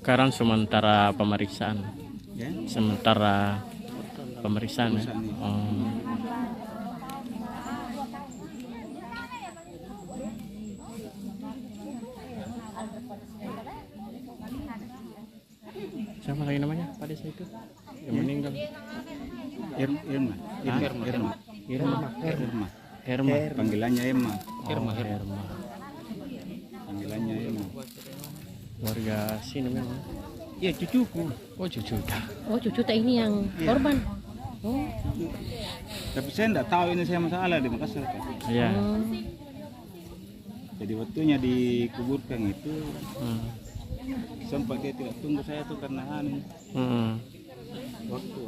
Sekarang sementara pemeriksaan. Ya. Sementara pemeriksaan ya. Pemeriksaan, iya. Oh. Siapa lagi namanya Pak Desa itu yang meninggal? Irma. Herma. Panggilannya Emma. Herma. Panggilannya Emma. Warga sini memang. Iya, cucuku. Oh cucu. Oh, cucu teh ini yang korban. Oh. Tapi saya enggak tahu ini saya masalah di Makassar kan. Iya. Jadi waktunya dikuburkan itu Hmm. sempat dia tidak tunggu saya tuh karena Hmm. waktu.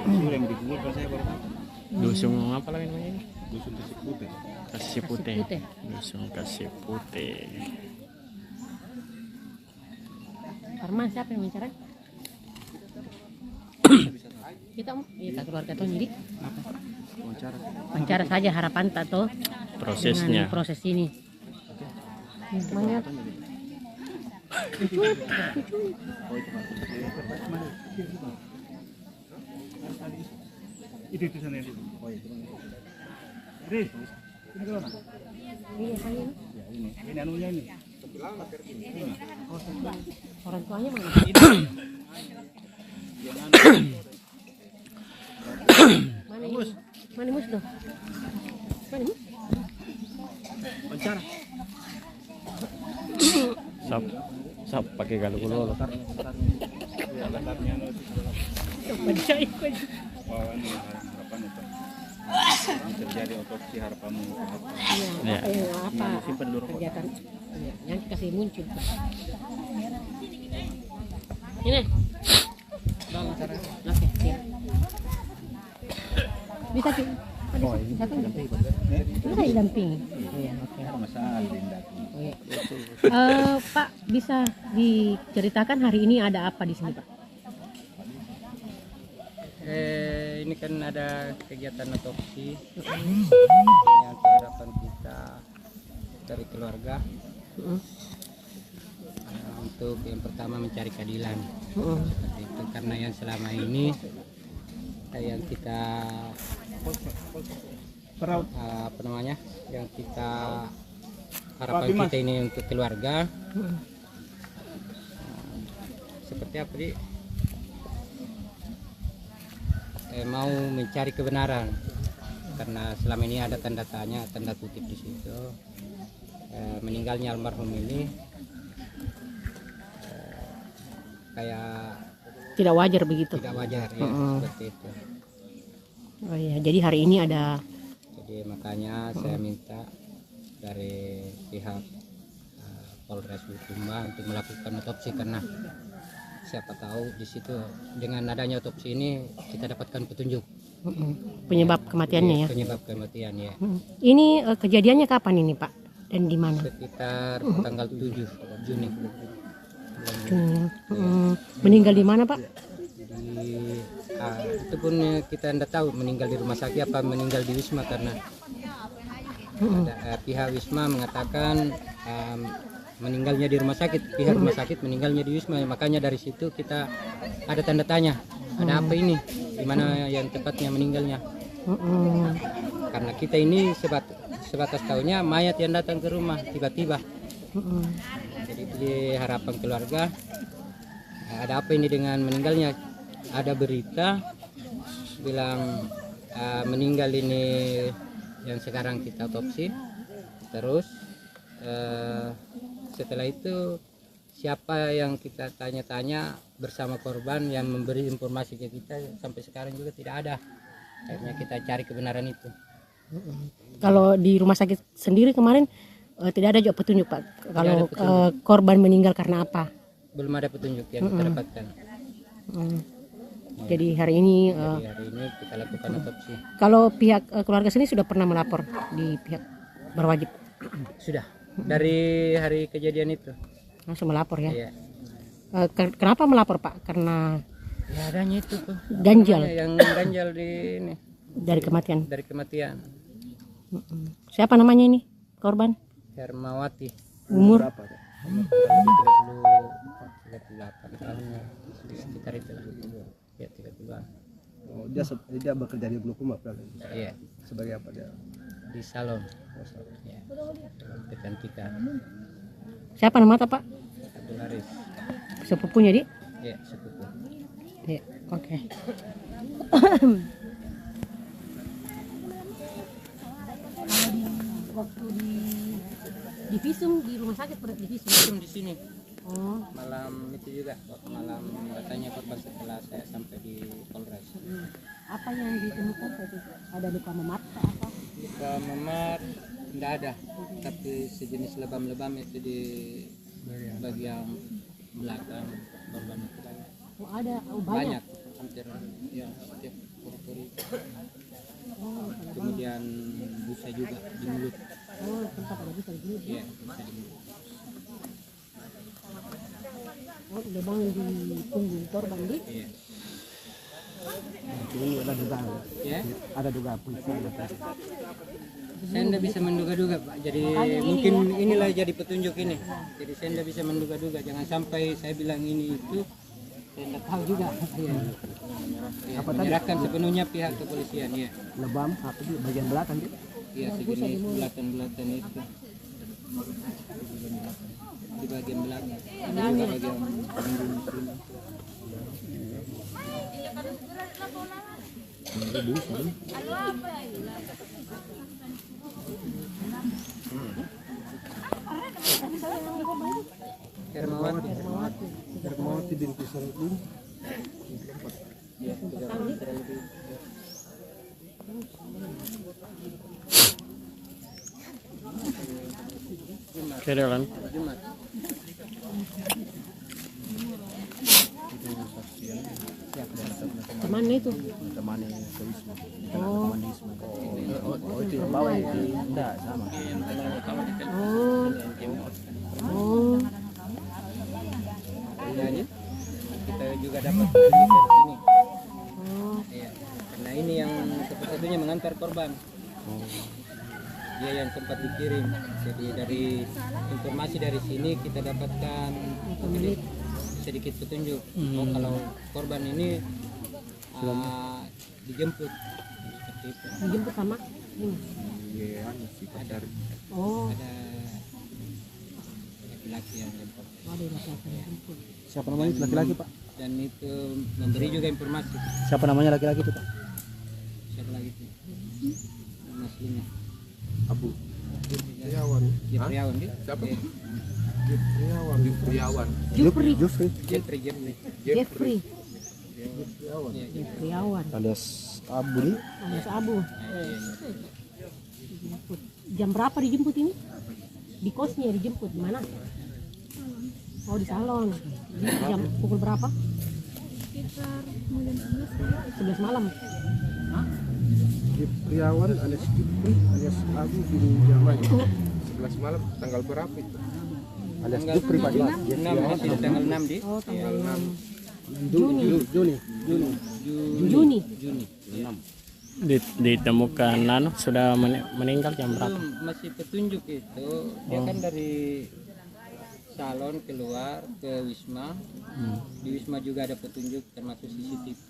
Sudah yang dikuburkan saya baru datang. Dusun apa lagi namanya ini? Dusun Tasik Putih. Kasih putih. Putih. Dusun Kasih Putih. Arman siapa yang bicara? Kita kita keluarga tuh jadi wawancara saja harapan tato Prosesnya. dengan proses ini. Semangat. Itu sana itu. Oh iya. Ini kalau Ini saya ya ini anunya ini. orang tuanya mana? Mana mus? Mana mus tuh? Mana mus? Wawancara. Sap pakai galu-galu. Ya, latarnya Percaya. ini harapan itu. Terjadi otopsi harapanmu apa? Iya. Iya. Apa kegiatan? Iya, nanti kasih muncul. Ini. Oke, siap. Bisa Ci? Bisa kan? Bisa didampingi. Iya, oke. Masalah Linda. Oke. Pak, bisa diceritakan hari ini ada apa di sini, Pak? Ini kan ada kegiatan otopsi yang harapan kita dari keluarga untuk yang pertama mencari keadilan seperti itu, karena yang selama ini yang kita apa namanya yang kita harapan kita ini untuk keluarga seperti apa sih? Mau mencari kebenaran, karena selama ini ada tanda tanya, tanda kutip di situ. Meninggalnya almarhum ini kayak Tidak wajar begitu. tidak wajar ya, seperti itu. Oh iya, jadi hari ini ada Jadi makanya saya minta dari pihak Polres Bulukumba untuk melakukan otopsi, karena siapa tahu di situ dengan adanya otopsi ini kita dapatkan petunjuk penyebab kematiannya ya. penyebab kematian ya. Ini kejadiannya kapan ini, Pak? Dan di mana? Sekitar tanggal 7 Juni. Meninggal di mana, Pak? Itu pun kita tidak tahu meninggal di rumah sakit apa meninggal di Wisma, karena ada, pihak Wisma mengatakan meninggalnya di rumah sakit, pihak rumah sakit meninggalnya di Wisma, makanya dari situ kita ada tanda tanya, ada apa ini, di mana yang tepatnya meninggalnya. Karena kita ini sebatas tahunya mayat yang datang ke rumah tiba-tiba. Jadi di harapan keluarga, ada apa ini dengan meninggalnya? Ada berita bilang meninggal ini yang sekarang kita otopsi, terus setelah itu siapa yang kita tanya-tanya bersama korban yang memberi informasi ke kita sampai sekarang juga tidak ada. Akhirnya kita cari kebenaran itu. Kalau di rumah sakit sendiri kemarin tidak ada juga petunjuk, Pak. Kalau korban meninggal karena apa? Belum ada petunjuk yang kita dapatkan. Jadi hari ini Jadi hari ini kita lakukan otopsi. kalau pihak keluarga sendiri sudah pernah melapor di pihak berwajib. Sudah dari hari kejadian itu. Langsung melapor ya. Iya. Kenapa melapor, Pak? Karena Ya adanya itu tuh. ganjal Yang ganjal di ini dari kematian. dari kematian. Siapa namanya ini korban? Hermawati. Umur Berapa? Umur kurang lebih 38 tahun di sekitar itu lah. Ya 32. Oh, dia bekerja di Bulukumba berarti. Iya, Sebagai apa dia? di salon. Ya. Kecantikan. Siapa nama Pak? Abdul Haris. Sepupunya di? Ya, sepupu. Ya, oke. Waktu di visum di rumah sakit pada di visum. Visum di sini. Oh, Malam itu juga, malam katanya korban setelah saya sampai di Polres. apa yang ditemukan waktu itu? Ada luka memar apa? Luka memar tidak ada, tapi sejenis lebam-lebam itu di bagian belakang korban itu banyak. Oh, ada. Oh, banyak. Hampir ya setiap pori-pori. Oh, Kemudian busa juga di mulut. oh, tempat ada bisa di mulut. Iya, busa di mulut. Oh, lubang di punggung korban di. Iya. Ini ada dugaan. Ya, Ada dugaan polisi ada. saya tidak bisa menduga-duga Pak. Jadi mungkin inilah jadi petunjuk ini. Jadi saya tidak bisa menduga-duga. Jangan sampai saya bilang ini itu. Saya tidak tahu juga. Iya. Ya, menyerahkan sepenuhnya pihak kepolisian ya. Lebam apa di bagian belakang dia? Iya, sejenis bulatan-bulatan itu. Di bagian belakang. Juga bagian punggung sini. Hermawati. Hermawati binti Sarudin. Ya, 3 meter lebih. Kerelan. Jumat. Kemana itu? Temannya ke Wisma. Oh, Oh, itu yang bawa ya? Enggak, sama. oh, oh. Kemudiannya kita juga dapat petunjuk dari sini. Oh, Iya. Karena ini yang satu-satunya mengantar korban. Dia yang sempat dikirim. Jadi dari informasi dari sini kita dapatkan sedikit petunjuk. Oh, kalau korban ini dijemput seperti itu. dijemput sama ini. Iya, si pacar. Oh, Ada laki-laki yang jemput. ada laki-laki yang jemput. Siapa namanya itu laki-laki, Pak? Dan itu memberi juga informasi. Siapa namanya laki-laki itu, Pak? Siapa lagi itu? Nama aslinya. Abu Priawan. Jeffriawan dia. Siapa? Iya. Priawan. Jufri, Jufri. Jeffrey. Jeffrey, Iya, Jeffriawan, Alias Abu nih. alias Abu. iya. Dijemput. Jam berapa dijemput ini? Di kosnya dijemput di mana? Oh, di salon. Jam pukul berapa? Sekitar 11 11 malam. Priawan alias Jufri alias Abu bin Jamal. 11 malam tanggal berapa itu? Alias Tanggal Jufri Pak. 6 masih di tanggal 6 di Oh, tanggal 6 Juni. Juni. Juni. Ya. Ditemukan sudah meninggal jam berapa? Belum, masih petunjuk itu dia kan dari salon keluar ke Wisma. Di Wisma juga ada petunjuk termasuk CCTV.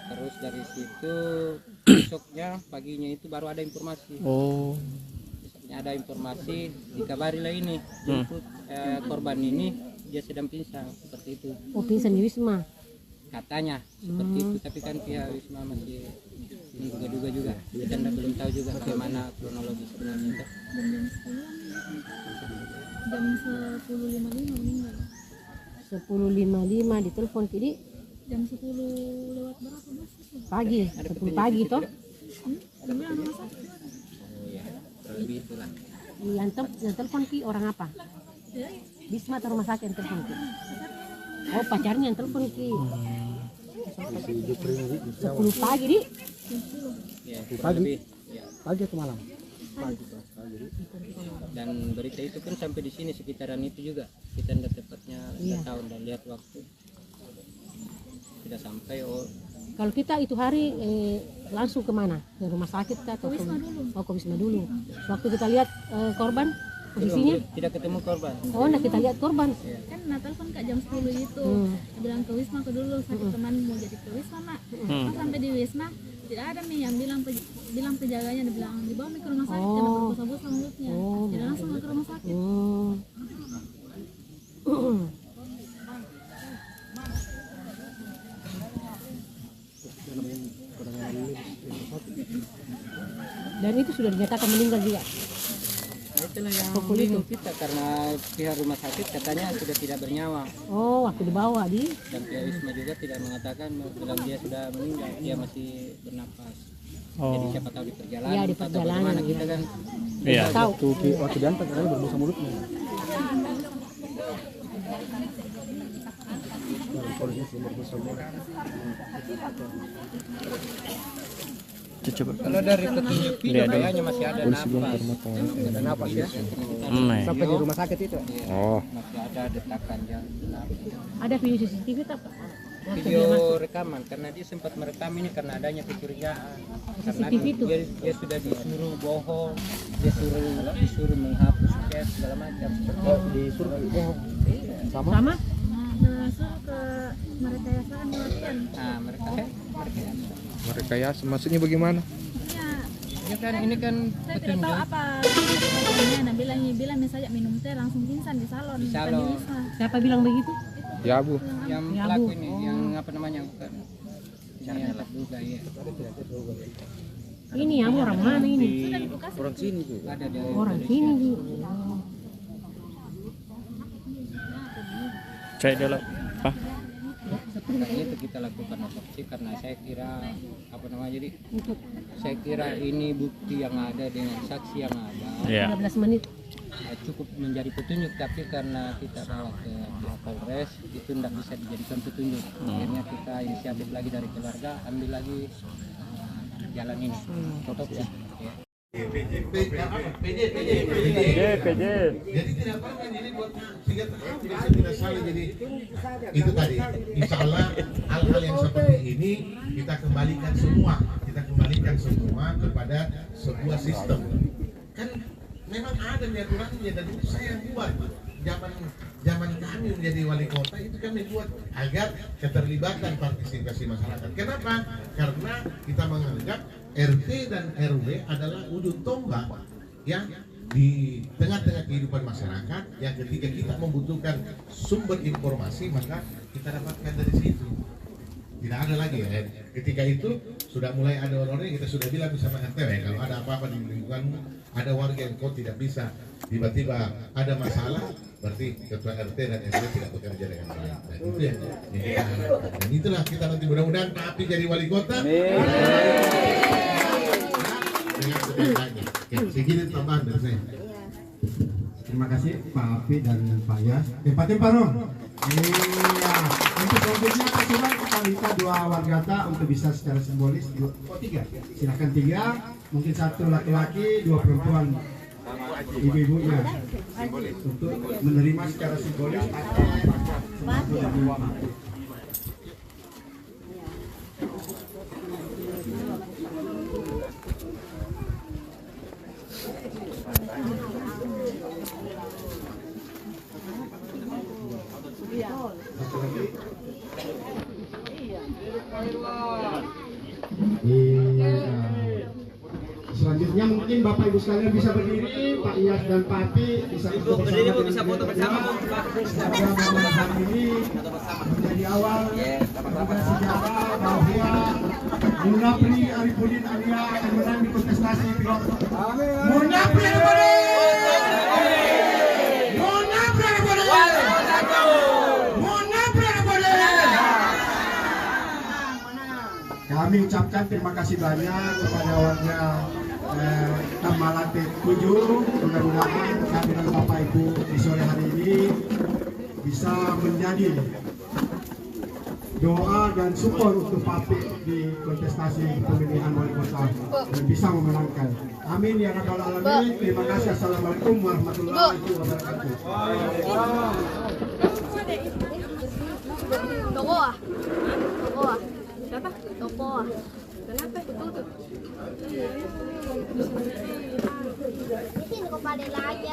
Terus dari situ besoknya paginya itu baru ada informasi. Oh, Besoknya ada informasi dikabari lah ini jemput korban ini dia sedang pingsan seperti itu Oh, pingsan di Wisma. katanya seperti itu, tapi kan pihak Wisma masih menduga-duga juga. Kita belum tahu juga bagaimana kronologi sebenarnya. jam 10.55 meninggal. 10.55 ditelepon jadi Jam 10 lewat berapa Mas? pagi, 10 pagi toh. Jamnya rumah sakit. Oh ya, lebih itulah. Yang telepon ki orang apa? Ya, Wisma atau rumah sakit yang telepon ki? Oh, pacarnya yang telepon ki. 10 pagi di. Ya, kurang lebih. Ya. Pagi atau malam? Dan berita itu kan sampai di sini sekitaran itu juga. Kita tidak tepatnya tahu dan lihat waktu. Sudah sampai. Oh, Kalau kita itu hari langsung kemana? Ke rumah sakit kah? Atau Wisma dulu. Oh, ke Wisma dulu. Waktu kita lihat korban Posisinya? Tidak ketemu korban. Oh, nah kita lihat korban. Kan Natal kan Kak jam 10 itu. Bilang ke Wisma ke dulu, sakit teman mau jadi ke Wisma nak. Pas sampai di Wisma tidak ada nih yang bilang penjaganya, dia bilang dibawa ke rumah sakit, karena berbusa-busa mulutnya. Jadi langsung ke rumah sakit. Dan itu sudah dinyatakan meninggal juga. Itulah yang bingung kita karena pihak rumah sakit katanya sudah tidak bernyawa Oh, waktu dibawa di. dan pihak Wisma juga tidak mengatakan bilang dia sudah meninggal, dia masih bernapas. Jadi siapa tahu di perjalanan, Ya, di atau perjalanan, bagaimana ya. kita kan Iya. Tahu. Waktu diantar katanya berbusa mulutnya. Coba. kalau dari petunjuk video kayaknya masih ada napas ya. Sampai di rumah sakit itu. Oh. Masih ada detakan jantung. Ada video CCTV tak? Video rekaman karena dia sempat merekam ini karena adanya kecurigaan karena CCTV itu? dia sudah disuruh bohong, dia disuruh menghapus chat segala macam. Oh, disuruh bohong. Sama? Masuk ke merekayasa kan kematian. Nah mereka Ya, maksudnya bagaimana? Ya, ya kan ini kan saya tidak tahu petunjuk apa pokoknya nah bilang misalnya minum teh langsung pingsan di salon, Di bukan salon. di Wisma. Siapa bilang begitu? Ya, Bu. yang Ya, pelaku Bu. ini yang apa namanya bukan yang terduga ya Ini ya orang mana ini? Orang sini, Bu. ada dari Orang sini. Ji. Cek dulu. Pak. karena itu kita lakukan otopsi karena saya kira apa namanya jadi saya kira ini bukti yang ada dengan saksi yang ada Iya. 13 menit. cukup menjadi petunjuk tapi karena kita bawa ke pihak Polres itu tidak bisa dijadikan petunjuk akhirnya kita inisiatif lagi dari keluarga ambil lagi jalan ini otopsi ya. PJ. Jadi tidak apa-apa jadi buat sehingga tidak salah jadi itu tadi. Insya Allah hal-hal yang seperti ini kita kembalikan semua kepada sebuah sistem. Kan memang ada aturannya dan itu saya yang buat. Zaman kami menjadi wali kota itu kami buat agar keterlibatan partisipasi masyarakat. Kenapa? Karena kita menganggap RT dan RW adalah ujung tombak yang di tengah-tengah kehidupan masyarakat yang ketika kita membutuhkan sumber informasi maka kita dapatkan dari situ. Tidak ada lagi ya. Ketika itu sudah mulai ada orang-orang yang kita sudah bilang sama RT kalau ada apa-apa di lingkunganmu, ada warga yang kau tidak bisa tiba-tiba ada masalah, berarti ketua RT dan RW tidak bekerja dengan baik. Dan itu yang kita harapkan. Dan itulah kita nanti mudah-mudahan Pak Api jadi wali kota. Dengan sebaik-baiknya. Oke, segini tambahan dari saya. Terima kasih Pak Api dan Pak Yas. Tempatin Pak Rom. Iya. Untuk selanjutnya coba kita minta dua wargata untuk bisa secara simbolis. Tiga. Silakan tiga. Mungkin satu laki-laki, dua perempuan. Ibu-ibunya untuk menerima secara simbolis. Satu dan dua. Selanjutnya mungkin Bapak Ibu sekalian bisa berdiri, Pak Iyas dan Pak Api bisa foto bersama. Semoga momen hari ini menjadi awal pada sejarah bahwa Munapri Arifudin Arya akan menang di kontestasi pilot. Munapri Arifudin! Munapri Arifudin! Munapri Arifudin! Kami ucapkan terima kasih banyak kepada warga Tamalate 7. Mudah-mudahan kehadiran Bapak Ibu di sore hari ini bisa menjadi doa dan support untuk Pak Api di kontestasi pemilihan wali kota dan bisa memenangkan. Amin ya rabbal alamin. Terima kasih. Assalamualaikum warahmatullahi wabarakatuh. Toko ah? Siapa? Toko ah? Kenapa tutup? Di sini kok pada lagi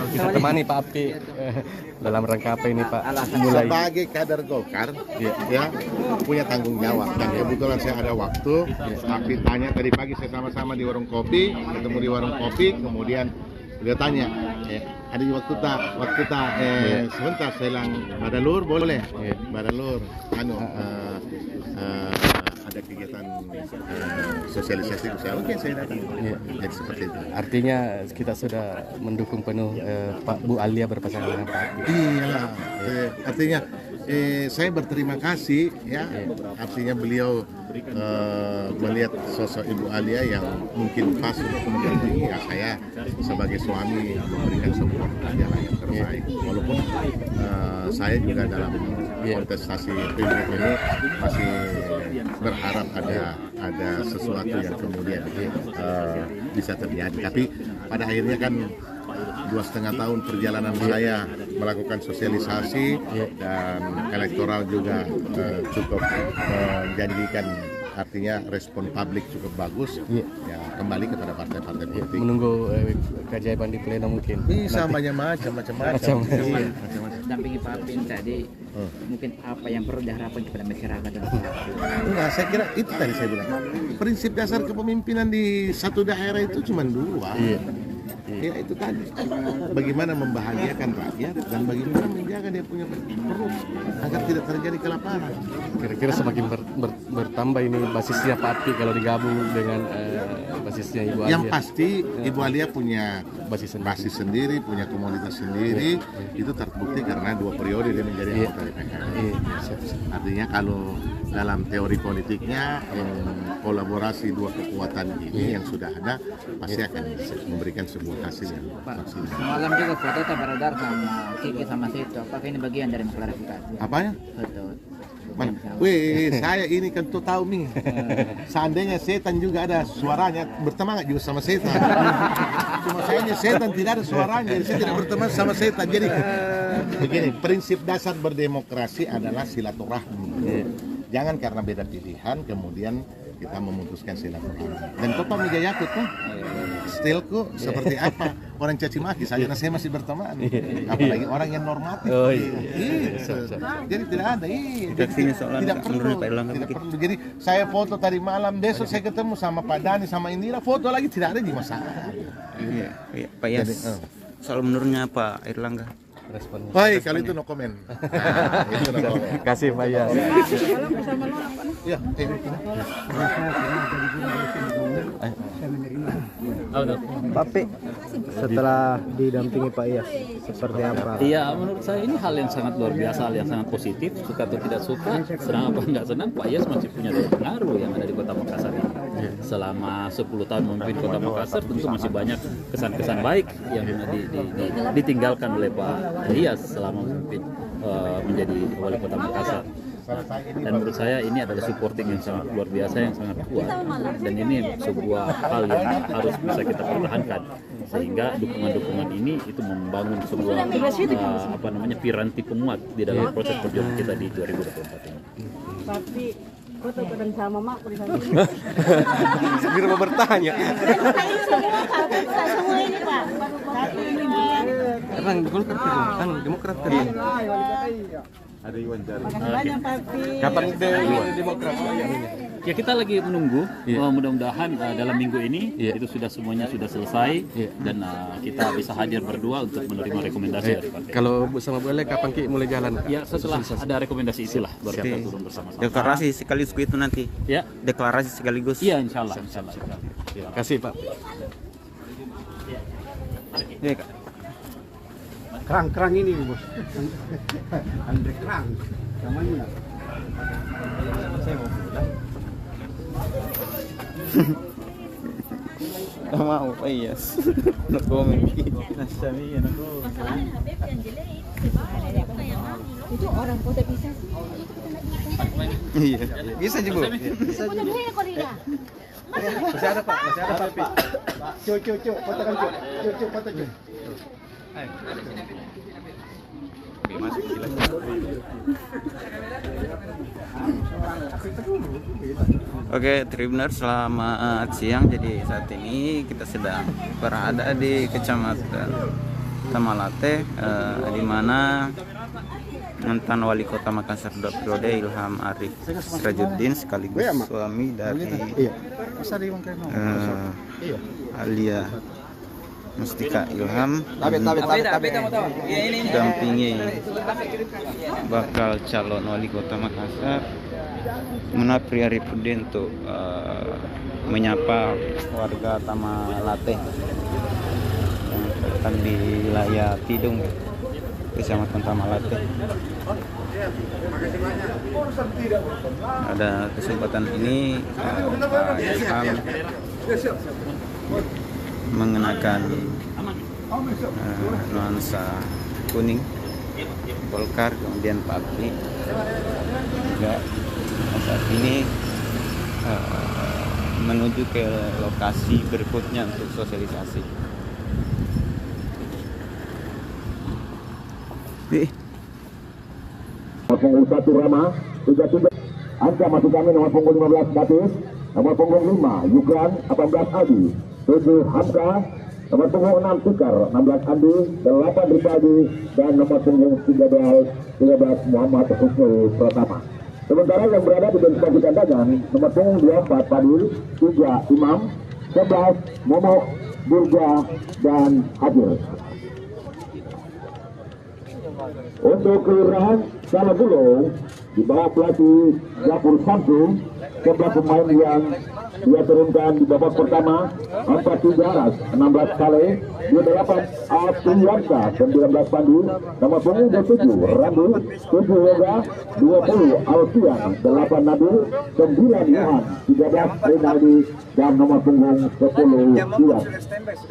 Kita temani Pak Api dalam rangka apa ini Pak? Mulai Sebagai kader Golkar, ya punya tanggung jawab. Dan kebetulan saya ada waktu, Api tanya tadi pagi saya sama-sama di warung kopi, ketemu di warung kopi, kemudian dia tanya, ada waktu tak, sebentar saya bilang, Badalur boleh, Badalur, ada kegiatan sosialisasi ke saya, oke saya datang. Jadi seperti itu. artinya kita sudah mendukung penuh Pak Bu Alia berpasangan dengan Pak Api. Iya, artinya saya berterima kasih ya, artinya beliau melihat sosok Ibu Alia yang mungkin pas untuk mendampingi ya, saya sebagai suami memberikan support yang terbaik. Walaupun saya juga dalam kontestasi pilgub ini masih berharap ada sesuatu yang kemudian bisa terjadi. Tapi pada akhirnya kan 2,5 tahun perjalanan saya melakukan sosialisasi dan elektoral juga cukup menjanjikan, artinya respon publik cukup bagus. Ya kembali kepada partai-partai politik. Menunggu keajaiban di pleno mungkin. Bisa banyak macam-macam. Dampingi Pak Apin tadi, mungkin apa yang perlu diharapkan kepada masyarakat dan Enggak, saya kira itu tadi saya bilang. Prinsip dasar kepemimpinan di satu daerah itu cuma 2. Ya itu tadi, bagaimana membahagiakan rakyat dan bagaimana menjaga dia punya perut agar tidak terjadi kelaparan. Kira-kira semakin bertambah ini basisnya Pak Api kalau digabung dengan basisnya Ibu Alia. Yang pasti Ibu Alia punya basis sendiri, punya komunitas sendiri. Itu terbukti karena 2 periode dia menjadi anggota DPR. Artinya kalau dalam teori politiknya kolaborasi 2 kekuatan ini yang sudah ada pasti akan memberikan sebuah hasil yang maksimal. Semalam juga foto beredar sama Kiki sama Seto. Apakah ini bagian dari mengklarifikasi? Apanya? Foto. Mana? Wih, saya ini kan tuh tahu nih. Seandainya setan juga ada suaranya, berteman juga sama setan. Cuma sayangnya setan tidak ada suaranya, jadi saya tidak berteman sama setan. Jadi begini, prinsip dasar berdemokrasi adalah silaturahmi. Jangan karena beda pilihan kemudian kita memutuskan silaturahmi. Dan Topa Mijayakut tuh stilku seperti apa? Orang caci maki saja, nah saya masih berteman. Apalagi orang yang normatif. Jadi tidak ada. Tidak perlu. Jadi saya foto tadi malam, besok saya ketemu sama Pak Dani sama Indira, foto lagi tidak ada di masalah. Iya, Pak Yas. Soal menurutnya Pak Airlangga? Responnya. Baik, kalau itu no comment. Itu no comment. Kasih Pak Yas. Ya, Pak Pi, setelah didampingi Pak Yas, seperti apa? Iya, menurut saya ini hal yang sangat luar biasa, hal yang sangat positif. Suka atau tidak suka, senang apa enggak senang, Pak Yas masih punya daya pengaruh yang ada di Kota Makassar ini. Selama 10 tahun memimpin Kota Makassar, tentu masih banyak kesan-kesan baik yang ditinggalkan oleh Pak Yas selama memimpin menjadi wali Kota Makassar. Dan menurut saya ini adalah supporting yang sangat luar biasa, yang sangat kuat, dan ini sebuah hal yang harus bisa kita pertahankan sehingga dukungan-dukungan ini itu membangun sebuah piranti penguat di dalam proses perjuangan kita di 2024 ini. Tapi Foto kadang sama mak di sana. Segera mau bertanya. Semua ini Pak. Satu ini. Kan Golkar kan Demokrat kan. Ada Iwan Jari. Banyak Papi. Kapan Demokrat? Ya kita lagi menunggu, mudah-mudahan dalam minggu ini itu sudah semuanya sudah selesai dan kita bisa hadir berdua untuk menerima rekomendasi dari partai. Kalau sama boleh kapan Ki mulai jalan? Ya setelah ada rekomendasi itulah baru kita turun bersama-sama. Deklarasi sekaligus itu nanti. Ya. Deklarasi sekaligus. Iya, insyaallah. Terima kasih Pak. Iya, Kak. Kerang ini bos. Andre kerang. Namanya. Gak mau Pak Iyas. No comment. Nasami yan ako. Masalahnya Habib yang jelek itu yang Itu orang kota bisa sih. Iya. Bisa juga. Kota dia kok dia. Masih ada Pak, masih ada Pak. Cuk, fotokan cuk. Cuk, foto cuk. Oke, Tribuners, selamat siang. Jadi saat ini kita sedang berada di Kecamatan Tamalate, di mana mantan Wali Kota Makassar 2 periode Ilham Arif Sirajuddin sekaligus suami dari Alia Mustika Ilham dampingi bakal calon Wali Kota Makassar Munafri Arifudin untuk menyapa warga Tamalate yang terletak di wilayah Tidung, Kecamatan Tamalate. Pada kesempatan ini Pak Ilham mengenakan nuansa kuning Golkar, kemudian Pak Abdi juga saat ini menuju ke lokasi berikutnya untuk sosialisasi. Punggung 1 Rama 33 Anca masuk kami nomor punggung 15 Batis, nomor punggung 5 Yugran 18 Adi, 7 Hamka, nomor punggung 6 Tikar 16 Andi, 8 Ripadi, dan nomor punggung 13 Muhammad Husnul Pratama. Sementara yang berada di bench bagi dagang nomor punggung 24 Padil, 3 Imam, 11 Momok, Burja, dan Hadir. Untuk kelurahan Salabulo di bawah pelatih Japur Samsung, 11 pemain yang dia turunkan di babak pertama, 43 Aras, 16 Kale, 28 Apriyansa, 19 Pandi, nomor punggung 27 Randu, 7 Yoga, 20 Alfian, 8 Nabil, 9 Yohan, 13 Rinaldi, dan nomor punggung 10 Iwan.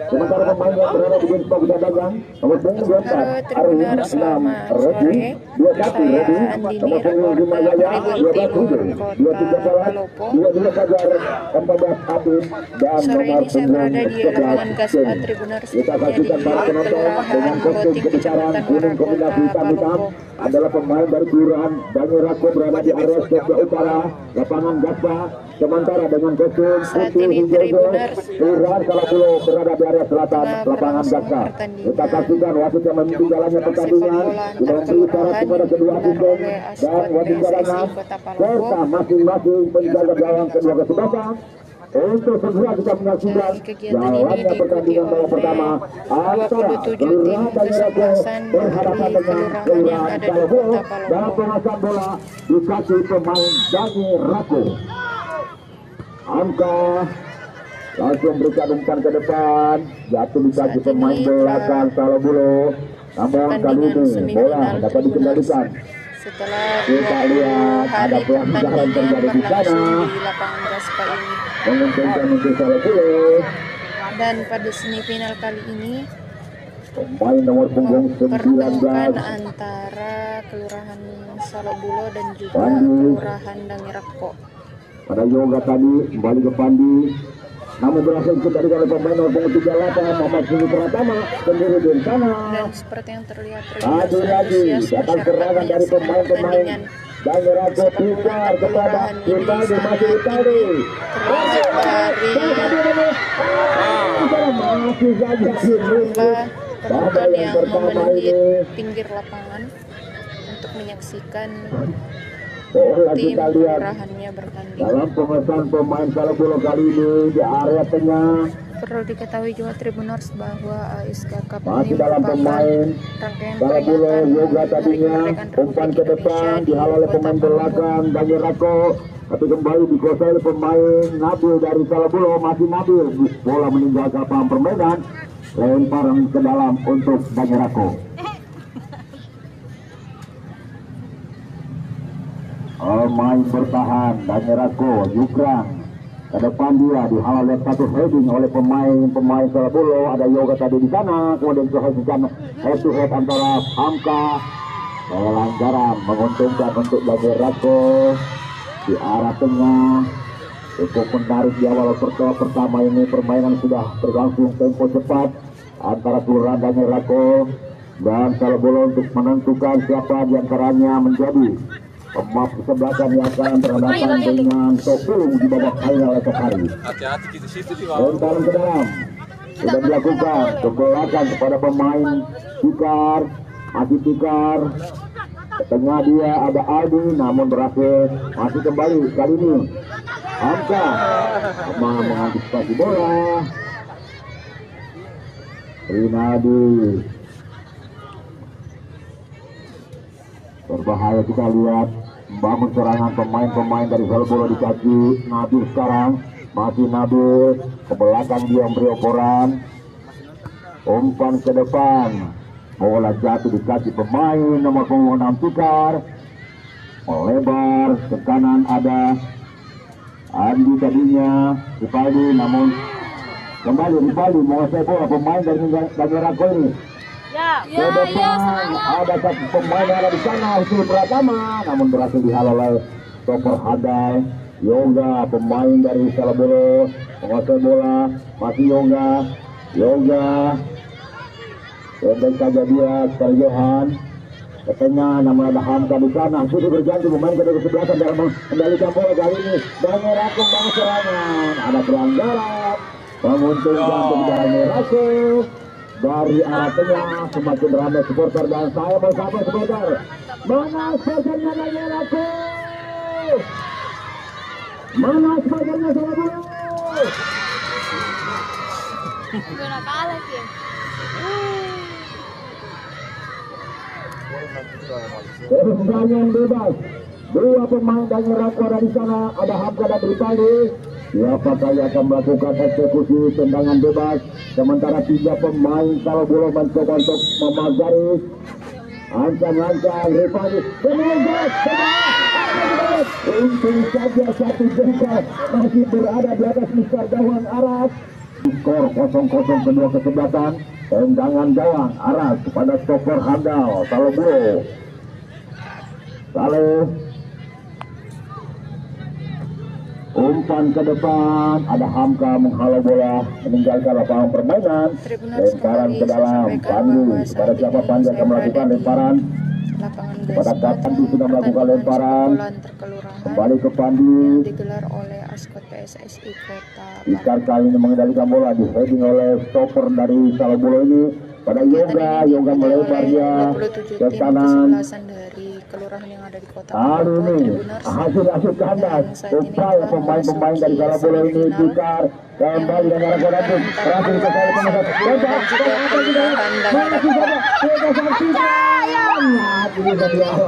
Sementara pemain yang berada di bench bagi dagang nomor punggung 24 Arun, 6 Redi, 21 Redi, nomor punggung 5 Yaya, 12 Rude, 23 Salat, 22 Fajar, 14 Abid, dan nomor punggung 11 Ken. Kita saksikan para penonton dengan kostum kebesaran kuning kombinasi hitam-hitam adalah pemain dari kelurahan Banyurako berada di area sebelah utara lapangan Gaspa, sementara dengan kostum putih hijau kelurahan Salabulo berada di area selatan lapangan Gaspa. Kita saksikan wasit yang memimpin jalannya pertandingan dengan memberi syarat kepada kedua tim dan wasit cadangan serta masing-masing penjaga gawang kedua kesebelasan untuk segera kita menyaksikan jalannya pertandingan babak pertama antara kelurahan Banyurako berhadapan dengan kelurahan Salabulo dan pengasan bola di kaki pemain Banyurako. Angka langsung berikan umpan ke depan, jatuh di kaki pemain belakang Salabulo. Namun kali ini bola dapat dikendalikan. Setelah Kita lihat ada pelanggaran terjadi di sana. di lapangan Gaspa ini, Menguntungkan untuk Salabulo. dan pada semifinal kali ini Pemain nomor punggung 19 pertemuan antara Kelurahan Salabulo dan juga Kelurahan Dangirako. pada Yoga tadi kembali ke Pandi, namun berhasil dikendalikan oleh pemain nomor punggung 38 Muhammad Husnul Pratama sendiri di sana. Dan seperti yang terlihat Lagi-lagi datang serangan dari pemain-pemain Dangerako tukar kepada Italdi, masih Italdi. Termasuk dari sejumlah penonton yang memenuhi pinggir lapangan untuk menyaksikan tim kelurahannya bertanding. Dalam pemesan pemain Salobolo kali ini di area tengah. Perlu diketahui juga Tribuners bahwa ASK Cup Masih ini dalam merupakan pemain rangkaian Salobolo peringatan juga Hari tadinya Kemerdekaan umpan Republik ke depan Indonesia di dihalau oleh Kota pemain Palu. belakang Dangerako, tapi kembali dikuasai oleh pemain Nabil dari Salobolo. Masih Nabil, bola meninggalkan lapangan permainan, lemparan ke dalam untuk Dangerako. Main bertahan Dangerako, Yukrang ke depan dia dihalau oleh satu heading oleh pemain Salobolo. Ada Yoga tadi di sana, kemudian kehasilkan head to head antara Hamka. Pelanggaran menguntungkan untuk Dangerako di arah tengah. Cukup menarik di awal pertama ini, permainan sudah berlangsung tempo cepat antara kelurahan Dangerako dan Salobolo untuk menentukan siapa diantaranya menjadi pemain kesebelasan yang akan berhadapan dengan Sopulung di babak final esok hari. Lemparan ke dalam sudah dilakukan ke belakang kepada pemain Tikar, masih Tikar. Ke tengah dia ada Aldi, namun berhasil masih kembali kali ini Hamka mengantisipasi bola. Rinaldi berbahaya, kita lihat membangun serangan pemain-pemain dari Salobolo di kaki Nabil sekarang. Masih Nabil ke belakang, dia memberi operan, umpan ke depan, bola jatuh di kaki pemain nomor 6 Tikar, melebar ke kanan. Ada Andi tadinya Ripaldi, namun kembali Ripaldi menguasai bola pemain dari Dangerako ini. Ke depan ada satu pemain yang ada di sana, Usul Pratama, namun berhasil dihalau oleh Topper Hadai. Yoga, pemain dari Salobolo, menguasai bola, masih Yoga pendek saja dia sekali Johan ke tengah, namun ada Hamka di sana. Sudah berganti pemain kedua kesebelasan dalam mengendalikan bola kali ini. Dangerako membangun serangan, ada pelanggaran menguntungkan untuk Dangerako. Dari arah tengah semakin ramai supporter dan saya bersama supporter. Mana supporternya Dangerako? Mana supporternya Salobolo? Udah kalah sih. Tendangan bebas. Dua pemain Dangerako ada di sana, ada Hamka dan Ripaldi. Siapakah yang akan melakukan eksekusi tendangan bebas? Sementara 3 pemain Salobolo mencoba untuk memagari. Ancang-ancang Ripaldi. Untung saja satu jengkal masih berada di atas misar gawang Aras. Skor 0-0 kedua kesebelasan. Tendangan gawang Aras kepada stopper handal Salobolo. Saleh, umpan ke depan, ada Hamka menghalau bola, meninggalkan lapangan permainan. Lemparan ke dalam, Pandu kepada siapa Pandu akan melakukan lemparan kepada Pandu, sudah melakukan lemparan kembali ke Pandu. Digelar oleh Askot PSSI Kota Tikar kali ini mengendalikan bola, di heading oleh stopper dari Salobolo ini pada Yoga melebar dia ke kanan. dari kelurahan yang ada di Kota Kali ini hasil kandas upaya pemain-pemain dari Salobolo ini. Tikar kembali dengan Dangerako berhasil sekali pemasat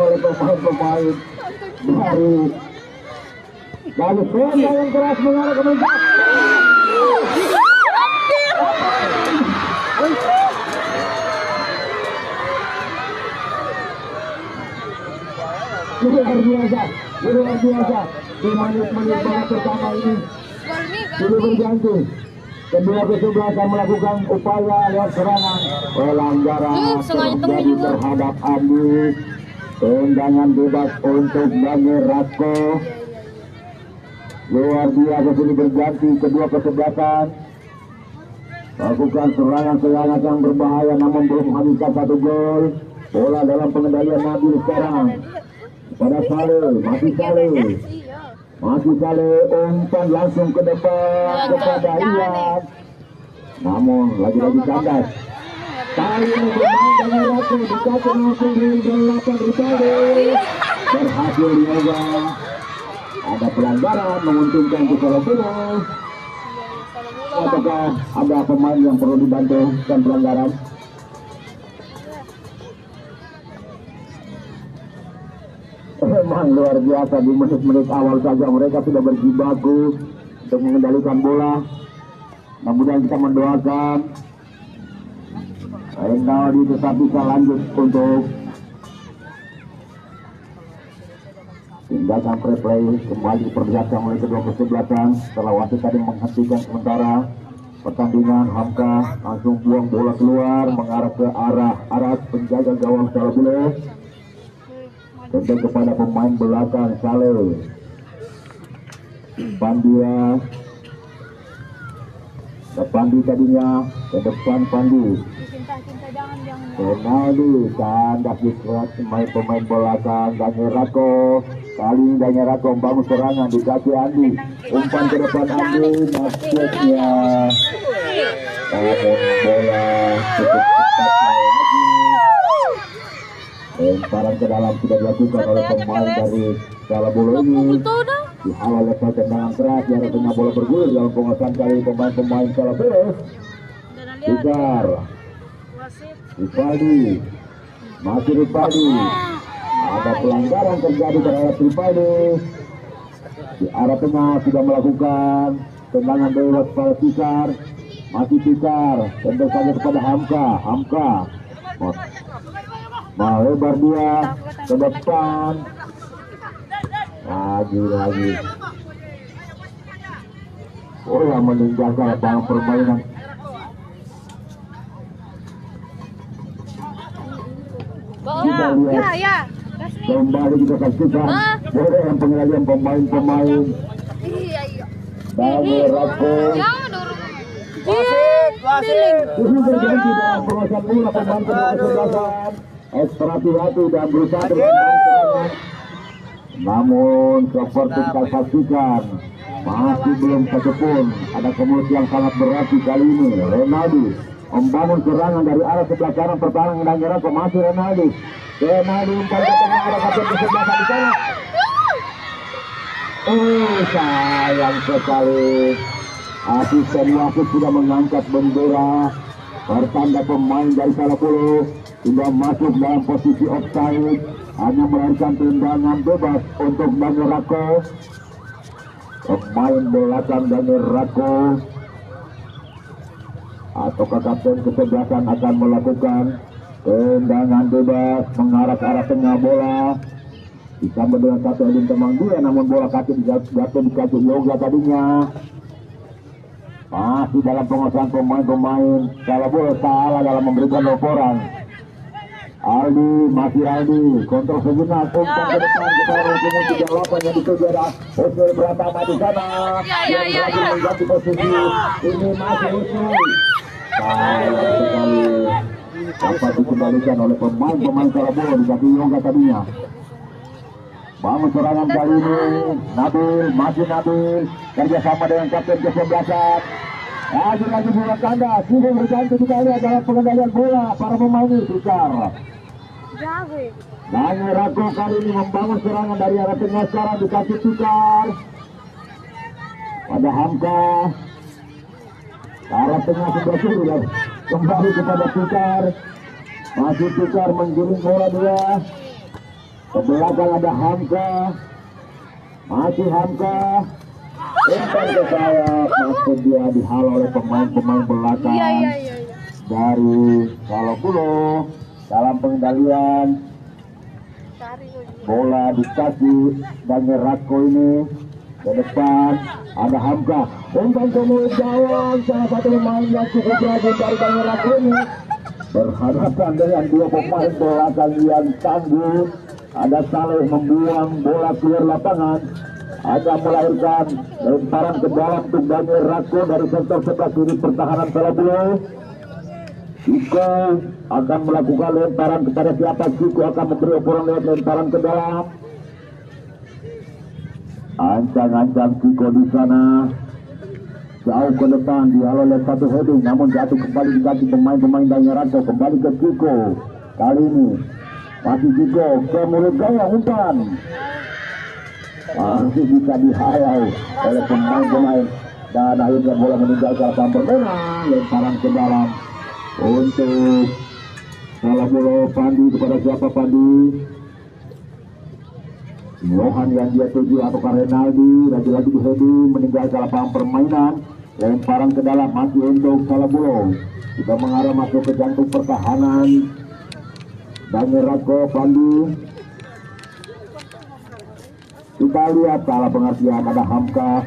oleh pemain-pemain dari lalu serangan yang keras mengarah ke meja. Luar biasa di menit-menit babak pertama ini sudah berganti. Kedua kesebelasan melakukan upaya lewat serangan, pelanggaran terjadi terhadap Andi. Tendangan bebas untuk Dangerako. Luar biasa sudah berganti kedua kesebelasan, lakukan serangan yang berbahaya namun belum menghasilkan 1 gol. Bola dalam pengendalian Nabil sekarang. kepada Saleh, masih Saleh umpan langsung ke depan kepada Ian, namun lagi-lagi kandas. Kali ini bermain dengan Ratu dikasih langsung di 8 Rivaldo, berhasil dioga. Ada pelanggaran menguntungkan di Salobolo. Apakah ada pemain yang perlu dibantu dan pelanggaran? Memang luar biasa, di menit-menit awal saja mereka sudah berjibaku untuk mengendalikan bola. Kemudian kita mendoakan Renaldi tetap bisa lanjut untuk tindakan replay kembali diperlihatkan oleh kedua kesebelasan setelah wasit tadi menghentikan sementara pertandingan. Hamka langsung buang bola keluar mengarah ke arah penjaga gawang Salobolo, tentu kepada pemain belakang Saleh. Pandi tadinya ke depan Pandi. Renaldi kandas di pemain belakang Daniel Rako. Kali ini Daniel Rako membangun serangan di kaki Andi. Umpan ke depan Andi, maksudnya namun bola cukup cepat lagi. Lemparan ke dalam sudah dilakukan oleh pemain dari Salobolo ini. Dihalau oleh tendangan keras di arah tengah, bola bergulir dalam penguasaan kali pemain Salobolo. Tikar Rivaldi, masih Rivaldi. Ada pelanggaran terjadi terhadap Rivaldi. Di arah tengah sudah melakukan tendangan bebas pada Tikar. Masih Tikar, tentu saja kepada Hamka. Melebar dia ke depan. Lagi. Oh, yang meninggalkan lapangan permainan. Kita lihat kembali kita saksikan boleh yang pengalian pemain-pemain. Dari Rako. Ini terjadi dalam penguasaan bola pemain kesebelasan. Ekstra hati dan berusaha dengan namun seperti kita saksikan masih belum satupun ada kemudian yang sangat berarti kali ini. Renaldi membangun serangan dari arah sebelah kanan, pertahanan dan nyerang ke masih Renaldi umpan ke tengah arah kapten kesebelasan di sana. Sayang sekali, asisten wasit sudah mengangkat bendera pertanda pemain dari Salobolo sudah masuk dalam posisi offside, hanya melahirkan tendangan bebas untuk Daniel Rako. Pemain belakang Daniel Rako atau kapten kesebelasan akan melakukan tendangan bebas mengarah ke arah tengah bola. Ditambah dengan satu Edin Temang dia, namun bola kaki jatuh di kaki Yoga tadinya. Masih dalam penguasaan pemain Salobolo, salah dalam memberikan laporan. Aldi, kontrol sejenak, umpan ke depan kita dengan 38 yang dituju ada Husnul Pratama di sana yang lagi mengganti posisi. Ini masih Husnul. Sayang sekali dapat dikembalikan oleh pemain Salobolo di kaki Yoga tadinya. Bangun serangan kali ini Nabil kerjasama dengan kapten kesebelasan. Lagi bola kandas, sudah berganti sekali dalam pengendalian bola para pemain ini. Tikar Daniel Rako kali ini membangun serangan dari arah tengah, sekarang dikasih Tikar pada Hamka. Arah tengah sudah sudah kembali kepada Tikar. Masih Tikar menggiring bola dia. Ke belakang ada Hamka. Masih Hamka. Umpan ke sayap, maksud dia dihalau oleh pemain belakang dari Salobolo dalam pengendalian bola dikasih Daniel Rako ini ke depan ada Hamka. Umpan ke mulut gawang, salah satu pemain yang cukup rajin dari Daniel Rako ini berhadapan dengan dua pemain belakang yang tangguh. Ada Saleh membuang bola keluar lapangan, akan melahirkan lemparan ke dalam untuk Daniel Rako dari sektor sebelah kiri pertahanan Salobolo. Ciko akan melakukan lemparan kepada siapa? Ciko akan memberi ukuran lemparan ke dalam. Ancang-ancang Kiko di sana jauh ke depan, dihalau oleh satu heading, namun jatuh kembali diganti pemain-pemain Daniel Ranto. Kembali ke Kiko, kali ini masih Kiko ke mulut gaya umpan, masih bisa dihalau oleh pemain-pemain dan akhirnya bola meninggalkan lapangan permainan. Lemparan ke dalam untuk salah bola Pandi. Kepada siapa Pandi? Johan yang dia tuju atau Renaldi, lagi-lagi di heading meninggalkan lapangan permainan. Lemparan ke dalam masih untuk Salabulo, sudah mengarah masuk ke jantung pertahanan Daniel Rako Pandi. Kita lihat salah pengertian, ada Hamka,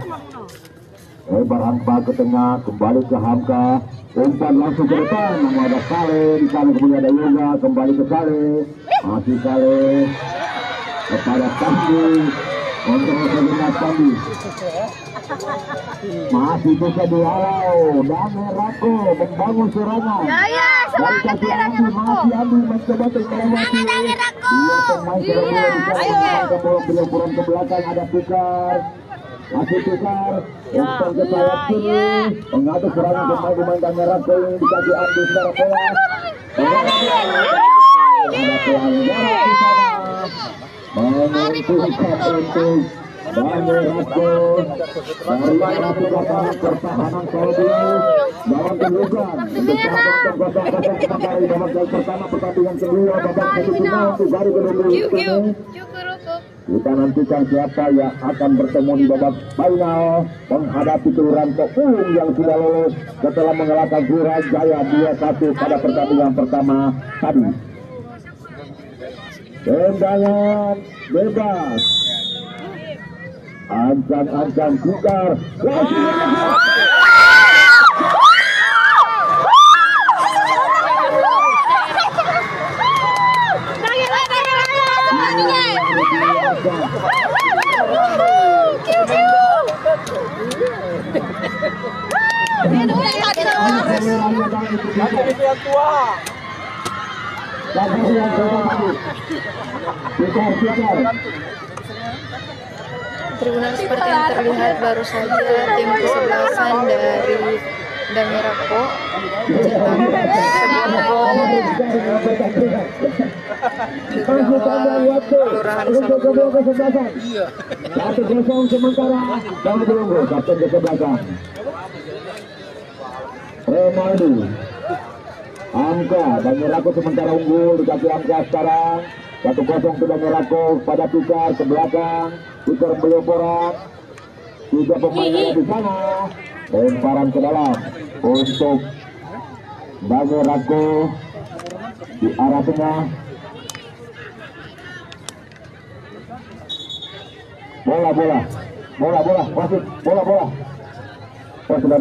lebar Hamka ke tengah, kembali ke Hamka, umpan langsung ke depan, namun ada Saleh di sana, kemudian ada Yoga, kembali ke Saleh, masih Saleh kepada Pandi, untuk sejenak Pandi masih bisa dihalau. Daniel Rako membangun serangan dari kaki Andi, masih Andi mencoba untuk melewati dua pemain Surabaya di sana, bola ke belakang, ada Pikar, masih Pikar umpan ke sayap kiri, mengatur serangan pemain Daniel Rako ini di kaki Andi secara pelan. Ada pelanggaran di sana, menentukan untuk Daniel Rako dari arah lapangan pertahanan Salabulu dalam kedudukan untuk kosong-kosong dari babak pertama pertandingan kedua babak kedua untuk baru kedua ini. Kita nantikan siapa yang akan bertemu di babak final menghadapi Kelurahan Tokung yang sudah lolos setelah mengalahkan Kelurahan Jaya 2-1 pada pertandingan pertama tadi. Tendangan bebas, ancang-ancang Pikar, Tribunal seperti yang terlihat baru saja tim kesebelasan dari Daniel Rako mencetak sebuah gol di gawang Kelurahan Salabulu. 1-0 sementara dalam belunggu kapten kesebelasan Renaldi. Hamka, Daniel Rako sementara unggul di kaki Hamka sekarang 1-0 ke Daniel Rako pada Pikar ke belakang. Pikar Belioporan, 3 pemain di sana, lemparan ke dalam untuk Daniel Rako di arah tengah. Bola, wasit, bola. Oh, sudah.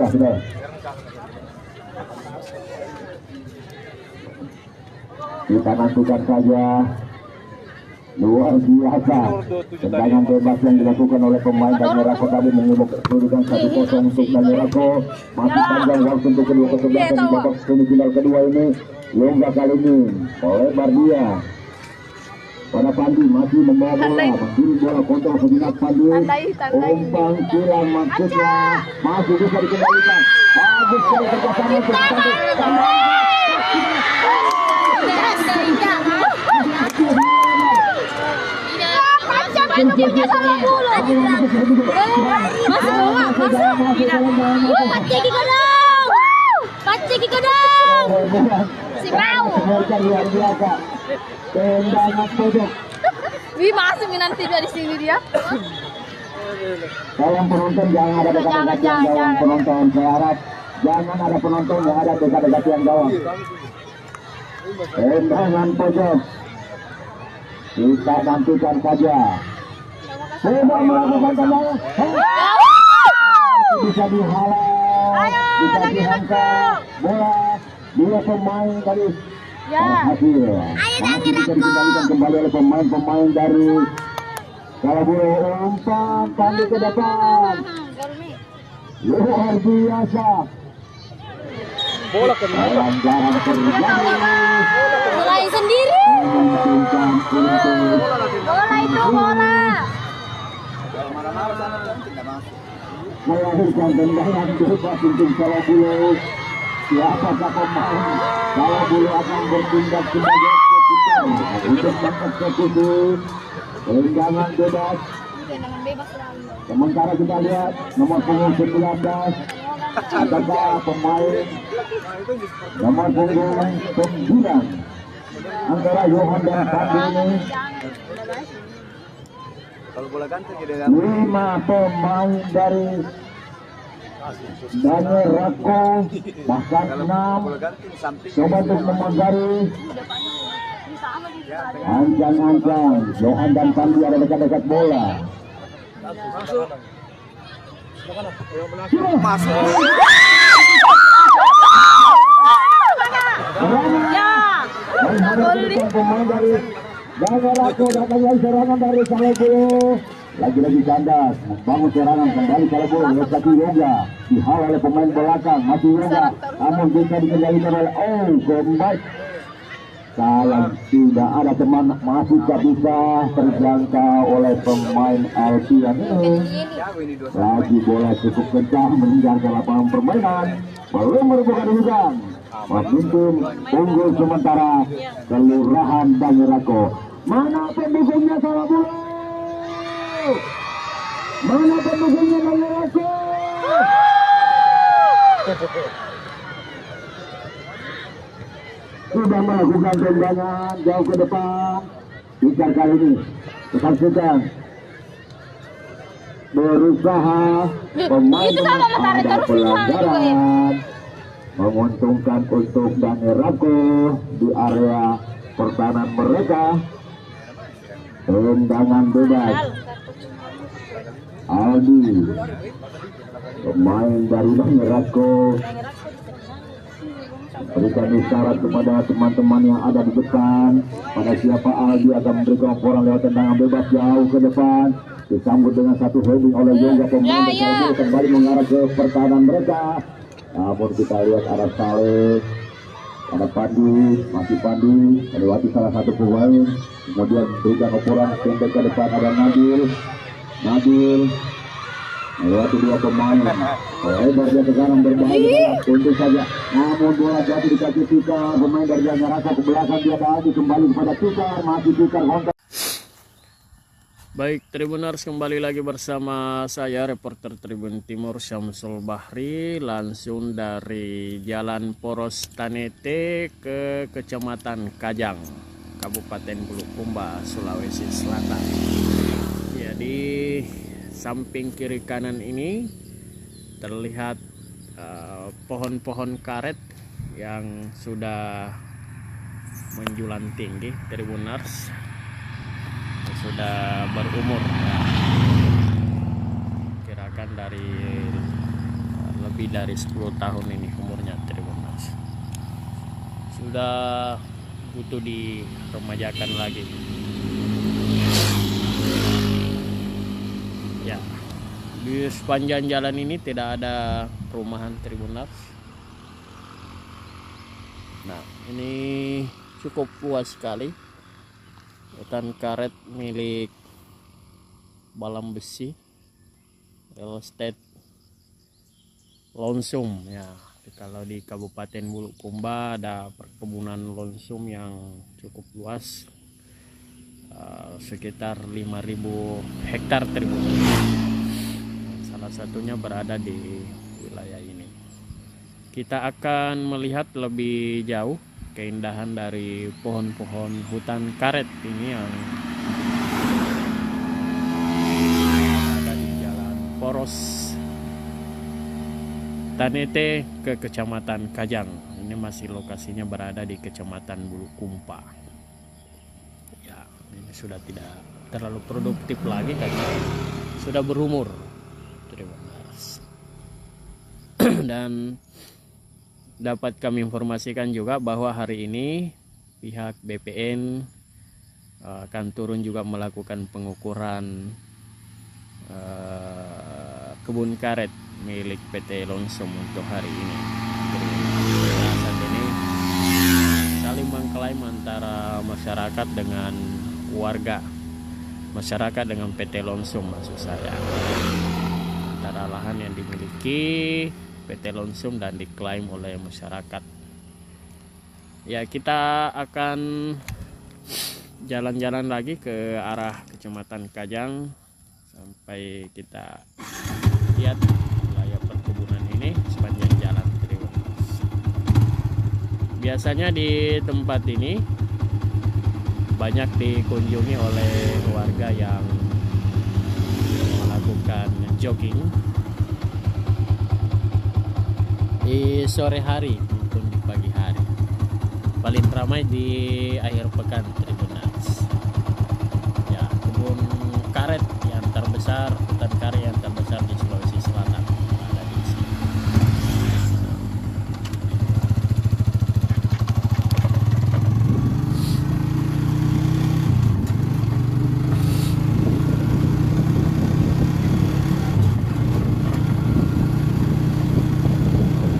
Kita nantikan saja. Luar biasa tendangan bebas yang dilakukan oleh pemain Daniel Rako tadi menyebabkan kedudukan 1-0 untuk Daniel Rako. Masih panjang waktu untuk kedua kesebelasan di babak semifinal kedua ini. Yoga kali ini lebar dia pada Pandi, masih membawa bola, mengirim bola kontrol sejenak Pandi, umpan silang maksudnya masih bisa dikendalikan. Bagus sekali kerjasama untuk Pandi. Pancingnya sama bulu. Masuk. Pancing ke dong. Si mau. Luar biasa. Tendangan pojok. Wih, masuk nanti dari sini dia. Tolong penonton jangan ada dekat-dekat yang gawang. Penonton saya harap jangan ada penonton yang ada dekat-dekat yang gawang. Tendangan pojok. Kita nantikan saja. Sudah melakukan tendangan. Bisa dihalau. Bisa dihantar bola. Dua pemain tadi. Hasil. Masih bisa dikembalikan kembali oleh pemain-pemain dari Salabulu. Umpan Pandi ke depan. Luar biasa. Bola kemana? Pelanggaran terjadi. Mulai sendiri. Bola itu bola. melahirkan tendangan bebas untuk Salabulu. Siapakah pemain Salabulu akan bertindak sebagai eksekutor untuk mengeksekusi tendangan bebas. Sementara kita lihat nomor punggung 19 adalah pemain nomor punggung 9 antara Johan dan Pandi ini. 5 pemain dari Daniel Rako, bahkan 6 coba untuk memagari. Ancang-ancang Johan dan Pandi ada dekat-dekat bola. Pemain dari Daniel Rako datangnya serangan dari Salabulu. Lagi-lagi kandas membangun serangan kembali Salabulu. Lestari Yoga dihalau oleh pemain belakang, masih Yoga namun bisa dikendalikan oleh kembali. Salah, tidak ada teman, masih tak bisa terjangkau oleh pemain Alfian ini. Lagi bola cukup kencang meninggalkan lapangan permainan, belum merupakan kedudukan. Memimpin unggul sementara Kelurahan Banyurako. Mana pendukungnya Salabulu? Mana pendukungnya Banyurako? Sudah melakukan tendangan jauh ke depan. Pikar kali ini bersangkutan berusaha pemain ada pelanggaran, menguntungkan untuk Daniel Rako di area pertahanan mereka. Tendangan bebas Aldi, pemain dari Daniel Rako, berikan isyarat kepada teman-teman yang ada di depan pada siapa Aldi akan memberikan laporan lewat tendangan bebas jauh ke depan. Disambut dengan satu heading oleh Yoga, pemain dari kembali mengarah ke pertahanan mereka. Namun kita lihat ada Saleh, ada Pandi, masih Pandi melewati salah satu pemain, kemudian berikan laporan pendek ke depan. Ada Nabil melewati 2 pemain. Lebarnya ke kanan berbahaya tentu saja, namun bola jatuh di kaki Tikar. Pemain dari Jakarta ke belakang, dia lagi kembali kepada Tikar, masih Tikar kontak. Baik, Tribuners, kembali lagi bersama saya reporter Tribun Timur Syamsul Bahri, langsung dari Jalan Poros Tanete ke Kecamatan Kajang, Kabupaten Bulukumba, Sulawesi Selatan. Ya, di samping kiri kanan ini terlihat pohon-pohon karet yang sudah menjulang tinggi, Tribuners, sudah berumur ya. Kirakan dari lebih dari 10 tahun ini umurnya, Tribuners. Sudah butuh diremajakan lagi. Ya, di sepanjang jalan ini tidak ada perumahan, Tribuners. Nah, ini cukup luas sekali. Hutan karet milik Balam Besi Real Estate Lonsum ya. Kalau di Kabupaten Bulukumba ada perkebunan lonsum yang cukup luas, sekitar 5.000 hektar, Tribuners. Salah satunya berada di wilayah ini. Kita akan melihat lebih jauh keindahan dari pohon-pohon hutan karet ini yang ada di Jalan Poros Tanete ke Kecamatan Kajang. Ini masih lokasinya berada di Kecamatan Bulukumba. Ya, ini sudah tidak terlalu produktif lagi karena sudah berumur. Terima kasih. Dan dapat kami informasikan juga bahwa hari ini pihak BPN akan turun juga melakukan pengukuran kebun karet milik PT Lonsum untuk hari ini. Saat ini saling mengklaim antara masyarakat dengan warga masyarakat dengan PT Lonsum, maksud saya. Antara lahan yang dimiliki PT Lonsum dan diklaim oleh masyarakat. Ya, kita akan jalan-jalan lagi ke arah Kecamatan Kajang sampai kita lihat wilayah perkebunan ini sepanjang jalan. Biasanya di tempat ini banyak dikunjungi oleh warga yang melakukan jogging di sore hari maupun di pagi hari. Paling ramai di akhir pekan Tribuners. Ya, kebun karet yang terbesar, hutan karet yang terbesar di Sulawesi Selatan ada di sini.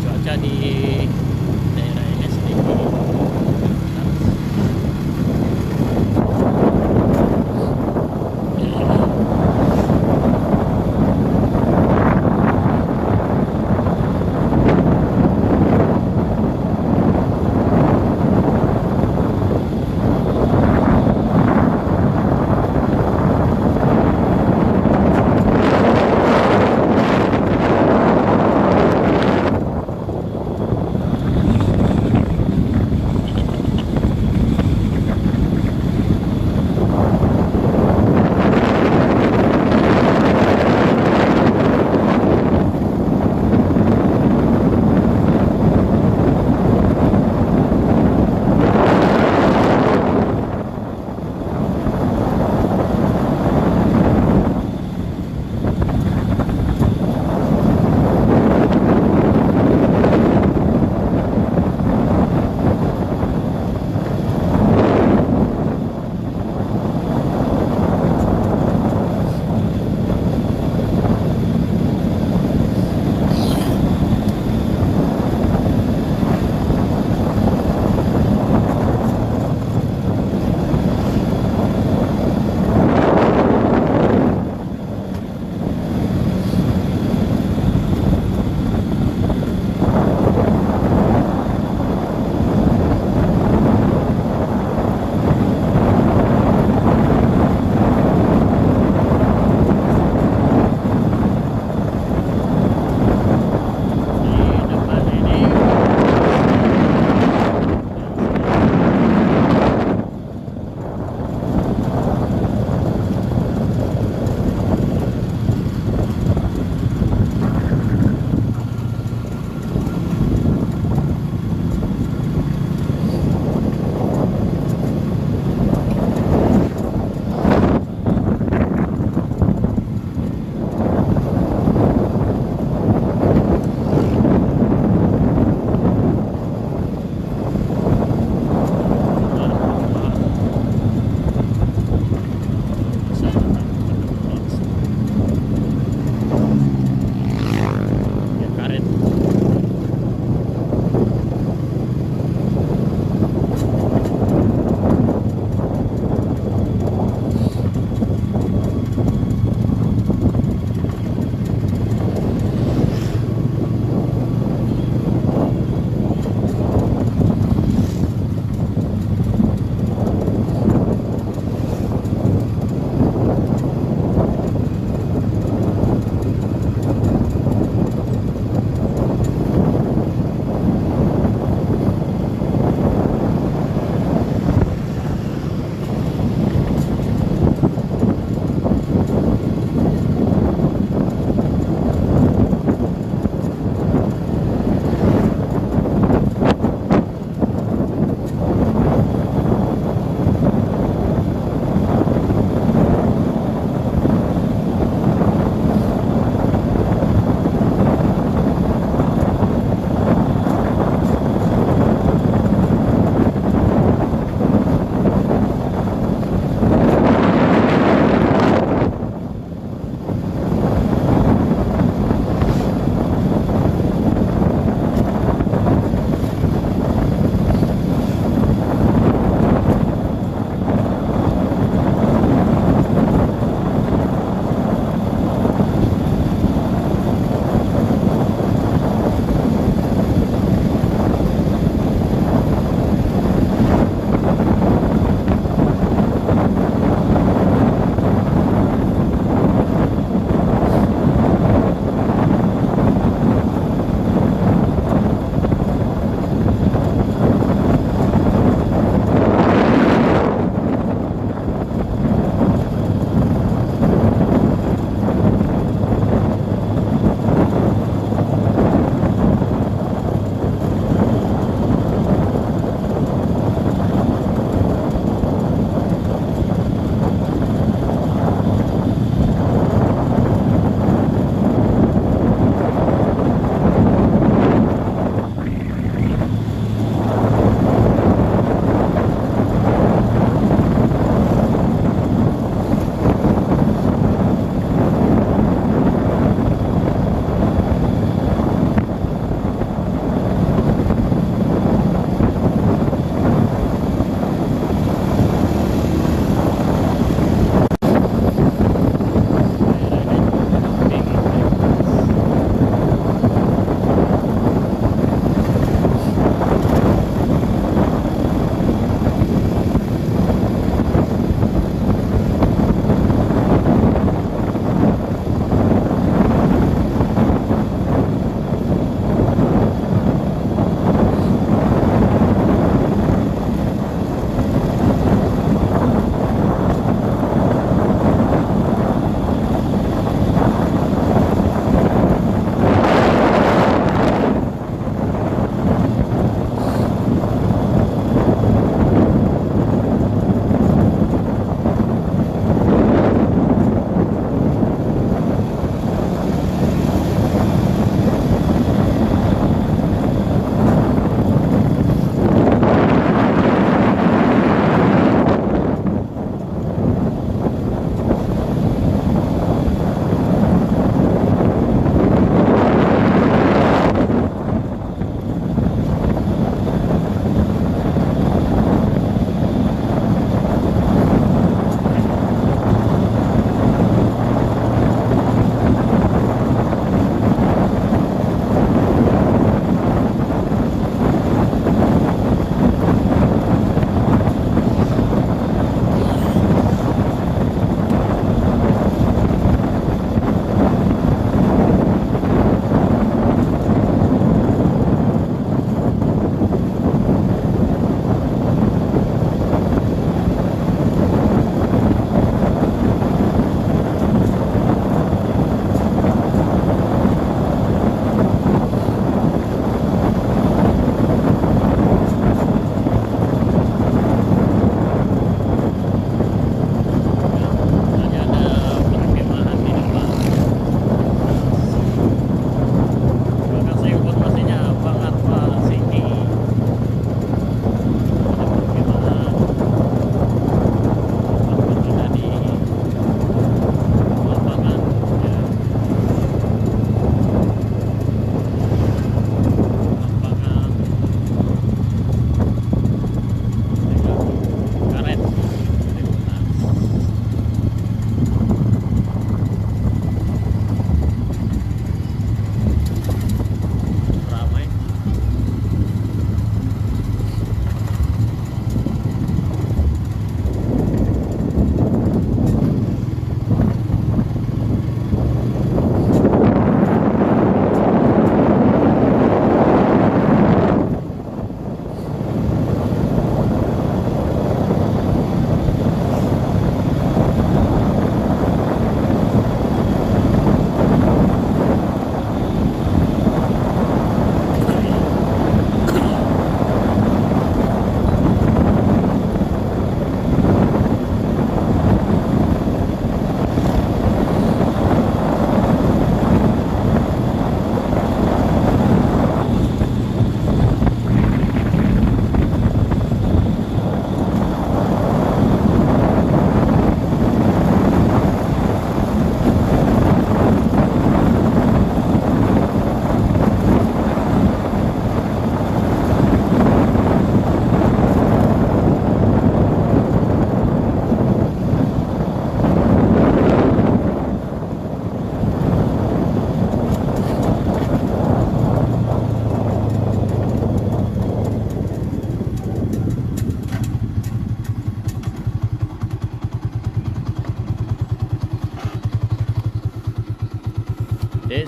Cuaca di daerah ini sedikit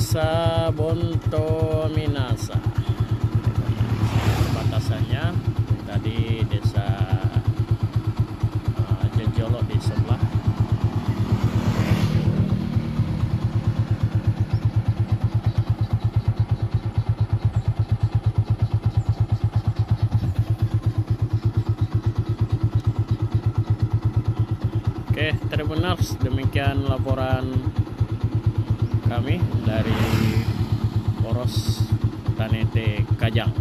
Desa Bonto Minasa. Batasannya tadi desa Jejolo di sebelah. Oke, Tribuners, demikian laporan kami dari Poros Tanete Kajang.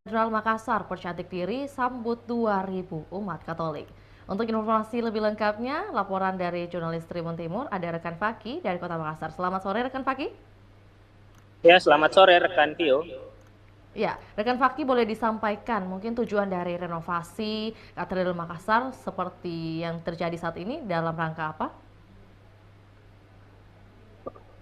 Katedral Makassar percantik diri sambut 2000 umat Katolik. Untuk informasi lebih lengkapnya, laporan dari jurnalis Tribun Timur, ada rekan Faki dari Kota Makassar. Selamat sore rekan Faki. Ya, selamat sore rekan Tio. Ya, rekan Faki boleh disampaikan mungkin tujuan dari renovasi Katedral Makassar seperti yang terjadi saat ini dalam rangka apa?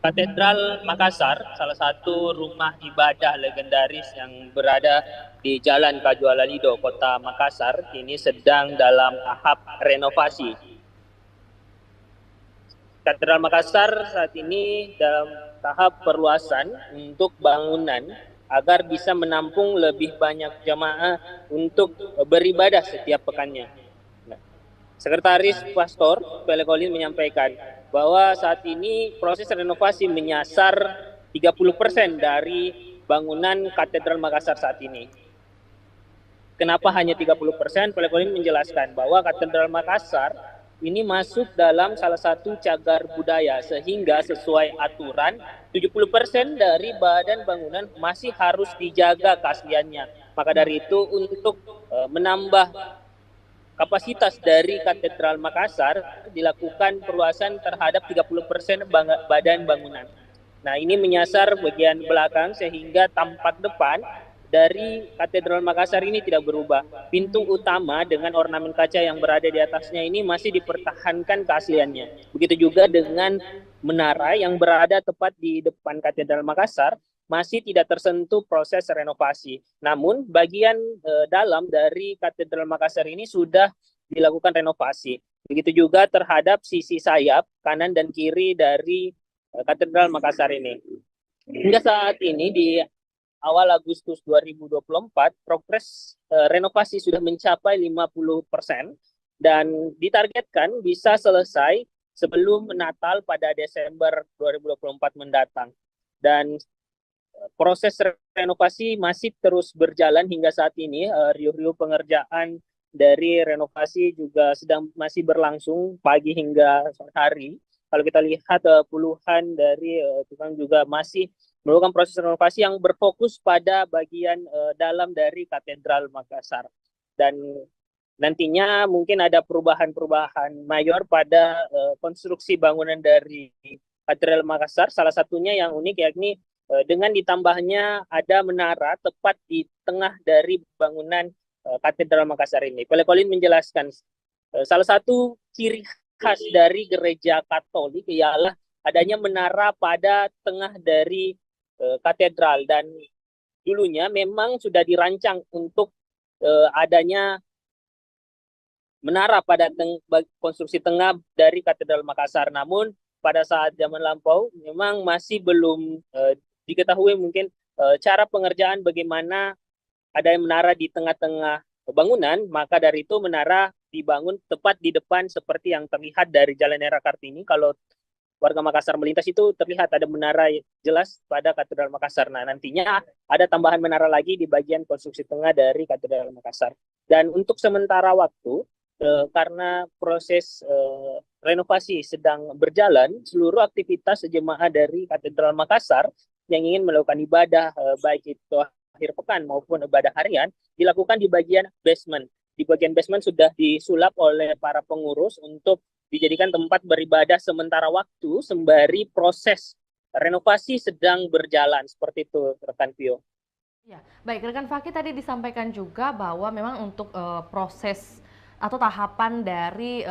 Katedral Makassar, salah satu rumah ibadah legendaris yang berada di Jalan Kajuala Lido, Kota Makassar, ini sedang dalam tahap renovasi. Katedral Makassar saat ini dalam tahap perluasan untuk bangunan agar bisa menampung lebih banyak jamaah untuk beribadah setiap pekannya. Sekretaris Pastor Pele Colin menyampaikan bahwa saat ini proses renovasi menyasar 30% dari bangunan Katedral Makassar saat ini. Kenapa hanya 30%? Pele Colin menjelaskan bahwa Katedral Makassar ini masuk dalam salah satu cagar budaya sehingga sesuai aturan 70% dari badan bangunan masih harus dijaga keasliannya. Maka dari itu untuk menambah kapasitas dari Katedral Makassar dilakukan perluasan terhadap 30% badan bangunan. Nah, ini menyasar bagian belakang sehingga tampak depan dari Katedral Makassar ini tidak berubah. Pintu utama dengan ornamen kaca yang berada di atasnya ini masih dipertahankan keasliannya. Begitu juga dengan menara yang berada tepat di depan Katedral Makassar masih tidak tersentuh proses renovasi. Namun bagian dalam dari Katedral Makassar ini sudah dilakukan renovasi. Begitu juga terhadap sisi sayap kanan dan kiri dari Katedral Makassar ini. Hingga saat ini di awal Agustus 2024, progres renovasi sudah mencapai 50% dan ditargetkan bisa selesai sebelum Natal pada Desember 2024 mendatang. Dan proses renovasi masih terus berjalan hingga saat ini. Riuh-riuh pengerjaan dari renovasi juga masih berlangsung pagi hingga sore hari. Kalau kita lihat puluhan dari tukang juga masih melakukan proses renovasi yang berfokus pada bagian dalam dari Katedral Makassar. Dan nantinya mungkin ada perubahan-perubahan mayor pada konstruksi bangunan dari Katedral Makassar. Salah satunya yang unik yakni dengan ditambahnya ada menara tepat di tengah dari bangunan Katedral Makassar ini. Pele Colin menjelaskan salah satu ciri khas dari gereja Katolik ialah adanya menara pada tengah dari katedral, dan dulunya memang sudah dirancang untuk adanya menara pada konstruksi tengah dari Katedral Makassar. Namun pada saat zaman lampau memang masih belum diketahui mungkin cara pengerjaan bagaimana ada menara di tengah-tengah bangunan. Maka dari itu menara dibangun tepat di depan seperti yang terlihat dari Jalan Era Kartini. Kalau warga Makassar melintas itu terlihat ada menara jelas pada Katedral Makassar. Nah, nantinya ada tambahan menara lagi di bagian konstruksi tengah dari Katedral Makassar. Dan untuk sementara waktu, karena proses renovasi sedang berjalan, seluruh aktivitas jemaah dari Katedral Makassar yang ingin melakukan ibadah, baik itu akhir pekan maupun ibadah harian, dilakukan di bagian basement. Di bagian basement sudah disulap oleh para pengurus untuk dijadikan tempat beribadah sementara waktu sembari proses renovasi sedang berjalan. Seperti itu, rekan Pio. Ya, baik, rekan Faki tadi disampaikan juga bahwa memang untuk proses atau tahapan dari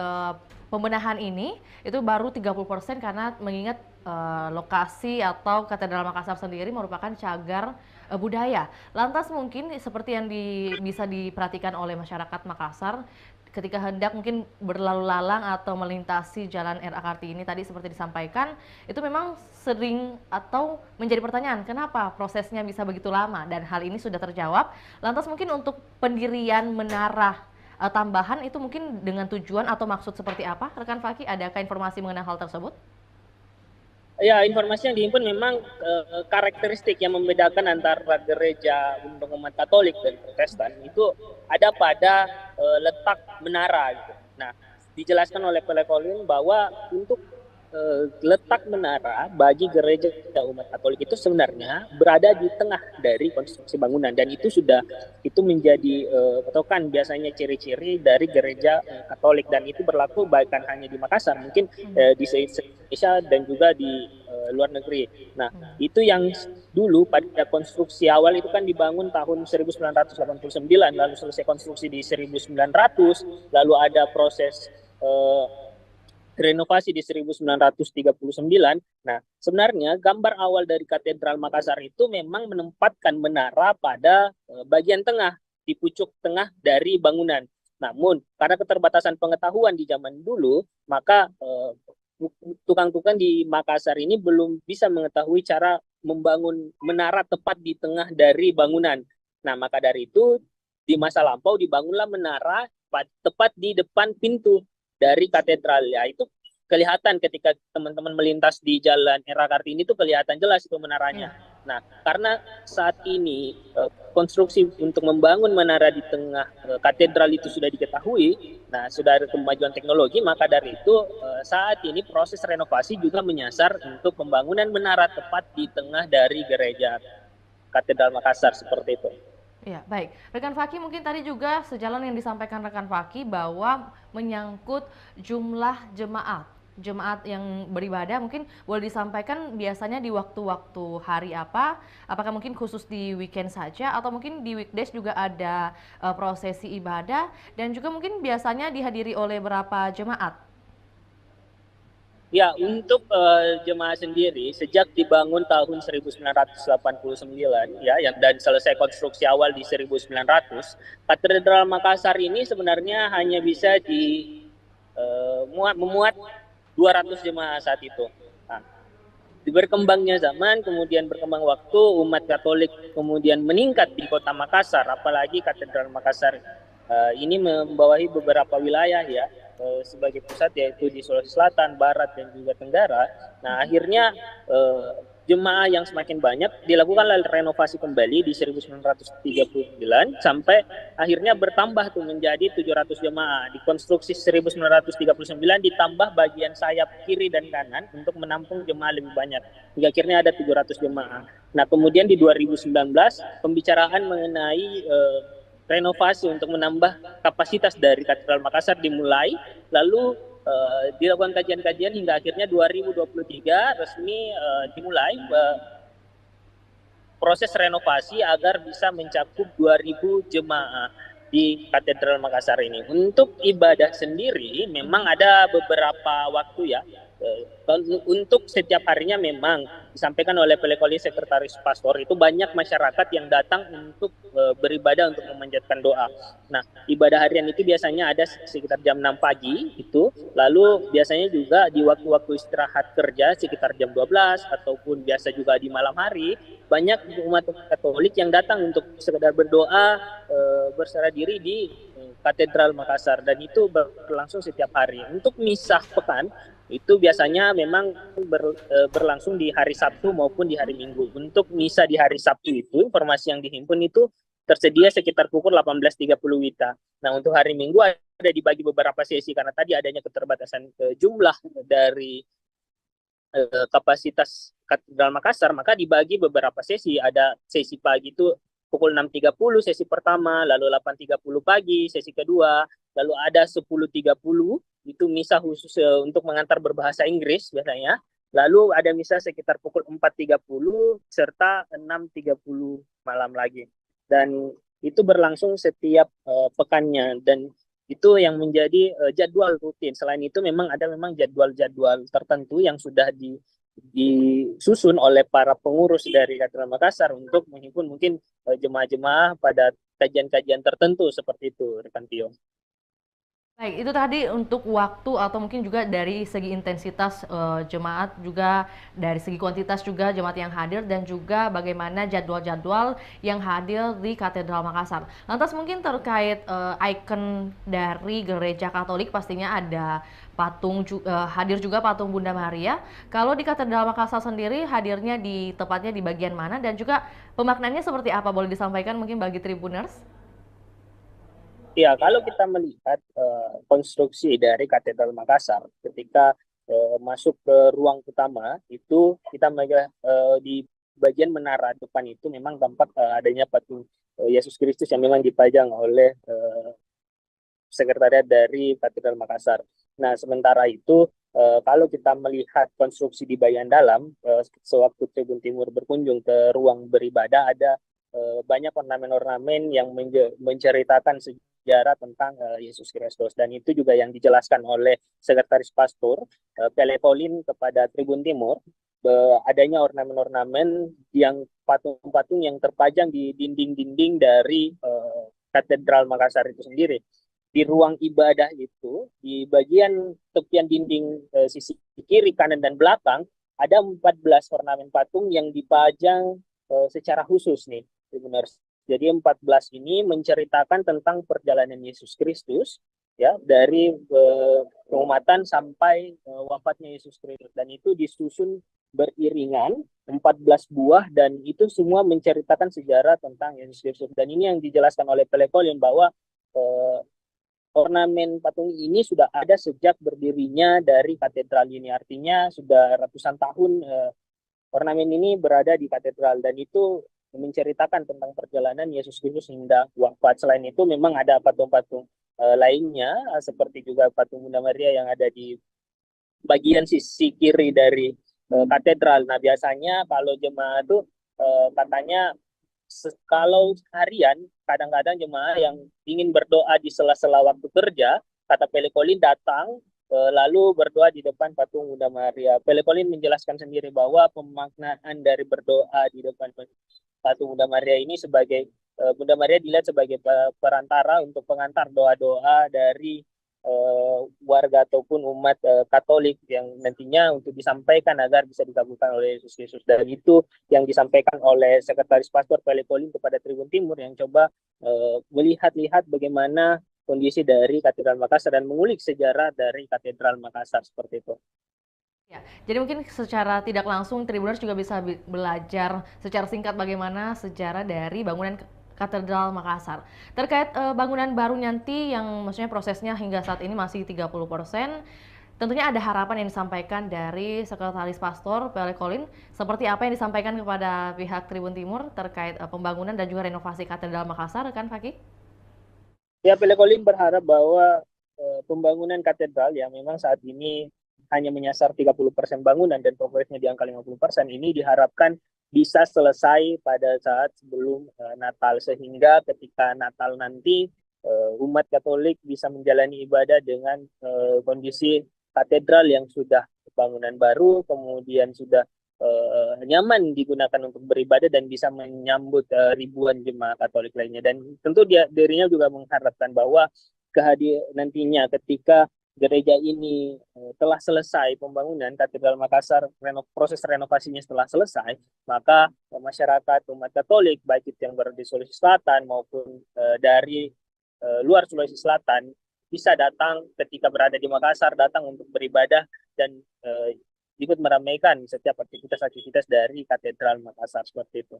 pembenahan ini itu baru 30% karena mengingat lokasi atau Katedral Makassar sendiri merupakan cagar budaya. Lantas mungkin seperti yang bisa diperhatikan oleh masyarakat Makassar, ketika hendak mungkin berlalu lalang atau melintasi jalan RA Kartini tadi seperti disampaikan, itu memang sering atau menjadi pertanyaan kenapa prosesnya bisa begitu lama, dan hal ini sudah terjawab. Lantas mungkin untuk pendirian menara tambahan itu mungkin dengan tujuan atau maksud seperti apa? Rekan Fakih, adakah informasi mengenai hal tersebut? Ya, informasi yang dihimpun memang karakteristik yang membedakan antara gereja untuk umat Katolik dan Protestan itu ada pada letak menara gitu. Nah, dijelaskan oleh Pelekolin bahwa untuk letak menara bagi gereja umat Katolik itu sebenarnya berada di tengah dari konstruksi bangunan, dan itu menjadi patokan biasanya ciri-ciri dari gereja Katolik, dan itu berlaku bahkan hanya di Makassar, mungkin di Indonesia dan juga di luar negeri. Nah, itu yang dulu pada konstruksi awal itu kan dibangun tahun 1989, lalu selesai konstruksi di 1900, lalu ada proses renovasi di 1939. Nah, sebenarnya gambar awal dari Katedral Makassar itu memang menempatkan menara pada bagian tengah, di pucuk tengah dari bangunan. Namun, karena keterbatasan pengetahuan di zaman dulu, maka tukang-tukang di Makassar ini belum bisa mengetahui cara membangun menara tepat di tengah dari bangunan. Nah, maka dari itu di masa lampau dibangunlah menara tepat di depan pintu dari katedral. Ya, itu kelihatan ketika teman-teman melintas di jalan RA Kartini itu kelihatan jelas itu menaranya. Nah, karena saat ini konstruksi untuk membangun menara di tengah katedral itu sudah diketahui, nah sudah ada kemajuan teknologi, maka dari itu saat ini proses renovasi juga menyasar untuk pembangunan menara tepat di tengah dari gereja Katedral Makassar seperti itu. Ya, baik. Rekan Fakih, mungkin tadi juga sejalan yang disampaikan rekan Fakih bahwa menyangkut jumlah jemaat yang beribadah, mungkin boleh disampaikan biasanya di waktu-waktu hari apa? Apakah mungkin khusus di weekend saja atau mungkin di weekdays juga ada prosesi ibadah, dan juga mungkin biasanya dihadiri oleh berapa jemaat? Ya, untuk jemaah sendiri sejak dibangun tahun 1989 ya, dan selesai konstruksi awal di 1900, Katedral Makassar ini sebenarnya hanya bisa memuat 200 jemaah saat itu. Nah, berkembangnya zaman, kemudian berkembang waktu, umat Katolik kemudian meningkat di Kota Makassar, apalagi Katedral Makassar ini membawahi beberapa wilayah ya, sebagai pusat, yaitu di Sulawesi Selatan, Barat, dan juga Tenggara. Nah, akhirnya jemaah yang semakin banyak dilakukanlah renovasi kembali di 1939 sampai akhirnya bertambah tuh menjadi 700 jemaah. Di konstruksi 1939 ditambah bagian sayap kiri dan kanan untuk menampung jemaah lebih banyak. Hingga akhirnya ada 700 jemaah. Nah, kemudian di 2019 pembicaraan mengenai renovasi untuk menambah kapasitas dari Katedral Makassar dimulai, lalu dilakukan kajian-kajian hingga akhirnya 2023 resmi dimulai proses renovasi agar bisa mencakup 2000 jemaah di Katedral Makassar ini. Untuk ibadah sendiri memang ada beberapa waktu ya. Untuk setiap harinya memang disampaikan oleh Pelekoli Sekretaris Pastor itu banyak masyarakat yang datang untuk beribadah untuk memanjatkan doa. Nah, ibadah harian itu biasanya ada sekitar jam 6 pagi itu, lalu biasanya juga di waktu-waktu istirahat kerja sekitar jam 12 ataupun biasa juga di malam hari, banyak umat Katolik yang datang untuk sekedar berdoa, berserah diri di Katedral Makassar, dan itu berlangsung setiap hari. Untuk misa pekan itu biasanya memang berlangsung di hari Sabtu maupun di hari Minggu. Untuk misa di hari Sabtu itu, informasi yang dihimpun itu tersedia sekitar pukul 18.30 WITA. Nah, untuk hari Minggu ada dibagi beberapa sesi karena tadi adanya keterbatasan jumlah dari kapasitas Katedral Makassar, maka dibagi beberapa sesi. Ada sesi pagi itu pukul 6.30 sesi pertama, lalu 8.30 pagi sesi kedua, lalu ada 10.30 itu misa khusus untuk mengantar berbahasa Inggris biasanya. Lalu ada misa sekitar pukul 4.30 serta 6.30 malam lagi. Dan itu berlangsung setiap pekannya, dan itu yang menjadi jadwal rutin. Selain itu memang ada jadwal-jadwal tertentu yang sudah disusun oleh para pengurus dari Katedral Makassar untuk menghimpun mungkin jemaah-jemaah pada kajian-kajian tertentu seperti itu, rekan Tio. Baik, itu tadi untuk waktu atau mungkin juga dari segi intensitas jemaat, juga dari segi kuantitas juga jemaat yang hadir, dan juga bagaimana jadwal-jadwal yang hadir di Katedral Makassar. Lantas mungkin terkait ikon dari gereja Katolik, pastinya ada patung hadir juga patung Bunda Maria. Kalau di Katedral Makassar sendiri hadirnya di tepatnya di bagian mana, dan juga pemaknaannya seperti apa, boleh disampaikan mungkin bagi Tribuners? Ya, kalau kita melihat konstruksi dari Katedral Makassar ketika masuk ke ruang utama itu, kita melihat di bagian menara depan itu memang tampak adanya patung Yesus Kristus yang memang dipajang oleh sekretariat dari Katedral Makassar. Nah, sementara itu kalau kita melihat konstruksi di bagian dalam, sewaktu Tribun Timur berkunjung ke ruang beribadah, ada banyak ornamen-ornamen yang menceritakan sejarah tentang Yesus Kristus, dan itu juga yang dijelaskan oleh Sekretaris Pastor Pele Colin kepada Tribun Timur, adanya ornamen-ornamen yang patung-patung yang terpajang di dinding-dinding dari Katedral Makassar itu sendiri. Di ruang ibadah itu, di bagian tepian dinding sisi kiri, kanan, dan belakang, ada 14 ornamen patung yang dipajang secara khusus nih, benar. Jadi 14 ini menceritakan tentang perjalanan Yesus Kristus, ya, dari pengumatan sampai wafatnya Yesus Kristus, dan itu disusun beriringan 14 buah, dan itu semua menceritakan sejarah tentang Yesus Kristus. Dan ini yang dijelaskan oleh Pele Colin bahwa ornamen patung ini sudah ada sejak berdirinya dari katedral ini, artinya sudah ratusan tahun ornamen ini berada di katedral, dan itu menceritakan tentang perjalanan Yesus Kristus hingga wafat. Selain itu memang ada patung-patung lainnya, seperti juga patung Bunda Maria yang ada di bagian sisi kiri dari katedral. Nah, biasanya kalau jemaah itu katanya kalau harian, kadang-kadang jemaah yang ingin berdoa di sela-sela waktu kerja, kata Pele Colin, datang lalu berdoa di depan patung Bunda Maria. Pele Colin menjelaskan sendiri bahwa pemaknaan dari berdoa di depan patung Bunda Maria ini sebagai Bunda Maria dilihat sebagai perantara untuk pengantar doa-doa dari warga ataupun umat Katolik yang nantinya untuk disampaikan agar bisa dikabulkan oleh Yesus Kristus. Dan itu yang disampaikan oleh Sekretaris Pastor Pele Colin kepada Tribun Timur, yang coba melihat-lihat bagaimana kondisi dari Katedral Makassar dan mengulik sejarah dari Katedral Makassar, seperti itu. Ya, jadi mungkin secara tidak langsung Tribuners juga bisa belajar secara singkat bagaimana sejarah dari bangunan Katedral Makassar. Terkait bangunan baru nanti yang maksudnya prosesnya hingga saat ini masih 30%, tentunya ada harapan yang disampaikan dari Sekretaris Pastor Pele Colin, seperti apa yang disampaikan kepada pihak Tribun Timur terkait pembangunan dan juga renovasi Katedral Makassar, kan Fakih? Ya, Pele Colin berharap bahwa pembangunan katedral yang memang saat ini hanya menyasar 30% bangunan dan progresnya di angka 50%, ini diharapkan bisa selesai pada saat sebelum Natal, sehingga ketika Natal nanti umat Katolik bisa menjalani ibadah dengan kondisi katedral yang sudah bangunan baru, kemudian sudah nyaman digunakan untuk beribadah dan bisa menyambut ribuan jemaah Katolik lainnya. Dan tentu dirinya juga mengharapkan bahwa nantinya ketika gereja ini telah selesai pembangunan Katedral Makassar, proses renovasinya setelah selesai, maka masyarakat umat Katolik baik itu yang berada di Sulawesi Selatan maupun dari luar Sulawesi Selatan bisa datang ketika berada di Makassar, datang untuk beribadah dan ikut meramaikan setiap aktivitas-aktivitas dari Katedral Makassar, seperti itu.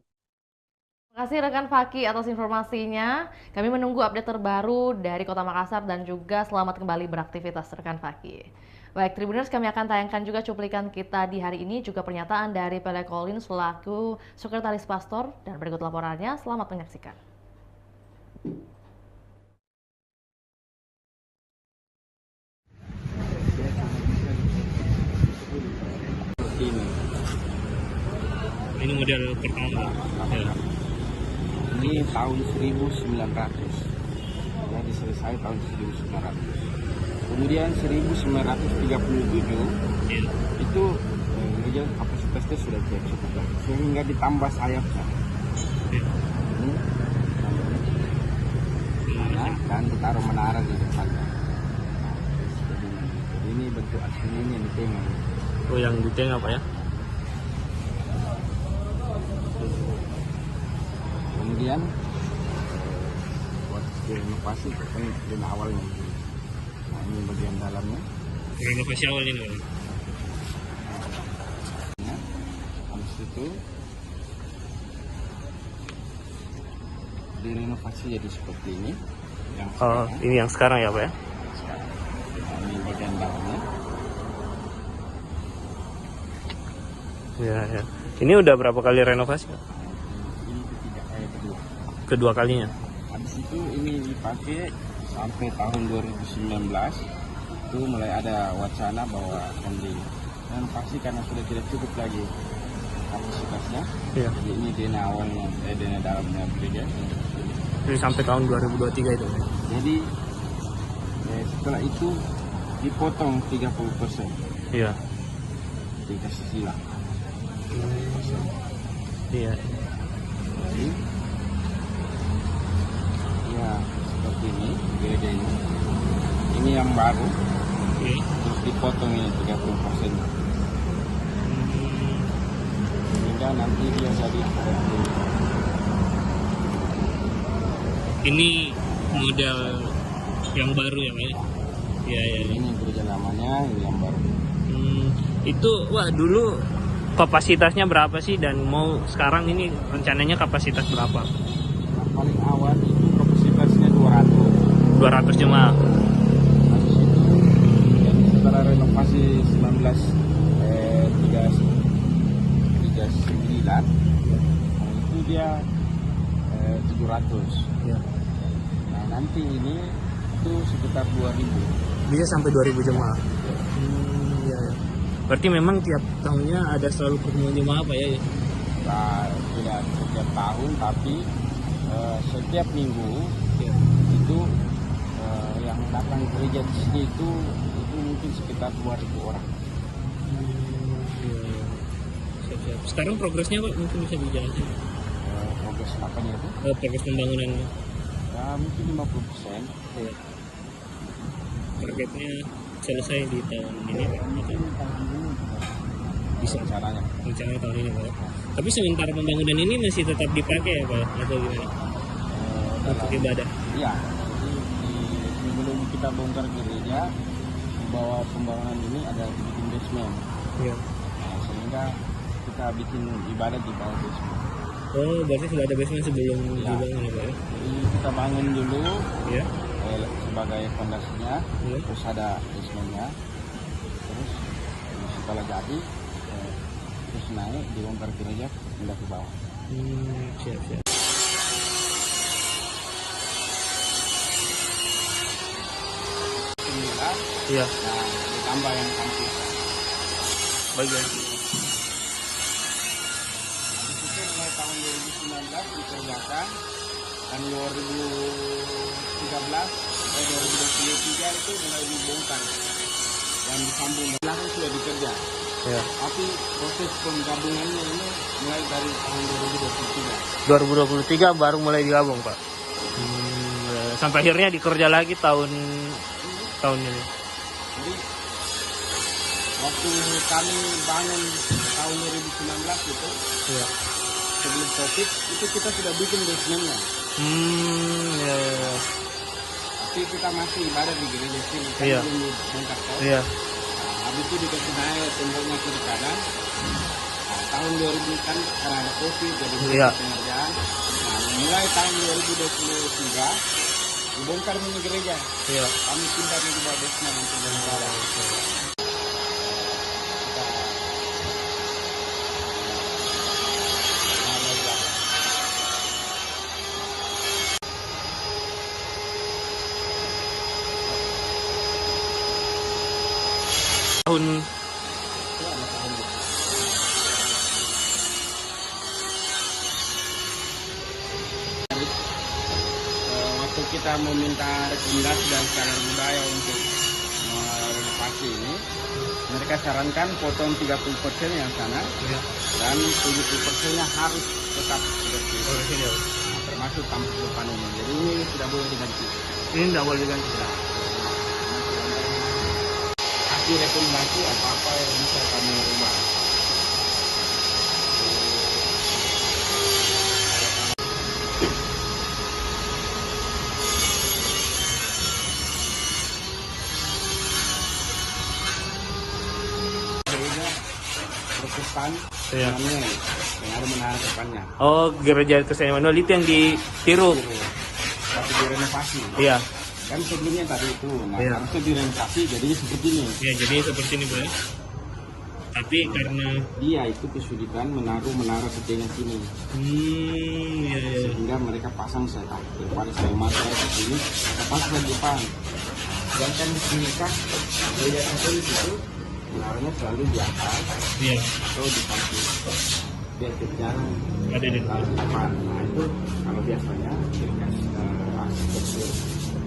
Terima kasih rekan Fakih atas informasinya. Kami menunggu update terbaru dari Kota Makassar dan juga selamat kembali beraktivitas rekan Fakih. Baik, Tribuners, kami akan tayangkan juga cuplikan kita di hari ini, juga pernyataan dari Pele Colin selaku Sekretaris Pastor, dan berikut laporannya. Selamat menyaksikan. Ini model pertama. Ya. Ini tahun 1900, jadi selesai tahun 1900. Kemudian 1937 itu gereja kapasitasnya sudah cukup, sehingga ditambah sayapnya. Dan ditaruh menara di depannya. Untuk aslinya ini yang di tengah. Oh, yang di tengah Pak ya. Kemudian buat renovasi kan dari awalnya. Nah, ini bagian dalamnya. Renovasi awal ini Pak. Ya, habis itu direnovasi jadi seperti ini. Yang Oh, ini yang sekarang ya Pak ya. Nah, ini bagian dalamnya. Ya, ya. Ini udah berapa kali renovasi Pak? Ini kedua. Kedua kalinya. Habis itu ini dipakai sampai tahun 2019 itu mulai ada wacana bahwa akan direnovasi karena sudah tidak cukup lagi kapasitasnya. Iya. Jadi ini dana awalnya, dana dalamnya gereja. Jadi sampai tahun 2023 itu. Jadi setelah itu dipotong 30%. Iya. Dikasih silang. Iya. Jadi ya seperti ini gereja ini. Ini yang baru. Terus dipotong ini 30%. Hingga nanti dia jadi Ini model yang baru ya Pak ya? Iya, iya. Ini gereja lamanya, ini yang baru. Itu wah dulu kapasitasnya berapa sih dan mau sekarang ini rencananya kapasitas berapa? Yang paling awal itu kapasitasnya 200. 200 jemaah. Habis itu setelah renovasi 1939 itu dia 700. Ya. Nah nanti ini itu sekitar 2000. Bisa sampai 2000 jemaah. Ya, ya. Berarti memang tiap tahunnya ada selalu pertemuan jemaah Pak ya? Nah, tidak setiap tahun tapi setiap minggu itu yang datang gereja di sini itu mungkin sekitar 2000 orang. Siap-siap. Sekarang progresnya Pak mungkin bisa dijelaskan? Progres apanya itu? Progres pembangunan. Ya mungkin 50%. Ya. Targetnya selesai di tahun ini Pak? Bisa rencananya tahun ini Pak. Tapi sementara pembangunan ini masih tetap dipakai ya Pak atau gimana? Untuk ibadah? Iya. Jadi sebelum kita bongkar gereja, di bawah pembangunan ini ada bikin basement. Iya. Nah, sehingga kita bikin ibadah di bawah basement. Oh, berarti sudah ada basement sebelum dibangun ya Pak ya? Jadi kita bangun dulu. Iya. Sebagai fondasinya, terus ada basementnya, terus setelah jadi terus naik dibongkar gereja pindah ke bawah. Siap. Iya. Nah, ditambah yang kampus. Bagian. Habis itu mulai tahun 2019 dikerjakan dan 2023 itu mulai dibongkar dan disambung belakang sudah dikerja. Ya. Tapi proses penggabungannya ini mulai dari tahun 2023 baru mulai digabung Pak. Sampai akhirnya dikerja lagi tahun ini. Jadi waktu kami bangun tahun 2019 itu, ya. Sebelum COVID itu kita sudah bikin basementnya. Ya. Tapi kita masih ibadah di gereja sini, kan Iya. belum bongkar kok. Iya. Nah, habis itu dikasih naik temboknya kiri kanan. Nah, tahun 2000 kan karena ada COVID jadi Iya. pengerjaan. Nah, mulai tahun 2023 dibongkar mini gereja. Iya. Kami pindah di bawah basement untuk beribadah. Tahun waktu kita meminta rekomendasi dan saran budaya untuk renovasi ini, mereka sarankan potong 30% yang sana dan 70%-nya harus tetap seperti itu. Nah, termasuk tampuk depan umum. Jadi ini tidak boleh diganti. Ini tidak boleh diganti. Kasih kasih rekomendasi apa-apa yang bisa kami ubah. Depan Iya. yang ada menara depannya. Oh, gereja Kristen Emmanuel itu yang ditiru. Tapi direnovasi. Iya. Kan sebelumnya tadi itu, nah Iya. harusnya direnovasi jadinya seperti ini. Ya, jadi seperti ini, Pak. Tapi karena dia itu kesulitan menaruh menara setengah sini. Iya. Sehingga mereka pasang saya daripada saya masuk ke sini, saya pasang di depan. Sedangkan di sini kan gereja Katolik itu menaranya selalu di atas. Iya. Atau di samping. Biar berjalan ada di depan. Nah itu kalau biasanya dikasih arsitektur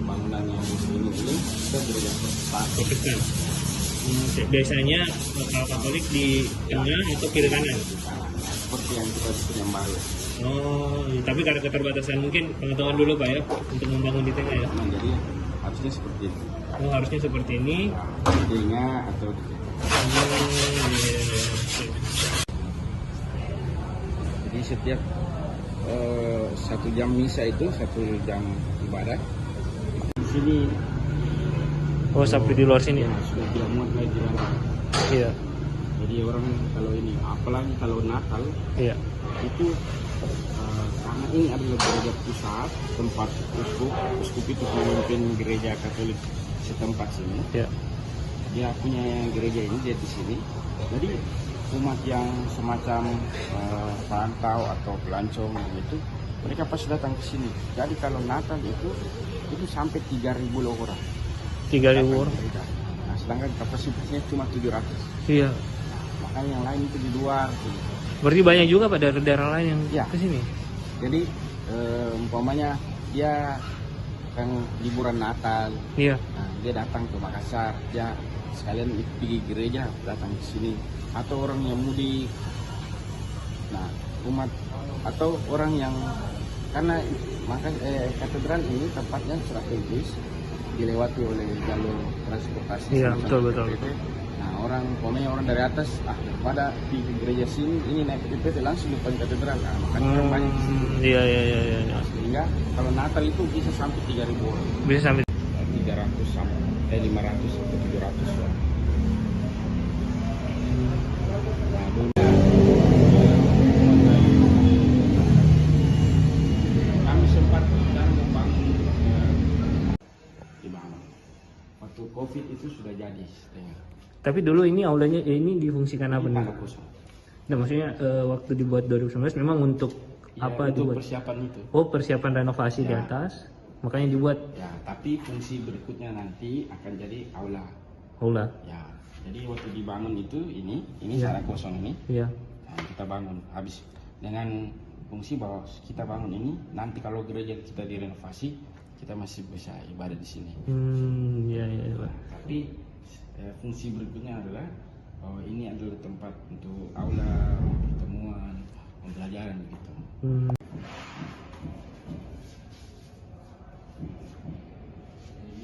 bangunan yang ini kita gereja Protestan. Biasanya kalau Katolik di tengah atau kiri kanan. Seperti yang kita bikin yang baru. Oh, tapi karena keterbatasan mungkin pengetahuan dulu Pak ya untuk membangun di tengah ya. Nah, jadi harusnya seperti itu. Oh, harusnya seperti ini. Tengah atau di Jadi setiap 1 jam misa itu 1 jam ibadah. Di sini. Oh, sampai di luar sini. Ya, sudah tidak muat lagi di dalam. Iya. Jadi orang kalau ini, apalagi kalau Natal, iya. Itu karena ini adalah gereja pusat, tempat uskup itu pemimpin gereja Katolik setempat sini. Iya. Dia punya gereja ini, dia di sini. Jadi umat yang semacam perantau atau pelancong itu, mereka pasti datang ke sini. Jadi kalau Natal itu sampai 3.000 orang. 3.000 orang. Nah, sedangkan kapasitasnya cuma 700. Iya. Makanya yang lain itu di luar. Berarti banyak juga Pak dari daerah lain yang ya. ke sini. Jadi umpamanya dia kan liburan Natal. Iya. Nah, dia datang ke Makassar, dia sekalian pergi gereja datang ke sini. Atau orang yang mudik. Nah, umat atau orang yang karena katedral ini tempatnya strategis, dilewati oleh jalur transportasi. Iya, betul. Nah, orang dari atas daripada di gereja sini ini naik PPT langsung depan katedral, nah, makanya orang banyak di sini. Iya. Sehingga kalau Natal itu bisa sampai 3.000 orang. Bisa sampai 300 sampai 500 sampai 700 orang. Kami sempat membangun waktu COVID itu sudah jadi setengah. Tapi dulu ini aulanya ini difungsikan apa nih? Nah, maksudnya waktu dibuat 2019 memang untuk apa untuk dibuat? persiapan itu. Oh, persiapan renovasi di atas. Makanya dibuat. Ya, tapi fungsi berikutnya nanti akan jadi aula. Aula. Ya. Jadi waktu dibangun itu ini Ya. tanah kosong ini. Iya. Nah, kita bangun habis dengan fungsi bahwa kita bangun ini nanti kalau gereja kita direnovasi kita masih bisa ibadah di sini. Iya. Tapi fungsi berikutnya adalah ini adalah tempat untuk aula, pertemuan, pembelajaran gitu.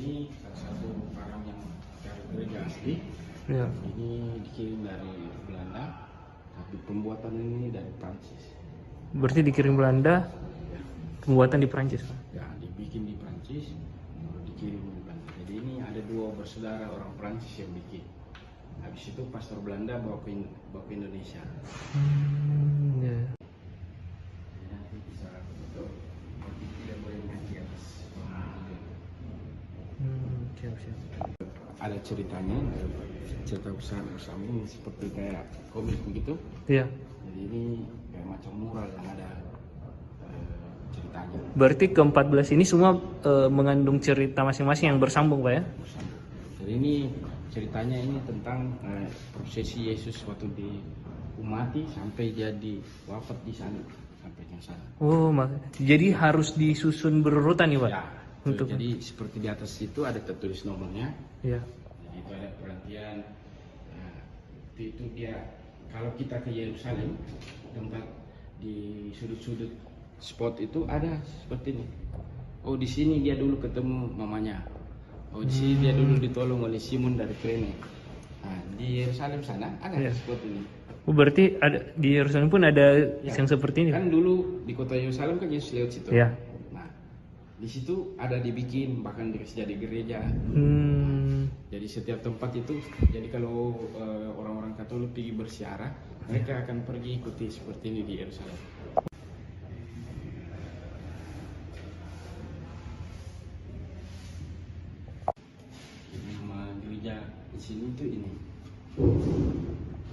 Ini salah satu barang yang dari gereja asli. Ya. Ini dikirim dari Belanda, tapi pembuatan ini dari Prancis. Berarti dikirim Belanda, pembuatan di Prancis. Ya, dibikin di Prancis, dikirim di Belanda. Jadi ini ada 2 bersaudara orang Prancis yang bikin. Habis itu pastor Belanda bawa ke Indonesia. Ya. Nanti bisa foto, tapi tidak boleh ngaji atas. Siap. Ada ceritanya, cerita besar bersambung seperti kayak komik begitu. Iya. Jadi ini kayak macam mural yang ada ceritanya. Berarti ke-14 ini semua mengandung cerita masing-masing yang bersambung, Pak ya? Jadi ini ceritanya ini tentang prosesi Yesus waktu diumati sampai jadi wafat di sana, sampai yang sana. Oh, jadi harus disusun berurutan nih, Pak? Ya. Jadi seperti di atas itu ada tertulis nomornya. Iya. Jadi itu ada perhatian. Nah, itu dia kalau kita ke Yerusalem tempat di sudut-sudut spot itu ada seperti ini. Oh, di sini dia dulu ketemu mamanya. Oh, di sini dia dulu ditolong oleh Simon dari Kirene. Di Yerusalem sana ada Iya. seperti ini. Oh, berarti ada di Yerusalem pun ada yang seperti ini. Kan dulu di kota Yerusalem kan Yesus lewat situ. Iya. Nah, di situ ada dibikin bahkan dikasih jadi gereja. Jadi setiap tempat itu, jadi kalau orang-orang Katolik pergi bersiarah, mereka akan pergi ikuti seperti ini di Yerusalem. Nama gereja di sini itu ini.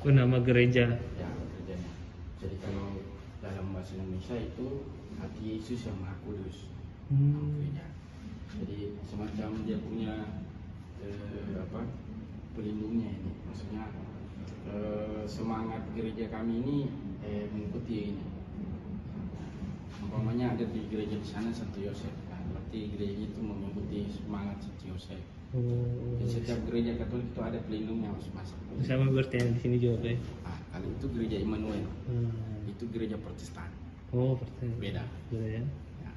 Oh, nama gereja. Ya, gerejanya. Jadi kalau dalam bahasa Indonesia itu hati Yesus yang Maha Kudus. Gereja. Jadi semacam dia punya pelindungnya ini. Maksudnya semangat gereja kami ini mengikuti ini. Umpamanya ada di gereja di sana Santo Yosef. Nah, berarti gereja itu mengikuti semangat Santo Yosef. Di setiap gereja Katolik itu ada pelindungnya masing-masing. Sama berarti yang di sini juga ya. Nah, kalau itu gereja Immanuel, itu gereja Protestan. Oh, Protestan. Beda. Beda ya. Ya.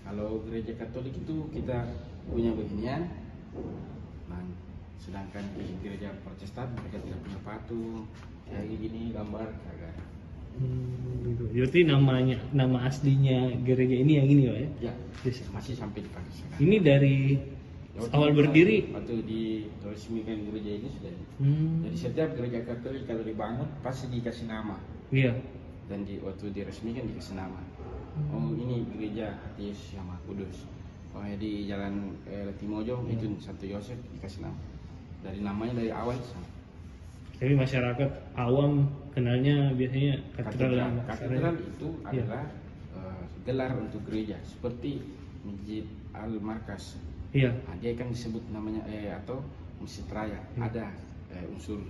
Kalau gereja Katolik itu kita punya beginian. Nah, sedangkan di gereja Protestan mereka tidak punya patung kayak gini gambar kagak. Gitu. Berarti nama aslinya gereja ini yang ini ya? Ya, masih sampai dipakai sekarang. Ini dari awal berdiri. Waktu diresmikan gereja ini sudah. Jadi setiap gereja Katolik kalau dibangun pasti dikasih nama. Iya. Dan waktu diresmikan dikasih nama. Oh, ini gereja Yesus yang Maha Kudus. Oh, di Jalan Letimojo itu Santo Yosef dikasih nama. Dari namanya dari awal sama. Tapi masyarakat awam kenalnya biasanya katedral. Katedral itu adalah gelar untuk gereja seperti Masjid Al-Markas. Iya. Nah, dia kan disebut namanya atau Masjid Raya. Ada unsur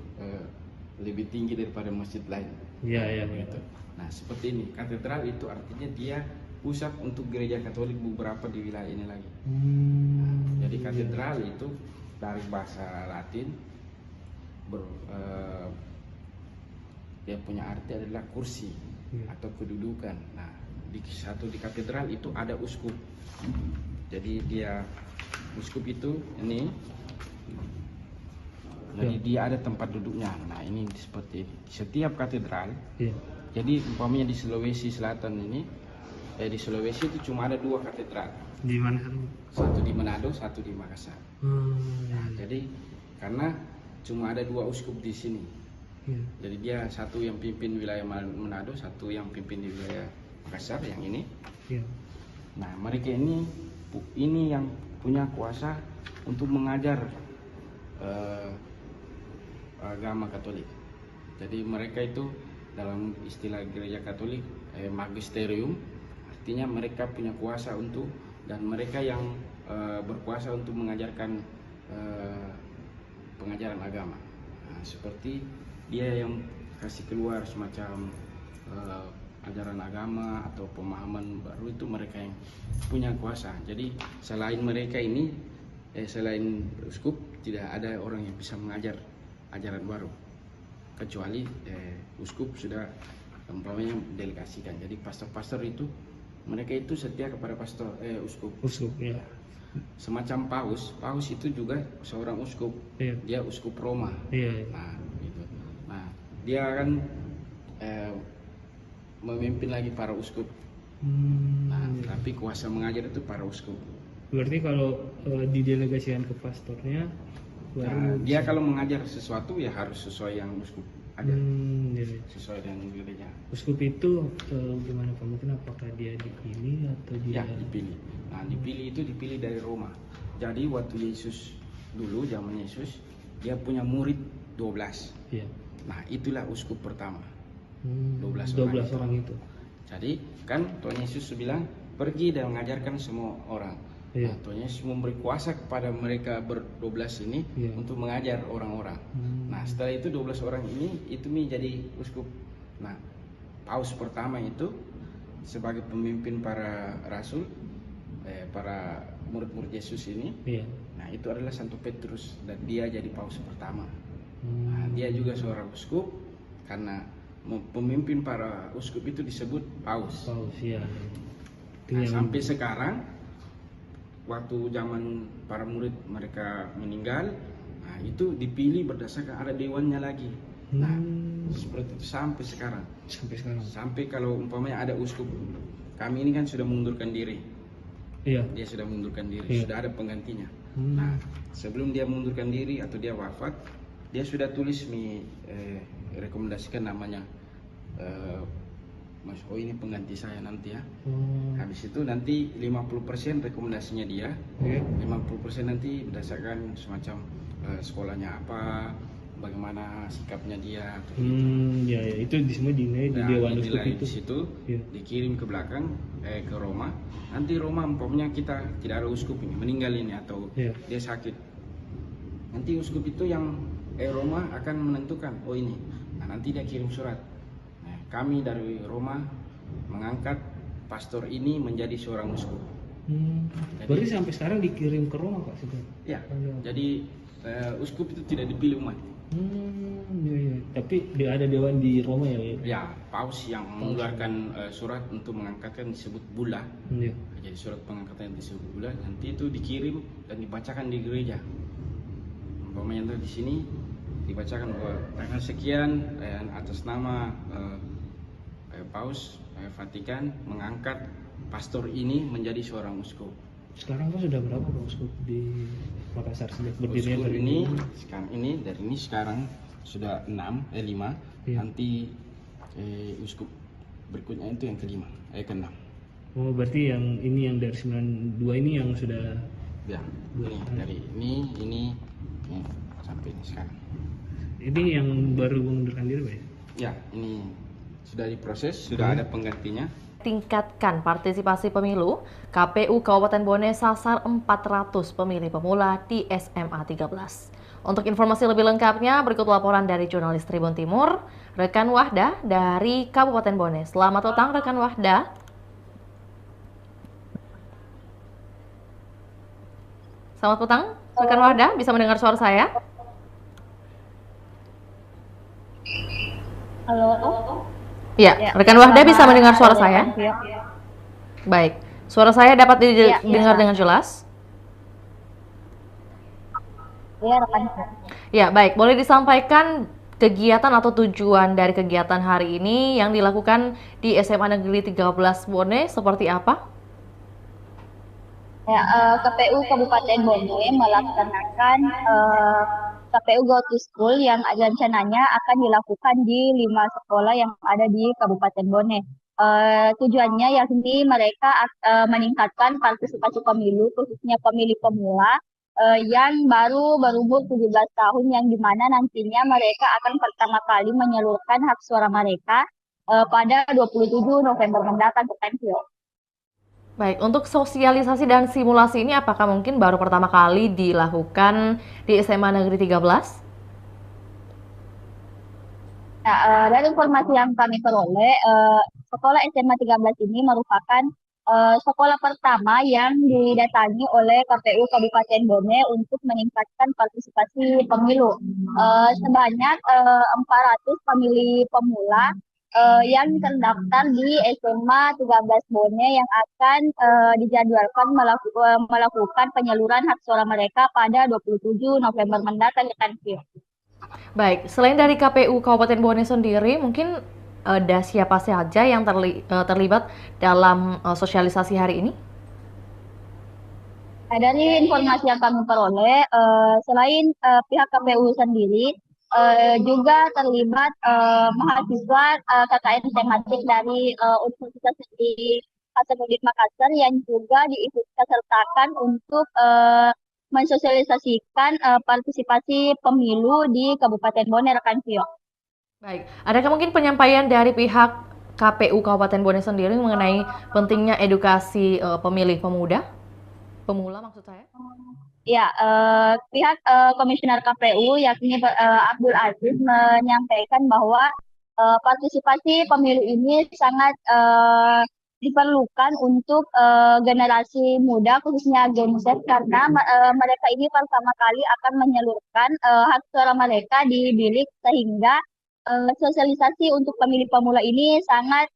lebih tinggi daripada masjid lain. Iya. Gitu. Nah, seperti ini. Katedral itu artinya dia pusat untuk gereja Katolik beberapa di wilayah ini lagi. Nah, jadi katedral itu dari bahasa Latin dia punya arti adalah kursi atau kedudukan. Nah, di katedral itu ada uskup. Jadi dia uskup itu ini. Jadi dia ada tempat duduknya. Nah, ini seperti ini. Setiap katedral. Jadi umpamanya di Sulawesi Selatan ini, di Sulawesi itu cuma ada 2 katedral. Di mana? Satu di Manado, satu di Makassar. Nah, jadi karena cuma ada 2 uskup di sini. Jadi dia satu yang pimpin wilayah Manado, satu yang pimpin di wilayah Makassar yang ini. Nah, mereka ini yang punya kuasa untuk mengajar agama Katolik. Jadi mereka itu dalam istilah gereja Katolik magisterium, artinya mereka punya kuasa untuk dan mereka yang berkuasa untuk mengajarkan pengajaran agama. Nah, seperti dia yang kasih keluar semacam ajaran agama atau pemahaman baru itu mereka yang punya kuasa. Jadi selain mereka ini, selain uskup tidak ada orang yang bisa mengajar ajaran baru kecuali uskup sudah umpamanya delegasikan. Jadi pastor-pastor itu mereka itu setia kepada pastor uskup. Uskup ya. Semacam paus itu juga seorang uskup. Dia uskup Roma. Nah, gitu. Nah, dia akan memimpin lagi para uskup. Nah, tapi kuasa mengajar itu para uskup. Berarti kalau didelegasikan ke pastornya Nah, dia kalau mengajar sesuatu ya harus sesuai yang uskup ajar. Sesuai dengan gereja. Uskup itu gimana Pak? Mungkin apakah dia dipilih atau dia? Ya, dipilih. Nah, dipilih dari Roma. Jadi waktu Yesus dulu zaman Yesus dia punya murid 12. Nah, itulah uskup pertama. 12 orang itu. Jadi kan Tuhan Yesus bilang pergi dan mengajarkan semua orang. Nah, Tuhan Yesus memberi kuasa kepada mereka ber-12 ini untuk mengajar orang-orang. Nah, setelah itu 12 orang ini itu menjadi uskup. Nah, paus pertama itu sebagai pemimpin para rasul, para murid-murid Yesus ini. Nah, itu adalah Santo Petrus dan dia jadi paus pertama. Nah, dia juga seorang uskup karena pemimpin para uskup itu disebut paus. Nah, sampai sekarang waktu zaman para murid mereka meninggal, nah itu dipilih berdasarkan ada dewannya lagi. Nah, seperti itu sampai sekarang. Sampai kalau umpamanya ada uskup, kami ini kan sudah mengundurkan diri. Iya. Dia sudah mengundurkan diri, Iya. sudah ada penggantinya. Nah, sebelum dia mengundurkan diri atau dia wafat, dia sudah tulis rekomendasikan namanya. Mas, oh ini pengganti saya nanti ya. Habis itu nanti 50% rekomendasinya dia, 50% nanti berdasarkan semacam sekolahnya apa, bagaimana sikapnya dia. Ya, itu semua dinilai di Dewan Uskup dinilai itu. di situ, dikirim ke belakang ke Roma. Nanti Roma umpamanya kita tidak ada uskup ini, meninggal ini atau dia sakit. Nanti uskup itu yang Roma akan menentukan, oh ini. Nah, nanti dia kirim surat. Nah, kami dari Roma mengangkat pastor ini menjadi seorang uskup. Berarti sampai sekarang dikirim ke Roma, Pak? Ya, jadi uskup itu tidak dipilih umat. Ya. Tapi ada dewan di Roma ya? Ya, paus yang mengeluarkan surat untuk mengangkatkan disebut bulla. Jadi surat pengangkatan yang disebut bulla nanti itu dikirim dan dibacakan di gereja. Umpamanya di sini dibacakan bahwa tanggal sekian atas nama paus Vatikan mengangkat pastor ini menjadi seorang uskup. Sekarang kan sudah berapa Pak uskup di Makassar sejak berdirinya? Uskup ini sekarang sudah 5. Nanti uskup berikutnya itu yang kelima, ke-6. Oh, berarti yang ini yang dari 92 ini yang sudah dari ini sampai ini sekarang. Ini yang baru mengundurkan diri, Pak? Ya, ini sudah diproses, sudah ada penggantinya. Tingkatkan partisipasi pemilu, KPU Kabupaten Bone sasar 400 pemilih pemula di SMA 13. Untuk informasi lebih lengkapnya, berikut laporan dari jurnalis Tribun Timur, rekan Wahda dari Kabupaten Bone. Selamat petang, rekan Wahda. Selamat petang, rekan Wahda, bisa mendengar suara saya? Halo. Ya, rekan Wahda bisa mendengar suara saya? Baik, suara saya dapat didengar dengan jelas? Iya, rekan. Ya, baik. Boleh disampaikan kegiatan atau tujuan dari kegiatan hari ini yang dilakukan di SMA Negeri 13 Bone seperti apa? Ya, KPU Kabupaten Bone melaksanakan KPU Go to School yang rencananya akan dilakukan di 5 sekolah yang ada di Kabupaten Bone. Tujuannya yakni mereka meningkatkan partisipasi pemilu, khususnya pemilih pemula yang baru berumur 17 tahun, yang dimana nantinya mereka akan pertama kali menyalurkan hak suara mereka pada 27 November mendatang ke Tokyo. Baik, untuk sosialisasi dan simulasi ini apakah mungkin baru pertama kali dilakukan di SMA Negeri 13? Nah, dari informasi yang kami peroleh, sekolah SMA 13 ini merupakan sekolah pertama yang didatangi oleh KPU Kabupaten Bone untuk meningkatkan partisipasi pemilu. Sebanyak 400 pemilih pemula yang terdaftar di SMA 13 Bone yang akan dijadwalkan melakukan penyaluran hak suara mereka pada 27 November mendatang di Tokyo. Baik, selain dari KPU Kabupaten Bone sendiri, mungkin ada siapa saja yang terlibat dalam sosialisasi hari ini? Dari informasi yang kami peroleh, selain pihak KPU sendiri, juga terlibat mahasiswa KKN tematik dari Universitas Negeri Hasanuddin Makassar yang juga diikutsertakan untuk mensosialisasikan partisipasi pemilu di Kabupaten Bone, rekan Vio. Baik, adakah mungkin penyampaian dari pihak KPU Kabupaten Bone sendiri mengenai pentingnya edukasi pemilih pemula maksud saya? Ya, pihak Komisioner KPU yakni Abdul Aziz menyampaikan bahwa partisipasi pemilu ini sangat diperlukan untuk generasi muda khususnya Gen Z karena mereka ini pertama kali akan menyalurkan hak suara mereka di bilik, sehingga sosialisasi untuk pemilih pemula ini sangat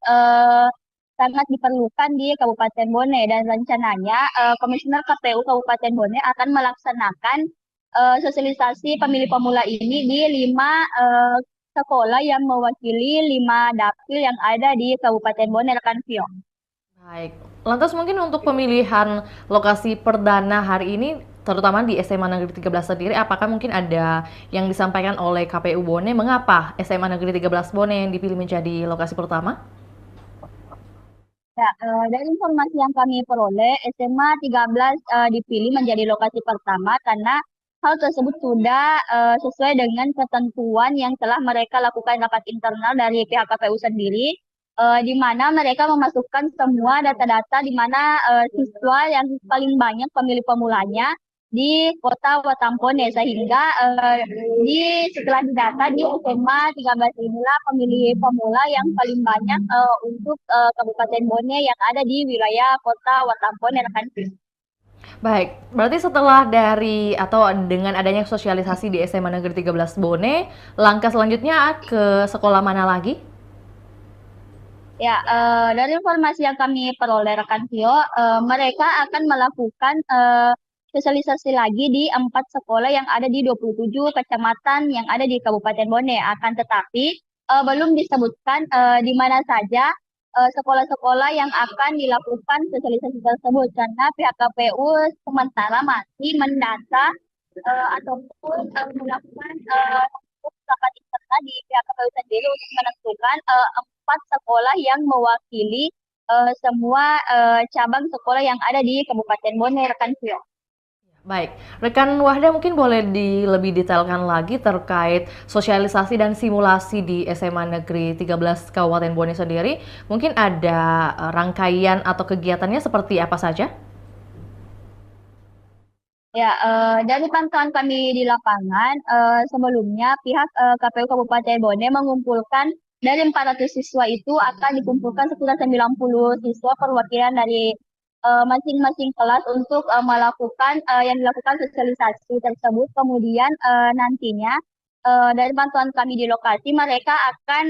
diperlukan di Kabupaten Bone, dan rencananya Komisioner KPU Kabupaten Bone akan melaksanakan sosialisasi pemilih pemula ini di 5 sekolah yang mewakili 5 dapil yang ada di Kabupaten Bone, rekan Vio. Baik, lantas mungkin untuk pemilihan lokasi perdana hari ini, terutama di SMA Negeri 13 sendiri, apakah mungkin ada yang disampaikan oleh KPU Bone, mengapa SMA Negeri 13 Bone yang dipilih menjadi lokasi pertama? Ya, dari informasi yang kami peroleh, SMA 13 dipilih menjadi lokasi pertama karena hal tersebut sudah sesuai dengan ketentuan yang telah mereka lakukan rapat internal dari pihak KPU sendiri, di mana mereka memasukkan semua data-data di mana siswa yang paling banyak pemilih pemulanya di kota Watampone, sehingga setelah didata di SMA 13 inilah pemilih pemula yang paling banyak untuk Kabupaten Bone yang ada di wilayah kota Watampone, rekan. Baik, berarti setelah dari atau dengan adanya sosialisasi di SMA Negeri 13 Bone, langkah selanjutnya ke sekolah mana lagi? Ya, dari informasi yang kami peroleh rekan Vio, mereka akan melakukan sosialisasi lagi di 4 sekolah yang ada di 27 kecamatan yang ada di Kabupaten Bone. Akan tetapi belum disebutkan di mana saja sekolah-sekolah yang akan dilakukan sosialisasi tersebut karena pihak KPU sementara masih mendata ataupun melakukan rapat internal di pihak KPU sendiri untuk menentukan 4 sekolah yang mewakili semua cabang sekolah yang ada di Kabupaten Bone, rekan Vio. Baik, rekan Wahda mungkin boleh lebih detailkan lagi terkait sosialisasi dan simulasi di SMA Negeri 13 Kabupaten Bone sendiri. Mungkin ada rangkaian atau kegiatannya seperti apa saja? Ya, dari pantauan kami di lapangan, sebelumnya pihak KPU Kabupaten Bone mengumpulkan dari 400 siswa itu akan dikumpulkan sekitar 90 siswa perwakilan dari masing-masing kelas untuk melakukan yang dilakukan sosialisasi tersebut. Kemudian nantinya dari bantuan kami di lokasi mereka akan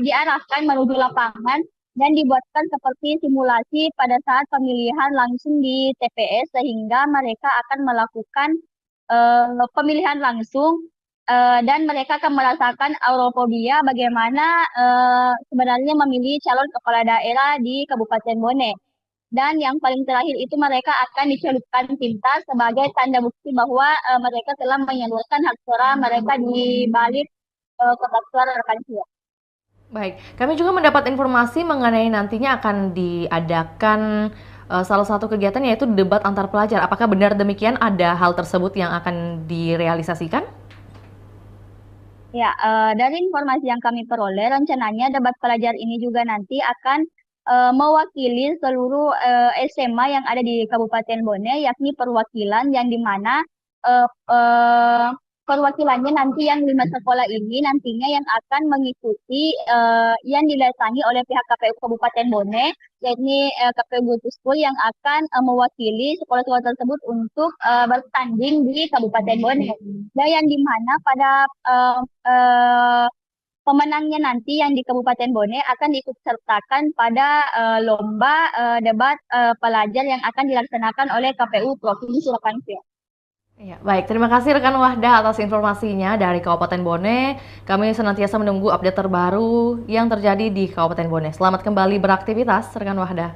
diarahkan menuju lapangan dan dibuatkan seperti simulasi pada saat pemilihan langsung di TPS, sehingga mereka akan melakukan pemilihan langsung dan mereka akan merasakan aurofobia bagaimana sebenarnya memilih calon kepala daerah di Kabupaten Bone. Dan yang paling terakhir itu mereka akan dicelupkan tinta sebagai tanda bukti bahwa mereka telah menyalurkan hak suara mereka di balik kotak suara, rekan Vio. Baik, kami juga mendapat informasi mengenai nantinya akan diadakan salah satu kegiatan yaitu debat antar pelajar. Apakah benar demikian, ada hal tersebut yang akan direalisasikan? Ya, dari informasi yang kami peroleh, rencananya debat pelajar ini juga nanti akan mewakili seluruh SMA yang ada di Kabupaten Bone, yakni perwakilan yang dimana perwakilannya nanti yang 5 sekolah ini nantinya yang akan mengikuti yang didatangi oleh pihak KPU Kabupaten Bone, yakni KPU Gutuskul yang akan mewakili sekolah-sekolah tersebut untuk bertanding di Kabupaten Bone. Dan yang dimana pada pemenangnya nanti yang di Kabupaten Bone akan diikutsertakan pada lomba debat pelajar yang akan dilaksanakan oleh KPU Provinsi Rekan Vio. Ya, baik, terima kasih rekan Wahda atas informasinya dari Kabupaten Bone. Kami senantiasa menunggu update terbaru yang terjadi di Kabupaten Bone. Selamat kembali beraktivitas rekan Wahda.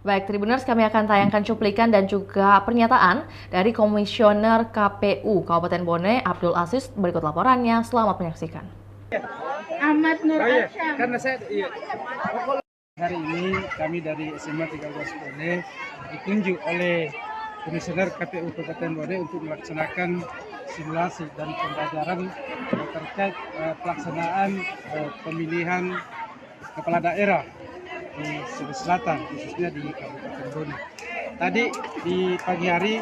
Baik, Tribuners, kami akan tayangkan cuplikan dan juga pernyataan dari Komisioner KPU Kabupaten Bone, Abdul Aziz. Berikut laporannya, selamat menyaksikan. Ahmad Nur Arsyam. Karena hari ini kami dari SMA 13 Bone ditunjuk oleh Komisioner KPU Kabupaten Bone untuk melaksanakan simulasi dan pembelajaran terkait pelaksanaan pemilihan kepala daerah di Sulawesi Selatan, khususnya di Kabupaten Bone. Tadi di pagi hari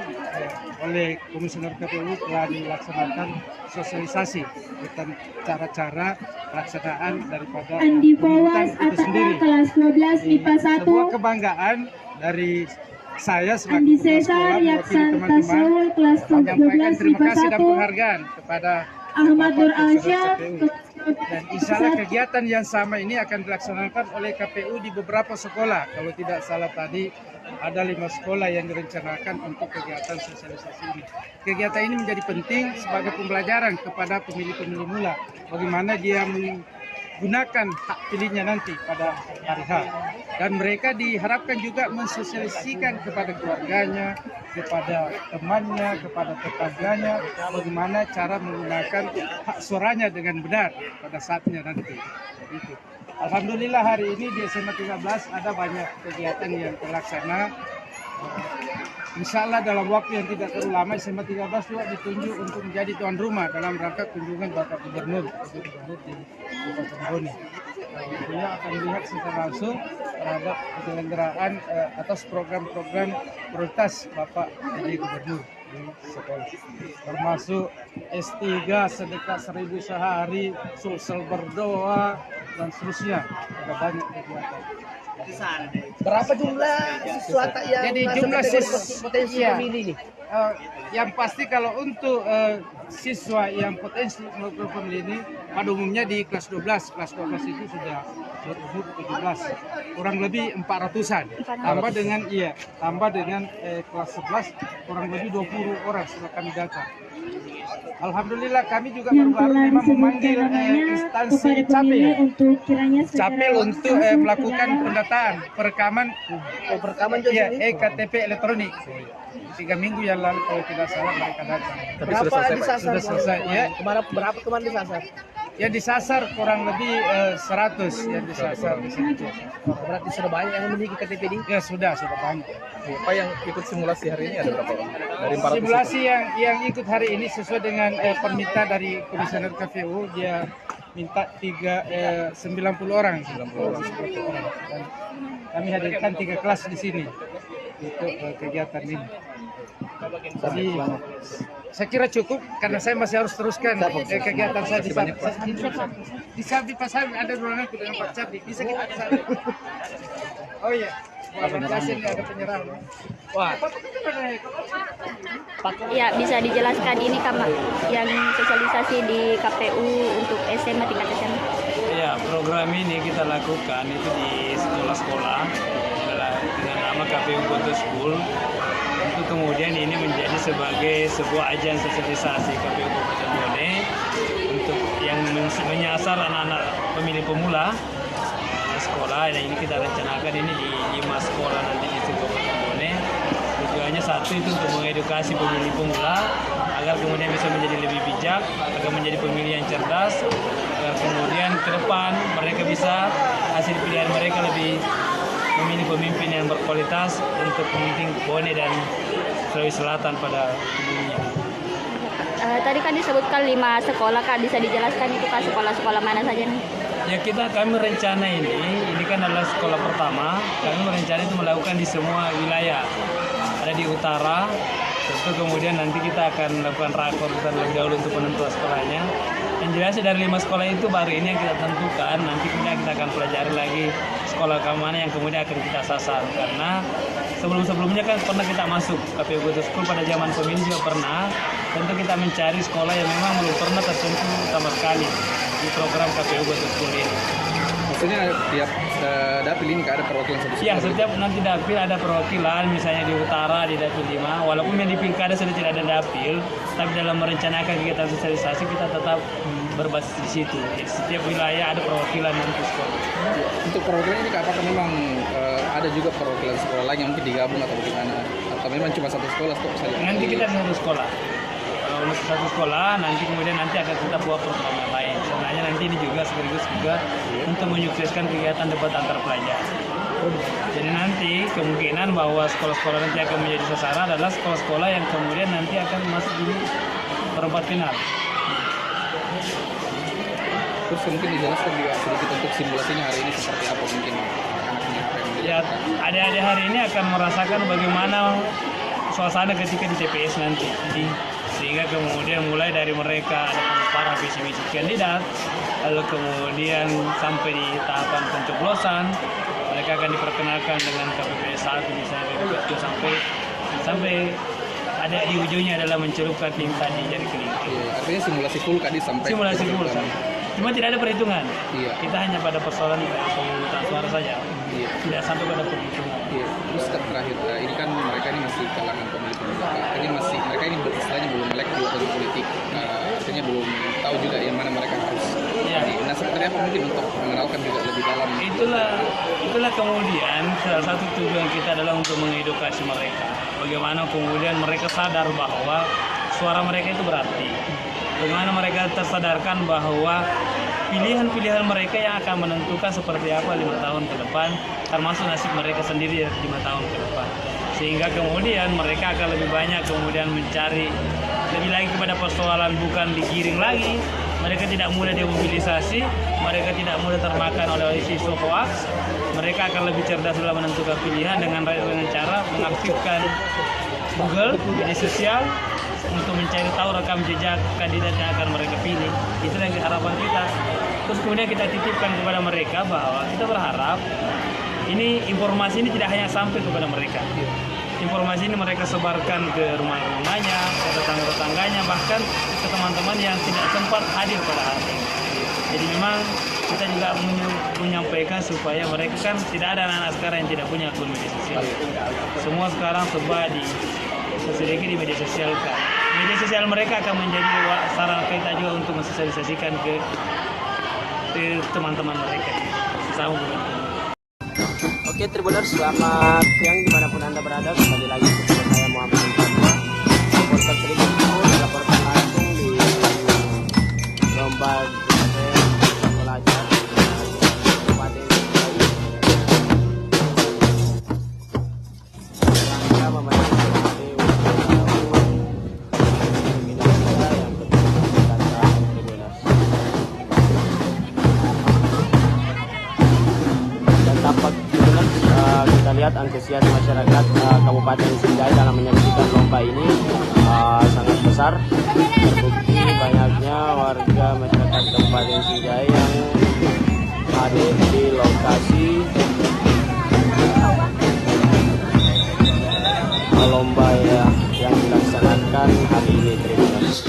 oleh Komisioner KPU telah dilaksanakan sosialisasi tentang cara-cara pelaksanaan daripada pemungutan itu sendiri. Kelas 12 IPA 1. Sebuah kebanggaan dari saya selaku kepala sekolah mewakili teman-teman menyampaikan terima kasih dan penghargaan kepada Ahmad Nur Arsyam, Dan insya Allah kegiatan yang sama ini akan dilaksanakan oleh KPU di beberapa sekolah. Kalau tidak salah tadi ada 5 sekolah yang direncanakan untuk kegiatan sosialisasi ini. Kegiatan ini menjadi penting sebagai pembelajaran kepada pemilih-pemilih mula. Bagaimana dia menggunakan hak pilihnya nanti pada hari H. Dan mereka diharapkan juga mensosialisasikan kepada keluarganya, kepada temannya, kepada tetangganya, bagaimana cara menggunakan hak suaranya dengan benar pada saatnya nanti. Itu. Alhamdulillah hari ini di SMA 13 ada banyak kegiatan yang terlaksana. Insya Allah dalam waktu yang tidak terlalu lama SMA 13 juga ditunjuk untuk menjadi tuan rumah dalam rangka kunjungan Bapak Gubernur di Kabupaten Bone. Beliau akan melihat secara langsung terhadap penyelenggaraan atas program-program prioritas Bapak PJ Gubernur di sekolah, termasuk S3, sedekah 1000 sehari, sulsel berdoa, dan seterusnya. Ada banyak kegiatan. Berapa jumlah siswa yang jadi jumlah potensi pemilih ini? Yang pasti kalau untuk siswa yang potensi melakukan pemilih ini pada umumnya di kelas 12. Kelas 12 itu sudah berumur 17, kurang lebih 400-an. Tambah dengan kelas 11 kurang lebih 20 orang sudah kami data. Alhamdulillah kami juga baru-baru memang memanggil instansi Capil untuk melakukan pendataan perekaman EKTP elektronik. 3 minggu yang lalu kalau tidak salah mereka datang. Berapa disasar? Sudah selesai ya. Berapa kemarin disasar? Yang disasar kurang lebih 100 yang disasar di sini. Berarti sudah banyak yang memiliki KTP ini? Ya sudah banyak. Pak yang ikut simulasi hari ini ada berapa orang? Dari 400 simulasi yang ikut hari ini sesuai dengan permintaan dari Komisioner KPU, dia minta 90 orang. 90 orang. Dan kami hadirkan 3 kelas di sini untuk kegiatan ini. Jadi saya kira cukup karena saya masih harus teruskan kegiatan saya di Sabdi Pasar ada ruangan dengan Pak Sabdi. Bisa kita ke sana. Oh iya. Terima kasih ada penyerahan. Wah. Ya, bisa dijelaskan ini yang sosialisasi di KPU untuk SMA tingkat SMA? Ya, program ini kita lakukan itu di sekolah-sekolah dengan nama KPU Goto School. Untuk kemudian ini menjadi sebagai sebuah ajang sosialisasi KPU Kabupaten Bone untuk yang menyasar anak-anak pemilih pemula sekolah. Dan ini kita rencanakan ini di 5 sekolah nanti di Kabupaten Bone. Tujuannya satu itu untuk mengedukasi pemilih pemula agar kemudian bisa menjadi lebih bijak, agar menjadi pemilih yang cerdas, agar kemudian ke depan mereka bisa hasil pilihan mereka lebih memilih pemimpin yang berkualitas untuk pemimpin Bone dan Sulawesi Selatan pada umumnya. Tadi kan disebutkan 5 sekolah, Kak, bisa dijelaskan itu Kak sekolah-sekolah mana saja nih? Ya kami rencana ini kan adalah sekolah pertama, kami merencana itu melakukan di semua wilayah. Ada di utara, tentu kemudian nanti kita akan melakukan rakor terlebih dahulu untuk penentuan sekolahnya. Yang jelas dari 5 sekolah itu baru ini yang kita tentukan, nanti kemudian kita akan pelajari lagi sekolah mana yang kemudian akan kita sasar. Karena sebelum-sebelumnya kan pernah kita masuk KPU Goto School pada zaman pemilu juga pernah. Tentu kita mencari sekolah yang memang belum pernah tersentuh sama sekali di program KPU Goto School ini. Maksudnya tiap dapil ini ada perwakilan satu sekolah? Ya, setiap nanti dapil ada perwakilan, misalnya di utara di dapil 5, walaupun yang di pilkada sudah tidak ada dapil, tapi dalam merencanakan kegiatan sosialisasi kita tetap berbasis di situ. Jadi setiap wilayah ada perwakilan nanti sekolah. Untuk perwakilan ini apakah memang ada juga perwakilan sekolah lain yang mungkin digabung atau bagaimana? Atau memang cuma satu sekolah stop saja? Nanti kita satu sekolah. Untuk satu sekolah, nanti kemudian akan kita buat program yang lain. Sebenarnya nanti ini juga sekaligus juga untuk menyukseskan kegiatan debat antar pelajar. Jadi nanti kemungkinan bahwa sekolah-sekolah nanti akan menjadi sasaran adalah sekolah-sekolah yang kemudian nanti akan masuk di perempat final. Terus mungkin dijelaskan juga sedikit untuk simulasinya hari ini seperti apa mungkin ya, adik-adik hari ini akan merasakan bagaimana suasana ketika di TPS nanti. Sehingga kemudian mulai dari mereka ada para visi-visi kandidat, lalu kemudian sampai di tahapan pencoblosan, mereka akan diperkenalkan dengan KPPS 1 misalnya sampai ada di ujungnya adalah mencelupkan tinta di jari kelingking. Artinya simulasi full tadi sampai simulasi full sampai. Cuma tidak ada perhitungan. Iya. Kita hanya pada persoalan pemungutan suara saja. Iya. Tidak sampai pada perhitungan. Iya. Terus terakhir, ini kan mereka ini masih kalangan pemilih ini masih mereka ini istilahnya belum melek di urusan politik. Artinya belum tahu juga yang mana mereka harus. Iya. Nah, seperti apa mungkin untuk mengenalkan juga lebih dalam? Itulah kemudian salah satu tujuan kita adalah untuk mengedukasi mereka. Bagaimana kemudian mereka sadar bahwa suara mereka itu berarti. Bagaimana mereka tersadarkan bahwa pilihan-pilihan mereka yang akan menentukan seperti apa 5 tahun ke depan, termasuk nasib mereka sendiri 5 tahun ke depan. Sehingga kemudian mereka akan lebih banyak kemudian mencari lebih lagi kepada persoalan, bukan digiring lagi. Mereka tidak mudah dimobilisasi, mereka tidak mudah termakan oleh isu hoax. Mereka akan lebih cerdas dalam menentukan pilihan dengan cara mengaktifkan Google, media sosial, untuk mencari tahu rekam jejak kandidat yang akan mereka pilih. Itulah yang harapan kita. Terus kemudian kita titipkan kepada mereka bahwa kita berharap informasi ini tidak hanya sampai kepada mereka. Informasi ini mereka sebarkan ke rumah-rumahnya, ke tetangga-tetangganya, bahkan ke teman-teman yang tidak sempat hadir pada hari ini. Jadi memang kita juga menyampaikan supaya mereka kan tidak ada anak-anak sekarang yang tidak punya akun media sosial. Semua sekarang serba sedikit di media sosial kan. Media sosial mereka akan menjadi sarana kita juga untuk mensosialisasikan ke teman-teman mereka. Sama Oke, Tribuners, selamat siang dimanapun Anda berada. Kembali lagi bersama saya Muhammad Antonio, supporter Tribun melaporkan langsung di lomba pelajar Kabupaten Singgahi. Rangka memenangkan Indonesia yang kata Tribuners. Dan tampak kita lihat antusias masyarakat Kabupaten Singgahi dalam menyaksikan lomba ini sangat besar. Terbukti banyaknya warga masyarakat Kabupaten Singgahi yang hadir di lokasi lomba yang dilaksanakan hari ini, Tribuners.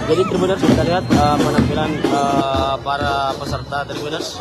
Jadi Tribuners, kita lihat penampilan para peserta Tribuners.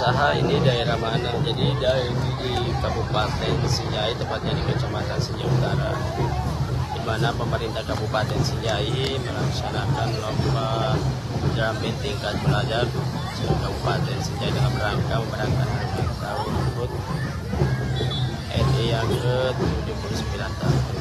Saha ini daerah mana? Jadi dari di Kabupaten Sinjai, tepatnya di Kecamatan Sinjai Utara, di mana pemerintah Kabupaten Sinjai melaksanakan lomba jumping tingkat pelajar Kabupaten Sinjai dengan rangka memenangkan tahun HUT RI yang ke-79 tahun.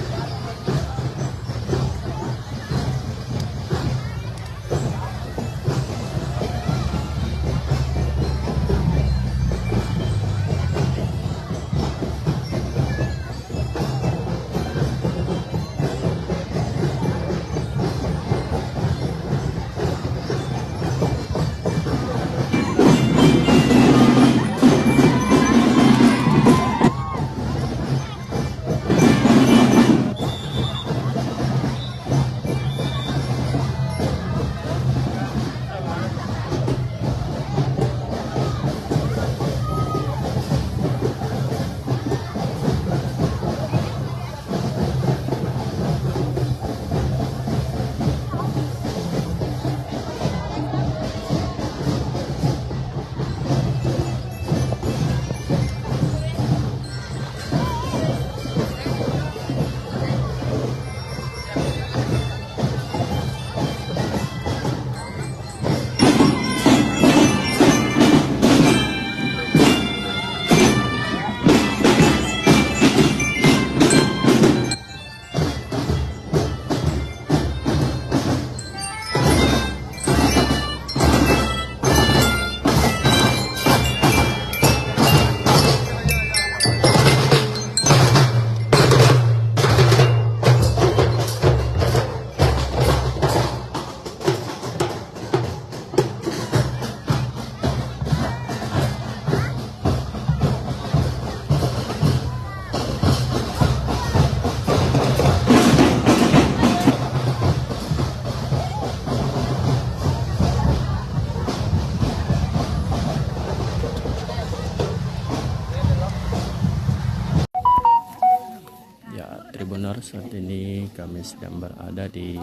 Saat ini kami sedang berada di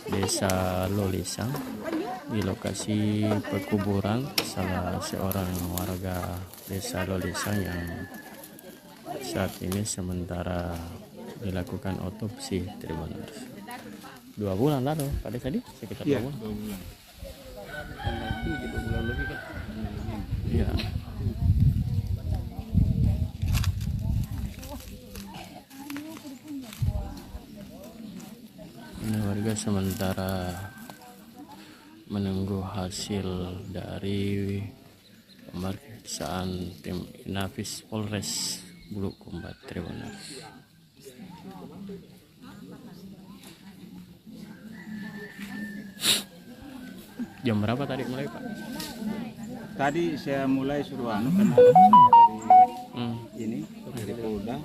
Desa Lolisang, di lokasi pekuburan salah seorang warga Desa Lolisang yang saat ini sementara dilakukan otopsi. Tribuners 2 bulan lalu pada tadi sekitar 2 bulan. 2 bulan. Bulan lebih kan? Iya. Ini warga sementara menunggu hasil dari pemeriksaan tim Inafis Polres Bulukumba. Tribuners. Jam berapa tadi mulai, Pak? Tadi saya mulai suruh karena ada pesannya dari ini dari Polda,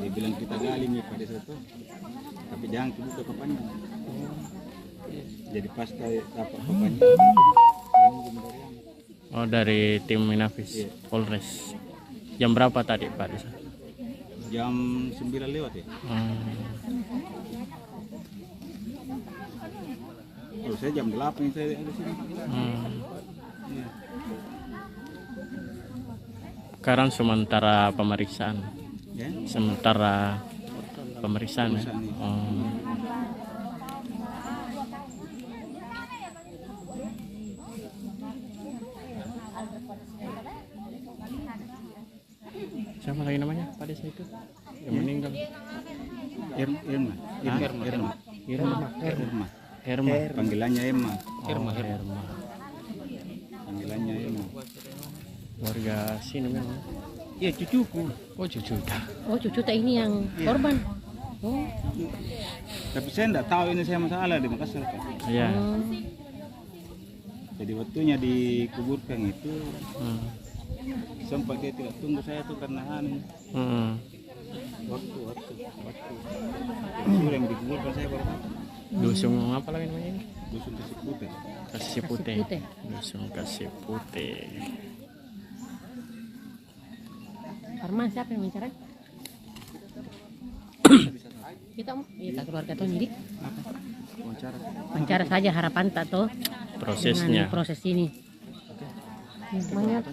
dia bilang kita gali nih pada situ, tapi jangan kebuka papannya. Jadi pas dapat papannya. Oh, dari tim Inafis Polres. Jam berapa tadi, Pak? Jam 9 lewat ya. Kalau saya jam 8 saya ada sini. Ya. Sekarang sementara pemeriksaan. Ya? Sementara pemeriksaan. Ya? Siapa lagi namanya Pak Desa itu yang meninggal? Irma. Herma. Panggilannya Emma. Herma. Panggilannya Emma. Warga sini memang. Iya, cucuku. Oh, cucu. Oh, cucu tak ini yang korban. Oh. Tapi saya enggak tahu ini saya masalah di Makassar, Pak. Iya. Jadi waktunya dikuburkan itu sempat dia tidak tunggu saya tuh karena waktu sudah yang dikuburkan saya baru datang. Dusun apa lagi namanya ini? Dusun Kasih Putih. Kasih Putih. Dusun Kasih Putih. Arman siapa yang bicara? Kita keluarga tuh jadi wawancara saja harapan tak tuh prosesnya. Proses ini. Semangat.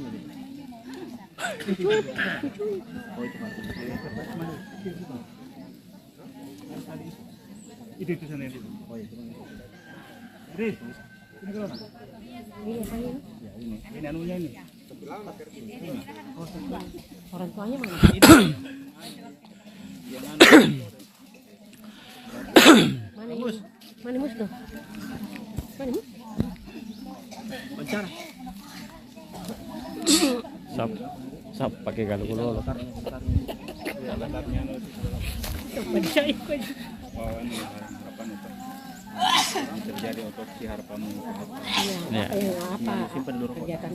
Itu sana itu. Oh iya. Ini kalau ini anunya ini. Orang tuanya mana? Mana mus? Mana mus tuh? Mana mus? Wawancara. Sap pakai galu lo. Terjadi otopsi harapanmu apa kegiatan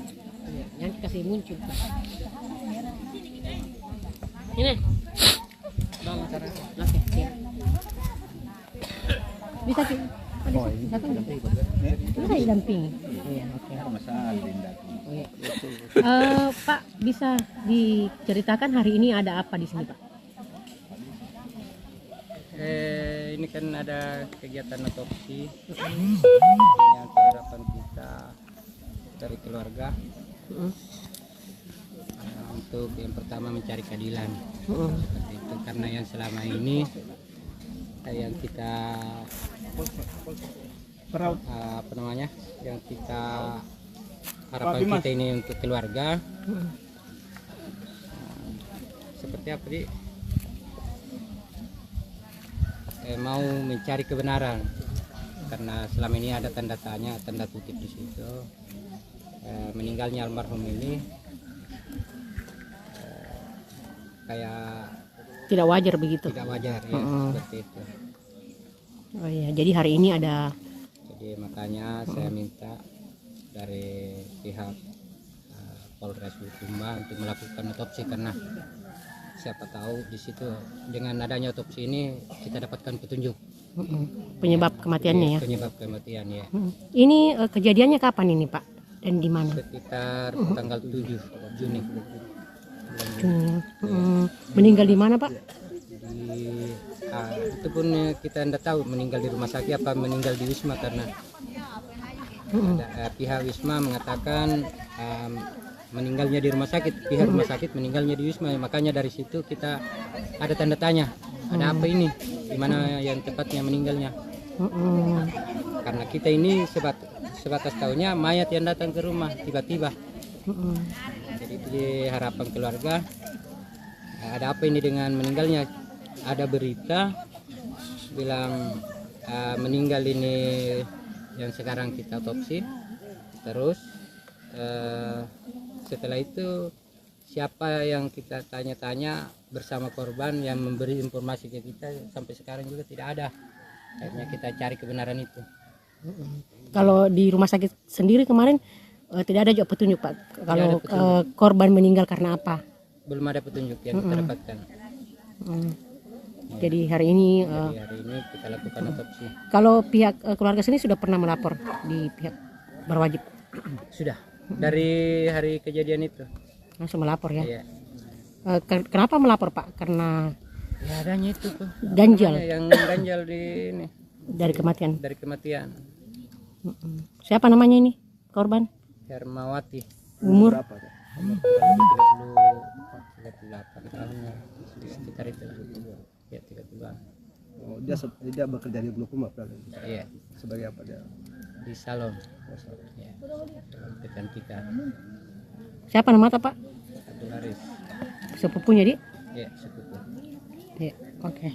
yang kasih muncul ini oke siap bisa sih bisa didampingi Pak bisa diceritakan hari ini ada apa di sini Pak? Ini kan ada kegiatan otopsi yang harapan kita dari keluarga untuk yang pertama mencari keadilan seperti itu, karena yang selama ini yang kita apa namanya yang kita harapan kita ini untuk keluarga seperti apa sih? Mau mencari kebenaran karena selama ini ada tanda tanya, tanda kutip di situ. Meninggalnya almarhum ini kayak tidak wajar begitu. Tidak wajar ya, seperti itu. Oh iya, jadi hari ini ada. Jadi makanya saya minta dari pihak Polres Bulukumba untuk melakukan otopsi karena siapa tahu di situ dengan adanya otopsi ini kita dapatkan petunjuk penyebab kematiannya ya. Penyebab kematian ya. Ini kejadiannya kapan ini Pak dan di mana? Sekitar tanggal 7 Juni. Meninggal di mana Pak? Itu pun kita tidak tahu meninggal di rumah sakit apa meninggal di Wisma karena ada pihak Wisma mengatakan meninggalnya di rumah sakit, pihak rumah sakit meninggalnya di Wisma, makanya dari situ kita ada tanda tanya, ada apa ini, di mana yang tepatnya meninggalnya. Karena kita ini sebatas tahunya mayat yang datang ke rumah tiba-tiba. Jadi di harapan keluarga, ada apa ini dengan meninggalnya? Ada berita bilang meninggal ini yang sekarang kita otopsi, terus setelah itu siapa yang kita tanya-tanya bersama korban yang memberi informasi ke kita sampai sekarang juga tidak ada. Akhirnya kita cari kebenaran itu. Kalau di rumah sakit sendiri kemarin tidak ada juga petunjuk Pak. Kalau korban meninggal karena apa? Belum ada petunjuk yang kita dapatkan. Jadi hari ini kita lakukan otopsi. Kalau pihak keluarga sendiri sudah pernah melapor di pihak berwajib? Sudah. Dari hari kejadian itu langsung melapor ya. Iya. Kenapa melapor Pak? Karena ya adanya itu tuh ganjal. Yang ganjal di ini. Dari kematian. Dari kematian. Siapa namanya ini korban? Hermawati. Umur? Umur 38 tahun sekitar itu lah. Ya 30-an. Oh, dia bekerja di Bulukumba berarti. Iya. Sebagai apa dia? Di salon. Ya. Dekan kita. Siapa nama Pak? Abdul Haris. sepupunya, Dik? Ya, sepupu. Ya, oke.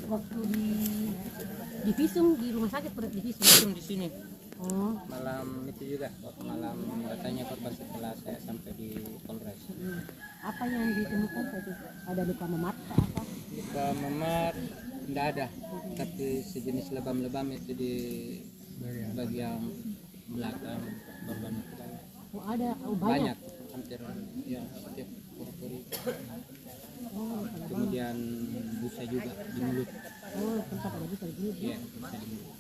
Waktu di visum di rumah sakit di visum di sini. Oh. Malam itu juga, malam katanya korban setelah saya sampai di Polres. Apa yang ditemukan tadi? Ada luka memar atau apa? Luka memar tidak ada, tapi sejenis lebam-lebam itu di bagian belakang korban. Oh, ada banyak, hampir ya setiap pori-pori. Oh, kemudian busa juga di mulut. Oh, tempat ada busa di mulut. Iya, busa di mulut.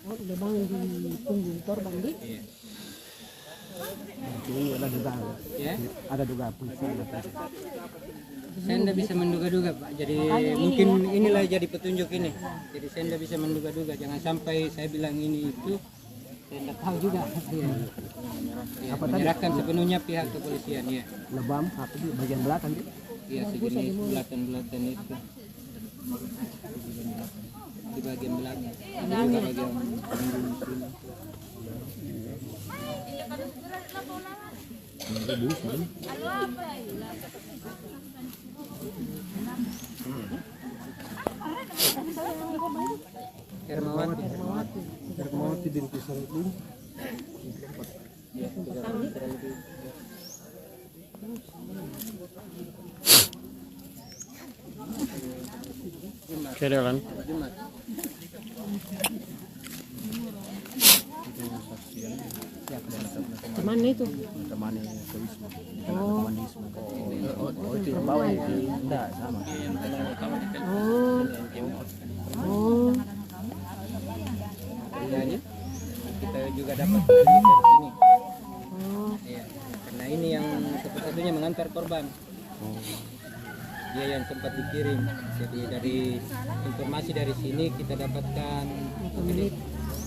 Oh, lubang di punggung korban, Dik? Iya. Ini ada dugaan. Ya? Ada dugaan polisi. Saya tidak bisa menduga-duga, Pak. Jadi mungkin inilah jadi petunjuk ini. Jadi saya tidak bisa menduga-duga. Jangan sampai saya bilang ini itu, saya tidak tahu juga. Ya, menyerahkan sepenuhnya pihak kepolisian. Ya. Lebam apa di bagian belakang? Iya, sejenis bulatan-bulatan itu. Di bagian belakang. Ada juga bagian punggung sini. Hermawati binti Sarudin. Kerelan. Kemana itu? Temannya ke Wisma. Oh. Oh, itu yang bawa ya? Enggak, sama. Oh. Oh. Ketiganya kita juga dapat dari sini. Oh. Iya. Karena ini yang satu-satunya mengantar korban. Dia yang sempat dikirim. Jadi dari informasi dari sini kita dapatkan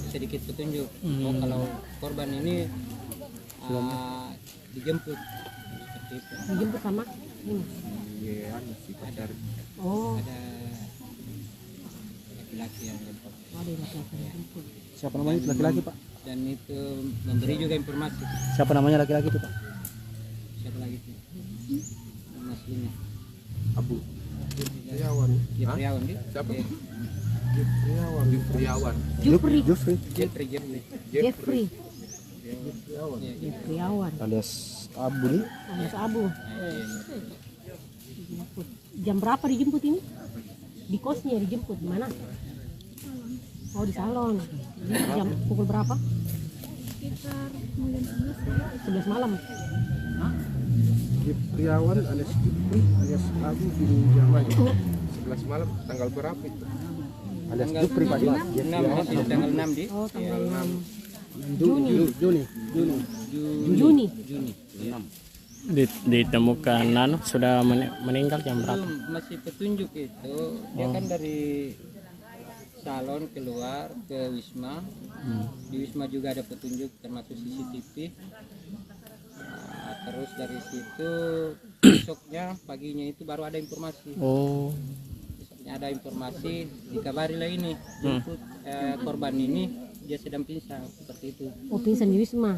sedikit petunjuk. Oh, kalau korban ini dijemput seperti itu. Dijemput sama ini. Iya, si pacar. Oh. Ada laki-laki yang jemput. Ada laki-laki yang jemput. Siapa namanya itu laki-laki, Pak? Dan itu memberi juga informasi. Siapa namanya laki-laki itu, Pak? Siapa lagi itu? Nama aslinya Abu Jufriawan. Jufriawan dia? Siapa? Jufriawan. Jufri. Jeffrey. Jufriawan. Alias Abu nih? Alias Abu. Jam berapa dijemput ini? Di kosnya dijemput di mana? Oh, di salon. Jam pukul berapa? Sekitar 11 malam. Jufriawan alias Jufri alias Abu bin Jamal. 11 malam tanggal berapa itu? Alias Jufri Pak. Tanggal 6 di. Oh, tanggal 6. Juni. Ditemukan sudah meninggal jam berapa? Masih petunjuk itu dia kan dari salon keluar ke Wisma. Di Wisma juga ada petunjuk termasuk CCTV. Terus dari situ besoknya paginya itu baru ada informasi. Oh. Besoknya ada informasi dikabarilah ini jemput korban ini dia sedang pingsan seperti itu. Oh, pingsan di Wisma.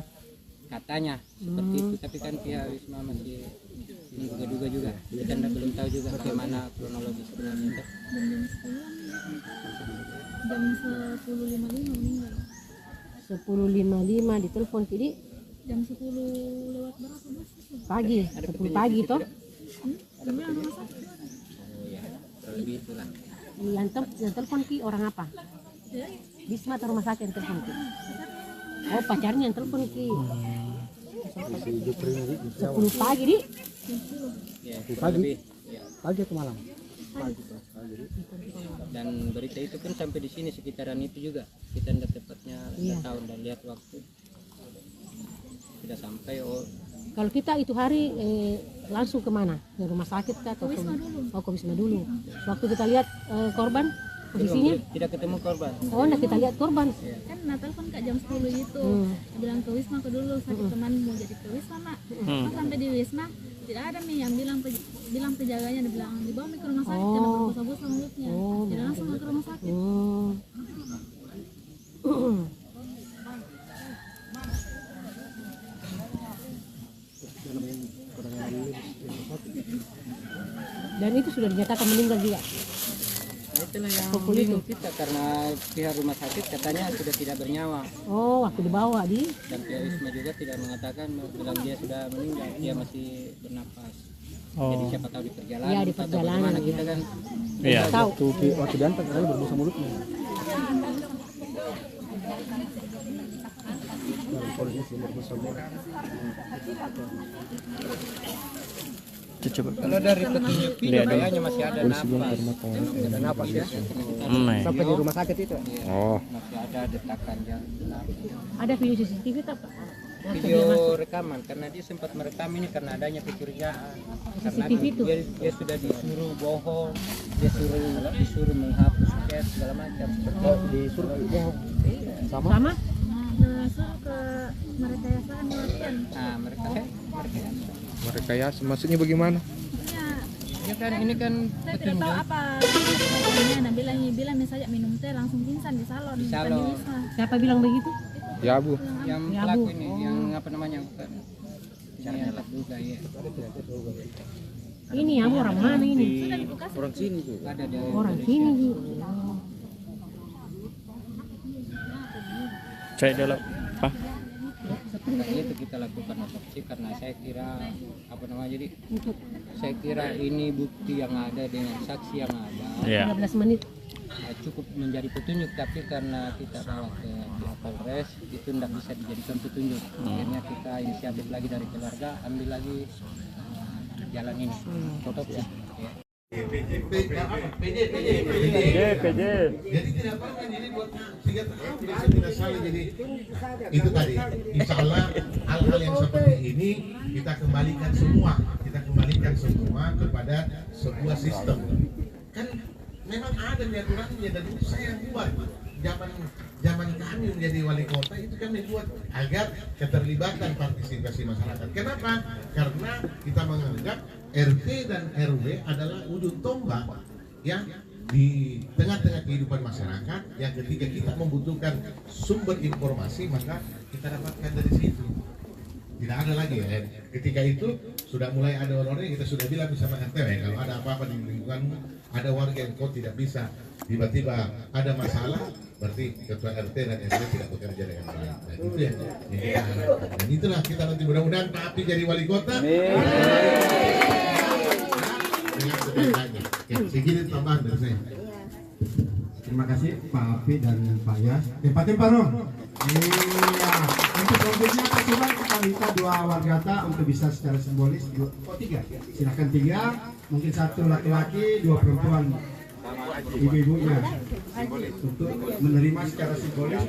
Katanya seperti itu, tapi kan pihak Wisma masih menduga-duga juga. Kita belum tahu juga bagaimana kronologi sebenarnya. Jam 10.55 meninggal. 10.55 ditelepon jadi Jam 10 lewat berapa Mas? Pagi, 10 pagi toh? Jam rumah sakit. Oh ya, lebih itulah. Yang telepon ki orang apa? Wisma atau rumah sakit yang telepon ki? Oh, pacarnya yang telepon ki. 10 pagi di? Ya, pagi. Pagi atau malam? Pagi. Dan berita itu kan sampai di sini sekitaran itu juga. Kita tidak tepatnya tahu dan lihat waktu. Sudah sampai. Kalau kita itu hari langsung kemana? Ke rumah sakit kah? Atau Wisma dulu. Oh, ke Wisma dulu. Waktu kita lihat korban posisinya? Tidak ketemu korban. Oh, enggak kita lihat korban. Kan telepon Kak jam 10 gitu. Bilang ke Wisma ke dulu, sakit teman mau jadi ke Wisma, Mak. Pas sampai di Wisma tidak ada nih yang bilang penjaganya, dia bilang dibawa ke rumah sakit, jangan berbusa-busa mulutnya. Jadi langsung ke rumah sakit. itu sudah dinyatakan meninggal juga. Nah, itulah yang Pukul itu. bingung kita karena pihak rumah sakit katanya sudah tidak bernyawa. Oh, waktu dibawa di. Dan pihak Wisma juga tidak mengatakan bilang dia sudah meninggal, dia masih bernapas. Oh. Jadi siapa tahu di perjalanan. Ya, di atau perjalanan, bagaimana ya. kita kan. Iya. Tahu. Waktu diantar katanya berbusa mulutnya. Polisi berbusa mulut. Coba. Kalau dari petunjuk video kayaknya masih ada napas. Ada napas ya. Sampai di rumah sakit itu. Oh. Masih ada detakan jantung. Ada video CCTV tak, Pak? Video rekaman karena dia sempat merekam ini karena adanya kecurigaan. Karena CCTV itu? dia sudah disuruh bohong, dia disuruh menghapus chat segala macam. Oh, disuruh bohong. Sama? Disuruh ke merekayasa kematian. Nah, Merekayasa maksudnya bagaimana? Ya kan ini kan Saya tidak tahu apa ini. Nah, bilang misalnya minum teh langsung pingsan di salon. Di bukan salon. Wisma. Siapa bilang begitu? Ya Bu. Yang Ya, pelaku Bu. ini, yang apa namanya bukan? Ini yang terduga ya. Ini ya, orang mana ini? Orang sini Bu. Ada dari Orang sini, Bu. Cek dulu, Pak. Makanya itu kita lakukan otopsi karena saya kira apa namanya jadi saya kira ini bukti yang ada dengan saksi yang ada. Iya. 15 menit. Cukup menjadi petunjuk tapi karena kita bawa ke pihak Polres itu tidak bisa dijadikan petunjuk. Akhirnya kita inisiatif lagi dari keluarga ambil lagi jalan ini otopsi. Ya. PJ. Jadi tidak apa-apa jadi buat sehingga tidak salah jadi itu tadi. Insya Allah hal-hal yang seperti ini kita kembalikan semua kepada sebuah sistem. Kan memang ada aturannya dan itu saya yang buat. Zaman kami menjadi wali kota itu kami buat agar keterlibatan partisipasi masyarakat. Kenapa? Karena kita menganggap RT dan RW adalah ujung tombak yang di tengah-tengah kehidupan masyarakat yang ketika kita membutuhkan sumber informasi maka kita dapatkan dari situ. Tidak ada lagi ya. Ketika itu sudah mulai ada orang-orang yang kita sudah bilang sama RT kalau ada apa-apa di lingkunganmu, ada warga yang kau tidak bisa, tiba-tiba ada masalah, berarti ketua RT dan RW tidak bekerja dengan baik. Dan itu yang kita harapkan. Dan itulah kita nanti mudah-mudahan Pak Api jadi wali kota. Dengan sebaik-baiknya. Segini tambahan dari saya. Terima kasih Pak Api dan Pak Yas. Pak Timparong. Iya. Untuk selanjutnya coba kita minta dua wargata untuk bisa secara simbolis. Tiga. Silakan tiga. Mungkin satu laki-laki, dua perempuan. Ibu-ibunya untuk menerima secara simbolis.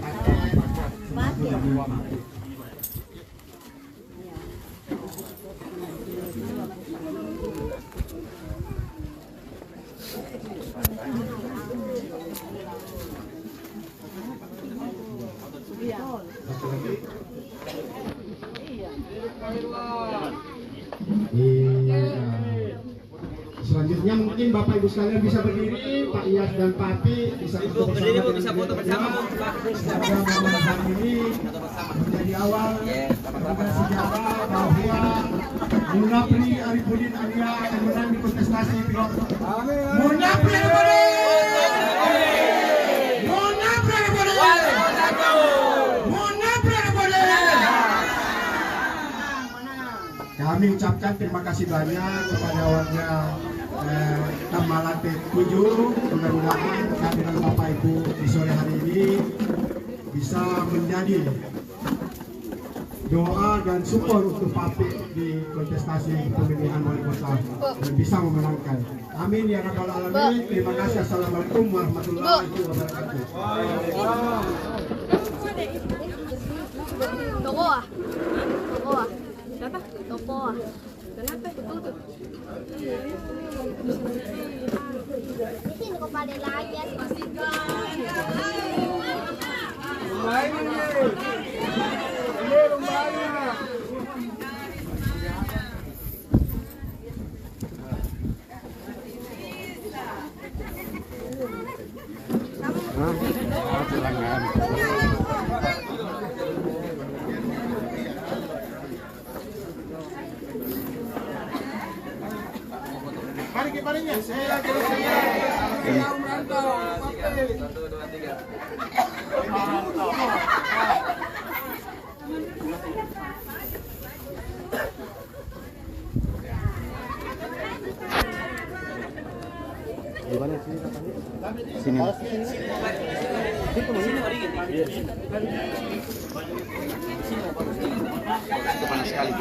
Selanjutnya mungkin Bapak Ibu sekalian bisa berdiri, Pak Iyas dan Pak Api bisa foto bersama. Bisa foto bersama. Semoga momen hari ini menjadi awal sejarah bahwa Munapri Arifudin Arya akan menang di kontestasi pilot. Munapri Arifudin. Munapri Arifudin. Munapri Arifudin. Kami ucapkan terima kasih banyak kepada warga Tamalate 7. Mudah-mudahan kehadiran Bapak Ibu di sore hari ini bisa menjadi doa dan support untuk Pak Api di kontestasi pemilihan wali kota dan bisa memenangkan. Amin ya rabbal alamin. Terima kasih. Assalamualaikum warahmatullahi wabarakatuh. Toko. Kenapa? Tutup. Sini kau pada lagi ya. Mari kita Gimana sih? Sini. Panas sekali.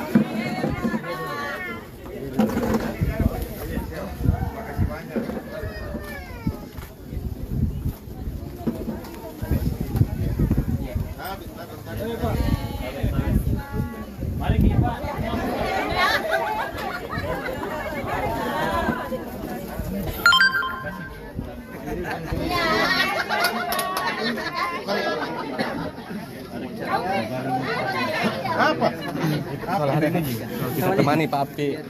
Apa? Hari ini kita temani Pak Api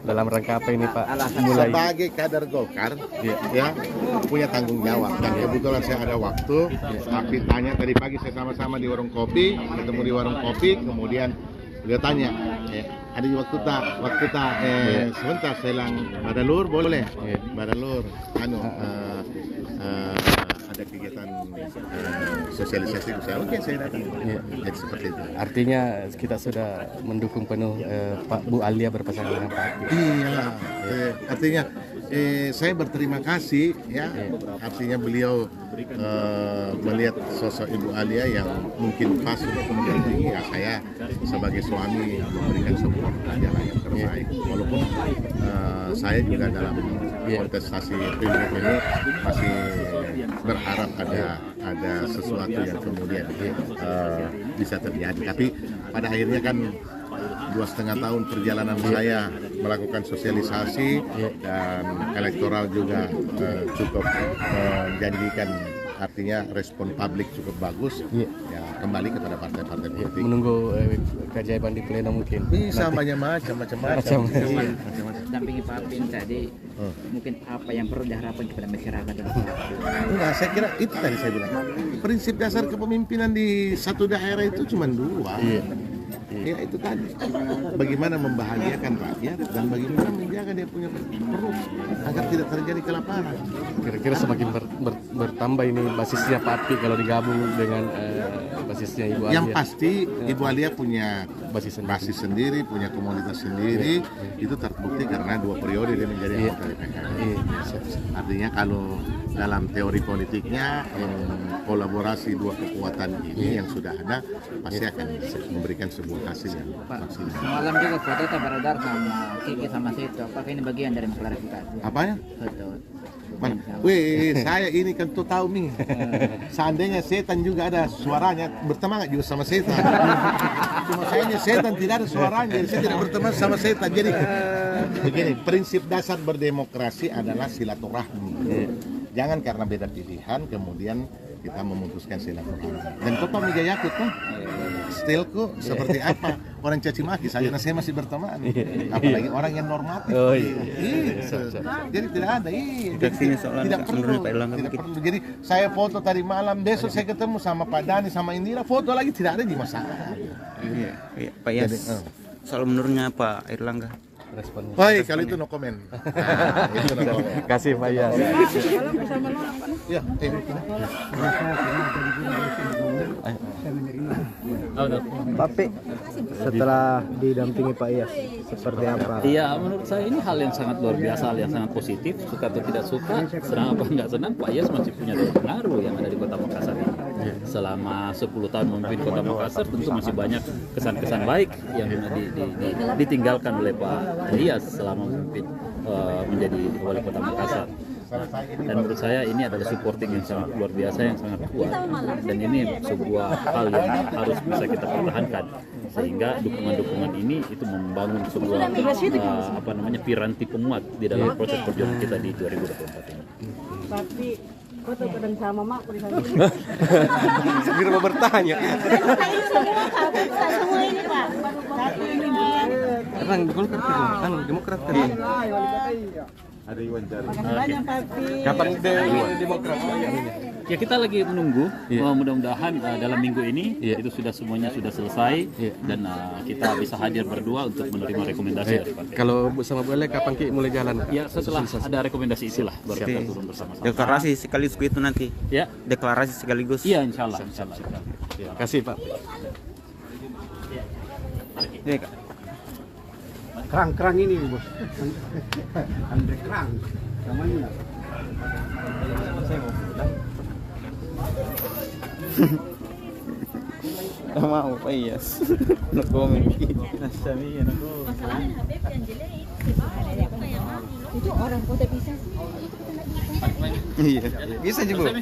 dalam rangka apa ini Pak? Mulai Sebagai kader Golkar, ya punya tanggung jawab. Dan kebetulan saya ada waktu, Api tanya tadi pagi saya sama-sama di warung kopi, ketemu di warung kopi, kemudian dia tanya, ada waktu tak, sebentar saya bilang, Badalur boleh, Badalur, ada kegiatan sosialisasi ke saya, oke saya datang. Jadi seperti itu. Artinya kita sudah mendukung penuh Pak Bu Alia berpasangan dengan Pak Api. Iya, artinya saya berterima kasih ya, artinya beliau melihat sosok Ibu Alia yang mungkin pas untuk mendampingi ya, saya sebagai suami memberikan support jalan yang terbaik. Walaupun saya juga dalam kontestasi pilgub ini masih berharap ada sesuatu yang kemudian bisa terjadi. Tapi pada akhirnya kan 2,5 tahun perjalanan saya melakukan sosialisasi dan elektoral juga cukup menjanjikan, artinya respon publik cukup bagus. Ya kembali kepada partai-partai politik. Menunggu keajaiban di pleno mungkin. Bisa banyak macam-macam. Dampingi Pak Apin tadi, mungkin apa yang perlu diharapkan kepada masyarakat? Enggak, saya kira itu tadi saya bilang. Prinsip dasar kepemimpinan di satu daerah itu cuma 2. Ya itu tadi, bagaimana membahagiakan rakyat dan bagaimana menjaga dia punya perut agar tidak terjadi kelaparan. Kira-kira semakin bertambah ini basisnya Pak Api kalau digabung dengan basisnya Ibu Alia. Yang pasti Ibu Alia punya basis sendiri, punya komunitas sendiri. Itu terbukti karena 2 periode dia menjadi anggota PKS. Artinya kalau dalam teori politiknya kolaborasi 2 kekuatan ini yang sudah ada pasti akan memberikan sebuah hasil yang maksimal. Semalam juga foto beredar sama Kiki sama Seto. Apakah ini bagian dari klarifikasi? Apanya? Foto. Mana? Wih, saya ini kan tuh tahu nih. Seandainya setan juga ada suaranya, berteman juga sama setan. Cuma sayangnya setan tidak ada suaranya, jadi saya tidak berteman sama setan. Jadi begini, prinsip dasar berdemokrasi adalah silaturahmi. Jangan karena beda pilihan kemudian kita memutuskan silaturahmi. Dan kok Pak Mijayakut tuh stilku seperti apa? Orang caci maki saja, nah saya masih berteman. Apalagi orang yang normatif. Jadi tidak ada. Tidak perlu. Jadi saya foto tadi malam, besok saya ketemu sama Pak Dani sama Indira, foto lagi tidak ada di masalah. Iya, Pak Yas. Soal menurutnya Pak Airlangga responnya. Baik, kalau itu no comment. Itu no comment. Kasih Pak Yas. Ya, Tapi setelah didampingi Pak Yas seperti apa? Iya, menurut saya ini hal yang sangat luar biasa, hal yang sangat positif. Suka atau tidak suka, senang apa enggak senang, Pak Yas masih punya daya pengaruh yang ada di Kota Makassar ini. Selama 10 tahun memimpin Kota Makassar, tentu masih banyak kesan-kesan baik yang ditinggalkan oleh Pak Yas selama memimpin menjadi wali Kota Makassar. Dan menurut saya ini adalah supporting yang sangat luar biasa, yang sangat kuat, dan ini sebuah hal yang harus bisa kita pertahankan sehingga dukungan-dukungan ini itu membangun sebuah piranti penguat di dalam proses perjuangan kita di 2024 ini. Tapi foto kadang sama mak di sana. Segera mau bertanya. Semua ini Pak. Emang Golkar kan Demokrat kan. Ada diwawancara. Oke. Kapan Demokrat? Ya kita lagi menunggu, mudah-mudahan dalam minggu ini itu sudah semuanya sudah selesai dan kita bisa hadir berdua untuk menerima rekomendasi dari partai. Kalau sama boleh kapan Ki mulai jalan? Ya setelah ada rekomendasi itulah baru kita turun bersama-sama. Deklarasi sekaligus itu nanti. Ya. Deklarasi sekaligus. Iya, insya Allah. Terima kasih Pak. Iya, Kak. Kerang ini bos. Andre kerang. Namanya. Tak mau Pak Iyas. No comment. Nasami ano ko. Itu orang kota bisa. Iya. Bisa juga.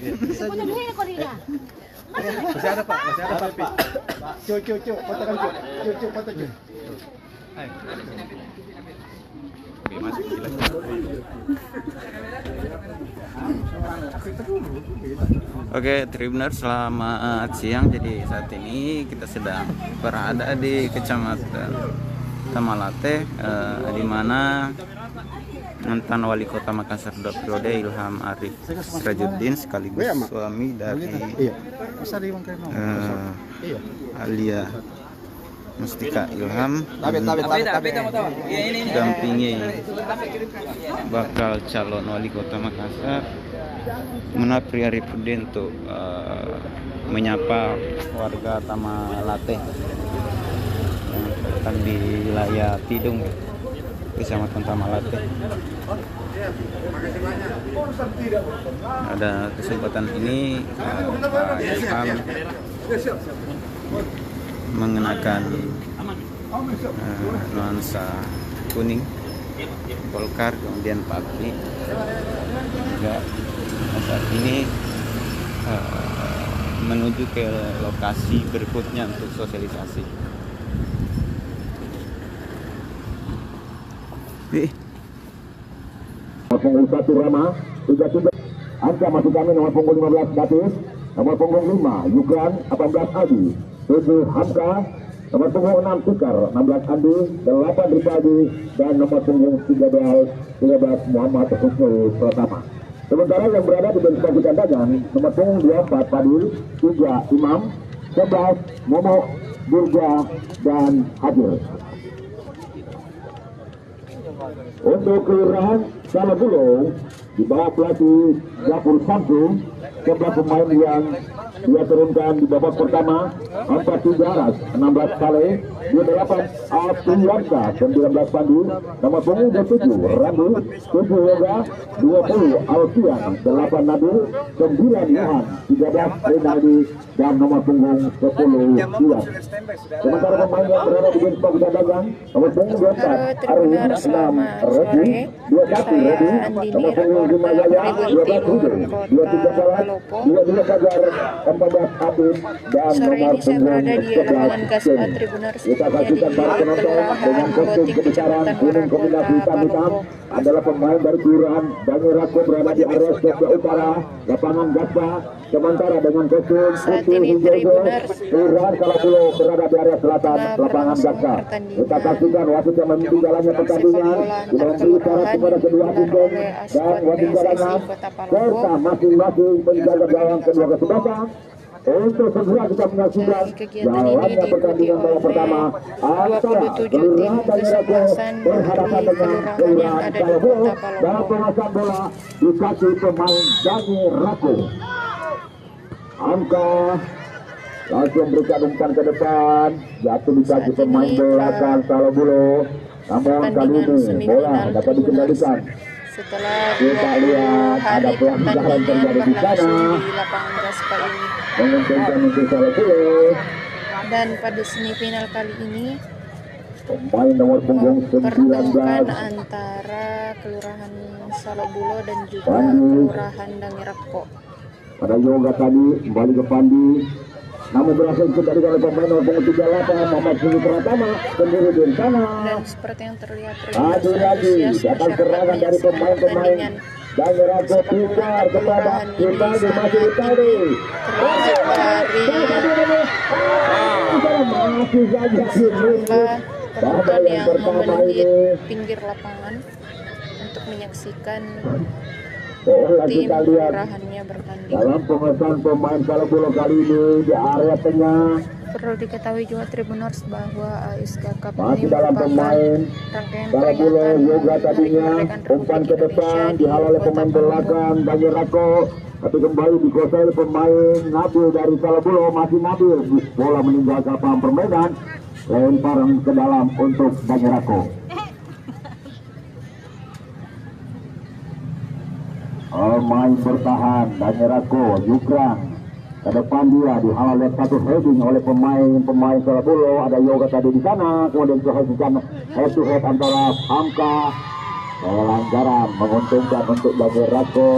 Masih ada Pak, masih ada Pak. Cuk, fotokan Cuk. Cuk, foto Cuk. Oke, Tribuners, selamat siang. Jadi saat ini kita sedang berada di Kecamatan Tamalate, di mana mantan wali kota Makassar 2 periode Ilham Arif Sirajuddin sekaligus suami dari Alia Mustika Ilham dampingi bakal calon wali kota Makassar Munafri Arifudin untuk menyapa warga Tamalate yang terletak di wilayah Tidung, Kecamatan Tamalate. Pada kesempatan ini Pak Ilham mengenakan nuansa kuning Golkar, kemudian Pak Abdi juga saat ini menuju ke lokasi berikutnya untuk sosialisasi. Punggung 1 Rama 33 angka masuk kami nomor punggung 15 Datis, nomor punggung 5 Yukran 18 Adi, 7 Hamka, nomor punggung 6 Tikar 16 Andi, 8 Ripadi, dan nomor punggung 13 Muhammad Husnul Pratama. Sementara yang berada di barisan dagang nomor punggung 24 Fadil, 3 Imam, 11 Momok, Durga, dan Hadir. Untuk kelurahan Salabulo di bawah pelatih Zafur Samsung, 11 pemain yang dia turunkan di babak pertama, 43 Aras, 16 Saleh, 28 Apriyansa, 19 Pandi, nomor punggung 27 Rambu, 7 Yoga, 20 Alfian, 8 Nabil, 9 Yohan, 13 Renaldi, dan nomor punggung 10 Iwan. Sementara pemain yang berada di bench kita dagang, nomor punggung 24 Arun, 6 Redi, 21 Redi, nomor punggung 5 Yaya, 12 Rude, 23 Salat, 22 Fajar, 14 Abid, dan nomor punggung 11 Ken. Kita saksikan para penonton dengan kostum kebesaran kuning kombinasi hitam-hitam adalah pemain dari kelurahan Banyurako berada di area sebelah utara lapangan Gaspa, sementara dengan kostum putih hijau kelurahan Salabulo berada di area selatan lapangan Gaspa. Kita saksikan wasit yang memimpin jalannya pertandingan dengan memberi syarat kepada kedua tim dan wasit jalannya serta masing-masing penjaga gawang kedua kesebelasan untuk segera kita menyaksikan jalannya pertandingan babak pertama antara kelurahan Banyurako berhadapan dengan kelurahan Salabulo dan pengasan bola di kaki pemain Banyurako. Angka langsung berikan umpan ke depan, jatuh di kaki pemain belakang Salabulo, namun kali ini bola dapat dikendalikan. Setelah kita lihat ada pelanggaran terjadi di sana di lapangan Gaspa ini, menguntungkan untuk Salabulo. Dan pada semifinal kali ini pemain nomor punggung 19 antara kelurahan Salabulo dan juga kelurahan Dangirako. Pada yoga tadi kembali ke Pandi, namun berhasil dikendalikan oleh pemain nomor punggung 38 Muhammad Husnul Pratama sendiri di sana. Dan seperti yang terlihat lagi datang serangan dari pemain-pemain Dangirako Tikar kepada Ripadi, masih Ripadi. Masih saja penonton yang memenuhi pinggir lapangan untuk menyaksikan Boleh tim kita lihat kelurahannya bertanding. dalam pengesan pemain Salabolo kali ini di area tengah. Perlu diketahui juga Tribuners bahwa ASK Cup Masih ini dalam merupakan pemain rangkaian Salabolo peringatan yoga Hari tadinya Kemerdekaan umpan Republik ke depan Indonesia di dihalau oleh Kota pemain Palu. belakang Daniel Rako, tapi kembali dikuasai oleh pemain Nabil dari Salabolo. Masih Nabil, bola meninggalkan lapangan permainan, lemparan ke dalam untuk Daniel Rako. Main bertahan Daniel Rako, Yukrang ke depan dia dihalau oleh satu heading oleh pemain Salabolo. Ada yoga tadi di sana, kemudian kehasilkan head to head antara Hamka. Pelanggaran menguntungkan untuk Daniel Rako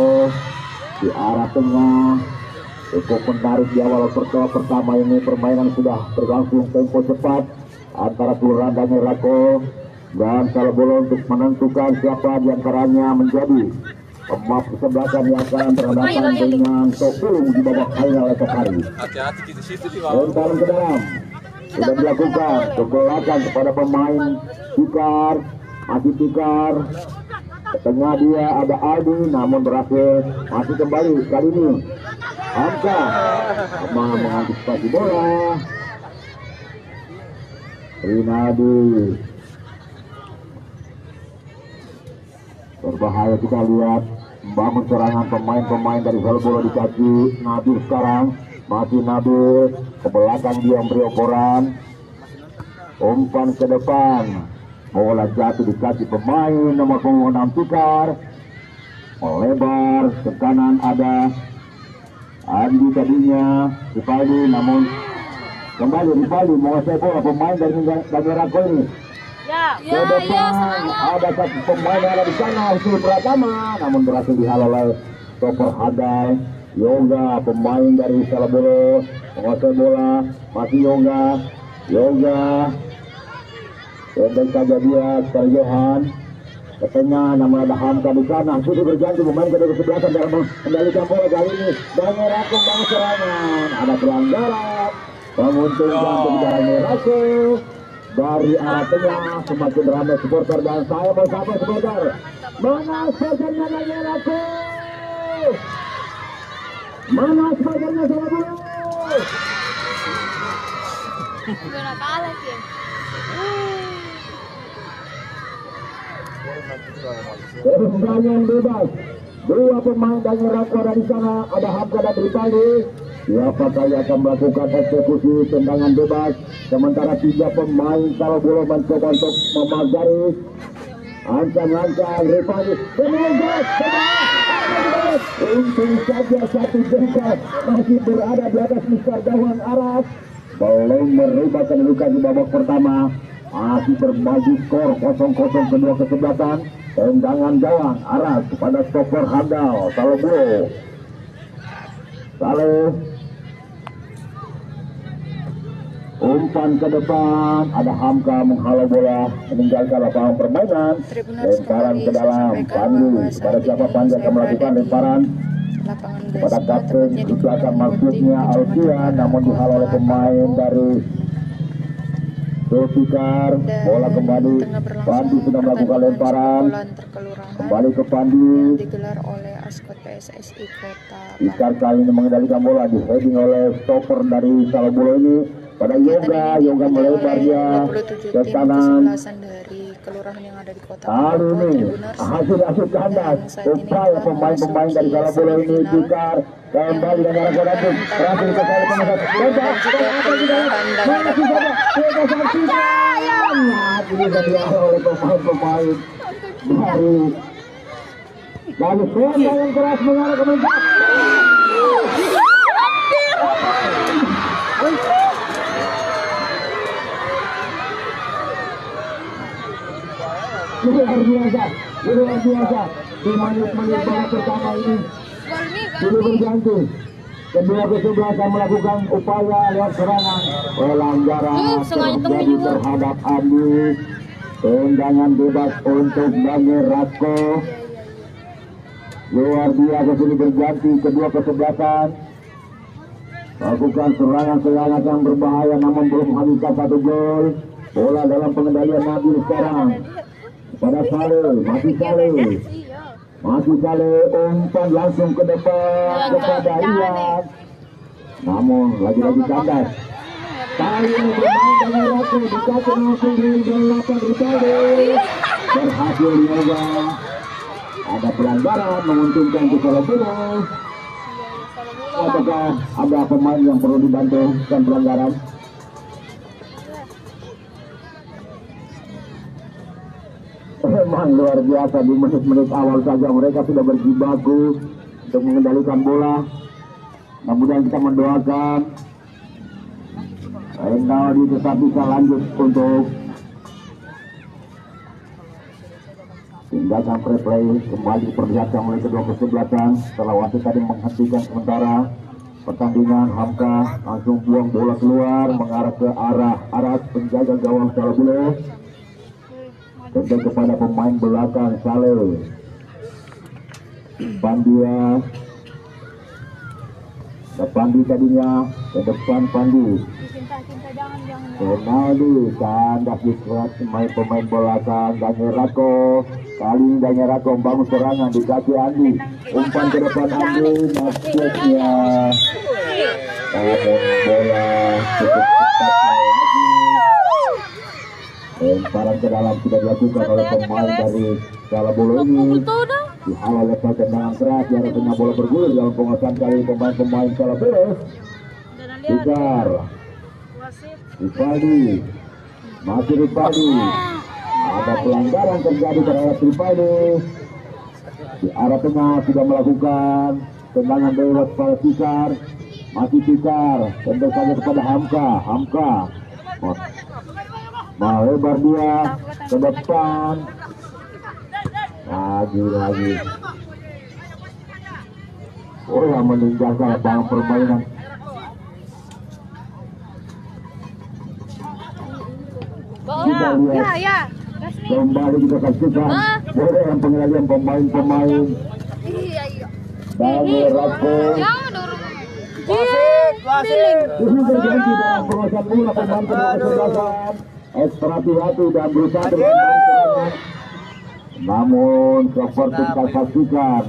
di arah tengah. Cukup menarik di awal pertama ini, permainan sudah berlangsung tempo cepat antara kelurahan Daniel Rako dan Salabolo untuk menentukan siapa diantaranya menjadi pemain kesebelasan yang akan berhadapan dengan Sokulu di babak final esok hari. Lemparan ke dalam sudah dilakukan, kegolakan kepada pemain Tikar, masih Tikar. Ke tengah dia ada Aldi, namun berhasil masih kembali kali ini Hamka mengantisipasi bola. Rinaldi berbahaya, kita lihat membangun serangan pemain-pemain dari Salabolo di kaki Nabil sekarang. Masih Nabil ke belakang, dia memberi operan, umpan ke depan, bola jatuh di kaki pemain nomor 6 Tikar, melebar ke kanan ada Andi tadinya Ripaldi, namun kembali Ripaldi menguasai bola pemain dari Daniel Rako ini. Ke depan ada satu pemain yang ada di sana, Usul Pratama, namun berhasil dihalau oleh Topper Hadal. Yoga pemain dari Salabolo menguasai bola, masih Yoga pendek saja dia ke Johan ke tengah, namun ada Hamka di sana. Sudah berganti pemain kedua kesebelasan dalam mengendalikan bola kali ini. Daniel Rako membangun serangan, ada pelanggaran menguntungkan untuk Daniel Rako. Dari arah tengah semakin ramai supporter dan saya mau sapa supporter. Mana supporternya Daniel Rako? Mana supporternya Salabolo? Udah kalah sih. Tendangan bebas. Dua pemain Daniel Rako ada di sana, ada Hamka dan Ripaldi. Siapakah yang akan melakukan eksekusi tendangan bebas? Sementara 3 pemain Salabolo mencoba untuk memagari. Ancang-ancang Ripaldi. Untung saja satu jengkal masih berada di atas mistar gawang Aras. Belum merubah kedudukan di babak pertama. Masih berbagi skor 0-0 kedua kesebelasan. Tendangan gawang Aras kepada stopper handal Salabolo. Saleh umpan ke depan, ada Hamka menghalau bola, meninggalkan lapangan permainan. Lemparan ke dalam Pandu, pada siapa Pandu akan melakukan lemparan kepada kapten di belakang maksudnya Alfian, namun dihalau oleh pemain dari Tikar. Bola kembali, Pandi sudah melakukan lemparan, kembali ke Pandi. Digelar oleh Askot PSSI Kota Tikar kali ini mengendalikan bola, di heading oleh stopper dari Salabolo ini pada Yoga melebar dia ke kanan. dari kelurahan yang ada di Kota Kali ini hasil kandas, upaya pemain-pemain dari Salabolo ini Tikar kembali dengan arah kodatuk berhasil dikasih pemasat ini dihalau oleh pemain-pemain dari lalu yang keras mengarah ke menjak. Luar biasa di menit-menit babak pertama ini sudah berganti. Kedua kesebelasan melakukan upaya lewat serangan, pelanggaran terjadi terhadap Andi. Tendangan bebas untuk Daniel Rako. Luar biasa sudah berganti kedua kesebelasan, lakukan serangan-serangan yang berbahaya namun belum menghasilkan 1 gol. Bola dalam pengendalian Nabil sekarang pada Saleh, masih Saleh. Masih kali umpan langsung ke depan kepada Ian. Namun lagi-lagi kandas. Kali ini bermain dengan Rako dikasih langsung di 8 Rivaldo. Berhasil juga. Ada pelanggaran menguntungkan di Salabulu. Apakah ada pemain yang perlu dibantu dan pelanggaran? Memang luar biasa di menit-menit awal saja mereka sudah berjibaku untuk mengendalikan bola. Kemudian kita mendoakan Renaldi tetap bisa lanjut untuk tindakan replay kembali diperlihatkan oleh kedua kesebelasan setelah wasit tadi menghentikan sementara pertandingan. Hamka langsung buang bola keluar mengarah ke arah penjaga gawang Salabulu. Tentu kepada pemain belakang Saleh Pandia. Pandi tadinya ke depan Pandi. Renaldi kandas dikerat pemain belakang Daniel Rako. Kali ini Daniel Rako membangun serangan di kaki Andi. Umpan ke depan Andi, maksudnya namun bola cukup cepat lagi. Lemparan ke dalam sudah dilakukan oleh pemain dari Salabulu ini. Dihalau oleh tendangan keras, di arah tengah bola bergulir dalam penguasaan kali pemain-pemain Salabulu. Tikar Rivaldi, masih Rivaldi. Ada pelanggaran terjadi terhadap Rivaldi. Di arah tengah sudah melakukan tendangan bebas pada Tikar. Masih Tikar, tentu saja kepada Hamka. Melebar dia ke depan. Lagi. Oh, yang meninggalkan lapangan permainan. Kita lihat kembali kita saksikan boleh yang pengendalian pemain-pemain. Dari Rako. Ini terjadi dalam penguasaan bola pemain kedua kesebelasan. Ekstra hati-hati dan berusaha dengan namun seperti kita saksikan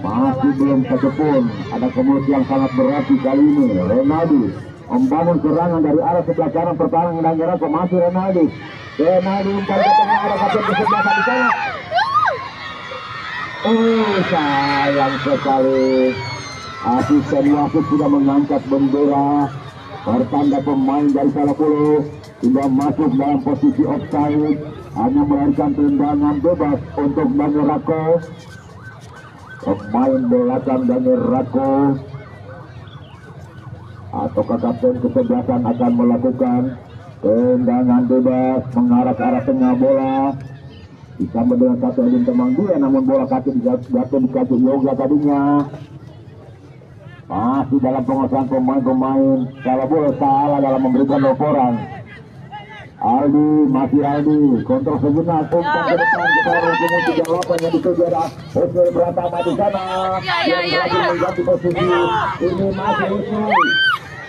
masih belum satupun ada kemudian yang sangat berarti kali ini. Renaldi membangun serangan dari arah sebelah kanan pertahanan dan Rako. Masih Renaldi umpan ke tengah arah kapten kesebelasan di sana. Sayang sekali asisten wasit sudah mengangkat bendera pertanda pemain dari Salabulu tidak masuk dalam posisi offside, hanya melahirkan tendangan bebas untuk Daniel Rako. Pemain belakang Daniel Rako atau kapten kesebelasan akan melakukan tendangan bebas mengarah ke arah tengah bola. Ditambah dengan satu Edin Temang dia, namun bola kaki jatuh di kaki Yoga tadinya. Masih dalam penguasaan pemain-pemain Salabulu salah dalam memberikan laporan. Aldi, kontrol sejenak, umpan ke depan kepada umum 38 yang dituju ada Husnul Pratama di sana yang lagi mengganti posisi. Ini masih Husnul.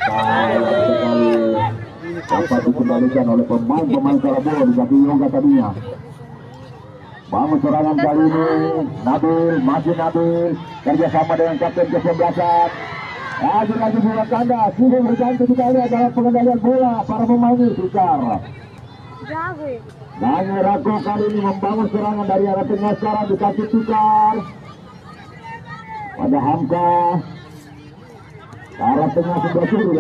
Sayang sekali dapat dikembalikan oleh pemain Salabulu di kaki Yoga tadinya. Bangun serangan kali ini Nabil kerjasama dengan kapten kesebelasan. Lagi bola kandas, sudah berganti sekali adalah pengendalian bola para pemain Tikar. Daniel Rako kali ini membangun serangan dari arah tengah sekarang di kaki Tikar. Pada Hamka, arah tengah sebelah kiri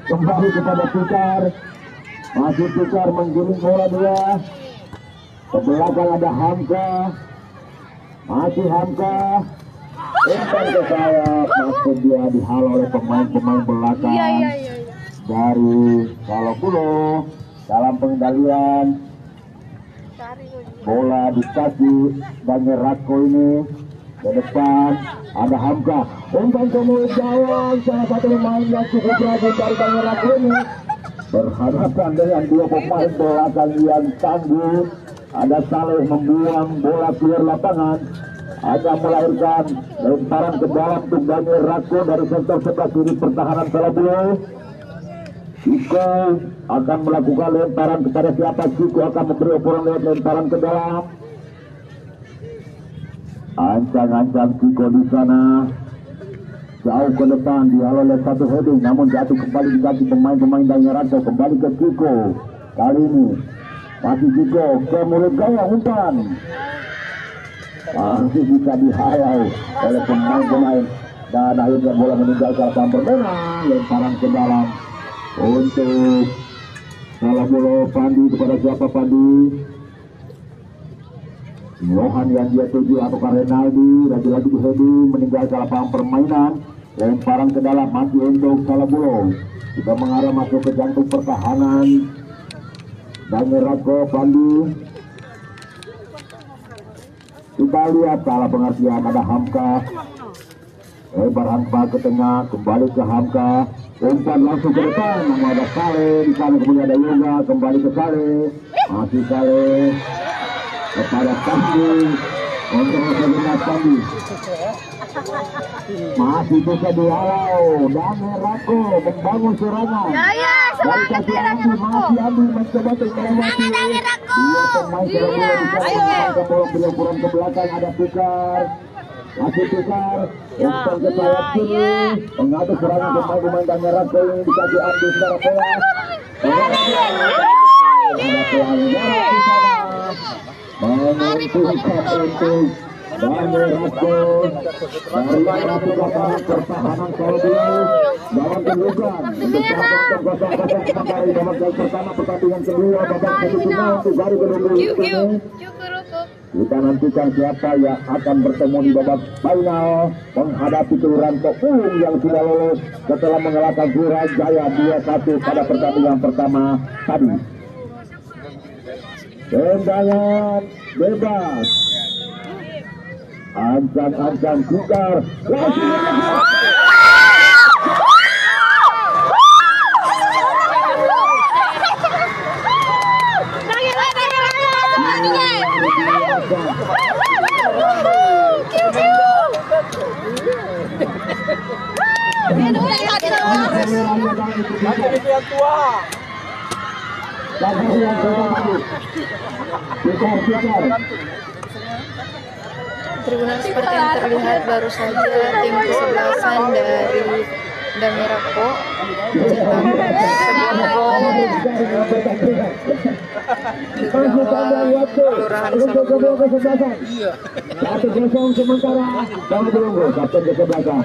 kembali kepada Tikar. Masih Tikar menggiring bola dia. Ke belakang ada Hamka. Masih Hamka. Umpan ke sayap, maksud dia dihalau oleh pemain-pemain belakang dari Salabulu dalam pengendalian bola di kaki Daniel Rako ini. Ke depan ada Hamka. Umpan ke mulut gawang, salah satu pemain yang cukup rajin dari Daniel Rako ini berhadapan dengan dua pemain belakang yang tangguh. Ada Saleh membuang bola keluar lapangan, akan melahirkan lemparan ke dalam untuk Daniel Rako dari sektor sebelah kiri pertahanan Salabulu. Ciko akan melakukan lemparan kepada siapa? Ciko akan memberi ukuran lemparan ke dalam. Ancang-ancang Kiko di sana jauh ke depan, dihalau oleh satu heading, namun jatuh kembali diganti pemain-pemain Daniel Ranto. Kembali ke Kiko, kali ini masih Kiko ke mulut gaya umpan, masih bisa dihalau oleh pemain-pemain dan akhirnya bola meninggalkan lapangan permainan. Lemparan ke dalam untuk salah bola Pandi. Kepada siapa Pandi? Johan yang dia tuju atau Renaldi, lagi-lagi di heading meninggalkan lapangan permainan. Lemparan ke dalam masih untuk Salabulo, kita mengarah masuk ke jantung pertahanan. Daniel Ranto, Pandi. Kita lihat salah pengertian, ada Hamka. Lebar Hamka ke tengah, kembali ke Hamka. Umpan langsung ke depan, namun ada Saleh di sana, kemudian ada Yoga, kembali ke Saleh, masih Saleh kepada Pandi untuk mengenai Pandi, masih bisa dihalau. Daniel Ranto membangun serangan dari kaki Andi, masih Andi mencoba untuk melewati dua pemain Surabaya. Bola berlebihan ke belakang, ada Pikar, masih Pikar umpan ke sayap kiri, mengatur serangan pemain Daniel Ranto ini di kaki Andi. Saudara bola ada pelanggaran di sana. Menguntungkan untuk Daniel Ranto dari arah lapangan pertahanan Surabaya dalam kedudukan untuk kosong-kosong kembali dalam gol pertama pertandingan kedua babak kedua untuk baru kedua ini. Kita nantikan siapa yang akan bertemu di babak final menghadapi Ranto yang sudah lolos setelah mengalahkan Surajaya 2-1 pada pertandingan pertama tadi. Tendangan bebas, ancang-ancang Kukar langsung Tribunal seperti yang terlihat baru saja tim kesebelasan dari Damirako mencetak sebuah gol di gawang Kelurahan Salabulo. 1-0 sementara Bang Belunggu, kapten kesebelasan.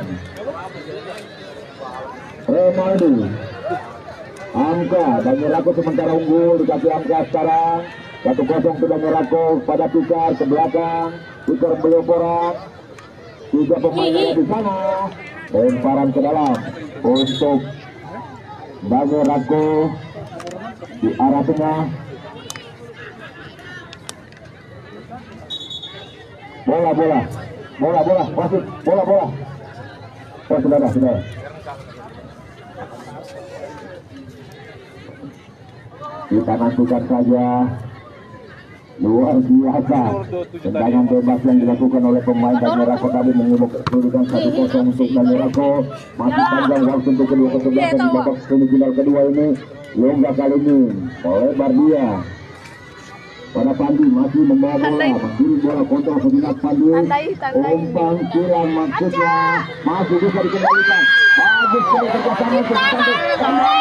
Renaldi, Angka, Damirako sementara unggul di kaki Angka sekarang. 1-0 ke Damirako pada Pikar ke belakang. Pikar Belioporan, 3 pemain di sana. Lemparan ke dalam untuk Damirako di arah tengah. Bola, wasit, bola. Oh, sudah. Kita nantikan saja. Luar biasa tendangan bebas yang dilakukan oleh pemain Damirako tadi menyebabkan kedudukan 1-0 untuk Damirako. Masih panjang waktu untuk kedua kesebelasan di babak semifinal kedua ini. Yoga kali ini melebar dia pada Pandi, masih membawa bola, menggiring bola kontrol sejenak Pandi. Umpan silang maksudnya masih bisa dikembalikan. Bagus sekali kerjasama untuk Pandi.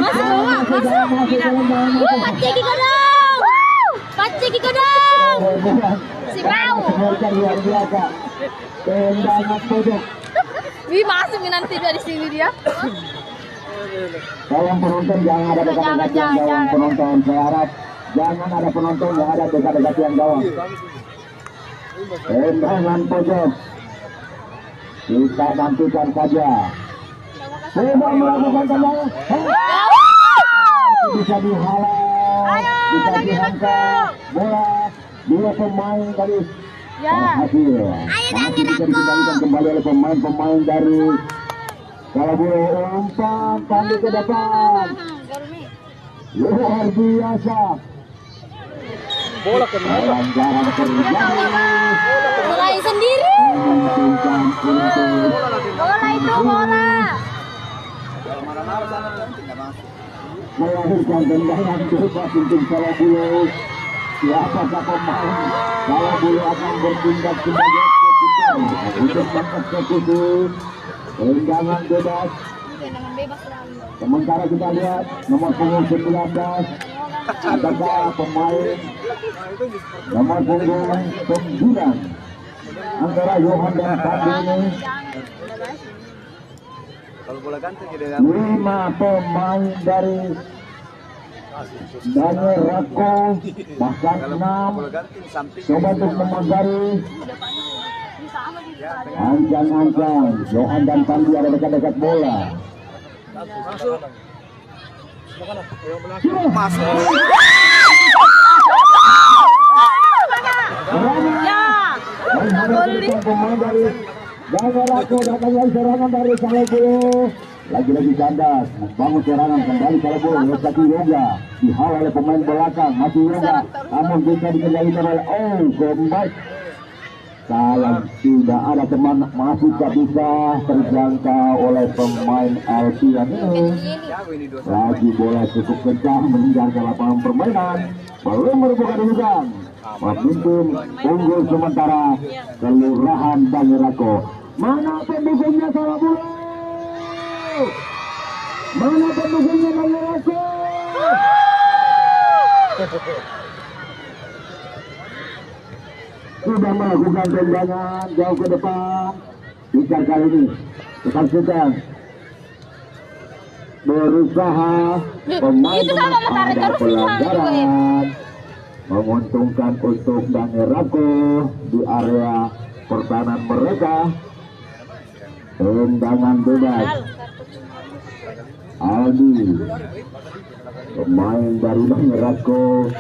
Masuk Pacik Godong. Si mau. Wih, masuk nanti dari sini dia. Tolong penonton jangan ada dekat-dekat yang gawang. Penonton saya harap jangan ada penonton yang ada dekat-dekat yang gawang. Tendangan pojok. Kita nantikan saja. Coba melakukan tendangan. Bisa dihalau. Bisa dihantar bola. Dua pemain tadi. Masih bisa dikembalikan kembali oleh pemain-pemain dari Salabulo. Umpan Pandi ke depan. Luar biasa. Bola kenapa? Mulai sendiri. Bola itu bola. melahirkan tendangan bebas untuk Salabulu. Siapakah pemain Salabulu akan bertindak sebagai eksekutor untuk mengeksekusi tendangan bebas. Sementara kita lihat nomor punggung 19 adalah pemain nomor punggung 9 antara Johan dan Pandi ini. 5 pemain dari Daniel Rako, bahkan 6 coba untuk memagari. Ancang-ancang Johan dan Pandi ada dekat-dekat bola. Pemain dari Daniel Rako datang lagi serangan dari Salabulu. Lagi-lagi kandas, membangun serangan kembali Salabulu. Lestari Yoga dihalau oleh pemain belakang, masih Yoga, namun bisa dikendalikan oleh kembali. Salah, tidak ada teman, masih tak bisa terjangkau oleh pemain Alfian ini. Lagi bola cukup kencang meninggalkan lapangan permainan, belum merupakan kedudukan. Memimpin unggul sementara Kelurahan Bangirako. Mana pendukungnya Salabulu? Mana pendukungnya Bangirako? Sudah melakukan tendangan jauh ke depan. Pikar kali ini tetap sedang berusaha pemain ada pelanggaran, menguntungkan untuk Bangirako di area pertahanan mereka. Tendangan bebas Aldi, pemain dari Bangirako,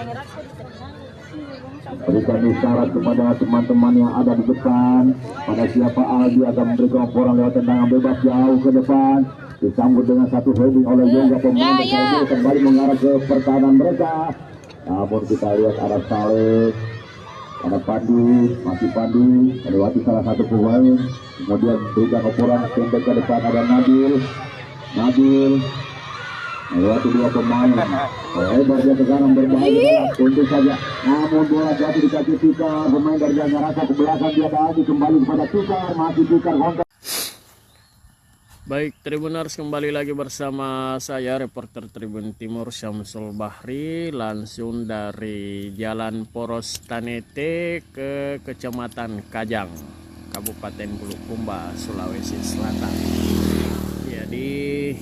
berikan isyarat kepada teman-teman yang ada di depan pada siapa Aldi akan memberikan laporan lewat tendangan bebas jauh ke depan. Disambut dengan satu heading oleh Yoga, pemain dari kembali mengarah ke pertahanan mereka. Namun kita lihat ada Saleh, ada Pandi, masih Pandi melewati salah satu pemain, kemudian berikan laporan pendek ke depan. Ada Nabil melewati 2 pemain, lebarnya ke kanan berbahaya tentu saja, namun bola jatuh di kaki Tikar. Pemain dari Bangirako ke belakang, dia lagi kembali kepada Tikar, masih Tikar kontak. Baik, Tribuners, kembali lagi bersama saya reporter Tribun Timur Syamsul Bahri, langsung dari Jalan Poros Tanete ke Kecamatan Kajang, Kabupaten Bulukumba, Sulawesi Selatan. Ya, di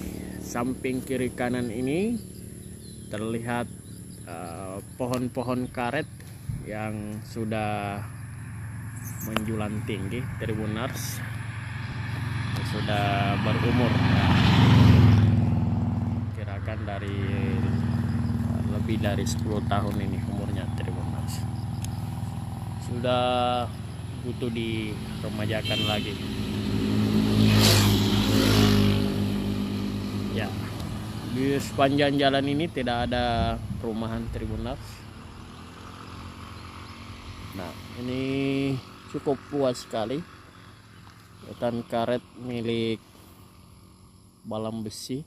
samping kiri kanan ini terlihat pohon-pohon karet yang sudah menjulang tinggi, Tribuners, sudah berumur, kirakan dari lebih dari 10 tahun ini umurnya, Tribuners. Sudah butuh diremajakan lagi. Ya, di sepanjang jalan ini tidak ada perumahan, Tribuners. Nah, ini cukup luas sekali. Hutan karet milik Balam Besi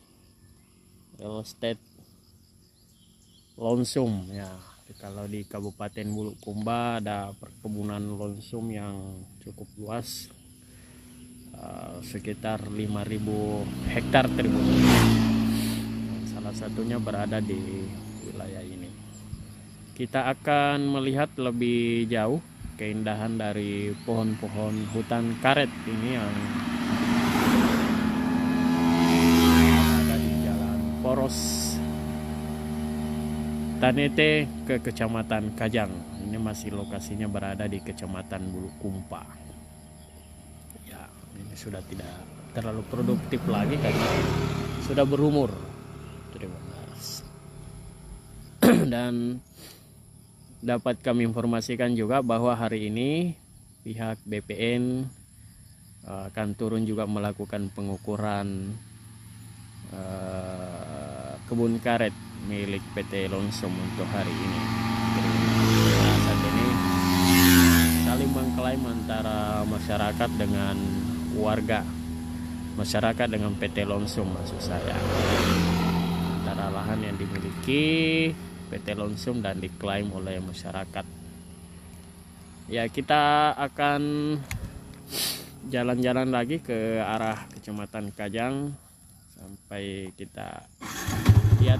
Real Estate Lonsum. Ya, kalau di Kabupaten Bulukumba ada perkebunan lonsum yang cukup luas, sekitar 5.000 hektar, Tribun. Salah satunya berada di wilayah ini. Kita akan melihat lebih jauh keindahan dari pohon-pohon hutan karet ini yang ada di Jalan Poros Tanete ke Kecamatan Kajang. Ini masih lokasinya berada di Kecamatan Bulukumba. Ya, ini sudah tidak terlalu produktif lagi karena sudah berumur. Terima kasih. Dan dapat kami informasikan juga bahwa hari ini pihak BPN akan turun juga melakukan pengukuran kebun karet milik PT Lonsum untuk hari ini. Nah, saat ini saling mengklaim antara masyarakat dengan warga masyarakat dengan PT Lonsum maksud saya. Antara lahan yang dimiliki PT Lonsum dan diklaim oleh masyarakat. Ya, kita akan jalan-jalan lagi ke arah Kecamatan Kajang sampai kita lihat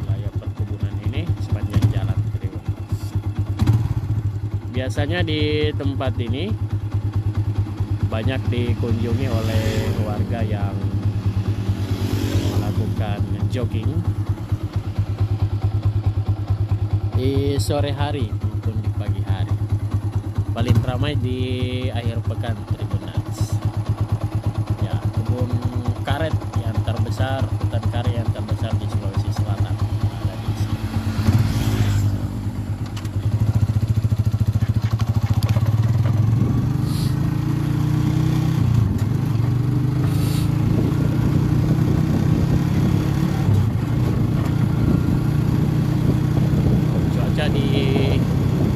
wilayah perkebunan ini sepanjang jalan. Biasanya di tempat ini banyak dikunjungi oleh warga yang melakukan jogging di sore hari maupun di pagi hari. Paling ramai di akhir pekan Tribuners. Ya, kebun karet yang terbesar, hutan karet yang terbesar di Sulawesi Selatan ada di sini. Cuaca di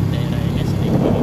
daerah ini sedikit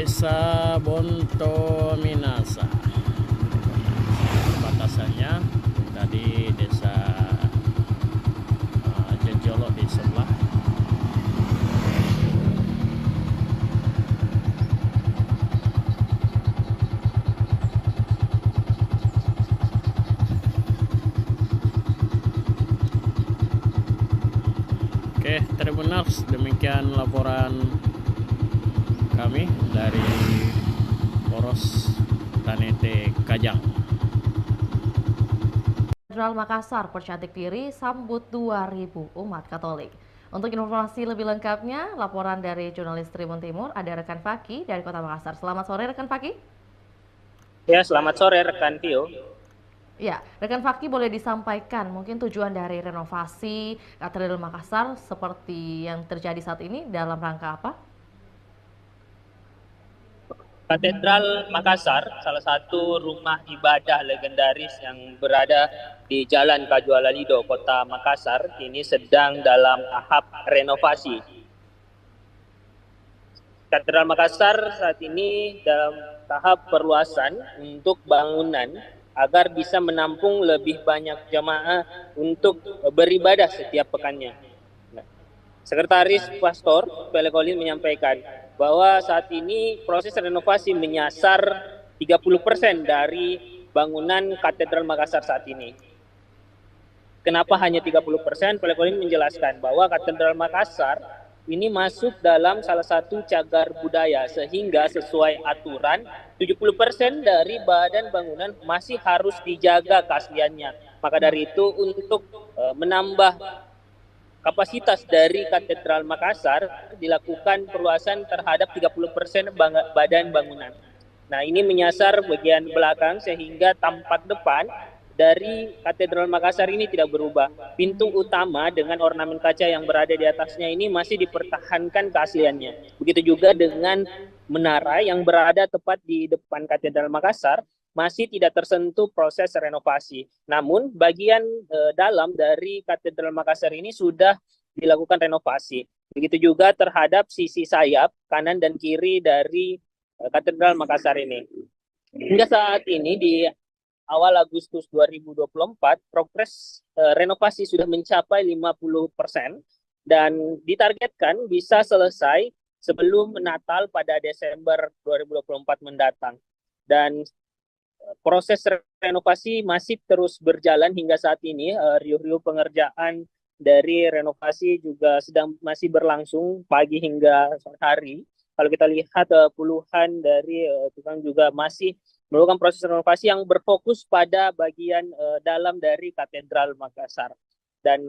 Desa Bonto Minasa. Batasannya tadi desa Jejolo di sebelah. Oke, Tribuners, demikian laporan kami dari Poros Tanete Kajang. Katedral Makassar percantik diri sambut 2000 umat Katolik. Untuk informasi lebih lengkapnya, laporan dari jurnalis Tribun Timur, ada rekan Faki dari Kota Makassar. Selamat sore rekan Faki. Ya, selamat sore rekan Tio. Ya, rekan Faki boleh disampaikan mungkin tujuan dari renovasi Katedral Makassar seperti yang terjadi saat ini dalam rangka apa? Katedral Makassar, salah satu rumah ibadah legendaris yang berada di Jalan Kajuala Lido, Kota Makassar, ini sedang dalam tahap renovasi. Katedral Makassar saat ini dalam tahap perluasan untuk bangunan agar bisa menampung lebih banyak jemaah untuk beribadah setiap pekannya. Sekretaris Pastor Pele Colin menyampaikan bahwa saat ini proses renovasi menyasar 30% dari bangunan Katedral Makassar saat ini. Kenapa hanya 30%? Pele Colin menjelaskan bahwa Katedral Makassar ini masuk dalam salah satu cagar budaya sehingga sesuai aturan 70% dari badan bangunan masih harus dijaga keasliannya. Maka dari itu untuk menambah kapasitas dari Katedral Makassar dilakukan perluasan terhadap 30% badan bangunan. Nah, ini menyasar bagian belakang sehingga tampak depan dari Katedral Makassar ini tidak berubah. Pintu utama dengan ornamen kaca yang berada di atasnya ini masih dipertahankan keasliannya. Begitu juga dengan menara yang berada tepat di depan Katedral Makassar masih tidak tersentuh proses renovasi. Namun bagian dalam dari Katedral Makassar ini sudah dilakukan renovasi. Begitu juga terhadap sisi sayap kanan dan kiri dari Katedral Makassar ini. Hingga saat ini di awal Agustus 2024, progres renovasi sudah mencapai 50% dan ditargetkan bisa selesai sebelum Natal pada Desember 2024 mendatang. Dan proses renovasi masih terus berjalan hingga saat ini. Riuh-riuh pengerjaan dari renovasi juga masih berlangsung pagi hingga sore hari. Kalau kita lihat puluhan dari tukang juga masih melakukan proses renovasi yang berfokus pada bagian dalam dari Katedral Makassar. Dan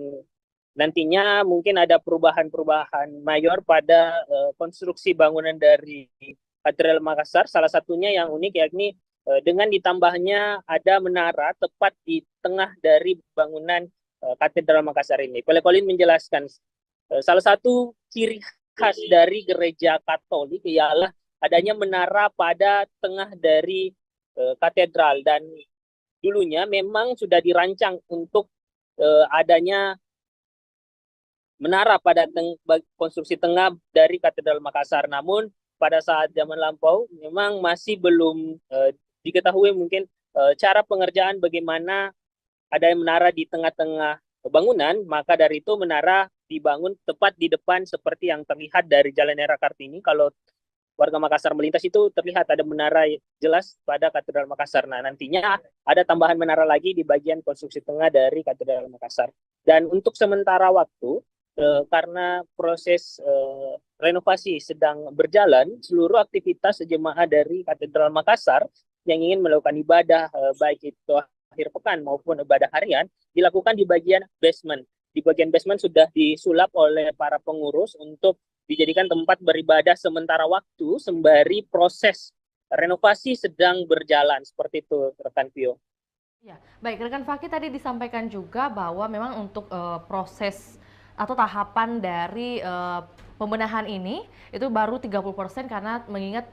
nantinya mungkin ada perubahan-perubahan mayor pada konstruksi bangunan dari Katedral Makassar. Salah satunya yang unik yakni dengan ditambahnya ada menara tepat di tengah dari bangunan Katedral Makassar ini. Pele Colin menjelaskan salah satu ciri khas dari gereja Katolik ialah adanya menara pada tengah dari katedral, dan dulunya memang sudah dirancang untuk adanya menara pada konstruksi tengah dari Katedral Makassar. Namun pada saat zaman lampau memang masih belum diketahui mungkin cara pengerjaan bagaimana ada menara di tengah-tengah bangunan. Maka dari itu menara dibangun tepat di depan seperti yang terlihat dari Jalan Era Kartini. Kalau warga Makassar melintas itu terlihat ada menara jelas pada Katedral Makassar. Nah, nantinya ada tambahan menara lagi di bagian konstruksi tengah dari Katedral Makassar. Dan untuk sementara waktu, karena proses renovasi sedang berjalan, seluruh aktivitas jemaah dari Katedral Makassar yang ingin melakukan ibadah, baik itu akhir pekan maupun ibadah harian, dilakukan di bagian basement. Di bagian basement sudah disulap oleh para pengurus untuk dijadikan tempat beribadah sementara waktu sembari proses renovasi sedang berjalan. Seperti itu, rekan Pio. Ya, baik, rekan Faki tadi disampaikan juga bahwa memang untuk proses atau tahapan dari pembenahan ini itu baru 30% karena mengingat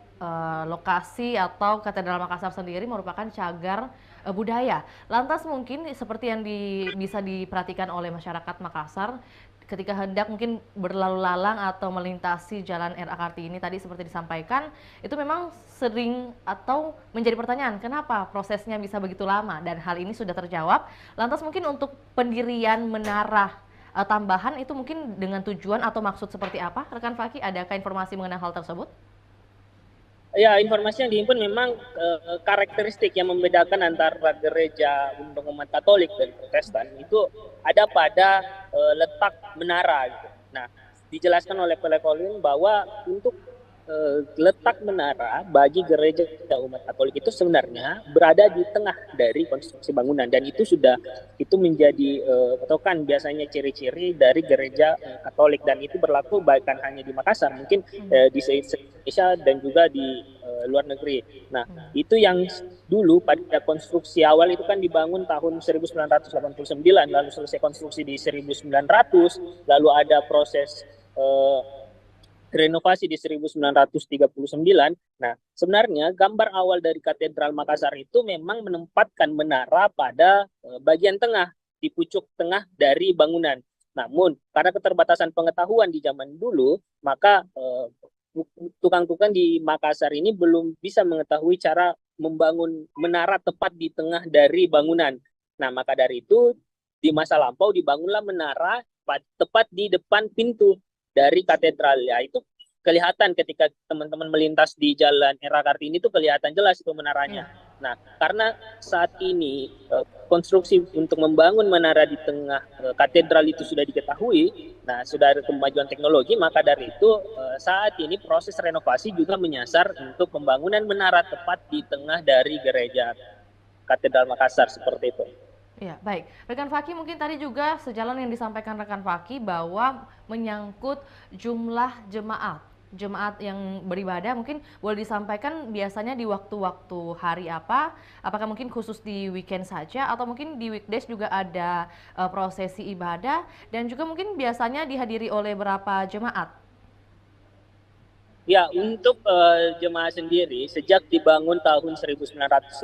lokasi atau Katedral Makassar sendiri merupakan cagar budaya. Lantas mungkin seperti yang bisa diperhatikan oleh masyarakat Makassar, ketika hendak mungkin berlalu lalang atau melintasi jalan RA Kartini tadi seperti disampaikan, itu memang sering atau menjadi pertanyaan kenapa prosesnya bisa begitu lama, dan hal ini sudah terjawab. Lantas mungkin untuk pendirian menara tambahan itu mungkin dengan tujuan atau maksud seperti apa? Rekan Fakih, adakah informasi mengenai hal tersebut? Ya, informasi yang dihimpun memang karakteristik yang membedakan antara gereja untuk umat Katolik dan Protestan itu ada pada letak menara gitu. Nah, dijelaskan oleh Pelekolin bahwa untuk letak menara bagi gereja umat Katolik itu sebenarnya berada di tengah dari konstruksi bangunan, dan itu menjadi patokan biasanya ciri-ciri dari gereja Katolik, dan itu berlaku bukan hanya di Makassar, mungkin di Indonesia dan juga di luar negeri. Nah, itu yang dulu pada konstruksi awal itu kan dibangun tahun 1989, lalu selesai konstruksi di 1900, lalu ada proses renovasi di 1939. Nah, sebenarnya gambar awal dari Katedral Makassar itu memang menempatkan menara pada bagian tengah, di pucuk tengah dari bangunan. Namun, karena keterbatasan pengetahuan di zaman dulu, maka tukang-tukang di Makassar ini belum bisa mengetahui cara membangun menara tepat di tengah dari bangunan. Nah, maka dari itu, di masa lampau dibangunlah menara tepat di depan pintu dari katedral. Ya, itu kelihatan ketika teman-teman melintas di jalan RA Kartini itu kelihatan jelas itu menaranya. Nah, karena saat ini konstruksi untuk membangun menara di tengah katedral itu sudah diketahui, nah sudah ada kemajuan teknologi, maka dari itu saat ini proses renovasi juga menyasar untuk pembangunan menara tepat di tengah dari gereja Katedral Makassar seperti itu. Ya, baik. Rekan Fakih, mungkin tadi juga sejalan yang disampaikan rekan Fakih bahwa menyangkut jumlah jemaat yang beribadah, mungkin boleh disampaikan biasanya di waktu-waktu hari apa? Apakah mungkin khusus di weekend saja atau mungkin di weekdays juga ada prosesi ibadah, dan juga mungkin biasanya dihadiri oleh berapa jemaat? Ya, untuk jemaah sendiri sejak dibangun tahun 1989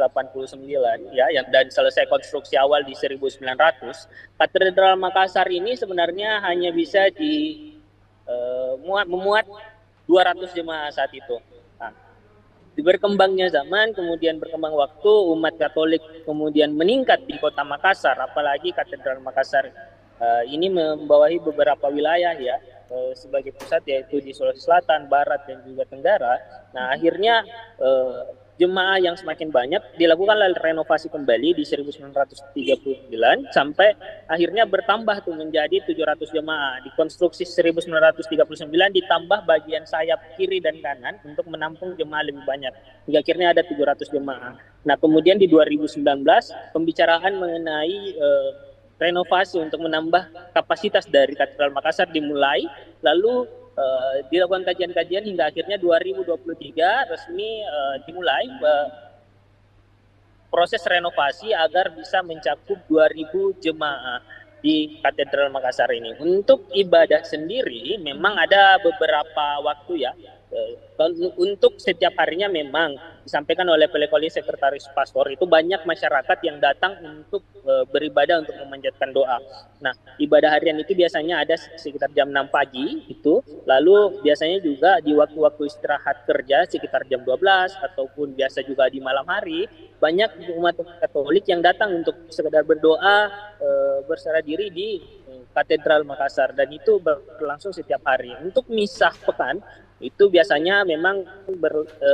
ya, dan selesai konstruksi awal di 1900, Katedral Makassar ini sebenarnya hanya bisa memuat 200 jemaah saat itu. Nah, berkembangnya zaman, kemudian berkembang waktu, umat Katolik kemudian meningkat di Kota Makassar, apalagi Katedral Makassar ini membawahi beberapa wilayah ya, sebagai pusat, yaitu di Sulawesi Selatan, Barat, dan juga Tenggara. Nah, akhirnya jemaah yang semakin banyak dilakukan renovasi kembali di 1939 sampai akhirnya bertambah tuh menjadi 700 jemaah. Di konstruksi 1939 ditambah bagian sayap kiri dan kanan untuk menampung jemaah lebih banyak. Hingga akhirnya ada 700 jemaah. Nah, kemudian di 2019 pembicaraan mengenai renovasi untuk menambah kapasitas dari Katedral Makassar dimulai, lalu dilakukan kajian-kajian hingga akhirnya 2023 resmi dimulai proses renovasi agar bisa mencakup 2000 jemaah di Katedral Makassar ini. Untuk ibadah sendiri memang ada beberapa waktu ya. Untuk setiap harinya memang disampaikan oleh Pelekoli Sekretaris Pastor, itu banyak masyarakat yang datang untuk beribadah, untuk memanjatkan doa. Nah, ibadah harian itu biasanya ada sekitar jam 6 pagi itu, lalu biasanya juga di waktu-waktu istirahat kerja sekitar jam 12 ataupun biasa juga di malam hari, banyak umat Katolik yang datang untuk sekedar berdoa, berserah diri di Katedral Makassar, dan itu berlangsung setiap hari. Untuk misa pekan itu biasanya memang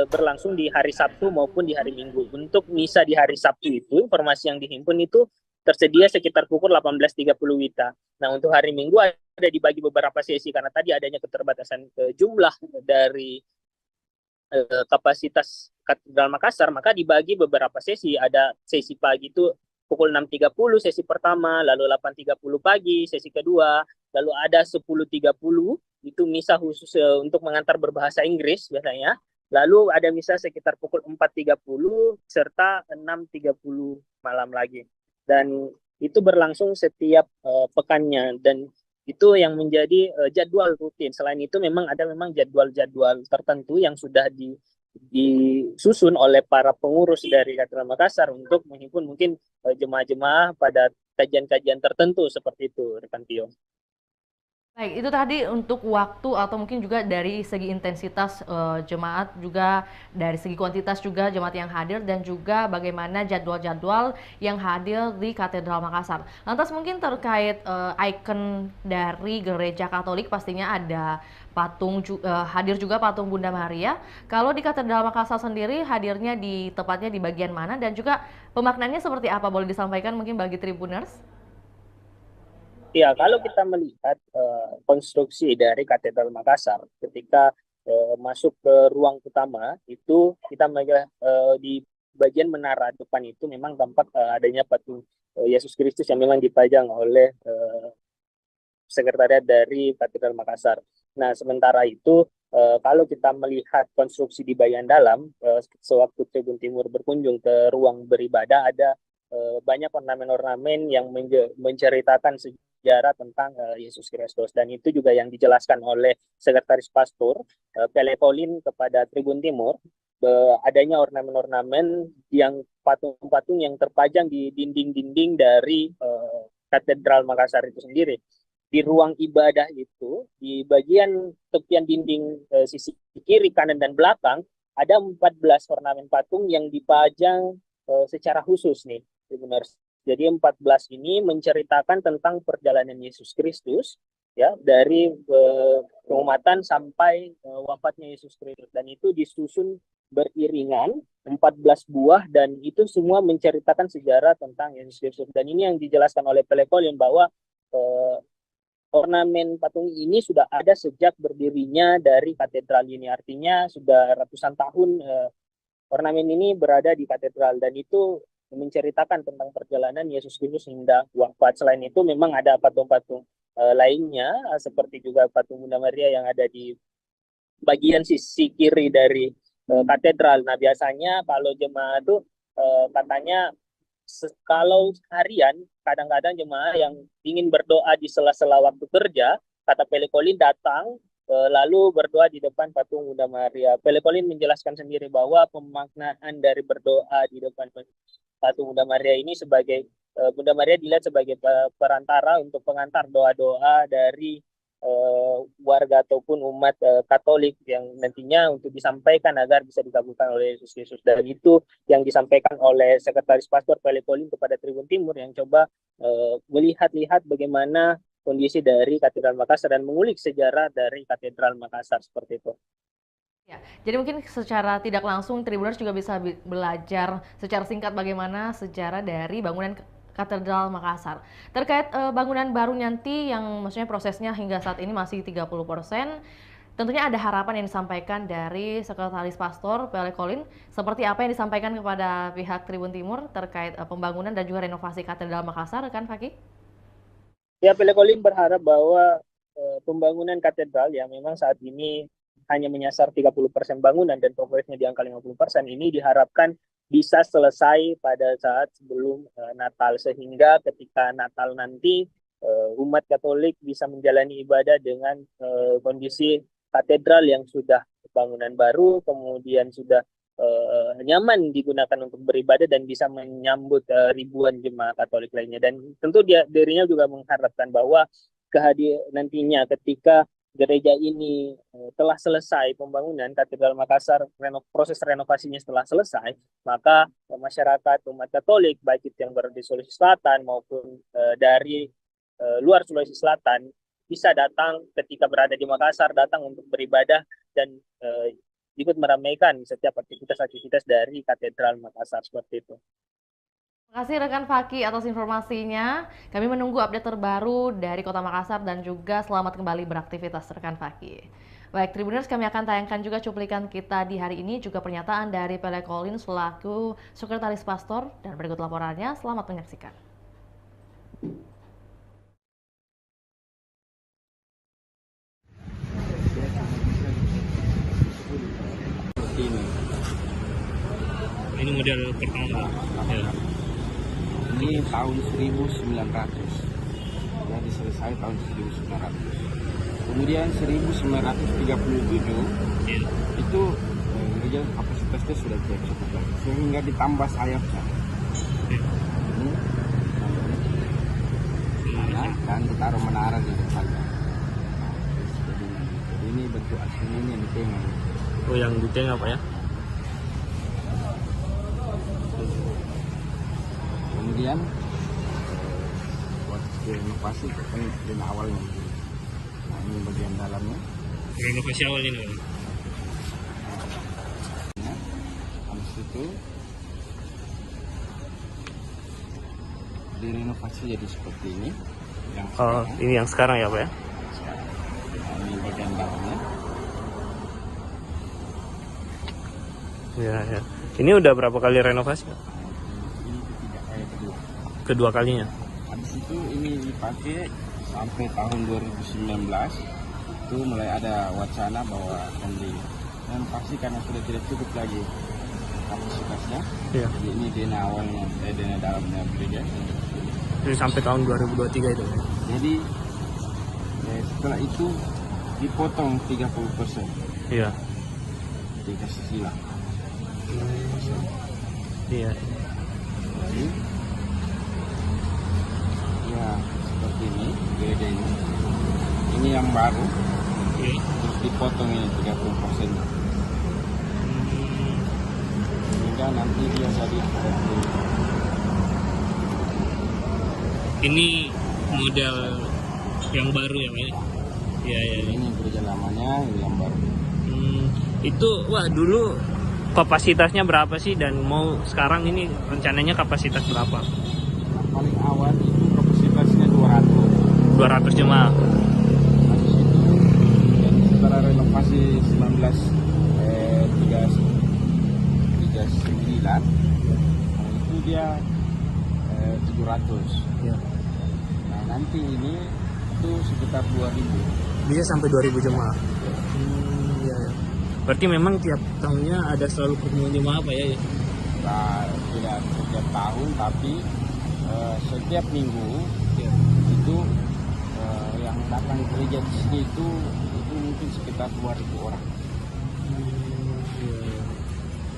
berlangsung di hari Sabtu maupun di hari Minggu. Untuk misa di hari Sabtu itu, informasi yang dihimpun itu tersedia sekitar pukul 18.30 WITA. Nah, untuk hari Minggu ada dibagi beberapa sesi karena tadi adanya keterbatasan jumlah dari kapasitas Katedral Makassar, maka dibagi beberapa sesi. Ada sesi pagi itu pukul 6.30 sesi pertama, lalu 8.30 pagi sesi kedua, lalu ada 10.30 itu misa khusus untuk mengantar berbahasa Inggris biasanya. Lalu ada misa sekitar pukul 4.30 serta 6.30 malam lagi. Dan itu berlangsung setiap pekannya, dan itu yang menjadi jadwal rutin. Selain itu memang ada jadwal-jadwal tertentu yang sudah disusun oleh para pengurus dari Katedral Makassar untuk menghimpun mungkin jemaah-jemaah pada kajian-kajian tertentu seperti itu, rekan Tio. Baik, itu tadi untuk waktu atau mungkin juga dari segi intensitas jemaat, juga dari segi kuantitas juga jemaat yang hadir, dan juga bagaimana jadwal-jadwal yang hadir di Katedral Makassar. Lantas mungkin terkait ikon dari gereja Katolik, pastinya ada patung hadir juga patung Bunda Maria. Kalau di Katedral Makassar sendiri hadirnya tepatnya di bagian mana, dan juga pemaknaannya seperti apa, boleh disampaikan mungkin bagi Tribuners? Ya, kalau kita melihat konstruksi dari Katedral Makassar, ketika masuk ke ruang utama, itu kita melihat di bagian menara depan itu memang tampak adanya patung Yesus Kristus yang memang dipajang oleh sekretariat dari Katedral Makassar. Nah, sementara itu kalau kita melihat konstruksi di bagian dalam, sewaktu Tribun Timur berkunjung ke ruang beribadah, ada banyak ornamen-ornamen yang menceritakan sejarah tentang Yesus Kristus, dan itu juga yang dijelaskan oleh Sekretaris Pastor Pele Pauline kepada Tribun Timur, adanya ornamen-ornamen yang patung-patung yang terpajang di dinding-dinding dari Katedral Makassar itu sendiri. Di ruang ibadah itu, di bagian tepian dinding sisi kiri, kanan, dan belakang, ada 14 ornamen patung yang dipajang secara khusus nih, benar. Jadi 14 ini menceritakan tentang perjalanan Yesus Kristus, ya, dari pengumatan sampai wafatnya Yesus Kristus, dan itu disusun beriringan 14 buah, dan itu semua menceritakan sejarah tentang Yesus Kristus. Dan ini yang dijelaskan oleh Pele Pauline bahwa ornamen patung ini sudah ada sejak berdirinya dari katedral ini, artinya sudah ratusan tahun ornamen ini berada di katedral, dan itu menceritakan tentang perjalanan Yesus Kristus hingga wafat. Selain itu memang ada patung-patung lainnya, seperti juga patung Bunda Maria yang ada di bagian sisi kiri dari katedral. Nah, biasanya kalau jemaah itu katanya kalau harian, kadang-kadang jemaah yang ingin berdoa di sela-sela waktu kerja, kata Pele Pauline datang lalu berdoa di depan patung Bunda Maria. Pele Pauline menjelaskan sendiri bahwa pemaknaan dari berdoa di depan patung Bunda Maria ini sebagai Bunda Maria dilihat sebagai perantara untuk pengantar doa-doa dari warga ataupun umat Katolik yang nantinya untuk disampaikan agar bisa dikabulkan oleh Yesus Kristus. Dan itu yang disampaikan oleh Sekretaris Pastor Pele Pauline kepada Tribun Timur, yang coba melihat-lihat bagaimana kondisi dari Katedral Makassar dan mengulik sejarah dari Katedral Makassar, seperti itu. Ya, jadi mungkin secara tidak langsung Tribuners juga bisa belajar secara singkat bagaimana sejarah dari bangunan Katedral Makassar. Terkait bangunan baru nanti yang maksudnya prosesnya hingga saat ini masih 30%, tentunya ada harapan yang disampaikan dari Sekretaris Pastor Pele Pauline. Seperti apa yang disampaikan kepada pihak Tribun Timur terkait pembangunan dan juga renovasi Katedral Makassar, kan Faki? Ya, Pele Pauline berharap bahwa pembangunan katedral yang memang saat ini hanya menyasar 30% bangunan dan progresnya di angka 50%, ini diharapkan bisa selesai pada saat sebelum Natal, sehingga ketika Natal nanti umat Katolik bisa menjalani ibadah dengan kondisi katedral yang sudah bangunan baru, kemudian sudah nyaman digunakan untuk beribadah dan bisa menyambut ribuan jemaah Katolik lainnya. Dan tentu dirinya juga mengharapkan bahwa nantinya ketika gereja ini telah selesai pembangunan Katedral Makassar, proses renovasinya setelah selesai, maka masyarakat umat Katolik baik itu yang berada di Sulawesi Selatan maupun dari luar Sulawesi Selatan bisa datang ketika berada di Makassar, datang untuk beribadah dan ikut meramaikan setiap aktivitas-aktivitas dari Katedral Makassar, seperti itu. Terima kasih rekan Faki atas informasinya. Kami menunggu update terbaru dari Kota Makassar dan juga selamat kembali beraktivitas rekan Faki. Baik, Tribuners, kami akan tayangkan juga cuplikan kita di hari ini, juga pernyataan dari Pele Pauline selaku Sekretaris Pastor, dan berikut laporannya. Selamat menyaksikan. Ini model pertama. Ya. Ini tahun 1900, jadi selesai tahun 1900. Kemudian 1937 itu gereja kapasitasnya sudah cukup baik, sehingga ditambah sayapnya. Dan ditaruh menara di depannya. pintu aslinya ini yang di tengah. Oh, yang di tengah Pak ya? Kemudian buat renovasi kan dari awalnya. Nah ini bagian dalamnya. Renovasi awal ini. Nah, habis itu direnovasi jadi seperti ini. Yang Oh, ini yang sekarang ya Pak ya? Nah, ini bagian dalamnya. Ya, ya. Ini udah berapa kali renovasi Pak? Kedua kalinya. Habis itu ini dipakai sampai tahun 2019 itu mulai ada wacana bahwa akan direnovasi karena sudah tidak cukup lagi kapasitasnya. Iya. Jadi ini dana awalnya, dana dalamnya gereja. Jadi sampai tahun 2023 itu. Jadi setelah itu dipotong 30%. Iya. Dikasih silang. Iya. Jadi, ya seperti ini gereja ini. Ini yang baru. Terus dipotong ini 30%. Sehingga nanti dia jadi Ini model yang baru ya Pak ya? Iya, iya. Ini gereja lamanya, ini yang baru. Itu wah dulu kapasitasnya berapa sih dan mau sekarang ini rencananya kapasitas berapa? Yang paling awal itu kapasitasnya 200 jemaah. Habis itu dan setelah renovasi 1939 itu dia 700. Ya. Nah nanti ini itu sekitar 2000. Bisa sampai 2000 jemaah. Iya, ya. Berarti memang tiap tahunnya ada selalu pertemuan jemaah Pak ya? Nah, tidak setiap tahun tapi setiap minggu itu yang datang gereja di sini itu mungkin sekitar 2000 orang.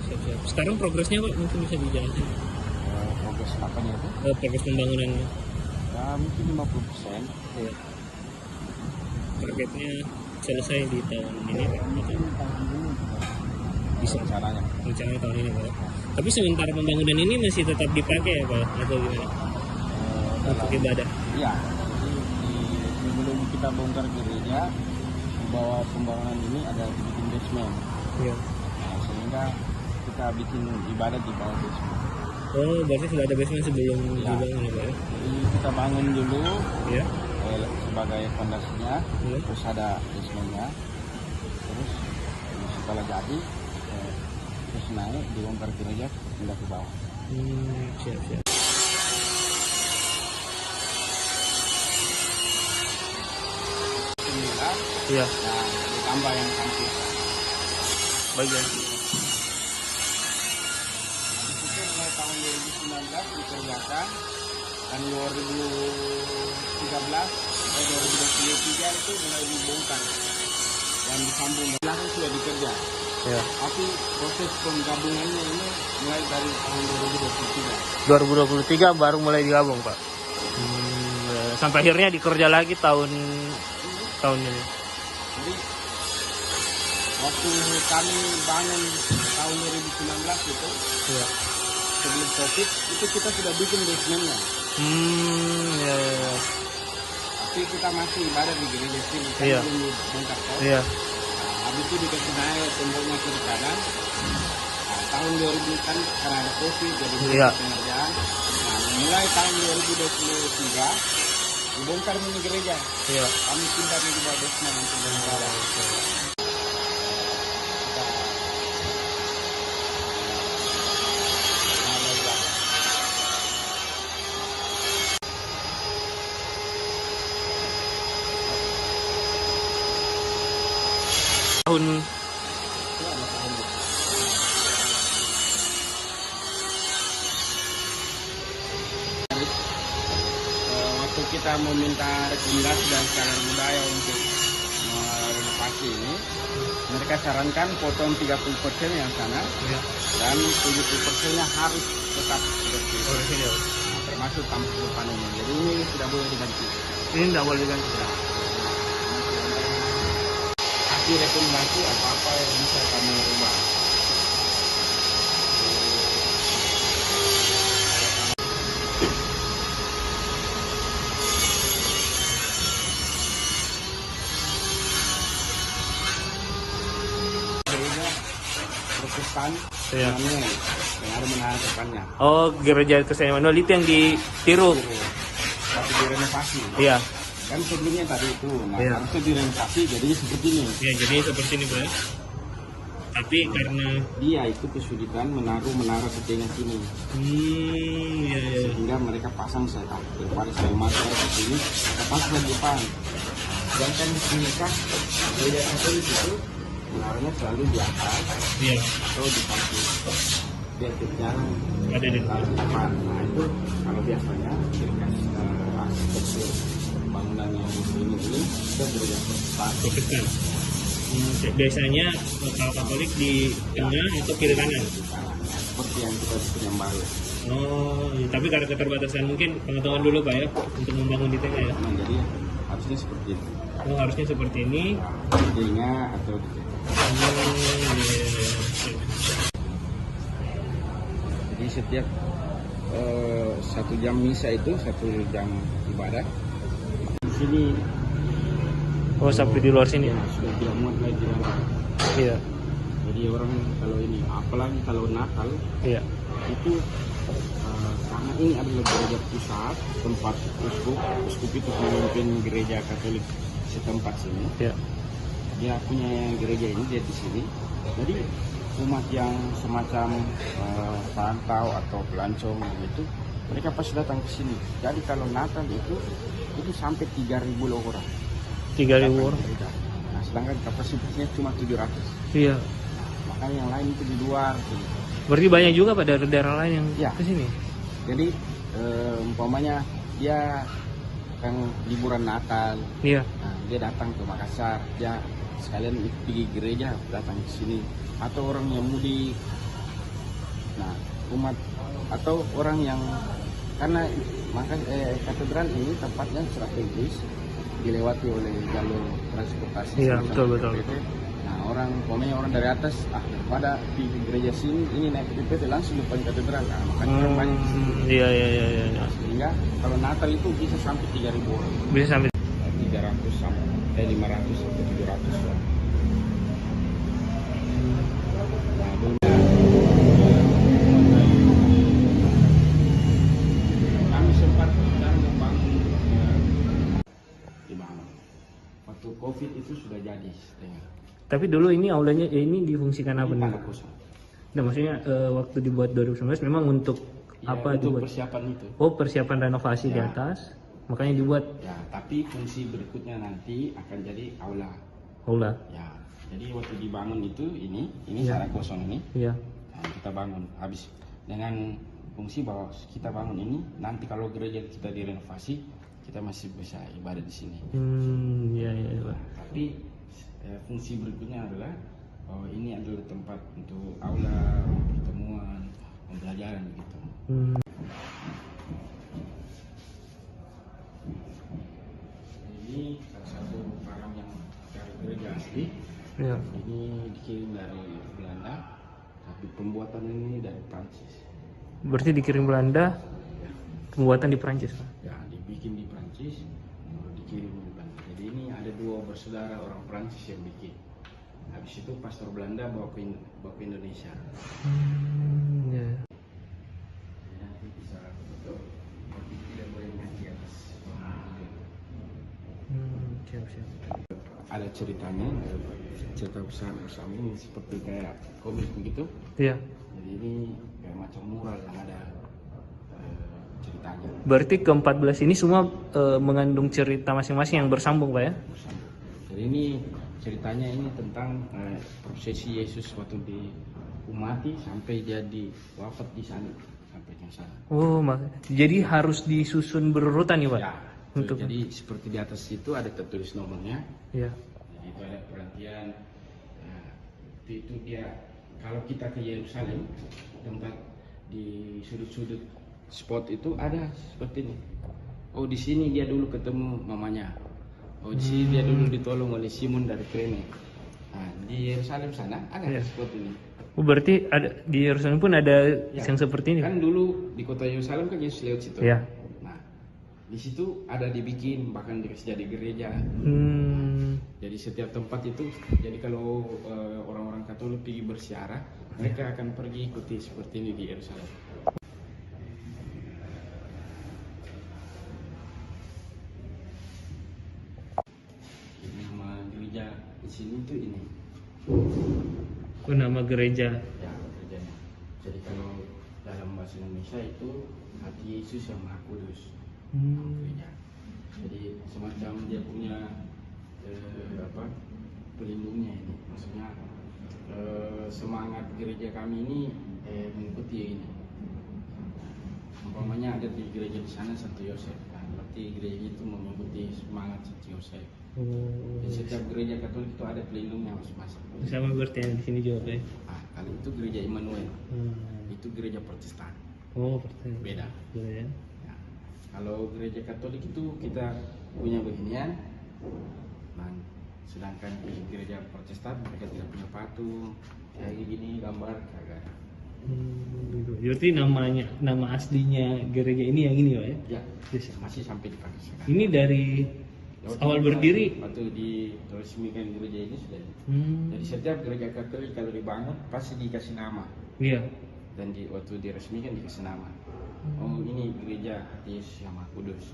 Siap-siap. Sekarang progresnya Pak mungkin bisa dijelaskan? Progres apanya itu? Progres pembangunannya. Ya mungkin 50%. Ya. Targetnya selesai di tahun ini Pak? Bisa rencananya tahun ini Pak. Tapi sementara pembangunan ini masih tetap dipakai ya Pak atau gimana? Untuk ibadah? Iya. Jadi sebelum kita bongkar gereja, di bawah pembangunan ini ada bikin basement. Iya. Nah, sehingga kita bikin ibadah di bawah basement. Oh, berarti sudah ada basement sebelum dibangun ya Pak ya? Jadi kita bangun dulu. Ya. Sebagai fondasinya, terus ada basementnya, terus setelah jadi terus naik dibongkar gereja pindah ke bawah. Siap. Iya. Nah, ditambah yang samping. Bagian. Habis itu mulai tahun 2019 dikerjakan dan 2023 itu mulai dibongkar dan disambung belakang sudah dikerja. Ya. Tapi proses penggabungannya ini mulai dari tahun 2023 baru mulai digabung Pak. Sampai akhirnya dikerja lagi tahun ini. Jadi waktu kami bangun tahun 2019 itu, ya. Sebelum COVID itu kita sudah bikin basementnya. Ya. Tapi kita masih ibadah di gereja sini, kan Iya. belum bongkar kok. Iya. Nah, habis itu dikasih naik temboknya kiri kanan. Nah, tahun 2000 kan karena ada COVID jadi Iya. pengerjaan. Nah, mulai tahun 2023 dibongkar mini gereja. Iya. Kami pindah di bawah basement untuk beribadah. Tahun waktu kita meminta rekomendasi dan sekalian budaya untuk renovasi ini, mereka sarankan potong 30% yang sana dan 70%-nya harus tetap seperti itu. Nah, termasuk tampuk depan ini. Jadi ini tidak boleh diganti. Ini tidak boleh diganti. Kaki kasih rekomendasi apa-apa yang bisa kami ubah. Protestan Emmanuel yang ada menara depannya. Oh, gereja Kristen Emmanuel itu yang ditiru. Tapi direnovasi. Iya. Kan sebelumnya tadi itu, nah Iya. harusnya direnovasi jadinya seperti ini. Ya, jadi seperti ini, Pak. Tapi karena dia itu kesulitan menaruh menara setengah sini. iya. Sehingga mereka pasang saya daripada saya masuk ke sini, kita pasang di depan. Sedangkan di sini kan gereja Katolik itu menaranya selalu di atas atau di samping. Dia jarang ada di depan. Nah itu kalau biasanya arsitektur bangunan yang ini kita gereja Protestan. Biasanya kalau Katolik di tengah atau kiri kanan. Seperti yang kita bikin yang baru. Oh, tapi karena keterbatasan mungkin pengetahuan dulu Pak ya untuk membangun di tengah ya. Nah, jadi harusnya seperti itu. Oh, harusnya seperti ini. Idenya atau jadi setiap 1 jam misa itu 1 jam ibadah di sini. Oh, sampai di luar sini. Ya, sudah tidak muat lagi di dalam. Iya. Jadi orang kalau ini, apalagi kalau Natal, iya. Itu karena ini adalah gereja pusat tempat uskup itu memimpin gereja Katolik setempat sini. Iya. Dia punya gereja ini dia di sini. Jadi umat yang semacam perantau atau pelancong begitu, mereka pasti datang ke sini. Jadi kalau Natal itu sampai 3.000 orang. 3.000 orang. Nah, sedangkan kapasitasnya cuma 700. Iya. Makanya yang lain itu di luar. Berarti banyak juga pada daerah lain yang ya. ke sini. Jadi umpamanya dia kan liburan Natal. Iya. Nah, dia datang ke Makassar, dia sekalian pergi gereja datang ke sini. Atau orang yang mudik. Nah, umat atau orang yang karena katedral ini tempatnya strategis, dilewati oleh jalur transportasi. Iya, betul. Nah, orang dari atas daripada di gereja sini ini naik ke DPT langsung depan katedral. Nah, makanya orang banyak di sini. Iya. Nah, sehingga kalau Natal itu bisa sampai 3.000 orang. Bisa sampai 300 sampai 500 sampai 700 orang. Kami sempat membangun dibangun. Waktu COVID itu sudah jadi setengah. Tapi dulu ini aulanya ini difungsikan apa nih? Nah, maksudnya waktu dibuat 2019 memang untuk apa untuk dibuat? persiapan itu. Oh, persiapan renovasi di atas. Makanya dibuat. Ya, tapi fungsi berikutnya nanti akan jadi aula. Aula. Ya. Jadi waktu dibangun itu ini sangat kosong ini. Iya. Nah, kita bangun habis dengan fungsi bahwa kita bangun ini nanti kalau gereja kita direnovasi kita masih bisa ibadah di sini. Iya. Tapi fungsi berikutnya adalah ini adalah tempat untuk aula, pertemuan, pembelajaran gitu. Ini salah satu barang yang dari gereja asli. Ya. Ini dikirim dari Belanda, tapi pembuatan ini dari Prancis. Berarti dikirim Belanda, pembuatan di Prancis, Pak? Ya, dibikin di Prancis, dikirim di Belanda. Jadi ini ada 2 bersaudara orang Prancis yang bikin. Habis itu pastor Belanda bawa ke Indonesia. Ya. Nanti bisa foto, tapi tidak boleh ngaji atas. Siap. Ada ceritanya, cerita bersama ini seperti kayak komik begitu. Iya. Jadi ini kayak macam mural yang ada ceritanya. Berarti ke-14 ini semua mengandung cerita masing-masing yang bersambung, Pak ya? Jadi ini ceritanya ini tentang prosesi Yesus waktu diumati sampai dia wafat di sana sampai di sana. Oh, jadi harus disusun berurutan nih, Pak? Ya. Jadi seperti di atas itu ada tertulis nomornya. Iya. Jadi itu ada perhatian. Nah, itu dia kalau kita ke Yerusalem tempat di sudut-sudut spot itu ada seperti ini. Oh, di sini dia dulu ketemu mamanya. Oh, di sini dia dulu ditolong oleh Simon dari Krene. Nah, di Yerusalem sana ada spot ini. Oh, berarti ada di Yerusalem pun ada yang seperti ini. Kan dulu di kota Yerusalem kan Yesus lewat situ. Iya. Nah, di situ ada dibikin bahkan jadi gereja. Jadi setiap tempat itu, jadi kalau orang-orang Katolik pergi bersiarah, mereka akan pergi ikuti seperti ini di Yerusalem. Nama gereja di sini tuh ini. Oh, nama gereja. Ya, gerejanya. Jadi kalau dalam bahasa Indonesia itu Hati Yesus yang Maha Kudus. Gereja. Jadi semacam dia punya pelindungnya ini. Maksudnya semangat gereja kami ini mengikuti ini. Umpamanya ada di gereja di sana Santo Yosef. Nah, berarti gereja itu mengikuti semangat Santo Yosef. Di setiap gereja Katolik itu ada pelindungnya masing-masing. Sama berarti yang di sini juga ya. Kalau itu gereja Immanuel, itu gereja Protestan. Oh, Protestan. Beda. Ya. Ya. Kalau gereja Katolik itu kita punya beginian. Nah, sedangkan di gereja Protestan mereka tidak punya patung kayak gini gambar kagak. Gitu. Berarti nama aslinya gereja ini yang ini ya? Ya. Masih sampai dipakai sekarang. Ini dari awal berdiri. Waktu diresmikan gereja ini sudah. Jadi setiap gereja Katolik kalau dibangun pasti dikasih nama. Iya. Dan waktu diresmikan dikasih nama. Oh, ini gereja Yesus yang Maha Kudus.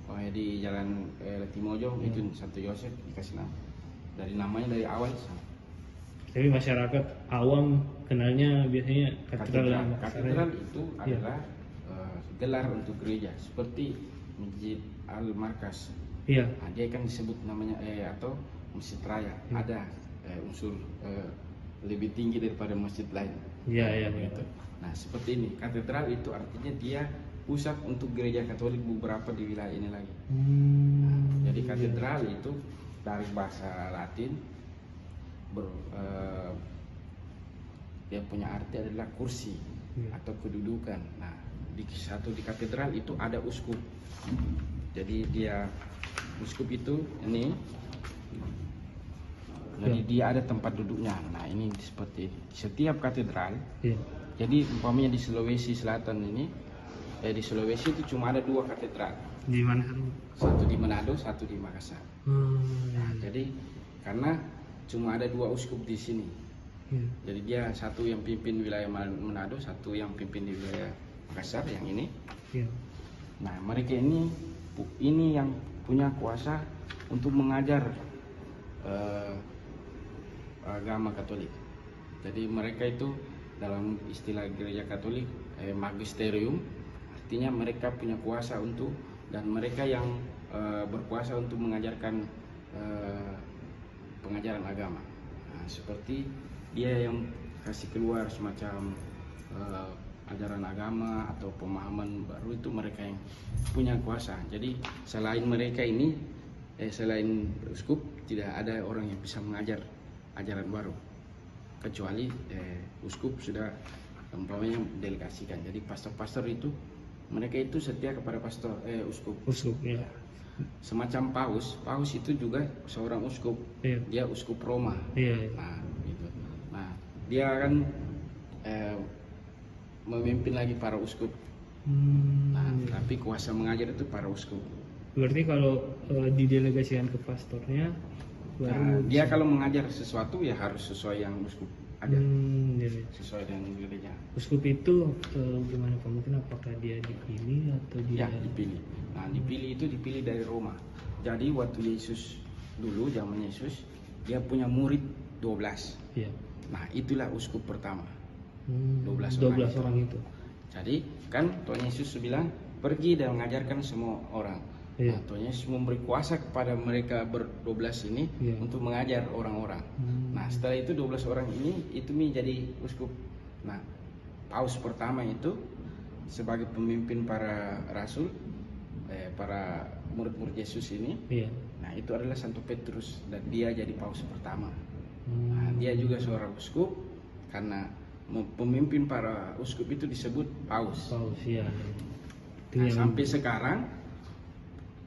Oh, ya di Jalan Letimojo itu Santo Yosef dikasih nama. Dari namanya dari awal sama. Tapi masyarakat awam kenalnya biasanya katedral. Katedral itu adalah gelar untuk gereja seperti Masjid Al-Markas. Iya. Nah, dia kan disebut namanya atau Masjid Raya. Ada unsur lebih tinggi daripada masjid lain. Iya. Gitu. Nah, seperti ini. Katedral itu artinya dia pusat untuk gereja Katolik beberapa di wilayah ini lagi. Nah, jadi katedral itu dari bahasa Latin dia punya arti adalah kursi atau kedudukan. Nah, di katedral itu ada uskup. Jadi dia uskup itu ini. Jadi dia ada tempat duduknya. Nah, ini seperti setiap katedral. Jadi umpamanya di Sulawesi Selatan ini, di Sulawesi itu cuma ada 2 katedral. Di mana? Satu di Manado, satu di Makassar. Nah, jadi karena cuma ada 2 uskup di sini. Jadi dia satu yang pimpin wilayah Manado, satu yang pimpin di wilayah Makassar yang ini. Nah, mereka ini yang punya kuasa untuk mengajar agama Katolik. Jadi mereka itu dalam istilah gereja Katolik magisterium, artinya mereka punya kuasa untuk, dan mereka yang berkuasa untuk mengajarkan pengajaran agama. Nah, seperti dia yang kasih keluar semacam ajaran agama atau pemahaman baru, itu mereka yang punya kuasa. Jadi selain mereka ini, selain uskup, tidak ada orang yang bisa mengajar ajaran baru, kecuali uskup sudah umpamanya delegasikan. Jadi pastor-pastor itu mereka itu setia kepada pastor uskup. Ya. Semacam paus itu juga seorang uskup. Dia uskup Roma. Nah, gitu. Nah, dia akan memimpin lagi para uskup. Nah, tapi kuasa mengajar itu para uskup. Berarti kalau didelegasikan ke pastornya baru dia kalau mengajar sesuatu ya harus sesuai yang uskup ajar. Sesuai dengan gereja. Uskup itu gimana Pak? Mungkin apakah dia dipilih atau dia? Ya, dipilih. Nah, dipilih dari Roma. Jadi waktu Yesus dulu, zaman Yesus, dia punya murid 12. Nah, itulah uskup pertama. 12 orang itu. Jadi kan Tuhan Yesus bilang pergi dan mengajarkan semua orang. Nah, Tuhan Yesus memberi kuasa kepada mereka ber-12 ini untuk mengajar orang-orang. Nah, setelah itu 12 orang ini itu menjadi uskup. Nah, paus pertama itu sebagai pemimpin para rasul, para murid-murid Yesus ini. Nah, itu adalah Santo Petrus dan dia jadi paus pertama. Nah, dia juga seorang uskup karena pemimpin para uskup itu disebut paus. Nah, sampai sekarang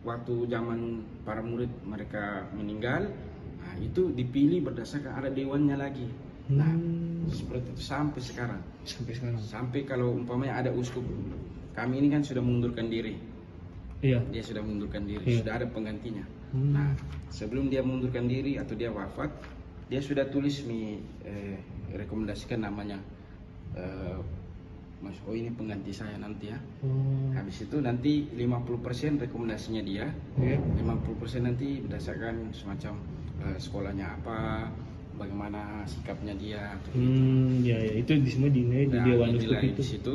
waktu zaman para murid mereka meninggal, nah itu dipilih berdasarkan ada dewannya lagi. Nah, seperti itu sampai sekarang. Sampai kalau umpamanya ada uskup, kami ini kan sudah mengundurkan diri. Iya. Dia sudah mengundurkan diri, Iya. sudah ada penggantinya. Nah, sebelum dia mengundurkan diri atau dia wafat, dia sudah tulis rekomendasikan namanya. Mas, oh ini pengganti saya nanti ya. Habis itu nanti 50% rekomendasinya dia, 50% nanti berdasarkan semacam sekolahnya apa, bagaimana sikapnya dia. Ya, itu semua dinilai di Dewan Uskup dinilai itu. di situ,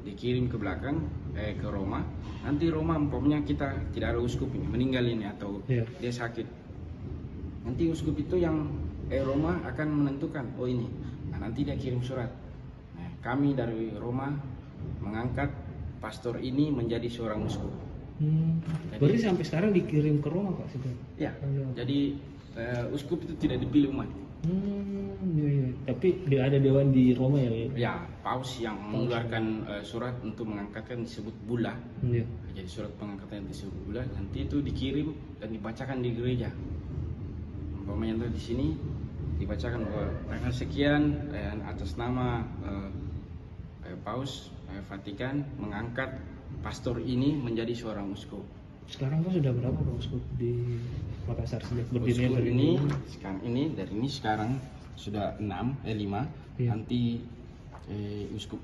dikirim ke belakang ke Roma. Nanti Roma umpamanya kita tidak ada uskup ini, meninggal ini atau dia sakit. Nanti uskup itu yang Roma akan menentukan, oh ini. Nah, nanti dia kirim surat. Nah, kami dari Roma mengangkat pastor ini menjadi seorang uskup. Berarti sampai sekarang dikirim ke Roma Pak? Ya, jadi uskup itu tidak dipilih umat. Ya. Tapi ada dewan di Roma ya? Ya, paus yang mengeluarkan surat untuk mengangkatkan disebut bulla. Jadi surat pengangkatan yang disebut bulla nanti itu dikirim dan dibacakan di gereja. Umpamanya di sini dibacakan bahwa tanggal sekian atas nama paus Vatikan mengangkat pastor ini menjadi seorang uskup. Sekarang kan sudah berapa Pak uskup di Makassar sejak berdirinya? Uskup ini dari ini sekarang sudah 5. Nanti uskup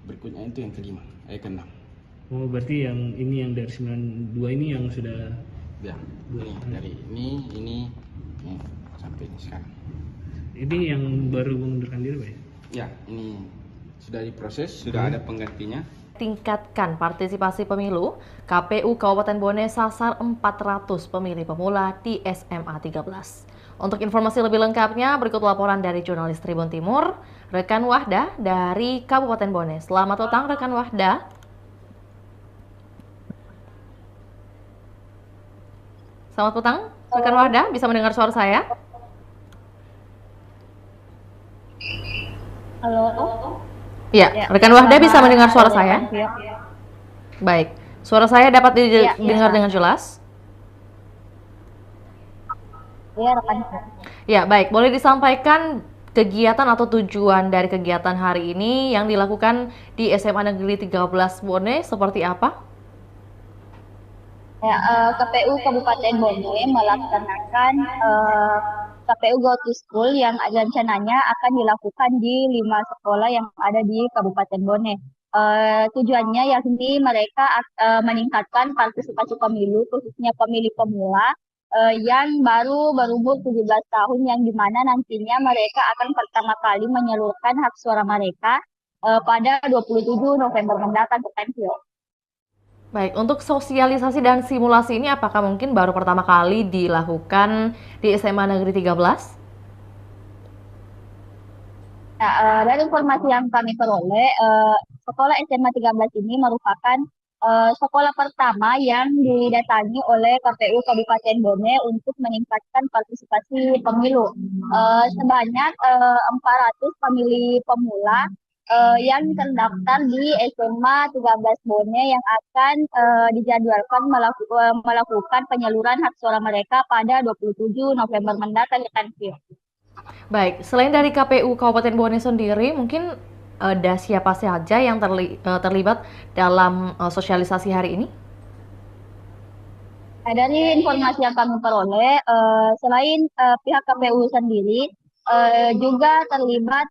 berikutnya itu yang kelima, ke-6. Oh, berarti yang ini yang dari 92 ini yang sudah dari ini sampai ini sekarang. Ini yang baru mengundurkan diri Pak ya? Ya, ini sudah diproses, sudah ada penggantinya. Tingkatkan partisipasi pemilu, KPU Kabupaten Bone sasar 400 pemilih pemula di SMA 13. Untuk informasi lebih lengkapnya, berikut laporan dari jurnalis Tribun Timur, rekan Wahda dari Kabupaten Bone. Selamat datang rekan Wahda. Selamat petang, rekan Wahda, bisa mendengar suara saya? Halo. Ya, rekan Wahda bisa mendengar suara saya? Baik, suara saya dapat didengar dengan jelas? Iya, rekan. Ya, baik. Boleh disampaikan kegiatan atau tujuan dari kegiatan hari ini yang dilakukan di SMA Negeri 13 Bone seperti apa? Ya, KPU Kabupaten Bone melaksanakan KPU Go to School yang rencananya akan dilakukan di 5 sekolah yang ada di Kabupaten Bone. Tujuannya yakni mereka meningkatkan partisipasi pemilu, khususnya pemilih pemula yang baru berumur 17 tahun, yang dimana nantinya mereka akan pertama kali menyalurkan hak suara mereka pada 27 November mendatang. Baik, untuk sosialisasi dan simulasi ini apakah mungkin baru pertama kali dilakukan di SMA Negeri 13? Nah, dari informasi yang kami peroleh, sekolah SMA 13 ini merupakan sekolah pertama yang didatangi oleh KPU Kabupaten Bone untuk meningkatkan partisipasi pemilu. Sebanyak 400 pemilih pemula yang terdaftar di SMA 13 Bone yang akan dijadwalkan melakukan penyaluran hak suara mereka pada 27 November mendatang. Baik, selain dari KPU Kabupaten Bone sendiri, mungkin ada siapa saja yang terlibat dalam sosialisasi hari ini? Dari informasi yang kami peroleh, selain pihak KPU sendiri, juga terlibat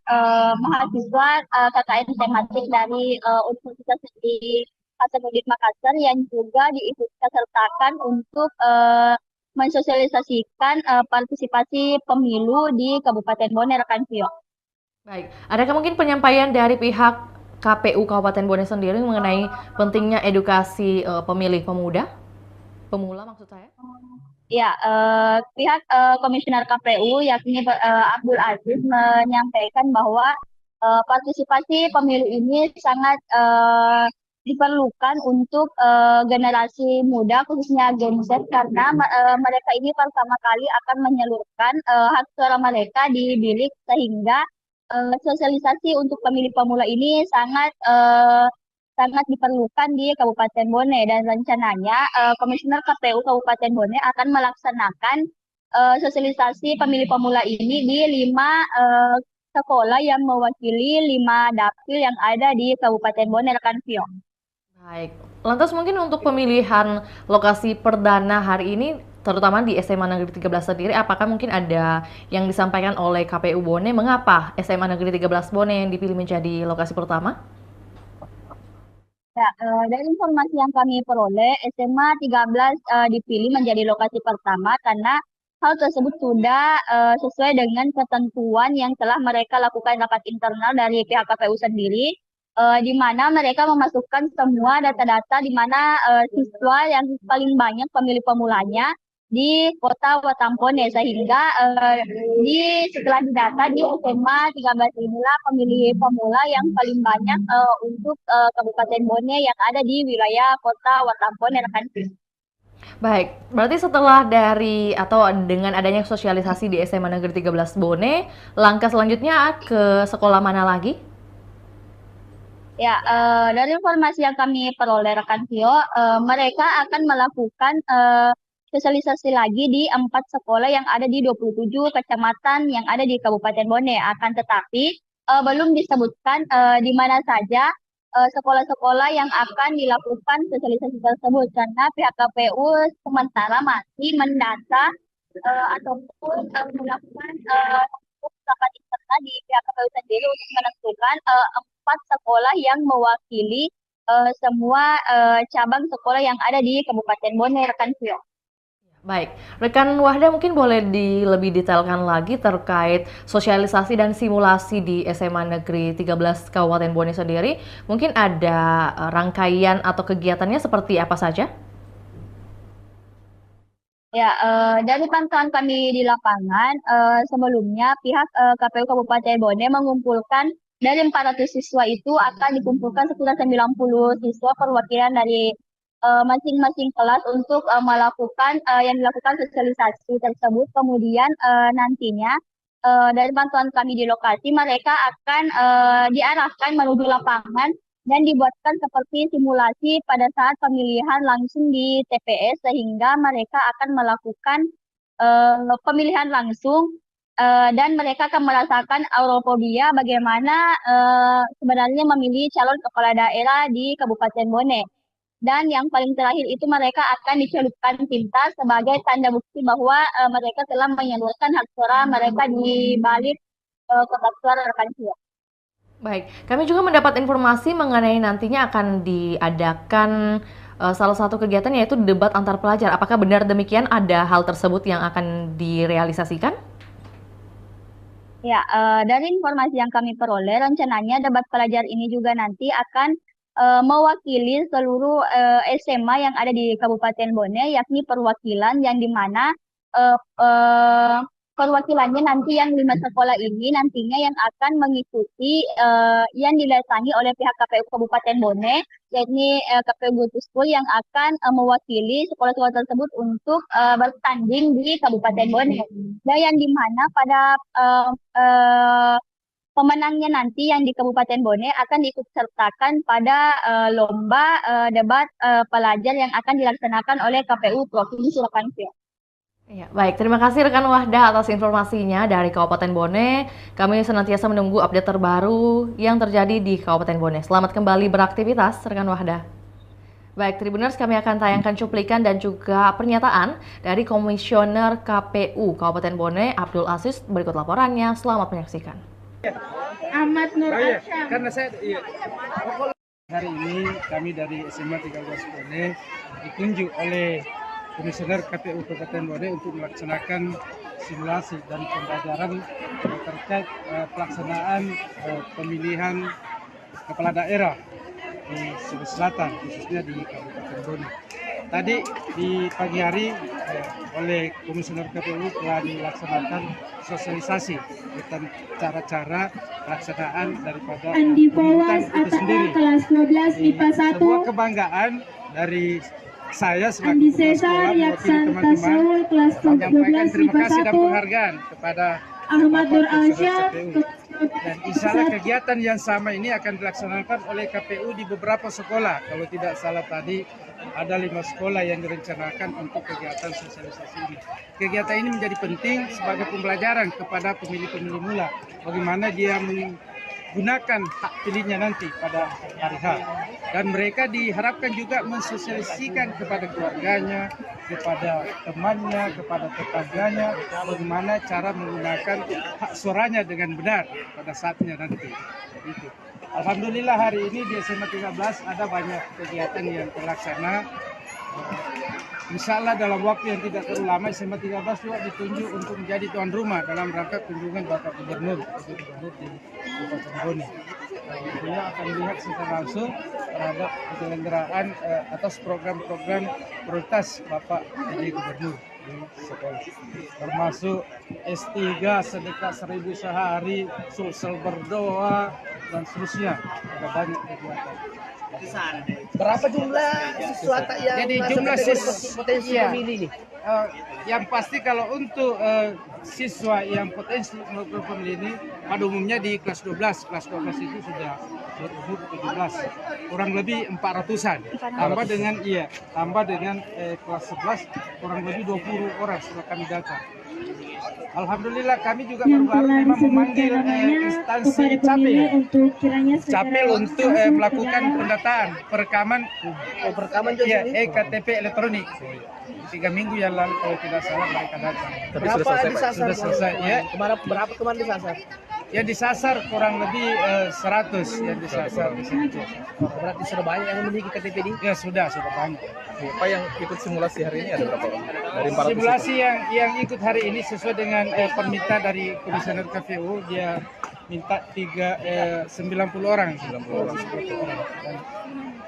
mahasiswa KKN tematik dari Universitas di Hasanuddin Makassar yang juga diikutsertakan untuk mensosialisasikan partisipasi pemilu di Kabupaten Bone, rekan Vio. Baik, adakah mungkin penyampaian dari pihak KPU Kabupaten Bone sendiri mengenai pentingnya edukasi pemilih pemula maksud saya? Ya, pihak Komisioner KPU yakni Abdul Aziz menyampaikan bahwa partisipasi pemilu ini sangat diperlukan untuk generasi muda khususnya Gen Z karena mereka ini pertama kali akan menyalurkan hak suara mereka di bilik, sehingga sosialisasi untuk pemilih pemula ini sangat diperlukan di Kabupaten Bone, dan rencananya Komisioner KPU Kabupaten Bone akan melaksanakan sosialisasi pemilih pemula ini di 5 sekolah yang mewakili 5 dapil yang ada di Kabupaten Bone, rekan Vio. Baik, lantas mungkin untuk pemilihan lokasi perdana hari ini, terutama di SMA Negeri 13 sendiri, apakah mungkin ada yang disampaikan oleh KPU Bone, mengapa SMA Negeri 13 Bone yang dipilih menjadi lokasi pertama? Ya, dari informasi yang kami peroleh, SMA 13 dipilih menjadi lokasi pertama karena hal tersebut sudah sesuai dengan ketentuan yang telah mereka lakukan rapat internal dari pihak KPU sendiri, di mana mereka memasukkan semua data-data di mana siswa yang paling banyak pemilih pemulanya di kota Watampone, sehingga setelah didata di SMA 13 inilah pemilih pemula yang paling banyak untuk Kabupaten Bone yang ada di wilayah kota Watampone, rekan. Baik, berarti setelah dari atau dengan adanya sosialisasi di SMA Negeri 13 Bone, langkah selanjutnya ke sekolah mana lagi? Ya, dari informasi yang kami peroleh rekan Tio, mereka akan melakukan sosialisasi lagi di 4 sekolah yang ada di 27 kecamatan yang ada di Kabupaten Bone. Akan tetapi belum disebutkan di mana saja sekolah-sekolah yang akan dilakukan sosialisasi tersebut, karena pihak KPU sementara masih mendata ataupun melakukan rapat internal di pihak KPU sendiri untuk menentukan 4 sekolah yang mewakili semua cabang sekolah yang ada di Kabupaten Bone, rekan Vio. Baik, rekan Wahda mungkin boleh lebih detailkan lagi terkait sosialisasi dan simulasi di SMA Negeri 13 Kabupaten Bone sendiri. Mungkin ada rangkaian atau kegiatannya seperti apa saja? Ya, dari pantauan kami di lapangan, sebelumnya pihak KPU Kabupaten Bone mengumpulkan dari 400 siswa itu akan dikumpulkan sekitar 90 siswa perwakilan dari masing-masing kelas untuk melakukan yang dilakukan sosialisasi tersebut. Kemudian nantinya dari pantauan kami di lokasi, mereka akan diarahkan menuju lapangan dan dibuatkan seperti simulasi pada saat pemilihan langsung di TPS, sehingga mereka akan melakukan pemilihan langsung dan mereka akan merasakan aurofobia bagaimana sebenarnya memilih calon kepala daerah di Kabupaten Bone. Dan yang paling terakhir itu mereka akan dicelupkan tinta sebagai tanda bukti bahwa mereka telah menyalurkan hak suara mereka di balik kotak suara, rekan Vio. Baik, kami juga mendapat informasi mengenai nantinya akan diadakan salah satu kegiatan yaitu debat antar pelajar. Apakah benar demikian, ada hal tersebut yang akan direalisasikan? Ya, dari informasi yang kami peroleh, rencananya debat pelajar ini juga nanti akan mewakili seluruh SMA yang ada di Kabupaten Bone, yakni perwakilan yang dimana perwakilannya nanti yang 5 sekolah ini nantinya yang akan mengikuti yang didatangi oleh pihak KPU Kabupaten Bone, yakni KPU Gutu School yang akan mewakili sekolah-sekolah tersebut untuk bertanding di Kabupaten Bone. Dan yang dimana pada pemenangnya nanti yang di Kabupaten Bone akan diikutsertakan pada lomba debat pelajar yang akan dilaksanakan oleh KPU Provinsi Rekan Vio. Ya, baik, terima kasih rekan Wahda atas informasinya dari Kabupaten Bone. Kami senantiasa menunggu update terbaru yang terjadi di Kabupaten Bone. Selamat kembali beraktivitas rekan Wahda. Baik, Tribuners, kami akan tayangkan cuplikan dan juga pernyataan dari Komisioner KPU Kabupaten Bone, Abdul Aziz. Berikut laporannya, selamat menyaksikan. Ahmad Nur Arsyam. Karena saya hari ini kami dari SMA 13 Bone ditunjuk oleh Komisioner KPU Kabupaten Bone untuk melaksanakan simulasi dan pembelajaran terkait pelaksanaan pemilihan kepala daerah di Sulawesi Selatan, khususnya di Kabupaten Bone. Tadi di pagi hari oleh Komisioner KPU telah dilaksanakan sosialisasi tentang cara-cara pelaksanaan daripada pemungutan itu sendiri. Kelas 12 IPA 1. Sebuah kebanggaan dari saya selaku kepala sekolah mewakili teman-teman menyampaikan terima kasih dan penghargaan kepada Ahmad Nur Arsyam, Dan insya Allah kegiatan yang sama ini akan dilaksanakan oleh KPU di beberapa sekolah. Kalau tidak salah tadi ada 5 sekolah yang direncanakan untuk kegiatan sosialisasi ini. Kegiatan ini menjadi penting sebagai pembelajaran kepada pemilih-pemilih mula bagaimana dia menggunakan hak pilihnya nanti pada hari H. Dan mereka diharapkan juga mensosialisasikan kepada keluarganya, kepada temannya, kepada tetangganya bagaimana cara menggunakan hak suaranya dengan benar pada saatnya nanti. Itu. Alhamdulillah hari ini di SMA 13 ada banyak kegiatan yang terlaksana. Insya Allah dalam waktu yang tidak terlalu lama SMA 13 juga ditunjuk untuk menjadi tuan rumah dalam rangka kunjungan Bapak Gubernur di Kabupaten Bone. Beliau akan melihat secara langsung terhadap penyelenggaraan atas program-program prioritas Bapak PJ Gubernur di sekolah, termasuk S3 sedekah 1000 sehari, sulsel berdoa dan seterusnya. Ada banyak kegiatan. Berapa jumlah siswa yang jadi jumlah potensi pemilih ini? Yang pasti kalau untuk siswa yang potensi melakukan pemilih ini pada umumnya di kelas 12. Kelas 12 itu sudah berumur 17, kurang lebih 400-an. Tambah dengan kelas 11 kurang lebih 20 orang sudah kami data. Alhamdulillah kami juga baru-baru memang memanggil instansi Capil untuk melakukan pendataan perekaman EKTP elektronik. 3 minggu yang lalu kalau tidak salah mereka datang. Tapi sudah selesai. Ya. Berapa kemarin disasar? Yang disasar kurang lebih 100 yang disasar di sini. Berarti sudah banyak yang memiliki KTP ini? Ya sudah banyak. Pak yang ikut simulasi hari ini ada berapa orang? Dari 400 simulasi yang ikut hari ini sesuai dengan permintaan dari Komisioner KPU, dia minta 90 orang. 90 orang. Dan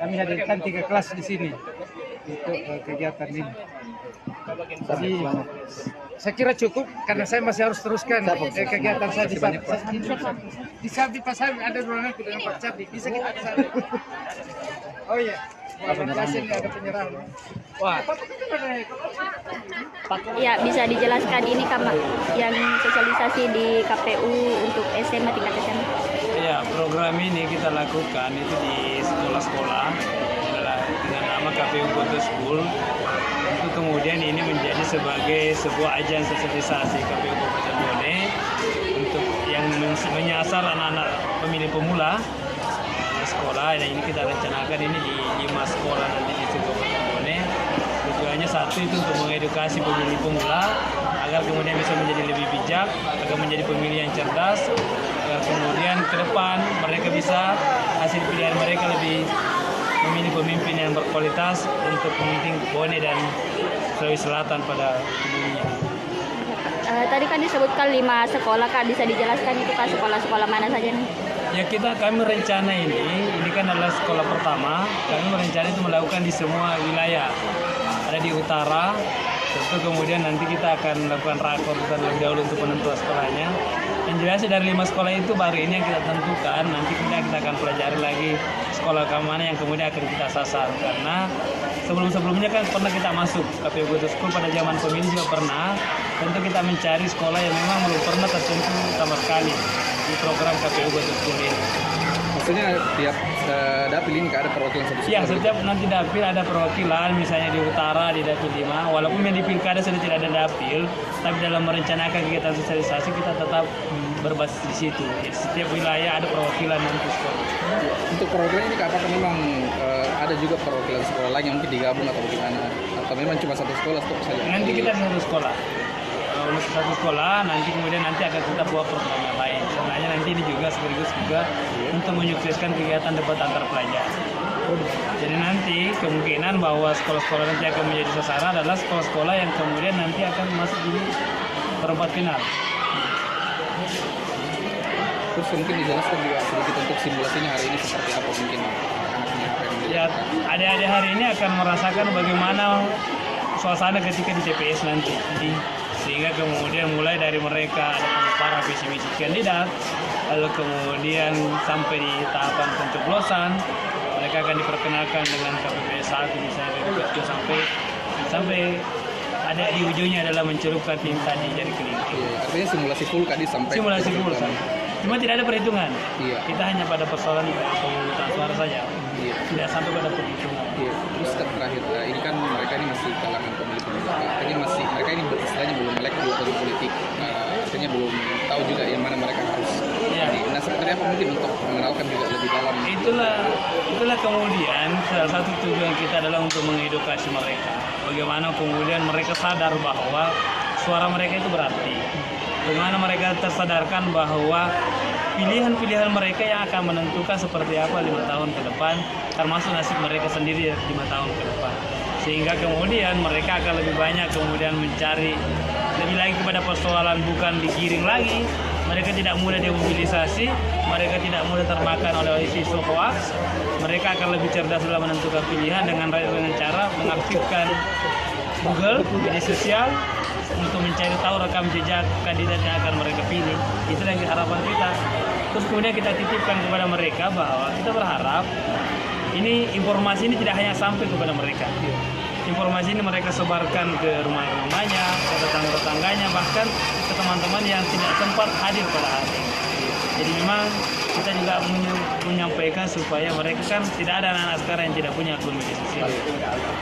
kami hadirkan 3 kelas di sini untuk kegiatan ini. Jadi saya kira cukup karena saya masih harus teruskan kegiatan saya di Sabdi Pasar ada ruangan dengan Pak Sabdi. Bisa kita ke sana. Oh iya. Ada penyerang. Wah. Ya, bisa dijelaskan ini yang sosialisasi di KPU untuk SMA tingkat SMA? Ya, program ini kita lakukan itu di sekolah-sekolah dengan nama KPU Go to School. Untuk kemudian ini menjadi sebagai sebuah ajang sosialisasi KPU Kabupaten Bone untuk yang menyasar anak-anak pemilih pemula sekolah. Dan ini kita rencanakan ini di 5 sekolah nanti di Kabupaten Bone. Tujuannya satu itu untuk mengedukasi pemilih pemula agar kemudian bisa menjadi lebih bijak, agar menjadi pemilih yang cerdas. Kemudian ke depan mereka bisa hasil pilihan mereka lebih memilih pemimpin yang berkualitas untuk pemimpin Bone dan Sulawesi Selatan pada umumnya. Tadi kan disebutkan 5 sekolah, Kak. Bisa dijelaskan itu Kak sekolah-sekolah mana saja nih? Ya kami rencana ini kan adalah sekolah pertama. Kami merencana itu melakukan di semua wilayah. Ada di utara, tentu kemudian nanti kita akan melakukan rakor terlebih dahulu untuk penentuan sekolahnya. Yang jelas dari 5 sekolah itu baru ini yang kita tentukan. Nanti kita akan pelajari lagi sekolah mana yang kemudian akan kita sasar. Karena sebelumnya kan pernah kita masuk KPU Go to School pada zaman pemilih juga pernah. Tentu kita mencari sekolah yang memang belum pernah tersentuh sama sekali di program KPU Go to School ini. Maksudnya tiap dapil ini ada perwakilan satu sekolah? Ya, setiap nanti dapil ada perwakilan, misalnya di utara di dapil 5. Walaupun yang di pilkada sudah tidak ada dapil, tapi dalam merencanakan kegiatan sosialisasi kita tetap berbasis di situ. Jadi, setiap wilayah ada perwakilan nanti sekolah. Untuk program ini apakah memang ada juga perwakilan sekolah lain yang mungkin digabung atau bagaimana? Atau memang cuma satu sekolah stop saja? Nanti kita satu sekolah. Untuk satu sekolah, nanti kemudian akan kita buat program yang lain. Sebenarnya nanti ini juga sekaligus juga untuk menyukseskan kegiatan debat antar pelajar. Jadi nanti kemungkinan bahwa sekolah-sekolah nanti akan menjadi sasaran adalah sekolah-sekolah yang kemudian nanti akan masuk di perempat final. Terus mungkin dijelaskan juga sedikit untuk simulasinya hari ini seperti apa mungkin? Ya, adik-adik hari ini akan merasakan bagaimana suasana ketika di TPS nanti. Sehingga kemudian mulai dari mereka ada para visi misi kandidat, lalu kemudian sampai di tahapan pencoblosan, mereka akan diperkenalkan dengan KPPS 1 misalnya dari kecil sampai ada di ujungnya adalah mencelupkan tinta di jari kelingking. Artinya simulasi full tadi sampai. Simulasi full. Cuma tidak ada perhitungan. Iya. Kita hanya pada persoalan pemungutan suara saja. Iya. Tidak sampai pada perhitungan. Iya. Terus terakhir, ini kan mereka ini masih kalangan pemilih-pemilih, artinya masih mereka ini istilahnya belum melek dua politik, artinya belum tahu juga yang mana mereka harus. Ya. Nah, sebenarnya apa mungkin untuk mengenalkan juga lebih dalam? Itulah kemudian salah satu tujuan kita adalah untuk mengedukasi mereka. Bagaimana kemudian mereka sadar bahwa suara mereka itu berarti. Bagaimana mereka tersadarkan bahwa pilihan-pilihan mereka yang akan menentukan seperti apa 5 tahun ke depan, termasuk nasib mereka sendiri 5 tahun ke depan. Sehingga kemudian mereka akan lebih banyak kemudian mencari lebih lagi kepada persoalan, bukan digiring lagi. Mereka tidak mudah dimobilisasi, mereka tidak mudah termakan oleh isu hoax. Mereka akan lebih cerdas dalam menentukan pilihan dengan cara mengaktifkan Google, media sosial, untuk mencari tahu rekam jejak kandidat yang akan mereka pilih. Itu yang harapan kita. Terus kemudian kita titipkan kepada mereka bahwa kita berharap informasi ini tidak hanya sampai kepada mereka. Informasi ini mereka sebarkan ke rumah-rumahnya, ke tetangga-tetangganya, bahkan ke teman-teman yang tidak sempat hadir pada hari ini. Jadi memang kita juga menyampaikan supaya mereka kan tidak ada anak-anak sekarang yang tidak punya akun media sosial.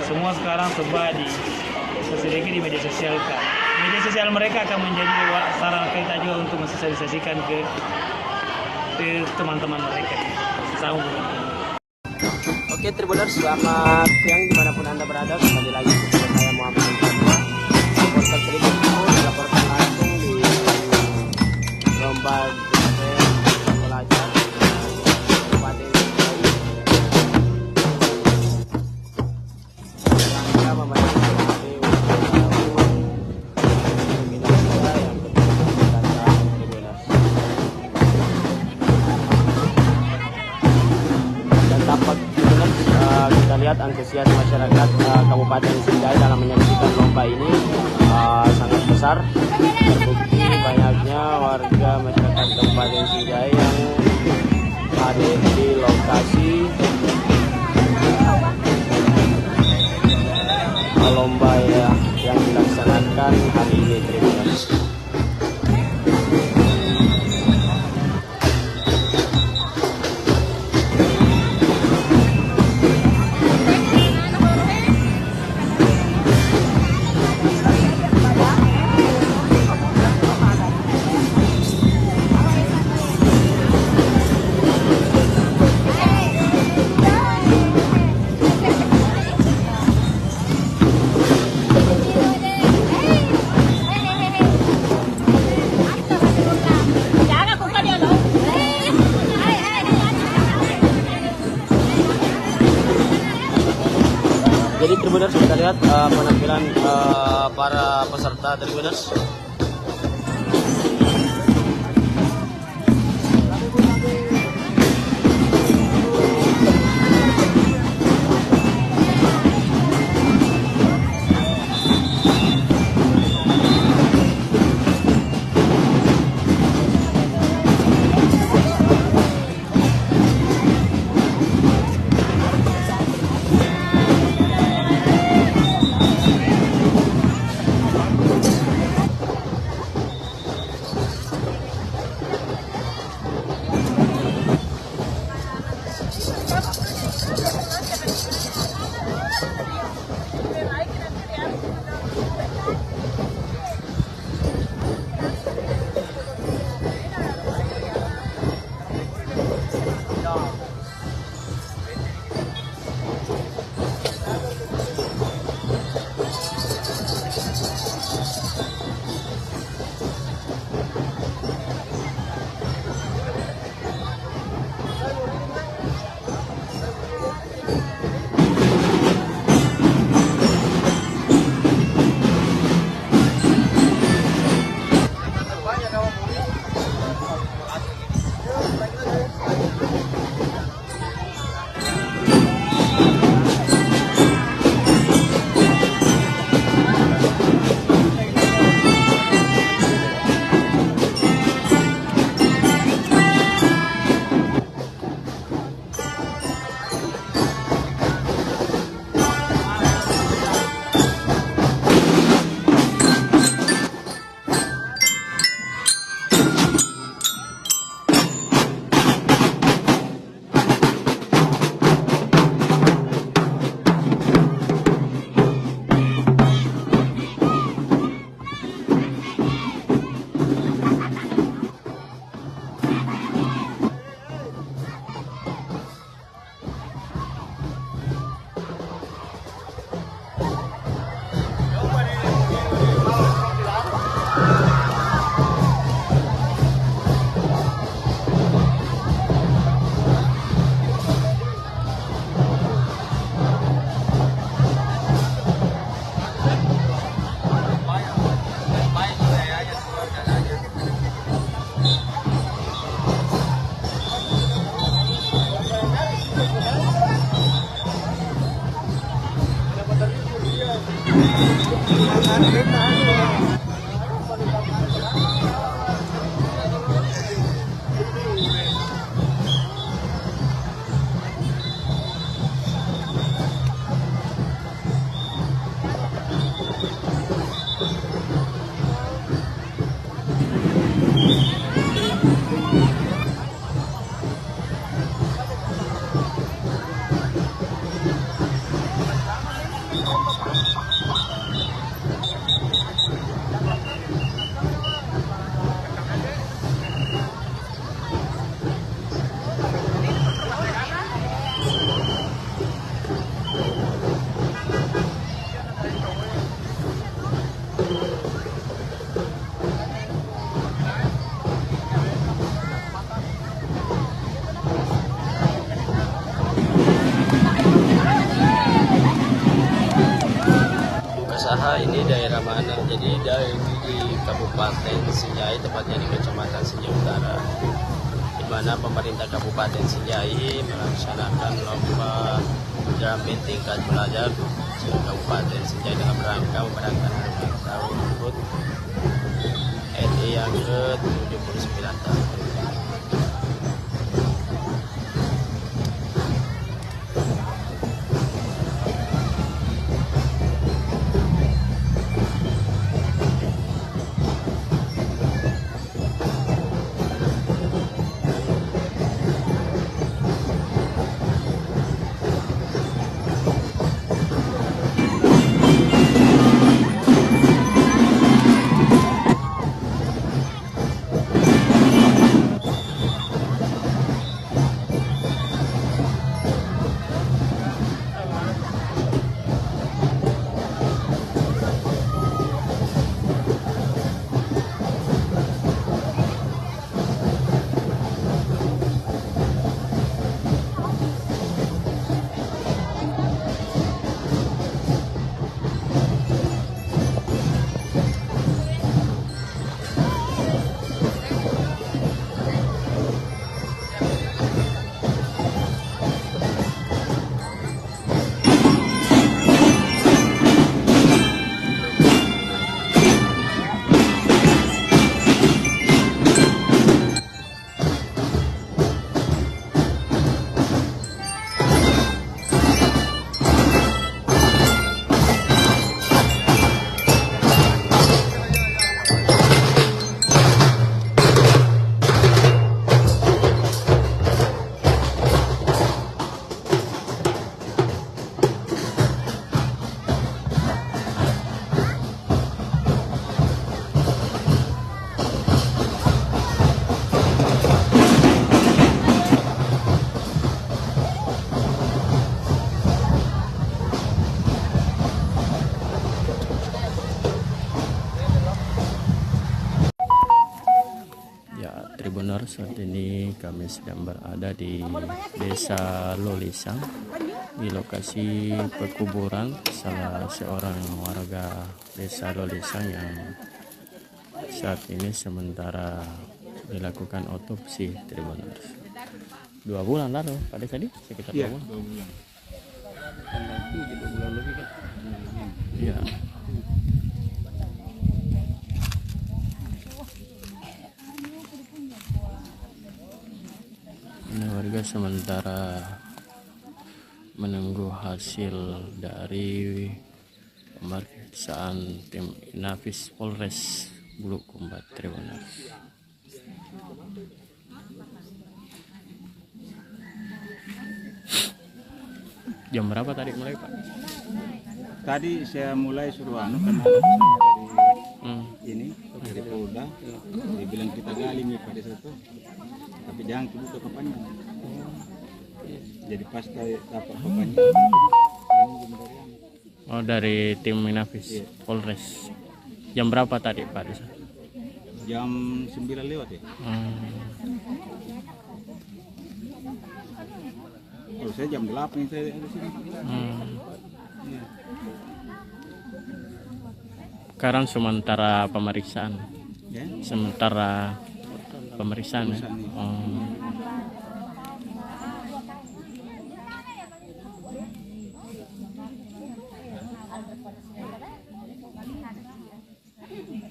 Semua sekarang serba sedikit di media sosial kan. Media sosial mereka akan menjadi sarana kita juga untuk mensosialisasikan ke teman-teman mereka. Oke, Tribuners, selamat siang dimanapun Anda berada. Kembali lagi bersama saya Muhammad Fatwa. Reporter Tribun melaporkan langsung di lomba pelajar Kabupaten rangka memerangi kita lihat antusias masyarakat Kabupaten Sinjai dalam menyaksikan lomba ini sangat besar. Terbukti banyaknya warga masyarakat Kabupaten Sinjai yang hadir di lokasi lomba yang dilaksanakan hari ini. Tribuners. Jadi Tribuners, kita lihat penampilan para peserta Tribuners. Saha ini daerah mana? Jadi dari di Kabupaten Sinjai, tepatnya di Kecamatan Sinjai Utara, di mana pemerintah Kabupaten Sinjai melaksanakan lomba jumping tingkat pelajar Kabupaten Sinjai dengan rangka memerankan tahun HUT RI yang ke-79 tahun. Tribuners, saat ini kami sedang berada di Desa Lolisang, di lokasi pekuburan salah seorang warga Desa Lolisang yang saat ini sementara dilakukan otopsi. Tribuners, 2 bulan lalu pada tadi sekitar 2 bulan. 2 bulan. Tanggal 7 2 bulan lebih kan? Iya. Ini warga sementara menunggu hasil dari pemeriksaan tim Inafis Polres Bulukumba. Tribuners. Jam berapa tadi mulai, Pak? Tadi saya mulai suruh karena ada pesannya dari ini dari Polda, dia bilang kita gali nih pada situ, tapi jangan buka papannya. Jadi pas dapat papannya. Oh, dari tim Inafis Polres. Jam berapa tadi, Pak? Jam 9 lewat ya. Kalau saya jam 8 saya ada sini. Ya. Sekarang sementara pemeriksaan. Ya? Sementara pemeriksaan. Ya?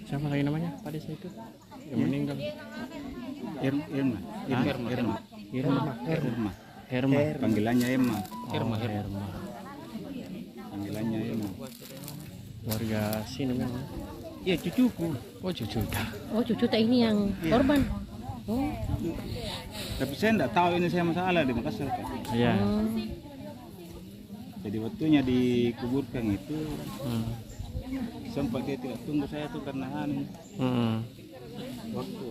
Siapa lagi namanya pada saat itu yang meninggal? Irma. Herma. Panggilannya Irma. Herma. Panggilannya Irma. Warga sini memang. Iya, cucuku. Oh, cucu. Oh, cucu tak ini yang korban. Oh. Tapi saya enggak tahu ini saya masalah di Makassar, Pak. Iya. Jadi waktunya dikuburkan itu sempat dia tidak tunggu saya tuh karena waktu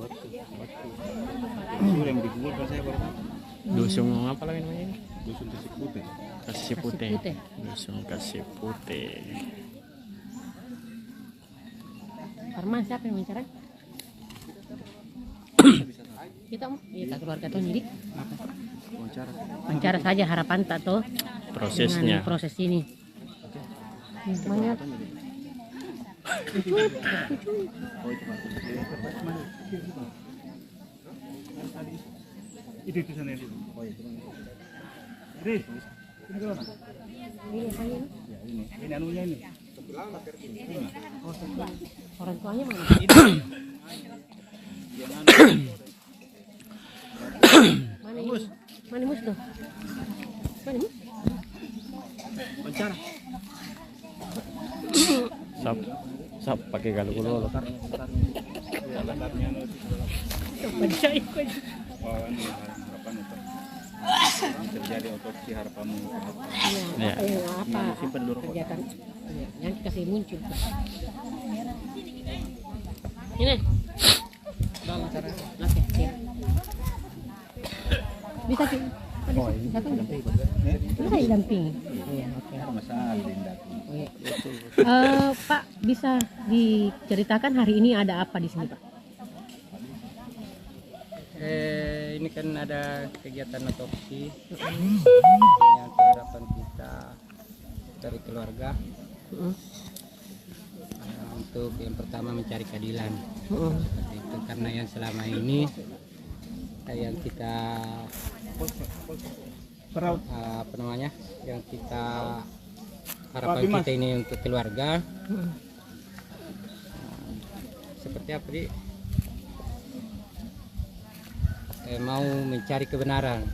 sudah yang dikuburkan saya baru datang. Dusun apa lagi namanya ini? Dusun Kasih Putih. Kasih Putih. Dusun Kasih Putih. Arman siapa yang bicara? Kita keluarga tuh jadi wawancara saja harapan tak tuh prosesnya proses ini. Semangat. Itu sana itu. Oh iya. Ini anunya ini. Orang tuanya mana? Mana mus tuh? Mana mus? Wawancara. Sap pakai galu lo kan. Terjadi otopsi harapanmu. Ya. Apa? Simpan dulu. Kegiatan yang kasih muncul. Ini. Oke, siap. Bisa sih. Bisa didampingi. Iya, oke. Pak, bisa diceritakan hari ini ada apa di sini, Pak? Ini kan ada kegiatan otopsi yang harapan kita dari keluarga untuk yang pertama mencari keadilan. Seperti itu, karena yang selama ini yang kita apa namanya, yang kita harapan kita ini untuk keluarga seperti apa sih? Mau mencari kebenaran,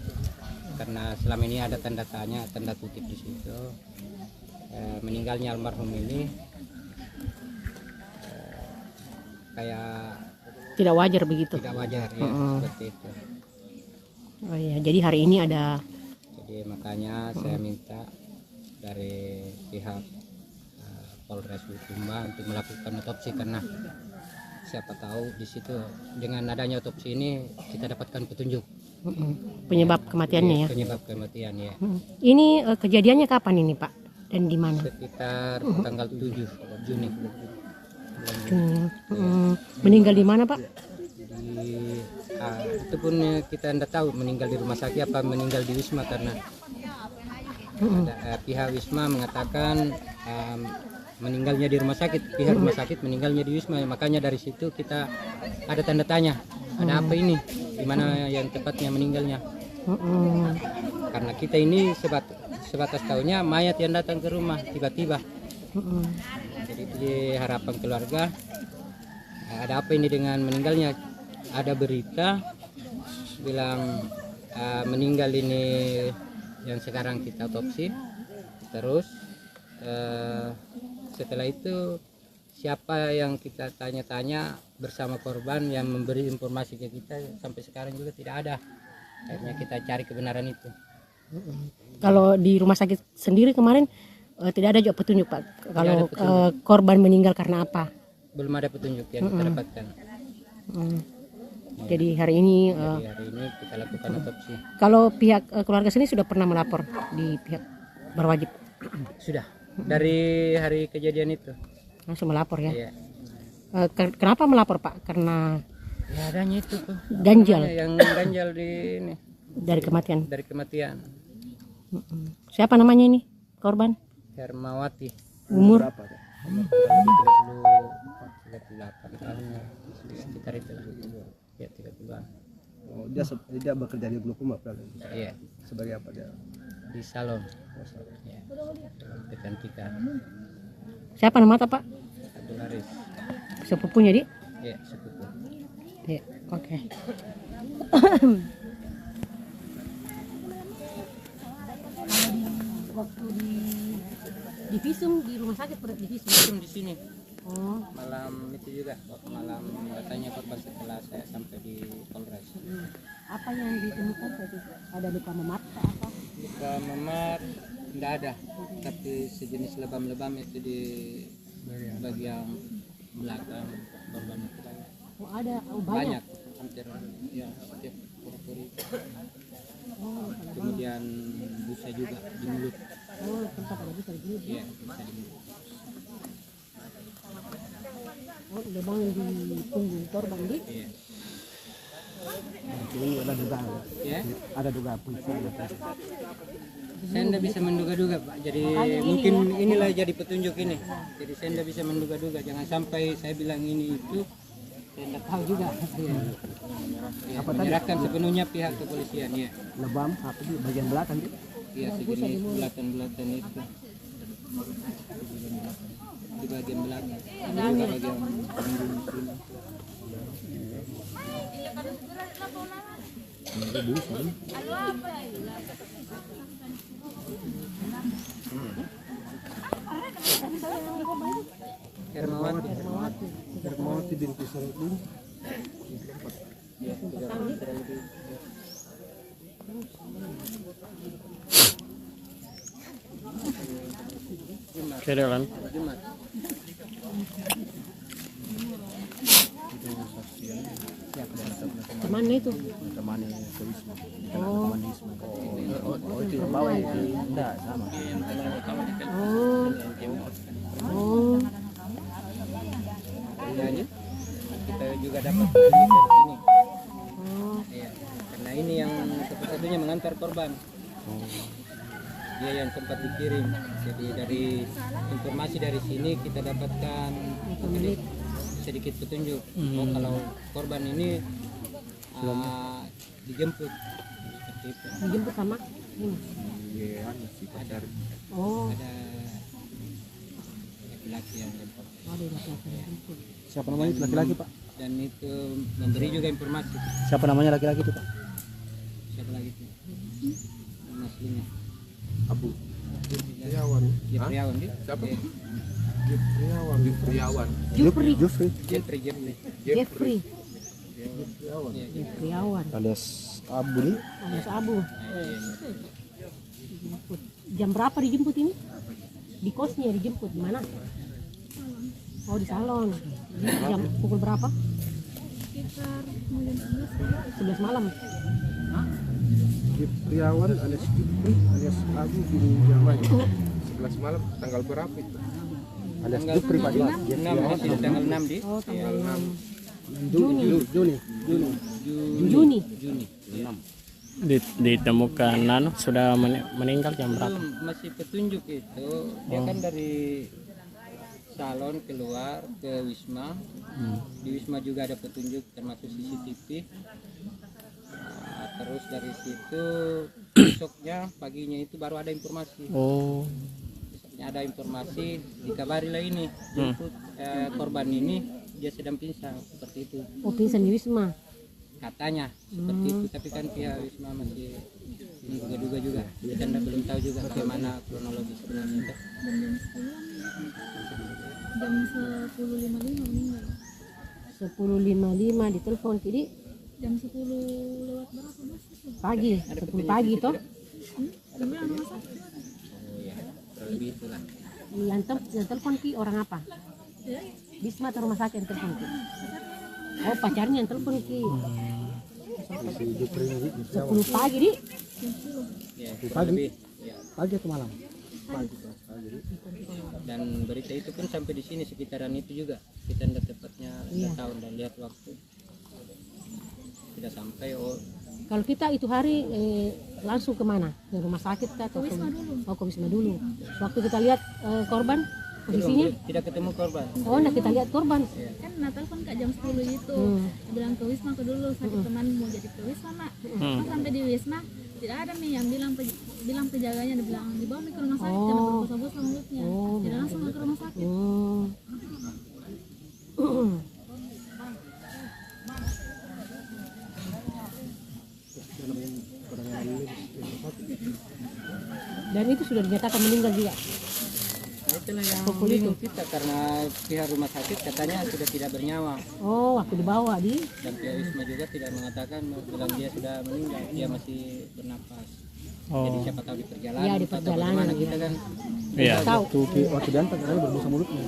karena selama ini ada tanda tanya, tanda kutip di situ. Meninggalnya almarhum ini kayak tidak wajar begitu. Tidak wajar ya, seperti itu. Oh iya, jadi hari ini ada. Jadi makanya saya minta dari pihak Polres Bulukumba untuk melakukan otopsi, karena siapa tahu di situ dengan adanya otopsi ini kita dapatkan petunjuk penyebab kematiannya ya. Penyebab kematian ya. Ini kejadiannya kapan ini, Pak? Dan di mana? Sekitar tanggal 7 Juni. Meninggal di mana, Pak? Itu pun kita tidak tahu meninggal di rumah sakit apa meninggal di Wisma, karena pihak Wisma mengatakan meninggalnya di rumah sakit, pihak rumah sakit meninggalnya di Wisma, makanya dari situ kita ada tanda tanya, ada apa ini, di mana yang tepatnya meninggalnya. Karena kita ini sebatas tahunya mayat yang datang ke rumah tiba-tiba. Jadi itu harapan keluarga, ada apa ini dengan meninggalnya. Ada berita bilang meninggal ini yang sekarang kita otopsi, terus setelah itu siapa yang kita tanya-tanya bersama korban yang memberi informasi ke kita sampai sekarang juga tidak ada. Akhirnya kita cari kebenaran itu. Kalau di rumah sakit sendiri kemarin tidak ada juga petunjuk, Pak. Kalau korban meninggal karena apa? Belum ada petunjuk yang kita dapatkan. Jadi hari ini kita lakukan otopsi. Kalau pihak keluarga sini sudah pernah melapor di pihak berwajib? Sudah. Dari hari kejadian itu langsung melapor ya. Iya. Kenapa melapor, Pak? Karena ya adanya itu tuh ganjal. Yang ganjal di ini. Dari kematian. Dari kematian. Siapa namanya ini korban? Hermawati. Umur? Umur 38 tahun. Sekitar itu. Ya 30-an. Oh, dia bekerja di Bulukumba berarti? Iya. Sebagai apa dia? Di salon. Ya. Kecantikan. Siapa nama Pak? Abdul Haris. Sepupunya, Dik? Iya, sepupu. Iya, oke. Waktu di visum di rumah sakit pada di visum di sini. Oh. Malam itu juga, malam datanya korban setelah saya sampai di Polres. Apa yang ditemukan tadi? Ada luka memar apa? Luka memar tidak ada, tapi sejenis lebam-lebam itu di bagian belakang korban itu banyak. Oh, ada, banyak. Hampir ya setiap pori-pori. Oh, kemudian busa juga di mulut. Oh, tempat ada busa di mulut. Iya, busa di mulut. Oh, lubang di punggung korban, Dik? Iya. Ini ada dugaan. Ya? Ada dugaan polisi. Saya tidak bisa menduga-duga, Pak. Jadi mungkin inilah jadi petunjuk ini. Jadi saya tidak bisa menduga-duga. Jangan sampai saya bilang ini itu, saya tidak tahu juga. Ya, menyerahkan sepenuhnya pihak kepolisian. Ya. Lebam apa di bagian belakang? Iya, sejenis bulatan-bulatan itu. Di bagian belakang. Juga bagian punggung sini. Hermawati binti Sarudin. Kerelan. Kemana itu? Temannya ke Wisma. Oh. Oh, itu yang bawah itu. Enggak, sama. Oh. Oh. Kemudiannya kita juga dapat dari sini. Oh. Iya, karena ini yang satu-satunya mengantar korban. Dia yang sempat dikirim. Jadi dari informasi dari sini kita dapatkan sedikit petunjuk. Oh, kalau korban ini dijemput seperti itu. Dijemput sama? Iya, si pacar. Oh. Ada laki-laki yang jemput. Ada laki-laki yang jemput. Siapa namanya itu laki-laki, Pak? Dan itu memberi juga informasi. Siapa namanya laki-laki itu, Pak? Siapa lagi itu? Nama aslinya Abu Jufriawan. Jufriawan, Siapa? Jufriawan. Jufri. Jufri. Jeffrey. Jufriawan. Jufriawan. Alias Abu nih. Alias Abu. Dijemput. Jam berapa dijemput ini? Di kosnya dijemput di mana? Oh, di salon. Jam pukul berapa? Sekitar jam 11 malam. Jufriawan alias Jufri alias Abu bin Jamal. 11 malam tanggal berapa itu? Alias Jufri Pak. Tanggal 6 di. Oh, tanggal 6. Juni. 6. Ditemukan sudah meninggal jam berapa? Masih petunjuk itu dia kan dari salon keluar ke Wisma. Di Wisma juga ada petunjuk termasuk CCTV. Terus dari situ besoknya paginya itu baru ada informasi. Oh. Besoknya ada informasi dikabari lah ini jemput korban ini dia sedang pingsan seperti itu. Oh, pingsan di Wisma. Katanya seperti itu, tapi kan pihak Wisma masih menduga-duga juga. Kita belum tahu juga bagaimana kronologi sebenarnya. Jam 10.55 meninggal. 10.55 ditelepon jadi Jam 10 lewat berapa Mas? pagi, 10 pagi toh? Jam rumah sakit. Oh ya, terlebih itulah. Yang telepon ki orang apa? Ya. Wisma atau rumah sakit yang telepon ki? Oh, pacarnya yang telepon ki. 10 pagi di? Ya, Pagi. Ya. Pagi atau malam? Pagi. Dan berita itu pun sampai di sini sekitaran itu juga. Kita tidak tepatnya tahu dan lihat waktu. Tidak sampai. Kalau kita itu hari langsung kemana? Ke rumah sakit kah? Ke Wisma dulu. Oh, ke Wisma dulu. Waktu kita lihat korban posisinya? Tidak ketemu korban. Oh, nah kita lihat korban. Kan telepon Kak jam 10 itu. Bilang ke Wisma ke dulu, sakit teman mau jadi ke Wisma, Mak. Pas sampai di Wisma tidak ada nih yang bilang penjaganya, dia bilang dibawa ke rumah sakit karena berbusa-busa mulutnya. Tidak langsung ke rumah sakit. Dan itu sudah dinyatakan meninggal juga. Nah, itulah yang Pukul bingung itu. kita karena pihak rumah sakit katanya sudah tidak bernyawa. Oh, waktu dibawa di. Dan pihak Wisma juga tidak mengatakan bilang dia sudah meninggal, dia masih bernapas. Oh. Jadi siapa tahu di perjalanan. Ya, di atau perjalanan, bagaimana ya. kita kan. Iya. Tahu. Waktu diantar katanya berbusa mulutnya.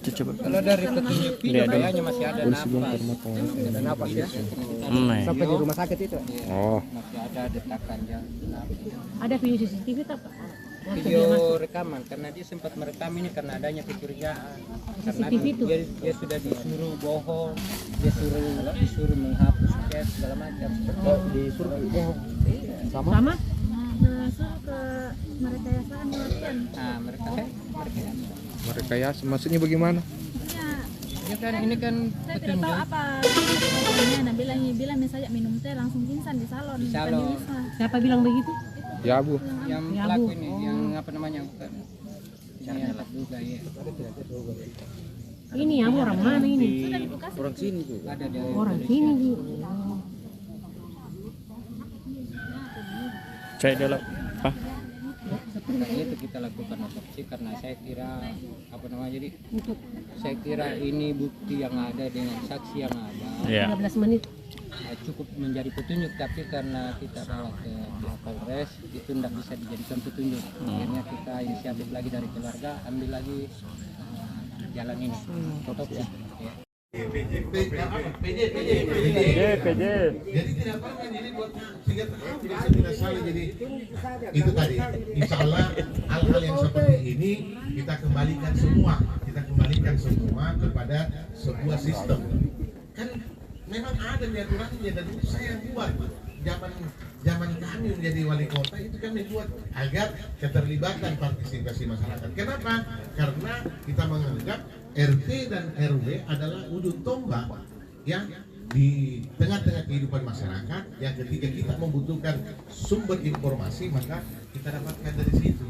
Coba. Kalau dari petunjuk video kayaknya masih ada napas. Ada napas ya. Sampai di rumah sakit itu. Oh. Masih ada detakan jantung. Ada video CCTV tak? Video rekaman karena dia sempat merekam ini karena adanya kecurigaan. Karena CCTV itu? dia sudah disuruh bohong, dia disuruh menghapus chat segala macam. Oh, disuruh bohong. Sama? Disuruh ke merekayasa kematian. Nah, Merekayasa maksudnya bagaimana? Ini kan Saya tidak tahu apa ini. Nah, bilang misalnya minum teh langsung pingsan di salon. Di bukan salon. di Wisma. Siapa bilang begitu? Ya Bu. Yang Ya, pelaku Bu. ini, yang apa namanya bukan? Ini yang terduga ya. Ini ya orang mana ini? Orang sini tuh. Ada dari Orang sini di. Cek dulu. Pak. Makanya itu kita lakukan otopsi karena saya kira apa namanya jadi saya kira ini bukti yang ada dengan saksi yang ada. Iya. 15 menit. Cukup menjadi petunjuk tapi karena kita bawa ke pihak Polres itu tidak bisa dijadikan petunjuk. Akhirnya kita inisiatif lagi dari keluarga ambil lagi jalan ini otopsi. Ya. PJ. Jadi tidak apa-apa jadi buat sehingga tidak salah jadi itu tadi. Insya Allah hal-hal yang seperti ini kita kembalikan semua kepada sebuah sistem. Kan memang ada aturannya dan itu saya yang buat. Zaman kami menjadi wali kota itu kami buat agar keterlibatan partisipasi masyarakat. Kenapa? Karena kita menganggap RT dan RW adalah ujung tombak yang di tengah-tengah kehidupan masyarakat yang ketika kita membutuhkan sumber informasi maka kita dapatkan dari situ.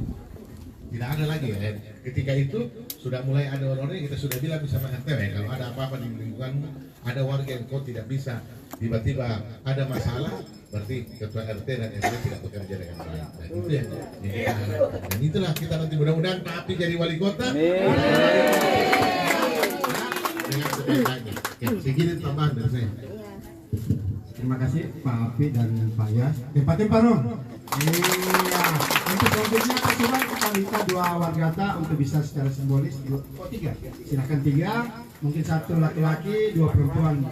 Tidak ada lagi ya. Ketika itu sudah mulai ada orang-orang yang kita sudah bilang sama RT kalau ada apa-apa di lingkunganmu, ada warga yang kau tidak bisa, tiba-tiba ada masalah, berarti ketua RT dan RW tidak bekerja dengan baik. Dan itu yang kita harapkan. Dan itulah kita nanti mudah-mudahan Pak Api jadi wali kota. Dengan sebaik-baiknya. Segini tambahan dari saya. Terima kasih Pak Api dan Pak Yas. Tempatin Pak Rom. Iya. Untuk selanjutnya coba kita minta 2 wargata untuk bisa secara simbolis 3. Silakan 3. Mungkin 1 laki-laki, 2 perempuan.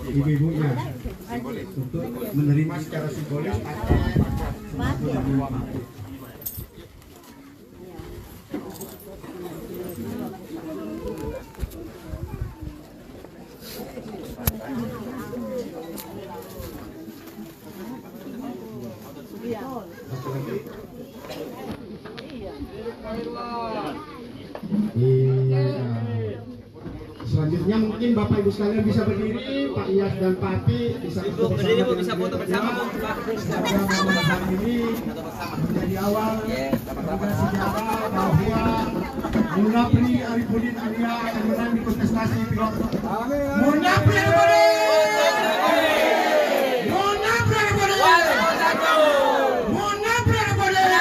Ibu-ibunya untuk menerima secara simbolis atau sembako dari Pak Api. Selanjutnya mungkin Bapak Ibu sekalian bisa berdiri, Pak Iyas dan Pak Api bisa foto bersama. Semoga momen hari ini menjadi awal juga sejarah bahwa Munapri Arifudin Arya akan menang di kontestasi pilot. Munapri Arifudin! Munapri Arifudin! Munapri Arifudin!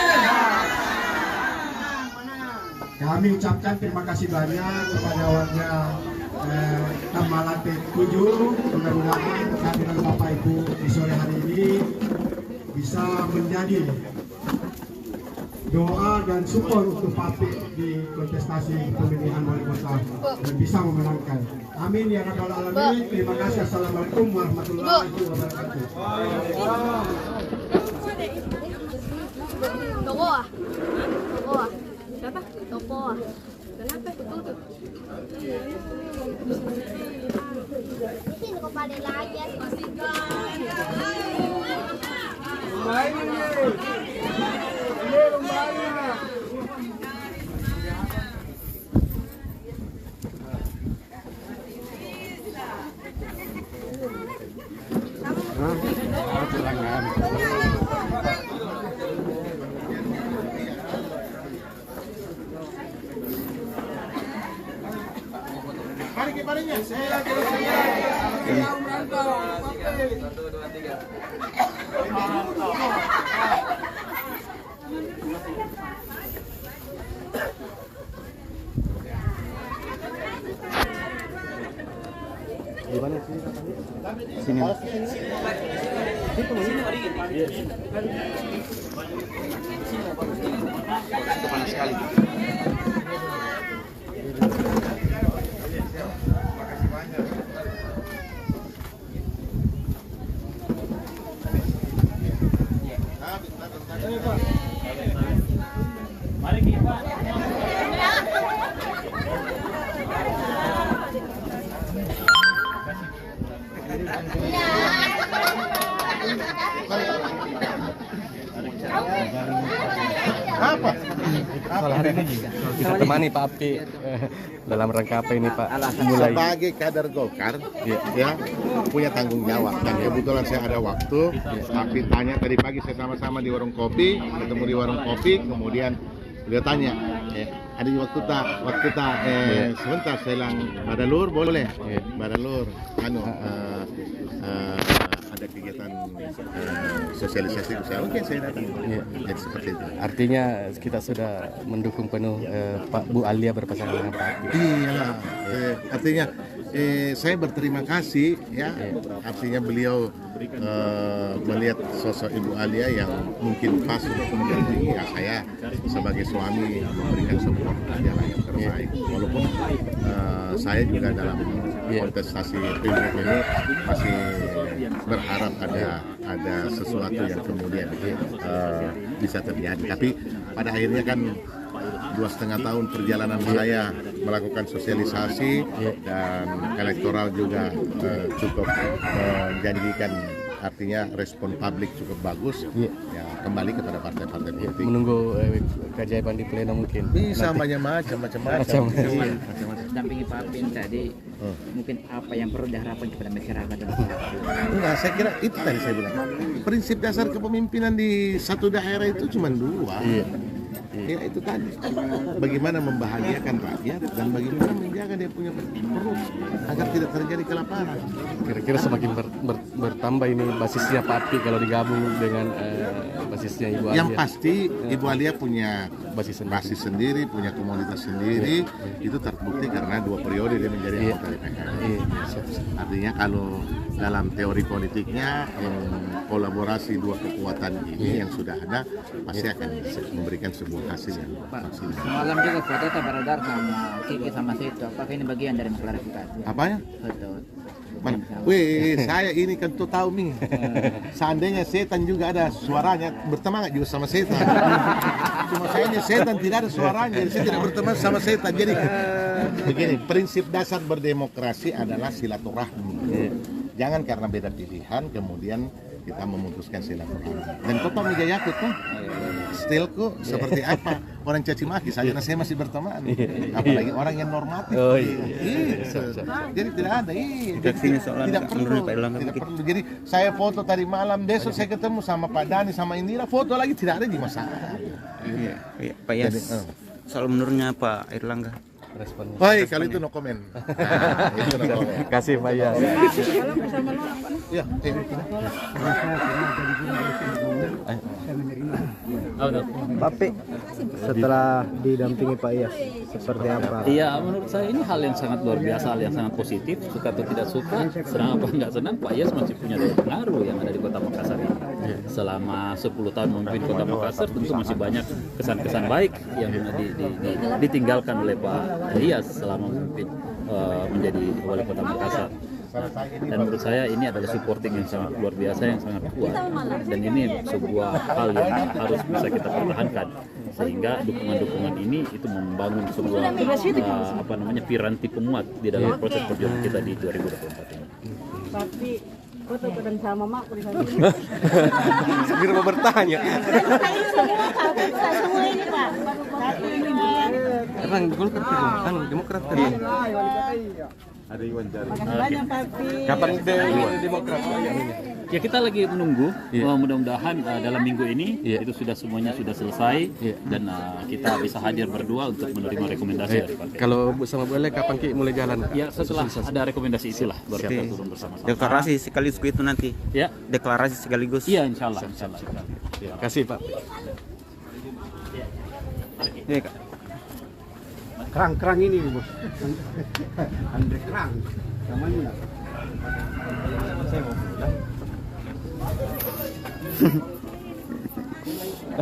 Kami ucapkan terima kasih banyak kepada warga Tamalate 7. Mudah-mudahan kehadiran Bapak Ibu di sore hari ini bisa menjadi doa dan support untuk Pak Api di kontestasi pemilihan wali kota dan bisa memenangkan. Amin ya rabbal alamin. Terima kasih. Assalamualaikum warahmatullahi wabarakatuh. Toko ah? Siapa? Toko ah? Kenapa tutup? Sini kau pada lagi ya. Mari Gimana sih? Sini. Panas sekali. Mari kita. Apa? Kita temani Pak Api dalam rangka apa ini Pak? Mulai Sebagai kader Golkar, ya punya tanggung jawab. Dan kebetulan saya ada waktu. Api tanya tadi pagi saya sama-sama di warung kopi, ketemu di warung kopi, kemudian beliau tanya, ada waktu tak? Sebentar saya bilang, Badalur boleh, Badalur, ada kegiatan sosialisasi usaha, oke saya datang. Jadi seperti itu. artinya kita sudah mendukung penuh Pak Bu Alia berpasangan dengan Pak Api. Iya, artinya saya berterima kasih ya. Artinya beliau melihat sosok Ibu Alia yang mungkin pas untuk mendampingi ya, saya sebagai suami memberikan support yang terbaik. Walaupun saya juga dalam kontestasi pilgub ini masih berharap ada sesuatu yang kemudian bisa terjadi. Tapi pada akhirnya kan 2,5 tahun perjalanan saya melakukan sosialisasi dan elektoral juga cukup menjanjikan, artinya respon publik cukup bagus. Ya kembali kepada partai-partai politik. Menunggu keajaiban di pleno mungkin. Bisa banyak macam-macam. Dampingi Pak Apin tadi, mungkin apa yang perlu diharapkan kepada masyarakat? Enggak, saya kira itu tadi saya bilang. Prinsip dasar kepemimpinan di satu daerah itu cuma 2. Ya itu tadi, bagaimana membahagiakan rakyat dan bagaimana menjaga dia punya perut agar tidak terjadi kelaparan. Kira-kira semakin bertambah ini basisnya Pak Api kalau digabung dengan basisnya Ibu Alia. Yang pasti Ibu Alia punya basis sendiri, punya komunitas sendiri. Itu terbukti karena 2 periode dia menjadi anggota DPR. Artinya kalau dalam teori politiknya kolaborasi 2 kekuatan ini yang sudah ada pasti akan memberikan sebuah hasil yang maksimal. Semalam juga foto beredar sama Kiki sama Seto. Apakah ini bagian dari klarifikasi? Apanya? Foto. Mana? Wih, saya ini kan tuh tahu nih. Seandainya setan juga ada suaranya, berteman juga sama setan. Cuma saya ini setan tidak ada suaranya, jadi saya tidak berteman sama setan. Jadi begini, prinsip dasar berdemokrasi adalah silaturahmi. Jangan karena beda pilihan kemudian kita memutuskan silaturahmi. Dan Bapak Mijayakut tuh stilku seperti apa? Orang caci maki saja, saya masih berteman. Apalagi orang yang normatif. Jadi tidak ada. Tidak perlu. Jadi saya foto tadi malam, besok saya ketemu sama Pak Dani sama Indira, foto lagi tidak ada di masalah. Iya, Pak Yas. Soal menurutnya Pak Airlangga. Responnya. Baik, kalau itu no comment. Itu no comment. Kasih Pak Yas. Ya, Bapak setelah didampingi Pak Yas seperti apa? Iya, menurut saya ini hal yang sangat luar biasa, hal yang sangat positif. Suka atau tidak suka, senang apa enggak senang, Pak Yas masih punya daya pengaruh yang ada di Kota Makassar ini. Selama 10 tahun memimpin Kota Makassar, tentu masih banyak kesan-kesan baik yang ditinggalkan oleh Pak Yas selama memimpin menjadi wali Kota Makassar. Dan menurut saya ini adalah supporting yang sangat luar biasa, yang sangat kuat, dan ini sebuah hal yang harus bisa kita pertahankan, sehingga dukungan-dukungan ini itu membangun sebuah piranti pemuat di dalam proses perjuangan kita di 2024 ini. Tapi foto kadang sama mak di sana. Sambil mau bertanya. Semua ini Pak. Emang Golkar kan Demokrat kan? Ada Iwan Jari. Makasih banyak Pak. Kapan Demokrat? Ya kita lagi menunggu, mudah-mudahan dalam minggu ini itu sudah semuanya sudah selesai dan kita bisa hadir berdua untuk menerima rekomendasi dari partai. Kalau sama boleh kapan Ki mulai jalan? Ya setelah ada rekomendasi itulah baru kita turun bersama-sama. Deklarasi sekaligus itu nanti. Ya. Deklarasi sekaligus. Iya, insya Allah. Terima kasih Pak. Iya, Kak. Kerang ini bos. Andre kerang. Namanya. Saya mau pulang.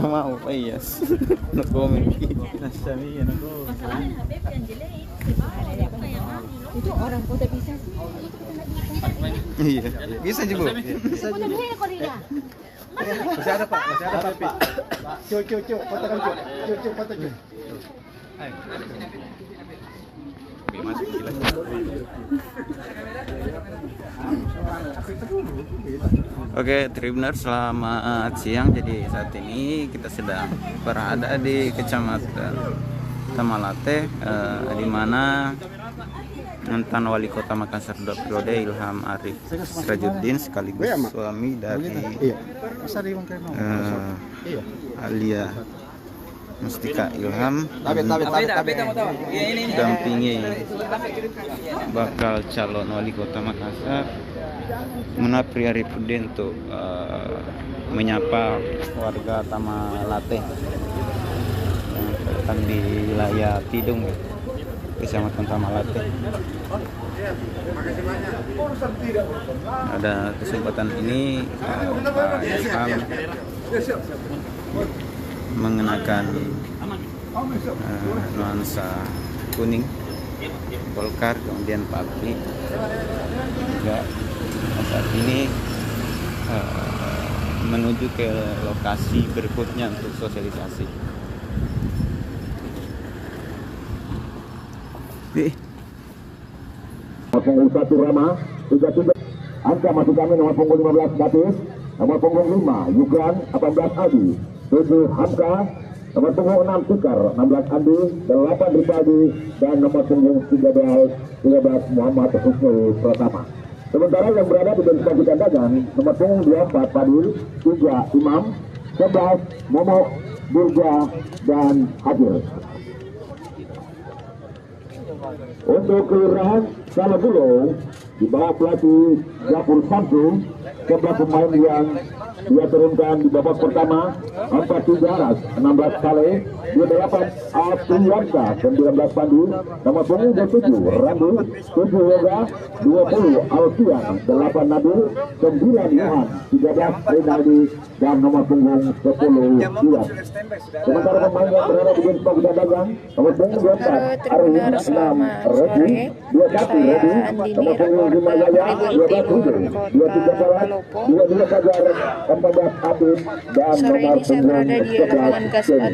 Mau Pak Iyas. No comment. Nasami ano ko. Itu orang kota bisa sih. Iya, bisa juga. Bisa juga. Masih ada Pak, masih ada Pak. Cuk, fotokan Cuk. Cuk, foto Cuk. Oke, Tribuners, selamat siang. Jadi saat ini kita sedang berada di Kecamatan Tamalate, di mana mantan Wali Kota Makassar 2 periode Ilham Arif Sirajuddin sekaligus suami dari Alia Mustika Ilham dampingi bakal calon Wali Kota Makassar Munapri Arifudin untuk menyapa warga Tamalate yang datang di wilayah Tidung, Kecamatan Tamalate. Ada kesempatan ini Pak Ilham mengenakan nuansa kuning Golkar, kemudian Papri juga saat ini menuju ke lokasi berikutnya untuk sosialisasi. Punggung 1 Rama 33, angka masuk kami nomor punggung 15 Batis, nomor punggung 5 Yugran 18 Adi, 7 Hamka, nomor punggung 6 Tikar 16 Andi, 8 Ripadi, dan nomor punggung 13 Muhammad Husnul Pratama. Sementara yang berada di disposisi dagang nomor punggung 24 Padil, 3 Imam, 11 Momok, Durga, dan Hadir. Untuk kelurahan Salabulo di bawah pelatih Japur Samsung, 11 pemain yang dia turunkan di babak pertama, 43 Aras, 16 Saleh, 28 Apriyansa, 19 Pandi, nomor punggung 27 Rambu, 7 Yoga, 20 Alfian, 8 Nabil, 9 Yohan, 13 Rinaldi, dan nomor punggung 10 Iwan. Sementara pemain yang berada di bench kita dagang, nomor punggung 24 Arun, 6 Redi, 21 Redi, nomor punggung 5 Yaya, 12 Rude, 23 Salah, 22 Fajar, 14 Abid, dan nomor punggung 11 Ken.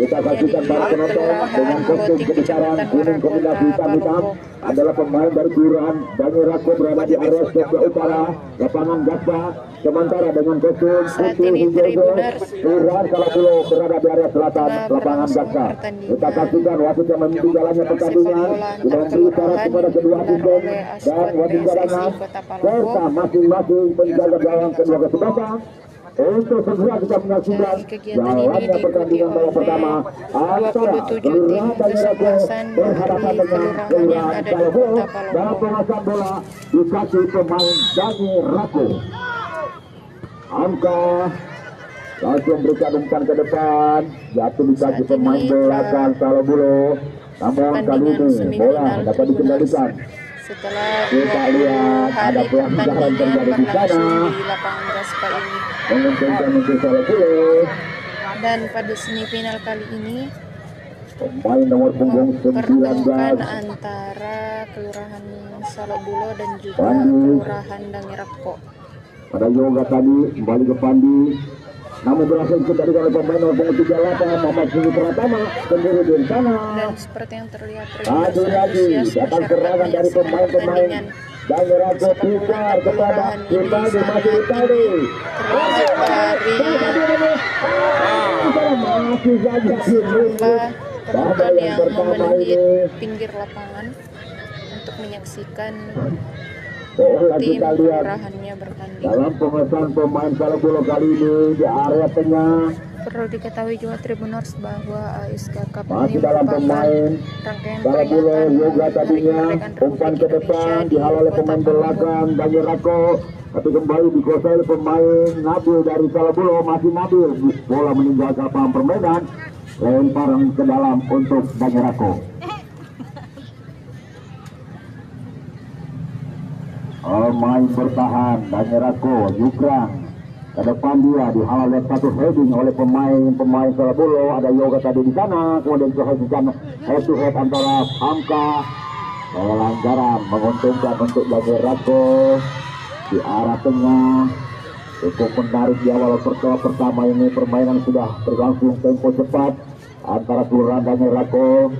Kita saksikan para penonton dengan kostum kebesaran kuning kombinasi hitam-hitam adalah pemain dari kelurahan Banyurako berada di area sebelah utara lapangan Gaspa, sementara dengan kostum putih hijau kelurahan Salabulo berada di area selatan lapangan Gaspa. Kita saksikan wasit yang memimpin jalannya pertandingan dengan isyarat kepada kedua tim dan wasit cadangan serta masing-masing penjaga gawang kedua kesebelasan untuk segera kita menyaksikan jalannya pertandingan babak pertama antara kelurahan Banyurako berhadapan dengan kelurahan Salabulo dalam pengasapan bola di kaki pemain Banyurako. Angka langsung berikan umpan ke depan, jatuh di kaki pemain belakang Salabulo, namun kali ini bola dapat dikendalikan. Setelah kita lihat ada pelanggaran terjadi di sana di lapangan Gaspa ini, menguntungkan untuk Salabulo. dan pada semifinal kali ini pemain nomor punggung 19 antara Kelurahan Salabulo dan juga Kelurahan Dangirako. Pada yoga tadi kembali ke Pandi, namun berhasil dikendalikan oleh pemain nomor punggung 38 Muhammad Husnul Pratama sendiri di sana. Dan seperti yang terlihat Lagi-lagi datang serangan dari pemain-pemain Dangirako Tikar kepada Rinaldi, masih Rinaldi. Masih saja penonton yang memenuhi pinggir lapangan untuk menyaksikan tim kelurahannya bertanding. Dalam pemesan pemain Salabolo kali ini di area tengah. Perlu diketahui juga Tribuners bahwa ASK Cup ini merupakan rangkaian peringatan Hari Kemerdekaan umpan ke depan dihalau oleh pemain belakang Daniel Rako, tapi kembali dikuasai oleh pemain Nabil dari Salabolo. Masih Nabil, bola meninggalkan lapangan permainan, lemparan ke dalam untuk Daniel Rako. Main bertahan Daniel Rako, Yukrang ke depan, dia dihalau oleh satu heading oleh pemain Salabolo. Ada Yoga tadi di sana, kemudian head to head antara Hamka. Pelanggaran menguntungkan untuk Daniel Rako di arah tengah. Cukup menarik di awal pertama ini, permainan sudah berlangsung tempo cepat antara kelurahan Daniel Rako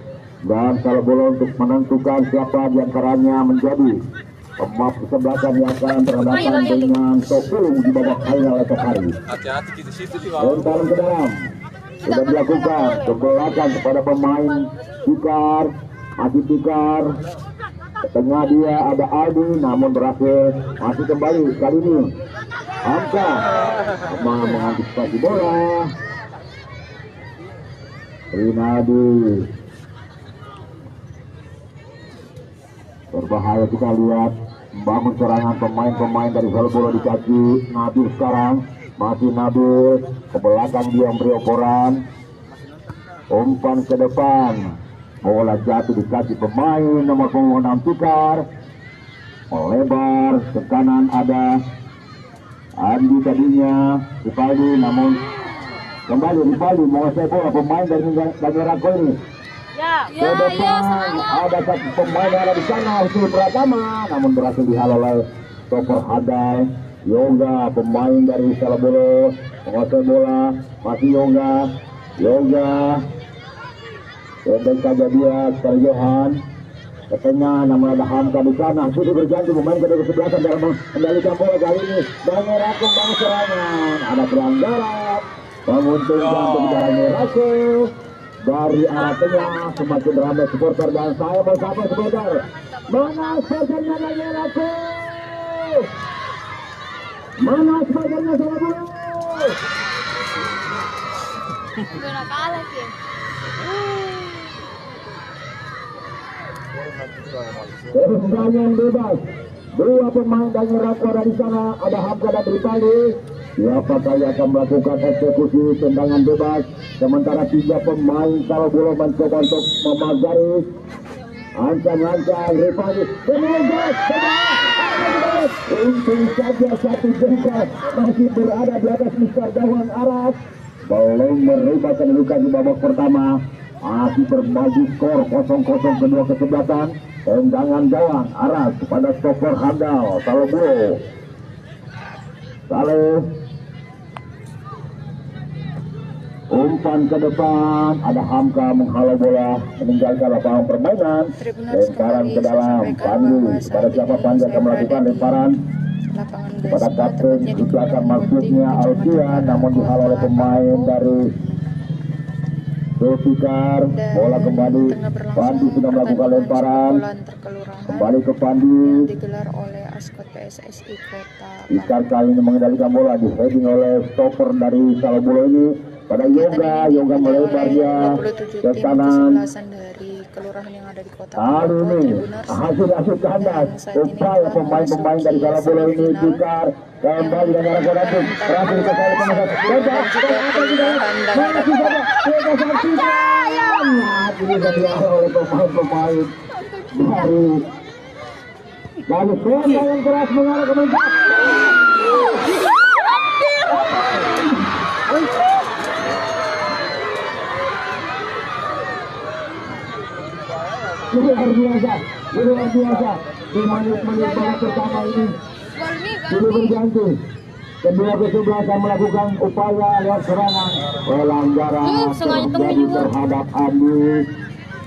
dan Salabolo untuk menentukan siapa diantaranya menjadi pemain kesebelasan yang akan berhadapan dengan Topung di babak final esok hari. Lemparan ke dalam sudah dilakukan ke belakang kepada pemain Tikar, masih Tikar. Ke tengah dia ada Aldi, namun berhasil masih kembali kali ini Hamka mengantisipasi bola. Rinaldi, berbahaya, kita lihat membangun serangan pemain-pemain dari Salabolo di kaki Nabil sekarang. Masih Nabil ke belakang, dia memberi operan, umpan ke depan, bola jatuh di kaki pemain nomor 6 Tikar, melebar ke kanan. Ada Andi tadinya Ripaldi, namun kembali Ripaldi menguasai bola pemain dari Daniel Rako ini. Ke depan ada satu pemain yang ada di sana, Usul Pratama, namun berhasil dihalau oleh Topor Hadai. Yoga, pemain dari Salabolo, menguasai bola, masih Yoga, pendek saja dia, sekali Johan ke tengah, namun ada Hamka di sana. Sudah berganti pemain kedua kesebelasan dalam mengendalikan bola kali ini. Daniel Rako bangun serangan, ada pelanggaran, menguntungkan untuk Daniel Rako. Dari arah tengah semakin ramai supporter dan saya mau sapa supporter. Mana supporternya Daniel Rako? Mana supporternya Salabolo? Udah kalah sih. Tendangan bebas. Dua pemain Daniel Rako ada di sana, ada Hamka dan Ripaldi. Siapakah yang akan melakukan eksekusi tendangan bebas? Sementara 3 pemain Salabolo mencoba untuk memagari. Ancang-ancang Ripaldi. Untung saja satu jengkal masih berada di atas Mister Dawan Arab. Belum merubah kedudukan di babak pertama. Masih berbagi skor 0-0 kedua kesebelasan. Tendangan gawang arah kepada stopper handal Salabolo. Saleh, umpan ke depan, ada Hamka menghalau bola, meninggalkan lapangan permainan. Lemparan ke dalam, Pandu. Pada siapa Pandu akan melakukan lemparan pada kapten di belakang maksudnya Alfian, namun dihalau oleh pemain dari Zulfikar. Bola kembali, Pandi sudah melakukan lemparan, kembali ke Pandi. Digelar oleh Askot PSSI Kota. Ikar kali ini mengendalikan bola, di heading oleh stopper dari Salabolo ini pada Yoga melebar dia ke kanan. Dari kelurahan yang ada di Kota Kali ini hasil kandas, upaya pemain-pemain dari Salabolo ini Tikar kembali dengan arah kodatuk berhasil sekali pemesan dihalau oleh pemain-pemain dari serangan yang keras mengarah ke meja. Luar biasa di menit-menit babak pertama ini sudah berganti. Kedua kesebelasan melakukan upaya lewat serangan, pelanggaran terjadi terhadap Andi.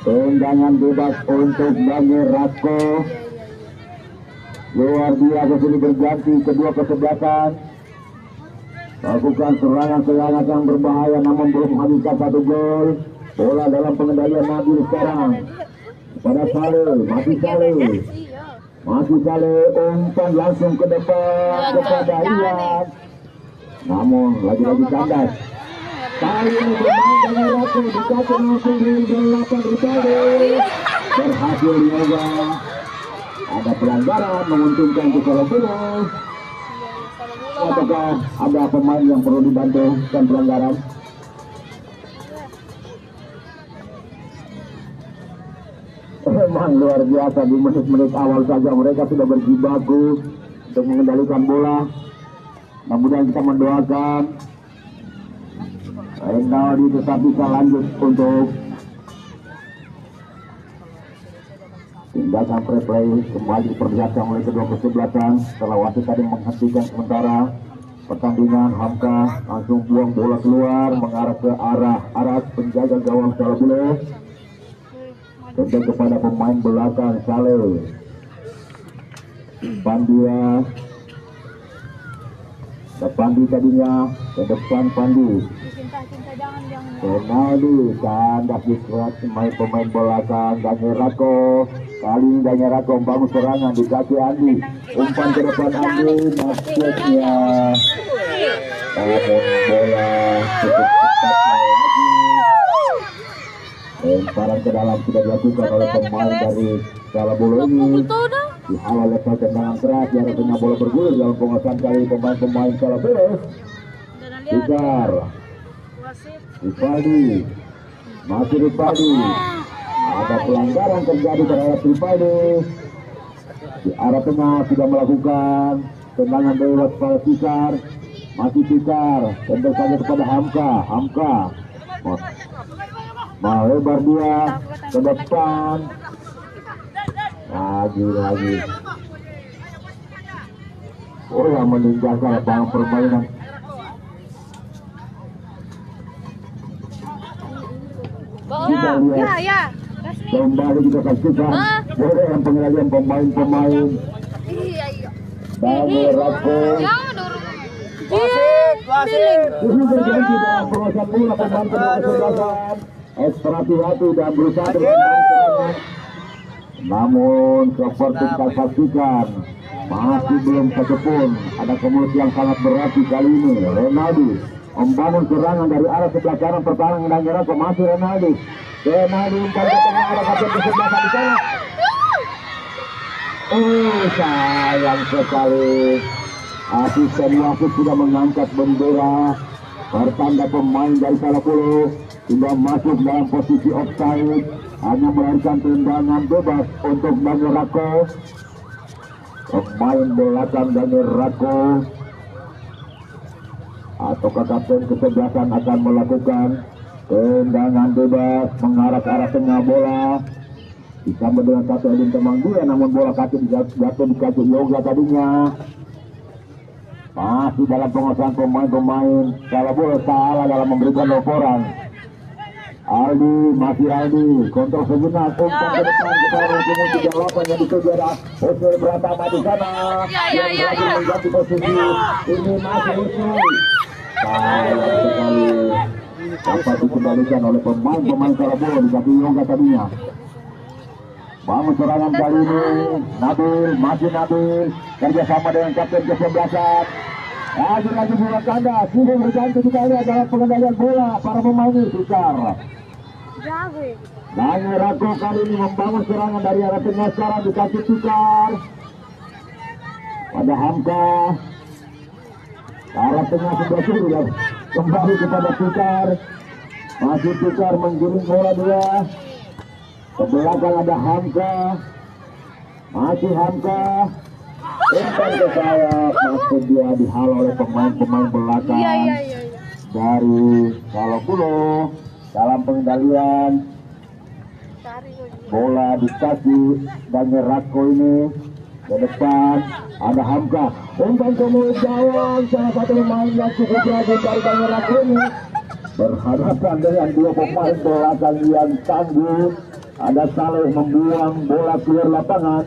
Tendangan bebas untuk Daniel Rako. Luar biasa sudah berganti kedua kesebelasan, lakukan serangan-serangan yang berbahaya namun belum menghasilkan satu gol. Bola dalam pengendalian Nabil sekarang pada Saleh, masih Saleh. Masih kali umpan langsung ke depan kepada Ian. Namun lagi-lagi kandas. Kali ini bermain dengan Ratu dikasih langsung di 8 Rivaldi. Berhasil juga. Ada pelanggaran menguntungkan ke Salobulo. Apakah ada pemain yang perlu dibantu dan pelanggaran? Memang luar biasa di menit-menit awal saja mereka sudah berjibaku untuk mengendalikan bola. Mudah-mudahan kita mendoakan Rinaldi tetap bisa lanjut untuk tindakan replay kembali diperlihatkan oleh kedua kesebelasan setelah wasit tadi menghentikan sementara pertandingan. Hamka langsung buang bola keluar mengarah ke arah penjaga gawang Salobulo. Tentu kepada pemain belakang Saleh Pandia. Pandi tadinya ke depan Pandi. Rinaldi kandas dikerat pemain belakang Daniel Rako. Kali ini Daniel Rako membangun serangan di kaki Andi. Umpan ke depan Andi, maksudnya namun bola cukup cepat lagi. Lemparan ke dalam sudah dilakukan oleh pemain dari Salobulo ini. Dihalau oleh tendangan keras, di arahnya bola bergulir dalam penguasaan kali pemain Salobulo. Tikar Rivaldi, masih Rivaldi. Ada pelanggaran terjadi terhadap Rivaldi. Di arah tengah sudah melakukan tendangan bebas pada Tikar. Masih Tikar, tendang saja kepada Hamka. Melebar dia ke depan. Lagi. Oh, yang meninggalkan lapangan permainan. Kita lihat kembali kita saksikan boleh yang pengendalian pemain-pemain. Daniel Rako. Ini berganti dalam penguasaan bola pemain kedua kesebelasan. Ekstra hati-hati dan berusaha dengan namun seperti kita saksikan masih belum satupun ada kemudian yang sangat berarti kali ini. Rinaldi membangun serangan dari arah sebelah kanan pertahanan Daniel Rako. Masih Rinaldi umpan ke tengah arah kapten kesebelasan di sana. Sayang sekali asisten wasit sudah mengangkat bendera pertanda pemain dari Salobulo sudah masuk dalam posisi offside, hanya melahirkan tendangan bebas untuk Daniel Rako. Pemain belakang Daniel Rako atau kapten kesebelasan akan melakukan tendangan bebas mengarah ke arah tengah bola. Ditambah dengan satu Edin Temanggia, namun bola kaki jatuh di kaki Yoga tadinya. Masih dalam penguasaan pemain Salobulo salah dalam memberikan laporan. Aldi, kontrol sejenak, umpan ke depan kepada umum 38 yang dituju ada Hussein Pratama di sana yang lagi mengganti posisi. Ini masih Hussein. Sayang sekali dapat dikembalikan oleh pemain Salobulo di kaki Yoga tadinya. Bangun serangan kali ini Nabil kerjasama dengan kapten kesebelasan. Lagi bola kandas, sudah berganti sekali adalah pengendalian bola para pemain Tikar. Daniel Rako kali ini membangun serangan dari arah tengah sekarang di kaki Tikar. Pada Hamka, arah tengah sebelah kiri kembali kepada Tikar. Masih Tikar menggiring bola dia. Ke belakang ada Hamka. Masih Hamka. Umpan ke sayap, maksud dia dihalau oleh pemain belakang dari Salobulo dalam pengendalian bola di kaki Daniel Rako ini. Ke depan ada Hamka. Umpan ke mulut gawang, salah satu pemain yang cukup bagus dari Daniel Rako ini berhadapan dengan dua pemain belakang yang tangguh. Ada Saleh membuang bola keluar lapangan,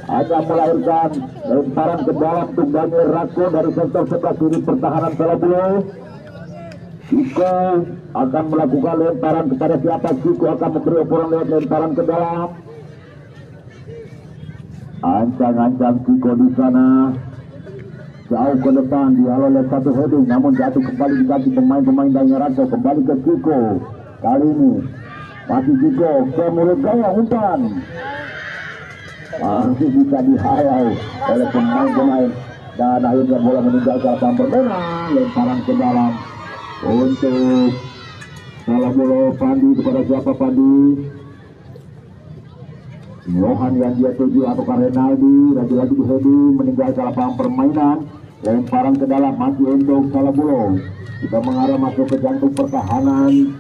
ada melahirkan lemparan ke dalam untuk Daniel Rako dari sektor sebelah kiri pertahanan Salobulo. Kiko akan melakukan lemparan kepada siapa? Kiko akan memberi operan lemparan ke dalam. Ancang-ancang Kiko di sana jauh ke depan, dihalau oleh satu heading, namun jatuh kembali diganti pemain-pemain Daniel Ranto. Kembali ke Kiko, kali ini masih Kiko ke mulut gaya umpan, masih bisa dihalau oleh pemain-pemain dan akhirnya bola meninggalkan lapangan permainan. Lemparan ke dalam untuk salah bola Pandi. Kepada siapa Pandi? Johan yang dia tuju atau Renaldi, lagi-lagi di heading meninggalkan lapangan permainan. Lemparan ke dalam masih untuk Salabulo, kita mengarah masuk ke jantung pertahanan.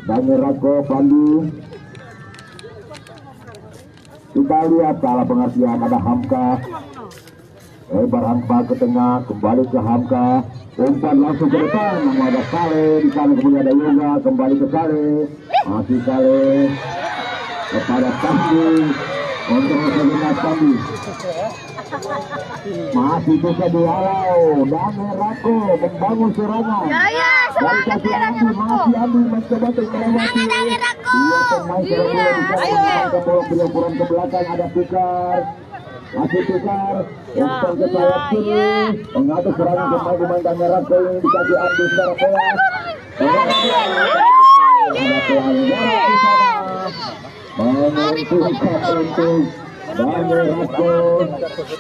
Daniel Rako Pandi, kita lihat salah pengertian, ada Hamka, lebar Hamka ke tengah, kembali ke Hamka, umpan langsung ke depan, namun ada Saleh di sana, kemudian ada Yoga, kembali ke Saleh, masih Saleh kepada Pandi, untuk mengenai Pandi, masih bisa dihalau. Daniel Rako membangun serangan dari kaki Andi, masih Andi mencoba untuk melewati dua pemain Surabaya, bola berlebihan ke belakang, ada Pikar, masih Pikar umpan ke sayap kiri, mengatur serangan pemain Daniel Rako ini di kaki Andi secara bola. Ada pelanggaran di sana, menentukan untuk Daniel Rako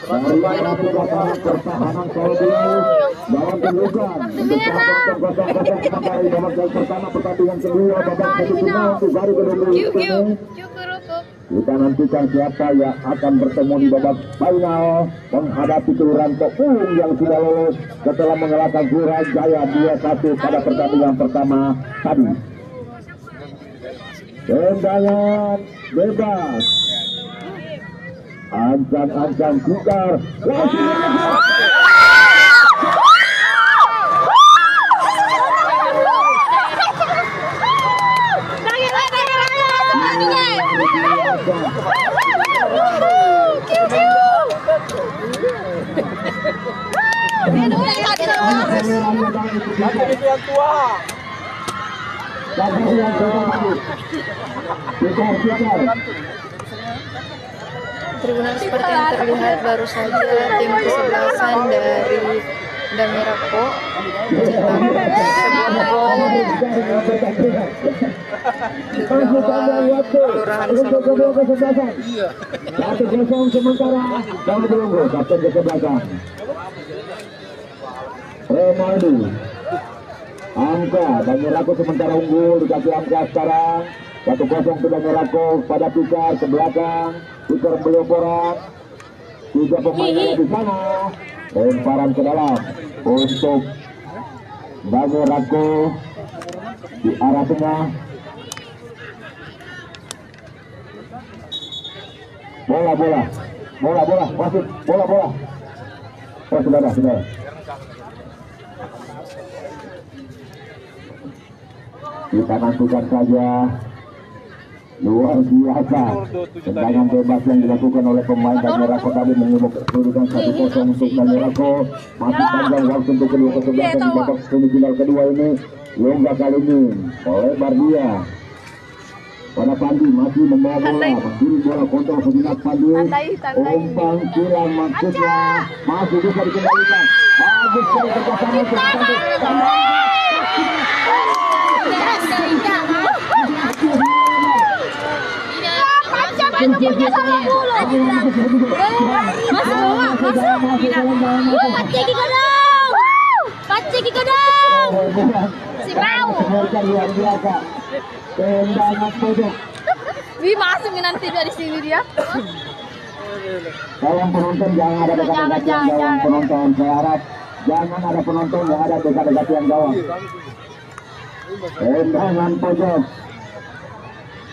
dari satu lapangan pertahanan Surabaya dalam kedudukan untuk melakukan kosong-kosong sementara di babak pertama pertandingan kedua babak kedua untuk baru kedua ini. Kita nantikan siapa yang akan bertemu di babak final menghadapi Kelurahan Tokung yang sudah lolos setelah mengalahkan Surajaya 2-1 pada pertandingan pertama tadi. Tendangan bebas, ancang-ancang Pikar, Tribunal seperti yang terlihat baru saja tim kesebelasan dari Daniel Rako mencetak sebuah gol di gawang Kelurahan Salabulo. 1-0 sementara dalam belunggu kapten kesebelasan Renaldi. Angka Daniel Rako sementara unggul di kaki Angka sekarang 1-0 ke Daniel Rako pada Pikar ke belakang. Pikar berlebaran, 3 pemain di sana, lemparan ke dalam untuk Daniel Rako di arah tengah. Bola, wasit, bola. Oh, sudah. Kita nantikan saja. Luar biasa tendangan bebas yang dilakukan oleh pemain Daniel Rako tadi menyebabkan kedudukan 1-0 untuk Daniel Rako. Masih panjang waktu untuk kedua kesebelasan di babak semifinal kedua ini. Yoga kali ini melebar dia pada Pandi, masih membawa bola, mengirim bola kontrol sejenak Pandi, umpan silang maksudnya masih bisa dikendalikan. Bagus sekali kerjasama untuk Pandi. Paceki kodong. Si mau. Tendangan pojok. Wih, masuk nanti dari sini dia. Tolong penonton jangan ada dekat-dekat yang gawang penonton. Saya harap jangan ada penonton yang ada dekat-dekat yang gawang. Tendangan pojok.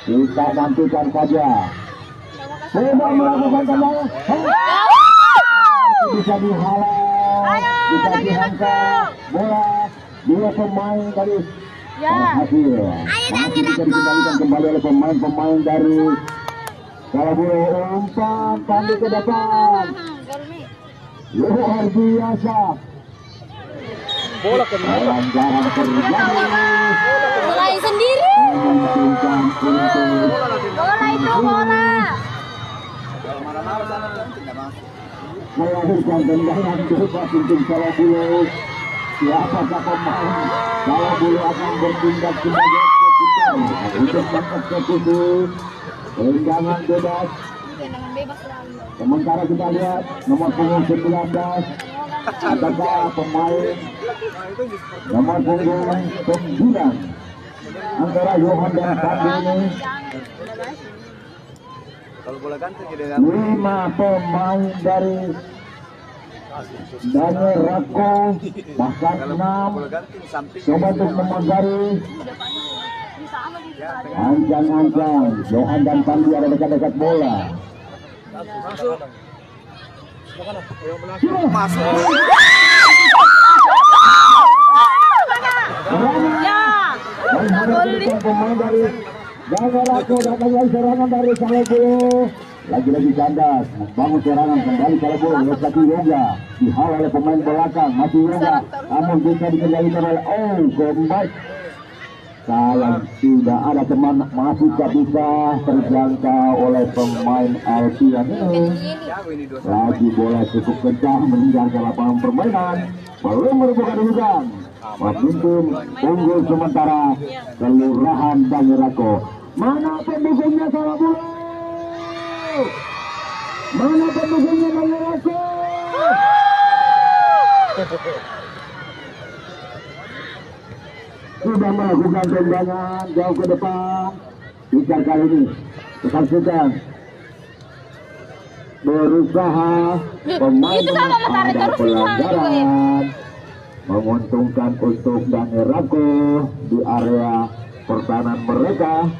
Kita nantikan saja. Coba melakukan tendangan. Bisa dihalau, bisa diangkat bola. Dua pemain dari hasil. Masih bisa dikembalikan kembali oleh pemain-pemain dari Salabulo. Umpan Pandi ke depan. Luar biasa. Bola kemana? Pelanggaran terjadi. Mulai sendiri. Bola itu bola. melahirkan tendangan bebas untuk Salabulu. Siapakah pemain Salabulu akan bertindak sebagai keputar untuk mengeksekusi tendangan bebas. Sementara kita lihat nomor punggung 19 apakah pemain nomor punggung 9 antara Johan dan Fandi ini. 5 pemain dari Daniel Rako, bahkan 6 coba untuk memagari. Ancang-ancang Johan dan Fandi ada dekat-dekat bola. Masuk. Pemain dari Daniel Rako datang lagi serangan dari Salabulu. Lagi-lagi kandas, membangun serangan kembali Salabulu. Lagi Yoga dihalau oleh pemain belakang, masih Yoga, namun bisa dikendalikan oleh kembali. Sayang tidak ada teman, masih tak bisa terjangkau oleh pemain Alfian ini. Lagi bola cukup kencang meninggalkan lapangan permainan, belum merupakan kedudukan. Memimpin unggul sementara Kelurahan Danyerako. Mana pendukungnya Salabulu? Mana pendukungnya Danyerako? Sudah melakukan tendangan jauh ke depan. Pikar kali ini Kesaksikan berusaha pemain ada pelanggaran menguntungkan untuk Danyerako di area pertahanan mereka.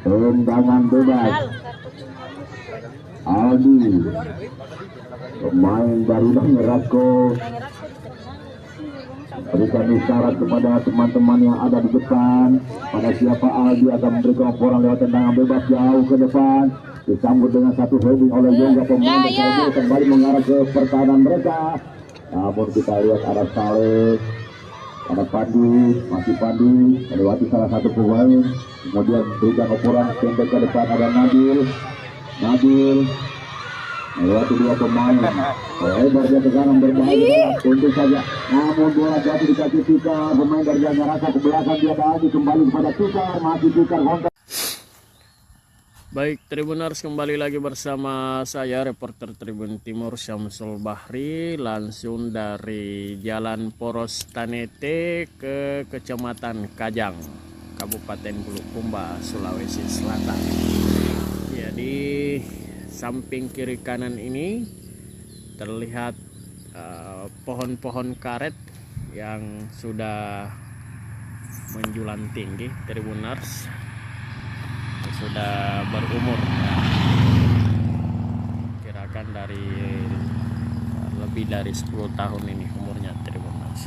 Tendangan bebas Aldi, pemain dari Danyerako, berikan isyarat kepada teman-teman yang ada di depan pada siapa Aldi akan memberikan laporan lewat tendangan bebas jauh ke depan, disambut dengan satu heading oleh Yoga. Pemain tersebut kembali mengarah ke pertahanan mereka. Namun kita lihat ada Saleh, ada Pandi, masih Pandi melewati salah satu pemain, kemudian berikan laporan pendek ke depan. Ada Nabil melewati dua pemain, lebarnya ke kanan berbahaya tentu saja, namun bola jatuh dikasih Tikar. Pemain dari Danyerako ke belakang, dia lagi kembali kepada Tikar, masih Tikar kontak. Baik, Tribuners, kembali lagi bersama saya reporter Tribun Timur Syamsul Bahri, langsung dari Jalan Poros Tanete ke Kecamatan Kajang, Kabupaten Bulukumba, Sulawesi Selatan. Jadi samping kiri kanan ini terlihat pohon-pohon karet yang sudah menjulang tinggi, Tribuners, sudah berumur, kirakan dari lebih dari 10 tahun ini umurnya, Tribuners.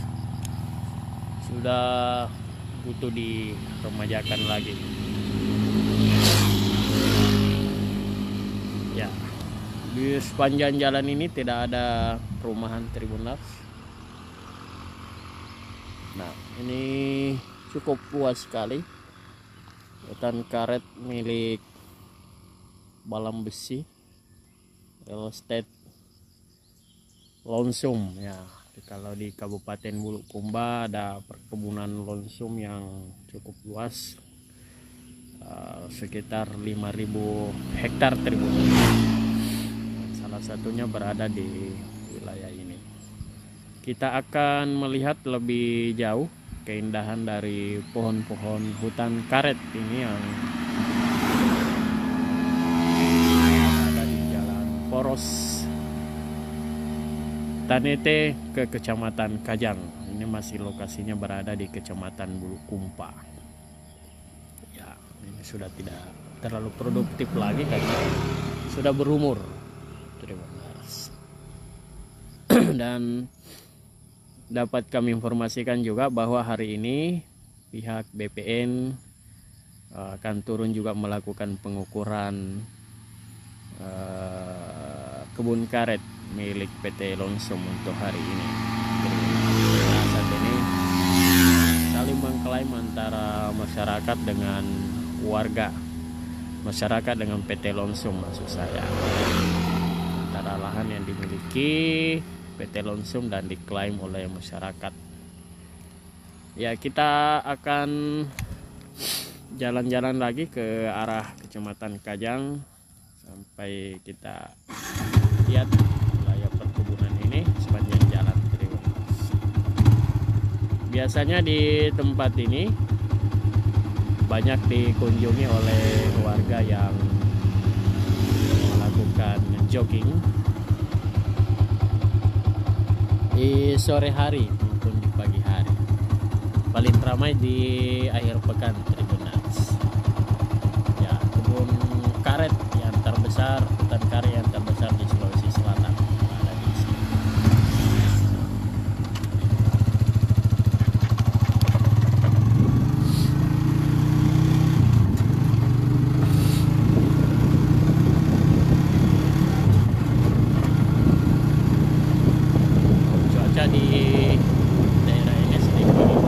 Sudah butuh diremajakan lagi. Ya, di sepanjang jalan ini tidak ada perumahan, Tribuners. Nah, ini cukup luas sekali. Hutan karet milik Balam Besi Real Estate Lonsum ya. Kalau di Kabupaten Bulukumba ada perkebunan lonsum yang cukup luas, sekitar 5.000 hektar, Tribun. Salah satunya berada di wilayah ini. Kita akan melihat lebih jauh keindahan dari pohon-pohon hutan karet ini yang ada di Jalan Poros Tanete ke Kecamatan Kajang. Ini masih lokasinya berada di Kecamatan Bulukumba. Ya, ini sudah tidak terlalu produktif lagi karena sudah berumur. Terima kasih. Dan dapat kami informasikan juga bahwa hari ini pihak BPN akan turun juga melakukan pengukuran kebun karet milik PT Lonsum untuk hari ini. Nah, saat ini saling mengklaim antara masyarakat dengan warga masyarakat dengan PT Lonsum maksud saya. Antara lahan yang dimiliki PT Lonsum dan diklaim oleh masyarakat. Ya, kita akan jalan-jalan lagi ke arah Kecamatan Kajang sampai kita lihat wilayah perkebunan ini sepanjang jalan. Biasanya di tempat ini banyak dikunjungi oleh warga yang melakukan jogging di sore hari maupun di pagi hari. Paling ramai di akhir pekan Tribuners. Ya, kebun karet yang terbesar, hutan karet yang terbesar di Sulawesi Selatan ada di sini. Cuaca di daerah ini sedikit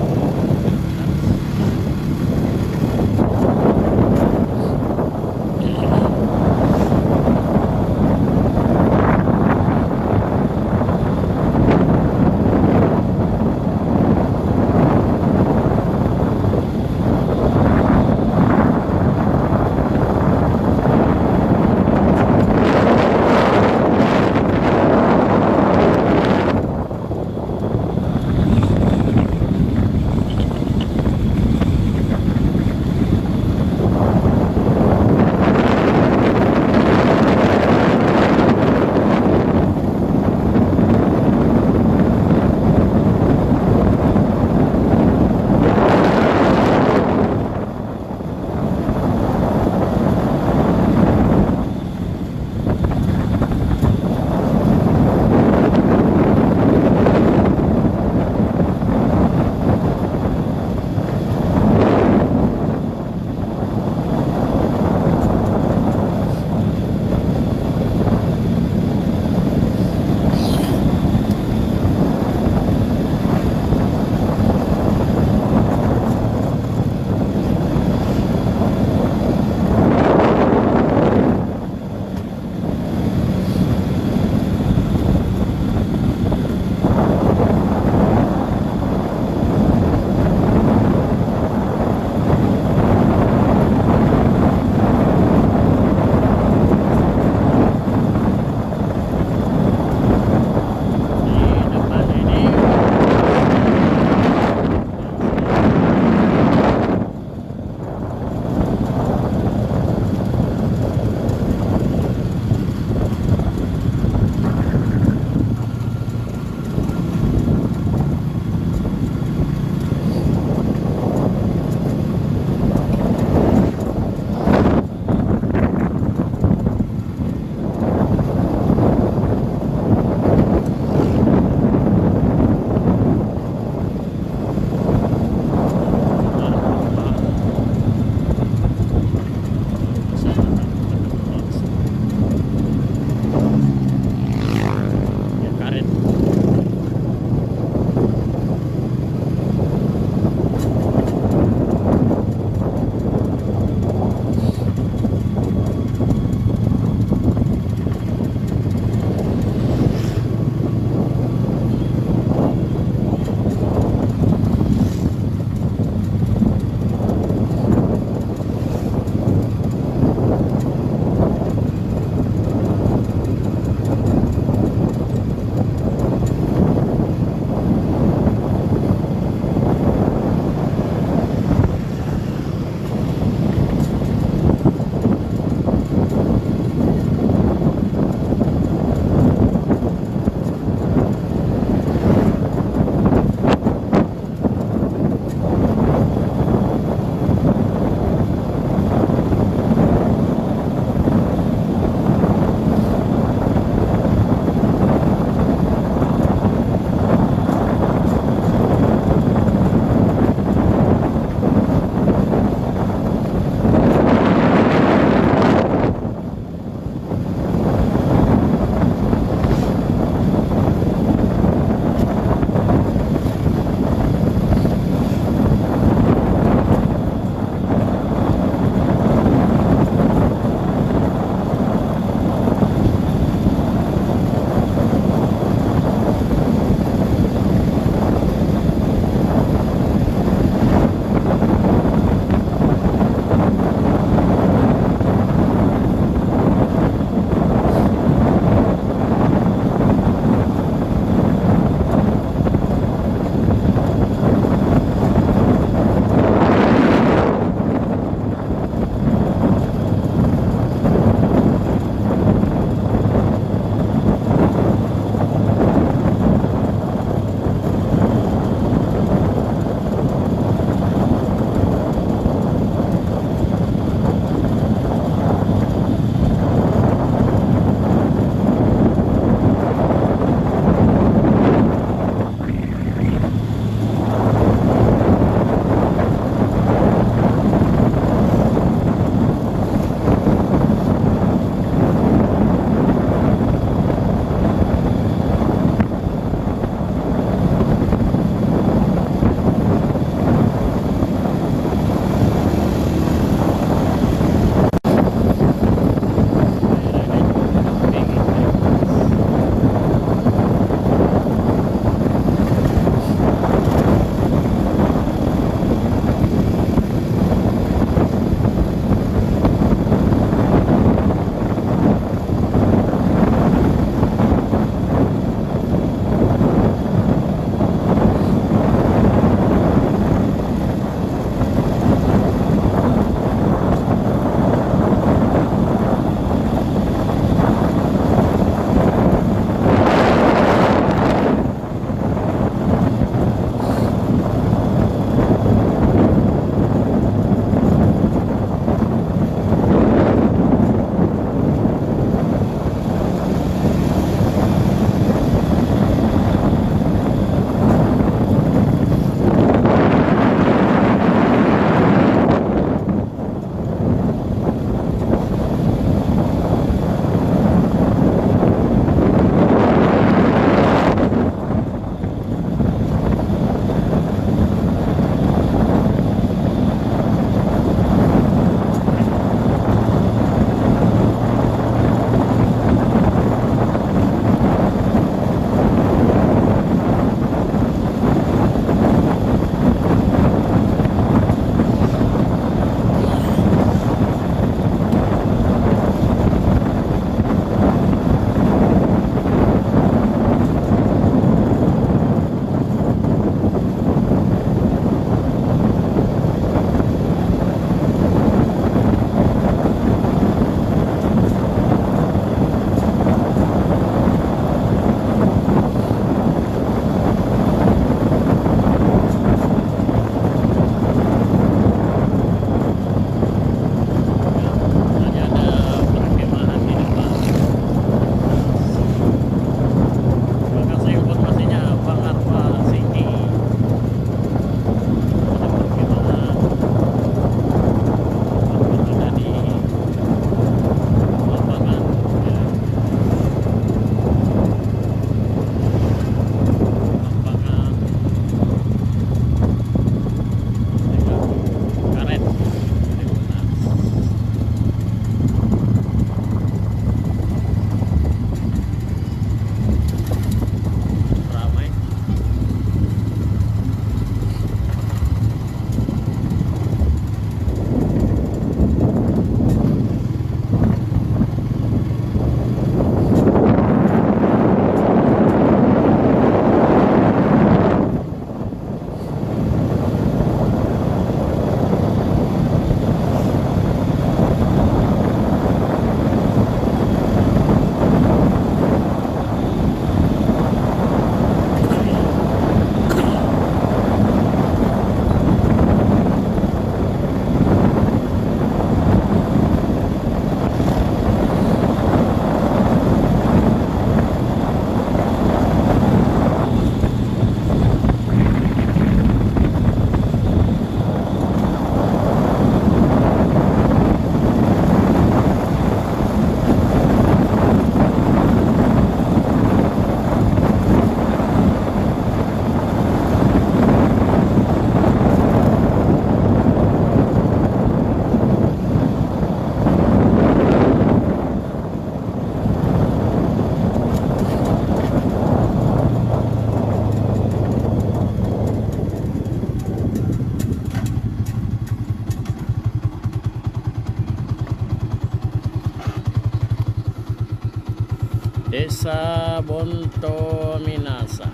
Desa Bonto Minasa.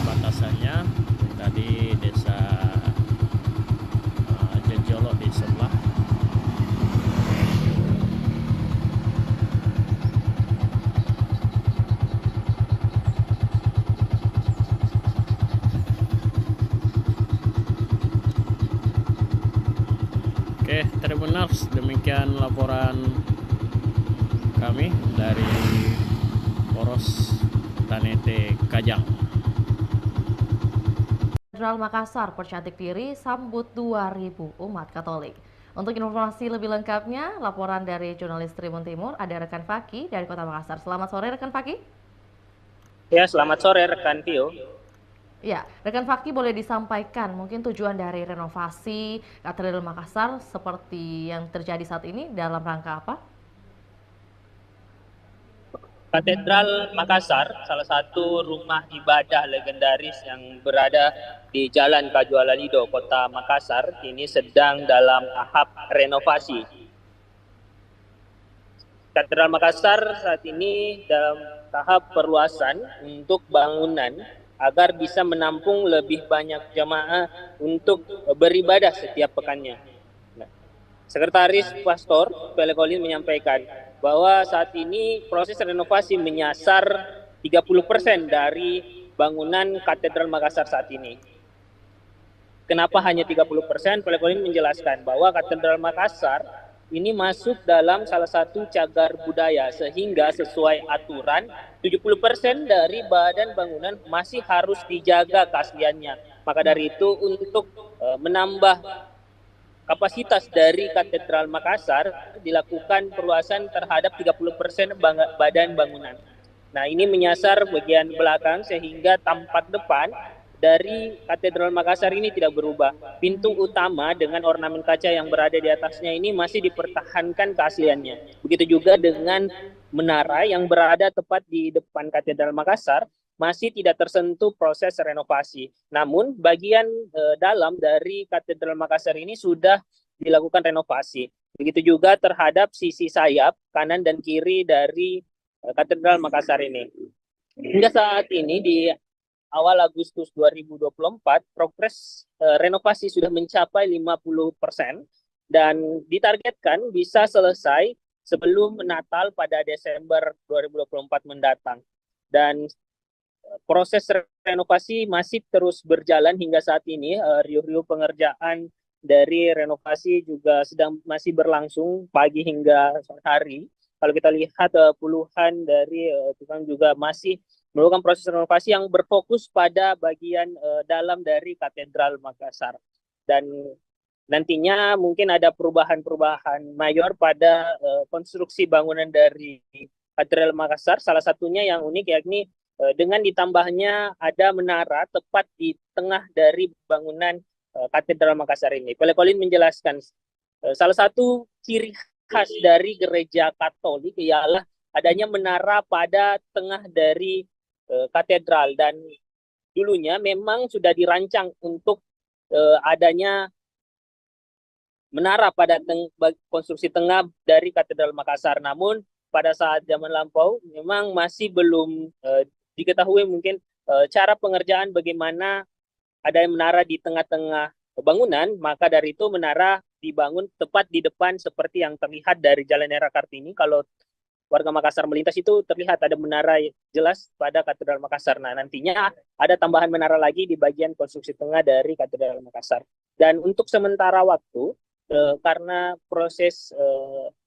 Batasannya tadi Desa Jejolo di sebelah. Oke, Tribuners, demikian laporan kami dari Poros Tanete Kajang. Katedral Makassar percantik diri sambut 2000 umat Katolik. Untuk informasi lebih lengkapnya, laporan dari jurnalis Tribun Timur, ada rekan Faki dari Kota Makassar. Selamat sore rekan Faki. Ya, selamat sore rekan Tio. Ya, rekan Faki boleh disampaikan mungkin tujuan dari renovasi Katedral Makassar seperti yang terjadi saat ini dalam rangka apa? Katedral Makassar, salah satu rumah ibadah legendaris yang berada di Jalan Kajuala Lido, Kota Makassar, ini sedang dalam tahap renovasi. Katedral Makassar saat ini dalam tahap perluasan untuk bangunan agar bisa menampung lebih banyak jemaah untuk beribadah setiap pekannya. Nah, Sekretaris Pastor Pele Colin menyampaikan bahwa saat ini proses renovasi menyasar 30% dari bangunan Katedral Makassar saat ini. Kenapa hanya 30%? Pele Colin menjelaskan bahwa Katedral Makassar ini masuk dalam salah satu cagar budaya sehingga sesuai aturan 70% dari badan bangunan masih harus dijaga keasliannya. Maka dari itu untuk menambah kapasitas dari Katedral Makassar dilakukan perluasan terhadap 30% badan bangunan. Nah, ini menyasar bagian belakang sehingga tampak depan dari Katedral Makassar ini tidak berubah. Pintu utama dengan ornamen kaca yang berada di atasnya ini masih dipertahankan keasliannya. Begitu juga dengan menara yang berada tepat di depan Katedral Makassar masih tidak tersentuh proses renovasi. Namun bagian dalam dari Katedral Makassar ini sudah dilakukan renovasi. Begitu juga terhadap sisi sayap kanan dan kiri dari Katedral Makassar ini. Hingga saat ini di awal Agustus 2024, progres renovasi sudah mencapai 50% dan ditargetkan bisa selesai sebelum Natal pada Desember 2024 mendatang. Dan proses renovasi masih terus berjalan hingga saat ini. Riuh-riuh pengerjaan dari renovasi juga masih berlangsung pagi hingga sore hari. Kalau kita lihat puluhan dari tukang juga masih melakukan proses renovasi yang berfokus pada bagian dalam dari Katedral Makassar. Dan nantinya mungkin ada perubahan-perubahan mayor pada konstruksi bangunan dari Katedral Makassar. Salah satunya yang unik yakni dengan ditambahnya ada menara tepat di tengah dari bangunan Katedral Makassar ini. Pele Colin menjelaskan salah satu ciri khas dari gereja Katolik ialah adanya menara pada tengah dari katedral, dan dulunya memang sudah dirancang untuk adanya menara pada konstruksi tengah dari Katedral Makassar. Namun pada saat zaman lampau memang masih belum diketahui mungkin cara pengerjaan bagaimana ada menara di tengah-tengah bangunan. Maka dari itu menara dibangun tepat di depan seperti yang terlihat dari Jalan Era Kartini. Kalau warga Makassar melintas itu terlihat ada menara jelas pada Katedral Makassar. Nah, nantinya ada tambahan menara lagi di bagian konstruksi tengah dari Katedral Makassar. Dan untuk sementara waktu, karena proses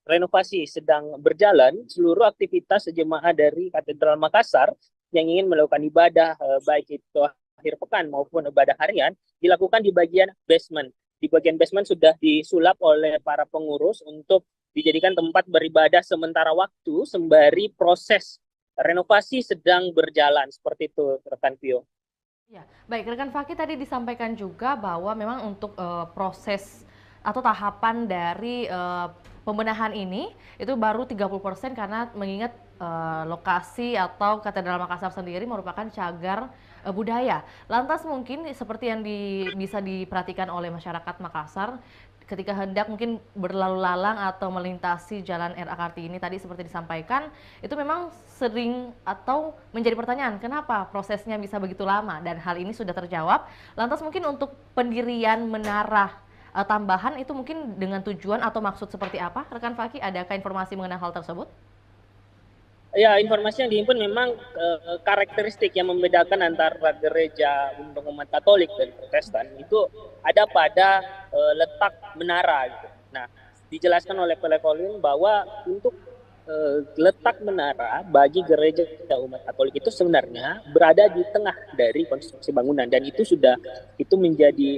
renovasi sedang berjalan, seluruh aktivitas jemaah dari Katedral Makassar yang ingin melakukan ibadah, baik itu akhir pekan maupun ibadah harian, dilakukan di bagian basement. Di bagian basement sudah disulap oleh para pengurus untuk dijadikan tempat beribadah sementara waktu sembari proses renovasi sedang berjalan. Seperti itu, rekan Pio. Ya, baik, rekan Faki tadi disampaikan juga bahwa memang untuk proses atau tahapan dari pembenahan ini itu baru 30% karena mengingat lokasi atau Katedral Makassar sendiri merupakan cagar budaya. Lantas mungkin seperti yang bisa diperhatikan oleh masyarakat Makassar ketika hendak mungkin berlalu lalang atau melintasi jalan RA Kartini tadi seperti disampaikan, itu memang sering atau menjadi pertanyaan kenapa prosesnya bisa begitu lama, dan hal ini sudah terjawab. Lantas mungkin untuk pendirian menara tambahan itu mungkin dengan tujuan atau maksud seperti apa? Rekan Fakih, adakah informasi mengenai hal tersebut? Ya, informasi yang dihimpun memang karakteristik yang membedakan antara gereja untuk umat Katolik dan Protestan itu ada pada letak menara gitu. Nah, dijelaskan oleh Pelekolin bahwa untuk letak menara bagi gereja umat Katolik itu sebenarnya berada di tengah dari konstruksi bangunan, dan itu menjadi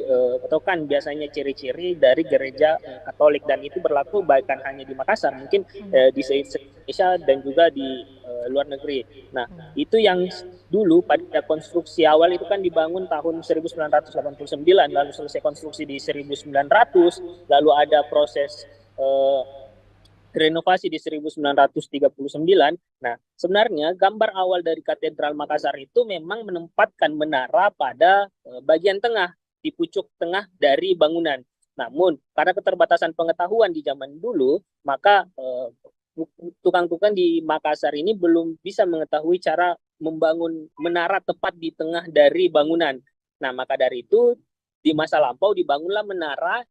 patokan biasanya ciri-ciri dari gereja Katolik, dan itu berlaku bahkan hanya di Makassar, mungkin di Indonesia dan juga di luar negeri. Nah, itu yang dulu pada konstruksi awal itu kan dibangun tahun 1989, lalu selesai konstruksi di 1900, lalu ada proses renovasi di 1939. Nah, sebenarnya gambar awal dari Katedral Makassar itu memang menempatkan menara pada bagian tengah, di pucuk tengah dari bangunan. Namun, karena keterbatasan pengetahuan di zaman dulu, maka tukang-tukang di Makassar ini belum bisa mengetahui cara membangun menara tepat di tengah dari bangunan. Nah, maka dari itu di masa lampau dibangunlah menara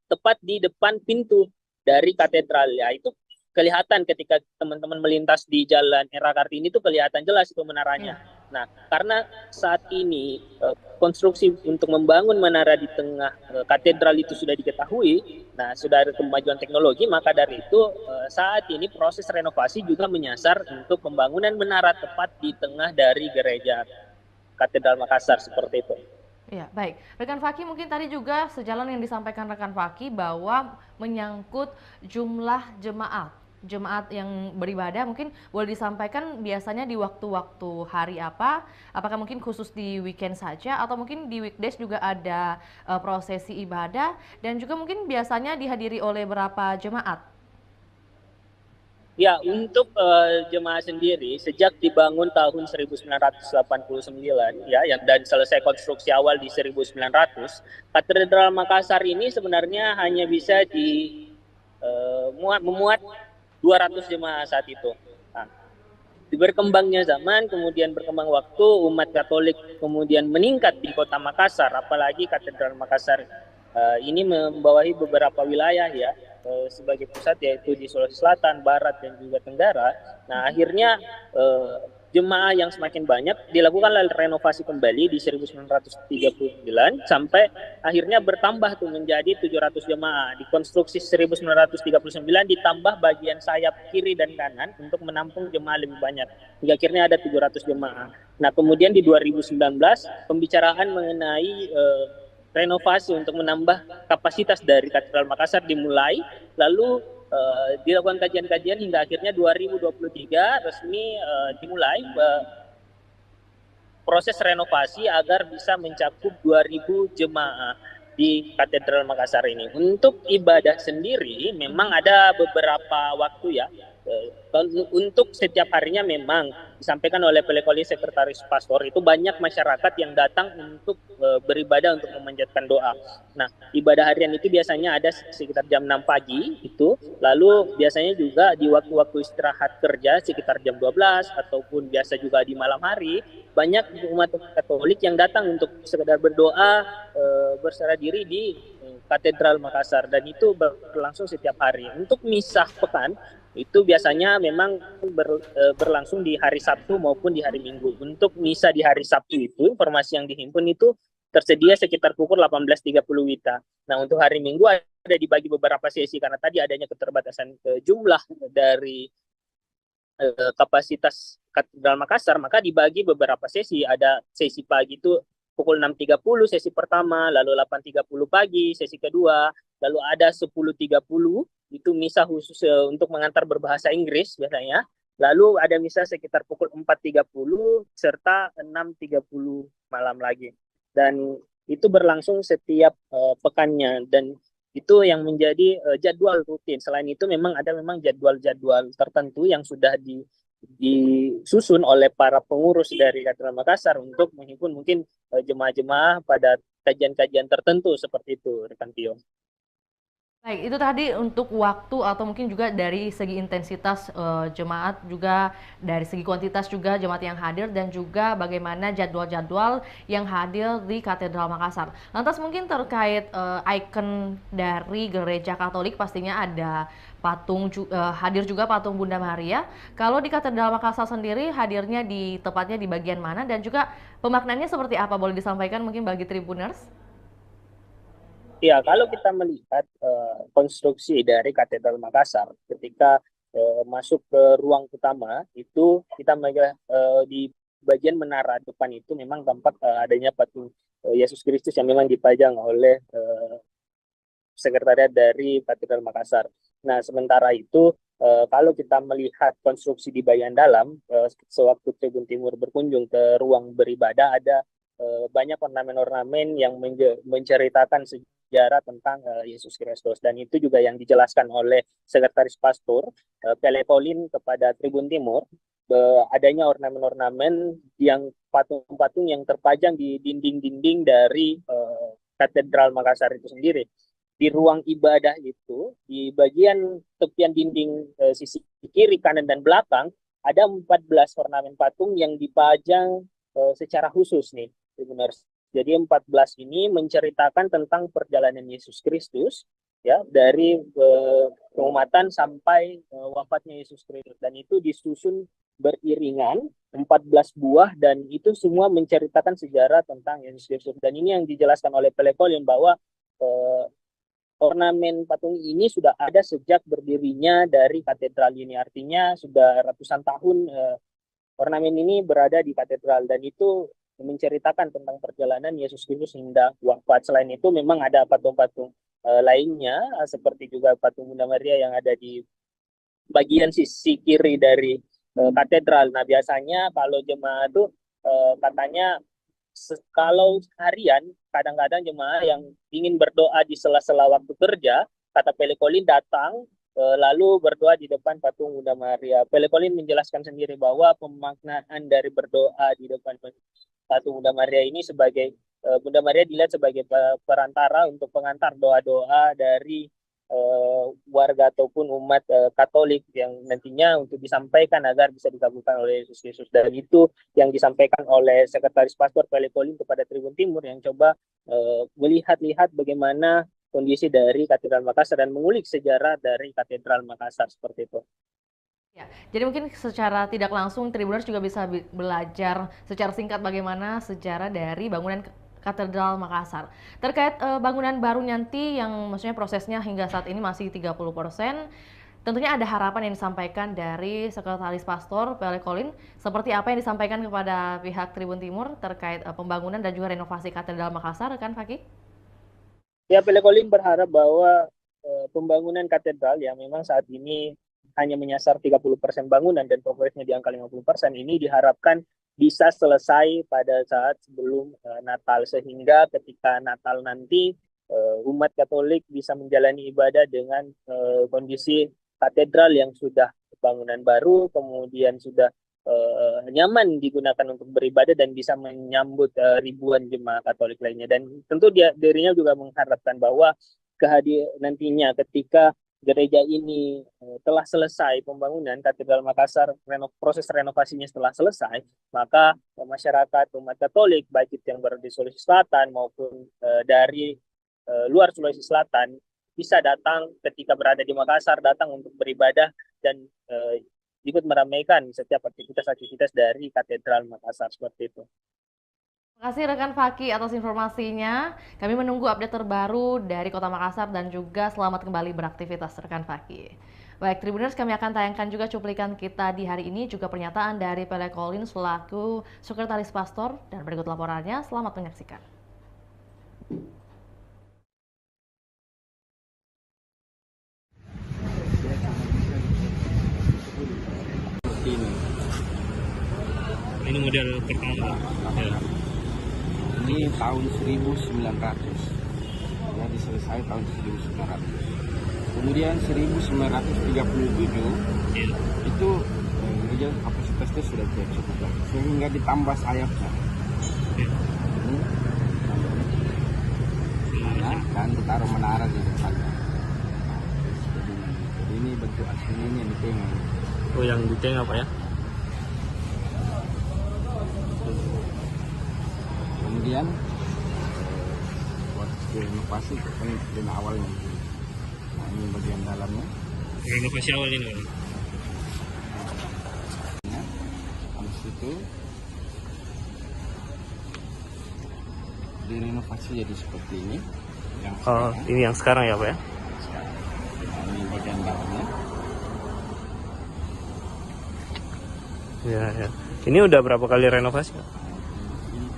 tepat di depan pintu dari katedral. Ya, itu kelihatan ketika teman-teman melintas di jalan RA Kartini itu kelihatan jelas itu menaranya. Nah, karena saat ini konstruksi untuk membangun menara di tengah katedral itu sudah diketahui, nah sudah ada kemajuan teknologi, maka dari itu saat ini proses renovasi juga menyasar untuk pembangunan menara tepat di tengah dari gereja Katedral Makassar seperti itu. Ya, baik. Rekan Fakih, mungkin tadi juga sejalan yang disampaikan rekan Fakih bahwa menyangkut jumlah jemaat yang beribadah, mungkin boleh disampaikan biasanya di waktu-waktu hari apa? Apakah mungkin khusus di weekend saja atau mungkin di weekdays juga ada prosesi ibadah, dan juga mungkin biasanya dihadiri oleh berapa jemaat? Ya, untuk jemaah sendiri sejak dibangun tahun 1989 ya, dan selesai konstruksi awal di 1900, Katedral Makassar ini sebenarnya hanya bisa memuat 200 jemaah saat itu. Nah, berkembangnya zaman, kemudian berkembang waktu, umat Katolik kemudian meningkat di Kota Makassar, apalagi Katedral Makassar ini membawahi beberapa wilayah ya sebagai pusat, yaitu di Sulawesi Selatan, Barat, dan juga Tenggara. Nah, akhirnya jemaah yang semakin banyak dilakukan renovasi kembali di 1939 sampai akhirnya bertambah tuh menjadi 700 jemaah. Di konstruksi 1939 ditambah bagian sayap kiri dan kanan untuk menampung jemaah lebih banyak. Hingga akhirnya ada 700 jemaah. Nah, kemudian di 2019 pembicaraan mengenai renovasi untuk menambah kapasitas dari Katedral Makassar dimulai, lalu dilakukan kajian-kajian hingga akhirnya 2023 resmi dimulai proses renovasi agar bisa mencakup 2000 jemaah di Katedral Makassar ini. Untuk ibadah sendiri memang ada beberapa waktu ya. Untuk setiap harinya memang disampaikan oleh Pelekoli Sekretaris Pastor itu banyak masyarakat yang datang untuk beribadah untuk memanjatkan doa. Nah, ibadah harian itu biasanya ada sekitar jam 6 pagi itu, lalu biasanya juga di waktu-waktu istirahat kerja sekitar jam 12 ataupun biasa juga di malam hari, banyak umat Katolik yang datang untuk sekedar berdoa, berserah diri di Katedral Makassar, dan itu berlangsung setiap hari. Untuk misah pekan itu biasanya memang berlangsung di hari Sabtu maupun di hari Minggu. Untuk misa di hari Sabtu itu, informasi yang dihimpun itu tersedia sekitar pukul 18.30 WITA. Nah, untuk hari Minggu ada dibagi beberapa sesi karena tadi adanya keterbatasan jumlah dari kapasitas Katedral Makassar, maka dibagi beberapa sesi. Ada sesi pagi itu pukul 6.30 sesi pertama, lalu 8.30 pagi sesi kedua, lalu ada 10.30 itu misa khusus untuk mengantar berbahasa Inggris biasanya. Lalu ada misa sekitar pukul 4.30 serta 6.30 malam lagi. Dan itu berlangsung setiap pekannya, dan itu yang menjadi jadwal rutin. Selain itu memang ada jadwal-jadwal tertentu yang sudah disusun oleh para pengurus dari Katedral Makassar untuk menghimpun mungkin jemaah-jemaah pada kajian-kajian tertentu seperti itu, rekan Tio. Baik, itu tadi untuk waktu atau mungkin juga dari segi intensitas jemaat, juga dari segi kuantitas juga jemaat yang hadir, dan juga bagaimana jadwal-jadwal yang hadir di Katedral Makassar. Lantas mungkin terkait ikon dari gereja Katolik, pastinya ada patung hadir juga patung Bunda Maria. Kalau di Katedral Makassar sendiri hadirnya tepatnya di bagian mana, dan juga pemaknaannya seperti apa, boleh disampaikan mungkin bagi Tribuners? Ya, kalau kita melihat konstruksi dari Katedral Makassar ketika masuk ke ruang utama itu, kita melihat di bagian menara depan itu memang tampak adanya patung Yesus Kristus yang memang dipajang oleh sekretariat dari Katedral Makassar. Nah, sementara itu kalau kita melihat konstruksi di bagian dalam, sewaktu Tribun Timur berkunjung ke ruang beribadah, ada banyak ornamen-ornamen yang menceritakan sejarah tentang Yesus Kristus, dan itu juga yang dijelaskan oleh Sekretaris Pastor Pele Colin kepada Tribun Timur, adanya ornamen-ornamen yang patung-patung yang terpajang di dinding-dinding dari Katedral Makassar itu sendiri. Di ruang ibadah itu, di bagian tepian dinding sisi kiri, kanan, dan belakang, ada 14 ornamen patung yang dipajang secara khusus nih. Benar. Jadi 14 ini menceritakan tentang perjalanan Yesus Kristus, ya, dari pengumatan sampai wafatnya Yesus Kristus, dan itu disusun beriringan 14 buah, dan itu semua menceritakan sejarah tentang Yesus Kristus. Dan ini yang dijelaskan oleh Pele Colin bahwa ornamen patung ini sudah ada sejak berdirinya dari katedral ini, artinya sudah ratusan tahun ornamen ini berada di katedral, dan itu menceritakan tentang perjalanan Yesus Kristus hingga wafat. Selain itu memang ada patung-patung lainnya, seperti juga patung Bunda Maria yang ada di bagian sisi kiri dari katedral. Nah, biasanya kalau jemaah itu katanya kalau harian, kadang-kadang jemaah yang ingin berdoa di sela-sela waktu kerja, kata Pele Colin, datang lalu berdoa di depan patung Bunda Maria. Pele Colin menjelaskan sendiri bahwa pemaknaan dari berdoa di depan patung Bunda Maria ini sebagai Bunda Maria dilihat sebagai perantara untuk pengantar doa-doa dari warga ataupun umat Katolik yang nantinya untuk disampaikan agar bisa dikabulkan oleh Yesus Kristus. Dan itu yang disampaikan oleh Sekretaris Pastor Pele Colin kepada Tribun Timur yang coba melihat-lihat bagaimana kondisi dari Katedral Makassar dan mengulik sejarah dari Katedral Makassar, seperti itu. Ya, jadi mungkin secara tidak langsung Tribuners juga bisa belajar secara singkat bagaimana sejarah dari bangunan Katedral Makassar. Terkait bangunan baru nanti yang maksudnya prosesnya hingga saat ini masih 30%, tentunya ada harapan yang disampaikan dari Sekretaris Pastor Pele Colin, seperti apa yang disampaikan kepada pihak Tribun Timur terkait pembangunan dan juga renovasi Katedral Makassar, kan Fakih? Ya, Pele Colin berharap bahwa pembangunan katedral yang memang saat ini hanya menyasar 30% bangunan dan progresnya di angka 50%, ini diharapkan bisa selesai pada saat sebelum Natal, sehingga ketika Natal nanti umat Katolik bisa menjalani ibadah dengan kondisi katedral yang sudah bangunan baru, kemudian sudah nyaman digunakan untuk beribadah dan bisa menyambut ribuan jemaah Katolik lainnya. Dan tentu dirinya juga mengharapkan bahwa nantinya ketika gereja ini telah selesai pembangunan Katedral Makassar, proses renovasinya setelah selesai, maka masyarakat umat Katolik baik itu yang berada di Sulawesi Selatan maupun dari luar Sulawesi Selatan bisa datang ketika berada di Makassar, datang untuk beribadah dan ikut meramaikan setiap aktivitas-aktivitas dari Katedral Makassar, seperti itu. Terima kasih rekan Fakih atas informasinya. Kami menunggu update terbaru dari Kota Makassar dan juga selamat kembali beraktivitas rekan Fakih. Baik, Tribuners, kami akan tayangkan juga cuplikan kita di hari ini, juga pernyataan dari Pele Colin selaku Sekretaris Pastor, dan berikut laporannya. Selamat menyaksikan. Ini model pertama. Ya. Ini tahun 1900, ya, diselesai tahun 1900. Kemudian 1937 itu saja kapasitasnya sudah tidak cukup lagi, sehingga ditambah sayapnya. Ini dan ditaruh menara di depannya. Jadi ini bentuk aslinya ini yang di tengah. Oh, yang di tengah Pak ya? Kemudian buat renovasi kan dari awalnya. Nah, ini bagian dalamnya. Renovasi awal ini Pak. Habis itu direnovasi jadi seperti ini. Yang Oh, ini yang sekarang ya Pak ya? Nah, ini bagian dalamnya. Ya, ya. Ini udah berapa kali renovasi Pak? Ini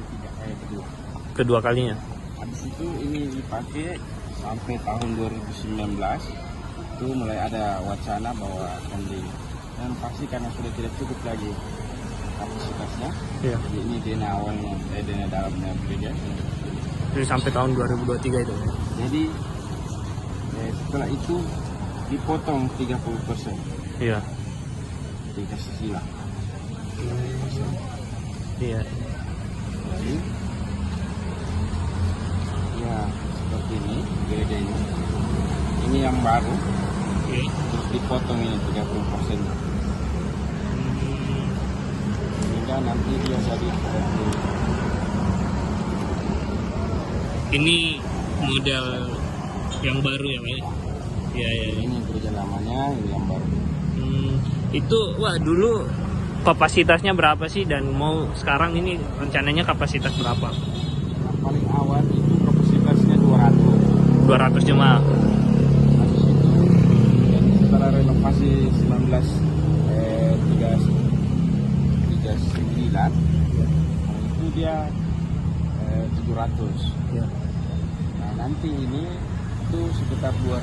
Kedua kalinya. Habis itu ini dipakai sampai tahun 2019. Itu mulai ada wacana bahwa akan direnovasi karena sudah tidak cukup lagi kapasitasnya. Iya. Jadi ini dana awalnya, dana dalamnya gereja. Jadi sampai tahun 2023 itu. Jadi setelah itu dipotong 30%. Iya. Dikasih silang. Iya. Jadi, ya seperti ini gereja ini. Ini yang baru. Terus dipotong ini 30%. Sehingga nanti dia jadi Ini model yang baru ya Pak ya? Iya, iya. Ini gereja lamanya, ini yang baru. Itu wah dulu kapasitasnya berapa sih, dan mau sekarang ini rencananya kapasitas berapa? Yang paling awal itu kapasitasnya 200 jemaah. Habis itu setelah renovasi 1939 itu dia 700. Ya. Nah nanti ini itu sekitar 2000.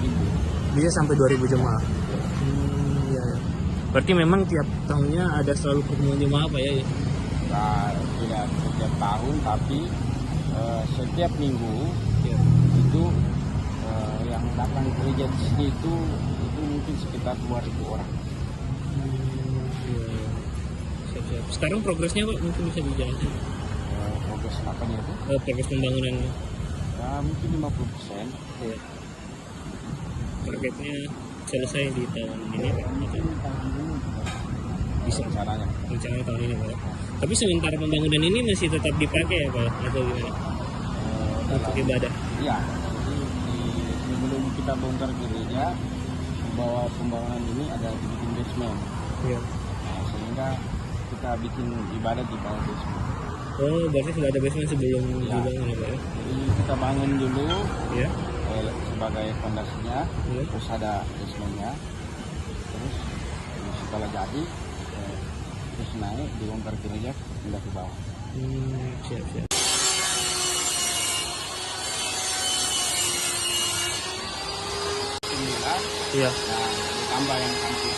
Bisa sampai 2000 jemaah. Ya, ya. Berarti memang tiap tahunnya ada selalu pertemuan jemaah Pak ya? Nah, tidak setiap tahun, tapi setiap minggu itu yang datang ke gereja di sini itu mungkin sekitar 2000 orang. Siap-siap. Sekarang progresnya Pak mungkin bisa dijelaskan? Progres apanya itu? Progres pembangunan. Ya mungkin 50%. Ya. Targetnya selesai di tahun ini Pak? Bisa rencananya tahun ini Pak. Tapi sementara pembangunan ini masih tetap dipakai ya Pak atau gimana? Untuk ibadah? Iya. Jadi sebelum kita bongkar gereja, bahwa pembangunan ini ada dibikin basement. Iya. Nah, sehingga kita bikin ibadah di bawah basement. Oh, berarti sudah ada basement sebelum dibangun ya Pak ya? Jadi kita bangun dulu ya, sebagai fondasinya, terus ada basementnya, terus setelah jadi terus naik dibongkar gereja pindah ke bawah. Siap. Iya. Nah, ditambah yang samping.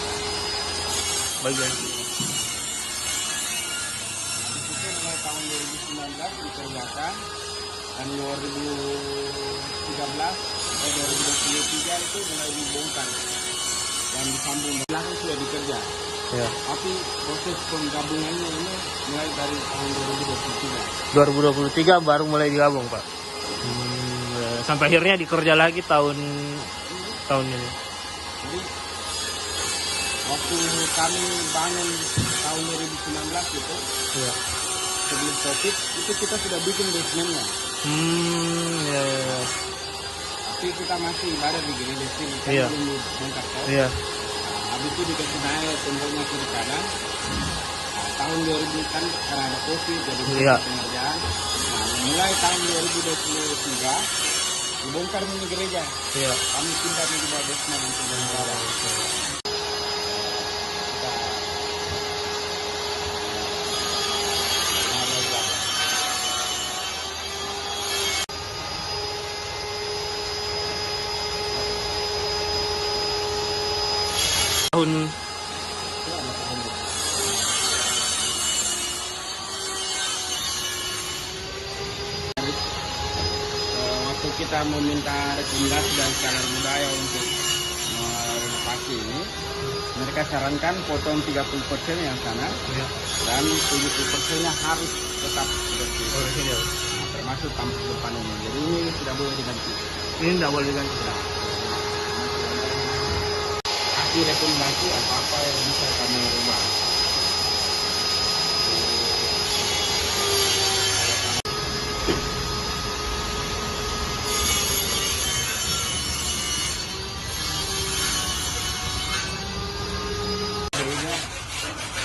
Bagian. Mulai tahun 2019 dikerjakan, dan 2023 itu mulai dibongkar dan disambung. Belakang sudah dikerja. Ya. Tapi proses penggabungannya ini mulai dari tahun 2023 baru mulai digabung Pak. Sampai akhirnya dikerja lagi tahun ini. Jadi waktu kami bangun tahun 2019 itu, ya, sebelum COVID itu kita sudah bikin basementnya. Ya. Tapi kita masih ibadah di gereja sini, kan Iya. belum bongkar kok. Iya. Habis itu dikasih naik temboknya kiri kanan. Nah, tahun 2000 kan karena ada COVID jadi Iya. pengerjaan. Nah, mulai tahun 2023 dibongkar mini gereja. Iya. Kami pindah di bawah basement untuk beribadah. Tahun waktu kita meminta rekomendasi dari Cagar Budaya untuk renovasi ini, mereka sarankan potong 30% yang sana dan 70%-nya harus tetap seperti itu. Nah, termasuk tampak depan ini. Jadi ini tidak boleh diganti. Ini tidak boleh diganti. Kasih rekomendasi apa-apa yang bisa kami ubah.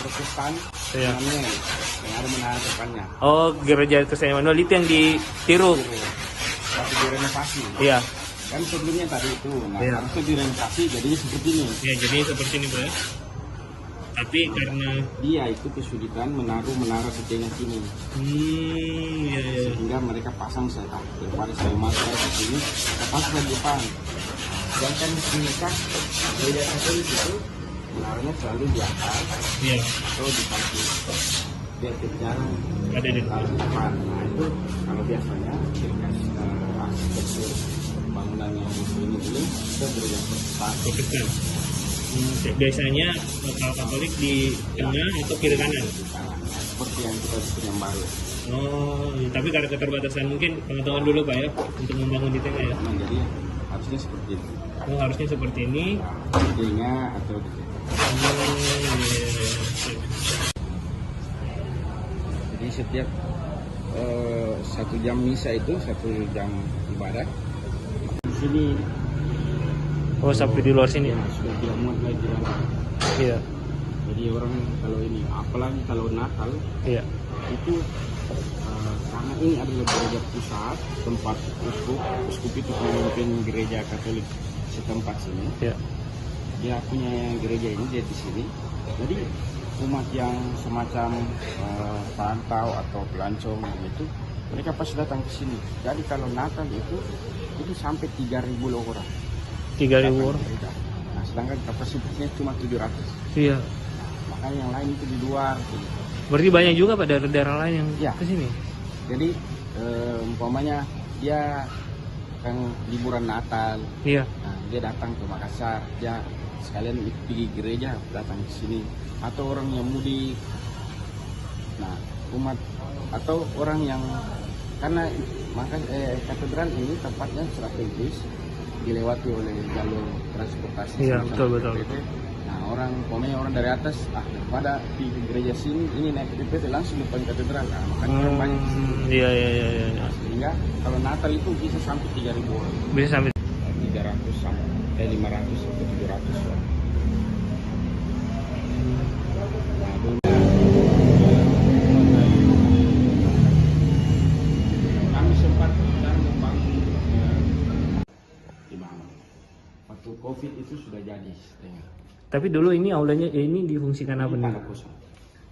Protestan Emmanuel yang ada menara depannya. Oh, gereja Kristen Emmanuel itu yang ditiru. Tapi direnovasi. Iya. Kan sebelumnya tadi itu, nah harusnya direnovasi jadinya seperti ini. Ya, jadi seperti ini, Pak ya. Tapi karena dia itu kesulitan menaruh menara setengah sini. Sehingga mereka pasang saya daripada saya masuk ke sini, kita pasang di depan. Sedangkan di sini kan gereja Katolik itu menaranya selalu di atas atau di samping. Dia jarang ada di depan. Nah itu kalau biasanya arsitektur bangunan yang ini kita gereja Protestan. Biasanya kalau Katolik di tengah atau kiri kanan. Seperti yang kita bikin yang baru. Oh, tapi karena keterbatasan mungkin pengetahuan dulu Pak ya untuk membangun di tengah ya. Nah, jadi harusnya seperti ini. Oh, harusnya seperti ini. Idenya atau jadi setiap 1 jam misa itu 1 jam ibadah di sini. Oh, sampai di luar sini ya? Sudah tidak muat lagi di dalam. Iya. Jadi orang kalau ini, apalagi kalau Natal, itu karena ini adalah gereja pusat, tempat uskup itu pemimpin gereja Katolik setempat sini. Dia punya gereja ini, dia di sini. Jadi umat yang semacam pantau atau pelancong itu, mereka pasti datang ke sini. Jadi kalau Natal itu sampai 3.000 orang. 3.000 orang. Nah, sedangkan kapasitasnya cuma 700. Iya. Nah, makanya yang lain itu di luar. Berarti banyak juga Pak dari daerah lain yang ke sini. Jadi umpamanya dia kan liburan Natal. Iya. Nah, dia datang ke Makassar, dia sekalian pergi gereja datang ke sini. Atau orang yang mudik. Nah, umat atau orang yang karena katedral ini tempatnya strategis, dilewati oleh jalur transportasi. Iya, betul. Nah, orang dari atas, daripada di gereja sini, ini naik PPT langsung depan katedral. Nah, makanya orang banyak di sini. Iya. Nah, sehingga kalau Natal itu bisa sampai 3.000 orang. Bisa sampai 300 sampai 500 sampai 700 orang. Kami sempat membangun waktu COVID itu sudah jadi. Tapi dulu ini aulanya ini difungsikan apa nih?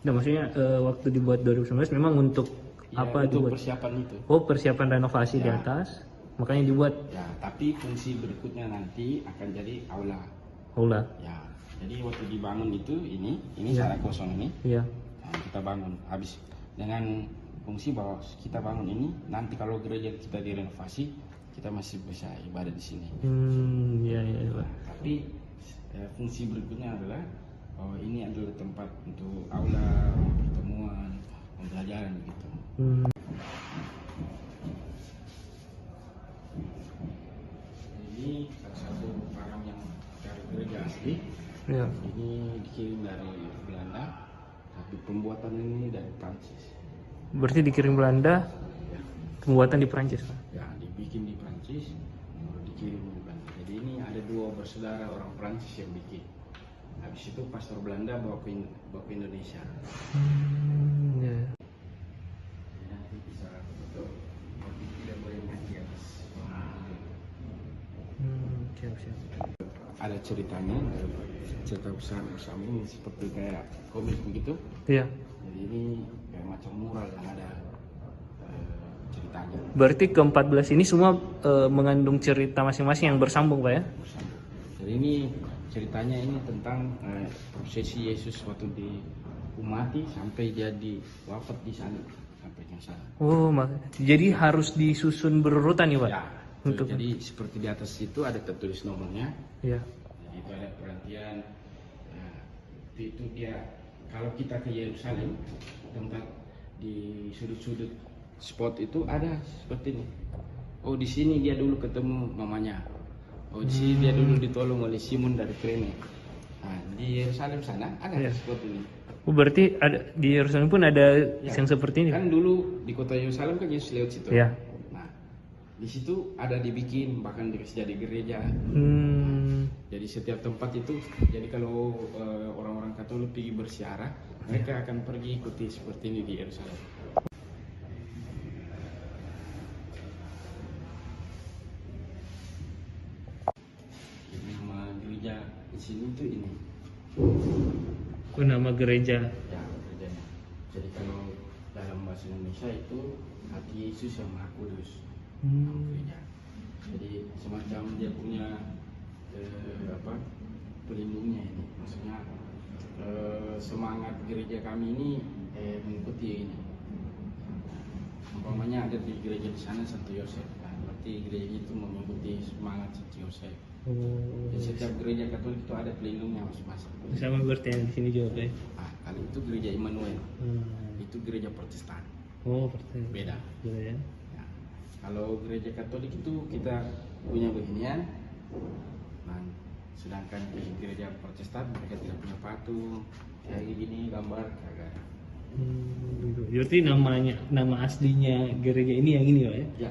Nah, maksudnya waktu dibuat 2019 memang untuk apa untuk dibuat? Persiapan itu. Oh, persiapan renovasi di atas. Makanya dibuat. Ya, tapi fungsi berikutnya nanti akan jadi aula. Aula. Ya. Jadi waktu dibangun itu ini sana kosong ini. Iya. Nah, kita bangun habis dengan fungsi bahwa kita bangun ini nanti kalau gereja kita direnovasi kita masih bisa ibadah di sini. Iya. Tapi fungsi berikutnya adalah ini adalah tempat untuk aula, pertemuan, pembelajaran gitu. Ini salah satu barang yang dari gereja asli. Ini dikirim dari Belanda, tapi pembuatan ini dari Prancis. Berarti dikirim Belanda, pembuatan di Prancis, Pak? Ya, dibikin di Prancis, dikirim di Belanda. Jadi ini ada 2 bersaudara orang Prancis yang bikin. Habis itu pastor Belanda bawa ke Indonesia. Nanti bisa foto, tapi tidak boleh di atas. Ada ceritanya, cerita bersama ini seperti kayak komik begitu. Iya. Jadi ini kayak macam mural yang ada ceritanya. Berarti ke-14 ini semua mengandung cerita masing-masing yang bersambung, Pak ya? Jadi ini ceritanya ini tentang prosesi Yesus waktu diumati sampai dia wafat di sana sampai yang sana. Oh, jadi harus disusun berurutan nih, Pak? Ya. Jadi seperti di atas itu ada tertulis nomornya. Iya. Itu ada perhatian seperti itu. Dia kalau kita ke Yerusalem, tempat di sudut-sudut spot itu ada seperti ini. Oh, di sini dia dulu ketemu mamanya. Oh, di sini dia dulu ditolong oleh Simon dari Kirene. Nah, di Yerusalem sana ada seperti ini. Oh, berarti ada di Yerusalem pun ada yang seperti ini. Kan dulu di kota Yerusalem kan Yesus lewat situ. Ya. Nah, di situ ada dibikin, bahkan dikasih jadi gereja. Jadi setiap tempat itu, jadi kalau orang-orang Katolik pergi bersiarah, mereka akan pergi ikuti seperti ini di Yerusalem. Nama gereja di sini tuh ini. Oh, nama gereja. Ya, gerejanya. Jadi kalau dalam bahasa Indonesia itu Hati Yesus yang Maha Kudus. Nama gereja. Jadi semacam dia punya pelindungnya ini. Maksudnya semangat gereja kami ini mengikuti ini. Umpamanya ada di gereja di sana Santo Yosef. Nah, berarti gereja itu mengikuti semangat Santo Yosef. Di setiap gereja Katolik itu ada pelindungnya masing-masing. Sama berarti yang di sini juga ya. Kalau itu gereja Immanuel, itu gereja Protestan. Oh, Protestan. Beda. Ya. Ya. Kalau gereja Katolik itu kita punya beginian. Nah, sedangkan di gereja Protestan mereka tidak punya patung kayak gini, gambar kagak. Berarti nama aslinya gereja ini yang ini ya? Ya,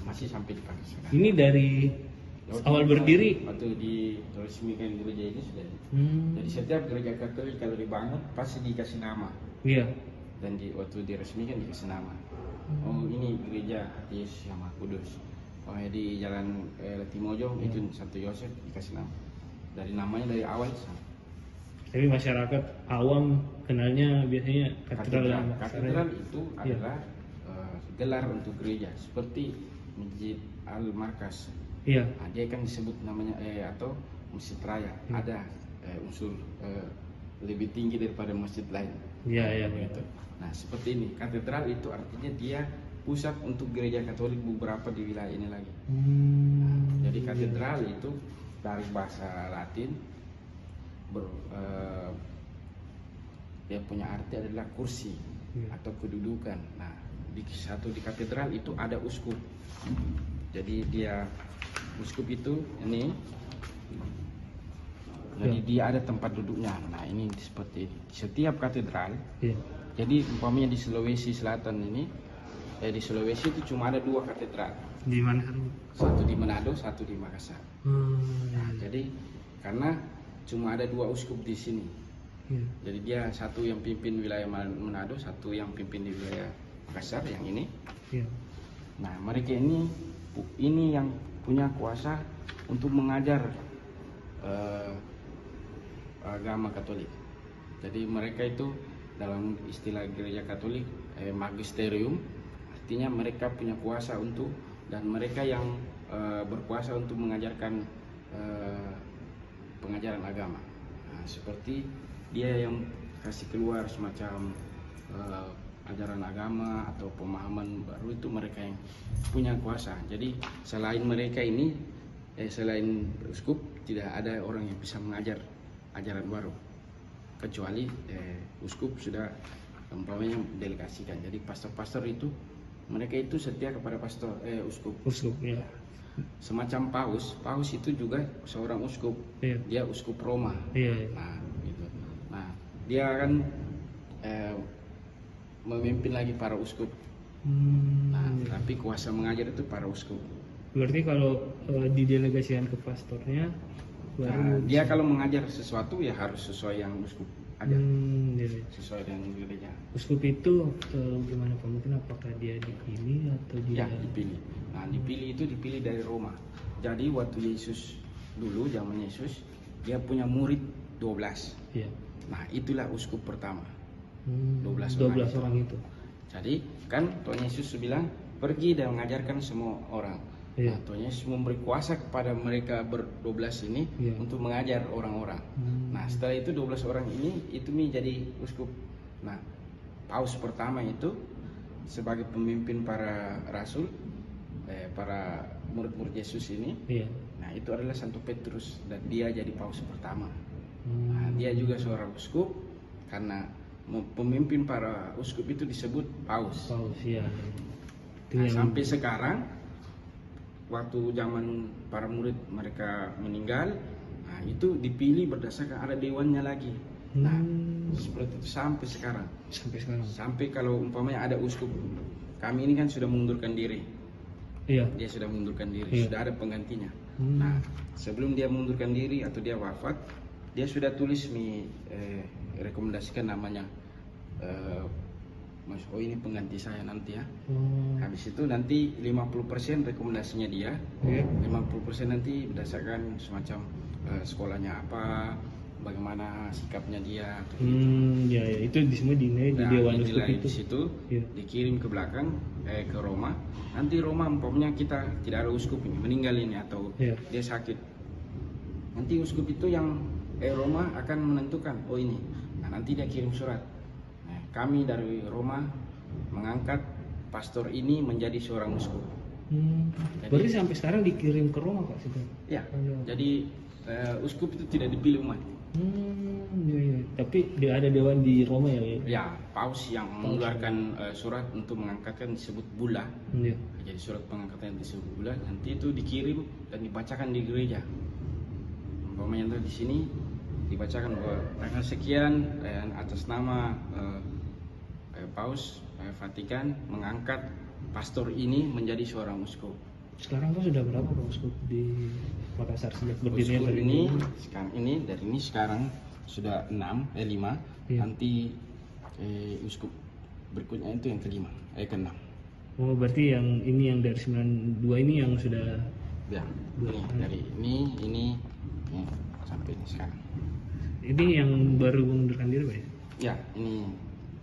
masih sampai dipakai sekarang. Ini dari awal berdiri. Waktu diresmikan gereja ini sudah. Jadi setiap gereja Katolik kalau dibangun pasti dikasih nama. Iya. Dan waktu diresmikan dikasih nama. Oh, ini gereja Hati Yesus yang Maha Kudus. Oh, di Jalan Latimojong itu Santo Yosef dikasih nama. Dari namanya dari awal sama. Tapi masyarakat awam kenalnya biasanya katedral. Katedral itu adalah gelar untuk gereja seperti Masjid Al-Markas. Iya. Nah, dia kan disebut namanya atau Masjid Raya. Ada unsur lebih tinggi daripada masjid lain. Iya. Gitu. Nah, seperti ini. Katedral itu artinya dia pusat untuk gereja Katolik beberapa di wilayah ini lagi. Nah, jadi katedral itu dari bahasa Latin dia punya arti adalah kursi atau kedudukan. Nah, di katedral itu ada uskup. Jadi dia uskup itu ini. Jadi dia ada tempat duduknya. Nah, ini seperti ini. Setiap katedral. Jadi umpamanya di Sulawesi Selatan ini, di Sulawesi itu cuma ada 2 katedral. Di mana? Satu di Manado, satu di Makassar. Nah, jadi karena cuma ada 2 uskup di sini. Jadi dia satu yang pimpin wilayah Manado, satu yang pimpin di wilayah Makassar, yang ini. Nah, mereka ini yang punya kuasa untuk mengajar agama Katolik. Jadi mereka itu dalam istilah gereja Katolik magisterium, artinya mereka punya kuasa untuk, dan mereka yang berkuasa untuk mengajarkan pengajaran agama. Nah, seperti dia yang kasih keluar semacam ajaran agama atau pemahaman baru, itu mereka yang punya kuasa. Jadi selain mereka ini, selain uskup, tidak ada orang yang bisa mengajar ajaran baru, kecuali uskup sudah umpamanya delegasikan. Jadi pastor-pastor itu mereka itu setia kepada pastor uskup. Ya. Semacam paus itu juga seorang uskup. Dia uskup Roma. Nah, gitu. Nah, dia akan memimpin lagi para uskup. Nah, tapi kuasa mengajar itu para uskup. Berarti kalau didelegasikan ke pastornya, nah, dia kalau mengajar sesuatu ya harus sesuai yang uskup ajar. Sesuai dengan gereja. Uskup itu gimana Pak? Mungkin apakah dia dipilih atau dia? Ya, dipilih. Nah, dipilih dari Roma. Jadi waktu Yesus dulu, zaman Yesus, dia punya murid 12. Nah, itulah uskup pertama. 12 orang itu. Jadi kan Tuhan Yesus bilang pergi dan mengajarkan semua orang. Nah, Tuhan Yesus memberi kuasa kepada mereka ber-12 ini untuk mengajar orang-orang. Nah, setelah itu 12 orang ini itu menjadi uskup. Nah, paus pertama itu sebagai pemimpin para rasul, para murid-murid Yesus ini. Nah, itu adalah Santo Petrus, dan dia jadi paus pertama. Nah, dia juga seorang uskup karena pemimpin para uskup itu disebut paus. Paus ya. Nah, sampai sekarang waktu zaman para murid mereka meninggal, nah itu dipilih berdasarkan ada dewannya lagi. Nah, seperti itu sampai sekarang. Sampai kalau umpamanya ada uskup, kami ini kan sudah mengundurkan diri. Iya. Dia sudah mengundurkan diri, Iya. sudah ada penggantinya. Nah, sebelum dia mengundurkan diri atau dia wafat, dia sudah tulis rekomendasikan namanya. Mas, oh ini pengganti saya nanti ya. Habis itu nanti 50% rekomendasinya dia, 50% nanti berdasarkan semacam sekolahnya apa, bagaimana sikapnya dia. Ya, itu semua dinilai di Dewan Uskup Dinilai itu. di situ, dikirim ke belakang ke Roma. Nanti Roma umpamanya kita tidak ada uskup ini meninggal ini atau dia sakit. Nanti uskup itu yang Roma akan menentukan, oh ini. Nah, nanti dia kirim surat. Nah, kami dari Roma mengangkat pastor ini menjadi seorang uskup. Berarti sampai sekarang dikirim ke Roma Pak situ. Ya. Jadi uskup itu tidak dipilih umat. Ya. Tapi dia ada dewan di Roma ya? Ya, paus yang mengeluarkan surat untuk mengangkatkan disebut bulla. Iya. Jadi surat pengangkatan yang disebut bulla nanti itu dikirim dan dibacakan di gereja. Umpamanya di sini dibacakan bahwa tanggal sekian atas nama paus Vatikan mengangkat pastor ini menjadi seorang uskup. Sekarang kan sudah berapa Pak uskup di Makassar sejak berdirinya? Uskup ini sekarang sudah 5. Nanti uskup berikutnya itu yang ke-5, ke-6. Oh, berarti yang ini yang dari 92 ini yang sudah ya. Dari ini sampai ini sekarang. Ini yang baru mengundurkan diri Pak ya? Ya, ini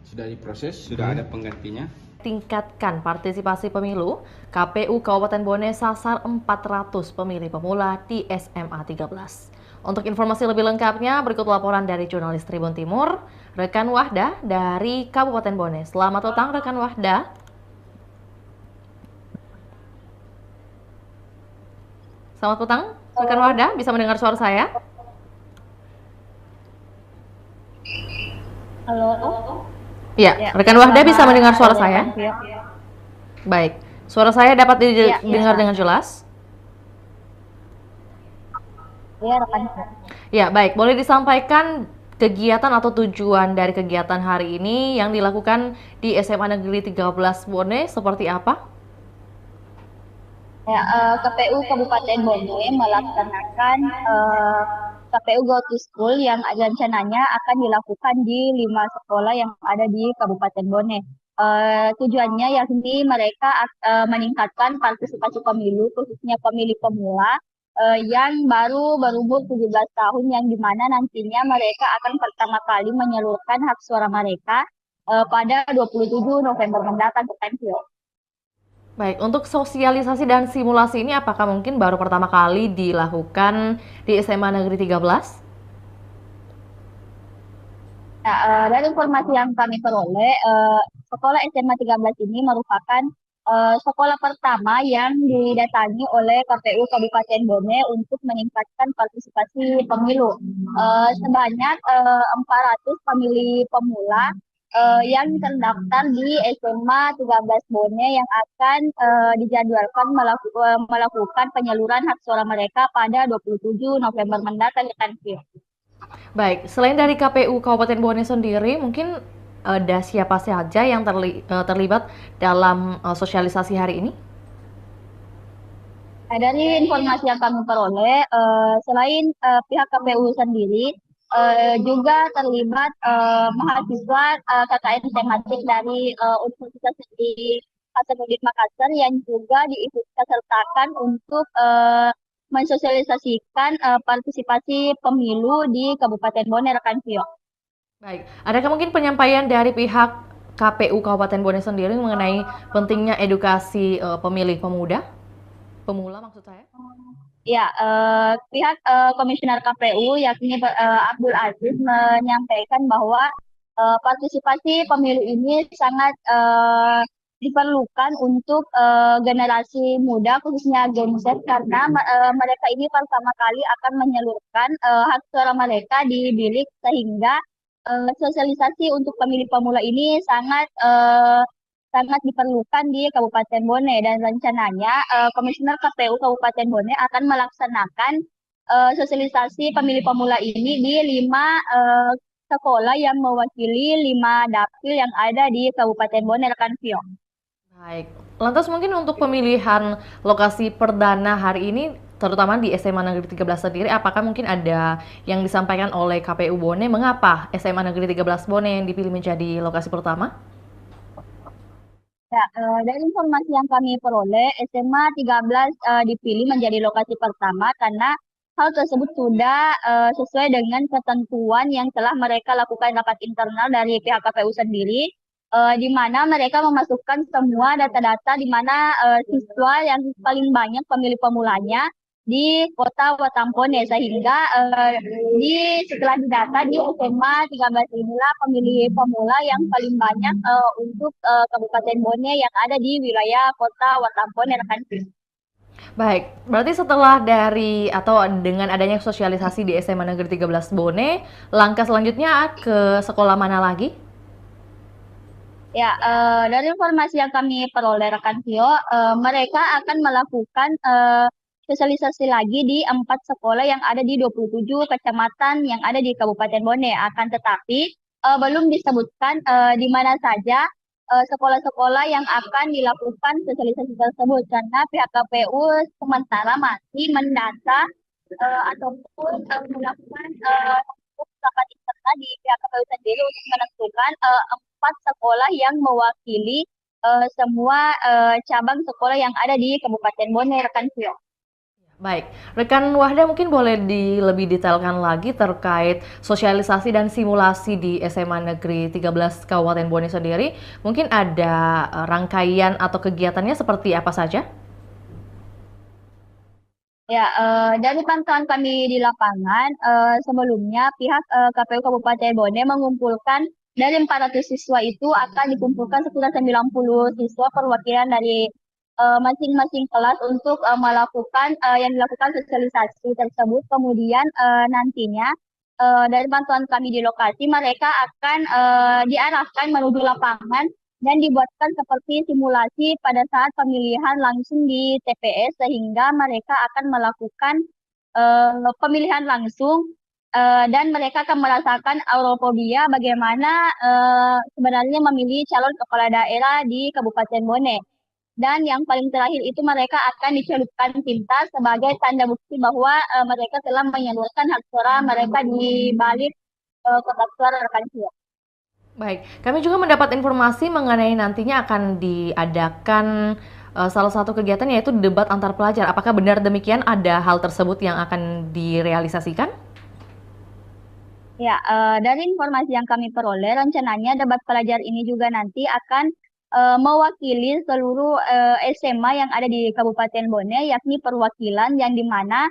sudah diproses, sudah ada penggantinya. Tingkatkan partisipasi pemilu, KPU Kabupaten Bone sasar 400 pemilih pemula di SMA 13. Untuk informasi lebih lengkapnya, berikut laporan dari jurnalis Tribun Timur, rekan Wahda dari Kabupaten Bone. Selamat datang rekan Wahda. Selamat petang, rekan Wahda, bisa mendengar suara saya? Halo. Ya, rekan Wahda bisa mendengar suara saya? Baik, suara saya dapat didengar dengan jelas? Iya, rekan. Ya, baik. Boleh disampaikan kegiatan atau tujuan dari kegiatan hari ini yang dilakukan di SMA Negeri 13 Bone seperti apa? Ya, KPU Kabupaten Bone melaksanakan KPU Go to School yang rencananya akan dilakukan di 5 sekolah yang ada di Kabupaten Bone. Tujuannya yakni mereka meningkatkan partisipasi pemilu, khususnya pemilih pemula yang baru berumur 17 tahun, yang dimana nantinya mereka akan pertama kali menyalurkan hak suara mereka pada 27 November mendatang ke Tokyo. Baik, untuk sosialisasi dan simulasi ini apakah mungkin baru pertama kali dilakukan di SMA Negeri 13? Nah, dari informasi yang kami peroleh, sekolah SMA 13 ini merupakan sekolah pertama yang didatangi oleh KPU Kabupaten Bone untuk meningkatkan partisipasi pemilu. Sebanyak 400 pemilih pemula yang terdaftar di SMA 13 Bone yang akan dijadwalkan melakukan penyaluran hak suara mereka pada 27 November mendatang. Baik, selain dari KPU Kabupaten Bone sendiri, mungkin ada siapa saja yang terlibat dalam sosialisasi hari ini? Dari informasi yang kami peroleh, selain pihak KPU sendiri, juga terlibat mahasiswa KKN tematik dari Universitas di Hasanuddin Makassar yang juga diikutsertakan untuk mensosialisasikan partisipasi pemilu di Kabupaten Bone, rekan Vio. Baik, adakah mungkin penyampaian dari pihak KPU Kabupaten Bone sendiri mengenai pentingnya edukasi pemilih pemula maksud saya? Ya, pihak Komisioner KPU yakni Abdul Aziz menyampaikan bahwa partisipasi pemilu ini sangat diperlukan untuk generasi muda khususnya Gen Z karena mereka ini pertama kali akan menyalurkan hak suara mereka di bilik sehingga sosialisasi untuk pemilih pemula ini sangat diperlukan di Kabupaten Bone dan rencananya Komisioner KPU Kabupaten Bone akan melaksanakan sosialisasi pemilih pemula ini di 5 sekolah yang mewakili 5 dapil yang ada di Kabupaten Bone, rekan Vio. Baik, lantas mungkin untuk pemilihan lokasi perdana hari ini, terutama di SMA Negeri 13 sendiri, apakah mungkin ada yang disampaikan oleh KPU Bone, mengapa SMA Negeri 13 Bone yang dipilih menjadi lokasi pertama? Ya, dari informasi yang kami peroleh, SMA 13 dipilih menjadi lokasi pertama karena hal tersebut sudah sesuai dengan ketentuan yang telah mereka lakukan rapat internal dari pihak KPU sendiri, di mana mereka memasukkan semua data-data di mana siswa yang paling banyak pemilih pemulanya di kota Watampone sehingga setelah didata di SMA 13 inilah pemilih pemula yang paling banyak untuk Kabupaten Bone yang ada di wilayah kota Watampone, rekan. Baik, berarti setelah dari atau dengan adanya sosialisasi di SMA Negeri 13 Bone, langkah selanjutnya ke sekolah mana lagi? Ya, dari informasi yang kami peroleh rekan Tio, mereka akan melakukan sosialisasi lagi di 4 sekolah yang ada di 27 kecamatan yang ada di Kabupaten Bone. Akan tetapi belum disebutkan di mana saja sekolah-sekolah yang akan dilakukan sosialisasi tersebut karena pihak KPU sementara masih mendata ataupun melakukan rapat internal di pihak KPU sendiri untuk menentukan 4 sekolah yang mewakili semua cabang sekolah yang ada di Kabupaten Bone, rekan Vio. Baik, rekan Wahda mungkin boleh lebih detailkan lagi terkait sosialisasi dan simulasi di SMA Negeri 13 Kabupaten Bone sendiri. Mungkin ada rangkaian atau kegiatannya seperti apa saja? Ya, dari pantauan kami di lapangan, sebelumnya pihak KPU Kabupaten Bone mengumpulkan dari 400 siswa itu akan dikumpulkan sekitar 90 siswa perwakilan dari masing-masing kelas untuk melakukan yang dilakukan sosialisasi tersebut. Kemudian nantinya dari pantauan kami di lokasi mereka akan diarahkan menuju lapangan dan dibuatkan seperti simulasi pada saat pemilihan langsung di TPS sehingga mereka akan melakukan pemilihan langsung dan mereka akan merasakan aurofobia bagaimana sebenarnya memilih calon kepala daerah di Kabupaten Bone. Dan yang paling terakhir itu mereka akan dicelupkan tinta sebagai tanda bukti bahwa mereka telah menyalurkan hak suara mereka di balik kotak suara, rekan Vio. Baik, kami juga mendapat informasi mengenai nantinya akan diadakan salah satu kegiatan yaitu debat antar pelajar. Apakah benar demikian ada hal tersebut yang akan direalisasikan? Ya, dari informasi yang kami peroleh, rencananya debat pelajar ini juga nanti akan mewakili seluruh SMA yang ada di Kabupaten Bone, yakni perwakilan yang dimana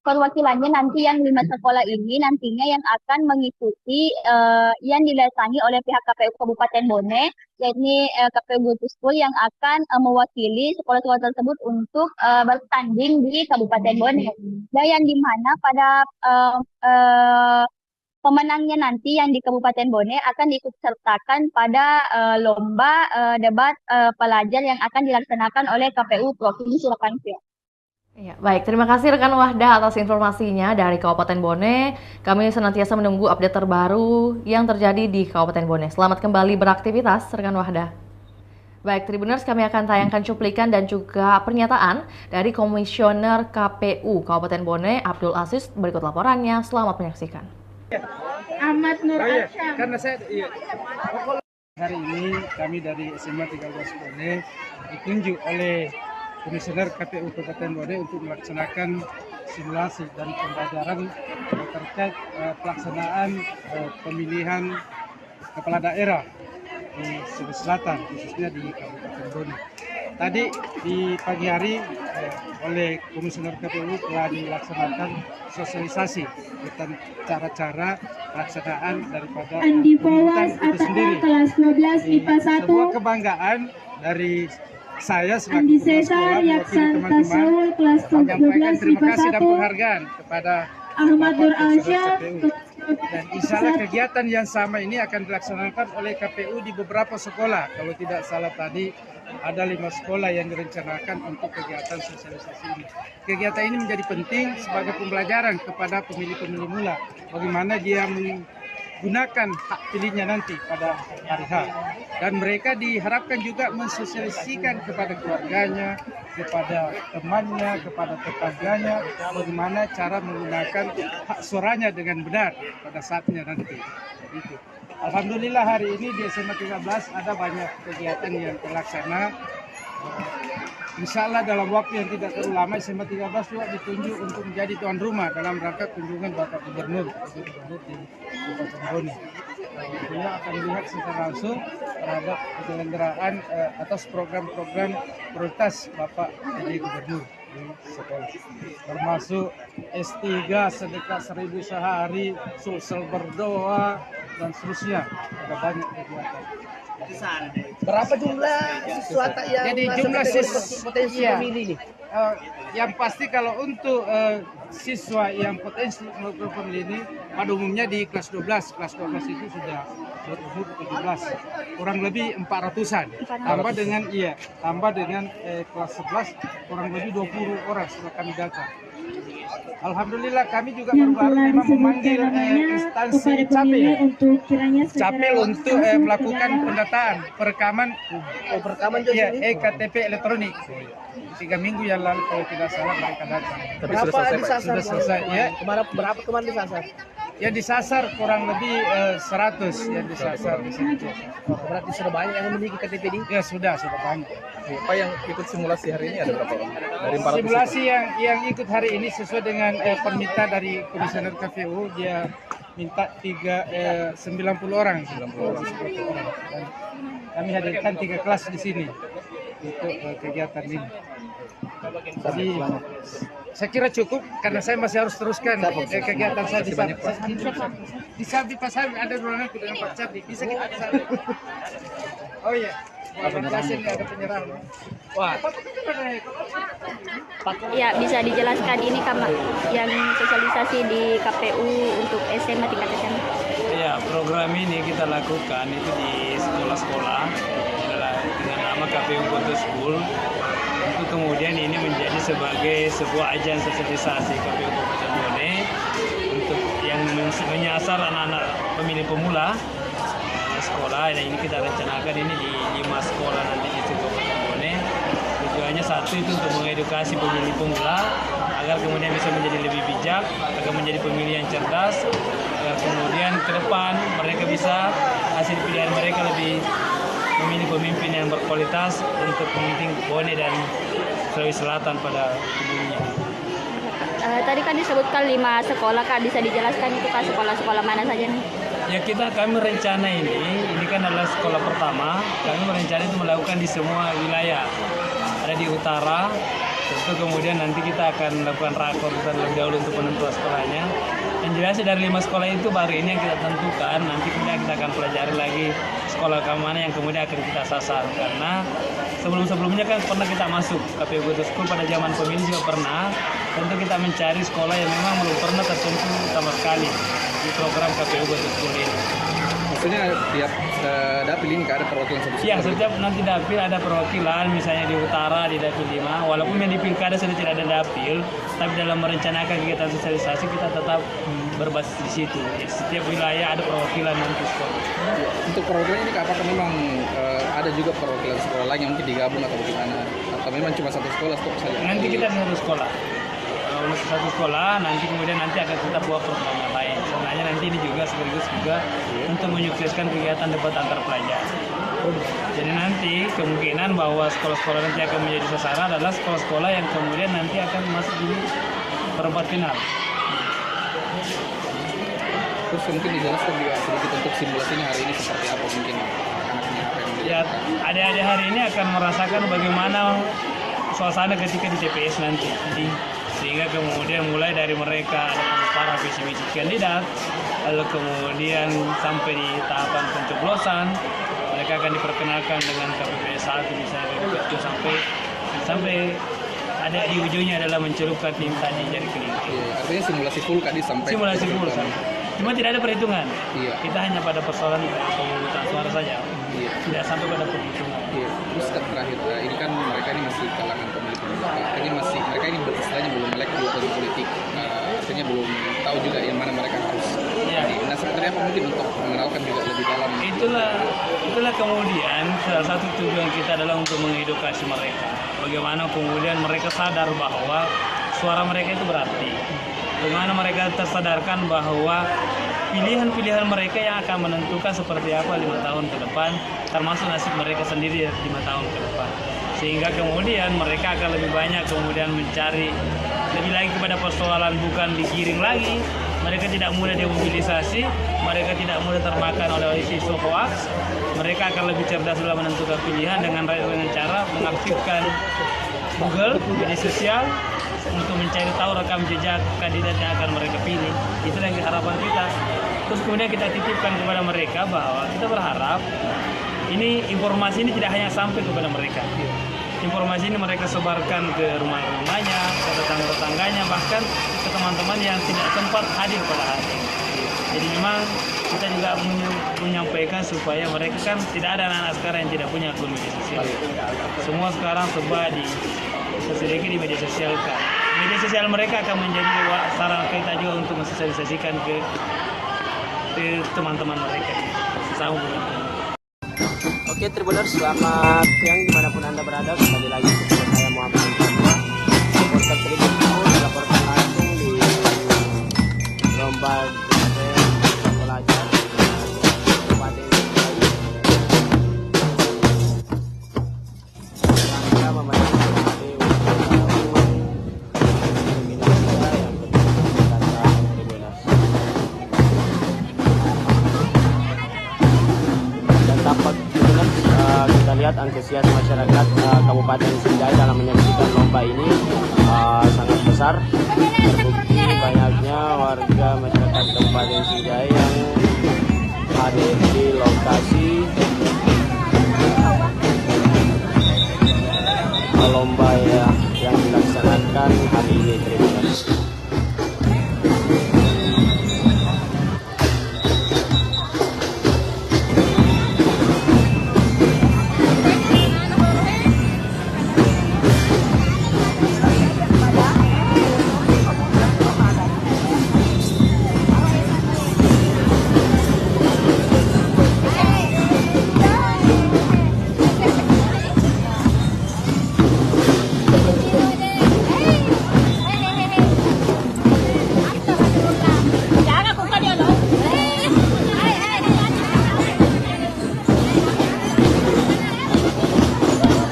perwakilannya nanti yang 5 sekolah ini nantinya yang akan mengikuti yang didatangi oleh pihak KPU Kabupaten Bone, yakni KPU Gutuskul yang akan mewakili sekolah-sekolah tersebut untuk bertanding di Kabupaten Bone. Dan yang dimana pada pemenangnya nanti yang di Kabupaten Bone akan diikutsertakan pada lomba debat pelajar yang akan dilaksanakan oleh KPU Provinsi Rekan Vio. Ya, baik, terima kasih rekan Wahda atas informasinya dari Kabupaten Bone. Kami senantiasa menunggu update terbaru yang terjadi di Kabupaten Bone. Selamat kembali beraktivitas rekan Wahda. Baik, Tribuners, kami akan tayangkan cuplikan dan juga pernyataan dari Komisioner KPU Kabupaten Bone, Abdul Aziz. Berikut laporannya, selamat menyaksikan. Ahmad Nur Arsyam. Karena saya hari ini kami dari SMA 13 Bone ditunjuk oleh Komisioner KPU Kabupaten Bone untuk melaksanakan simulasi dan pembelajaran terkait pelaksanaan pemilihan kepala daerah di Sulawesi Selatan, khususnya di Kabupaten Bone. tadi di pagi hari oleh Komisioner KPU telah dilaksanakan sosialisasi tentang cara-cara pelaksanaan daripada Andi Bowas itu sendiri. kelas 12 IPA 1. Sebuah kebanggaan dari saya selaku Andi kepala Cesar sekolah mewakili Yaksanta teman-teman Saul kelas menyampaikan 12 terima IPA kasih dan 1. penghargaan kepada Ahmad Bapak Nur Komisioner Ansyah KPU. Dan insya Allah kegiatan yang sama ini akan dilaksanakan oleh KPU di beberapa sekolah. Kalau tidak salah tadi ada 5 sekolah yang direncanakan untuk kegiatan sosialisasi ini. Kegiatan ini menjadi penting sebagai pembelajaran kepada pemilih-pemilih mula bagaimana dia menggunakan hak pilihnya nanti pada hari H. Dan mereka diharapkan juga mensosialisasikan kepada keluarganya, kepada temannya, kepada tetangganya bagaimana cara menggunakan hak suaranya dengan benar pada saatnya nanti. Itu. Alhamdulillah hari ini di SMA 13 ada banyak kegiatan yang terlaksana. Insya Allah dalam waktu yang tidak terlalu lama SMA 13 juga ditunjuk untuk menjadi tuan rumah dalam rangka kunjungan Bapak Gubernur di Kabupaten Bone. Beliau akan melihat secara langsung terhadap penyelenggaraan atas program-program prioritas Bapak PJ Gubernur di sekolah, termasuk S3 sedekah 1000 sehari, sulsel berdoa dan seterusnya. Ada banyak kegiatan. Berapa jumlah siswa yang jadi masuk jumlah kategori potensi pemilih ini? Yang pasti kalau untuk siswa yang potensi melakukan pemilih ini pada umumnya di kelas 12 itu sudah berumur 17, kurang lebih 400-an. Tambah dengan kelas 11 kurang lebih 20 orang sudah kami data. Alhamdulillah kami juga baru-baru memang memanggil instansi Capil untuk melakukan pendataan perekaman EKTP elektronik. 3 minggu yang lalu kalau tidak salah mereka datang. Tapi sudah selesai. Ya. Berapa kemarin disasar? Yang disasar kurang lebih 100 yang disasar di sini. Berarti sudah banyak yang memiliki KTP ini? Ya sudah banyak. Pak yang ikut simulasi hari ini ada berapa orang? Dari 400 simulasi yang ikut hari ini sesuai dengan permintaan dari Komisioner KPU, dia minta 90 orang. Dan kami hadirkan 3 kelas di sini untuk kegiatan ini. Jadi saya kira cukup karena saya masih harus teruskan kegiatan saya di Sabi Pasar ada ruangan dengan Pak Cabi. Bisa kita ke sana. Oh iya. Ada penyerang. Wah. Ya, bisa dijelaskan ini yang sosialisasi di KPU untuk SMA tingkat SMA. Ya, program ini kita lakukan itu di sekolah-sekolah dengan nama KPU Kota School. Untuk kemudian ini menjadi sebagai sebuah ajang sosialisasi KPU Kabupaten Bone untuk yang menyasar anak-anak pemilih pemula sekolah. Nah, ini kita rencanakan ini di 5 sekolah nanti di Kabupaten Bone. Tujuannya satu itu untuk mengedukasi pemilih pemula agar kemudian bisa menjadi lebih bijak, agar menjadi pemilih yang cerdas, agar kemudian ke depan mereka bisa hasil pilihan mereka lebih memilih pemimpin yang berkualitas untuk pemimpin Bone dan Sulawesi Selatan pada umumnya. Tadi kan disebutkan 5 sekolah, Kak, bisa dijelaskan itu Kak sekolah-sekolah mana saja nih? Ya kami rencana ini kan adalah sekolah pertama, kami merencana itu melakukan di semua wilayah. Ada di utara, tentu kemudian nanti kita akan melakukan rakor terlebih dahulu untuk penentuan sekolahnya. Yang jelas dari 5 sekolah itu baru ini yang kita tentukan, nanti kemudian kita akan pelajari lagi sekolah mana yang kemudian akan kita sasar. Karena sebelum-sebelumnya kan pernah kita masuk KPU Kota School pada zaman pemilih juga pernah. Tentu kita mencari sekolah yang memang belum pernah tersentuh sama sekali di program KPU Kota School ini. Maksudnya tiap dapil ini ada perwakilan satu sekolah? Iya, setiap nanti dapil ada perwakilan, misalnya di utara di dapil 5, walaupun yang di pilkada sudah tidak ada dapil, tapi dalam merencanakan kegiatan sosialisasi kita tetap berbasis di situ. Jadi, setiap wilayah ada perwakilan nanti sekolah. Untuk perwakilan ini apakah memang ada juga perwakilan sekolah lain yang mungkin digabung atau bagaimana? Atau memang cuma satu sekolah stop saja? Nanti kita satu sekolah. Untuk satu sekolah, nanti kemudian akan kita buat program yang lain. Sebenarnya nanti ini juga sekaligus juga untuk menyukseskan kegiatan debat antar pelajar. Jadi nanti kemungkinan bahwa sekolah-sekolah nanti akan menjadi sasaran adalah sekolah-sekolah yang kemudian nanti akan masuk di perempat final. Terus mungkin dijelaskan juga sedikit untuk simulasinya hari ini seperti apa mungkin anak-anaknya apa yang ya adik-adik hari ini akan merasakan bagaimana suasana ketika di TPS nanti. Jadi, sehingga kemudian mulai dari mereka ada para visi-visi kandidat, lalu kemudian sampai di tahapan pencoblosan, mereka akan diperkenalkan dengan KPPS 1 misalnya dari sampai ada di ujungnya adalah mencelupkan tinta di jari kelingking. Artinya simulasi full tadi sampai. Simulasi full sampai. Cuma tidak ada perhitungan. Kita hanya pada persoalan pemungutan suara saja. Tidak sampai pada perhitungan. Terus terakhir, ini kan mereka ini masih kalangan pemilih muda. Artinya mereka ini istilahnya belum melek di politik. Artinya belum tahu juga yang mana mereka harus. Nah, sebenarnya apa mungkin untuk mengenalkan juga lebih dalam. Itulah kemudian salah satu tujuan kita adalah untuk mengedukasi mereka. Bagaimana kemudian mereka sadar bahwa suara mereka itu berarti. Bagaimana mereka tersadarkan bahwa pilihan-pilihan mereka yang akan menentukan seperti apa 5 tahun ke depan, termasuk nasib mereka sendiri 5 tahun ke depan. Sehingga kemudian mereka akan lebih banyak kemudian mencari lebih lagi kepada persoalan, bukan digiring lagi. Mereka tidak mudah dimobilisasi, mereka tidak mudah termakan oleh isu hoax. Mereka akan lebih cerdas dalam menentukan pilihan dengan cara mengaktifkan Google, media sosial, untuk mencari tahu rekam jejak kandidat yang akan mereka pilih. Itulah yang harapan kita. Terus kemudian kita titipkan kepada mereka bahwa kita berharap informasi ini tidak hanya sampai kepada mereka. Informasi ini mereka sebarkan ke rumah-rumahnya, ke tetangga-tetangganya, bahkan ke teman-teman yang tidak sempat hadir pada hari ini. Jadi memang kita juga menyampaikan supaya mereka kan tidak ada anak-anak sekarang yang tidak punya akun media sosial. Semua sekarang serba sedikit di media sosial kan. Media sosial mereka akan menjadi sarana kita juga untuk mensosialisasikan ke teman-teman mereka. Sama. Oke Tribuners, selamat siang dimanapun Anda berada. Kembali lagi bersama saya Muhammad Fatwa, reporter Tribun News, melaporkan langsung di lomba pelajar Kabupaten rangka memenangkan kita lihat antusias masyarakat Kabupaten Sinjai dalam menyaksikan lomba ini sangat besar. Terbukti banyaknya warga masyarakat Kabupaten Sinjai yang hadir di lokasi lomba yang dilaksanakan hari ini. Tribuners.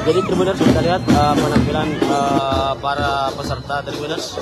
Jadi Tribuners, kita lihat penampilan para peserta Tribuners.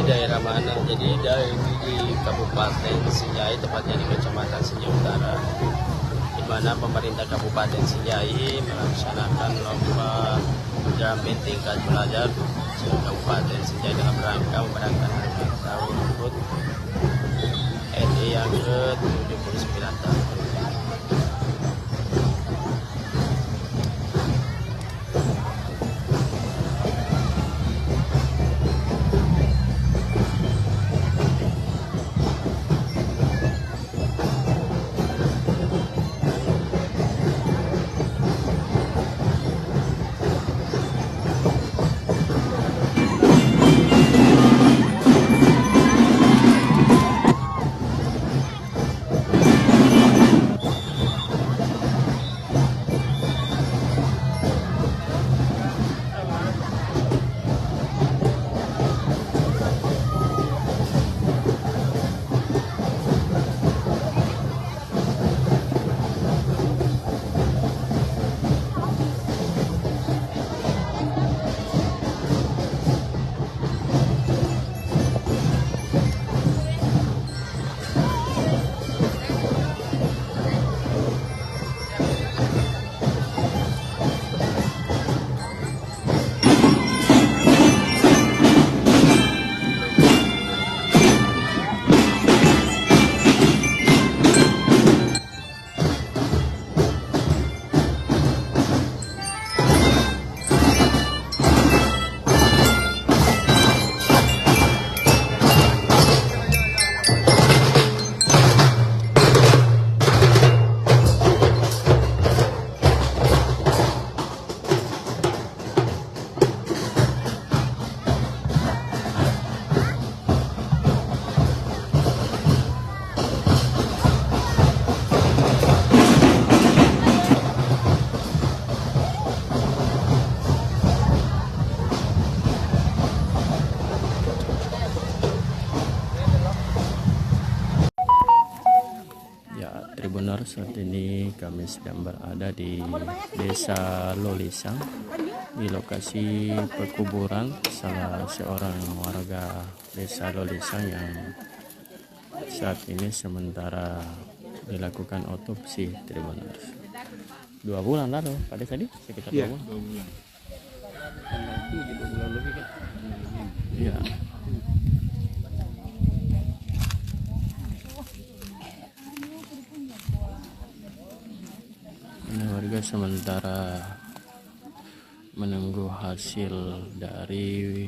daerah mana? Jadi di Kabupaten Sinjai, tepatnya di Kecamatan Sinjai Utara, di mana pemerintah Kabupaten Sinjai melaksanakan lomba jumping tingkat pelajar Kabupaten Sinjai dalam rangka memperingatan tahun HUT RI yang ke-79 tahun. Tribuners, saat ini kami sedang berada di Desa Lolisang, di lokasi pekuburan salah seorang warga Desa Lolisang yang saat ini sementara dilakukan otopsi. Tribuners, 2 bulan lalu pada tadi sekitar 2 bulan. 2 bulan. Tanggal 7 2 bulan lebih kan? Iya. Ini warga sementara menunggu hasil dari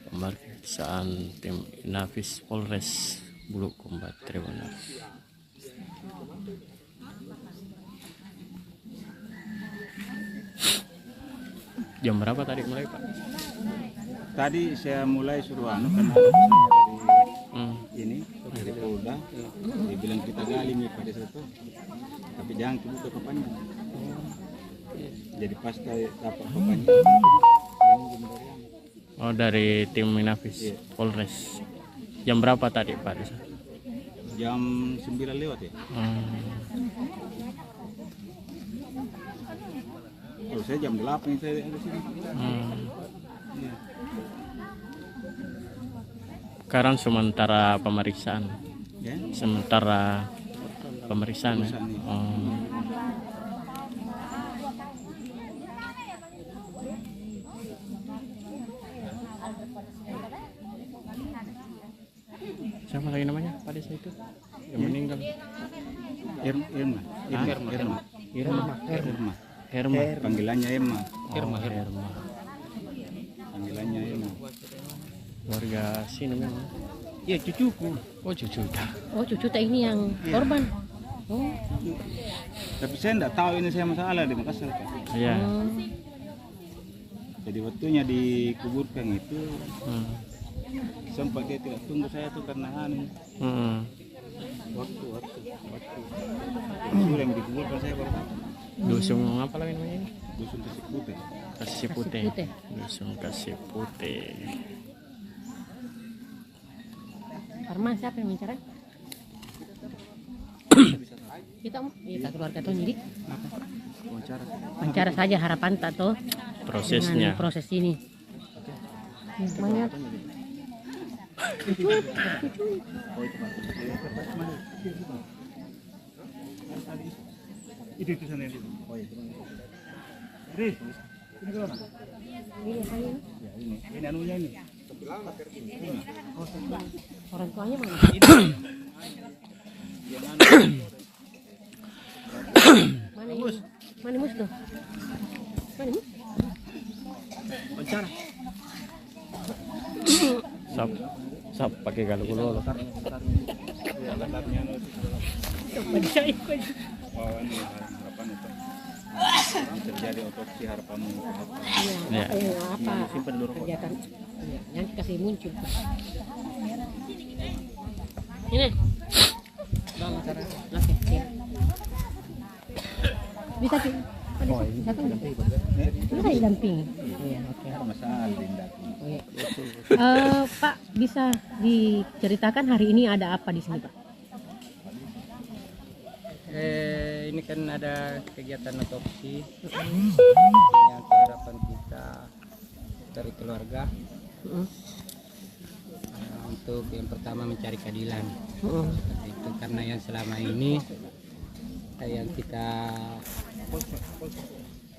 pemeriksaan tim Inafis Polres Bulukumba. Tribuners. Jam berapa tadi mulai, Pak? Tadi saya mulai suruh karena dari ini dari Polda, dia bilang kita gali nih pada situ, tapi jangan buka papanya. Jadi pas dapat papanya. Oh, dari tim Inafis Polres. Jam berapa tadi, Pak? Jam 9 lewat ya. Oh, saya jam 8 saya ada sini. Ya. Sekarang sementara pemeriksaan. Ya? Sementara pemeriksaan. Ya? Siapa lagi namanya pada saat itu yang meninggal? Herma. Panggilannya Emma. Herma. Panggilannya Emma. Warga sini memang. Iya, cucuku. Oh, cucu. Oh, cucu tak ini yang korban. Oh. Tapi saya enggak tahu ini saya masalah di Makassar, Pak. Iya. Jadi waktunya dikuburkan itu sempat dia tidak tunggu saya tuh karena waktu sudah yang dikuburkan saya baru. Dusun apa lagi namanya? Dusun Kasih Putih. Kasih Putih. Dusun Kasih Putih. Arman siapa yang bicara? Kita keluarga tuh jadi wawancara saja harapan tak tuh prosesnya proses ini. Semuanya Itu sana itu. Oh iya. Ini ke mana? Ini anunya ini. Orang tuanya mana? Mana mus? Mana mus tuh? Mana mus? Wawancara. Sap pakai galu lo. Terjadi otopsi harapanmu apa? Ya. Apa? Kegiatan nanti kasih muncul. Ini. Oke, siap. Bisa sih. Bisa didampingi. Iya, oke. Pak, bisa diceritakan hari ini ada apa di sini, Pak? Ini kan ada kegiatan otopsi yang harapan kita dari keluarga untuk yang pertama mencari keadilan seperti itu, karena yang selama ini yang kita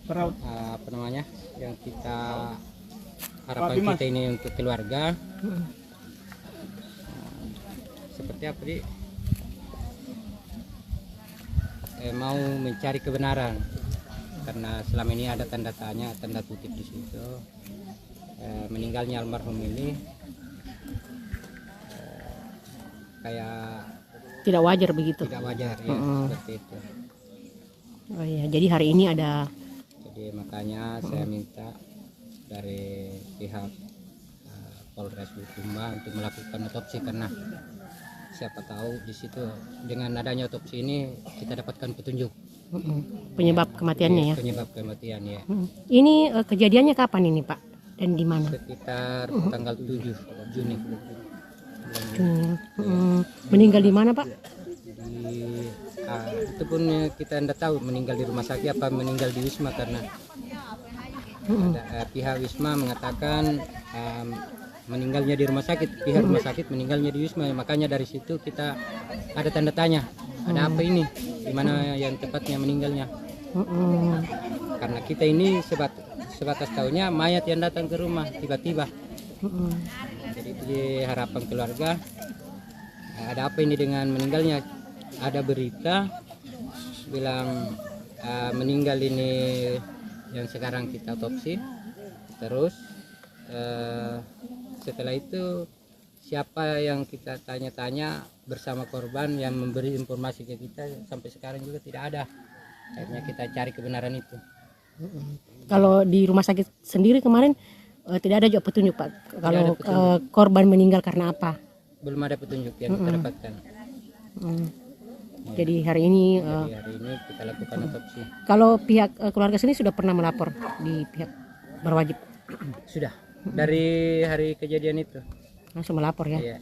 apa namanya yang kita harapan kita ini untuk keluarga seperti apa sih? Mau mencari kebenaran, karena selama ini ada tanda tanya, tanda kutip di situ. Meninggalnya almarhum ini kayak tidak wajar begitu. Tidak wajar ya, seperti itu. Oh iya, jadi hari ini ada. Jadi makanya saya minta dari pihak Polres Bulukumba untuk melakukan otopsi, karena siapa tahu di situ dengan adanya otopsi ini kita dapatkan petunjuk penyebab kematiannya ya. Penyebab kematian ya. Ini kejadiannya kapan ini, Pak? Dan di mana? Sekitar tanggal 7 Juni. Meninggal di mana, Pak? Itu pun kita tidak tahu meninggal di rumah sakit apa meninggal di Wisma, karena pihak Wisma mengatakan meninggalnya di rumah sakit, pihak rumah sakit meninggalnya di Wisma, makanya dari situ kita ada tanda tanya, ada apa ini, di mana yang tepatnya meninggalnya. Karena kita ini sebatas tahunya mayat yang datang ke rumah tiba-tiba. Jadi itu harapan keluarga, ada apa ini dengan meninggalnya. Ada berita bilang meninggal ini yang sekarang kita otopsi, terus setelah itu siapa yang kita tanya-tanya bersama korban yang memberi informasi ke kita sampai sekarang juga tidak ada. Akhirnya kita cari kebenaran itu. Kalau di rumah sakit sendiri kemarin tidak ada juga petunjuk, Pak. Kalau korban meninggal karena apa? Belum ada petunjuk yang kita dapatkan. Jadi hari ini kita lakukan otopsi. Kalau pihak keluarga sini sudah pernah melapor di pihak berwajib? Sudah. Dari hari kejadian itu langsung melapor ya. Iya.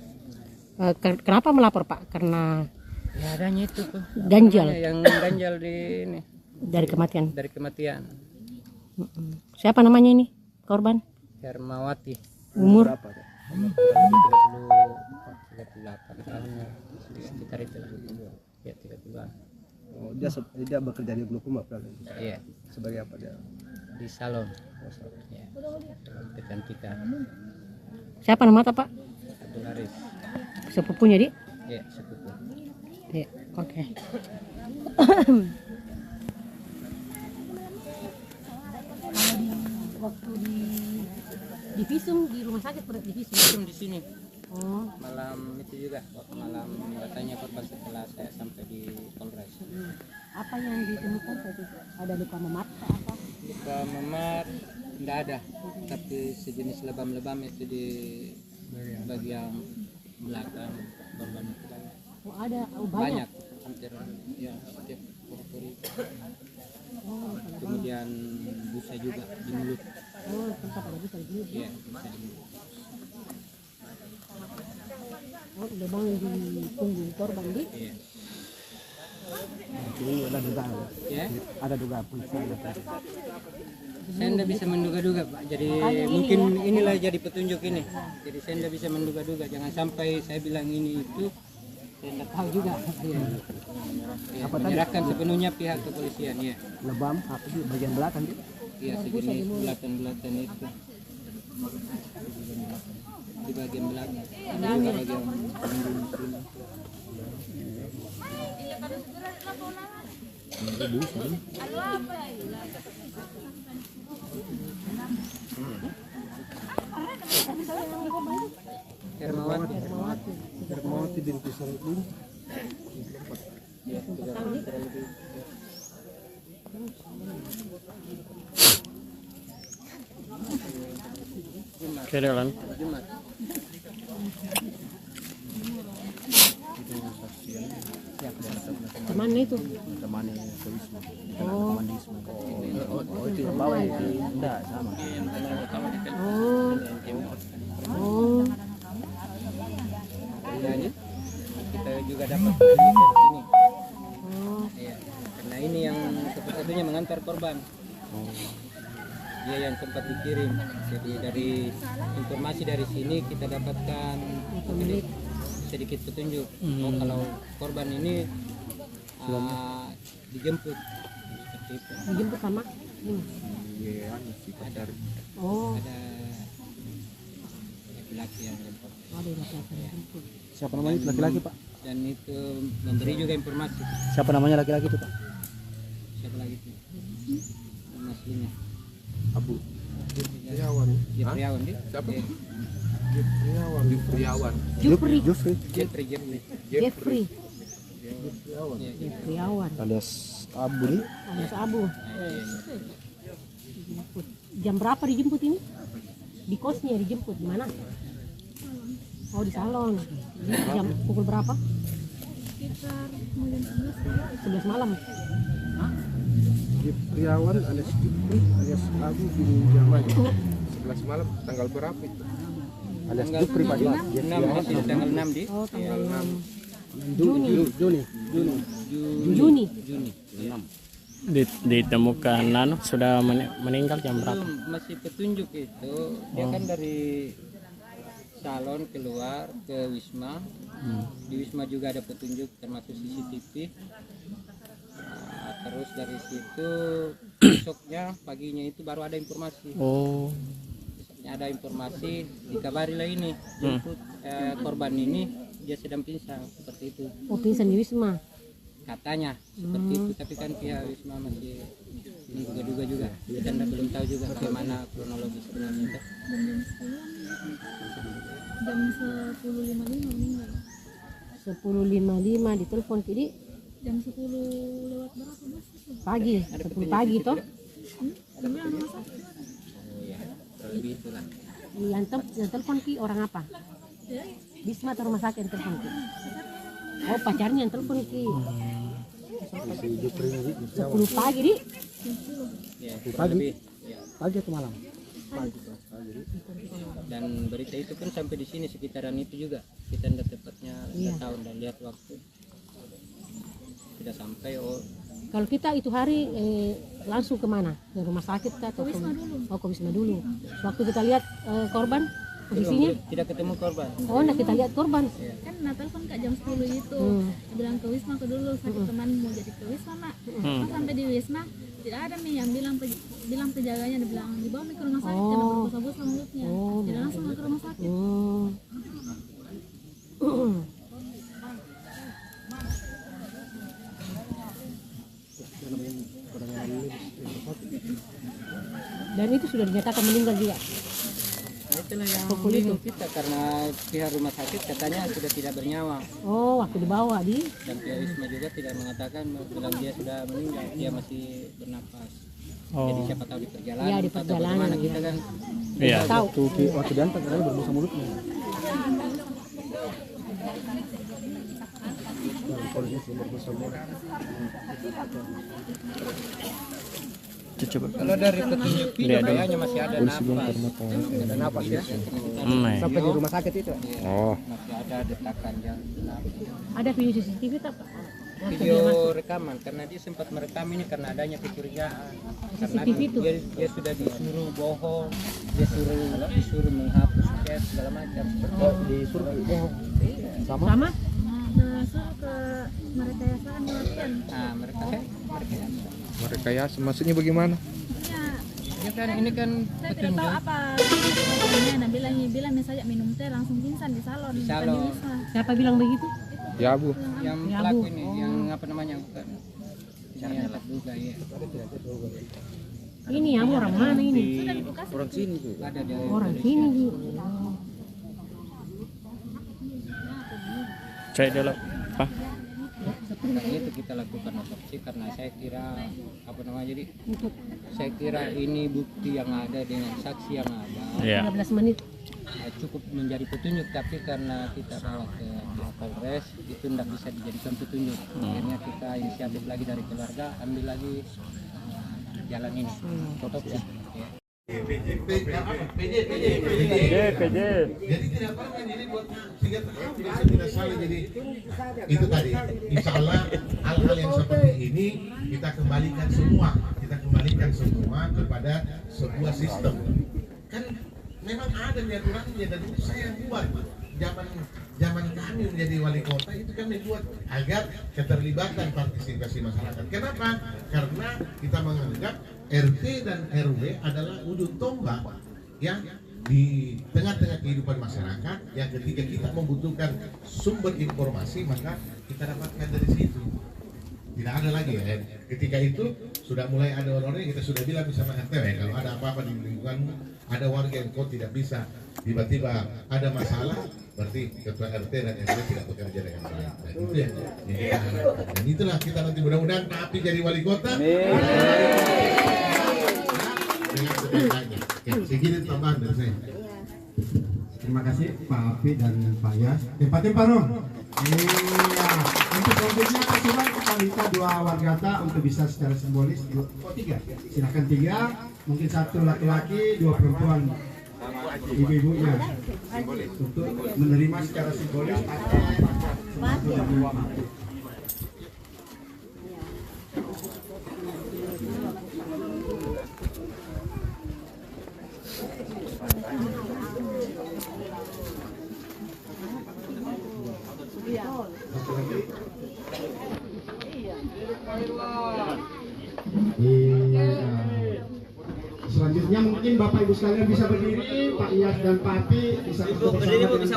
Kenapa melapor, Pak? Karena ya adanya itu tuh ganjal. Yang ganjal di ini. Dari kematian. Dari kematian. Siapa namanya ini korban? Hermawati. Umur? 38 tahunnya. Sekitar itu lah. Ya 30-an. Oh, dia bekerja di Bulukumba berarti? Iya. Sebagai apa dia? Di salon. Ya. Kecantikan. Siapa nama Pak? Abdul Haris. Sepupunya di? Iya, sepupu. Iya, oke. Waktu di visum di rumah sakit pada di visum di sini. Oh. Malam itu juga, malam katanya korban setelah saya sampai di Polres. Apa yang ditemukan saat itu? Ada luka memar apa? Luka memar tidak ada, tapi sejenis lebam-lebam itu di bagian belakang korban itu banyak. Oh, ada banyak, hampir ya setiap pori. Kemudian busa juga di mulut. Oh, tempat ada busa di mulut. Iya, busa di mulut. Oh, lubang di punggung korban di? Iya. Ini ada dugaan. Ya? Ada dugaan polisi. Saya tidak bisa menduga-duga Pak. Jadi mungkin inilah jadi petunjuk ini. Jadi saya tidak bisa menduga-duga. Jangan sampai saya bilang ini itu. Saya tidak tahu juga. Ya, menyerahkan sepenuhnya pihak kepolisian ya. Lebam apa sih bagian belakang dia? Iya segini bulatan-bulatan itu. Di bagian belakang. Di bagian Hermawati binti Sarudin. Kerelan. Temannya itu. Temannya ke Wisma. Oh. Oh itu yang bawah itu. Enggak sama. Oh. Oh. Jadi kita juga dapat petunjuk dari sini. Iya, karena ini yang satu-satunya mengantar korban. Dia yang sempat dikirim. Jadi dari informasi dari sini kita dapatkan sedikit petunjuk. Oh, kalau korban ini dijemput seperti itu. Dijemput sama? Iya, ada. Oh. Ada laki-laki yang jemput. Ada laki-laki yang jemput. Siapa namanya itu laki-laki Pak? Dan itu memberi juga informasi. Siapa namanya laki-laki itu Pak? Siapa lagi itu? Nama aslinya Abu Jufriawan. Jufriawan dia? Siapa? Jufriawan. Jufri. Jufriawan. Alias Abu nih. Alias Abu. Jam berapa dijemput ini? Di kosnya dijemput di mana? Oh di salon. Jam pukul berapa? Sekitar 11 malam. Jufriawan alias Jufri alias Abu bin Jamal. 11 malam tanggal berapa itu? Alias Jufri Pak. Tanggal 6 di. Oh tanggal 6 Juni. Ditemukan sudah meninggal jam berapa? Masih petunjuk itu dia kan dari salon keluar ke Wisma. Di Wisma juga ada petunjuk termasuk CCTV. Terus dari situ besoknya paginya itu baru ada informasi. Oh. Besoknya ada informasi dikabarilah ini korban ini dia sedang pingsan seperti itu. Oh pingsan di Wisma. Katanya seperti itu, tapi kan pihak Wisma masih menduga-duga juga. Kita belum tahu juga bagaimana kronologi sebenarnya. Jam 10.55 meninggal. 10.55 ditelepon jadi Jam 10 lewat berapa Mas? Pagi, 10 pagi toh? Jam rumah sakit. Oh ya, lebih itulah. Yang telepon ki orang apa? Ya. Wisma atau rumah sakit yang telepon ki? Oh pacarnya yang telepon ki. 10 pagi di? Ya, pagi. Pagi atau malam? Pagi. Dan berita itu kan sampai di sini sekitaran itu juga. Kita tidak tepatnya tahu dan lihat waktu. Tidak sampai. Kalau kita itu hari langsung kemana? Ke rumah sakit atau ke Wisma dulu? Oh ke Wisma dulu. Waktu kita lihat korban posisinya? Tidak ketemu korban. Oh enggak kita lihat korban. Kan telepon Kak jam 10 itu. Bilang ke Wisma ke dulu sakit teman mau jadi ke Wisma Mak. Pas sampai di Wisma tidak ada nih yang bilang penjaganya dia bilang dibawa ke rumah sakit karena berbos-bos mulutnya. Tidak langsung ke rumah sakit. Dan itu sudah dinyatakan meninggal juga. Itulah yang bingung kita karena pihak rumah sakit katanya sudah tidak bernyawa. Oh, waktu dibawa di. Dan pihak Wisma juga tidak mengatakan bilang dia sudah meninggal, dia masih bernapas. Jadi siapa tahu di perjalanan. Ya di perjalanan. Kita kan. Iya. Tahu. Waktu diantar katanya berbisa mulutnya. Coba. Kalau dari petunjuk video kayaknya masih ada napas. Ada napas ya. Sampai di rumah sakit itu. Oh. Masih ada detakan jantung. Ada video CCTV tak? video rekaman karena dia sempat merekam ini karena adanya kecurigaan. Karena dia sudah disuruh bohong, disuruh menghapus chat segala macam. Disuruh bohong. Sama? Suruh ke merekayasa kan latihan. Nah, Merekayasa maksudnya bagaimana? Ya kan ini kan Saya tidak tahu apa ini nah bilang misalnya minum teh langsung pingsan di salon. Di salon. Siapa bilang begitu? Ya Bu. Yang Ya, pelaku Bu. ini, yang apa namanya bukan? Yang terduga ya. Ini ya orang mana ini? Orang sini tuh. Ada dari Orang sini Bu. Cek dulu. Pak. Karena itu kita lakukan otopsi karena saya kira apa namanya jadi saya kira ini bukti yang ada dengan saksi yang ada. Iya. 15 menit. Cukup menjadi petunjuk tapi karena kita bawa ke Polres itu tidak bisa dijadikan petunjuk. Akhirnya kita inisiatif lagi dari keluarga ambil lagi jalan ini otopsi. Ya. PJ. Jadi tidak pernah jadi buat sehingga tidak salah jadi itu tadi. Insya Allah hal-hal yang seperti ini kita kembalikan semua kepada sebuah sistem. Kan memang ada aturannya dan itu saya yang buat. Zaman kami menjadi wali kota itu kami buat agar keterlibatan partisipasi masyarakat. Kenapa? Karena kita menganggap RT dan RW adalah ujung tombak yang di tengah-tengah kehidupan masyarakat yang ketika kita membutuhkan sumber informasi maka kita dapatkan dari situ. Tidak ada lagi ya. Ketika itu sudah mulai ada orang-orang yang kita sudah bilang sama RT kalau ada apa-apa di lingkunganmu, ada warga yang kau tidak bisa, tiba-tiba ada masalah, berarti ketua RT dan RW tidak bekerja dengan baik. Dan itu yang kita harapkan. Dan itulah kita nanti mudah-mudahan Pak Api jadi wali kota. Dengan sebaik-baiknya. Segini tambahan dari saya. Terima kasih Pak Api dan Pak Yas. Tempatin Pak Rom. Iya. Untuk selanjutnya coba kita minta 2 wargata untuk bisa secara simbolis. 3. Silakan 3. Mungkin 1 laki-laki, 2 perempuan. Ibu-ibunya untuk menerima secara simbolis atau selanjutnya mungkin Bapak Ibu sekalian bisa berdiri, Pak Iyas dan Pak Api bisa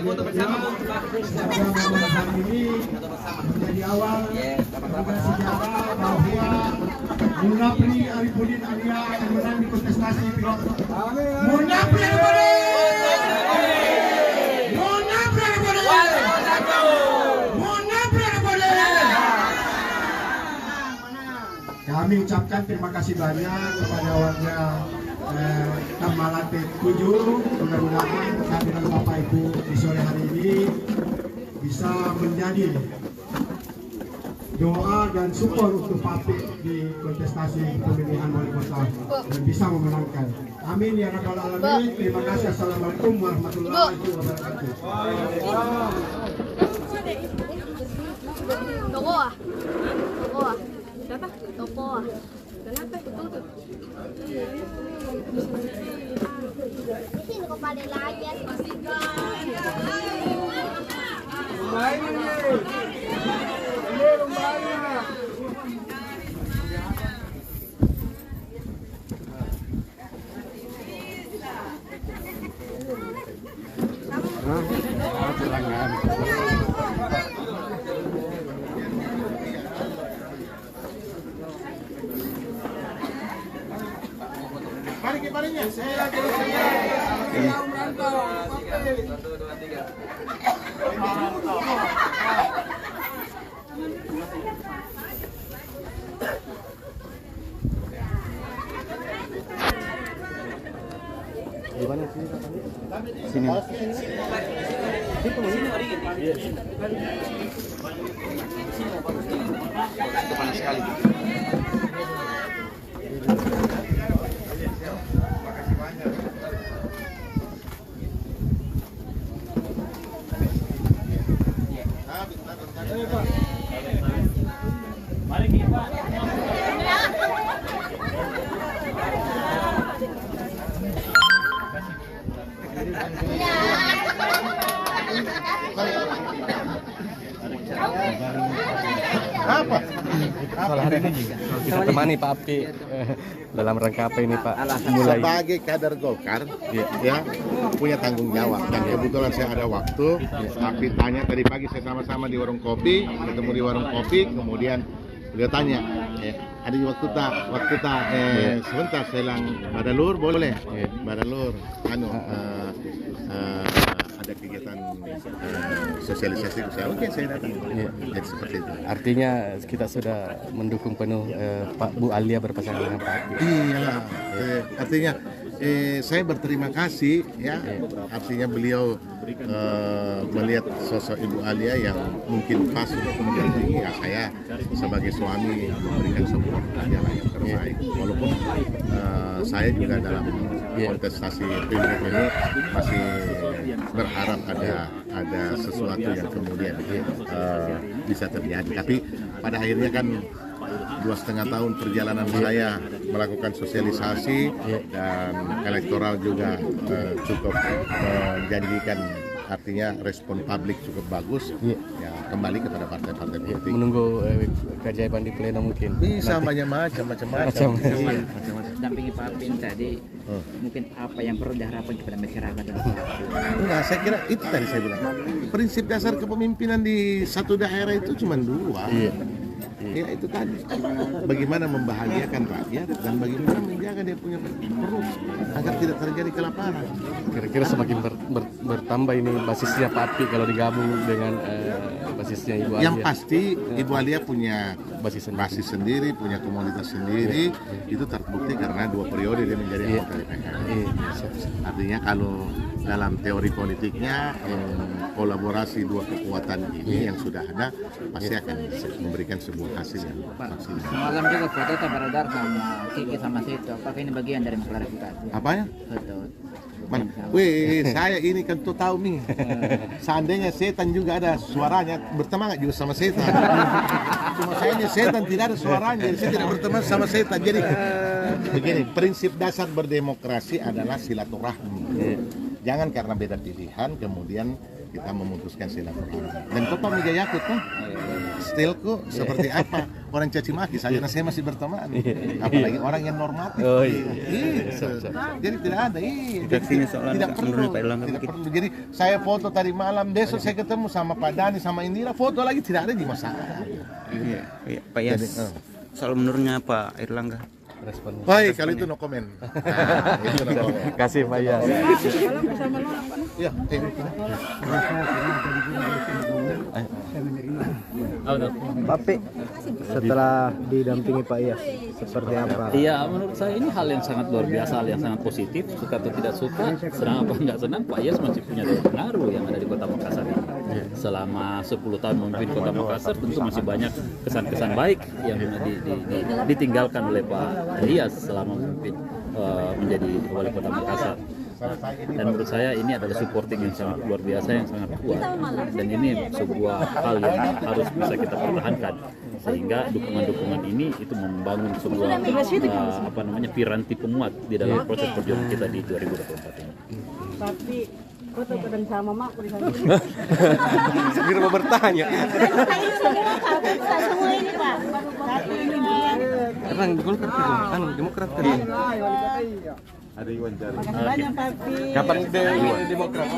foto bersama. Semoga momen hari ini menjadi awal juga sejarah bahwa Munapri Arifudin Alia akan menang di kontestasi pilot. Munapri Arifudin! Munapri Arifudin! Munapri Arifudin! Kami ucapkan terima kasih banyak kepada warga Tamalate 7. Mudah-mudahan kehadiran Bapak Ibu di sore hari ini bisa menjadi doa dan support untuk Pak Api di kontestasi pemilihan wali kota dan bisa memenangkan. Amin ya rabbal alamin. Terima kasih. Assalamualaikum warahmatullahi wabarakatuh. Toko. Kenapa ditutup? Sini kepada lagi Mari saya Di mana sih? Sini. Itu panas sekali. Mari kita. Apa? Soal hari ini kita temani Pak Api dalam rangka apa ini Pak? Mulai Sebagai kader Golkar, ya punya tanggung jawab. Dan kebetulan saya ada waktu, Api tanya tadi pagi saya sama-sama di warung kopi, ketemu di warung kopi, kemudian beliau tanya, ada waktu tak, sebentar saya bilang, Badalur boleh, Badalur, ada kegiatan sosialisasi, oke saya datang. Jadi seperti itu. artinya kita sudah mendukung penuh Pak Bu Alia berpasangan dengan Pak Api. Iya, artinya saya berterima kasih ya. Artinya beliau melihat sosok Ibu Alia yang mungkin pas untuk mendampingi ya, saya sebagai suami memberikan support yang terbaik. Walaupun saya juga dalam kontestasi pilpres ini masih berharap ada sesuatu yang kemudian bisa terjadi. Tapi pada akhirnya kan 2,5 tahun perjalanan saya melakukan sosialisasi dan elektoral juga cukup menjanjikan, artinya respon publik cukup bagus. Ya kembali kepada partai-partai politik. Menunggu keajaiban di pleno mungkin. Bisa nanti. macam-macam. Dampingi Pak Apin tadi, mungkin apa yang perlu diharapkan kepada masyarakat dan Enggak, saya kira itu tadi saya bilang. Prinsip dasar kepemimpinan di satu daerah itu cuma 2. Ya itu tadi, bagaimana membahagiakan rakyat dan bagaimana menjaga dia punya perut agar tidak terjadi kelaparan. Kira-kira semakin bertambah ini basisnya Pak Api kalau digabung dengan basisnya Ibu Alia. Yang pasti Ibu Alia punya basis sendiri, punya komunitas sendiri. Itu terbukti karena 2 periode dia menjadi anggota DPR. Artinya kalau dalam teori politiknya kolaborasi 2 kekuatan ini yang sudah ada pasti akan memberikan sebuah hasil yang maksimal. semalam juga foto beredar sama Kiki sama Seto. Apakah ini bagian dari mengklarifikasi? Apa ya? Foto. Mana? Wih, saya ini kan tuh tahu nih. Seandainya setan juga ada suaranya, berteman juga sama setan. Cuma saya ini setan tidak ada suaranya, jadi saya tidak berteman sama setan. Jadi begini, prinsip dasar berdemokrasi adalah silaturahmi. Jangan karena beda pilihan kemudian kita memutuskan silaturahmi. Dan Bapak Mijayaku tuh stilku seperti apa? Orang caci maki saja, nah saya masih berteman. Apalagi orang yang normatif. Jadi tidak ada. Tidak perlu. Jadi saya foto tadi malam, besok saya ketemu sama Pak Dani sama Indira, foto lagi tidak ada di masalah. Iya, Pak Yas. Soal menurutnya Pak Erlangga. Baik, kalau itu no comment. Itu no comment. Kasih Pak Yas. Ya, Pak Pi, setelah didampingi Pak Yas, seperti apa? Iya, menurut saya ini hal yang sangat luar biasa, hal yang sangat positif. Suka atau tidak suka, senang apa enggak senang, Pak Yas masih punya daya pengaruh yang ada di Kota Makassar ini. Selama 10 tahun memimpin Kota Makassar, tentu masih banyak kesan-kesan baik yang ditinggalkan oleh Pak Ilyas selama memimpin menjadi wali Kota Makassar. Dan menurut saya ini adalah supporting yang sangat luar biasa, yang sangat kuat, dan ini sebuah hal yang harus bisa kita pertahankan sehingga dukungan-dukungan ini itu membangun sebuah piranti penguat di dalam proses perjuangan kita di 2024 ini. Tapi foto kadang sama mak di sana. Segera mau bertanya. Semua ini Pak. Karena Golkar itu kan Demokrat kan. Ada Iwan Jari. Banyak Pak. Kapan Demokrat?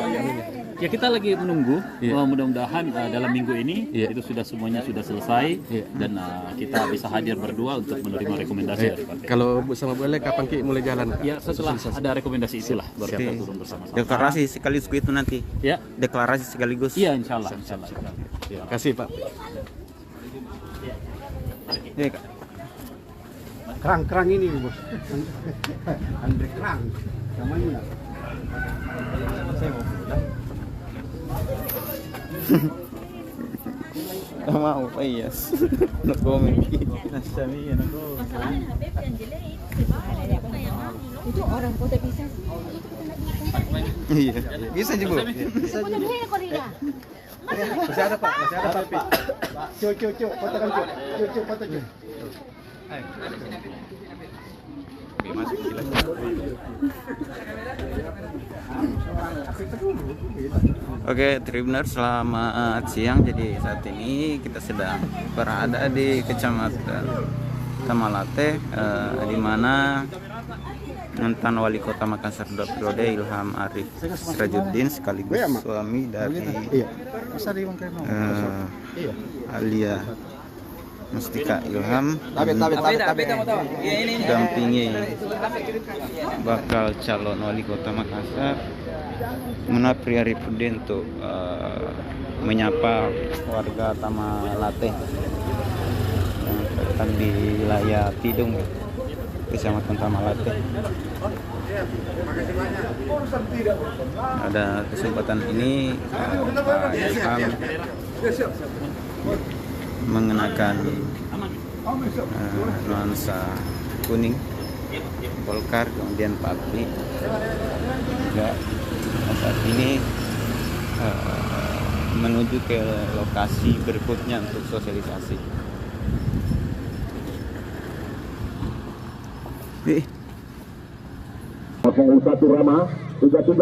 Ya kita lagi menunggu, mudah-mudahan dalam minggu ini itu semuanya sudah selesai dan kita bisa hadir berdua untuk menerima rekomendasi dari partai. Kalau sama boleh kapan Ki mulai jalan? Ya setelah ada rekomendasi itulah baru kita turun bersama-sama. Deklarasi sekaligus itu nanti. Ya. Deklarasi sekaligus. Iya, insya Allah. Terima kasih Pak. Iya, Kak. Kerang ini bos. Andre kerang. Namanya. Mau Pak Yas. No comment. Nasami ano ko. Itu orang kota bisa. Iya. Bisa juga. Bisa juga. Masih ada Pak, masih ada Pak. Cuk, fotokan Cuk, foto Cuk. Oke, Tribuners, selamat siang. Jadi saat ini kita sedang berada di Kecamatan Tamalate, di mana mantan Wali Kota Makassar 2 periode Ilham Arif Sirajuddin sekaligus suami dari Alia Mustika Ilham dampingi bakal calon Wali Kota Makassar Munafri Arifudin untuk menyapa warga Tamalate yang terletak di wilayah Tidung, Kecamatan Tamalate. Pada kesempatan ini Pak Ilham mengenakan nuansa kuning Golkar, kemudian Pak Apri juga saat ini menuju ke lokasi berikutnya untuk sosialisasi. Punggung 1 Rama 33,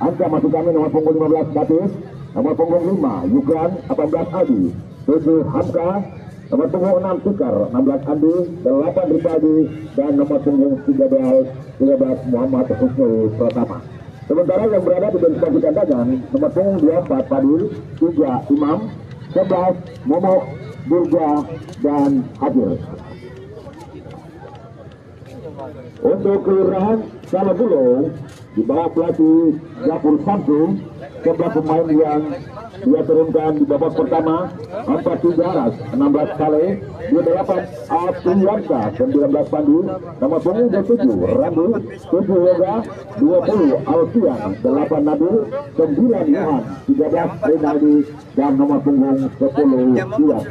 angka masuk kami nomor punggung 15 Batis, nomor punggung 5 Yukran 18 Adi, 7 Hamka, nomor punggung 6 Tikar 16 Andi, 8 Ripadi, dan nomor punggung 13 Muhammad Husnul Pratama. Sementara yang berada di bench pasukan dagang nomor punggung 24 Padil, 3 Imam, 11 Momok, Durga, dan Hadir. Untuk kelurahan Salabulo di bawah pelatih Gafur Samsung, 11 pemain yang dia turunkan di babak pertama, 4 Aras, 16 Saleh, 28 Apriyansa, 19 Pandi, nomor punggung 27 Randu, 7 Yoga, 20 Alfian, 8 Nabil, 9 Yohan, 13 Renaldi, dan nomor punggung 10 Dian.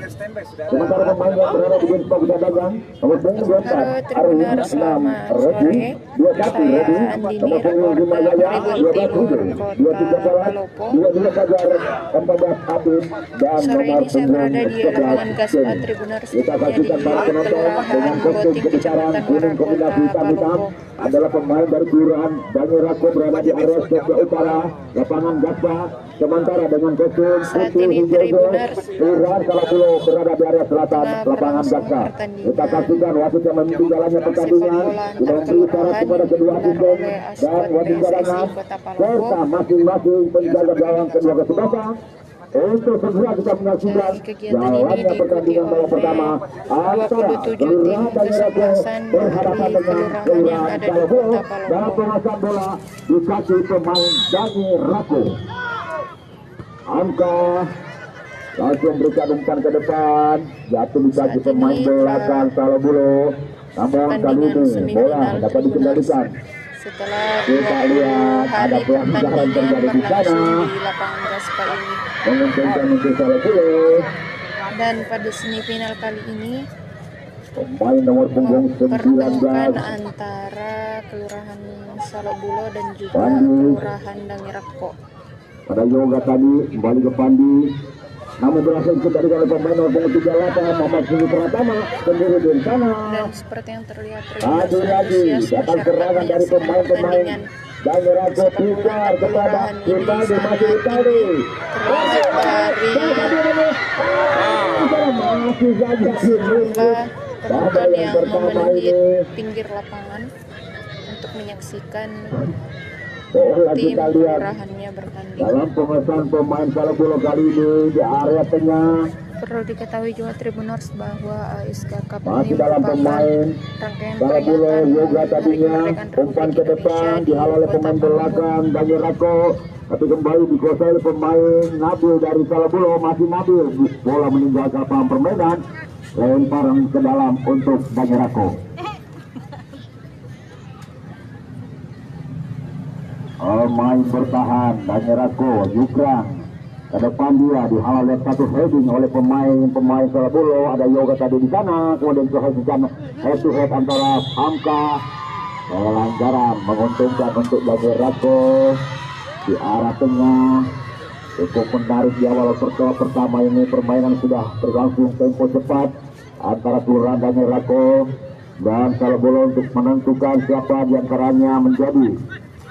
Sementara pemain yang berada di bench pasukan dagang nomor punggung 24 Arun, 6 Redi, 21 Redi, nomor punggung 5 Yaya, 12 Hudu, 23 Salat, 22 Fajar, 14 Abid, dan nomor punggung 11 Kita saksikan para penonton dengan kostum kebesaran kuning kombinasi hitam-hitam adalah pemain dari kelurahan Banyurako berada di area sebelah utara lapangan Gaspa, sementara dengan kostum putih hijau kelurahan Salabulo berada di area selatan lapangan Gaspa. Kita saksikan wasit yang memimpin jalannya pertandingan sudah memberi syarat kepada kedua tim dan wasit cadangan serta masing-masing penjaga gawang kedua kesebelasan untuk segera kita menyaksikan jalannya pertandingan babak pertama antara kelurahan Banyurako berhadapan dengan kelurahan Salabulo dalam penguasaan bola di kaki pemain Banyurako. Angka langsung berikan umpan ke depan, jatuh di kaki pemain belakang Salabulo, namun kali ini bola dapat dikendalikan. Setelah Kita lihat ada pelanggaran terjadi di sana di lapangan Gaspa ini, menguntungkan untuk Salabulo. dan pada semifinal kali ini Pemain nomor punggung 19 antara Kelurahan Salabulo dan juga Kelurahan Dangirako. Pada yoga tadi kembali ke Pandi, namun berhasil dikendalikan oleh pemain nomor punggung 38 Muhammad Husnul Pratama sendiri di sana. Dan seperti yang terlihat Lagi datang serangan dari pemain-pemain Dangirako Pikar kepada Itali, masih Itali. Masih saja penonton yang memenuhi pinggir lapangan untuk menyaksikan tim kelurahannya bertanding. Dalam pemesan pemain Salabulo kali ini di area tengah. Perlu diketahui juga Tribuners bahwa AISK Cup Masih ini dalam merupakan pemain rangkaian Salabulo yoga tadinya umpan ke depan dihalau oleh pemain belakang Dangirako, tapi kembali dikuasai oleh pemain Nabil dari Salabulo. Masih Nabil, bola meninggalkan lapangan permainan, lemparan ke dalam untuk Dangirako. Main bertahan Dangirako, Yukran ke depan dia dihalau oleh satu heading oleh pemain Salabulo. Ada yoga tadi di sana, kemudian kehasilkan head to head antara Hamka. Pelanggaran menguntungkan untuk Dangirako di arah tengah. cukup menarik di awal pertama ini. Permainan sudah berlangsung tempo cepat antara Kelurahan Dangerako dan Salabolo untuk menentukan siapa di antaranya menjadi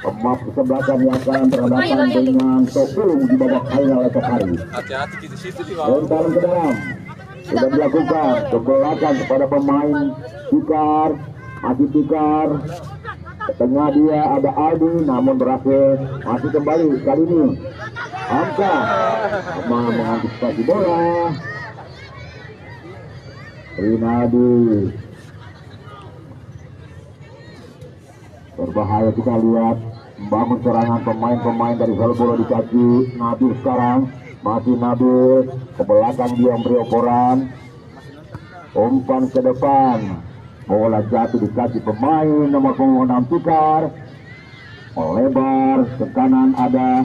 pemain kesebelasan yang akan berhadapan dengan Topulung di babak final esok hari. Lentaran ke dalam sudah dilakukan ke belakang kepada pemain Tikar, masih Tikar. Ke tengah dia ada Aldi, namun berhasil masih kembali kali ini Hamka mengantisipasi bola. Rinaldi berbahaya, kita lihat membangun serangan pemain-pemain dari Salabolo di kaki Nabil sekarang. Masih Nabil ke belakang, dia memberi operan, umpan ke depan, bola jatuh di kaki pemain nomor 6 Tikar. Melebar ke kanan ada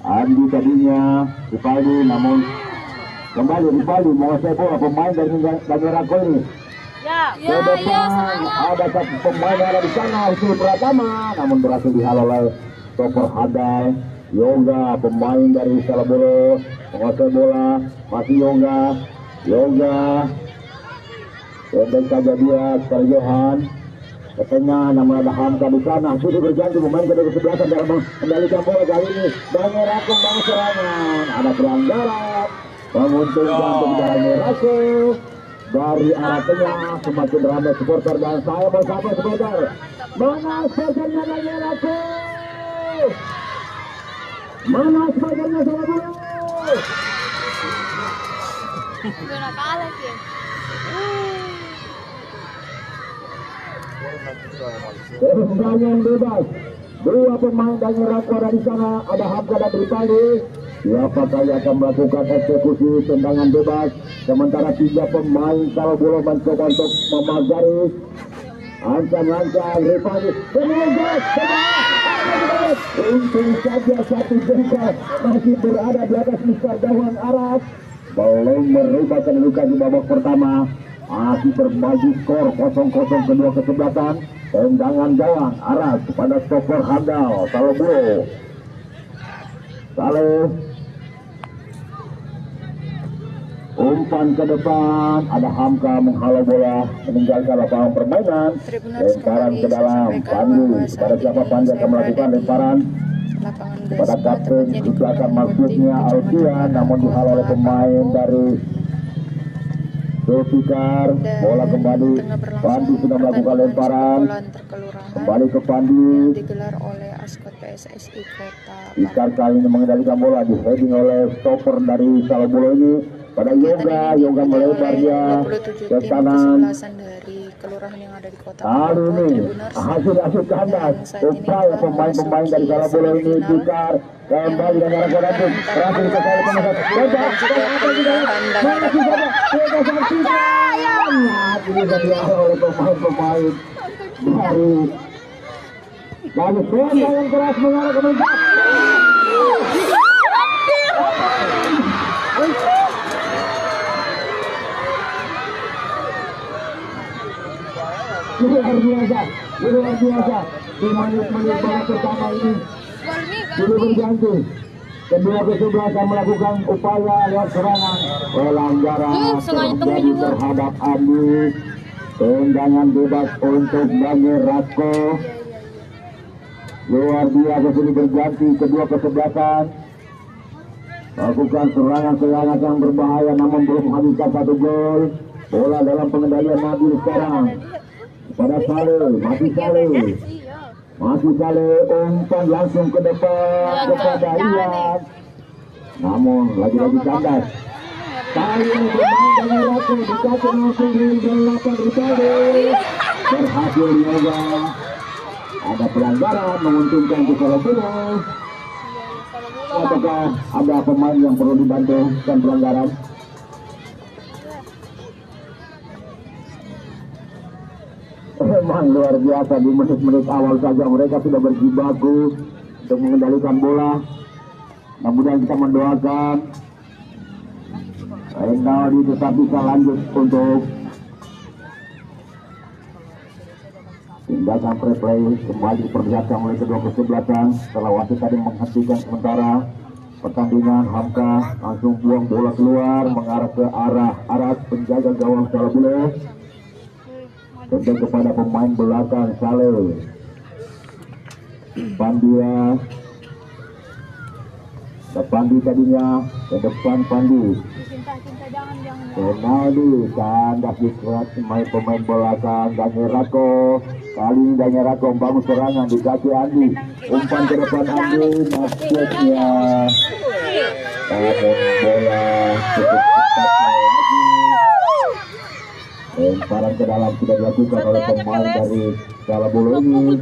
Andi tadinya Ripaldi, namun kembali Ripaldi menguasai bola. Pemain dari Dangerako ini ke depan, ada satu pemain yang ada di sana, Usul Pratama, namun berhasil dihalau oleh Topor Hadal. Yoga, pemain dari Salabolo, menguasai bola, masih Yoga, pendek saja dia kepada Johan. Ke tengah, namun ada Hamka di sana, sudah berganti pemain kedua kesebelasan dalam mengendalikan bola kali ini. Dangerako bangun serangan, ada pelanggaran, menguntungkan untuk Dangerako. Dari arah tengah semakin ramai supporter dan saya bersama supporter. Mana supporternya Dangerako? Mana supporternya Salabolo? Udah kalah sih. Tendangan bebas. Dua pemain Dangerako ada di sana, ada Hamka dan Ripaldi. Siapakah yang akan melakukan eksekusi tendangan bebas? Sementara 3 pemain Salabolo mencoba untuk memagari. Ancang-ancang Ripaldi. Untung saja satu jengkal masih berada di atas Mister Dawan Aras. Belum merubah kedudukan di babak pertama. Masih berbagi skor 0-0 kedua kesebelasan. Tendangan gawang Aras kepada Stopper Handal Salabolo. Saleh, umpan ke depan, ada Hamka menghalau bola, meninggalkan lapangan permainan. Lemparan ke dalam, Pandu kepada siapa Pandu akan melakukan lemparan kepada kapten di belakang maksudnya Alfian, namun dihalau oleh pemain dari Tikar. Bola kembali, Pandu sudah melakukan lemparan, kembali ke Pandu. Digelar oleh Askot PSSI Kota Tikar kali ini mengendalikan bola, di heading oleh stopper dari Salabolo ini pada Yoga melebar dia ke kanan. dari kelurahan yang ada di Kota Kali ini hasil kandas, upaya pemain-pemain dari Salabolo ini. Tikar kembali dengan arah kodatum, berhasil sekali pemesan ini dihalau oleh pemain-pemain dari lalu Sonda yang keras mengarah ke meja. Luar biasa di menit-menit babak pertama ini sudah berganti. Kedua kesebelasan melakukan upaya lewat serangan, pelanggaran terjadi terhadap Andi. Tendangan bebas untuk Dangerako. Luar biasa sudah berganti kedua kesebelasan, lakukan serangan-serangan yang berbahaya namun belum menghasilkan 1 gol. Bola dalam pengendalian Nabil sekarang pada Saleh, masih Saleh, umpan langsung ke depan kepada Ian, namun lagi-lagi kandas. Kali ini pemain Dangerako dikasih langsung di belakang Ripaldi, berhasil Yoga. Ada pelanggaran menguntungkan ke Salabolo. Apakah ada pemain yang perlu dibantu dan pelanggaran? Memang luar biasa di menit-menit awal saja mereka sudah berjibaku untuk mengendalikan bola. Mudah-mudahan kita mendoakan Rinaldi tetap bisa lanjut untuk tindakan replay. Kembali diperlihatkan oleh kedua kesebelasan setelah wasit tadi menghentikan sementara. pertandingan. Hamka langsung buang bola keluar mengarah ke arah penjaga gawang Salabule. Tentu kepada pemain belakang Saleh. Pandia ke Pandi tadinya, ke depan Pandi. Ronaldo kandas dikerat pemain belakang Daniel Rako. Kali ini Daniel Rako membangun serangan di kaki Andi. Umpan ke depan Andi, maksudnya namun bola cukup cepat lagi. Lemparan ke dalam sudah dilakukan oleh pemain dari Salabule ini.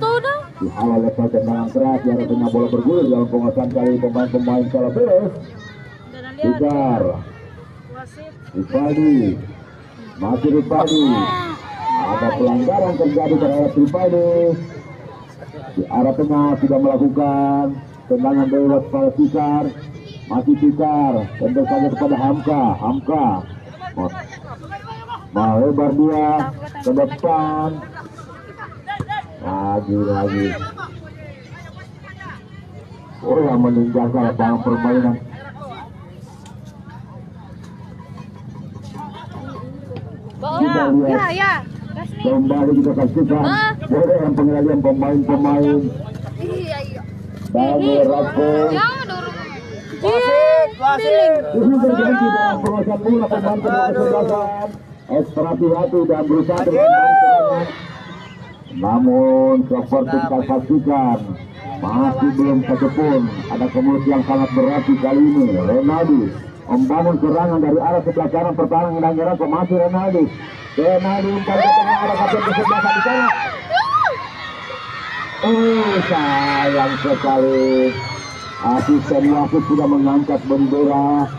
Dihalau lepas tendangan keras, di arahnya bola bergulir dalam penguasaan kali pemain Salabule. Tikar Ripaldi, masih Ripaldi. Ada pelanggaran terjadi terhadap Ripaldi. Di arah tengah sudah melakukan tendangan bebas pada Tikar. Masih Tikar, tendang saja kepada Hamka. Hamka melebar dia ke depan. Lagi. Oh, yang meninggalkan lapangan permainan. Kita lihat kembali kita saksikan boleh yang pengendalian pemain-pemain. Daniel Rako ini terjadi dalam penguasaan bola pemain kesebelasan. Ekstra hati-hati dan berusaha dengan namun seperti kita saksikan masih belum satupun ada kemudian yang sangat berarti kali ini. Ronaldo membangun serangan dari arah sebelah kanan, pertahanan dan nyerang ke masih Ronaldo umpan ke tengah, ada kapten kesebelasan di sana. Sayang sekali asisten wasit sudah mengangkat bendera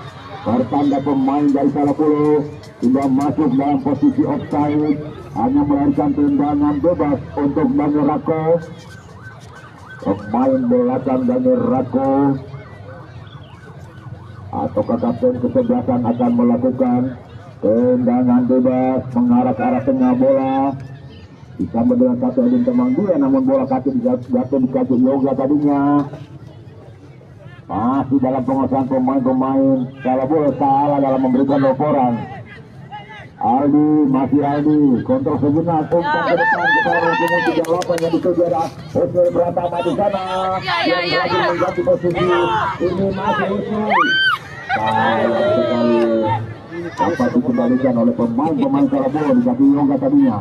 pertanda pemain dari Salabule sudah masuk dalam posisi offside, hanya melahirkan tendangan bebas untuk Daniel Rako. Pemain belakang Daniel Rako atau kapten kesebelasan akan melakukan tendangan bebas mengarah ke arah tengah bola. Ditambah dengan satu Edin Temang dia, namun bola kaki jatuh di kaki Yoga tadinya. Masih dalam penguasaan pemain-pemain Salabule salah dalam memberikan laporan. Aldi, kontrol sejenak, umpan ke depan kepada timur 38 yang dituju ada Husni Pratama di sana yang lagi mengganti posisi. Ini masih Husni. Sayang sekali dapat dikembalikan oleh pemain Salabule di kaki Yoga tadinya.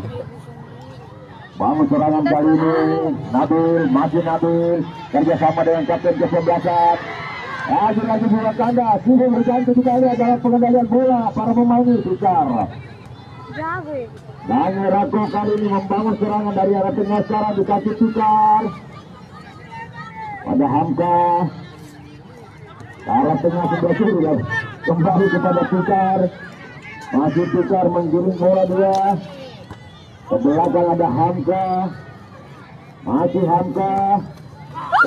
Bangun serangan kali ini Nabil kerjasama dengan kapten kesebelasan. Lagi bola kandas, sudah berganti sekali adalah pengendalian bola para pemain ini. Tikar Daniel Rako kali ini membangun serangan dari arah tengah, sekarang dikasih Tikar pada Hamka. Arah tengah sebelah kiri kembali kepada Tikar. Masih Tikar menggiring bola dia. Ke belakang ada Hamka. Masih Hamka.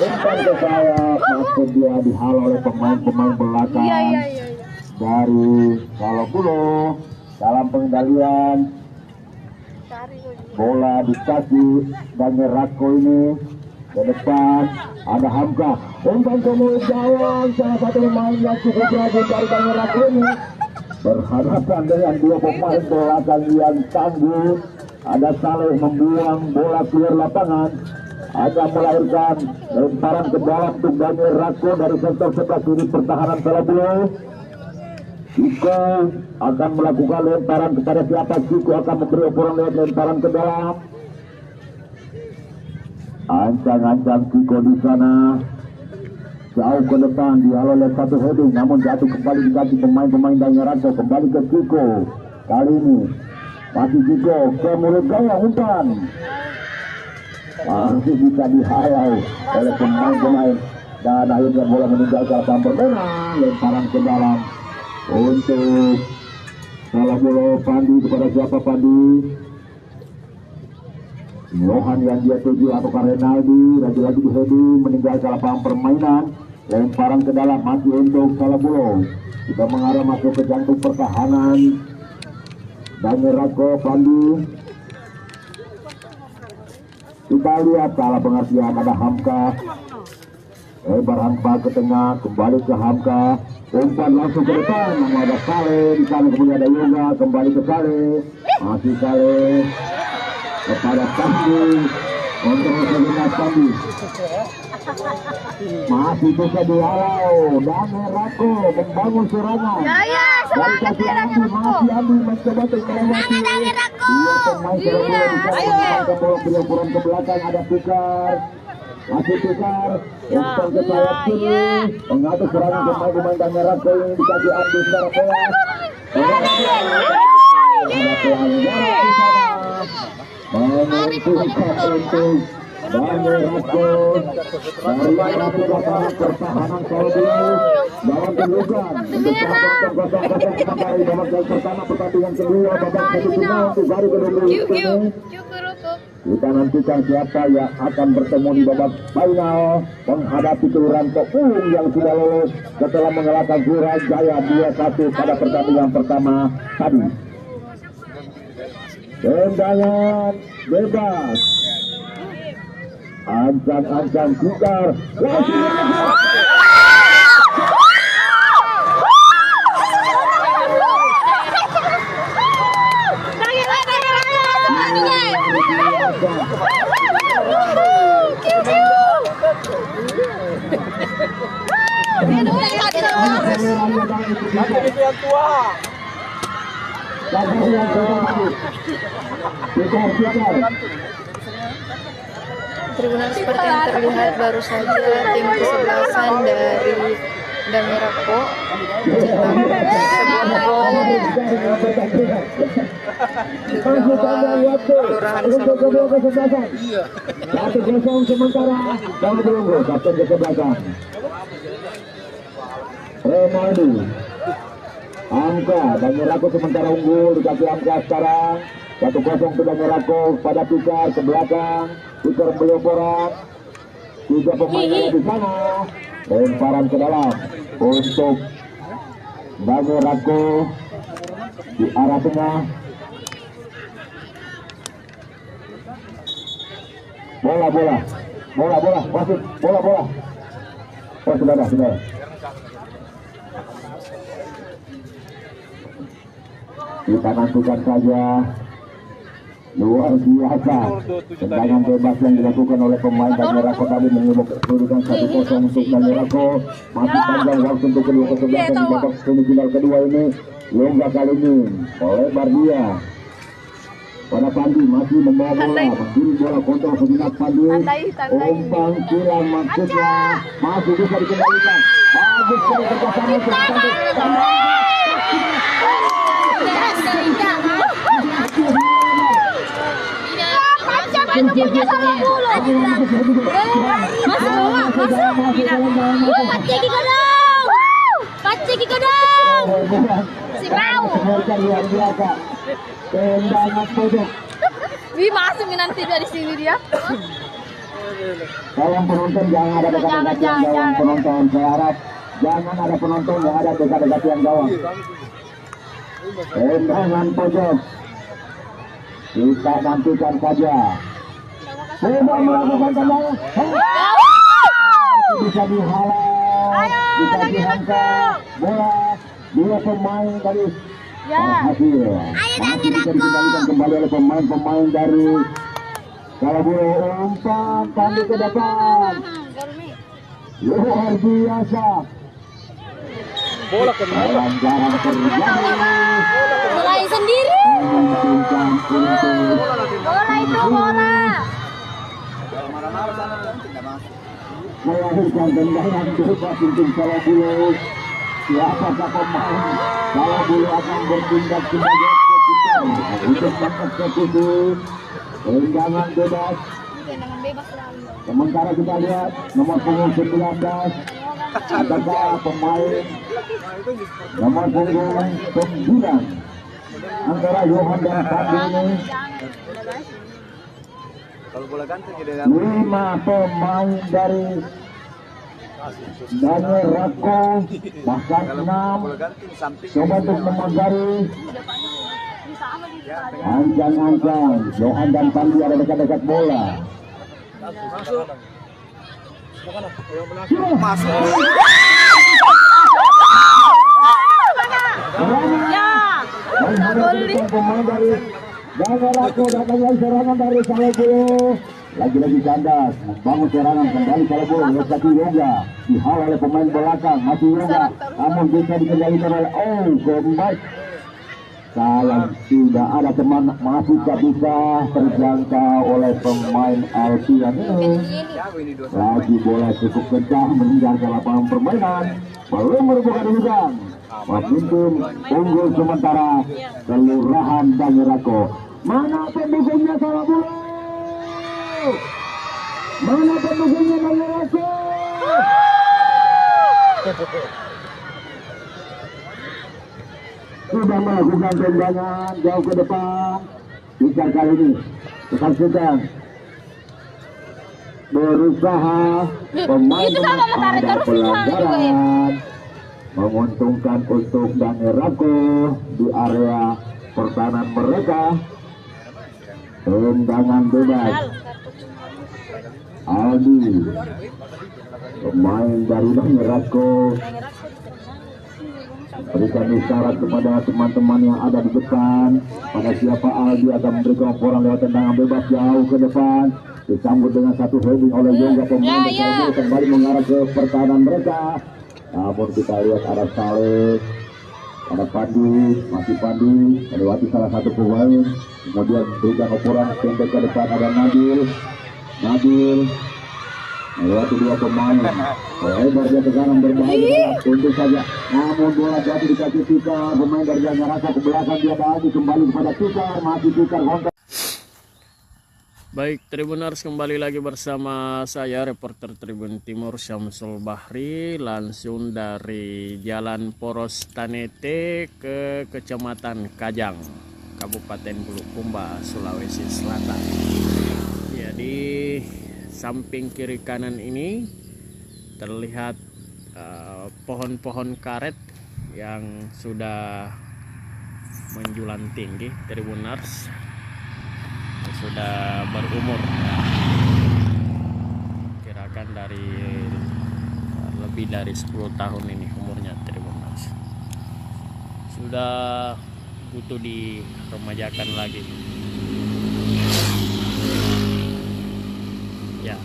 Umpan ke sayap, masuk dia dihalau oleh pemain-pemain belakang dari Salabule. Dalam pengendalian bola di kaki Daniel Rako ini. Ke depan ada Hamka. Umpan ke mulut gawang, salah satu pemain yang cukup berani dari Daniel Rako ini. Berhadapan dengan dua pemain belakang yang tangguh. Ada Saleh membuang bola keluar lapangan, akan melahirkan lemparan ke dalam untuk Daniel Rako dari sektor sebelah kiri pertahanan Salabule. Ciko akan melakukan lemparan kepada siapa? Ciko akan memberi operan lewat lemparan ke dalam. Ancang-ancang Ciko di sana, jauh ke depan dihalau oleh satu heading, namun jatuh kembali di kaki pemain-pemain Daniel Rako. Kembali ke Ciko kali ini. Masih Ciko ke mulut gawang, umpan masih bisa dihalau oleh pemain-pemain dan akhirnya bola meninggalkan lapangan permainan. Lemparan ke dalam untuk Salabule. Pandi kepada siapa? Pandi Johan yang dia tuju atau Ronaldo lagi-lagi di heading meninggalkan lapangan permainan. Lemparan ke dalam masih untuk Salabule, kita mengarah masuk ke jantung pertahanan Daniel Rako. Pandi kita lihat salah pengertian, ada Hamka. Lebar Hamka ke tengah, kembali ke Hamka, umpan langsung ke depan, ada Saleh di sana, kemudian ada Yoga, kembali ke Saleh, masih Saleh kepada Sandi, untuk Segenap Sandi, masih bisa dihalau, Dame Rako membangun serangan, dari kaki Andi, masih Andi mencoba untuk melewati, dua pemain Surabaya di sana, bola berhamburan ke belakang, ada Fikar. Masih Fikar, umpan ke sayap kiri, mengatur serangan pemain Dame Rako ini di kaki Andi secara pelan. Ada pelanggaran di sana. Menguntungkan untuk Dame Rako dari lapangan pertahanan Surabaya dalam kedudukan untuk pertandingan kosong-kosong kembali babak pertama pertandingan kedua babak 1-0 untuk baru kedua ini. Kita nantikan siapa yang akan bertemu di babak final menghadapi Kelurahan Topung yang sudah lolos setelah mengalahkan Surajaya 2-1 pada pertandingan pertama tadi. Tendangan bebas, ancang-ancang Fikar, Tribunal seperti yang terlihat baru saja tim kesebelasan dari Dame Rako mencetak sebuah gol di gawang Kelurahan Sambulu. 1-0 sementara Bang Belunggu, kapten kesebelasan. Remandi Hamka, Dame Rako sementara unggul di kaki Hamka sekarang. 1-0 untuk Dame Rako pada Fikar ke belakang. Fikar belomporan, 3 pemain di sana, lemparan ke dalam untuk Dame Rako di arah tengah. Bola, wasit, bola. Oh, sudah. Kita nantikan saja. Luar biasa tendangan bebas yang dilakukan oleh pemain Dame Rako tadi menyebabkan kedudukan 1-0 untuk Dame Rako. Masih panjang waktu untuk kedua kesebelasan di babak semifinal kedua ini. Yoga kali ini lebar dia pada Pandi, masih membawa bola, kiri bola kontrol Segenap Pandi, umpan silang maksudnya masih bisa dikembalikan. Bagus sekali kerjasama Pandi. Banjirnya sama dulu. Masuk bawah, masuk. Pacik kodong. Si mau. Wih, masuk nanti dari sini dia. Tolong penonton jangan ada dekat-dekat yang gawang, penonton. Saya harap jangan ada penonton yang ada dekat-dekat yang gawang. Tendangan pojok. Kita nantikan saja. Coba melakukan tendangan. Bisa dihalau. Bisa dihantam. Bola. Dua pemain dari hasil. Masih bisa dikembalikan kembali oleh pemain-pemain dari Kalaburo. Umpan Pandi ke depan. Luar biasa. Bola jarang terjadi. Bola sendiri. Bola itu bola. Melahirkan tendangan bebas untuk Kalaburo. Siapakah pemain Kalaburo akan bertindak sebagai eksekutor untuk mengeksekusi tendangan bebas. Sementara kita lihat nomor punggung 19 adalah pemain nomor punggung 9 antara Yohan dan Pandi ini. Kalau bola ganteng 5 pemain dari Dame Rako, bahkan 6 coba untuk memagari. Ancang-ancang Yohan dan Pandi ada dekat-dekat bola. Pemain dari Rako datangnya serangan dari Salabulu. Lagi-lagi kandas membangun serangan kembali Salabulu. Lagi Yoga dihalau oleh pemain belakang, masih Yoga, namun bisa dikendalikan oleh kembali. Sayang tidak ada teman, masih tak bisa terjangkau oleh pemain Alfian ini. Lagi bola cukup kencang meninggalkan lapangan permainan, belum merupakan hujan. Pemimpin unggul sementara Kelurahan Banyurako. Mana pendukungnya Salabulu? Mana pendukungnya Banyurako? Sudah melakukan tendangan jauh ke depan. Tikar kali ini tetap sedang berusaha pemain ada pelanggaran. Menguntungkan untuk Banyurako di area pertahanan mereka. Tendangan bebas Aldi, pemain dari Banyurako, berikan isyarat kepada teman-teman yang ada di depan pada siapa Aldi akan memberikan laporan lewat tendangan bebas jauh ke depan. Disambut dengan satu heading oleh Yoga, pemain dari kembali mengarah ke pertahanan mereka. Namun kita lihat ada Saleh, ada Pandi, masih Pandi melewati salah satu pemain, kemudian berikan laporan pendek ke depan. Ada Nabil melewati dua pemain, lebar dia ke kanan berbahaya tentu saja, namun bola jatuh dikasih Tikar, pemain dari Banyurako ke belakang, dia lagi kembali kepada Tikar, masih Tikar kontak. Baik, Tribuners, kembali lagi bersama saya reporter Tribun Timur Syamsul Bahri, langsung dari Jalan Poros Tanete ke Kecamatan Kajang, Kabupaten Bulukumba, Sulawesi Selatan. Ya, di samping kiri kanan ini terlihat pohon-pohon karet yang sudah menjulang tinggi, Tribuners. Sudah berumur, kirakan dari lebih dari 10 tahun ini umurnya Tribuners. Sudah butuh diremajakan lagi. Ya,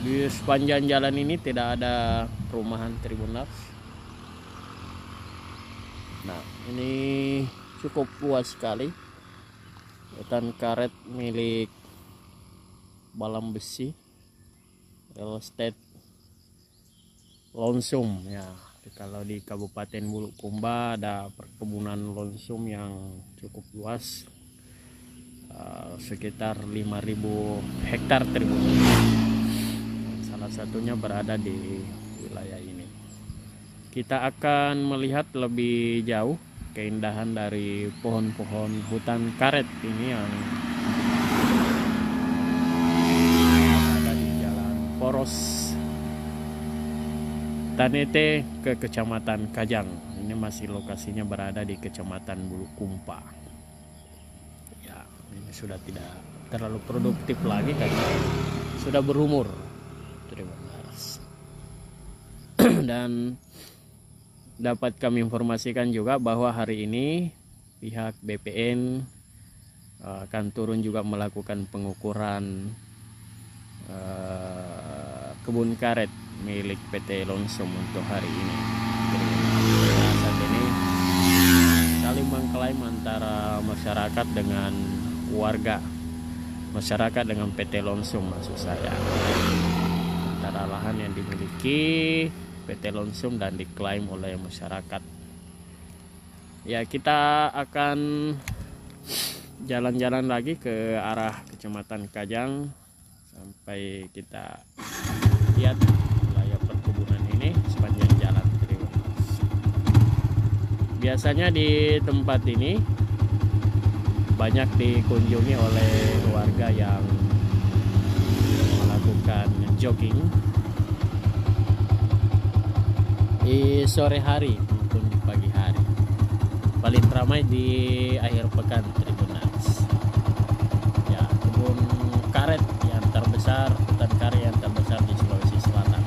di sepanjang jalan ini tidak ada perumahan Tribuners. Nah, ini cukup luas sekali. Hutan karet milik Balam Besi Real Estate Lonsum. Ya, kalau di Kabupaten Bulukumba ada perkebunan lonsum yang cukup luas, sekitar 5.000 hektar Tribun. Salah satunya berada di wilayah ini. Kita akan melihat lebih jauh keindahan dari pohon-pohon hutan karet ini yang ada di Jalan Poros Tanete ke Kecamatan Kajang. Ini masih lokasinya berada di Kecamatan Bulukumba. Ya, ini sudah tidak terlalu produktif lagi karena sudah berumur. Terima kasih. Dan dapat kami informasikan juga bahwa hari ini pihak BPN akan turun juga melakukan pengukuran kebun karet milik PT Lonsum untuk hari ini. Nah, saat ini saling mengklaim antara masyarakat dengan warga, masyarakat dengan PT Lonsum maksud saya, antara lahan yang dimiliki PT Lonsum dan diklaim oleh masyarakat. Ya, kita akan jalan-jalan lagi ke arah Kecamatan Kajang sampai kita lihat wilayah perkebunan ini sepanjang jalan. Biasanya di tempat ini banyak dikunjungi oleh warga yang melakukan jogging di sore hari maupun di pagi hari. Paling ramai di akhir pekan Tribuners. Ya, kebun karet yang terbesar, hutan karet yang terbesar di Sulawesi Selatan.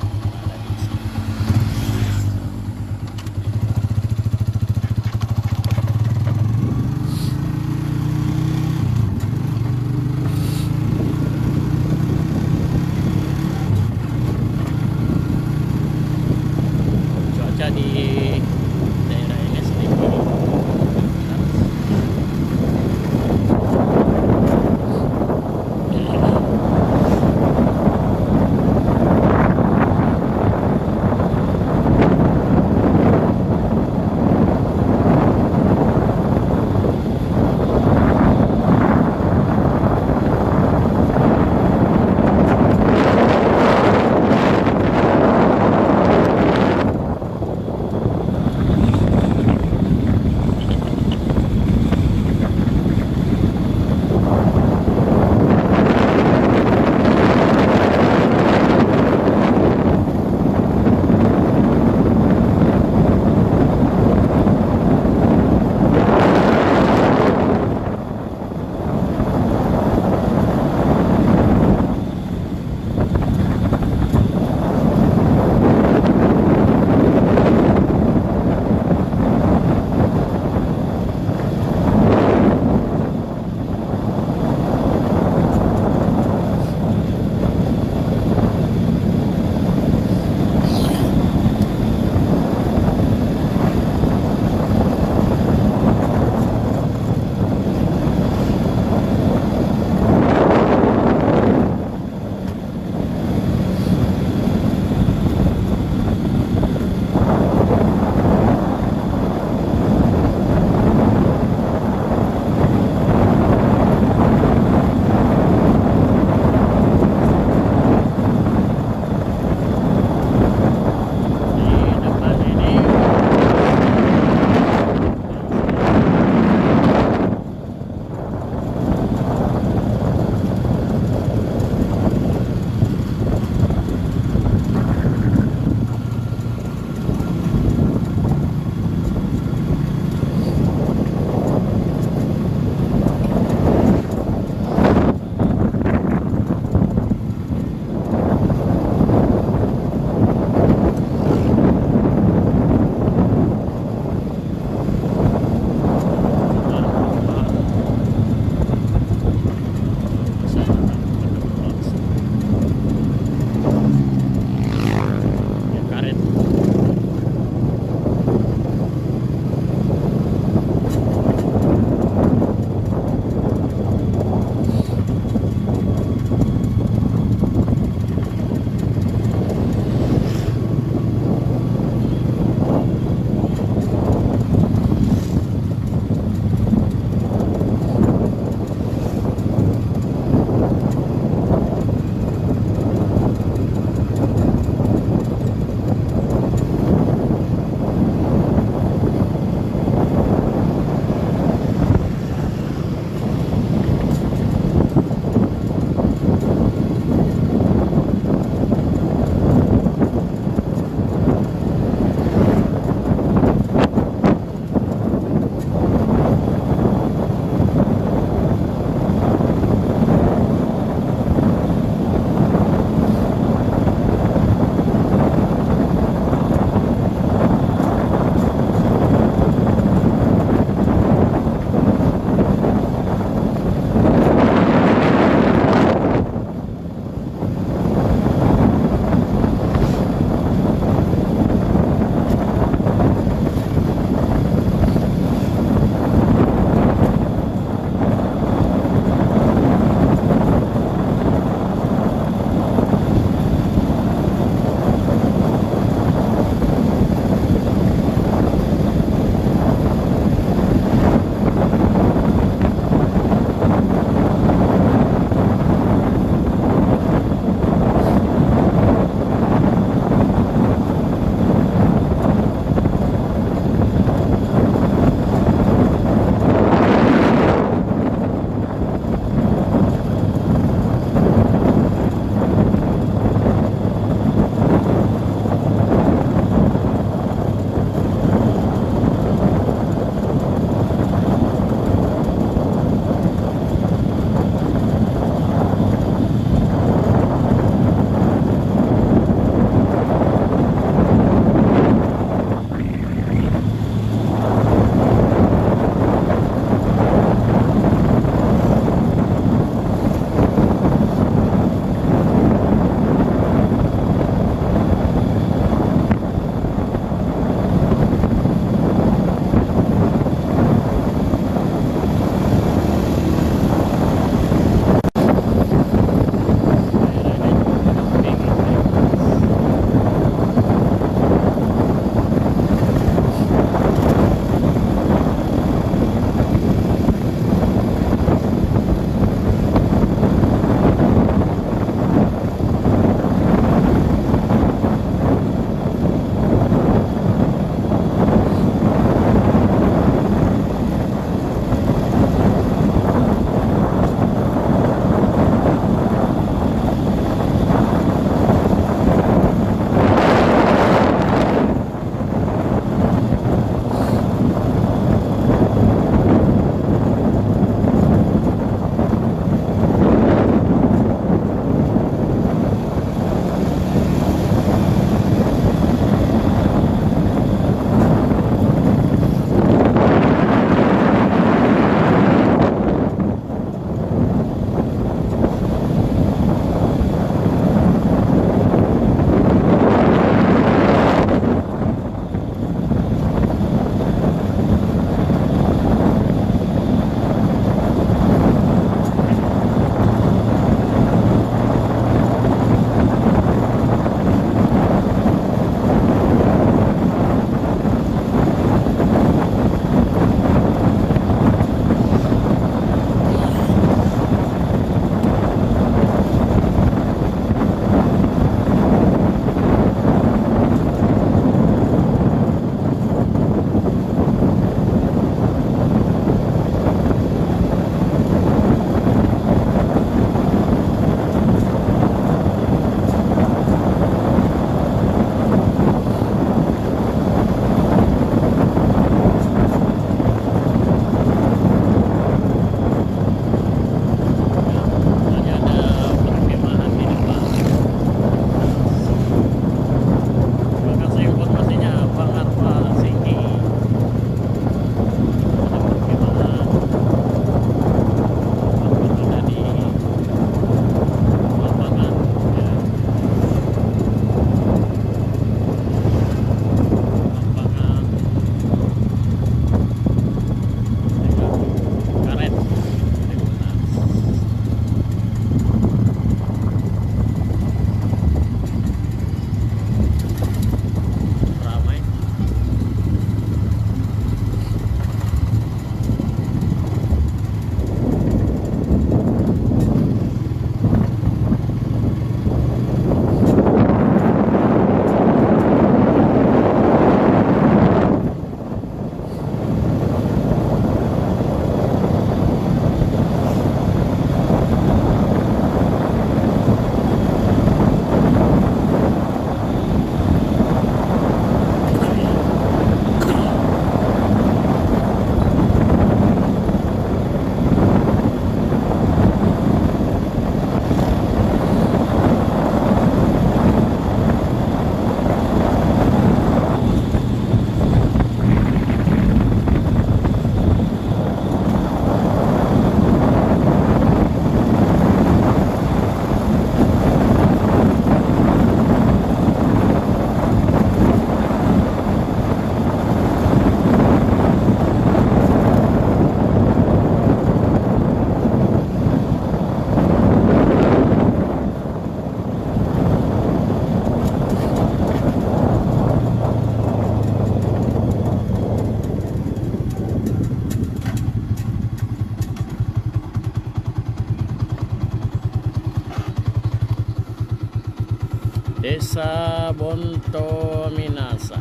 Desa Bonto Minasa.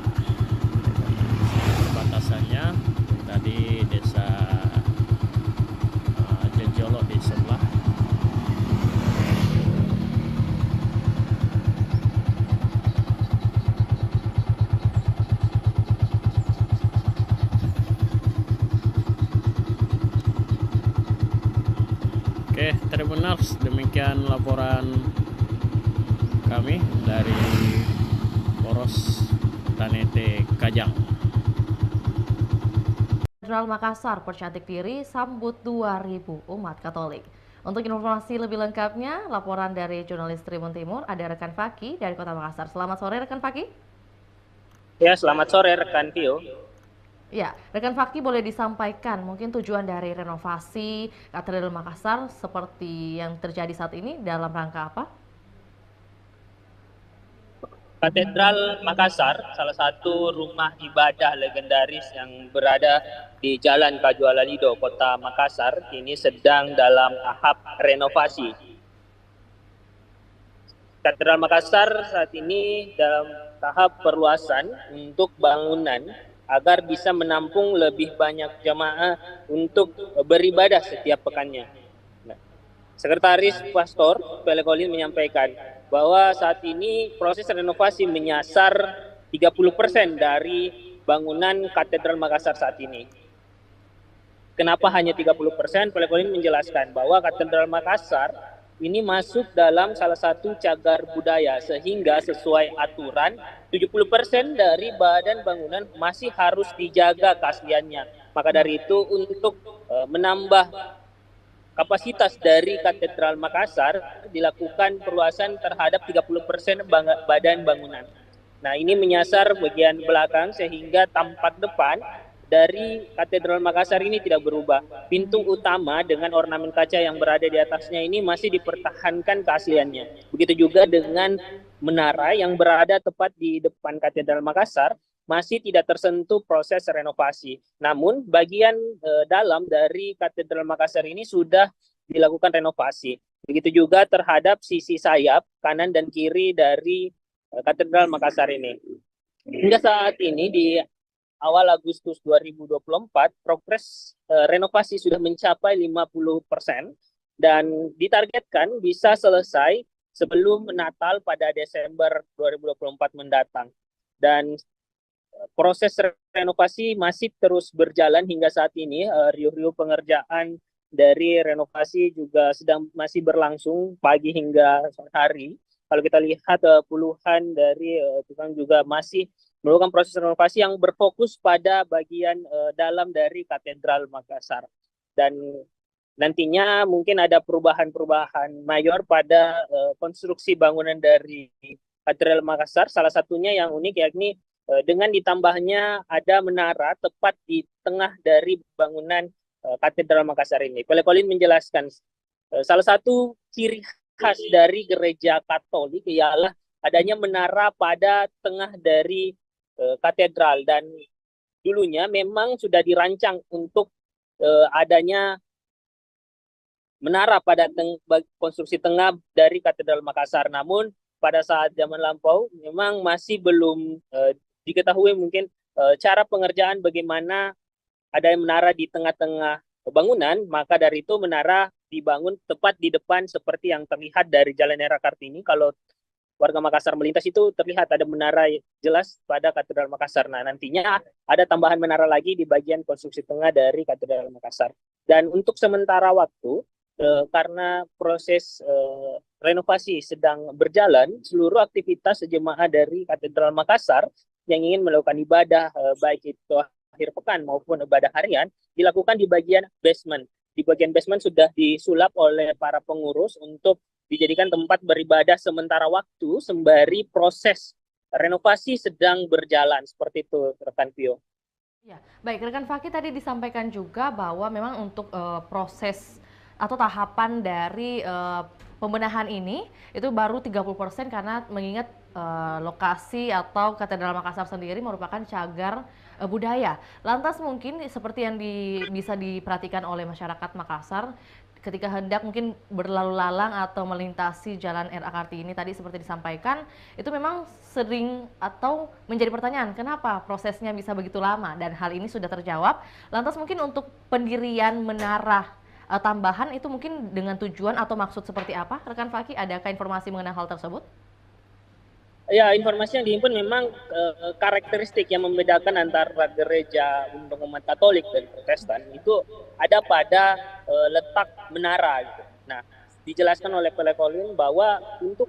Batasannya tadi desa Jejolo di sebelah. Oke, Tribuners, demikian laporan kami dari Poros Tanete Kajang. Katedral Makassar percantik diri sambut 2000 umat Katolik. Untuk informasi lebih lengkapnya, laporan dari jurnalis Tribun Timur ada rekan Faki dari Kota Makassar. Selamat sore rekan Faki. Ya, selamat sore rekan Tio. Ya, rekan Faki boleh disampaikan mungkin tujuan dari renovasi Katedral Makassar seperti yang terjadi saat ini dalam rangka apa? Katedral Makassar, salah satu rumah ibadah legendaris yang berada di Jalan Kajuala Lido, Kota Makassar, kini sedang dalam tahap renovasi. Katedral Makassar saat ini dalam tahap perluasan untuk bangunan agar bisa menampung lebih banyak jamaah untuk beribadah setiap pekannya. Nah, Sekretaris Pastor Pelekolin menyampaikan bahwa saat ini proses renovasi menyasar 30% dari bangunan Katedral Makassar saat ini. Kenapa hanya 30%? Pelekolin menjelaskan bahwa Katedral Makassar ini masuk dalam salah satu cagar budaya sehingga sesuai aturan 70% dari badan bangunan masih harus dijaga keasliannya. Maka dari itu untuk menambah kapasitas dari Katedral Makassar dilakukan perluasan terhadap 30% badan bangunan. Nah, ini menyasar bagian belakang sehingga tampak depan dari Katedral Makassar ini tidak berubah. Pintu utama dengan ornamen kaca yang berada di atasnya ini masih dipertahankan keasliannya. Begitu juga dengan menara yang berada tepat di depan Katedral Makassar masih tidak tersentuh proses renovasi. Namun bagian dalam dari Katedral Makassar ini sudah dilakukan renovasi. Begitu juga terhadap sisi sayap kanan dan kiri dari Katedral Makassar ini. Hingga saat ini di awal Agustus 2024, progres renovasi sudah mencapai 50% dan ditargetkan bisa selesai sebelum Natal pada Desember 2024 mendatang. Dan proses renovasi masih terus berjalan hingga saat ini. Riuh-riuh pengerjaan dari renovasi juga masih berlangsung pagi hingga sore hari. Kalau kita lihat puluhan dari tukang juga masih melakukan proses renovasi yang berfokus pada bagian dalam dari Katedral Makassar. Dan nantinya mungkin ada perubahan-perubahan mayor pada konstruksi bangunan dari Katedral Makassar. Salah satunya yang unik yakni dengan ditambahnya ada menara tepat di tengah dari bangunan Katedral Makassar ini. Pelekolin menjelaskan salah satu ciri khas dari gereja Katolik ialah adanya menara pada tengah dari katedral, dan dulunya memang sudah dirancang untuk adanya menara pada konstruksi tengah dari Katedral Makassar. Namun pada saat zaman lampau memang masih belum diketahui mungkin cara pengerjaan bagaimana ada menara di tengah-tengah bangunan. Maka dari itu menara dibangun tepat di depan seperti yang terlihat dari Jalan Era Kartini. Kalau warga Makassar melintas itu terlihat ada menara jelas pada Katedral Makassar. Nah, nantinya ada tambahan menara lagi di bagian konstruksi tengah dari Katedral Makassar. Dan untuk sementara waktu, karena proses renovasi sedang berjalan, seluruh aktivitas jemaah dari Katedral Makassar yang ingin melakukan ibadah, baik itu akhir pekan maupun ibadah harian, dilakukan di bagian basement. Di bagian basement sudah disulap oleh para pengurus untuk dijadikan tempat beribadah sementara waktu sembari proses renovasi sedang berjalan. Seperti itu, rekan Pio. Ya, baik, rekan Faki tadi disampaikan juga bahwa memang untuk proses atau tahapan dari pembenahan ini itu baru 30% karena mengingat lokasi atau Katedral Makassar sendiri merupakan cagar budaya. Lantas mungkin seperti yang bisa diperhatikan oleh masyarakat Makassar, ketika hendak mungkin berlalu lalang atau melintasi jalan RA Kartini tadi seperti disampaikan, itu memang sering atau menjadi pertanyaan kenapa prosesnya bisa begitu lama, dan hal ini sudah terjawab. Lantas mungkin untuk pendirian menara tambahan itu mungkin dengan tujuan atau maksud seperti apa? Rekan Fakih, adakah informasi mengenai hal tersebut? Ya, informasi yang dihimpun memang karakteristik yang membedakan antara gereja untuk umat Katolik dan Protestan itu ada pada letak menara. Gitu. Nah, dijelaskan oleh Pelekolin bahwa untuk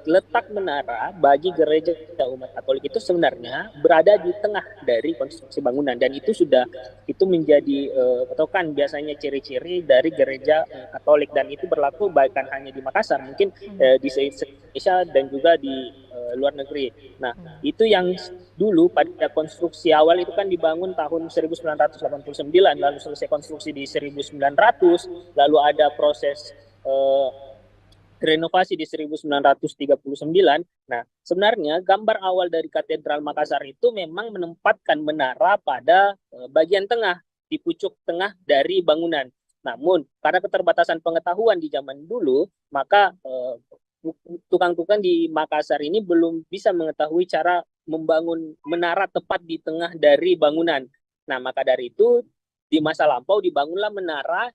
letak menara bagi gereja umat Katolik itu sebenarnya berada di tengah dari konstruksi bangunan, dan itu menjadi patokan biasanya ciri-ciri dari gereja Katolik, dan itu berlaku bahkan hanya di Makassar, mungkin di Indonesia dan juga di luar negeri. Nah, itu yang dulu pada konstruksi awal itu kan dibangun tahun 1989, lalu selesai konstruksi di 1900, lalu ada proses renovasi di 1939. Nah, sebenarnya gambar awal dari Katedral Makassar itu memang menempatkan menara pada bagian tengah, di pucuk tengah dari bangunan. Namun, karena keterbatasan pengetahuan di zaman dulu, maka tukang-tukang di Makassar ini belum bisa mengetahui cara membangun menara tepat di tengah dari bangunan. Nah, maka dari itu, di masa lampau dibangunlah menara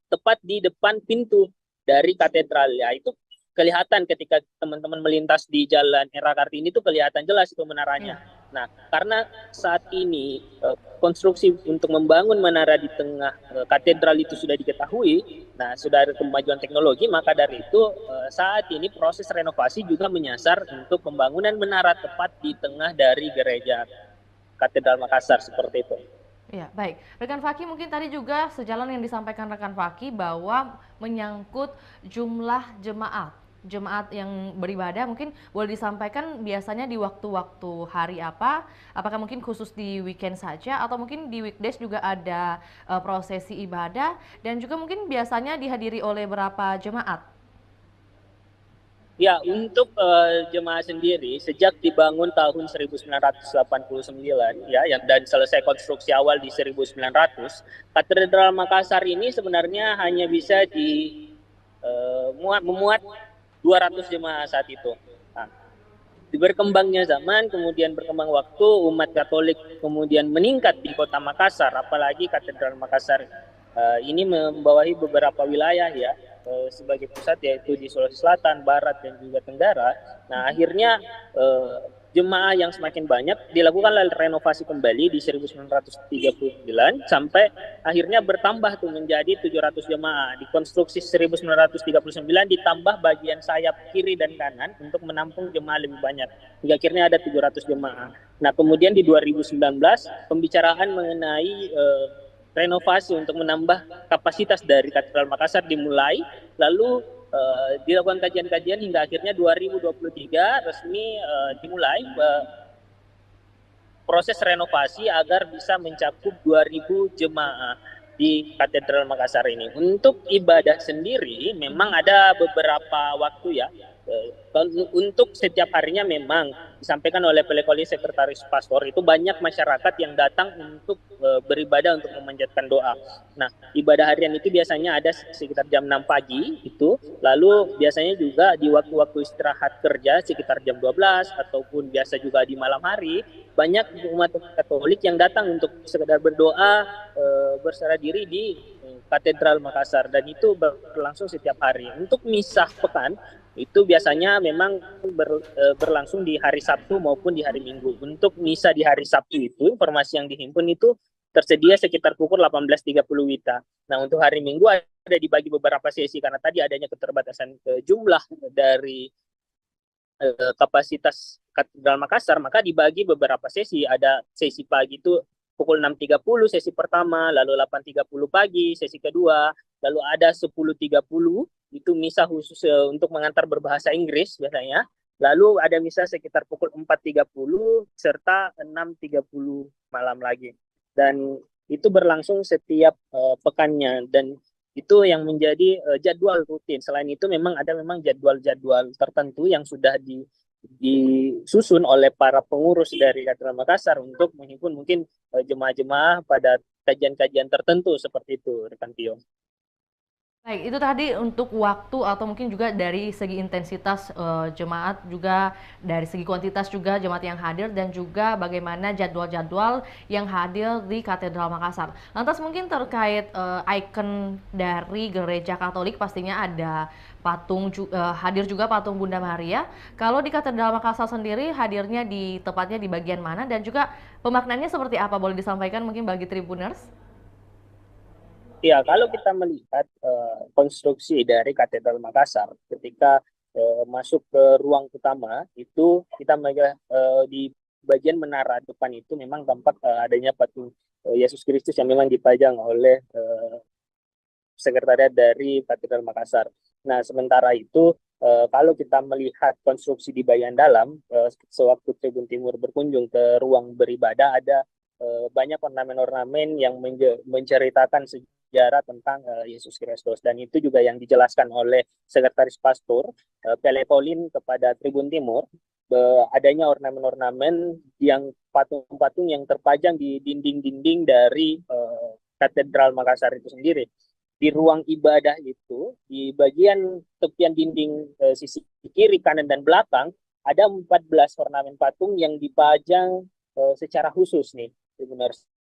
tepat di depan pintu dari katedral. Ya, itu kelihatan ketika teman-teman melintas di jalan RA Kartini itu kelihatan jelas itu menaranya. Nah, karena saat ini konstruksi untuk membangun menara di tengah katedral itu sudah diketahui, nah sudah ada kemajuan teknologi, maka dari itu saat ini proses renovasi juga menyasar untuk pembangunan menara tepat di tengah dari gereja Katedral Makassar seperti itu. Ya, baik. Rekan Fakih, mungkin tadi juga sejalan yang disampaikan rekan Fakih bahwa menyangkut jumlah jemaat yang beribadah, mungkin boleh disampaikan biasanya di waktu-waktu hari apa? Apakah mungkin khusus di weekend saja atau mungkin di weekdays juga ada prosesi ibadah, dan juga mungkin biasanya dihadiri oleh berapa jemaat? Ya, untuk jemaah sendiri sejak dibangun tahun 1989 ya, dan selesai konstruksi awal di 1900, Katedral Makassar ini sebenarnya hanya bisa memuat 200 jemaah saat itu. Nah, berkembangnya zaman, kemudian berkembang waktu, umat Katolik kemudian meningkat di Kota Makassar, apalagi Katedral Makassar ini membawahi beberapa wilayah ya, sebagai pusat, yaitu di Sulawesi Selatan, Barat, dan juga Tenggara. Nah, akhirnya jemaah yang semakin banyak dilakukan renovasi kembali di 1939 sampai akhirnya bertambah tuh menjadi 700 jemaah. Di konstruksi 1939 ditambah bagian sayap kiri dan kanan untuk menampung jemaah lebih banyak. Hingga akhirnya ada 700 jemaah. Nah, kemudian di 2019 pembicaraan mengenai renovasi untuk menambah kapasitas dari Katedral Makassar dimulai, lalu dilakukan kajian-kajian hingga akhirnya 2023 resmi dimulai proses renovasi agar bisa mencakup 2000 jemaah di Katedral Makassar ini. Untuk ibadah sendiri memang ada beberapa waktu ya. Untuk setiap harinya memang disampaikan oleh Pelekoli Sekretaris Pastor, itu banyak masyarakat yang datang untuk beribadah, untuk memanjatkan doa. Nah, ibadah harian itu biasanya ada sekitar jam 6 pagi itu, lalu biasanya juga di waktu-waktu istirahat kerja sekitar jam 12 ataupun biasa juga di malam hari, banyak umat Katolik yang datang untuk sekedar berdoa, berserah diri di Katedral Makassar, dan itu berlangsung setiap hari. Untuk misah pekan itu biasanya memang berlangsung di hari Sabtu maupun di hari Minggu. Untuk misa di hari Sabtu itu, informasi yang dihimpun itu tersedia sekitar pukul 18.30 WITA. Nah, untuk hari Minggu ada dibagi beberapa sesi karena tadi adanya keterbatasan jumlah dari kapasitas Katedral Makassar, maka dibagi beberapa sesi. Ada sesi pagi itu pukul 6.30 sesi pertama, lalu 8.30 pagi sesi kedua, lalu ada 10.30 itu misa khusus untuk mengantar berbahasa Inggris biasanya. Lalu ada misa sekitar pukul 4.30 serta 6.30 malam lagi. Dan itu berlangsung setiap pekannya, dan itu yang menjadi jadwal rutin. Selain itu memang ada jadwal-jadwal tertentu yang sudah disusun oleh para pengurus dari Katedral Makassar untuk menghimpun mungkin jemaah-jemaah pada kajian-kajian tertentu seperti itu, rekan Tio. Baik, itu tadi untuk waktu atau mungkin juga dari segi intensitas jemaat, juga dari segi kuantitas juga jemaat yang hadir, dan juga bagaimana jadwal-jadwal yang hadir di Katedral Makassar. Lantas mungkin terkait ikon dari gereja Katolik, pastinya ada patung hadir juga patung Bunda Maria. Kalau di Katedral Makassar sendiri hadirnya tepatnya di bagian mana, dan juga pemaknaannya seperti apa, boleh disampaikan mungkin bagi Tribuners? Ya, kalau kita melihat konstruksi dari Katedral Makassar ketika masuk ke ruang utama itu, kita melihat di bagian menara depan itu memang tampak adanya patung Yesus Kristus yang memang dipajang oleh sekretariat dari Katedral Makassar. Nah, sementara itu kalau kita melihat konstruksi di bagian dalam, sewaktu Tribun Timur berkunjung ke ruang beribadah, ada banyak ornamen-ornamen yang menceritakan sejarah tentang Yesus Kristus, dan itu juga yang dijelaskan oleh Sekretaris Pastor Pele Pauline kepada Tribun Timur, adanya ornamen-ornamen yang patung-patung yang terpajang di dinding-dinding dari Katedral Makassar itu sendiri. Di ruang ibadah itu, di bagian tepian dinding sisi kiri, kanan, dan belakang, ada 14 ornamen patung yang dipajang secara khusus nih.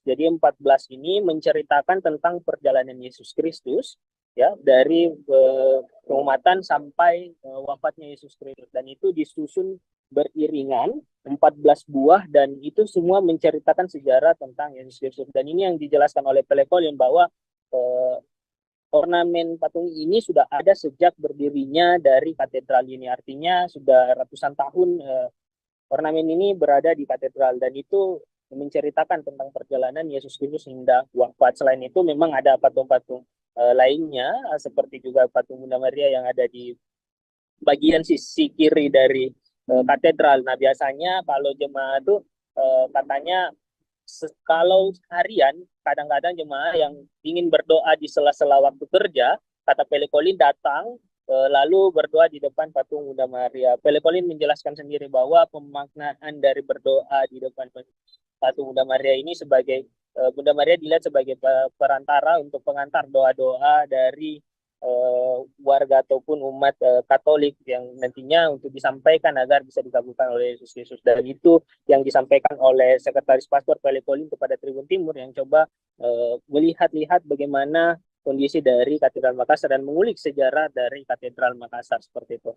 Jadi 14 ini menceritakan tentang perjalanan Yesus Kristus, ya, dari pengumatan sampai wafatnya Yesus Kristus, dan itu disusun beriringan 14 buah, dan itu semua menceritakan sejarah tentang Yesus Kristus. Dan ini yang dijelaskan oleh Pele Pauline bahwa ornamen patung ini sudah ada sejak berdirinya dari katedral ini, artinya sudah ratusan tahun ornamen ini berada di katedral, dan itu menceritakan tentang perjalanan Yesus Kristus hingga wafat. Selain itu memang ada patung-patung lainnya, seperti juga patung Bunda Maria yang ada di bagian sisi kiri dari katedral. Nah, biasanya kalau jemaah itu katanya kalau harian, kadang-kadang jemaah yang ingin berdoa di sela-sela waktu kerja, kata Pele Pauline datang lalu berdoa di depan patung Bunda Maria. Pele Pauline menjelaskan sendiri bahwa pemaknaan dari berdoa di depan patung Bunda Maria ini sebagai Bunda Maria dilihat sebagai perantara untuk pengantar doa-doa dari warga ataupun umat Katolik yang nantinya untuk disampaikan agar bisa dikabulkan oleh Yesus Kristus. Dan itu yang disampaikan oleh Sekretaris Pastor Pele Pauline kepada Tribun Timur, yang coba melihat-lihat bagaimana kondisi dari Katedral Makassar dan mengulik sejarah dari Katedral Makassar, seperti itu.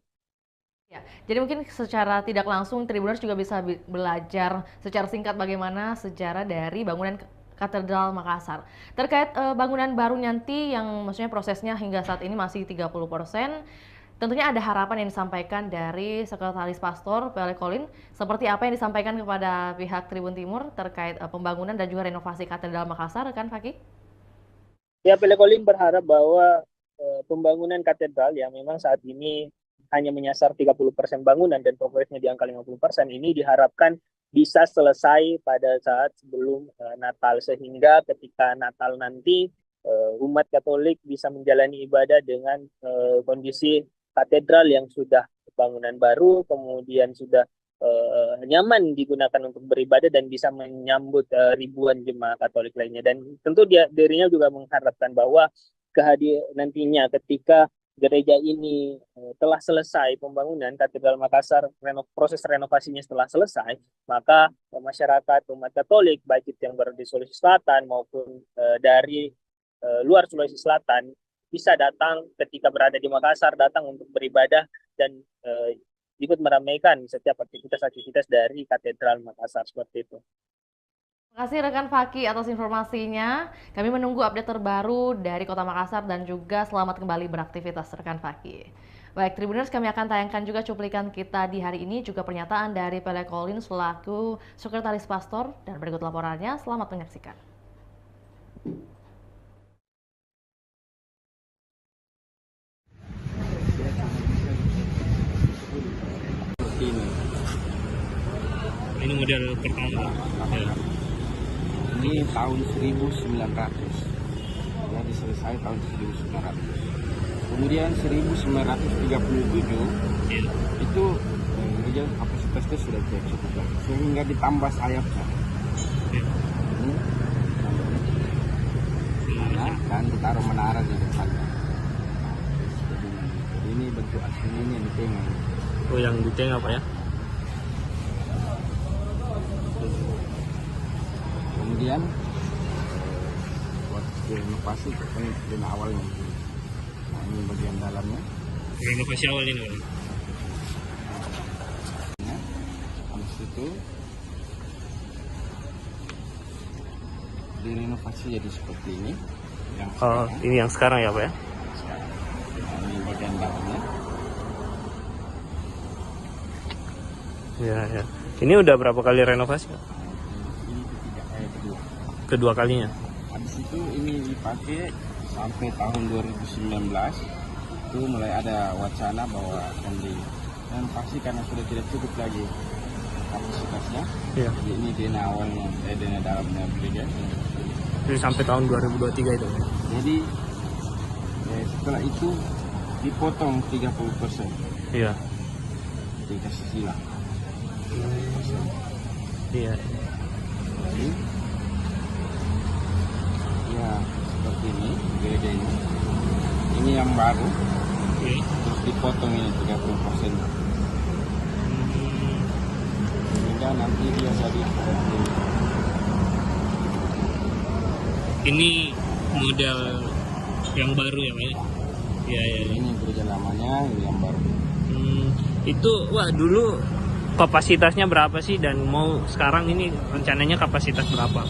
Ya, jadi mungkin secara tidak langsung Tribuners juga bisa belajar secara singkat bagaimana sejarah dari bangunan Katedral Makassar. Terkait bangunan baru nanti yang maksudnya prosesnya hingga saat ini masih 30%, tentunya ada harapan yang disampaikan dari Sekretaris Pastor Pele Pauline. Seperti apa yang disampaikan kepada pihak Tribun Timur terkait pembangunan dan juga renovasi Katedral Makassar, kan Fakih? Ya, Pele Pauline berharap bahwa pembangunan katedral yang memang saat ini hanya menyasar 30% bangunan dan progresnya di angka 50%, ini diharapkan bisa selesai pada saat sebelum Natal, sehingga ketika Natal nanti umat Katolik bisa menjalani ibadah dengan kondisi katedral yang sudah bangunan baru, kemudian sudah nyaman digunakan untuk beribadah dan bisa menyambut ribuan jemaah Katolik lainnya. Dan tentu dirinya juga mengharapkan bahwa nantinya ketika gereja ini telah selesai pembangunan Katedral Makassar, proses renovasinya setelah selesai, maka masyarakat umat Katolik baik itu yang berada di Sulawesi Selatan maupun dari luar Sulawesi Selatan bisa datang ketika berada di Makassar, datang untuk beribadah dan ikut meramaikan setiap aktivitas-aktivitas dari Katedral Makassar, seperti itu. Terima kasih rekan Fakih atas informasinya. Kami menunggu update terbaru dari Kota Makassar dan juga selamat kembali beraktivitas rekan Fakih. Baik, Tribuners, kami akan tayangkan juga cuplikan kita di hari ini, juga pernyataan dari Pele Pauline selaku Sekretaris Pastor, dan berikut laporannya. Selamat menyaksikan. Ini model pertama. Ini tahun 1900, jadi selesai tahun 1900. Kemudian 1937 itu gereja kapasitasnya sudah cukup bagus, sehingga ditambah sayapnya. Dan ditaruh menara di depannya. Ini yang di tengah. Oh, yang di tengah Pak ya. Kemudian buat renovasi kan dari awalnya. Nah, ini bagian dalamnya. Renovasi awal ini Pak. Habis itu direnovasi jadi seperti ini. Yang Oh, ini yang sekarang ya Pak ya. Nah, ini bagian dalamnya. Ya, ya. Ini udah berapa kali renovasi? Ini kedua. Kedua kalinya. Habis itu ini dipakai sampai tahun 2019. Itu mulai ada wacana bahwa akan direnovasi karena sudah tidak cukup lagi kapasitasnya. Iya. Jadi ini dana awalnya, dana dalamnya gereja. Jadi sampai tahun 2023 itu. Jadi setelah itu dipotong 30%. Iya. Dikasih silang. Iya. Jadi, ya seperti ini gereja ini. Ini yang baru. Terus dipotong ini 30%. Sehingga nanti dia jadi Ini model yang baru ya Pak ya? Iya, iya. Ini gereja lamanya, ini yang baru. Itu wah dulu kapasitasnya berapa sih dan mau sekarang ini rencananya kapasitas berapa?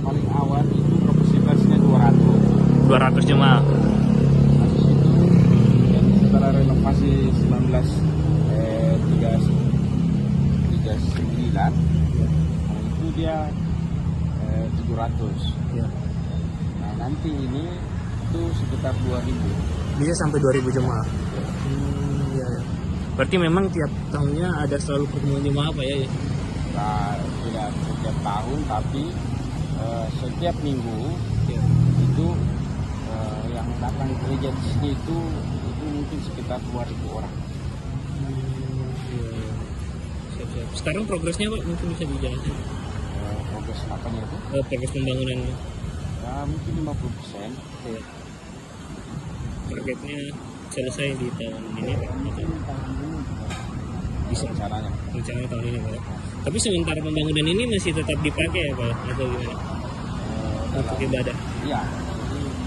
Paling awal itu kapasitasnya 200. 200 jemaah. Setelah renovasi 1939 itu dia 700. Ya. Nah nanti ini itu sekitar 2000. Bisa sampai 2000 jemaah. Iya, ya. Berarti memang tiap tahunnya ada selalu pertemuan jemaah Pak ya? Nah, tidak setiap tahun tapi setiap minggu itu yang datang ke gereja di sini itu mungkin sekitar 2000 orang. Siap-siap. Sekarang progresnya Pak mungkin bisa dijelaskan? Progres apanya itu? Progres pembangunan. Ya, mungkin 50%. Ya. Targetnya selesai di tahun ini Pak? Bisa rencananya tahun ini Pak. Tapi sementara pembangunan ini masih tetap dipakai ya Pak atau gimana? Untuk ibadah? Iya.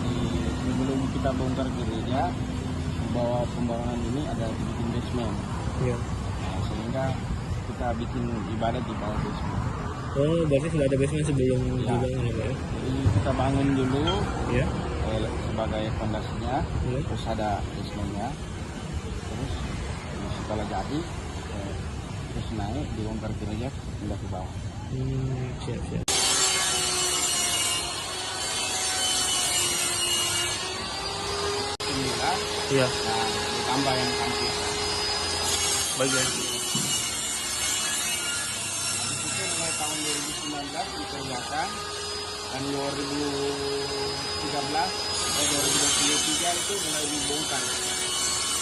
Jadi sebelum kita bongkar gereja, bahwa pembangunan ini ada bikin basement. Iya. Nah, sehingga kita bikin ibadah di bawah basement. Oh, berarti sudah ada basement sebelum dibangun ya Pak ya? Jadi kita bangun dulu. Ya. Sebagai fondasinya, terus ada basementnya, terus setelah jadi terus naik dibongkar gereja pindah ke bawah. Siap. Iya. Nah, ditambah yang kampus. Bagian. Habis itu mulai tahun 2019 dikerjakan dan 2023 itu mulai dibongkar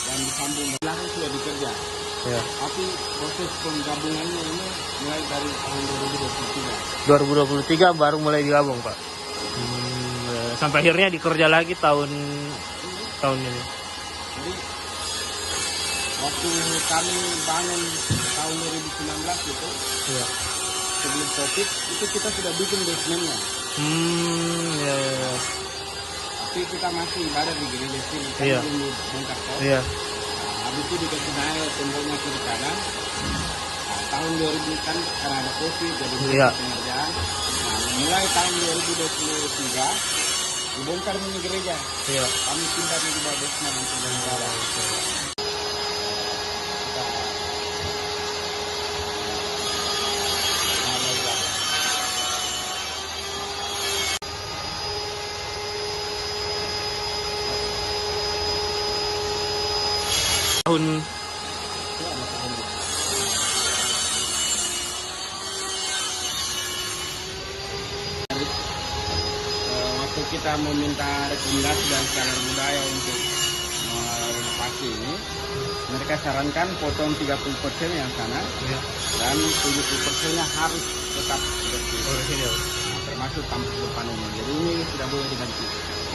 dan disambung belakang sudah dikerja. Ya. Tapi proses penggabungannya ini mulai dari tahun 2023 baru mulai digabung Pak. Sampai akhirnya dikerja lagi tahun ini. Jadi waktu kami bangun tahun 2019 itu, ya. Sebelum COVID itu kita sudah bikin basementnya. Ya. Tapi kita masih ibadah di gereja sini, kan Iya. belum bongkar kok. Iya. Nah, habis itu dikasih naik temboknya kiri kanan. Nah, tahun 2000 kan karena ada COVID jadi Iya. pengerjaan. Nah, mulai tahun 2023 dibongkar mini gereja. Iya. Kami pindah di bawah basement untuk beribadah. Tahun waktu kita meminta rekomendasi dan standar budaya untuk renovasi ini, mereka sarankan potong 30% yang sana dan 70%-nya harus tetap seperti itu. Nah, termasuk kampus depan umum. Jadi ini tidak boleh diganti.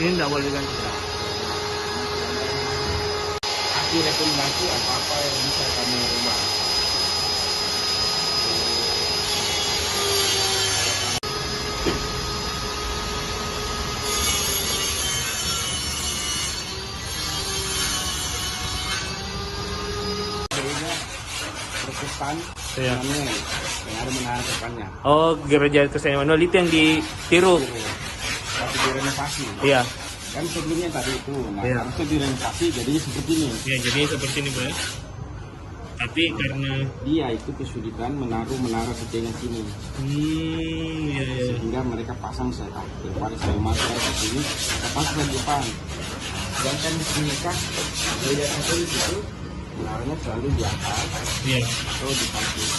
Ini tidak boleh diganti. kasih rekomendasi apa-apa yang bisa kamu ubah. Protestan Emmanuel yang ada menara depannya. Oh, gereja Kristen Emmanuel itu yang ditiru. Tapi direnovasi. Iya. Kan sebelumnya tadi itu, nah Iya. harusnya direnovasi jadinya seperti ini. Ya, jadi seperti ini, Pak. Tapi karena dia itu kesulitan menaruh menara setengah sini. Iya. Sehingga mereka pasang saya daripada saya masuk ke sini, kita pasang di depan. Sedangkan di sini kan gereja Katolik itu menaranya selalu di atas atau di samping.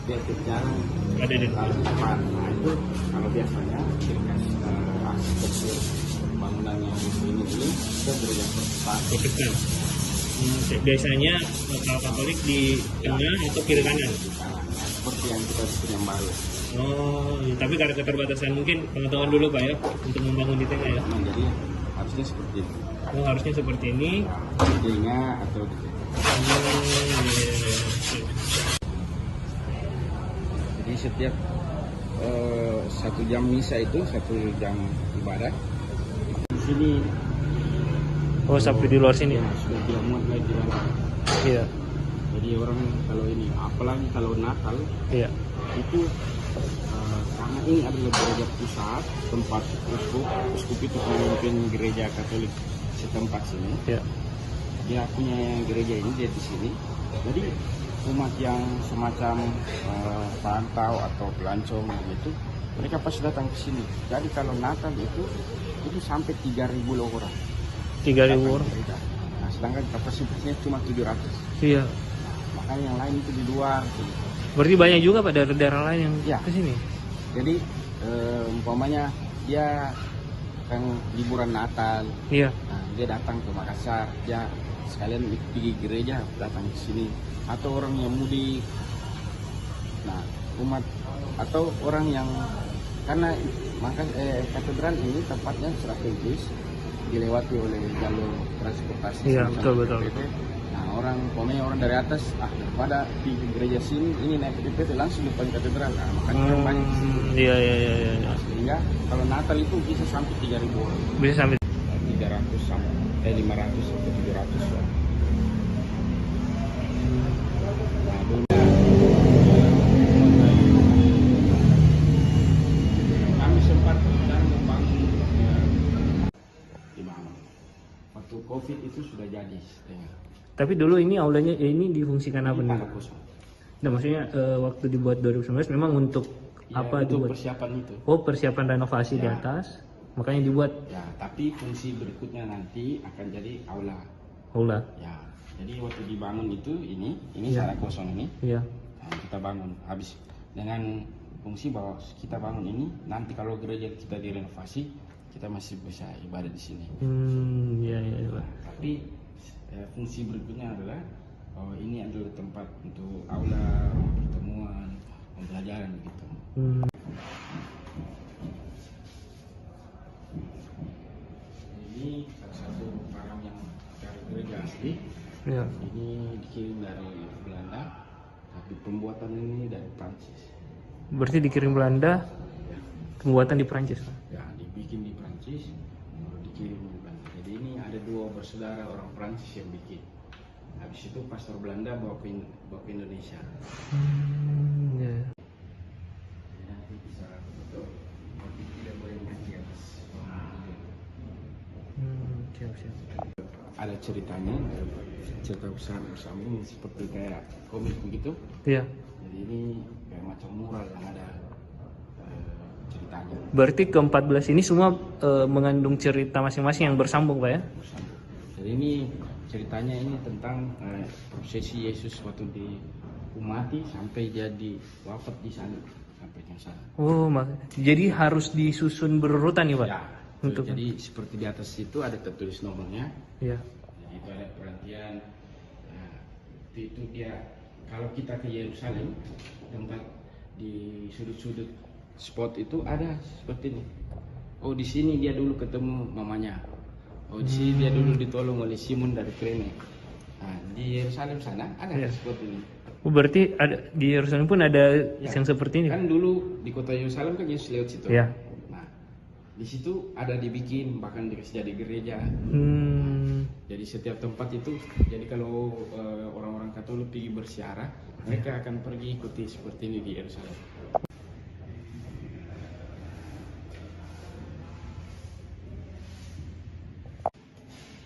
Dia jarang ada di depan. Nah itu kalau biasanya arsitektur bangunan yang ini kita gereja Protestan. Biasanya kalau Katolik di tengah atau kiri kanan. Seperti yang kita bikin yang baru. Oh, tapi karena keterbatasan mungkin pengetahuan dulu Pak ya untuk membangun di tengah ya. Nah, jadi harusnya seperti ini. Oh, harusnya seperti ini. Tengah atau di Jadi setiap 1 jam misa itu 1 jam ibadah. Di sini. Oh, sampai di luar sini. Ya, sudah tidak muat lagi di dalam. Iya. Jadi orang kalau ini, apalagi kalau Natal, iya. Itu karena ini adalah gereja pusat tempat uskup itu pemimpin gereja Katolik setempat sini. Iya. Dia punya gereja ini dia di sini. Jadi umat yang semacam pantau atau pelancong begitu, mereka pasti datang ke sini. Jadi kalau Natal itu sampai 3.000 orang. 3.000 orang. Nah, sedangkan kapasitasnya cuma 700. Iya. Makanya yang lain itu di luar. Berarti banyak juga Pak dari daerah lain yang ya. ke sini. Jadi umpamanya dia kan liburan Natal. Iya. Nah, dia datang ke Makassar, dia sekalian pergi gereja datang ke sini. Atau orang yang mudik. Nah, umat atau orang yang karena katedral ini tempatnya strategis dilewati oleh jalur transportasi. Iya, betul. Nah, orang dari atas daripada di gereja sini ini naik ke PPT langsung depan katedral. Nah, makanya orang banyak di sini. Iya. Nah, sehingga kalau Natal itu bisa sampai 3.000 orang. Bisa sampai 300 sampai 500 sampai 700 orang. Kami sempat membangun waktu COVID itu sudah jadi. Tapi dulu ini aulanya ini difungsikan apa nih? Nah, maksudnya waktu dibuat 2019 memang untuk apa untuk dibuat? persiapan itu. Oh, persiapan renovasi di atas. Makanya dibuat. Ya, tapi fungsi berikutnya nanti akan jadi aula. Aula. Ya. Jadi waktu dibangun itu ini Ya. sana kosong ini. Iya. Nah, kita bangun habis dengan fungsi bahwa kita bangun ini nanti kalau gereja kita direnovasi kita masih bisa ibadah di sini. Iya. Tapi fungsi berikutnya adalah ini adalah tempat untuk aula, pertemuan, pembelajaran begitu. Ini salah satu barang yang dari gereja asli. Ya. Ini dikirim dari Belanda, tapi pembuatan ini dari Prancis. Berarti dikirim Belanda, pembuatan di Prancis. Ya, dibikin di Prancis, dikirim di Belanda. Jadi ini ada 2 bersaudara orang Prancis yang bikin. Habis itu pastor Belanda bawa ke Indonesia. Ya. Nanti bisa foto, tapi tidak boleh ngaji atas. Siap. Ada ceritanya, cerita besar bersambung seperti kayak komik begitu. Iya. Jadi ini kayak macam mural yang ada ceritanya. Berarti ke-14 ini semua mengandung cerita masing-masing yang bersambung, Pak ya? Bersambung. Jadi ini ceritanya ini tentang prosesi Yesus waktu diumati sampai dia wafat di sana sampai yang sana. Oh, jadi harus disusun berurutan nih, Pak? Ya. Jadi seperti di atas itu ada tertulis nomornya. Iya. Jadi itu ada perhatian. Itu dia kalau kita ke Yerusalem tempat di sudut-sudut spot itu ada seperti ini. Oh, di sini dia dulu ketemu mamanya. Oh, di sini dia dulu ditolong oleh Simon dari Krene. Nah, di Yerusalem sana ada seperti ini. Oh, berarti ada di Yerusalem pun ada yang seperti ini. Kan dulu di kota Yerusalem kan Yesus lewat situ. Iya. Nah, di situ ada dibikin, bahkan dikasih jadi gereja. Jadi setiap tempat itu, jadi kalau orang-orang Katolik pergi bersiarah, mereka akan pergi ikuti seperti ini di Yerusalem.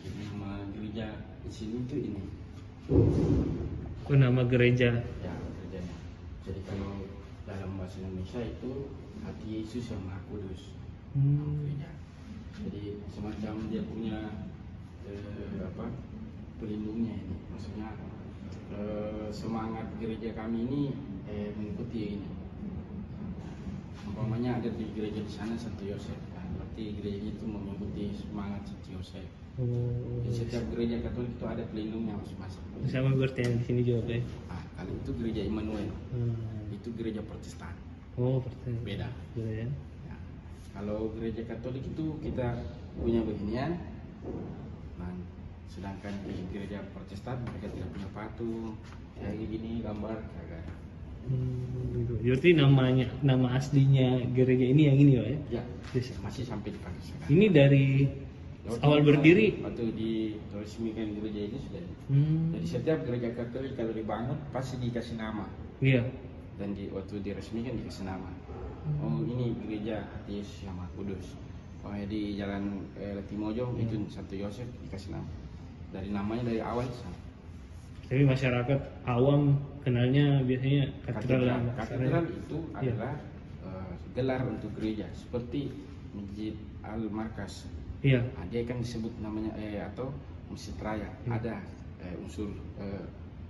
Jadi nama gereja di sini tuh ini. Oh, nama gereja. Ya, gerejanya. Jadi kalau dalam bahasa Indonesia itu hati Yesus yang Maha Kudus. Gereja. Jadi semacam dia punya pelindungnya ini. Maksudnya semangat gereja kami ini mengikuti ini. Umpamanya ada di gereja di sana Santo Yosef. Nah, berarti gereja itu mengikuti semangat Santo Yosef. Di setiap gereja Katolik itu ada pelindungnya masing-masing. Sama berarti yang di sini juga, ya? Kalau itu gereja Immanuel, itu gereja Protestan. Oh, Protestan. Beda. Beda ya. Ya. Kalau gereja Katolik itu kita punya beginian, nah, sedangkan di gereja Protestan mereka tidak punya patung, kayak gini gambar kagak. Gitu. Berarti nama aslinya gereja ini yang ini ya? Ya, masih sampai dipakai sekarang. Ini dari awal berdiri? Waktu diresmikan gereja ini sudah. Jadi setiap gereja Katolik kalau dibangun pasti dikasih nama. Iya. Dan waktu diresmikan dikasih nama. Oh, ini gereja Yesus yang Maha Kudus. Oh, di Jalan Latimojo itu Santo Yosef dikasih nama. Dari namanya dari awal sana. Tapi masyarakat awam kenalnya biasanya katedral. Katedral itu adalah gelar untuk gereja seperti Masjid Al-Markas. Iya. Dia kan disebut namanya atau Masjid Raya. Ada unsur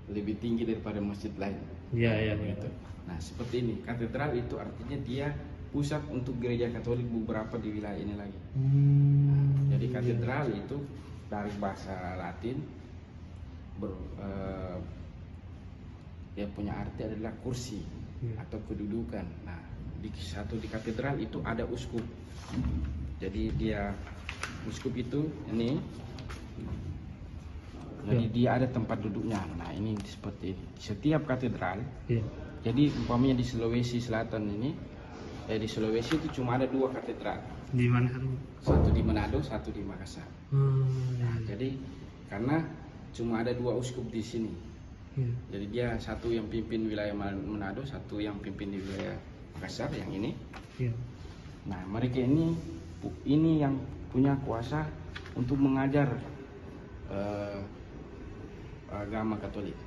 lebih tinggi daripada masjid lain. Iya. Gitu. Nah, seperti ini. Katedral itu artinya dia pusat untuk gereja Katolik beberapa di wilayah ini lagi. Jadi katedral itu dari bahasa Latin dia punya arti adalah kursi atau kedudukan. Nah, di katedral itu ada uskup. Jadi dia uskup itu ini. Jadi dia ada tempat duduknya. Nah, ini seperti setiap katedral. Jadi umpamanya di Sulawesi Selatan ini, di Sulawesi itu cuma ada 2 katedral. Di mana? Satu di Manado, satu di Makassar. Nah, jadi karena cuma ada 2 uskup di sini. Jadi dia satu yang pimpin wilayah Manado, satu yang pimpin di wilayah Makassar yang ini. Nah, mereka ini yang punya kuasa untuk mengajar agama Katolik.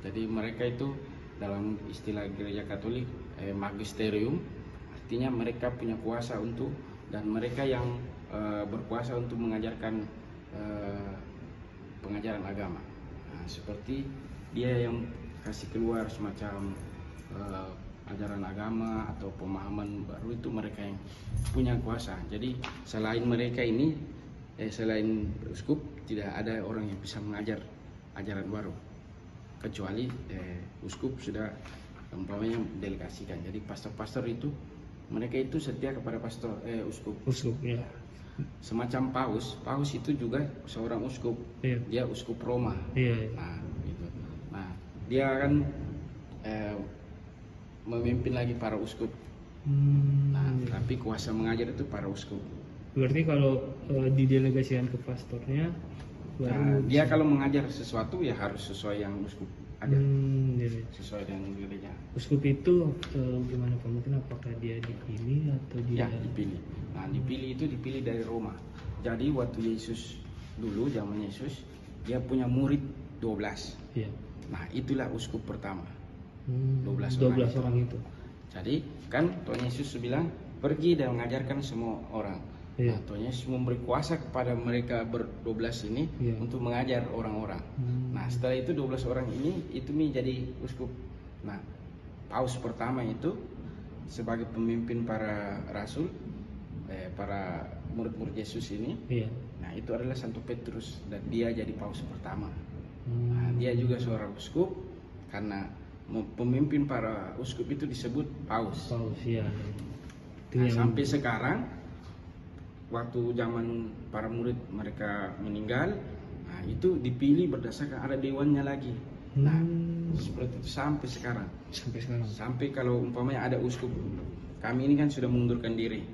Jadi mereka itu dalam istilah gereja Katolik magisterium, artinya mereka punya kuasa untuk, dan mereka yang berkuasa untuk mengajarkan pengajaran agama. Nah, seperti dia yang kasih keluar semacam ajaran agama atau pemahaman baru, itu mereka yang punya kuasa. Jadi selain mereka ini, selain uskup, tidak ada orang yang bisa mengajar ajaran baru, kecuali uskup sudah umpamanya delegasikan. Jadi pastor-pastor itu mereka itu setia kepada pastor uskup. Uskup, ya. Semacam paus itu juga seorang uskup. Dia uskup Roma. Nah, gitu. Nah, dia akan memimpin lagi para uskup. Nah, tapi kuasa mengajar itu para uskup. Berarti kalau didelegasikan ke pastornya, nah, dia kalau mengajar sesuatu ya harus sesuai yang uskup ajar. Sesuai dengan gereja. Uskup itu gimana Pak? Mungkin apakah dia dipilih atau dia? Ya, dipilih. Nah, dipilih dari Roma. Jadi waktu Yesus dulu, zaman Yesus, dia punya murid 12. Nah, itulah uskup pertama. 12 orang itu. Jadi kan Tuhan Yesus bilang pergi dan mengajarkan semua orang. Nah, Tuhan Yesus memberi kuasa kepada mereka ber-12 ini untuk mengajar orang-orang. Nah, setelah itu 12 orang ini itu menjadi uskup. Nah, paus pertama itu sebagai pemimpin para rasul, para murid-murid Yesus ini. Nah, itu adalah Santo Petrus dan dia jadi paus pertama. Nah, dia juga seorang uskup karena pemimpin para uskup itu disebut paus. Nah, sampai sekarang waktu zaman para murid mereka meninggal, nah Nah, itu dipilih berdasarkan ada dewannya lagi. Nah, seperti itu sampai sekarang. Sampai kalau umpamanya ada uskup, kami ini kan sudah mengundurkan diri.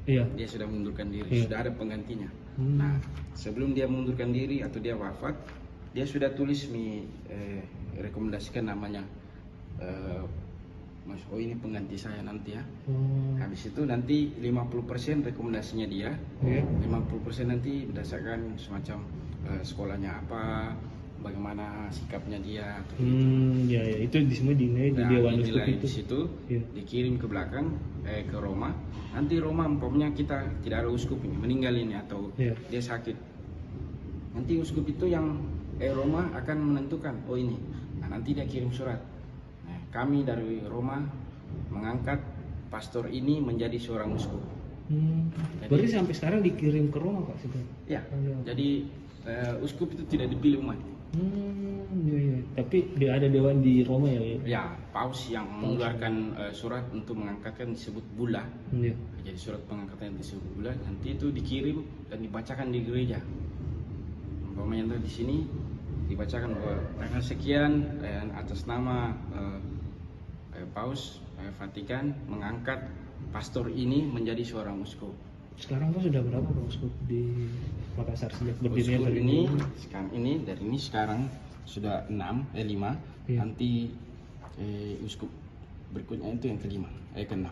Iya. Dia sudah mengundurkan diri, Iya. sudah ada penggantinya. Nah, sebelum dia mengundurkan diri atau dia wafat, dia sudah tulis rekomendasikan namanya. Mas, oh ini pengganti saya nanti ya. Habis itu nanti 50% rekomendasinya dia, 50% nanti berdasarkan semacam sekolahnya apa, bagaimana sikapnya dia. Ya, itu semua dinilai di Dewan Uskup itu. Di situ dikirim ke belakang ke Roma. Nanti Roma umpamanya kita tidak ada uskup ini, meninggal ini atau dia sakit. Nanti uskup itu yang Roma akan menentukan, oh ini. Nah, nanti dia kirim surat. Nah, kami dari Roma mengangkat pastor ini menjadi seorang uskup. Berarti sampai sekarang dikirim ke Roma, Pak? Ya, jadi uskup itu tidak dipilih umat. Ya. Tapi dia ada dewan di Roma ya? Ya, paus yang mengeluarkan surat untuk mengangkatkan disebut bulla. Jadi surat pengangkatan yang disebut bulla nanti itu dikirim dan dibacakan di gereja. Umpamanya di sini dibacakan bahwa tanggal sekian atas nama Paus Vatikan mengangkat pastor ini menjadi seorang uskup. Sekarang kan sudah berapa Pak uskup di Makassar sejak berdirinya? Uskup ini dari ini sekarang sudah 5. Nanti uskup berikutnya itu yang kelima, ke-6.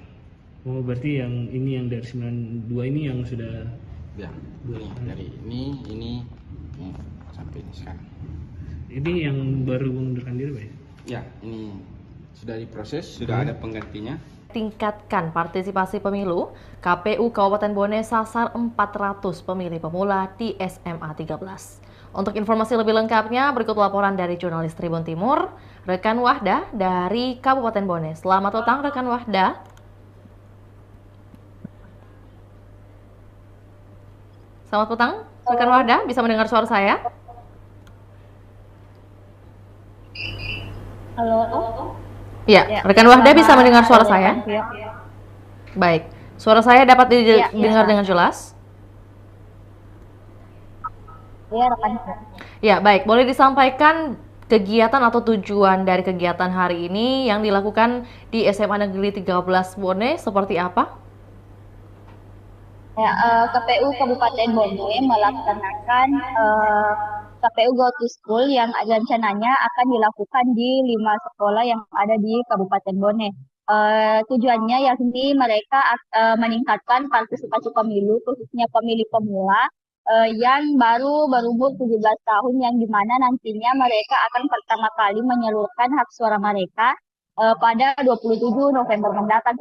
Oh, berarti yang ini yang dari 92 ini yang sudah dari ini sampai ini sekarang. Ini yang baru mengundurkan diri, Pak? Ya, ini sudah diproses, sudah ada penggantinya. Tingkatkan partisipasi pemilu, KPU Kabupaten Bone sasar 400 pemilih pemula di SMA 13. Untuk informasi lebih lengkapnya, berikut laporan dari jurnalis Tribun Timur, rekan Wahda dari Kabupaten Bone. Selamat petang, rekan Wahda. Selamat petang, rekan Wahda, bisa mendengar suara saya? Halo. Ya, rekan Wahda bisa mendengar suara saya? Baik, suara saya dapat didengar dengan jelas? Iya, rekan. Ya, baik. Boleh disampaikan kegiatan atau tujuan dari kegiatan hari ini yang dilakukan di SMA Negeri 13 Bone seperti apa? Ya, KPU Kabupaten Bone melaksanakan KPU Go to School yang rencananya akan dilakukan di 5 sekolah yang ada di Kabupaten Bone. Tujuannya yakni mereka meningkatkan partisipasi pemilu, khususnya pemilih pemula yang baru berumur 17 tahun, yang dimana nantinya mereka akan pertama kali menyalurkan hak suara mereka pada 27 November mendatang.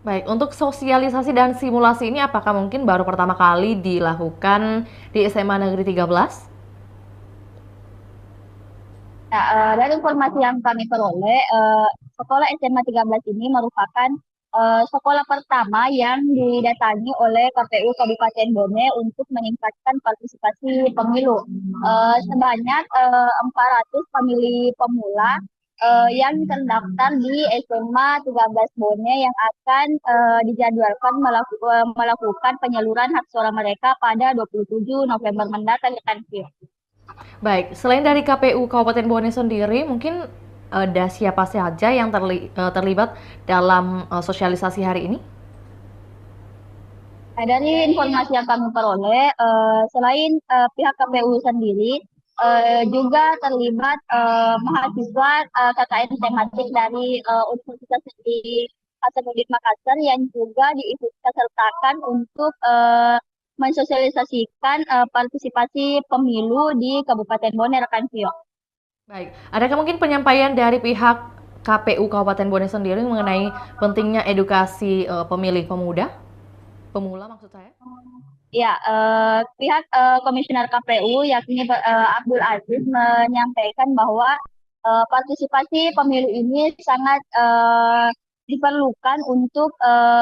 Baik, untuk sosialisasi dan simulasi ini apakah mungkin baru pertama kali dilakukan di SMA Negeri 13? Nah, dari informasi yang kami peroleh, sekolah SMA 13 ini merupakan sekolah pertama yang didatangi oleh KPU Kabupaten Bone untuk meningkatkan partisipasi pemilu. Sebanyak 400 pemilih pemula yang terdaftar di SMA 13 Bone yang akan dijadwalkan melakukan penyaluran hak suara mereka pada 27 November mendatang. Baik, selain dari KPU Kabupaten Bone sendiri, mungkin ada siapa saja yang terlibat dalam sosialisasi hari ini? Dari informasi yang kami peroleh, selain pihak KPU sendiri, juga terlibat mahasiswa KKN tematik dari Universitas Negeri Hasanuddin Makassar yang juga diikutsertakan untuk mensosialisasikan partisipasi pemilu di Kabupaten Bone, rekan Vio. Baik, adakah mungkin penyampaian dari pihak KPU Kabupaten Bone sendiri mengenai pentingnya edukasi pemilih pemula maksud saya? Ya, pihak Komisioner KPU yakni Abdul Aziz menyampaikan bahwa partisipasi pemilu ini sangat diperlukan untuk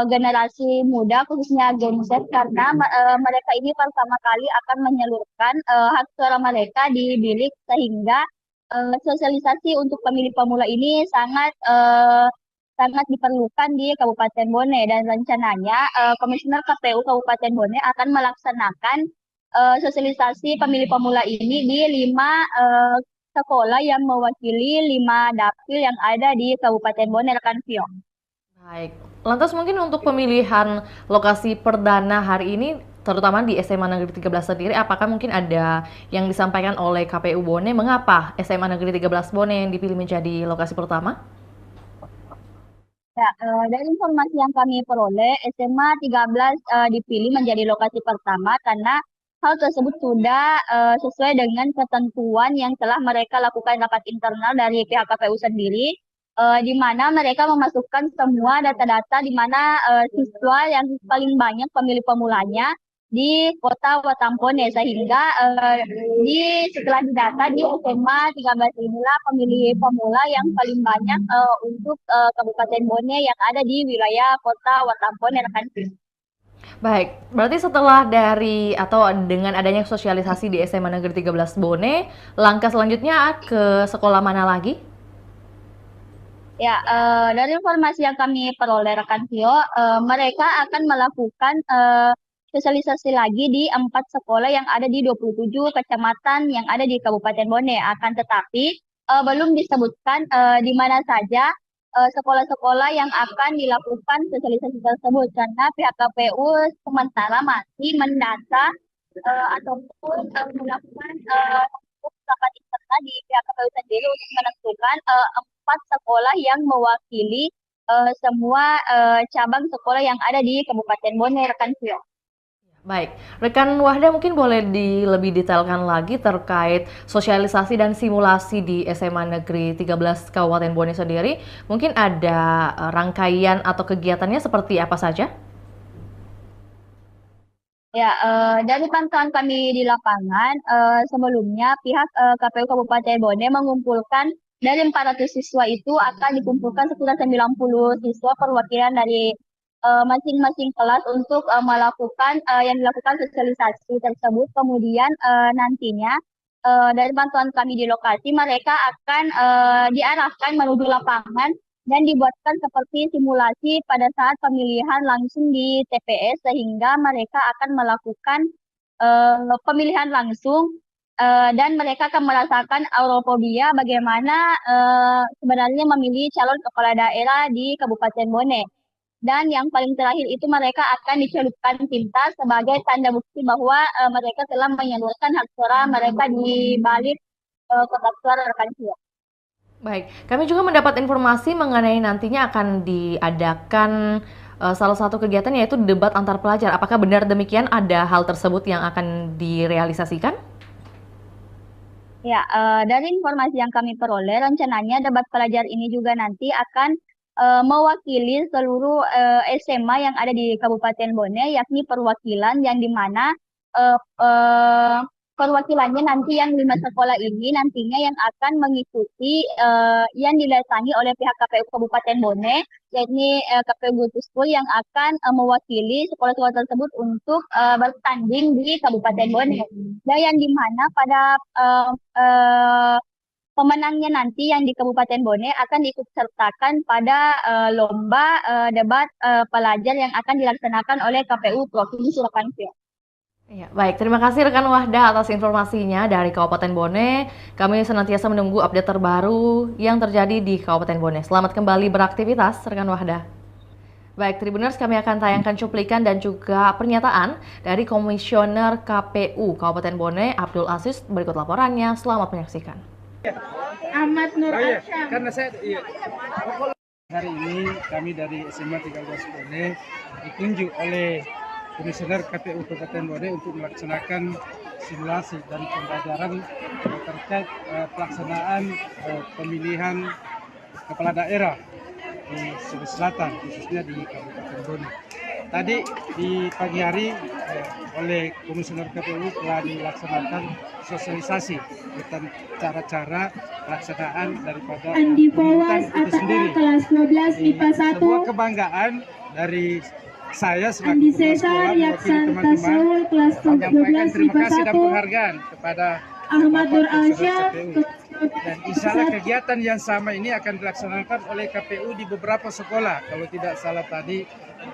generasi muda, khususnya Gen Z, karena mereka ini pertama kali akan menyalurkan hak suara mereka di bilik, sehingga sosialisasi untuk pemilih pemula ini sangat diperlukan di Kabupaten Bone, dan rencananya Komisioner KPU Kabupaten Bone akan melaksanakan sosialisasi pemilih pemula ini di 5 sekolah yang mewakili 5 dapil yang ada di Kabupaten Bone, rekan Vio. Baik, lantas mungkin untuk pemilihan lokasi perdana hari ini, terutama di SMA Negeri 13 sendiri, apakah mungkin ada yang disampaikan oleh KPU Bone, mengapa SMA Negeri 13 Bone yang dipilih menjadi lokasi pertama? Ya, dari informasi yang kami peroleh, SMA 13 dipilih menjadi lokasi pertama karena hal tersebut sudah sesuai dengan ketentuan yang telah mereka lakukan rapat internal dari pihak KPU sendiri, di mana mereka memasukkan semua data-data di mana siswa yang paling banyak pemilih pemulanya di kota Watampone, sehingga setelah didata di SMA 13 inilah pemilih pemula yang paling banyak untuk Kabupaten Bone yang ada di wilayah kota Watampone, rekan. Baik, berarti setelah dari atau dengan adanya sosialisasi di SMA Negeri 13 Bone, langkah selanjutnya ke sekolah mana lagi? Ya, dari informasi yang kami peroleh rekan Tio, mereka akan melakukan sosialisasi lagi di 4 sekolah yang ada di 27 kecamatan yang ada di Kabupaten Bone. Akan tetapi belum disebutkan di mana saja sekolah-sekolah yang akan dilakukan sosialisasi tersebut karena pihak KPU sementara masih mendata ataupun melakukan rapat internal di pihak KPU sendiri untuk menentukan 4 sekolah yang mewakili semua cabang sekolah yang ada di Kabupaten Bone, rekan Vio. Baik, rekan Wahda mungkin boleh lebih detailkan lagi terkait sosialisasi dan simulasi di SMA Negeri 13 Kabupaten Bone sendiri. Mungkin ada rangkaian atau kegiatannya seperti apa saja? Ya, dari pantauan kami di lapangan, sebelumnya pihak KPU Kabupaten Bone mengumpulkan dari 400 siswa itu akan dikumpulkan sekitar 90 siswa perwakilan dari masing-masing kelas untuk melakukan yang dilakukan sosialisasi tersebut. Kemudian nantinya dari pantauan kami di lokasi mereka akan diarahkan menuju lapangan dan dibuatkan seperti simulasi pada saat pemilihan langsung di TPS, sehingga mereka akan melakukan pemilihan langsung dan mereka akan merasakan aurofobia bagaimana sebenarnya memilih calon kepala daerah di Kabupaten Bone. Dan yang paling terakhir itu mereka akan dicelupkan tinta sebagai tanda bukti bahwa mereka telah menyalurkan hak suara mereka di balik kotak suara, rekan Vio. Baik, kami juga mendapat informasi mengenai nantinya akan diadakan salah satu kegiatan yaitu debat antar pelajar. Apakah benar demikian, ada hal tersebut yang akan direalisasikan? Ya, dari informasi yang kami peroleh, rencananya debat pelajar ini juga nanti akan mewakili seluruh SMA yang ada di Kabupaten Bone, yakni perwakilan yang dimana perwakilannya nanti yang 5 sekolah ini nantinya yang akan mengikuti yang didatangi oleh pihak KPU Kabupaten Bone, yakni KPU Gutuskul yang akan mewakili sekolah-sekolah tersebut untuk bertanding di Kabupaten Bone. Dan yang dimana pada pemenangnya nanti yang di Kabupaten Bone akan diikut sertakan pada lomba debat pelajar yang akan dilaksanakan oleh KPU Provinsi Rekan Vio. Ya, baik, terima kasih rekan Wahda atas informasinya dari Kabupaten Bone. Kami senantiasa menunggu update terbaru yang terjadi di Kabupaten Bone. Selamat kembali beraktivitas rekan Wahda. Baik, Tribuners, kami akan tayangkan cuplikan dan juga pernyataan dari Komisioner KPU Kabupaten Bone, Abdul Aziz. Berikut laporannya, selamat menyaksikan. Ahmad Nur Arsyam. Karena hari ini kami dari SMA 13 Bone ditunjuk oleh Komisioner KPU Kabupaten Bone untuk melaksanakan simulasi dan pembelajaran terkait pelaksanaan pemilihan kepala daerah di Sulawesi Selatan, khususnya di Kabupaten Bone. Tadi di pagi hari oleh Komisioner KPU telah dilaksanakan sosialisasi tentang cara-cara pelaksanaan daripada pemilihan itu sendiri. Kelas 12 IPA 1. Sebuah kebanggaan dari saya selaku kepala sekolah mewakili teman-teman menyampaikan terima kasih dan penghargaan kepada Ahmad Nur Arsyam, Dan insyaallah kegiatan yang sama ini akan dilaksanakan oleh KPU di beberapa sekolah. Kalau tidak salah tadi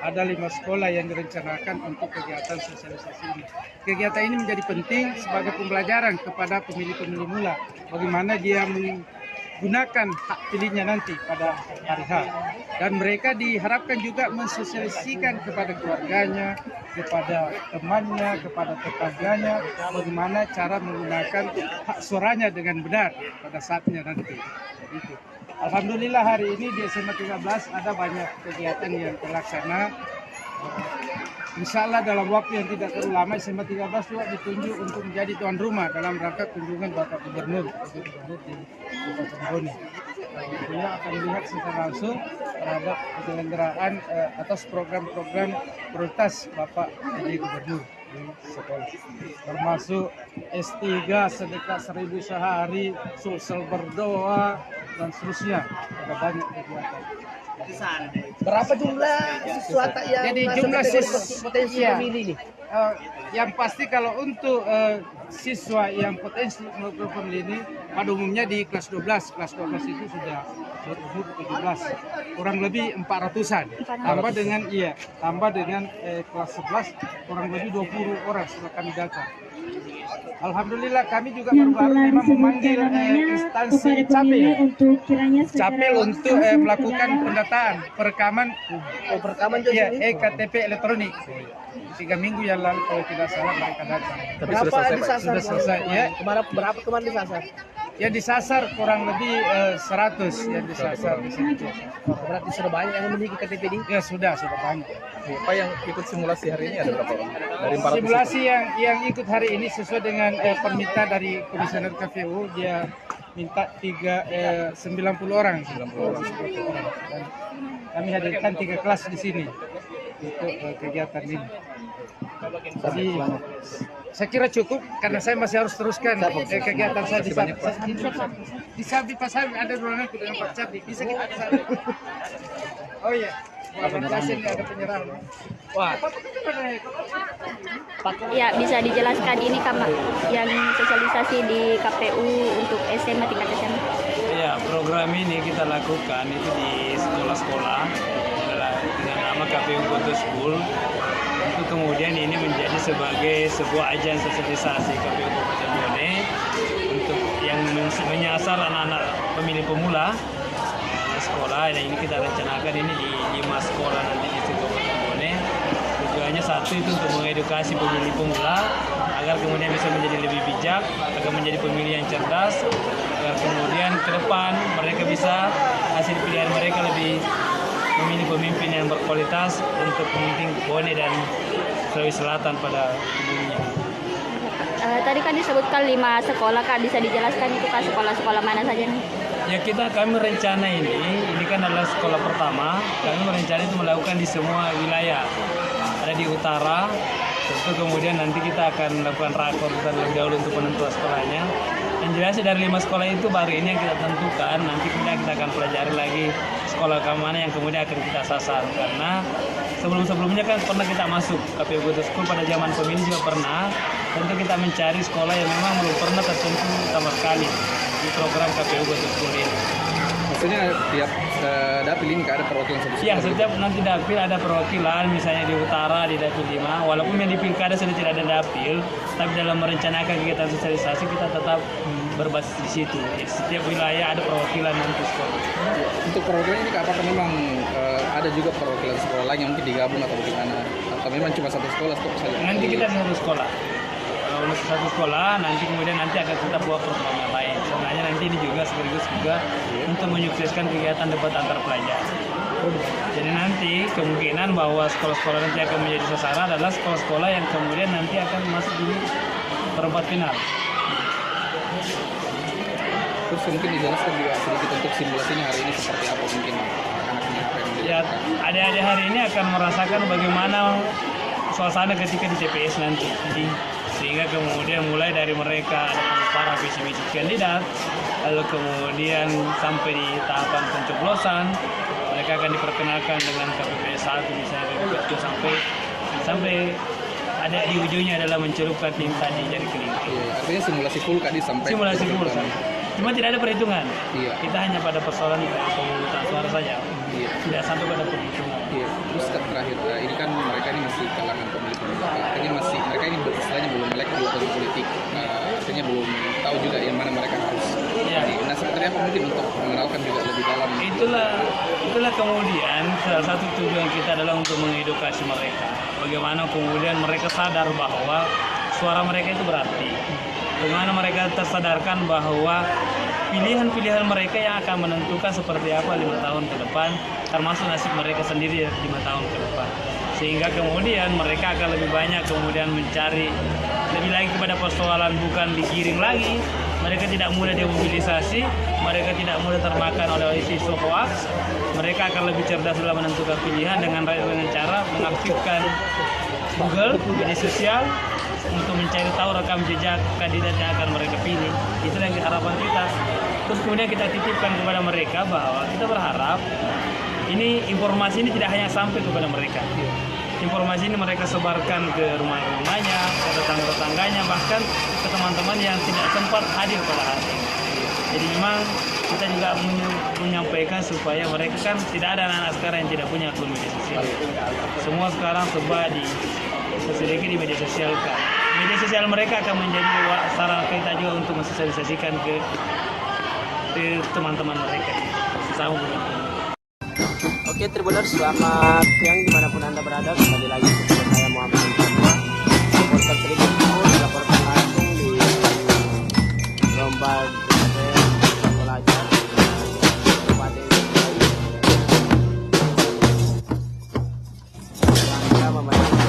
ada 5 sekolah yang direncanakan untuk kegiatan sosialisasi ini. Kegiatan ini menjadi penting sebagai pembelajaran kepada pemilih-pemilih mula bagaimana dia menggunakan hak pilihnya nanti pada hari H. Dan mereka diharapkan juga mensosialisasikan kepada keluarganya, kepada temannya, kepada tetangganya bagaimana cara menggunakan hak suaranya dengan benar pada saatnya nanti. Itu. Alhamdulillah hari ini di SMA 13 ada banyak kegiatan yang terlaksana. Insya Allah dalam waktu yang tidak terlalu lama SMA 13 juga ditunjuk untuk menjadi tuan rumah dalam rangka kunjungan Bapak Gubernur di Kabupaten Bone. Beliau akan melihat secara langsung terhadap penyelenggaraan atas program-program prioritas Bapak PJ Gubernur di sekolah, termasuk S3 sedekah 1000 sehari, sosial berdoa dan seterusnya. Ada banyak kegiatan. Berapa jumlah siswa yang jadi jumlah potensi pemilih ini? Yang pasti kalau untuk siswa yang potensi melakukan pemilih ini pada umumnya di kelas 12. Kelas 12 itu sudah berumur 17, kurang lebih 400-an. Tambah dengan kelas 11 kurang lebih 20 orang sudah kami data. Alhamdulillah kami juga baru-baru memang memanggil instansi Capil untuk melakukan pendataan perekaman EKTP elektronik. 3 minggu yang lalu kalau tidak salah mereka datang. Tapi sudah selesai. Ya. Berapa kemarin disasar? Yang disasar kurang lebih 100 yang disasar di sini. Berarti sudah banyak yang memiliki KTP ini? Ya sudah banyak. Pak yang ikut simulasi hari ini ada berapa orang? Dari 400 simulasi yang ikut hari ini sesuai dengan permintaan dari Komisioner KPU, dia minta 90 orang. 90 orang. Dan kami hadirkan 3 kelas di sini untuk kegiatan ini. Jadi saya kira cukup karena saya masih harus teruskan kegiatan saya di Sabi Pasar ada ruangan dengan Pak Cabi. Bisa kita ke sana. Oh iya. Ada penyerahan. Wah. Ya, bisa dijelaskan ini yang sosialisasi di KPU untuk SMA tingkat SMA. Ya, program ini kita lakukan itu di sekolah-sekolah dengan nama KPU Goto School. Itu kemudian ini menjadi sebagai sebuah ajang sosialisasi KPU Kabupaten Bone untuk yang menyasar anak-anak pemilih pemula sekolah. Dan ini kita rencanakan ini di 5 sekolah nanti di Kabupaten Bone. Tujuannya satu itu untuk mengedukasi pemilih pemula agar kemudian bisa menjadi lebih bijak, agar menjadi pemilih yang cerdas, agar kemudian ke depan mereka bisa hasil pilihan mereka lebih memilih pemimpin yang berkualitas untuk pemimpin Bone dan Sulawesi Selatan pada umumnya. Tadi kan disebutkan 5 sekolah, Kak. Bisa dijelaskan itu Kak sekolah-sekolah mana saja nih? Ya kami rencana ini kan adalah sekolah pertama. Kami merencana itu melakukan di semua wilayah. Ada di utara, tentu kemudian nanti kita akan melakukan rakor terlebih dahulu untuk penentuan sekolahnya. Yang jelas dari 5 sekolah itu baru ini yang kita tentukan. Nanti kita akan pelajari lagi sekolah mana yang kemudian akan kita sasar. Karena sebelum-sebelumnya kan pernah kita masuk KPU Goto School pada zaman pemilih juga pernah. Tentu kita mencari sekolah yang memang belum pernah tersentuh sama sekali di program KPU Goto School ini. Maksudnya tiap dapil ini ada perwakilan satu sekolah? Ya, setiap nanti dapil ada perwakilan, misalnya di utara di dapil 5. Walaupun yang di pilkada sudah tidak ada dapil, tapi dalam merencanakan kegiatan sosialisasi kita tetap berbasis di situ. Jadi, setiap wilayah ada perwakilan nanti sekolah. Untuk perwakilan ini apakah memang ada juga perwakilan sekolah lain yang mungkin digabung atau bagaimana? Atau memang cuma satu sekolah stop saja? Nanti kita satu sekolah. Kalau satu sekolah, nanti kemudian akan kita buat program yang lain. Sebenarnya nanti ini juga sekaligus juga untuk menyukseskan kegiatan debat antar pelajar. Jadi nanti kemungkinan bahwa sekolah-sekolah nanti akan menjadi sasaran adalah sekolah-sekolah yang kemudian nanti akan masuk di perempat final. Terus mungkin dijelaskan juga sedikit untuk simulasinya hari ini seperti apa mungkin anak-anak. Ya, adik-adik hari ini akan merasakan bagaimana suasana ketika di TPS nanti. Sehingga kemudian mulai dari mereka ada para visi-visi kandidat, lalu kemudian sampai di tahapan pencoblosan, mereka akan diperkenalkan dengan KPPS 1 misalnya itu sampai ada di ujungnya adalah mencelupkan tinta di jari kelingking. Artinya simulasi full Kak disampaikan. Simulasi full. Cuma tidak ada perhitungan. Iya. Kita hanya pada persoalan pemungutan suara saja. Iya. Tidak sampai pada perhitungan. Iya. Terus terakhir, ini kan mereka ini masih kalangan pemilih pemuda. Artinya mereka ini istilahnya belum melek dua tahun politik. Artinya belum tahu juga yang mana mereka harus. Iya. Nah, seperti apa mungkin untuk mengenalkan juga lebih dalam. Itulah kemudian salah satu tujuan kita adalah untuk mengedukasi mereka. Bagaimana kemudian mereka sadar bahwa suara mereka itu berarti. Bagaimana mereka tersadarkan bahwa pilihan-pilihan mereka yang akan menentukan seperti apa 5 tahun ke depan, termasuk nasib mereka sendiri 5 tahun ke depan. Sehingga kemudian mereka akan lebih banyak kemudian mencari lebih lagi kepada persoalan, bukan digiring lagi. Mereka tidak mudah dimobilisasi, mereka tidak mudah termakan oleh isu hoax. Mereka akan lebih cerdas dalam menentukan pilihan dengan cara mengaktifkan Google, media sosial, untuk mencari tahu rekam jejak kandidat yang akan mereka pilih. Itulah yang harapan kita. Terus kemudian kita titipkan kepada mereka bahwa kita berharap informasi ini tidak hanya sampai kepada mereka. Informasi ini mereka sebarkan ke rumah-rumahnya, ke tetangga-tetangganya, bahkan ke teman-teman yang tidak sempat hadir pada hari ini. Jadi memang kita juga menyampaikan supaya mereka kan tidak ada anak-anak sekarang yang tidak punya akun media sosial. Semua sekarang serba sedikit di media sosial kan. Media sosial mereka akan menjadi sarana kita juga untuk mensosialisasikan ke teman-teman mereka. Sama begitu. Oke Tribuners, selamat siang dimanapun Anda berada. Kembali lagi bersama saya Muhammad Antonio, supporter Tribun melaporkan langsung di lomba Pelajar Kabupaten Singgahi yang memenangkan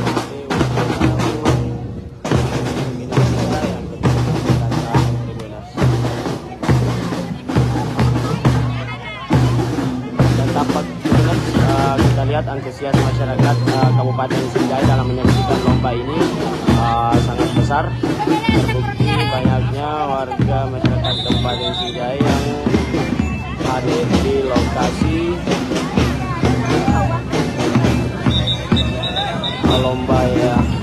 kita lihat antusias masyarakat Kabupaten Singgahi dalam menyaksikan lomba ini sangat besar. Terbukti banyaknya warga masyarakat Kabupaten Singgahi yang hadir di lokasi lomba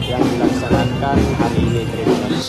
yang dilaksanakan hari ini. Tribuners.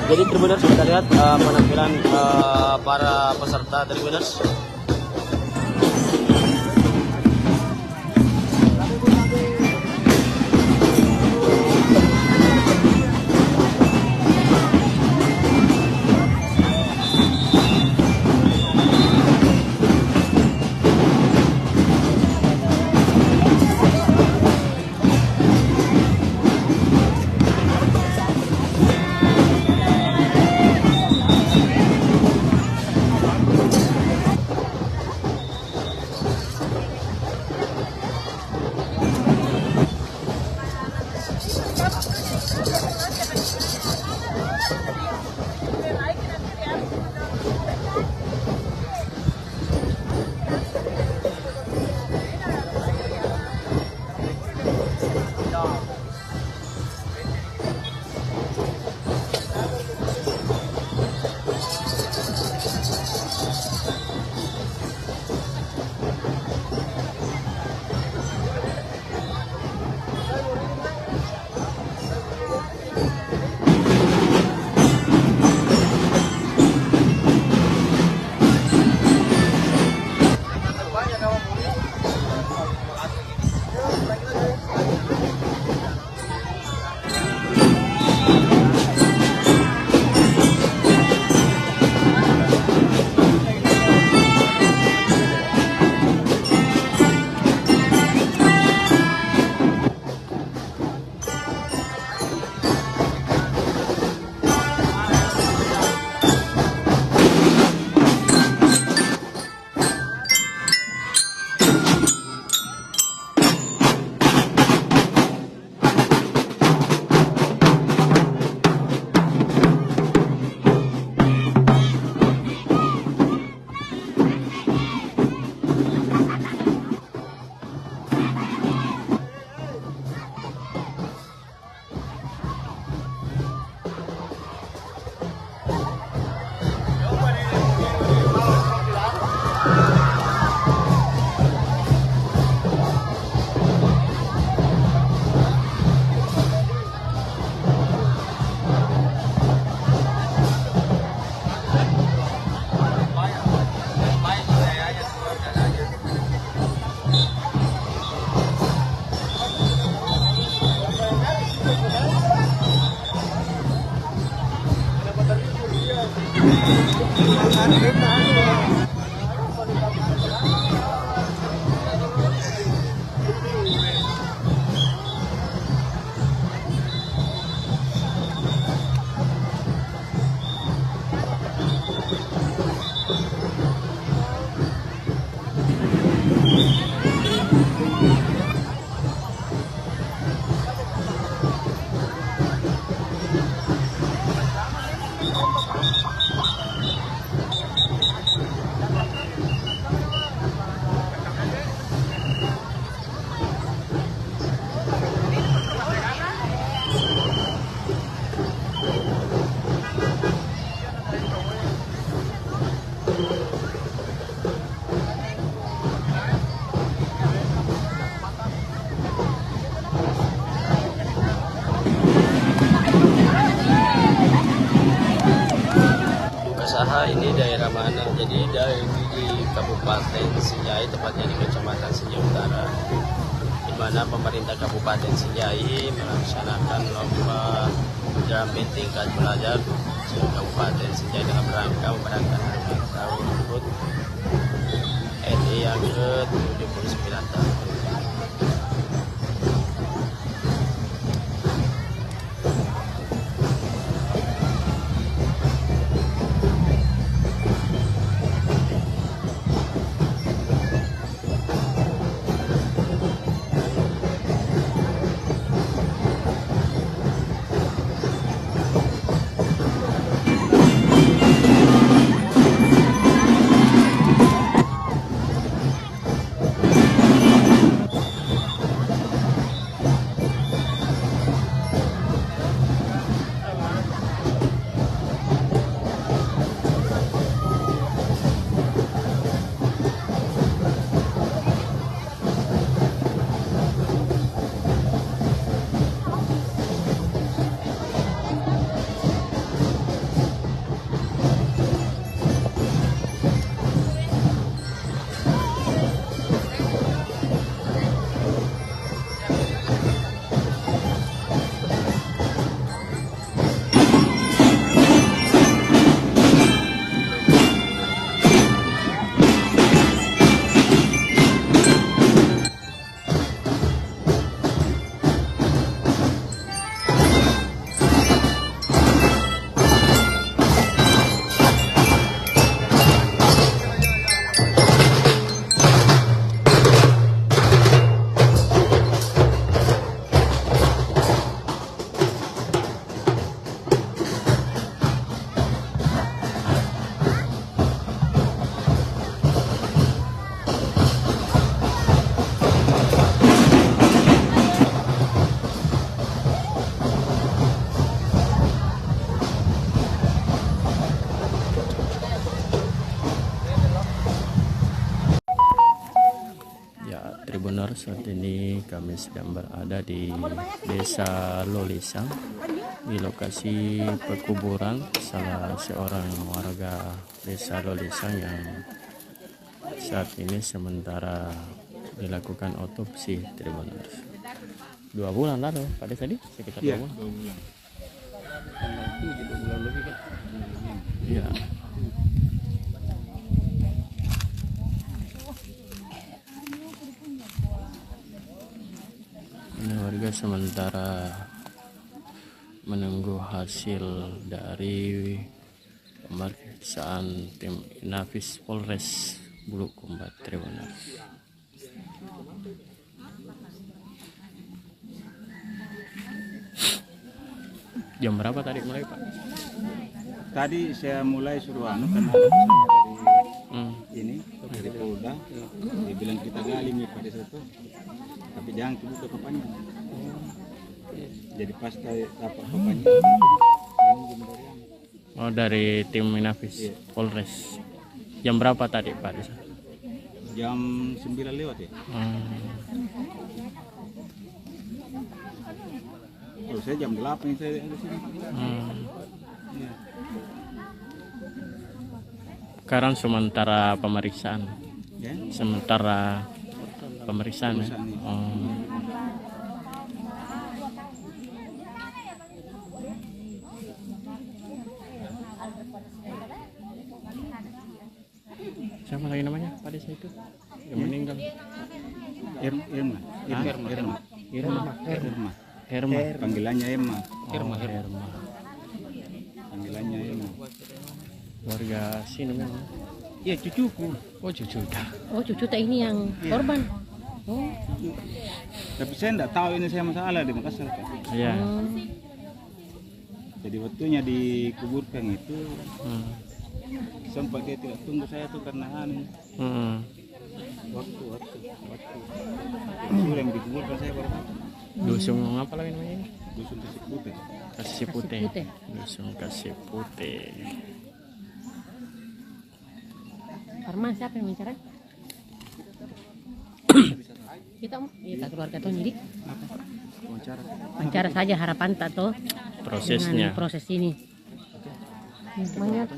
Jadi Tribuners, kita lihat penampilan para peserta Tribuners. ini daerah mana? Jadi dari di Kabupaten Sinjai, tepatnya di Kecamatan Sinjai Utara, di mana pemerintah Kabupaten Sinjai melaksanakan lomba jumping tingkat pelajar Kabupaten Sinjai dengan rangka memperingati tahun HUT RI yang ke-79 tahun. Tribuners, saat ini kami sedang berada di Desa Lolisang, di lokasi pekuburan salah seorang warga Desa Lolisang yang saat ini sementara dilakukan otopsi. Tribuners, 2 bulan lalu pada tadi sekitar 2 bulan. 2 bulan. Tanggal 7 2 bulan lebih kan? Iya. Ini warga sementara menunggu hasil dari pemeriksaan tim Inafis Polres Bulukumba. Tribuners. Jam berapa tadi mulai, Pak? Tadi saya mulai suruh karena ada pesannya dari ini dari Polda, dia bilang kita gali nih pada satu, tapi jangan buka papanya. Jadi pas dapat papanya, oh dari tim Inafis Polres. Jam berapa tadi, Pak? Jam 9 lewat ya. Kalau saya jam 8 saya ada sini. Ya. Sekarang sementara pemeriksaan. Ya? Sementara pemeriksaan. Ya? Siapa lagi namanya pada saat itu yang meninggal? Herma. Panggilannya Emma. Herma. Panggilannya Emma. Warga sini memang. Iya, cucuku. Oh, cucu. Oh, cucu tak ini yang korban. Oh. Tapi saya enggak tahu ini saya masalah di Makassar, Pak. Iya. Jadi waktunya dikuburkan itu sempat dia tidak tunggu saya tuh karena waktu sudah yang dikuburkan saya baru. Dusun apa lagi namanya? Dusun Kasih Putih. Kasih Putih. Dusun Kasih Putih. Karma siapa yang bicara? Kita keluarga tuh jadi wawancara saja harapan tak tuh prosesnya proses ini. Semangat.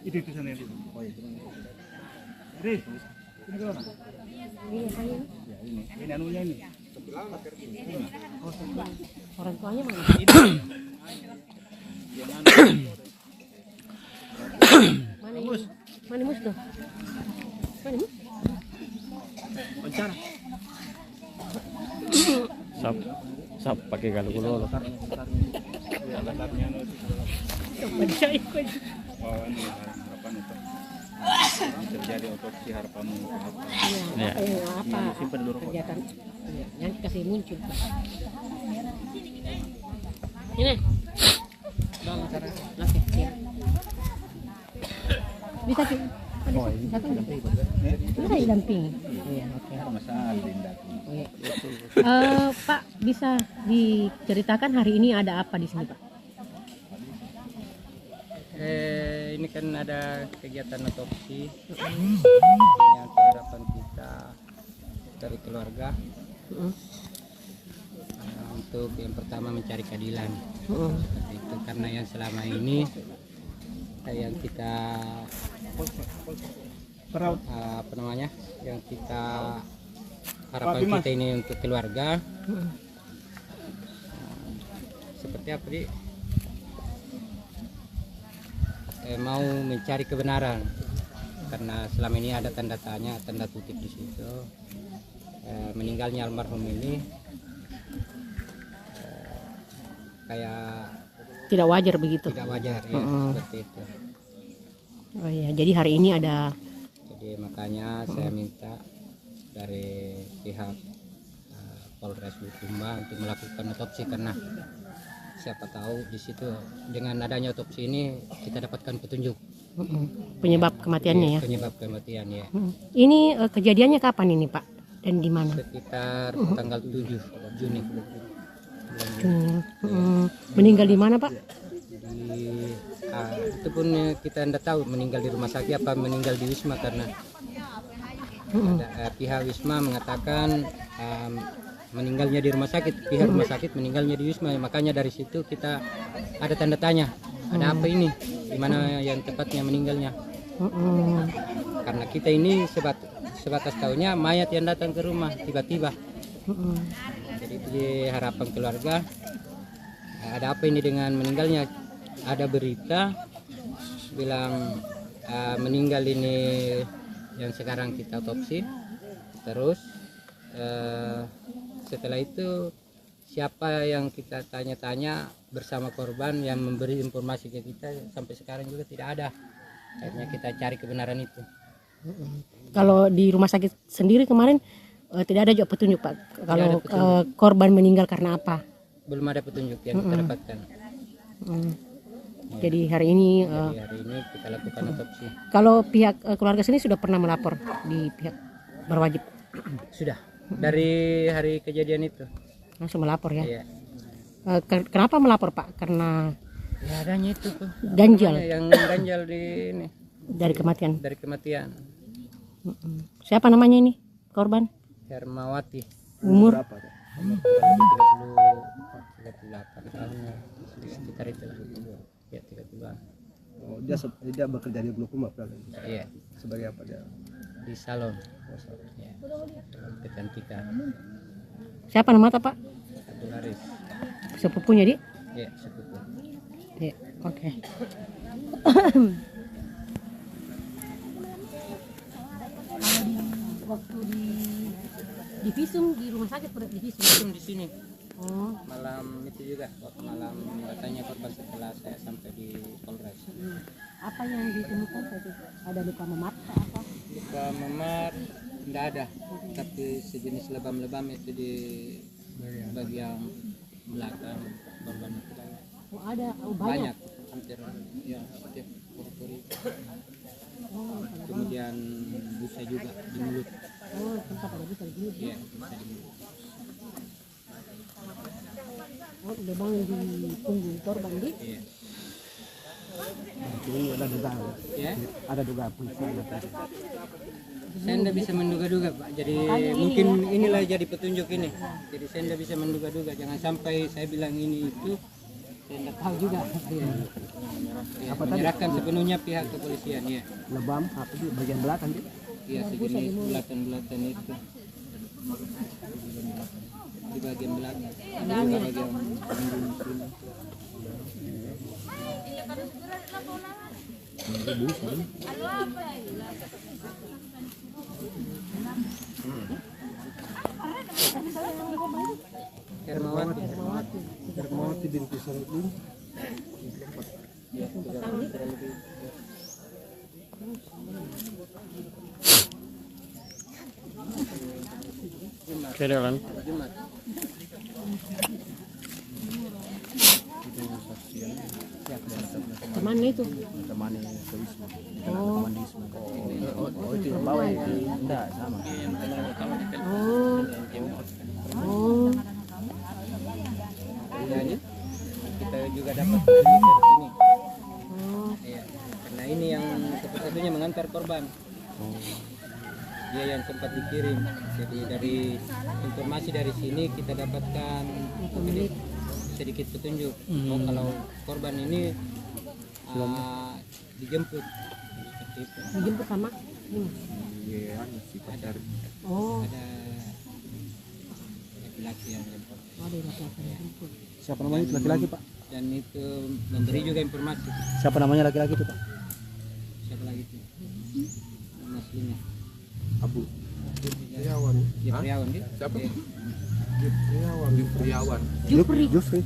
Itu sana itu. Oh itu. Riz, ini ke mana? Ini saya. Ya ini anunya ini. Oh, orang tuanya mana? Mana mus? Mana mus tuh? Mana mus? Wawancara. Sap pakai galu-galu. Baca ikut. Oh, ini harapan untuk terjadi otopsi harapanmu apa? Iya. Apa? Kegiatan yang kasih muncul. Ini. Bang, cara laki. Bisa sih. Bisa kan? Bisa didampingi. Iya, oke. Masalah Linda. Pak, bisa diceritakan hari ini ada apa di sini, Pak? Ini kan ada kegiatan otopsi. Ini harapan kita dari keluarga. Untuk yang pertama mencari keadilan. Seperti itu karena yang selama ini yang kita apa namanya? Yang kita harapan kita ini untuk keluarga. Seperti apa, Dik? Mau mencari kebenaran karena selama ini ada tanda tanya, tanda kutip di situ. Meninggalnya almarhum ini kayak tidak wajar begitu. Tidak wajar ya, seperti itu. Oh iya, jadi hari ini ada. Jadi makanya saya minta dari pihak Polres Bulukumba untuk melakukan otopsi karena siapa tahu di situ dengan adanya otopsi ini kita dapatkan petunjuk penyebab kematiannya ya. Penyebab kematian ya. Ini kejadiannya kapan ini, Pak? Dan di mana? Sekitar tanggal 7 Juni. Meninggal di mana, Pak? Itu pun kita tidak tahu meninggal di rumah sakit apa meninggal di Wisma karena pihak Wisma mengatakan meninggalnya di rumah sakit, pihak rumah sakit meninggalnya di Wisma, makanya dari situ kita ada tanda tanya, ada apa ini, di mana yang tepatnya meninggalnya. Karena kita ini sebatas tahunya mayat yang datang ke rumah tiba-tiba. Jadi itu harapan keluarga, ada apa ini dengan meninggalnya? Ada berita bilang meninggal ini yang sekarang kita otopsi, terus setelah itu siapa yang kita tanya-tanya bersama korban yang memberi informasi ke kita sampai sekarang juga tidak ada. Akhirnya kita cari kebenaran itu. Kalau di rumah sakit sendiri kemarin tidak ada juga petunjuk, Pak. Kalau korban meninggal karena apa? Belum ada petunjuk yang kita dapatkan. Jadi hari ini kita lakukan otopsi. Kalau pihak keluarga sini sudah pernah melapor di pihak berwajib? Sudah. Dari hari kejadian itu langsung melapor ya? Iya. Kenapa melapor, Pak? Karena ya adanya itu tuh ganjal. Yang ganjal di ini. Dari kematian. Dari kematian. Siapa namanya ini korban? Hermawati. Umur? Umur 38 tahun sekitar itu. Ya 32. Oh, dia bekerja di Bulukumba berarti? Iya. Sebagai apa dia? Di salon. Ya. Kecantikan. Siapa nama Pak? Abdul Haris. Sepupunya dia? Iya, sepupu. Iya, oke. Waktu di visum di rumah sakit pada di visum di sini. Oh. Malam itu juga, malam katanya korban setelah saya sampai di Polres. Apa yang ditemukan tadi? Ada luka memar apa? Luka memar tidak ada, tapi sejenis lebam-lebam itu di bagian belakang korban itu. Oh ada, banyak, hampir ya setiap pori-pori. Oh, kemudian busa juga di mulut. Oh, tempat ada busa di mulut. Iya, busa di mulut. Oh, lubang di punggung korban di? Iya. Ini ada dugaan. Ya? Ada dugaan polisi tadi. Saya tidak bisa menduga-duga Pak. Jadi mungkin inilah jadi petunjuk ini. Jadi saya tidak bisa menduga-duga. Jangan sampai saya bilang ini itu. Saya tidak tahu juga. Apa menyerahkan sepenuhnya pihak kepolisian ya. Lebam apa sih bagian belakang gitu? Iya sejenis bulatan-bulatan itu. Di bagian belakang. Di bagian Hermawati binti Sarudin. Kedalan. Kemana itu? Temani ke Wisma. Oh. Oh itu yang bawah itu. Enggak sama. Oh. Oh. Iya, kita juga dapat petunjuk dari sini. Oh. Iya, karena ini yang satu-satunya mengantar korban. Dia yang sempat dikirim. Jadi dari informasi dari sini kita dapatkan sedikit petunjuk. Oh, kalau korban ini dijemput seperti itu. Dijemput sama? Iya, si pacar. Oh. Ada laki-laki yang jemput. Oh, ada laki-laki yang jemput. Siapa namanya itu laki-laki Pak? Dan itu memberi juga informasi. Siapa namanya laki-laki itu Pak? Siapa lagi itu? Nama aslinya Abu. Jipriawan. Jipriawan dia? Siapa? Jipriawan. Jipriawan. Jupri. Jeffrey.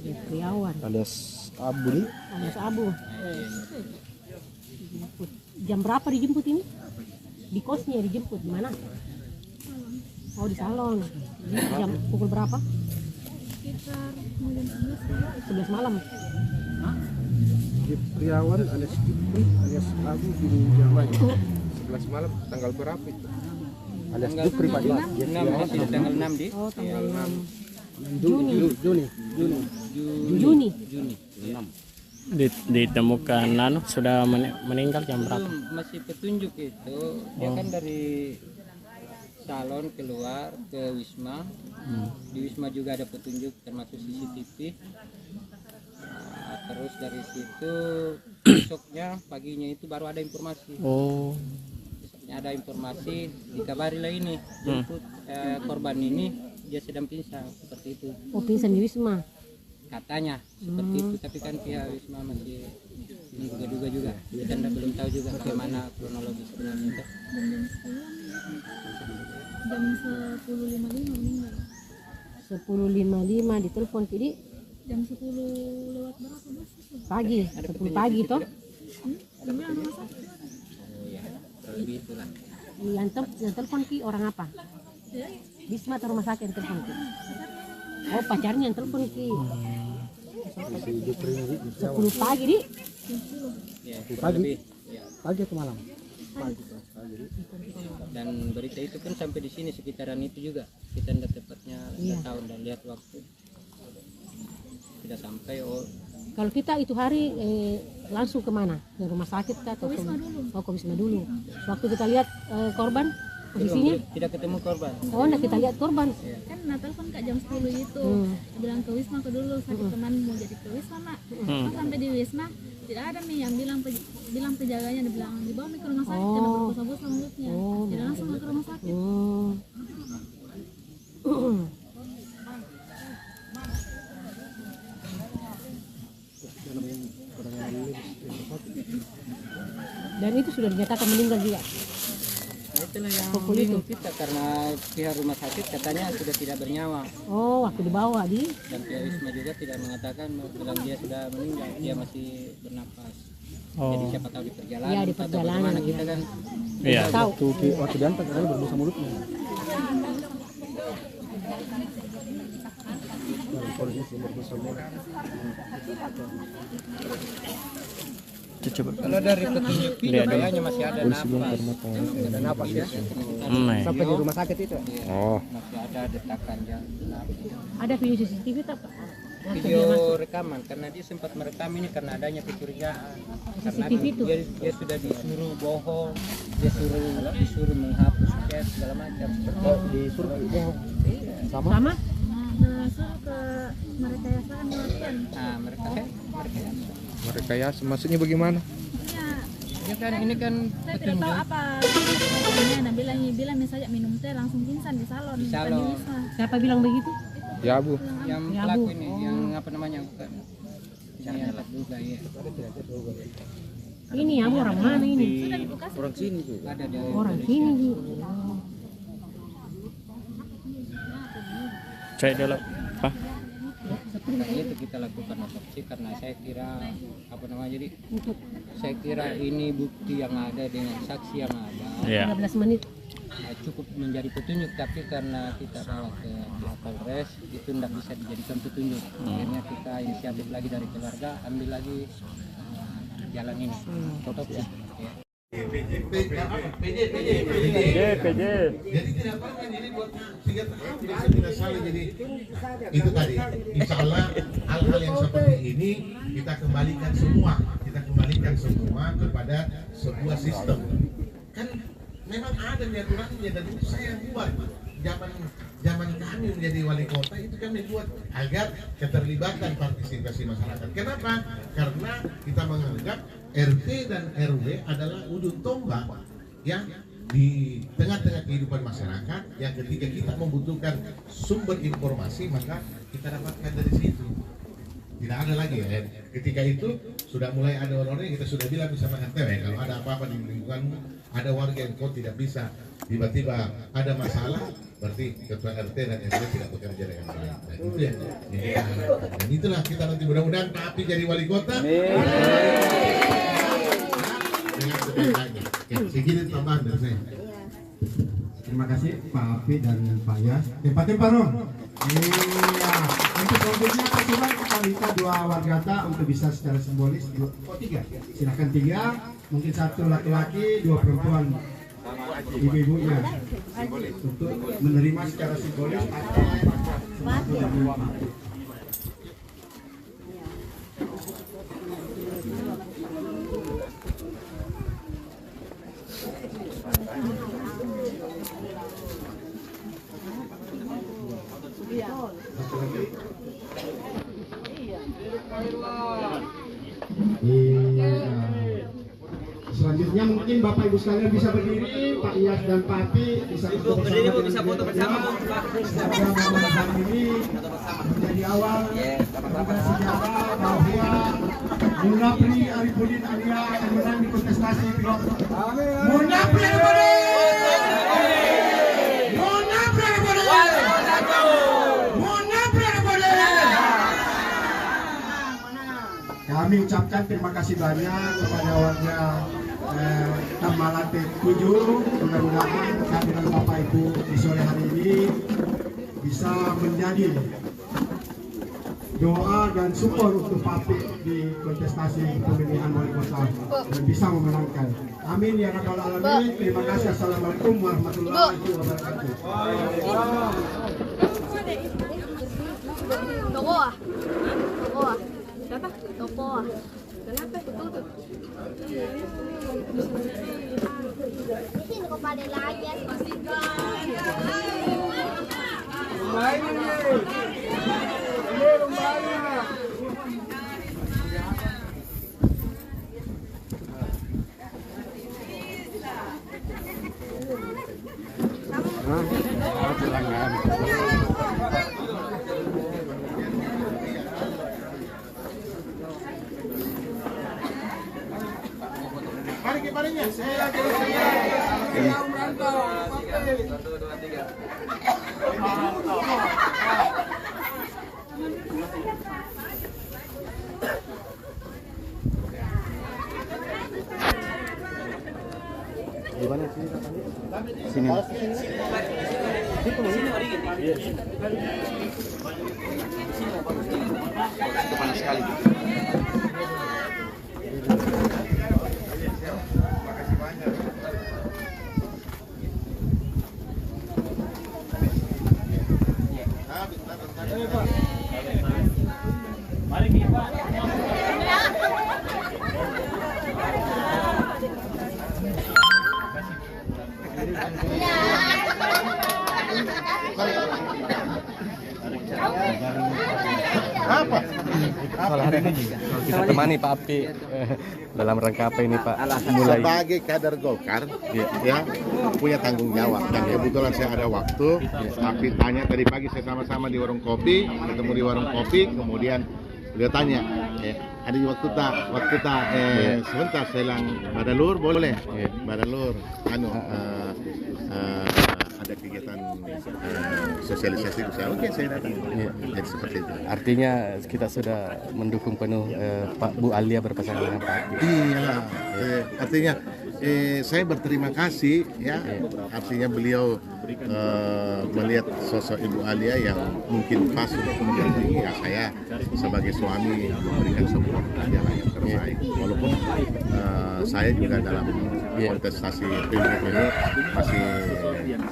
Jipriawan. Alias Abu nih. Alias Abu. Jam berapa dijemput ini? Di kosnya dijemput di mana? Oh di salon. Jam pukul berapa? Sekitar jam 11 malam. Jipriawan alias Jupri alias Abu bin Jamal. 11 malam tanggal berapa itu? Alias Jupri Pak. Tanggal 6 di. Oh tanggal 6 Juni. 6. Ditemukan sudah meninggal jam berapa? Itu masih petunjuk itu. Dia kan dari salon keluar ke Wisma. Di Wisma juga ada petunjuk termasuk CCTV. Terus dari situ besoknya paginya itu baru ada informasi. Oh. Besoknya ada informasi dikabarilah ini jemput korban ini dia sedang pingsan seperti itu. Oh pingsan di Wisma. Katanya seperti itu, tapi kan pihak Wisma masih menduga-duga juga. Kita belum tahu juga bagaimana kronologi sebenarnya. jam 10.55 meninggal. 10.55 ditelepon jadi Jam 10 lewat berapa Mas? pagi, 10 pagi toh? Yang bilang rumah sakit. Oh ya, lebih itulah. Yang telepon ki orang apa? Ya. Wisma atau rumah sakit yang telepon ki? Oh pacarnya yang telepon ki. 10 pagi di? Ya, pagi. Pagi atau malam? Pagi. Dan berita itu kan sampai di sini sekitaran itu juga. Kita tidak tepatnya tahu dan lihat waktu. Tidak sampai. Kalau kita itu hari langsung kemana? Ke rumah sakit kah? Atau ke Wisma dulu. Waktu kita lihat korban posisinya? Tidak ketemu korban. Oh, nah kita lihat korban. Kan telepon Kak jam 10 itu. Bilang ke Wisma ke dulu, sakit teman mau jadi ke Wisma Mak. Sampai di Wisma tidak ada nih yang bilang penjaganya dibilang dibawa ke rumah sakit karena berbusa-busa mulutnya. Tidak langsung ke rumah sakit. Dan itu sudah dinyatakan meninggal juga. Itulah yang bingung kita karena pihak rumah sakit katanya sudah tidak bernyawa. Oh, waktu dibawa di. Dan pihak Wisma juga tidak mengatakan bilang dia sudah meninggal, dia masih bernapas. Jadi siapa tahu di perjalanan. Iya di perjalanan. Atau kita kan tahu. Waktu diantar kali berbusa mulutnya. Kalau dari petunjuk video kayaknya masih ada napas. Ada napas ya. Sampai di rumah sakit itu. Oh. Masih ada detakan jantung. Ada video CCTV tak? video rekaman karena dia sempat merekam ini karena adanya kecurigaan. Karena dia sudah disuruh bohong, disuruh menghapus chat segala macam. Disuruh bohong. Sama? Suruh ke merekayasa melakukan. Nah, Merekayasa maksudnya bagaimana? Ya kan ini kan saya tidak tahu apa pokoknya nah bilang misalnya minum teh langsung pingsan di salon. Siapa bilang begitu? Ya Bu. Yang pelaku ini yang apa namanya bukan yang juga ya. Ini ya orang mana ini? Orang sini tuh. Ada di orang sini Bu. Saya dulu Pak. Itu kita lakukan otopsi karena saya kira apa namanya jadi saya kira ini bukti yang ada dengan saksi yang ada 13 menit cukup menjadi petunjuk, tapi karena kita bawa ke Polres itu tidak bisa dijadikan petunjuk. Akhirnya kita inisiatif lagi dari keluarga ambil lagi jalan ini otopsi. PJ. Jadi tidak apa-apa ini buat senjata api tidak salah. Jadi itu tadi, insya Allah hal-hal yang seperti ini kita kembalikan semua kepada sebuah sistem. Kan memang ada aturannya dan itu saya yang buat. Zaman kami menjadi wali kota itu kami buat agar keterlibatan partisipasi masyarakat. Kenapa? Karena kita menganggap RT dan RW adalah ujung tombak yang di tengah-tengah kehidupan masyarakat yang ketika kita membutuhkan sumber informasi maka kita dapatkan dari situ. Tidak ada lagi ya. Ketika itu sudah mulai ada orang-orang yang kita sudah bilang sama RT kalau ada apa-apa di lingkunganmu, ada warga yang kau tidak bisa, tiba-tiba ada masalah, berarti ketua RT dan RW tidak bekerja dengan baik. Nah, itu yang kita harapkan. Dan itulah kita nanti mudah-mudahan Pak Api jadi wali kota. Dengan sebaik-baiknya. Oke, segini tambahan dari saya. Terima kasih Pak Api dan Pak Yas. Tempat Rom. Iya. Untuk selanjutnya persilakan kita minta dua wargata untuk bisa secara simbolis. Tiga. Silakan tiga. Mungkin satu laki-laki, dua perempuan. Ibu-ibunya untuk menerima secara simbolis Selanjutnya mungkin Bapak Ibu sekalian bisa berdiri, Pak Iyas dan Pak Api bisa foto bersama. Bisa foto bersama. Hari ini menjadi awal sejarah bahwa Munapri Arifudin Arya akan menang di kontestasi pilot. Munapri Arifudin. Munapri Arifudin. Munapri Arifudin. Kami ucapkan terima kasih banyak kepada warga Tamalate 7. Mudah-mudahan kehadiran Bapak Ibu di sore hari ini bisa menjadi doa dan support untuk Pak Api di kontestasi pemilihan wali kota dan bisa memenangkan. Amin ya rabbal alamin. Terima kasih. Assalamualaikum warahmatullahi wabarakatuh. Siapa? Toko. Kenapa? Tutup. Sini kepada lagi Mari saya Di mana sini? Sini. Itu panas sekali. Mari kita. Apa? Hari ini kita temani Pak Api dalam rangka apa ini Pak? Mulai sebagai kader Golkar, ya punya tanggung jawab. Dan kebetulan saya ada waktu. Api tanya tadi pagi saya sama-sama di warung kopi, ketemu di warung kopi, kemudian beliau tanya, ada di waktu tak, sebentar saya bilang, Badalur boleh, Badalur, ada kegiatan sosialisasi saya, oke saya datang. Jadi seperti itu. Artinya kita sudah mendukung penuh Pak Bu Alia berpasangan dengan Pak Api. Iya, artinya saya berterima kasih ya. Artinya beliau melihat sosok Ibu Alia yang mungkin pas untuk mendampingi ya, saya sebagai suami memberikan support aja lah yang terbaik. Walaupun saya juga dalam kontestasi pilgub ini masih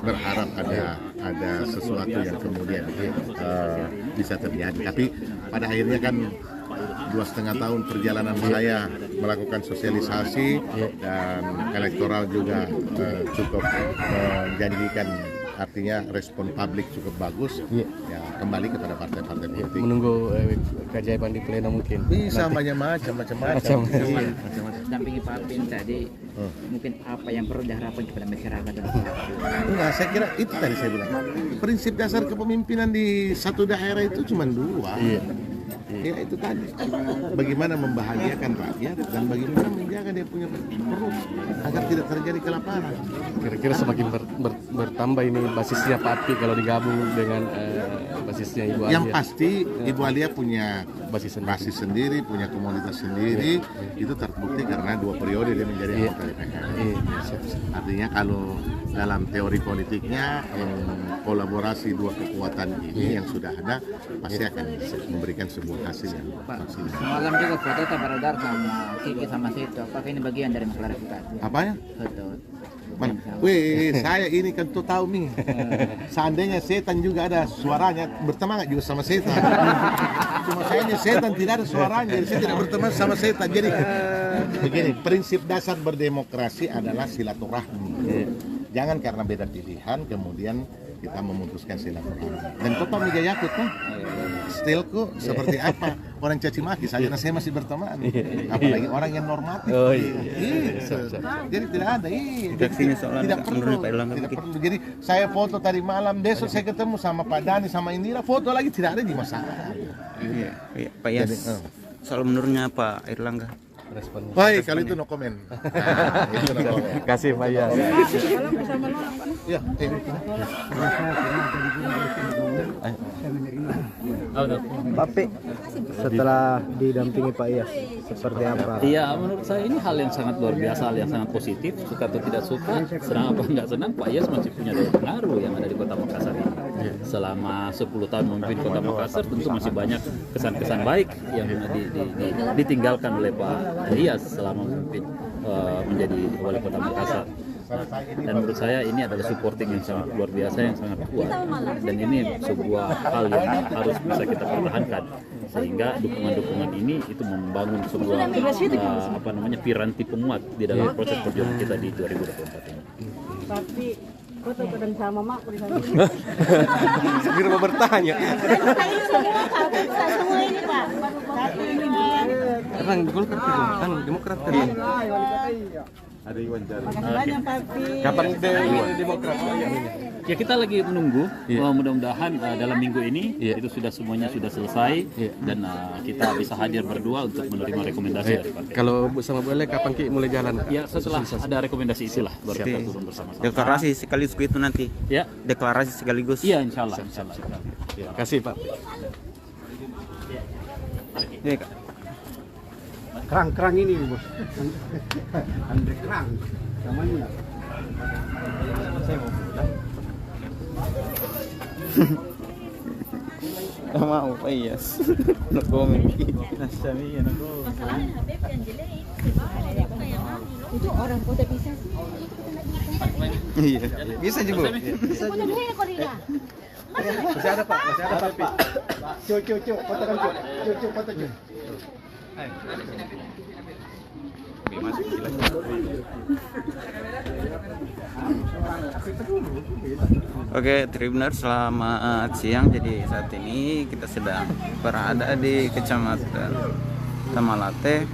berharap ada sesuatu yang kemudian bisa terjadi. Tapi pada akhirnya kan 2,5 tahun perjalanan saya melakukan sosialisasi dan elektoral juga cukup menjanjikan, artinya respon publik cukup bagus. Ya kembali kepada partai-partai politik. Menunggu keajaiban di pleno mungkin. Bisa banyak macam-macam. Dampingi Pak Apin tadi, mungkin apa yang perlu diharapkan kepada masyarakat dan enggak, saya kira itu tadi saya bilang. Prinsip dasar kepemimpinan di satu daerah itu cuma 2. Ya itu tadi, bagaimana membahagiakan rakyat dan bagaimana menjaga dia punya perut agar tidak terjadi kelaparan. Kira-kira semakin bertambah ini basisnya Pak Api kalau digabung dengan basisnya Ibu Alia. Yang pasti Ibu Alia punya basis sendiri, punya komunitas sendiri. Itu terbukti karena 2 periode dia menjadi anggota DPR. Artinya kalau dalam teori politiknya kolaborasi 2 kekuatan ini yang sudah ada pasti akan memberikan sebuah hasil yang maksimal. Semalam juga foto beredar sama Kiki sama Seto. Apakah ini bagian dari klarifikasi? Apanya? Foto. Saya ini kan tuh tahu nih. Seandainya setan juga ada suaranya, berteman juga sama setan. Cuma sayangnya setan tidak ada suaranya, jadi saya tidak berteman sama setan. Jadi begini, prinsip dasar berdemokrasi adalah silaturahmi. Jangan karena beda pilihan kemudian kita memutuskan silaturahmi. Dan kok Pak Mijayakut tuh stilku seperti apa? Orang caci maki saja, nah saya masih berteman. Apalagi orang yang normatif. Jadi tidak ada. Tidak perlu. Jadi saya foto tadi malam, besok saya ketemu sama Pak Dani sama Indira, foto lagi tidak ada di masalah. Iya, Pak Yas. Soal menurutnya Pak Airlangga. Baik, kalau itu no comment. Kasih Pak Yas. Ya, Pak Pi, setelah didampingi Pak Iyas, seperti apa? Iya, menurut saya ini hal yang sangat luar biasa, hal yang sangat positif. Suka atau tidak suka, senang apa enggak senang, Pak Iyas masih punya daya pengaruh yang ada di Kota Makassar ini. Selama 10 tahun memimpin Kota Makassar, tentu masih banyak kesan-kesan baik yang ditinggalkan oleh Pak Iyas selama memimpin menjadi wali Kota Makassar. Dan menurut saya ini adalah supporting yang sangat luar biasa, yang sangat kuat, dan ini sebuah hal yang harus bisa kita pertahankan sehingga dukungan-dukungan ini itu membangun sebuah piranti penguat di dalam proses perjuangan kita di 2024 ini. Tapi foto dan sama mak di sana. Segera mau bertanya. Semua ini Pak. Tapi ini Orang Golkar kan Demokrat kan. Ada Iwan Jari. Makasih banyak Pak Pi. Kapan Demokrat? Ya kita lagi menunggu, mudah-mudahan dalam minggu ini itu semuanya sudah selesai dan kita bisa hadir berdua untuk menerima rekomendasi dari partai. Kalau sama boleh kapan Ki mulai jalan? Ya setelah ada rekomendasi itulah baru kita turun bersama-sama. Deklarasi sekaligus itu nanti. Ya. Deklarasi sekaligus. Iya, insya Allah. Terima kasih Pak. Iya, Kak. Kerang ini bos. Andre kerang. Namanya. Saya mau pulang. Gak mau Pak Iyas. No comment. Nasami ya aku. Masalahnya Habib yang jelek itu orang kota bisa sih. Iya. Bisa juga. Bisa juga. Masih ada Pak, masih ada Pak. Cu, fotokan cu, foto cu. Oke, Tribuners, selamat siang. Jadi saat ini kita sedang berada di Kecamatan Tamalate,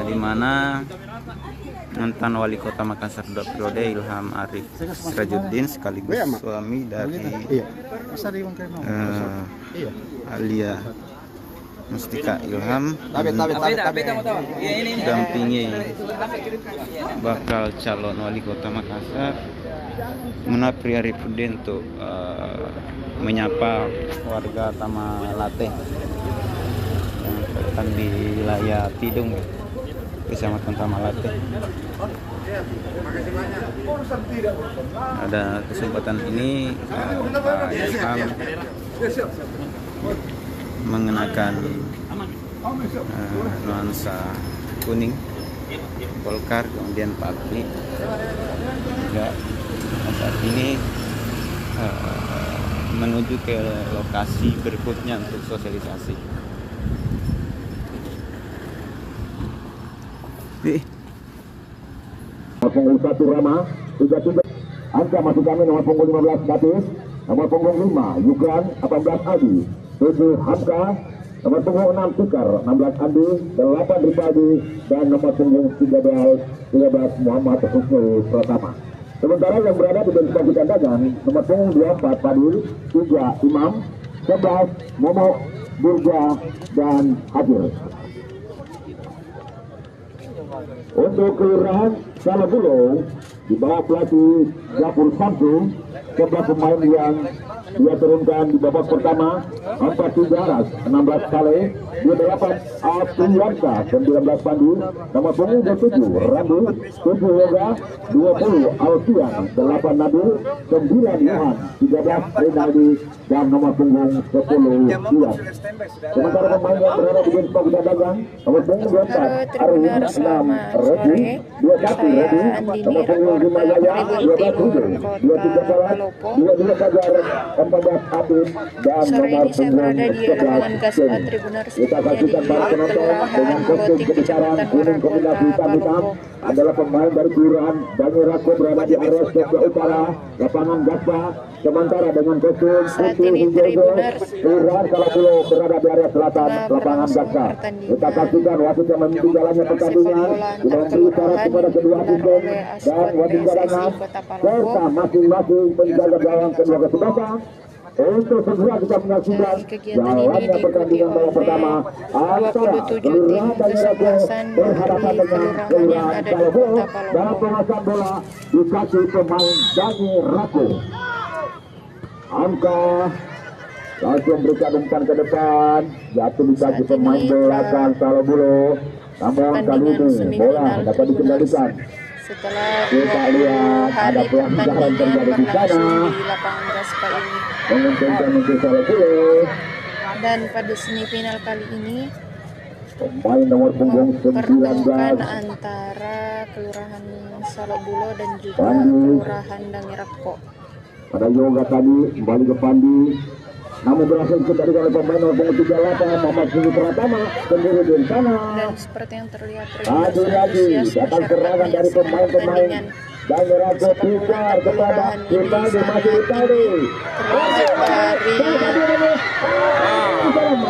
di mana mantan Wali Kota Makassar 2 periode Ilham Arif Sirajuddin sekaligus suami dari Alia Mustika Ilham dampingi bakal calon Wali Kota Makassar Menapri Arifudin untuk menyapa warga Tamalate yang terletak di wilayah Tidung, Kecamatan Tamalate. Ada kesempatan ini Pak Ilham mengenakan nuansa kuning Golkar, kemudian Pak Apri juga saat ini menuju ke lokasi berikutnya untuk sosialisasi. Nomor 1 Rama 33, angka masuk kami nomor punggung 15 Datis, nomor punggung 5 Yukran 18 Adi, 7 Hamka, nomor punggung 6 Tikar 16 Andi, 8 Ripadi, dan nomor punggung 13 Muhammad Husnul Pratama. Sementara yang berada di bench pasukan dagang nomor punggung 24 Padil, 3 Imam, 11 Momok, Burja, dan Hadir. Untuk kelurahan Salabulo di bawah pelatih Japur Samsung, 11 pemain yang dia turunkan di babak pertama, 4 Aras, 16 Saleh, 28 Apriyansa, 19 Pandi, nomor punggung 27 Rambu, 7 Yoga, 20 Alfian, 8 Nabil, 9 Yohan, 13 Rinaldi, dan nomor punggung 10 Sian. Sementara pemain yang berada di bench pasukan dagang nomor punggung 24 Arwin, 6 Redi, 21 Redi, nomor punggung 5 Yaya, 12 Ruben, 23 Salat, 22 Fajar, 14 Abid, dan nomor punggung 11 Ken. Kita saksikan para penonton dengan kostum kebesaran kuning kombinasi hitam-hitam adalah pemain dari kelurahan Banyurako berada di area sebelah utara lapangan Gaspa, sementara dengan kostum putih hijau kelurahan Salabulo berada di area selatan lapangan Gaspa. Kita saksikan wasit yang memimpin jalannya pertandingan, kita memberi syarat kepada kedua asisten dan wasit cadangan serta masing-masing penjaga gawang kedua kesebelasan untuk segera kita menyaksikan jalannya pertandingan babak pertama antara kelurahan Banyurako berhadapan dengan kelurahan Salabulo dalam penguasaan bola di kaki pemain Banyurako. Angka langsung berikan umpan ke depan, jatuh di kaki pemain belakang Salabulo, namun kali ini bola dapat dikendalikan. Setelah kita lihat ada pelanggaran terjadi di sana di lapangan Gaspa ini, menguntungkan untuk Salabulo. Dan pada semifinal kali ini pemain nomor punggung 19 antara kelurahan Salabulo dan juga kelurahan Dangirako. Pada Yoga tadi kembali ke Pandi, namun berhasil dikendalikan oleh pemain nomor punggung 38 Muhammad Husnul Pratama sendiri di sana. Dan seperti yang terlihat lagi datang serangan dari pemain-pemain Dangirako tukar kepada kita di masih tadi.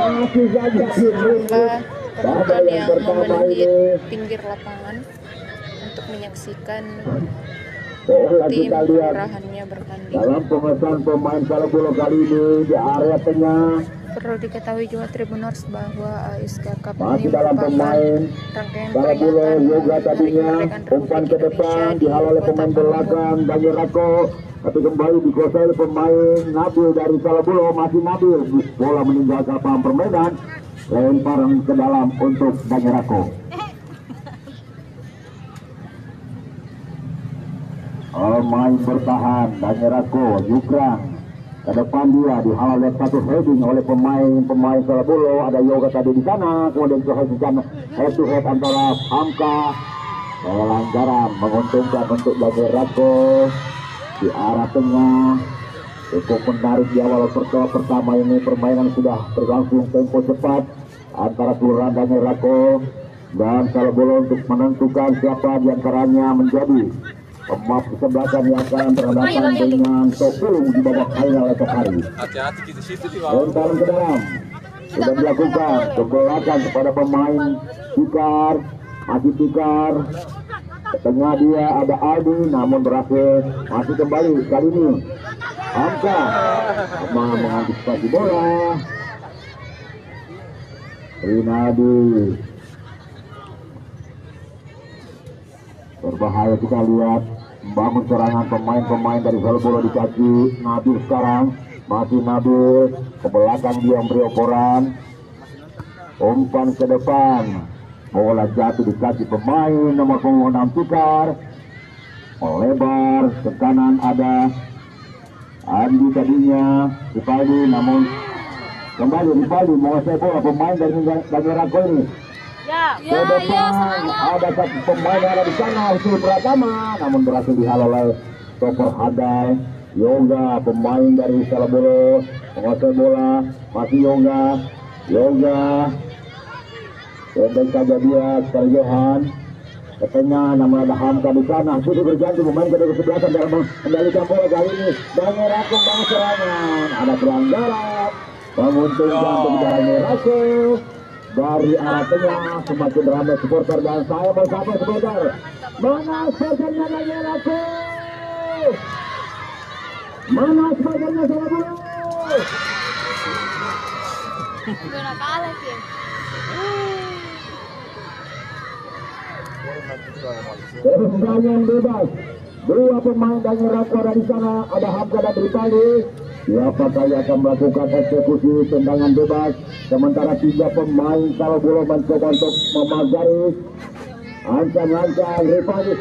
Masih saja penonton yang memenuhi pinggir lapangan untuk menyaksikan tim kelurahannya bertanding. Dalam pemesan pemain Salabulo kali ini di area tengah. Perlu diketahui juga Tribuners bahwa ASK Cup masih dalam pemain Salabulo Yoga tadinya umpan ke depan dihalau oleh pemain belakang Dangirako, tapi kembali dikuasai oleh pemain Nabil dari Salabulo. Masih Nabil, bola meninggalkan lapangan permainan, lemparan ke dalam untuk Dangirako. Main bertahan Dangirako, Yukran ke depan dia dihalau oleh satu heading oleh pemain Salabulo. Ada Yoga tadi di sana, kemudian dihasilkan head to head antara Hamka. Pelanggaran menguntungkan untuk Dangirako di arah tengah. Cukup menarik di awal pertama ini, permainan sudah berlangsung tempo cepat antara Kelurahan Dangerako dan Salobolo untuk menentukan siapa diantaranya menjadi pemain kesebelasan yang akan berhadapan dengan Topung di babak final esok hari. Dalam ke dalam sudah melakukan kebelakan kepada pemain Tikar, masih Tikar. Ke tengah dia ada Aldi, namun berhasil masih kembali kali ini Hamka mengantisipasi bola. Rinaldi berbahaya, kita lihat membangun serangan pemain-pemain dari Salobolo di kaki Nabil sekarang. Masih Nabil ke belakang, dia memberi operan, umpan ke depan, bola jatuh di kaki pemain nomor 6 Tikar, melebar ke kanan ada Andi tadinya Ripaldi, namun kembali Ripaldi menguasai bola. Pemain dari Dangerako ini ke depan, ada satu pemain yang ada di sana Usul Pratama, namun berhasil dihalau oleh Topor Hadai. Yoga, pemain dari Salobolo menguasai bola, masih Yoga pendek saja dia sekali Johan ke tengah, namun ada Hamka di sana. Sudah berganti pemain kedua kesebelasan dalam mengendalikan bola kali ini. Dangerako bangun serangan, ada pelanggaran, menguntungkan untuk Dangerako dari arah tengah. Semakin ramai supporter dan saya bersama supporter. Mana sebagiannya Dangerako? Mana sebagiannya Salobolo? Tendangan bebas. Dua pemain Dangerako ada di sana, ada Hamka dan Ripaldi. Siapakah yang akan melakukan eksekusi tendangan bebas? Sementara 3 pemain Salobolo mencoba untuk memagari. Ancang-ancang Ripaldi.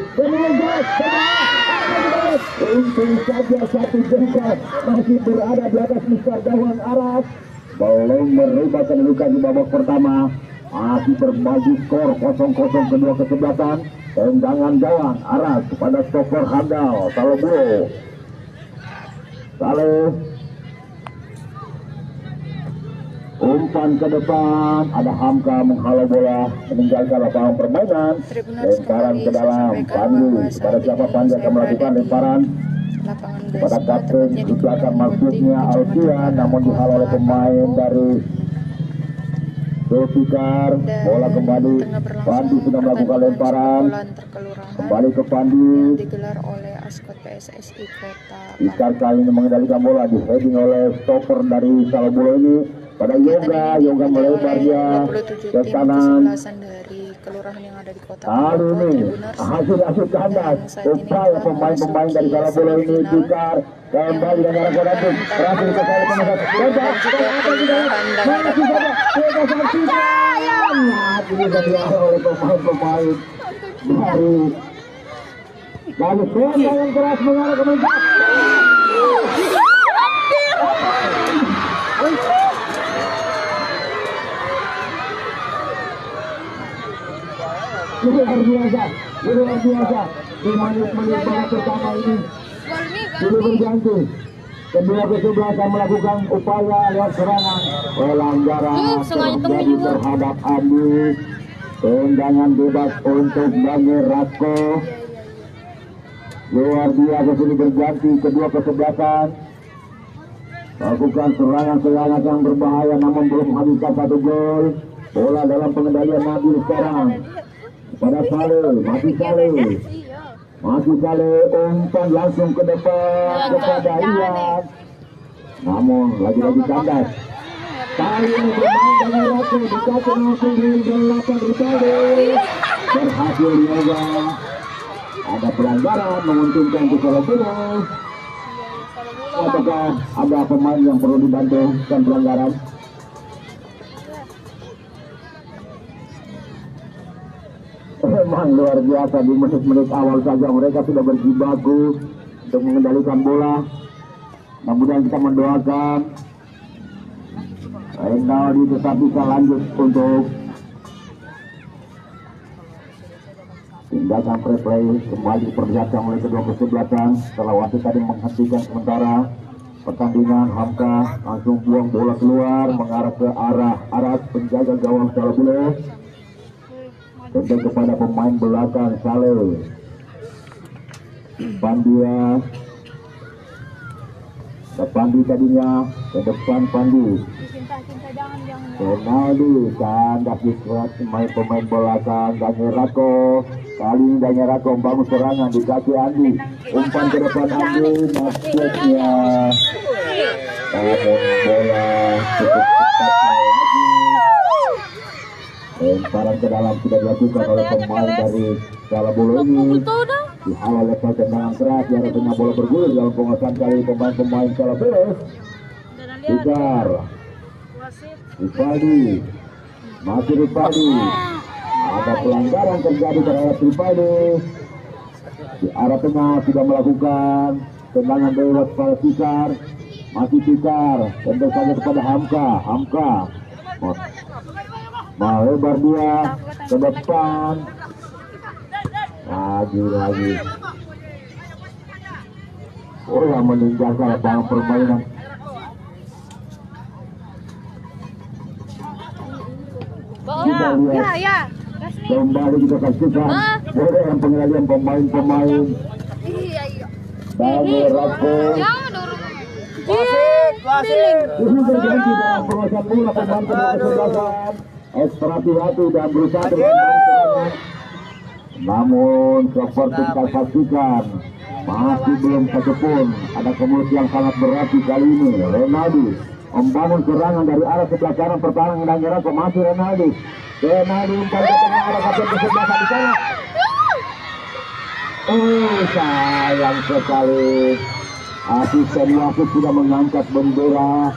Untung saja satu jengkal masih berada di atas Mister Dawan Arab. Belum merubah kedudukan di babak pertama. Masih berbagi skor 0-0 kedua kesebelasan. Tendangan gawang arah kepada Stopper Handal Salobolo. Saleh umpan ke depan, ada Hamka menghalau bola, meninggalkan lapangan permainan. Lemparan ke dalam, Pandu kepada siapa Pandu akan melakukan lemparan kepada kapten di belakang maksudnya Alfian, namun dihalau oleh pemain dari Tikar. Bola kembali, Pandi sudah melakukan lemparan, kembali ke Pandi. Digelar oleh Askot PSSI Kota. Tikar kali ini mengendalikan bola, di heading oleh stopper dari Salobolo ini pada Yoga melebar dia ke kanan. Dari kelurahan yang ada di Kota Kali ini hasil kandas, upaya pemain-pemain dari Salobolo ini. Tikar kembali dengan Rakodatuk berhasil ke kali pemegang ini dihalau oleh pemain-pemain dari lalu yang keras mengarah ke meja. Luar biasa di menit-menit babak pertama ini sudah berganti. Kedua kesebelasan melakukan upaya lewat serangan, pelanggaran terjadi terhadap Andi. Tendangan bebas untuk Dangerako. Luar biasa sudah berganti kedua kesebelasan, lakukan serangan-serangan yang berbahaya namun belum menghabiskan satu gol. Bola dalam pengendalian Nabil sekarang pada Saleh, masih Saleh umpan langsung ke depan kepada Ian, namun lagi-lagi kandas. Kali ini bermain Dangerako dikasih langsung di 8 Ripaldi, berhasil Yoga. Ada pelanggaran menguntungkan untuk Salobolo. Apakah ada pemain yang perlu dibantu dan pelanggaran? Memang luar biasa di menit-menit awal saja mereka sudah berjibaku untuk mengendalikan bola. Mudah-mudahan kita mendoakan Rinaldi tetap bisa lanjut untuk tindakan replay. Kembali diperlihatkan oleh kedua kesebelasan setelah wasit tadi menghentikan sementara. pertandingan. Hamka langsung buang bola keluar mengarah ke arah penjaga gawang Salabule. Tentu kepada pemain belakang Saleh. Pandia. Pandi tadinya ke depan Pandi. Ronaldo kandas dikuat pemain belakang Daniel Rako. Kali ini Daniel Rako membangun serangan di kaki Andi. Umpan ke depan Andi, maksudnya bola cukup cepat lagi. Lemparan ke dalam sudah dilakukan oleh pemain dari Salabule ini. Dihalau oleh tendangan keras di arah tengah, bola bergulir dalam penguasaan kali pemain Salabule. Tikar Ripaldi, masih Ripaldi. Ada pelanggaran terjadi terhadap Ripaldi. Di arah tengah sudah melakukan tendangan bebas pada Tikar. Masih Tikar, tendang saja kepada Hamka. Hamka melebar dia ke depan. Lagi. Oh, yang meninggalkan lapangan permainan. Kita lihat kembali kita saksikan boleh yang pengendalian pemain-pemain. Daniel Rako. Ini terjadi dalam penguasaan bola pemain kesebelasan. Ekstra hati dan berusaha dengan namun seperti kita saksikan masih belum satupun ada kemudian yang sangat berarti kali ini. Ronaldo membangun serangan dari arah sebelah kanan, pertahanan dan nyerang ke masih Ronaldo umpan ke tengah arah kapten kesebelasan di sana. Sayang sekali. Asisten wasit sudah mengangkat bendera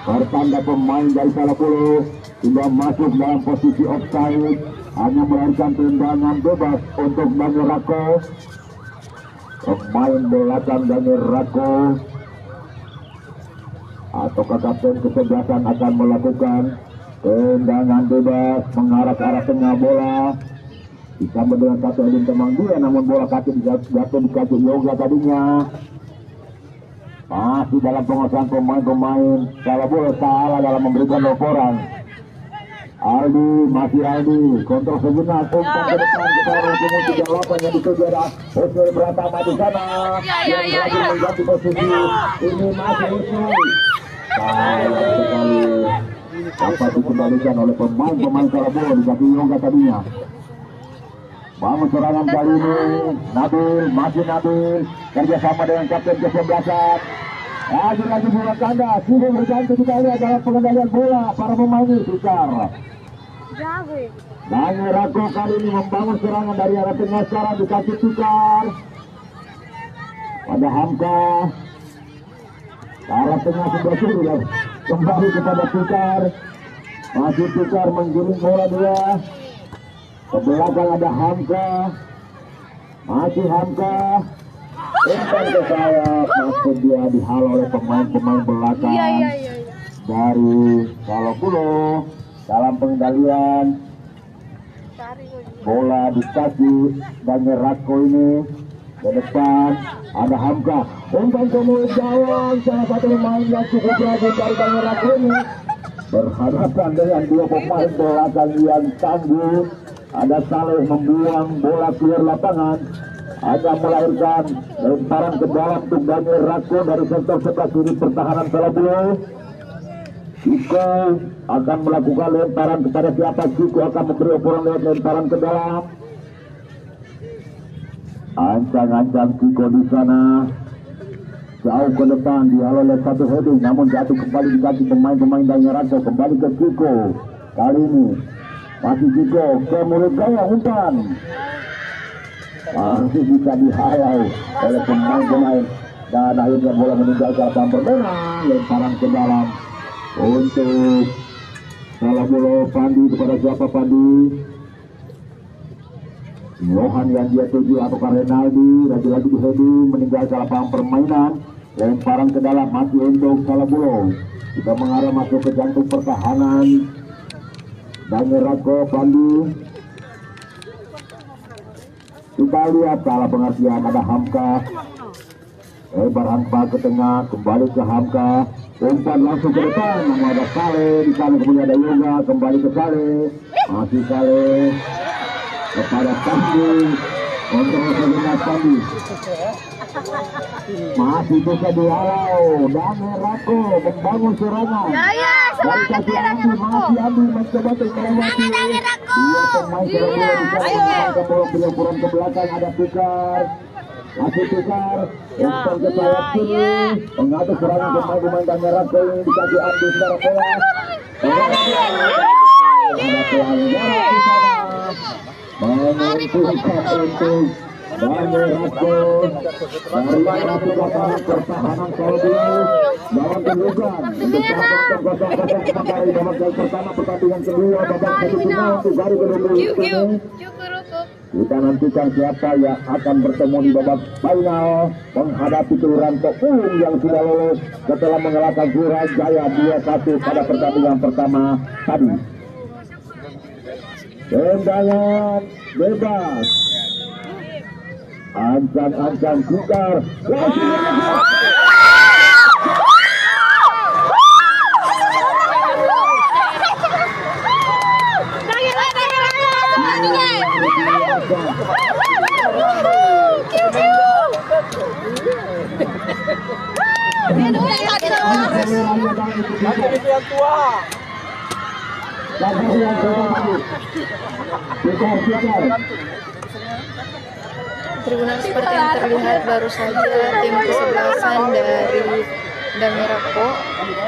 pertanda pemain dari Salabule sudah masuk dalam posisi offside, hanya melahirkan tendangan bebas untuk Daniel Rako. Pemain belakang Daniel Rako atau kapten kesebelasan akan melakukan tendangan bebas mengarah ke arah tengah bola. Ditambah dengan satu Edin Temang dia, namun bola kaki jatuh di kaki Yoga tadinya. Masih dalam penguasaan pemain Salabule salah dalam memberikan laporan. Aldi, kontrol sejenak, umpan ke depan kepada umum 38 yang dituju ada Husnul Pratama di sana yang lagi mengganti posisi. Ini masih Husnul. Sayang sekali dapat dikembalikan oleh pemain Salabule di kaki Yoga tadinya. Bangun serangan kali ini Nabil kerjasama dengan kapten kesebelasan. Lagi bola kanda, sudah berganti kita lihat dalam pengendalian bola para pemain ini. Tikar Daniel Rako kali ini membangun serangan dari arah tengah, sekarang dikasih Tikar pada Hamka. Arah tengah sudah kembali kepada Tikar. Masih Tikar menggiring bola dia ke belakang, ada Hamka. Masih Hamka umpan ke sayap, maksud dia dihalau oleh pemain belakang dari Salabule. Dalam pengendalian bola dikasih Daniel Rako ini ke depan, ada Hamka. Umpan ke mulut gawang, salah satu pemain yang cukup rajin dari Daniel Rako ini berhadapan dengan dua pemain belakang yang tangguh. Ada Saleh membuang bola keluar lapangan, ada melahirkan lemparan ke dalam untuk Daniel Rako dari sektor sebelah kiri pertahanan Salabule. Kiko akan melakukan lemparan kepada siapa? Kiko akan memberi operan lewat lemparan ke dalam. Ancang-ancang Kiko di sana, jauh ke depan, dihalau oleh satu heading, namun jatuh kembali di kaki pemain Daniel Rako. Kembali ke Kiko, kali ini masih Kiko ke mulut gawang, umpan masih bisa dihalau oleh pemain dan akhirnya bola meninggalkan lapangan permainan. Lemparan ke dalam untuk Salabule. Pandi kepada siapa? Pandi Johan yang dia tuju atau Ronaldo, lagi-lagi di heading meninggalkan lapangan permainan. Lemparan ke dalam masih untuk Salabule, kita mengarah masuk ke jantung pertahanan. Daniel Rako, Pandi, kita lihat salah pengertian, ada Hamka. Lebar Hamka ke tengah, kembali ke Hamka, umpan langsung ke depan, namun ada Saleh di sana, kemudian ada Yoga, kembali ke Saleh, masih Saleh kepada Pandi, kontrol sejenak Pandi, masih bisa dihalau, Dame Rako membangun serangan, dari kaki Andi, masih Andi mencoba untuk melewati, dua pemain Surabaya di sana, bola penyampuran ke belakang, ada Fikar, masih Fikar, umpan ke sayap kiri, mengatur serangan pemain Dame Rako ini di kaki Andi secara bola, ada pelanggaran di sana. Menentukan untuk Dame Rako dari arah belakang pertahanan Kolbius lawan Telugan untuk kosong-kosong kembali babak pertama pertandingan kedua babak satu final untuk hari ke-20 ini. Kita nantikan siapa yang akan bertemu di babak final menghadapi Kelurahan Tokung yang sudah lolos setelah mengalahkan Surajaya 2-1 pada pertandingan pertama tadi. Tendangan bebas, ancang-ancang Fikar, Tribunal seperti yang terlihat baru saja tim kesebelasan dari Dame Rako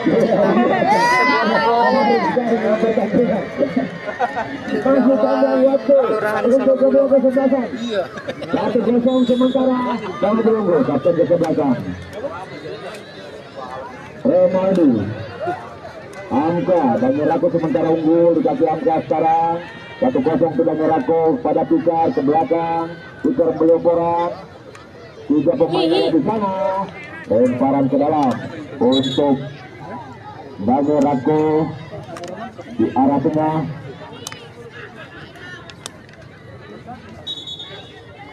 mencetak sebuah gol di gawang Kelurahan Salobulo. 1-0 sementara Dame Rako kapten kesebelasan. Remaldi Hamka, Dame Rako sementara unggul di kaki Hamka sekarang 1-0 ke Dame Rako pada Fikar ke belakang. Fikar melemparan, 3 pemain ada di sana, lemparan ke dalam untuk Dame Rako di arah tengah.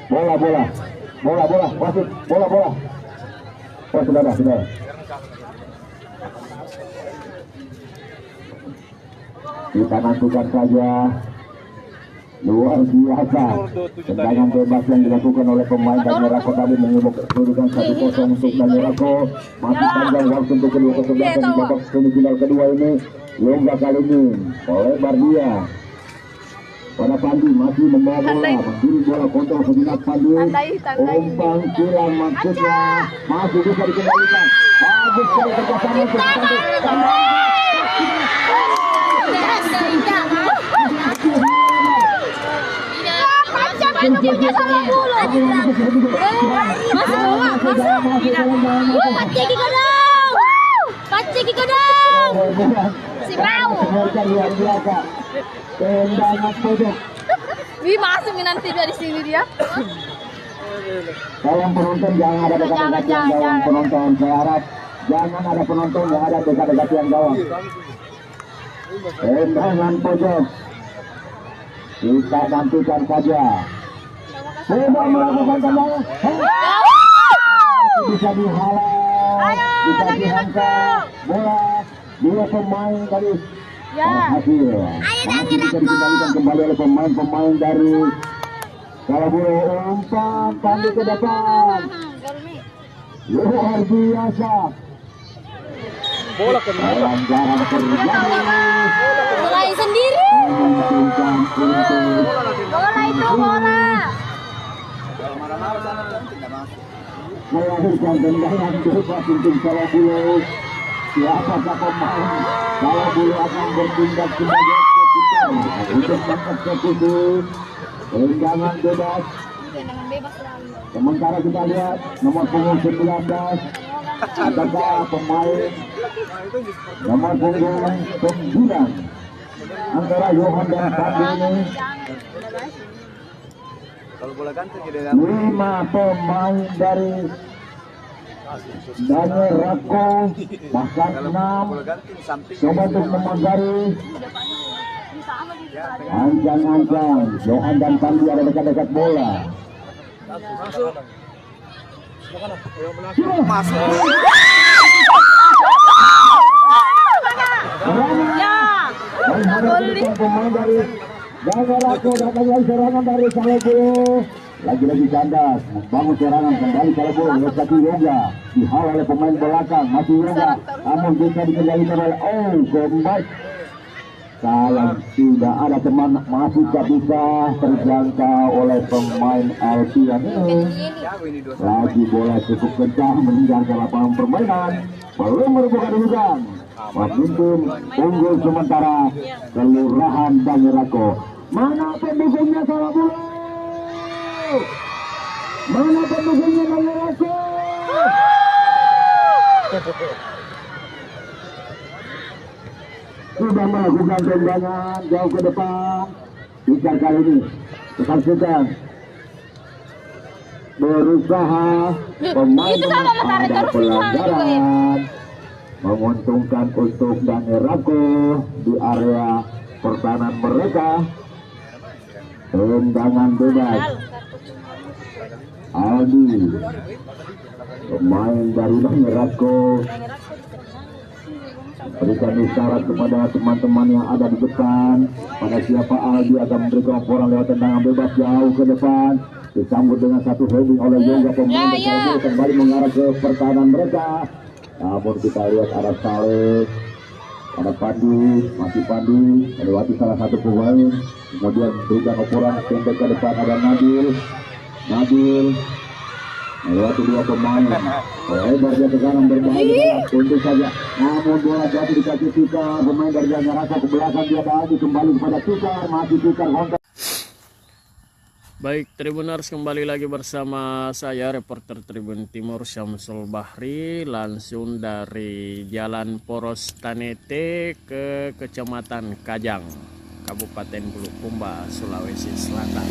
Bola, wasit, bola. Oh, sudah. Kita nantikan saja. Luar biasa tendangan bebas yang dilakukan oleh pemain Dame Rako tadi menyebut kedudukan 1-0 untuk Dame Rako. Masih panjang waktu untuk kedua kesebelasan di babak semifinal kedua ini. Yoga kali ini melebar dia pada Pandi, masih membawa bola, menggiring bola, kontrol sejenak Pandi, umpan silang maksudnya masih bisa dikendalikan. Bagus sekali kerjasama untuk Pandi. Punya sama dulu. Masuk bawah, masuk. Paciki kodong. Si bau. Tendangan pojok. Wih, masuk nanti dari sini dia. Tolong penonton jangan ada dekat-dekat yang gawang penonton. Saya harap jangan ada penonton yang ada dekat-dekat yang gawang. Tendangan pojok. Kita nantikan saja. Sudah melakukan tendangan. Bisa dihalau. Bisa dihantar. Bola. Dua pemain dari berhasil. Masih bisa dikendalikan kembali oleh pemain-pemain dari Salobulo. Umpan Pandi ke depan. Luar biasa. Bola pelanggaran terjadi. Mulai sendiri. Bola itu bola. Melahirkan tendangan bebas untuk Salobulo. Siapakah pemain Salobulo akan bertindak sebagai eksekutor untuk mengeksekusi tendangan bebas. Sementara kita lihat nomor punggung 19 adakah pemain nomor punggung 9 antara Johan dan Pandi ini. 5 pemain dari Dame Rako, bahkan 6 coba untuk memagari. Ancang-ancang Johan dan Pandi ada dekat-dekat bola. Pemain dari Damerako datangnya serangan dari Salabulu. Lagi-lagi kandas, membangun serangan kembali Salabulu. Lewati Yoga, dihalau oleh pemain belakang, masih Yoga. Namun bisa dikendalikan oleh kembali. Sayang tidak ada teman, masih tak bisa terjangkau oleh pemain Alfian ini. Lagi bola cukup kencang meninggalkan lapangan permainan, belum merupakan dugaan. Pemimpin unggul sementara Kelurahan Damerako. Mana pendukungnya Salabulu? Mana pendukungnya Damerako? Sudah melakukan tendangan jauh ke depan. Pikar kali ini kesaksikan berusaha pemain ada pelanggaran, menguntungkan untuk Damerako di area pertahanan mereka. Tendangan bebas Aldi, pemain dari Damerako, berikan isyarat kepada teman-teman yang ada di depan pada siapa Aldi akan memberikan laporan lewat tendangan bebas jauh ke depan, disambut dengan satu heading oleh Yoga. Pemain kembali mengarah ke pertahanan mereka. Namun kita lihat ada Saleh, ada Pandi, masih Pandi melewati salah satu pemain, kemudian berikan laporan pendek ke depan. Ada Nabil melewati dua pemain, lebar dia ke kanan berbahaya tentu saja. Namun bola jatuh dikasih Tikar, pemain dari Damerako ke belakang, dia lagi kembali kepada Tikar, masih Tikar kontak. Baik, Tribuners, kembali lagi bersama saya reporter Tribun Timur Syamsul Bahri, langsung dari Jalan Poros Tanete ke Kecamatan Kajang, Kabupaten Bulukumba, Sulawesi Selatan.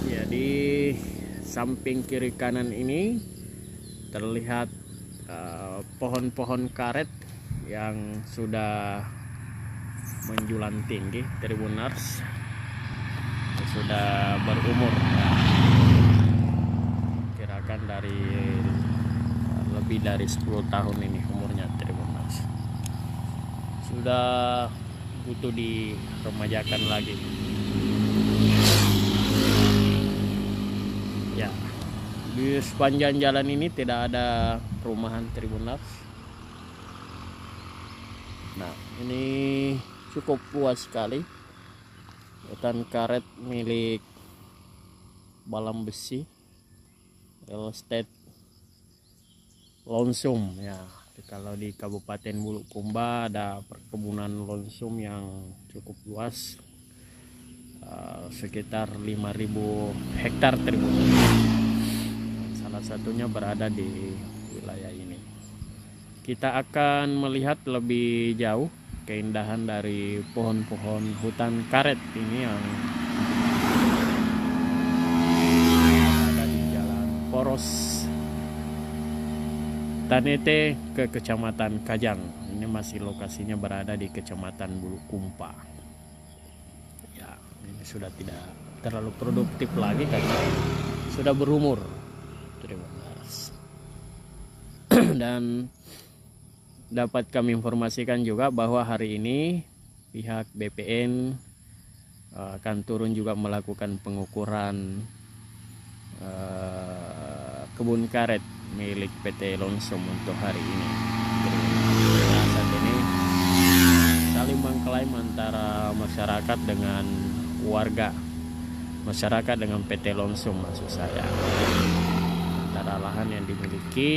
Ya, di samping kiri kanan ini terlihat pohon-pohon karet yang sudah menjulang tinggi, Tribuners, sudah berumur, kirakan dari lebih dari 10 tahun ini umurnya, Tribuners. Sudah butuh diremajakan lagi. Ya, di sepanjang jalan ini tidak ada perumahan, Tribuners. Nah, ini cukup luas sekali. Hutan karet milik Balam Besi Real Estate Lonsum. Ya, kalau di Kabupaten Bulukumba ada perkebunan lonsum yang cukup luas, sekitar 5.000 hektar, Tribun. Salah satunya berada di wilayah ini. Kita akan melihat lebih jauh keindahan dari pohon-pohon hutan karet ini yang ada di Jalan Poros Tanete ke Kecamatan Kajang. Ini masih lokasinya berada di Kecamatan Bulukumba. Ya, ini sudah tidak terlalu produktif lagi karena sudah berumur. Terima kasih. Dan dapat kami informasikan juga bahwa hari ini pihak BPN akan turun juga melakukan pengukuran kebun karet milik PT Lonsum untuk hari ini. Nah, saat ini saling mengklaim antara masyarakat dengan warga, masyarakat dengan PT Lonsum maksud saya, antara lahan yang dimiliki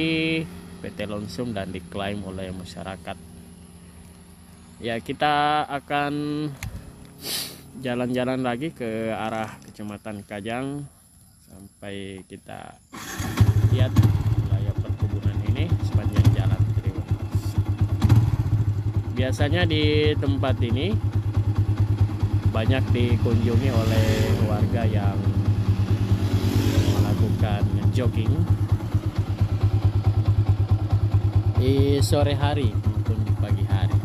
PT Lonsum dan diklaim oleh masyarakat. Ya, kita akan jalan-jalan lagi ke arah Kecamatan Kajang sampai kita lihat wilayah perkebunan ini sepanjang jalan. Biasanya di tempat ini banyak dikunjungi oleh warga yang melakukan jogging di sore hari maupun di pagi hari.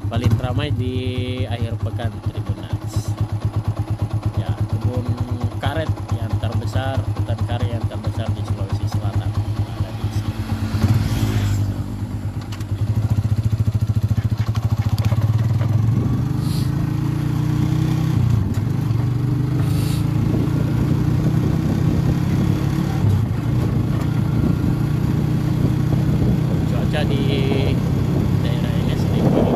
Paling ramai di akhir pekan, Tribuners. Ya, kebun karet yang terbesar, hutan karet yang terbesar terbesar di Sulawesi Selatan ada di sini. Cuaca di daerah ini sedikit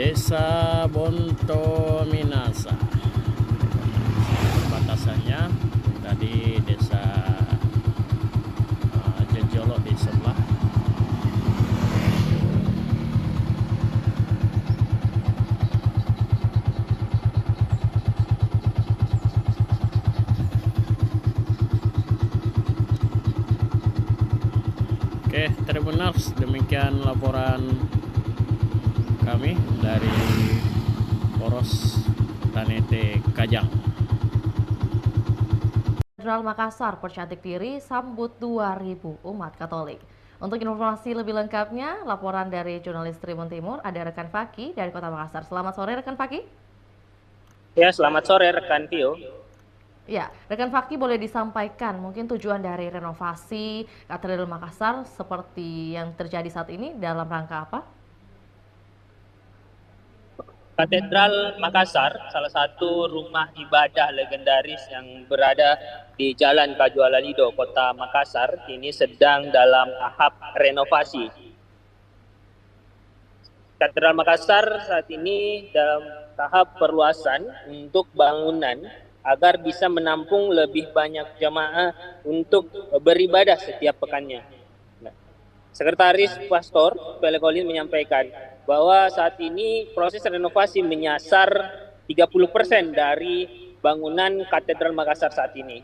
Desa Bonto Minasa. Batasannya tadi desa Jejolo di sebelah. Oke, Tribuners, demikian laporan kami dari Poros Tanete Kajang. Katedral Makassar percantik diri sambut 2000 umat Katolik. Untuk informasi lebih lengkapnya, laporan dari jurnalis Tribun Timur ada rekan Faki dari Kota Makassar. Selamat sore rekan Faki. Ya, selamat sore rekan Tio. Ya, rekan Faki boleh disampaikan mungkin tujuan dari renovasi Katedral Makassar seperti yang terjadi saat ini dalam rangka apa? Katedral Makassar, salah satu rumah ibadah legendaris yang berada di Jalan Kajuala Lido, Kota Makassar, ini sedang dalam tahap renovasi. Katedral Makassar saat ini dalam tahap perluasan untuk bangunan agar bisa menampung lebih banyak jamaah untuk beribadah setiap pekannya. Sekretaris Pastor Pelekolin menyampaikan bahwa saat ini proses renovasi menyasar 30% dari bangunan Katedral Makassar saat ini.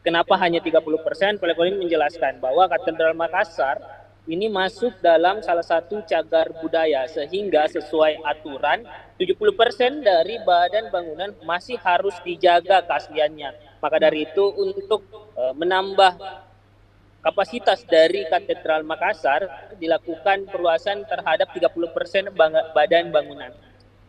Kenapa hanya 30%? Pelekolin menjelaskan bahwa Katedral Makassar ini masuk dalam salah satu cagar budaya sehingga sesuai aturan 70% dari badan bangunan masih harus dijaga keasliannya. Maka dari itu untuk menambah kapasitas dari Katedral Makassar dilakukan perluasan terhadap 30% badan bangunan.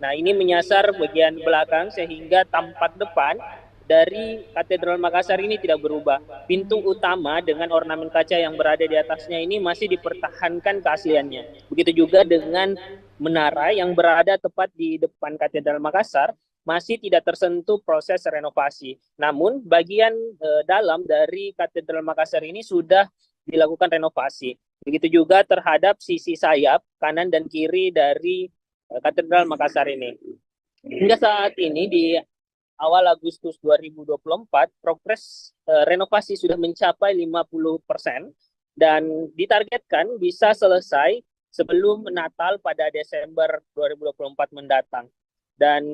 Nah, ini menyasar bagian belakang sehingga tampak depan dari Katedral Makassar ini tidak berubah. Pintu utama dengan ornamen kaca yang berada di atasnya ini masih dipertahankan keasliannya. Begitu juga dengan menara yang berada tepat di depan Katedral Makassar masih tidak tersentuh proses renovasi. Namun bagian dalam dari Katedral Makassar ini sudah dilakukan renovasi. Begitu juga terhadap sisi sayap kanan dan kiri dari Katedral Makassar ini. Hingga saat ini di awal Agustus 2024, progres renovasi sudah mencapai 50% dan ditargetkan bisa selesai sebelum Natal pada Desember 2024 mendatang. Dan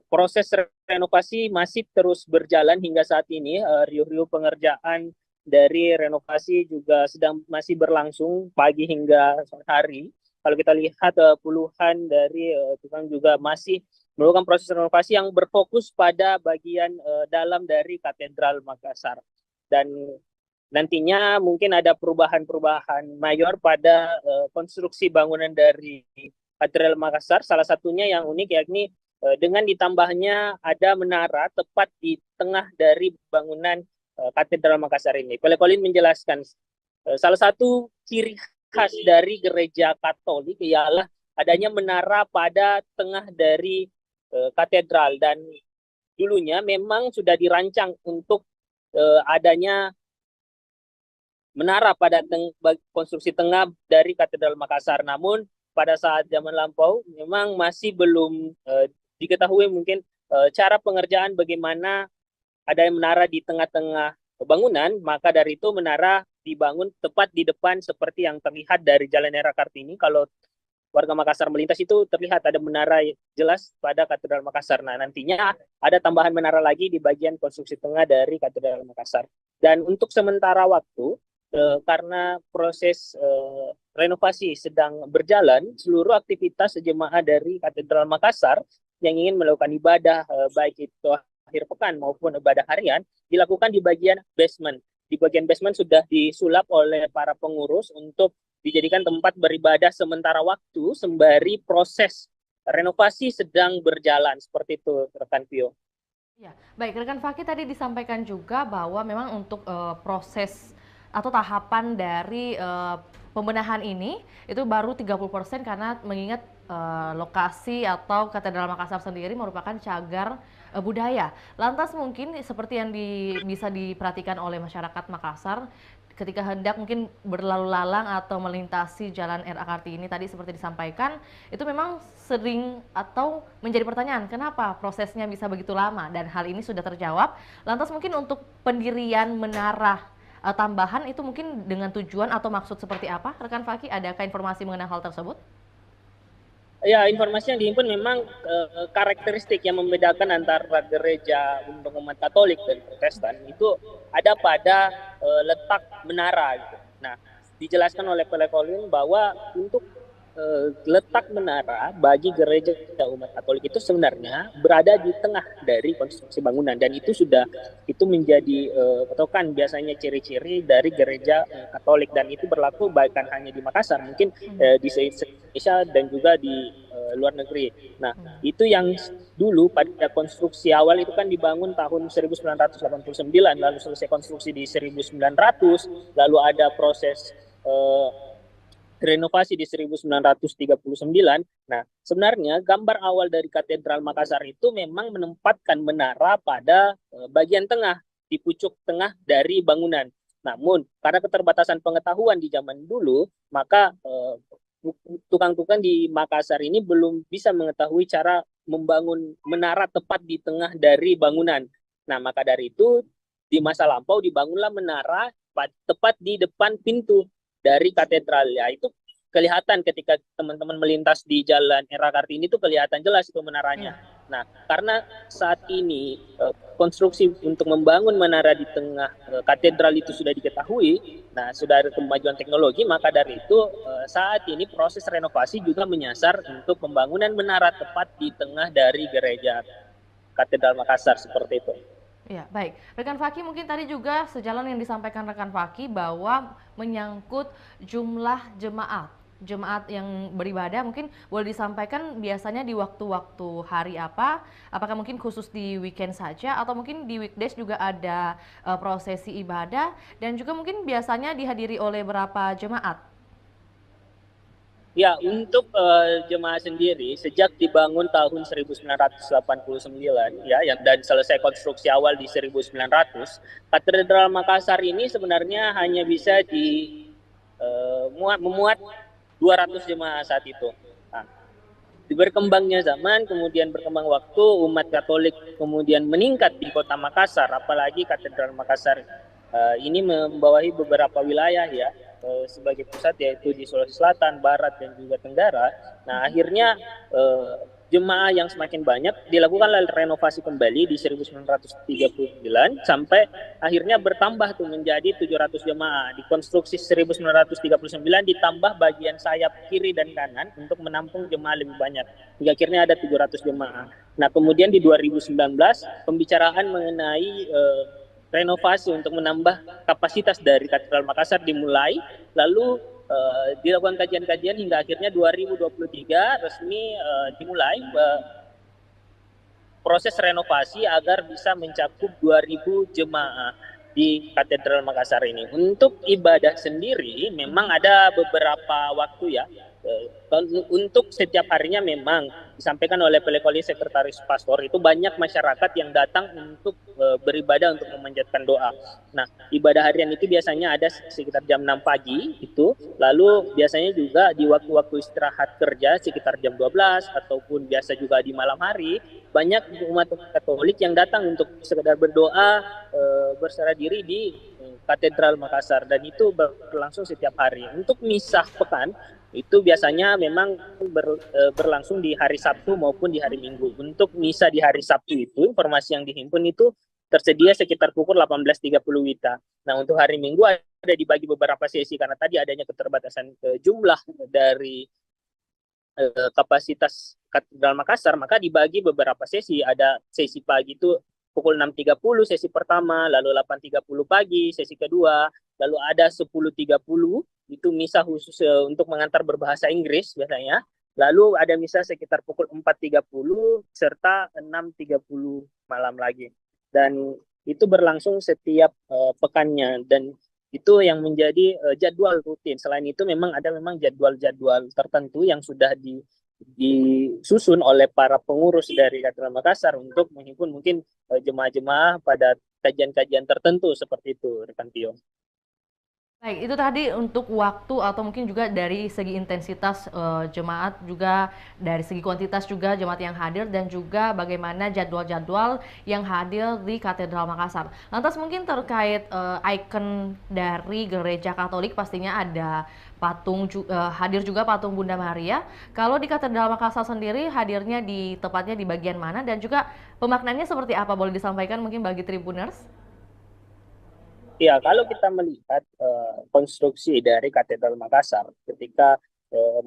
proses renovasi masih terus berjalan hingga saat ini. Riuh-riuh pengerjaan dari renovasi juga masih berlangsung pagi hingga sore hari. Kalau kita lihat puluhan dari tukang juga masih melakukan proses renovasi yang berfokus pada bagian dalam dari Katedral Makassar. Dan nantinya mungkin ada perubahan-perubahan mayor pada konstruksi bangunan dari Katedral Makassar. Salah satunya yang unik yakni dengan ditambahnya ada menara tepat di tengah dari bangunan Katedral Makassar ini. Pelekolin menjelaskan salah satu ciri khas dari gereja Katolik ialah adanya menara pada tengah dari katedral, dan dulunya memang sudah dirancang untuk adanya menara pada konstruksi tengah dari Katedral Makassar. Namun pada saat zaman lampau memang masih belum diketahui mungkin cara pengerjaan bagaimana ada menara di tengah-tengah bangunan. Maka dari itu menara dibangun tepat di depan seperti yang terlihat dari Jalan Era Kartini. Kalau warga Makassar melintas itu terlihat ada menara jelas pada Katedral Makassar. Nah, nantinya ada tambahan menara lagi di bagian konstruksi tengah dari Katedral Makassar. Dan untuk sementara waktu, karena proses renovasi sedang berjalan, seluruh aktivitas jemaah dari Katedral Makassar yang ingin melakukan ibadah, baik itu akhir pekan maupun ibadah harian, dilakukan di bagian basement. Di bagian basement sudah disulap oleh para pengurus untuk dijadikan tempat beribadah sementara waktu sembari proses renovasi sedang berjalan. Seperti itu, rekan Pio. Ya, baik, rekan Faki tadi disampaikan juga bahwa memang untuk proses atau tahapan dari pembenahan ini itu baru 30% karena mengingat lokasi atau Katedral Makassar sendiri merupakan cagar budaya. Lantas mungkin seperti yang bisa diperhatikan oleh masyarakat Makassar, ketika hendak mungkin berlalu lalang atau melintasi jalan RA Kartini ini tadi seperti disampaikan, itu memang sering atau menjadi pertanyaan kenapa prosesnya bisa begitu lama, dan hal ini sudah terjawab. Lantas mungkin untuk pendirian menara tambahan itu mungkin dengan tujuan atau maksud seperti apa? Rekan Fakih, adakah informasi mengenai hal tersebut? Ya, informasi yang dihimpun memang karakteristik yang membedakan antara gereja untuk umat Katolik dan Protestan itu ada pada letak menara. Gitu. Nah, dijelaskan oleh Pelekolin bahwa untuk letak menara bagi gereja umat Katolik itu sebenarnya berada di tengah dari konstruksi bangunan, dan itu menjadi patokan biasanya ciri-ciri dari gereja Katolik, dan itu berlaku bukan hanya di Makassar, mungkin di Indonesia dan juga di luar negeri. Nah, itu yang dulu pada konstruksi awal itu kan dibangun tahun 1989, lalu selesai konstruksi di 1900, lalu ada proses renovasi di 1939. Nah, sebenarnya gambar awal dari Katedral Makassar itu memang menempatkan menara pada bagian tengah, di pucuk tengah dari bangunan. Namun, karena keterbatasan pengetahuan di zaman dulu, maka tukang-tukang di Makassar ini belum bisa mengetahui cara membangun menara tepat di tengah dari bangunan. Nah, maka dari itu, di masa lampau dibangunlah menara tepat di depan pintu dari katedral. Ya, itu kelihatan ketika teman-teman melintas di jalan RA Kartini itu kelihatan jelas itu menaranya. Nah, karena saat ini konstruksi untuk membangun menara di tengah katedral itu sudah diketahui, nah sudah ada kemajuan teknologi, maka dari itu saat ini proses renovasi juga menyasar untuk pembangunan menara tepat di tengah dari gereja Katedral Makassar seperti itu. Ya, baik. Rekan Fakih, mungkin tadi juga sejalan yang disampaikan rekan Fakih bahwa menyangkut jumlah jemaat yang beribadah, mungkin boleh disampaikan biasanya di waktu-waktu hari apa? Apakah mungkin khusus di weekend saja atau mungkin di weekdays juga ada prosesi ibadah, dan juga mungkin biasanya dihadiri oleh berapa jemaat? Ya, untuk jemaah sendiri sejak dibangun tahun 1989 ya, dan selesai konstruksi awal di 1900, Katedral Makassar ini sebenarnya hanya bisa memuat 200 jemaah saat itu. Nah, berkembangnya zaman, kemudian berkembang waktu, umat Katolik kemudian meningkat di Kota Makassar, apalagi Katedral Makassar ini membawahi beberapa wilayah ya, sebagai pusat, yaitu di Sulawesi Selatan, Barat, dan juga Tenggara. Nah, akhirnya jemaah yang semakin banyak dilakukan renovasi kembali di 1939 sampai akhirnya bertambah tuh menjadi 700 jemaah. Di konstruksi 1939 ditambah bagian sayap kiri dan kanan untuk menampung jemaah lebih banyak. Hingga akhirnya ada 700 jemaah. Nah, kemudian di 2019 pembicaraan mengenai renovasi untuk menambah kapasitas dari Katedral Makassar dimulai, lalu dilakukan kajian-kajian hingga akhirnya 2023 resmi dimulai proses renovasi agar bisa mencakup 2000 jemaah di Katedral Makassar ini. Untuk ibadah sendiri memang ada beberapa waktu ya. Untuk setiap harinya memang disampaikan oleh Pelekoli Sekretaris Pastor itu banyak masyarakat yang datang untuk beribadah untuk memanjatkan doa. Nah, ibadah harian itu biasanya ada sekitar jam 6 pagi itu, lalu biasanya juga di waktu-waktu istirahat kerja sekitar jam 12 ataupun biasa juga di malam hari, banyak umat Katolik yang datang untuk sekedar berdoa, berserah diri di Katedral Makassar, dan itu berlangsung setiap hari. Untuk misa pekan itu biasanya memang berlangsung di hari Sabtu maupun di hari Minggu. Untuk misa di hari Sabtu itu, informasi yang dihimpun itu tersedia sekitar pukul 18.30 WITA. Nah, untuk hari Minggu ada dibagi beberapa sesi karena tadi adanya keterbatasan jumlah dari kapasitas Katedral Makassar, maka dibagi beberapa sesi. Ada sesi pagi itu pukul 6.30 sesi pertama, lalu 8.30 pagi sesi kedua, lalu ada 10.30 itu misa khusus untuk mengantar berbahasa Inggris biasanya. Lalu ada misa sekitar pukul 4.30 serta 6.30 malam lagi. Dan itu berlangsung setiap pekannya, dan itu yang menjadi jadwal rutin. Selain itu memang ada jadwal-jadwal tertentu yang sudah disusun oleh para pengurus dari Katedral Makassar untuk menghimpun mungkin jemaah-jemaah pada kajian-kajian tertentu seperti itu, rekan Tio. Baik, itu tadi untuk waktu atau mungkin juga dari segi intensitas jemaat, juga dari segi kuantitas juga jemaat yang hadir, dan juga bagaimana jadwal-jadwal yang hadir di Katedral Makassar. Lantas mungkin terkait ikon dari Gereja Katolik, pastinya ada patung hadir juga patung Bunda Maria. Kalau di Katedral Makassar sendiri hadirnya tepatnya di bagian mana, dan juga pemaknaannya seperti apa, boleh disampaikan mungkin bagi Tribuners? Ya, kalau kita melihat konstruksi dari Katedral Makassar, ketika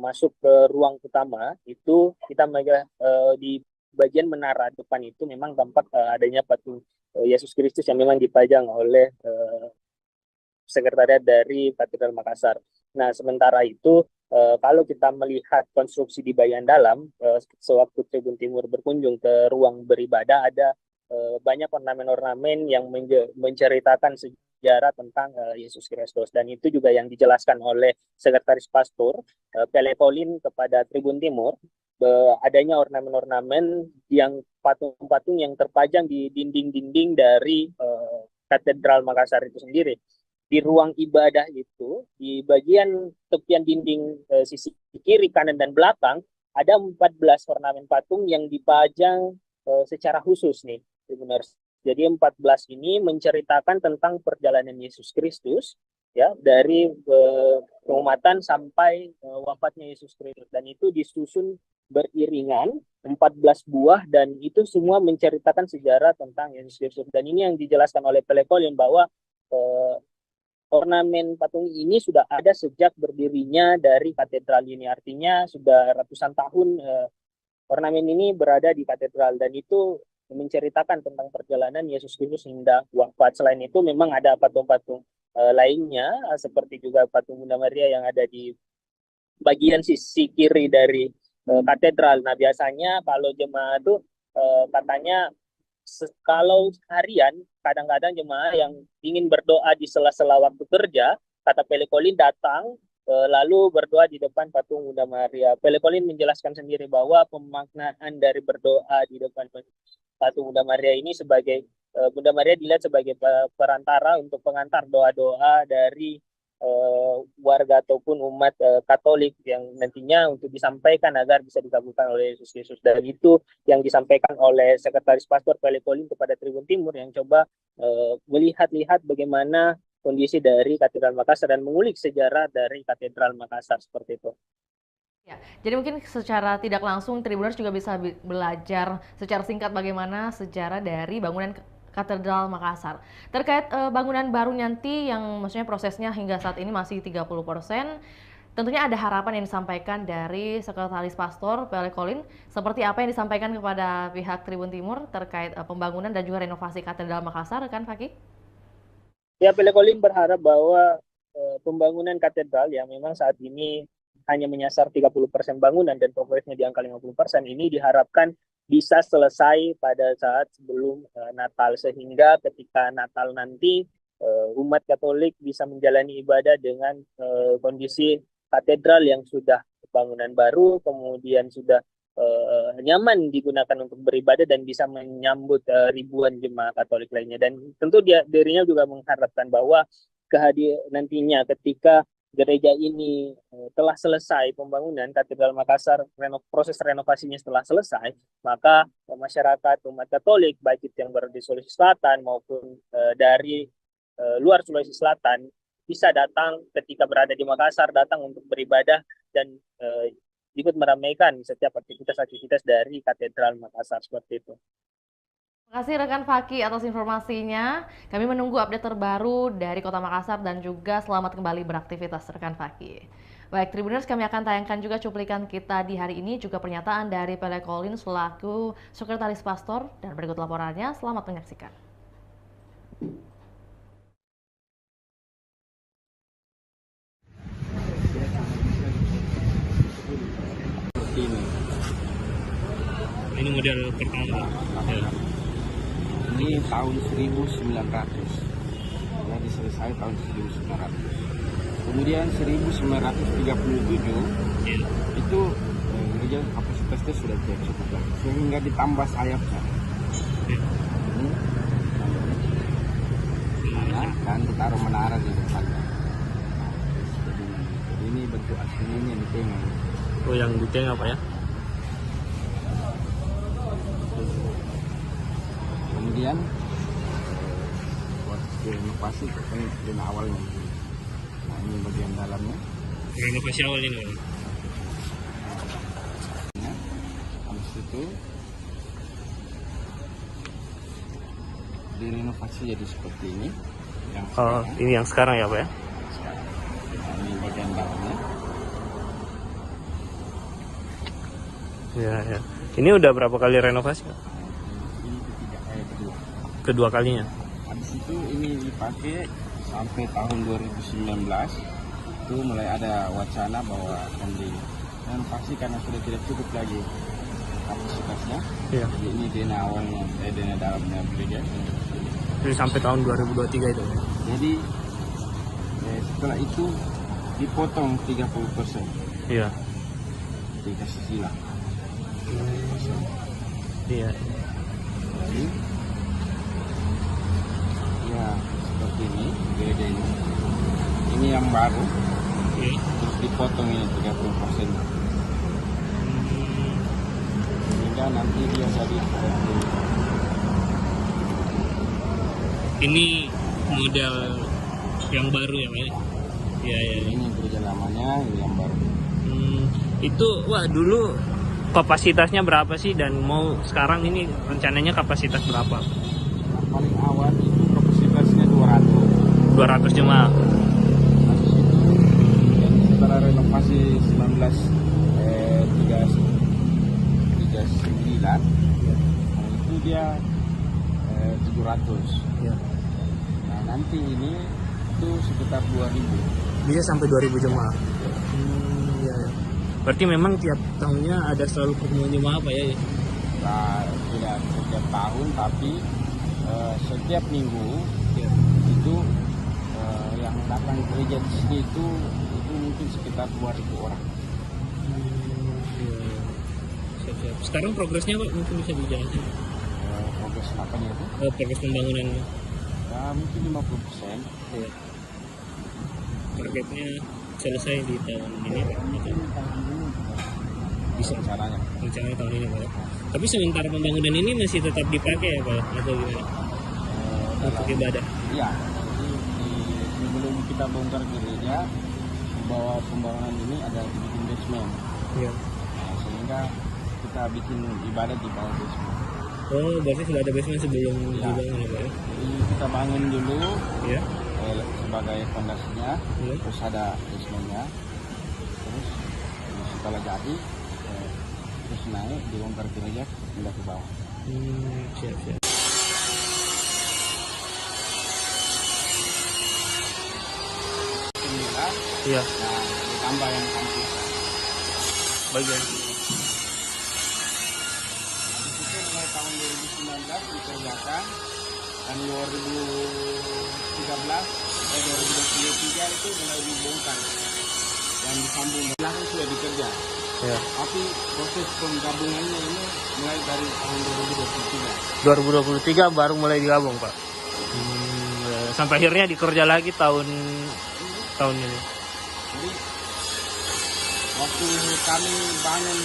masuk ke ruang utama, itu kita melihat di bagian menara depan itu memang tampak adanya patung Yesus Kristus yang memang dipajang oleh sekretariat dari Katedral Makassar. Nah, sementara itu kalau kita melihat konstruksi di bagian dalam, sewaktu Tribun Timur berkunjung ke ruang beribadah, ada banyak ornamen-ornamen yang menceritakan sejarah tentang Yesus Kristus, dan itu juga yang dijelaskan oleh Sekretaris Pastor Pele Pauline kepada Tribun Timur, adanya ornamen-ornamen yang patung-patung yang terpajang di dinding-dinding dari Katedral Makassar itu sendiri. Di ruang ibadah itu, di bagian tepian dinding sisi kiri, kanan, dan belakang, ada 14 ornamen patung yang dipajang secara khusus nih. Jadi 14 ini menceritakan tentang perjalanan Yesus Kristus, ya, dari pengumatan sampai wafatnya Yesus Kristus, dan itu disusun beriringan 14 buah, dan itu semua menceritakan sejarah tentang Yesus Kristus. Dan ini yang dijelaskan oleh Pele Pauline bahwa ornamen patung ini sudah ada sejak berdirinya dari katedral ini, artinya sudah ratusan tahun ornamen ini berada di katedral, dan itu menceritakan tentang perjalanan Yesus Kristus hingga wafat. Selain itu memang ada patung-patung lainnya, seperti juga patung Bunda Maria yang ada di bagian sisi kiri dari katedral. Nah, biasanya kalau jemaah itu katanya kalau harian, kadang-kadang jemaah yang ingin berdoa di sela-sela waktu kerja, kata Pele Pauline datang lalu berdoa di depan patung Bunda Maria. Pele Pauline menjelaskan sendiri bahwa pemaknaan dari berdoa di depan patung Bunda Maria ini sebagai Bunda Maria dilihat sebagai perantara untuk pengantar doa-doa dari warga ataupun umat Katolik yang nantinya untuk disampaikan agar bisa dikabulkan oleh Yesus Kristus. Dan itu yang disampaikan oleh Sekretaris Pastor Pele Pauline kepada Tribun Timur yang coba melihat-lihat bagaimana kondisi dari Katedral Makassar dan mengulik sejarah dari Katedral Makassar, seperti itu. Ya, jadi mungkin secara tidak langsung Tribuners juga bisa belajar secara singkat bagaimana sejarah dari bangunan Katedral Makassar. Terkait bangunan baru nanti yang maksudnya prosesnya hingga saat ini masih 30%, tentunya ada harapan yang disampaikan dari Sekretaris Pastor Pele Pauline. Seperti apa yang disampaikan kepada pihak Tribun Timur terkait pembangunan dan juga renovasi Katedral Makassar, rekan Fakih? Ya, Pele Pauline berharap bahwa pembangunan katedral yang memang saat ini hanya menyasar 30% bangunan dan progresnya di angka 50%, ini diharapkan bisa selesai pada saat sebelum Natal, sehingga ketika Natal nanti umat Katolik bisa menjalani ibadah dengan kondisi katedral yang sudah bangunan baru, kemudian sudah nyaman digunakan untuk beribadah dan bisa menyambut ribuan jemaah Katolik lainnya. Dan tentu dirinya juga mengharapkan bahwa nantinya ketika gereja ini telah selesai pembangunan, Katedral Makassar, proses renovasinya setelah selesai, maka masyarakat umat Katolik, baik itu yang berada di Sulawesi Selatan maupun dari luar Sulawesi Selatan, bisa datang ketika berada di Makassar, datang untuk beribadah dan ikut meramaikan setiap aktivitas-aktivitas dari Katedral Makassar, seperti itu. Terima kasih rekan Fakih atas informasinya. Kami menunggu update terbaru dari Kota Makassar dan juga selamat kembali beraktivitas rekan Fakih. Baik, Tribuners, kami akan tayangkan juga cuplikan kita di hari ini, juga pernyataan dari Pele Pauline selaku Sekretaris Pastor, dan berikut laporannya. Selamat menyaksikan. Ini model pertama. Ya. Ini tahun 1900, jadi selesai tahun 1900. Kemudian 1937 itu gereja kapasitasnya sudah tidak cukup lagi, sehingga ditambah sayapnya. Dan ditaruh menara di depannya. aslinya ini di tengah. Oh, yang di tengah Pak ya. Kemudian buat renovasi kan dari awalnya. Nah, ini bagian dalamnya. Renovasi awalnya nih. Habis itu direnovasi jadi seperti ini. Yang ini yang sekarang ya Pak ya. Nah, ini bagian dalamnya. Ya, ya. Ini udah berapa kali renovasi Pak? Ini Kedua kalinya. Habis itu ini dipakai sampai tahun 2019. Itu mulai ada wacana bahwa akan direnovasi karena sudah tidak cukup lagi kapasitasnya. Iya. Jadi ini dana awalnya, dana dalamnya gereja. Jadi sampai tahun 2023 itu. Jadi setelah itu dipotong 30%. Iya. Dikasih silang. Iya. Jadi, ya seperti ini gereja ini. Ini yang baru. Terus dipotong ini 30%. Sehingga nanti dia jadi ini model yang baru ya Pak ya? Iya, iya. Ini gereja lamanya, ini yang baru. Itu wah dulu kapasitasnya berapa sih dan mau sekarang ini rencananya kapasitas berapa? Yang paling awal itu kapasitasnya 200 jemaah. Setelah renovasi 1939 itu dia 700. Ya. Nah nanti ini itu sekitar 2000. Bisa sampai 2000 jemaah. Ya, ya. Berarti memang tiap tahunnya ada selalu pertemuan jemaah Pak ya? Nah, tidak setiap tahun tapi setiap minggu itu yang datang ke gereja di sini itu mungkin sekitar 2000 orang. Siap-siap. Sekarang progresnya Pak mungkin bisa dijelaskan? Progres apanya itu? Progres pembangunannya. Ya mungkin 50%. Ya. Targetnya selesai di tahun ini Pak? Bisa rencananya tahun ini Pak. Tapi sementara pembangunan ini masih tetap dipakai ya Pak atau gimana? Untuk ibadah? Iya. Sebelum kita bongkar gereja, bahwa pembangunan ini ada bikin basement. Iya. Nah, sehingga kita bikin ibadah di bawah basement. Oh, berarti sudah ada basement sebelum dibangun ya Pak ya? Jadi kita bangun dulu. Iya. Sebagai fondasinya, terus ada basementnya, terus setelah jadi terus naik dibongkar gereja pindah ke bawah. Siap. Iya. Nah, ditambah yang kampus. Bagian. Itu mulai tahun 2019 dikerjakan dan 2023 itu mulai dibongkar dan disambung belakang sudah dikerja. Ya. Tapi proses penggabungannya ini mulai dari tahun 2023 baru mulai digabung Pak. Sampai akhirnya dikerja lagi tahun ini. Jadi waktu kami bangun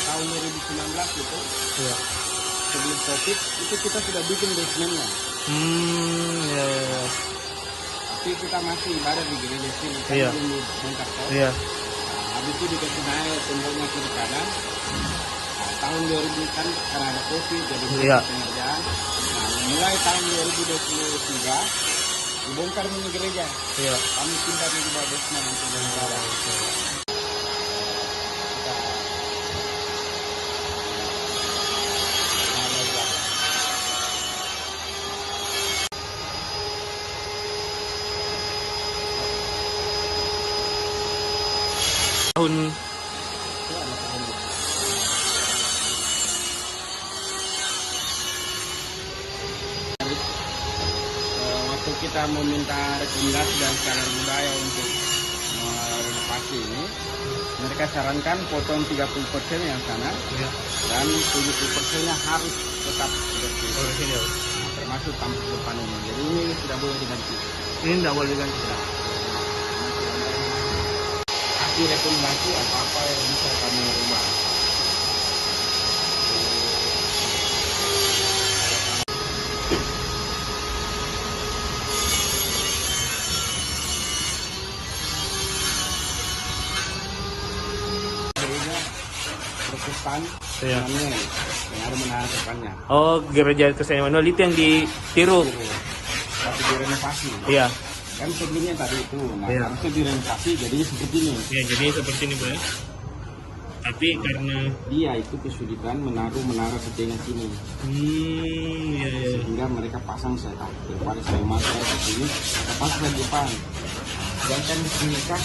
tahun 2019 itu, ya. Sebelum COVID itu kita sudah bikin basementnya. Ya. Tapi kita masih ibadah di gereja sini, kan Iya. belum bongkar kok. Iya. Nah, habis itu dikasih naik temboknya kiri kanan. Nah, tahun 2000 kan karena ada COVID jadi Iya. pengerjaan. Nah, mulai tahun 2023 dibongkar mini gereja. Iya. Kami pindah di bawah basement untuk beribadah. Tahun waktu kita meminta rekomendasi dan cagar budaya untuk renovasi ini, mereka sarankan potong 30% yang sana dan 70%-nya harus tetap seperti itu. Nah, termasuk tampak depan ini. Jadi ini tidak boleh diganti. Ini tidak boleh diganti. kasih rekomendasi apa-apa yang bisa kami ubah. Protestan Iya. Emmanuel yang ada menara depannya. Oh, gereja Kristen Emmanuel itu yang ditiru. Tapi direnovasi. Iya. Kan sebelumnya tadi itu, nah Iya. harusnya direnovasi jadinya seperti ini. Ya, jadi seperti ini, Pak. Tapi karena dia itu kesulitan menaruh menara setengah sini. Iya, iya. Sehingga mereka pasang saya daripada saya masuk ke sini, kita pasang di depan. Sedangkan di sini kan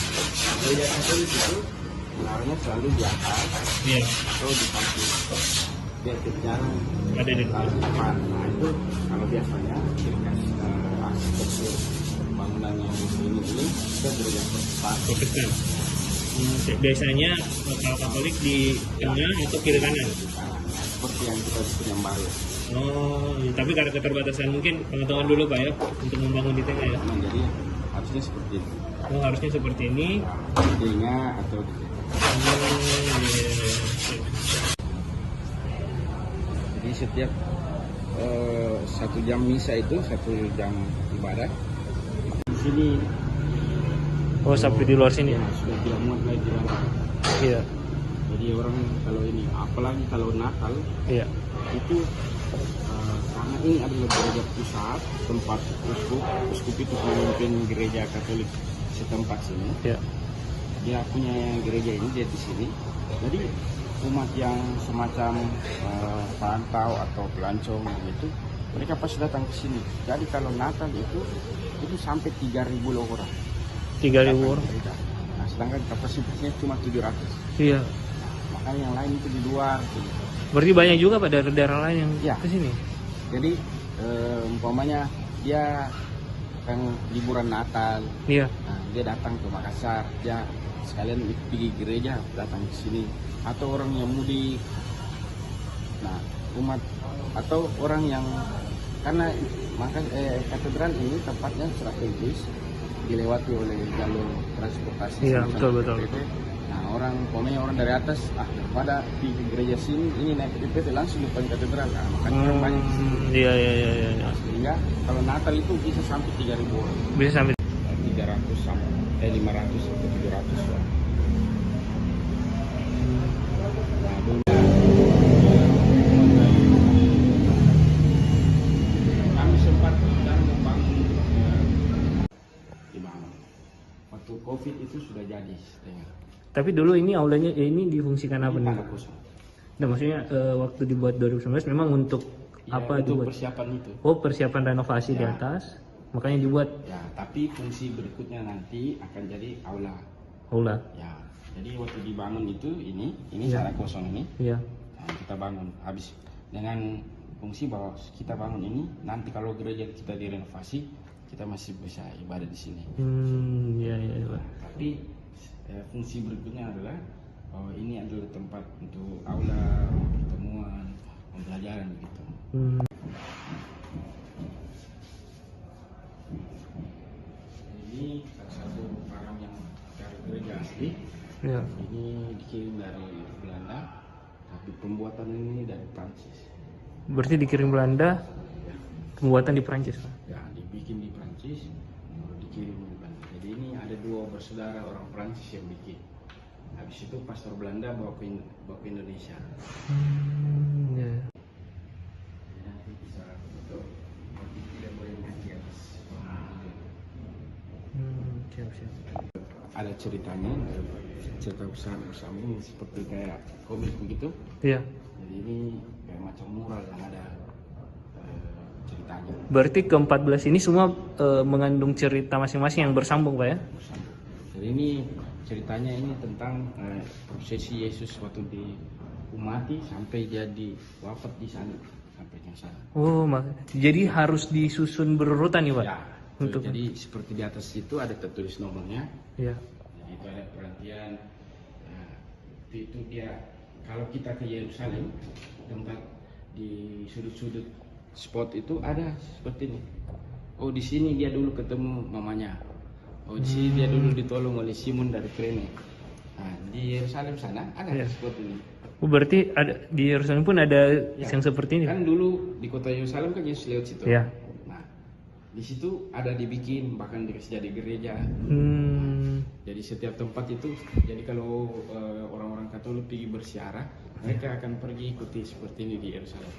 gereja Katolik itu menaranya selalu di atas, Iya. atau di samping. Biar jarang ada di depan. Nah itu kalau biasanya dikasih arsitektur bangunan yang ini kita gereja Protestan. Biasanya kalau Katolik di tengah atau kiri kanan. Seperti yang kita bikin yang baru. Oh, tapi karena keterbatasan mungkin pengetahuan dulu Pak ya untuk membangun di tengah ya. Jadi harusnya seperti ini. Oh, harusnya seperti ini. Tengah atau di Jadi setiap 1 jam misa itu 1 jam ibadah. Di sini. Oh, sampai di luar sini. Ya, sudah tidak muat lagi di dalam. Iya. Jadi orang kalau ini, apalagi kalau Natal, Iya. itu karena ini adalah gereja pusat tempat uskup itu memimpin gereja Katolik setempat sini. Iya. Dia punya gereja ini dia di sini. Jadi umat yang semacam perantau atau pelancong gitu, mereka pasti datang ke sini. Jadi kalau Natal itu sampai 3.000 orang. 3.000 orang. Nah, sedangkan kapasitasnya cuma 700. Iya. Makanya yang lain itu di luar. Gitu. Berarti banyak juga Pak dari daerah lain yang Ya. ke sini. Jadi umpamanya dia kan liburan Natal. Iya. Nah, dia datang ke Makassar, dia sekalian pergi gereja datang ke sini. Atau orang yang mudik. Nah, umat atau orang yang karena katedral ini tempatnya strategis dilewati oleh jalur transportasi. Iya, betul. Nah, orang dari atas daripada di gereja sini ini naik PPT langsung depan katedral. Nah, makanya orang banyak di sini. Iya. Sehingga kalau Natal itu bisa sampai 3.000 orang. Bisa sampai 300 sampai 500 sampai 700 orang. Nah, dulu kami sempat membangun dibangun. Waktu COVID itu sudah jadi. Tapi dulu ini aulanya ini difungsikan apa nih? Kosong. Nah, maksudnya waktu dibuat 2019 memang untuk apa untuk dibuat? persiapan itu. Oh, persiapan renovasi di atas. Makanya dibuat. Ya, tapi fungsi berikutnya nanti akan jadi aula. Aula. Ya. Jadi waktu dibangun itu ini Ya. tanah kosong ini. Iya. Nah, kita bangun habis dengan fungsi bahwa kita bangun ini nanti kalau gereja kita direnovasi kita masih bisa ibadah di sini. Iya. Tapi fungsi berikutnya adalah ini adalah tempat untuk aula, pertemuan, pembelajaran begitu. Ini salah satu barang yang dari gereja asli. Ya. Ini dikirim dari Belanda, tapi pembuatan ini dari Prancis. Berarti dikirim Belanda, pembuatan di Prancis. Ya, dibikin di Prancis, dikirim di Belanda. Jadi ini ada 2 bersaudara orang Prancis yang bikin. Habis itu pastor Belanda bawa ke Indonesia. Ya. Nanti bisa foto, tapi tidak boleh di atas. Siap. Ada ceritanya, cerita besar bersambung seperti kayak komik begitu. Iya. Jadi ini kayak macam mural yang ada ceritanya. Berarti ke-14 ini semua mengandung cerita masing-masing yang bersambung, Pak ya? Bersambung. Jadi ini ceritanya ini tentang prosesi Yesus waktu diumati sampai dia wafat di sana sampai yang sana. Oh, jadi harus disusun berurutan nih, Pak? Ya. Jadi seperti di atas itu ada tertulis nomornya. Iya. Jadi itu ada perhatian. Itu dia kalau kita ke Yerusalem tempat di sudut-sudut spot itu ada seperti ini. Oh, di sini dia dulu ketemu mamanya. Oh, di sini dia dulu ditolong oleh Simon dari Kirene. Nah, di Yerusalem sana ada Iya. seperti ini. Oh, berarti ada di Yerusalem pun ada Ya, yang seperti ini. kan dulu di kota Yerusalem kan Yesus lewat situ. Ya. Nah, di situ ada dibikin, bahkan dikasih jadi gereja. Jadi setiap tempat itu, jadi kalau orang-orang Katolik pergi bersiarah, mereka akan pergi ikuti seperti ini di Yerusalem.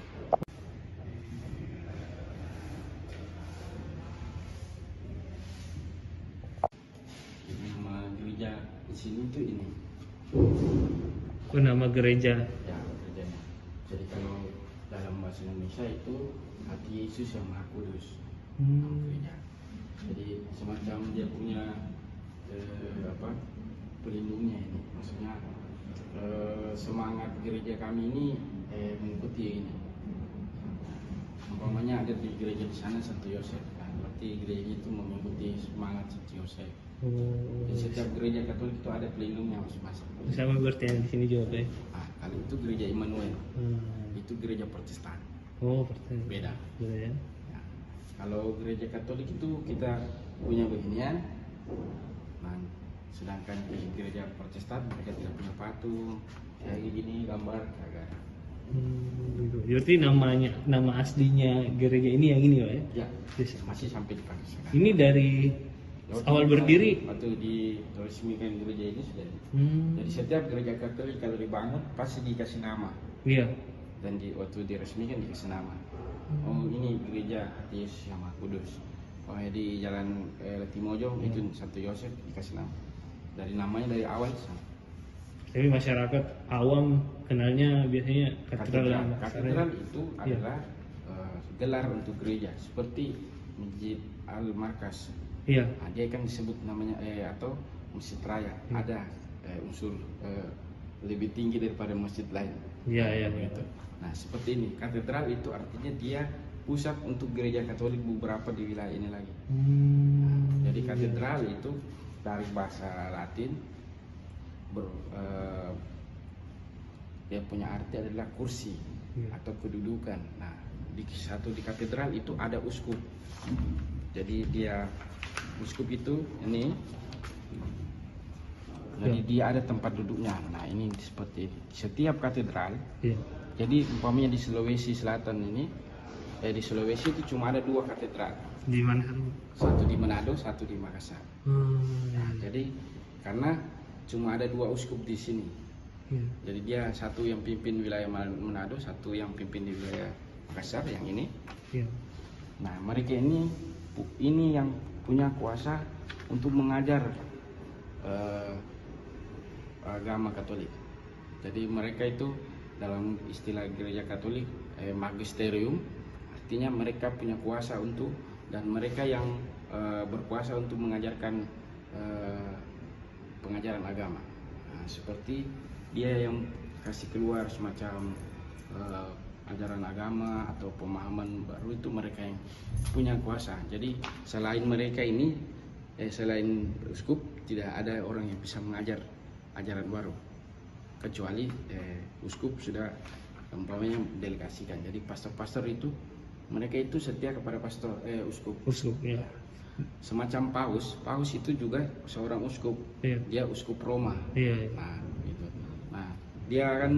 Jadi nama gereja di sini tuh ini. Oh, nama gereja. Ya, gerejanya. Jadi kalau dalam bahasa Indonesia itu hati Yesus yang Maha Kudus. Gereja. Jadi semacam dia punya pelindungnya ini. Maksudnya semangat gereja kami ini mengikuti ini. Umpamanya ada di gereja di sana Santo Yosef. Nah, berarti gereja itu mengikuti semangat Santo Yosef. Di setiap gereja Katolik itu ada pelindungnya masing-masing. Sama berarti yang di sini juga, Pak. Ah, kalau itu gereja Immanuel, itu gereja Protestan. Oh, Protestan. Beda. Beda ya. Ya. Kalau gereja Katolik itu kita punya beginian. Nah, sedangkan di gereja Protestan mereka tidak punya patung kayak gini gambar kagak. Gitu. Berarti nama aslinya gereja ini yang ini, Pak ya? Ya, masih sampai dipakai sekarang. Ini dari awal berdiri. Waktu diresmikan gereja ini sudah. Jadi setiap gereja Katolik kalau dibangun pasti dikasih nama. Iya. Dan waktu diresmikan dikasih nama. Oh, ini gereja hati Yesus yang Maha Kudus. Oh, di Jalan Letimojo itu Santo Yosef dikasih nama. Dari namanya dari awal sana. Tapi masyarakat awam kenalnya biasanya katedral. Katedral itu adalah gelar untuk gereja seperti Masjid Al-Markas. Iya. Nah, dia kan disebut namanya atau Masjid Raya. Ada unsur lebih tinggi daripada masjid lain. Iya. Gitu. Nah, seperti ini. Katedral itu artinya dia pusat untuk gereja Katolik beberapa di wilayah ini lagi. Nah, jadi katedral itu dari bahasa Latin dia punya arti adalah kursi atau kedudukan. Nah, di katedral itu ada uskup. Jadi dia uskup itu ini. Jadi dia ada tempat duduknya. Nah, ini seperti setiap katedral. Jadi umpamanya di Sulawesi Selatan ini, di Sulawesi itu cuma ada 2 katedral. Di mana? Satu di Manado, satu di Makassar. Nah, jadi karena cuma ada 2 uskup di sini. Jadi dia satu yang pimpin wilayah Manado, satu yang pimpin di wilayah Makassar yang ini. Nah, mereka ini yang punya kuasa untuk mengajar agama Katolik. Jadi mereka itu dalam istilah gereja Katolik magisterium, artinya mereka punya kuasa untuk, dan mereka yang berkuasa untuk mengajarkan pengajaran agama. Nah, seperti dia yang kasih keluar semacam ajaran agama atau pemahaman baru, itu mereka yang punya kuasa. Jadi selain mereka ini, selain uskup, tidak ada orang yang bisa mengajar ajaran baru, kecuali uskup sudah umpamanya delegasikan. Jadi pastor-pastor itu mereka itu setia kepada pastor uskup. Uskup, ya. Semacam paus itu juga seorang uskup. Dia uskup Roma. Nah, gitu. Nah, dia akan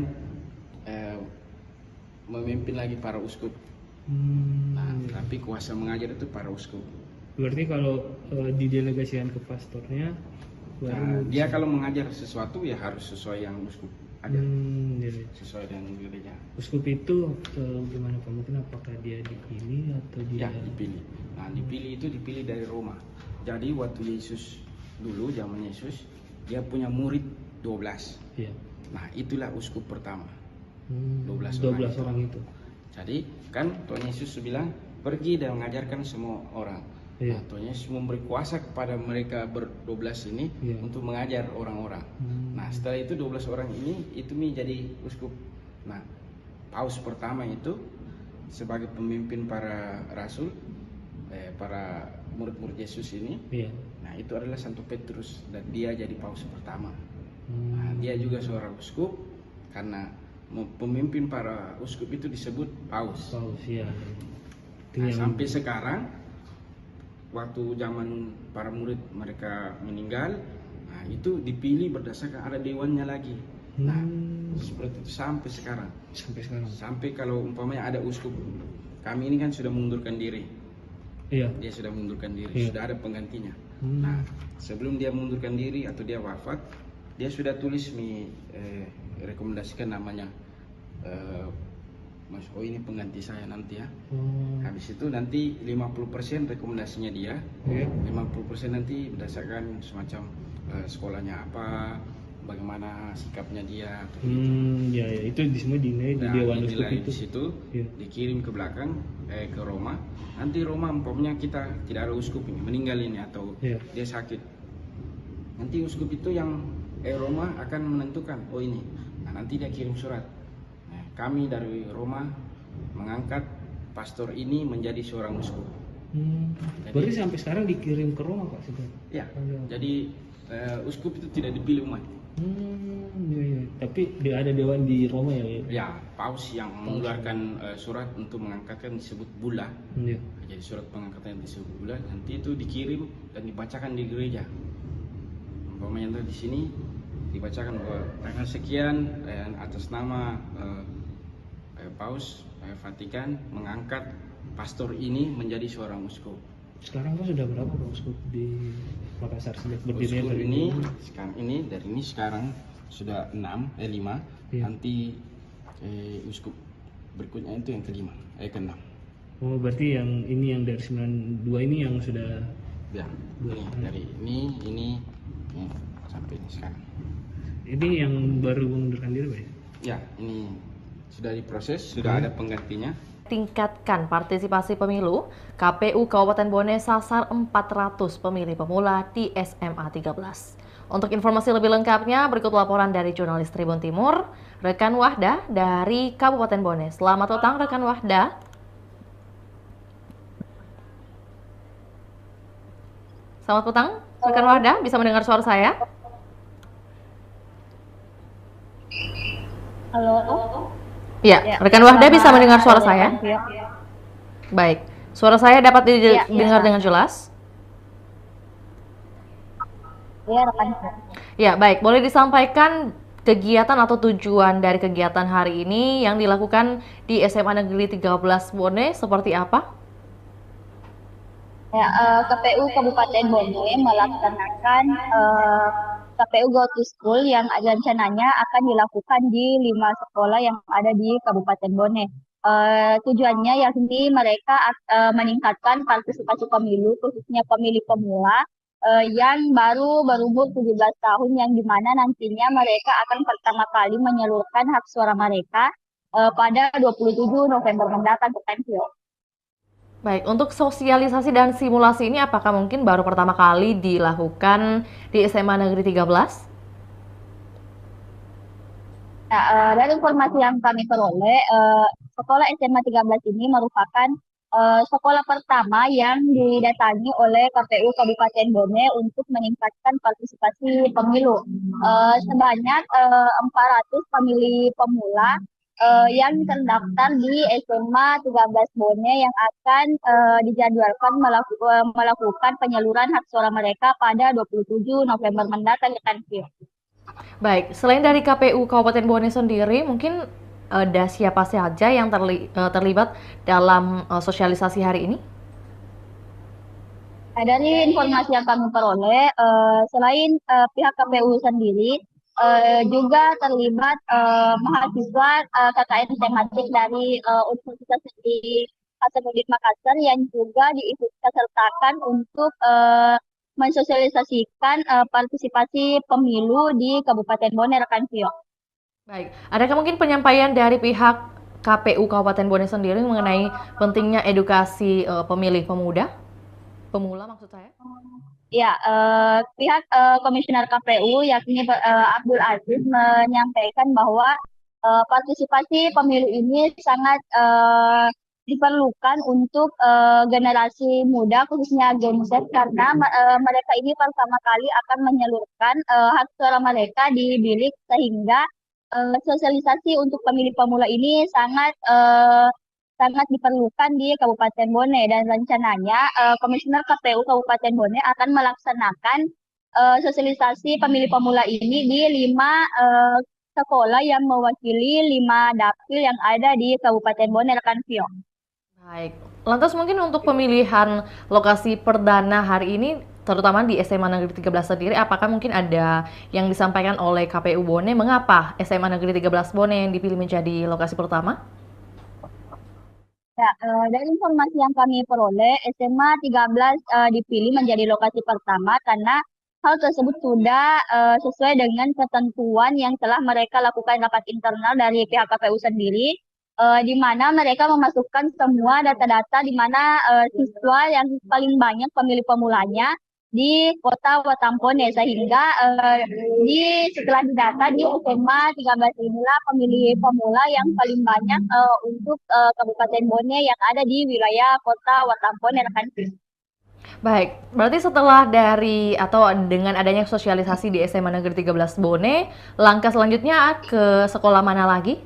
memimpin lagi para uskup. Nah, tapi kuasa mengajar itu para uskup. Berarti kalau didelegasikan ke pastornya, nah, dia kalau mengajar sesuatu ya harus sesuai yang uskup ajar. Sesuai dengan gereja. Uskup itu gimana Pak? Mungkin apakah dia dipilih atau dia? Ya, dipilih. Nah, dipilih dari Roma. Jadi waktu Yesus dulu, zaman Yesus, dia punya murid 12. Nah, itulah uskup pertama. 12 orang itu. Jadi kan Tuhan Yesus bilang pergi dan mengajarkan semua orang. Nah, Tuhan Yesus memberi kuasa kepada mereka ber-12 ini untuk mengajar orang-orang. Nah, setelah itu 12 orang ini itu menjadi uskup. Nah, paus pertama itu sebagai pemimpin para rasul, para murid-murid Yesus ini. Nah, itu adalah Santo Petrus dan dia jadi paus pertama. Nah, dia juga seorang uskup karena pemimpin para uskup itu disebut paus. Nah, sampai sekarang waktu zaman para murid mereka meninggal, nah itu dipilih berdasarkan ada dewannya lagi. Nah, seperti itu sampai sekarang. Sampai kalau umpamanya ada uskup, kami ini kan sudah mengundurkan diri. Iya. Dia sudah mengundurkan diri, Iya. sudah ada penggantinya. Nah, sebelum dia mengundurkan diri atau dia wafat, dia sudah tulis rekomendasikan namanya. Mas, oh ini pengganti saya nanti ya. Habis itu nanti 50% rekomendasinya dia, 50% nanti berdasarkan semacam sekolahnya apa, bagaimana sikapnya dia. Ya, itu semua dinilai di Dewan Uskup dinilai itu. di situ, dikirim ke belakang ke Roma. Nanti Roma umpamanya kita tidak ada uskup ini, meninggal ini atau dia sakit. Nanti uskup itu yang Roma akan menentukan, oh ini. Nah, nanti dia kirim surat. Kami dari Roma mengangkat pastor ini menjadi seorang uskup. Berarti sampai sekarang dikirim ke Roma Pak sebenarnya? Ya, jadi uskup itu tidak dipilih umat. Ya. Tapi ada dewan di Roma ya? Ya, paus yang mengeluarkan surat untuk mengangkatkan disebut bula. Ya. Jadi surat pengangkatan disebut bula, nanti itu dikirim dan dibacakan di gereja. Umpamanya di sini dibacakan bahwa tanggal sekian atas nama Paus Vatikan mengangkat pastor ini menjadi seorang uskup. Sekarang kan sudah berapa Pak uskup di Makassar sejak berdirinya? Uskup ini dari ini sekarang sudah 5. Nanti uskup berikutnya itu yang ke-6. Oh, berarti yang ini yang dari 92 ini yang sudah dari ini sampai ini sekarang. Ini yang baru mengundurkan diri Pak? Ya, ini sudah diproses, sudah ada penggantinya. Tingkatkan partisipasi pemilu, KPU Kabupaten Bone sasar 400 pemilih pemula di SMA 13. Untuk informasi lebih lengkapnya, berikut laporan dari jurnalis Tribun Timur, rekan Wahda dari Kabupaten Bone. Selamat petang rekan Wahda. Selamat petang, rekan Wahda, bisa mendengar suara saya? Halo. Ya, rekan Wahda bisa mendengar suara saya? Baik, suara saya dapat didengar dengan jelas? Iya, rekan. Ya, baik. Boleh disampaikan kegiatan atau tujuan dari kegiatan hari ini yang dilakukan di SMA Negeri 13 Bone seperti apa? Ya, KPU Kabupaten Bone melaksanakan KPU Go to School yang rencananya akan dilakukan di 5 sekolah yang ada di Kabupaten Bone. Tujuannya yakni mereka meningkatkan partisipasi pemilu, khususnya pemilih pemula yang baru berumur 17 tahun, yang dimana nantinya mereka akan pertama kali menyalurkan hak suara mereka pada 27 November mendatang. Baik, untuk sosialisasi dan simulasi ini apakah mungkin baru pertama kali dilakukan di SMA Negeri 13? Nah, dari informasi yang kami peroleh, sekolah SMA 13 ini merupakan sekolah pertama yang didatangi oleh KPU Kabupaten Bone untuk meningkatkan partisipasi pemilu. Sebanyak 400 pemilih pemula yang terdaftar di SMA 13 Bone yang akan dijadwalkan melakukan penyaluran hak suara mereka pada 27 November mendatang. Baik, selain dari KPU Kabupaten Bone sendiri, mungkin ada siapa saja yang terlibat dalam sosialisasi hari ini? Dari informasi yang kami peroleh, selain pihak KPU sendiri, juga terlibat mahasiswa KKN tematik dari Universitas di Hasanuddin Makassar yang juga diikutsertakan untuk mensosialisasikan partisipasi pemilu di Kabupaten Bone, rekan Vio. Baik, adakah mungkin penyampaian dari pihak KPU Kabupaten Bone sendiri mengenai pentingnya edukasi pemilih pemula maksud saya? Ya, pihak Komisioner KPU yakni Abdul Aziz menyampaikan bahwa partisipasi pemilu ini sangat diperlukan untuk generasi muda khususnya Gen Z, karena mereka ini pertama kali akan menyalurkan hak suara mereka di bilik, sehingga sosialisasi untuk pemilih pemula ini sangat diperlukan di Kabupaten Bone, dan rencananya Komisioner KPU Kabupaten Bone akan melaksanakan sosialisasi pemilih pemula ini di 5 sekolah yang mewakili 5 dapil yang ada di Kabupaten Bone, rekan Vio. Baik, lantas mungkin untuk pemilihan lokasi perdana hari ini, terutama di SMA Negeri 13 sendiri, apakah mungkin ada yang disampaikan oleh KPU Bone, mengapa SMA Negeri 13 Bone yang dipilih menjadi lokasi pertama? Ya, dari informasi yang kami peroleh, SMA 13 dipilih menjadi lokasi pertama karena hal tersebut sudah sesuai dengan ketentuan yang telah mereka lakukan rapat internal dari pihak KPU sendiri, di mana mereka memasukkan semua data-data di mana siswa yang paling banyak pemilih pemulanya di kota Watampone, sehingga setelah didata di SMA 13 inilah pemilih pemula yang paling banyak untuk Kabupaten Bone yang ada di wilayah kota Watampone, rekan. Baik, berarti setelah dengan adanya sosialisasi di SMA Negeri 13 Bone, langkah selanjutnya ke sekolah mana lagi?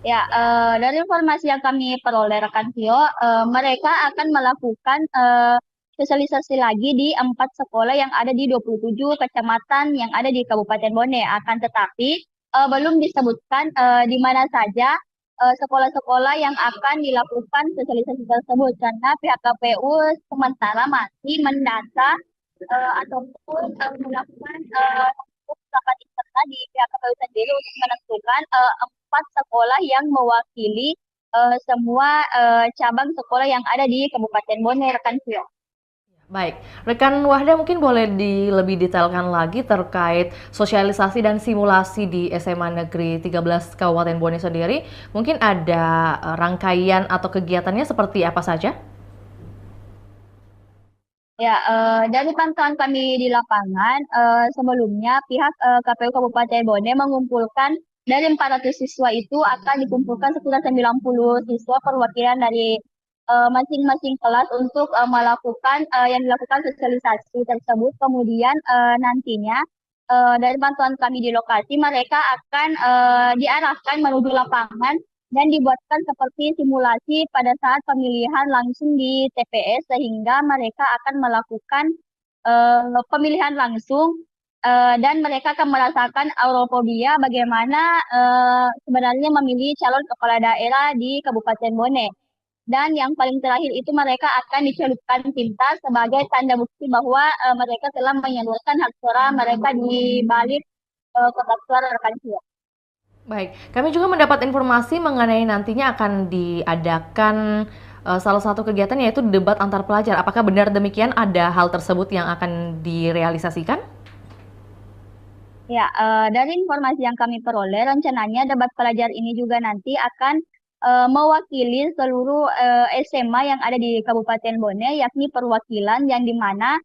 Ya, dari informasi yang kami peroleh rekan Tio, mereka akan melakukan sosialisasi lagi di 4 sekolah yang ada di 27 kecamatan yang ada di Kabupaten Bone. Akan tetapi belum disebutkan di mana saja sekolah-sekolah yang akan dilakukan sosialisasi tersebut, karena pihak KPU sementara masih mendata ataupun melakukan rapat internal di pihak KPU sendiri untuk menentukan 4 sekolah yang mewakili semua cabang sekolah yang ada di Kabupaten Bone, rekan Vio. Baik, rekan Wahda mungkin boleh lebih detailkan lagi terkait sosialisasi dan simulasi di SMA Negeri 13 Kabupaten Bone sendiri. Mungkin ada rangkaian atau kegiatannya seperti apa saja? Ya, dari pantauan kami di lapangan, sebelumnya pihak KPU Kabupaten Bone mengumpulkan dari 400 siswa itu akan dikumpulkan sekitar 90 siswa perwakilan dari masing-masing kelas untuk melakukan yang dilakukan sosialisasi tersebut. Kemudian nantinya dari pantauan kami di lokasi, mereka akan diarahkan menuju lapangan dan dibuatkan seperti simulasi pada saat pemilihan langsung di TPS, sehingga mereka akan melakukan pemilihan langsung dan mereka akan merasakan aurofobia bagaimana sebenarnya memilih calon kepala daerah di Kabupaten Bone. Dan yang paling terakhir itu mereka akan dicelupkan tinta sebagai tanda bukti bahwa mereka telah menyalurkan hak suara mereka di balik kotak suara, rekan Vio. Baik, kami juga mendapat informasi mengenai nantinya akan diadakan salah satu kegiatan yaitu debat antar pelajar. Apakah benar demikian, ada hal tersebut yang akan direalisasikan? Ya, dari informasi yang kami peroleh, rencananya debat pelajar ini juga nanti akan mewakili seluruh SMA yang ada di Kabupaten Bone, yakni perwakilan yang dimana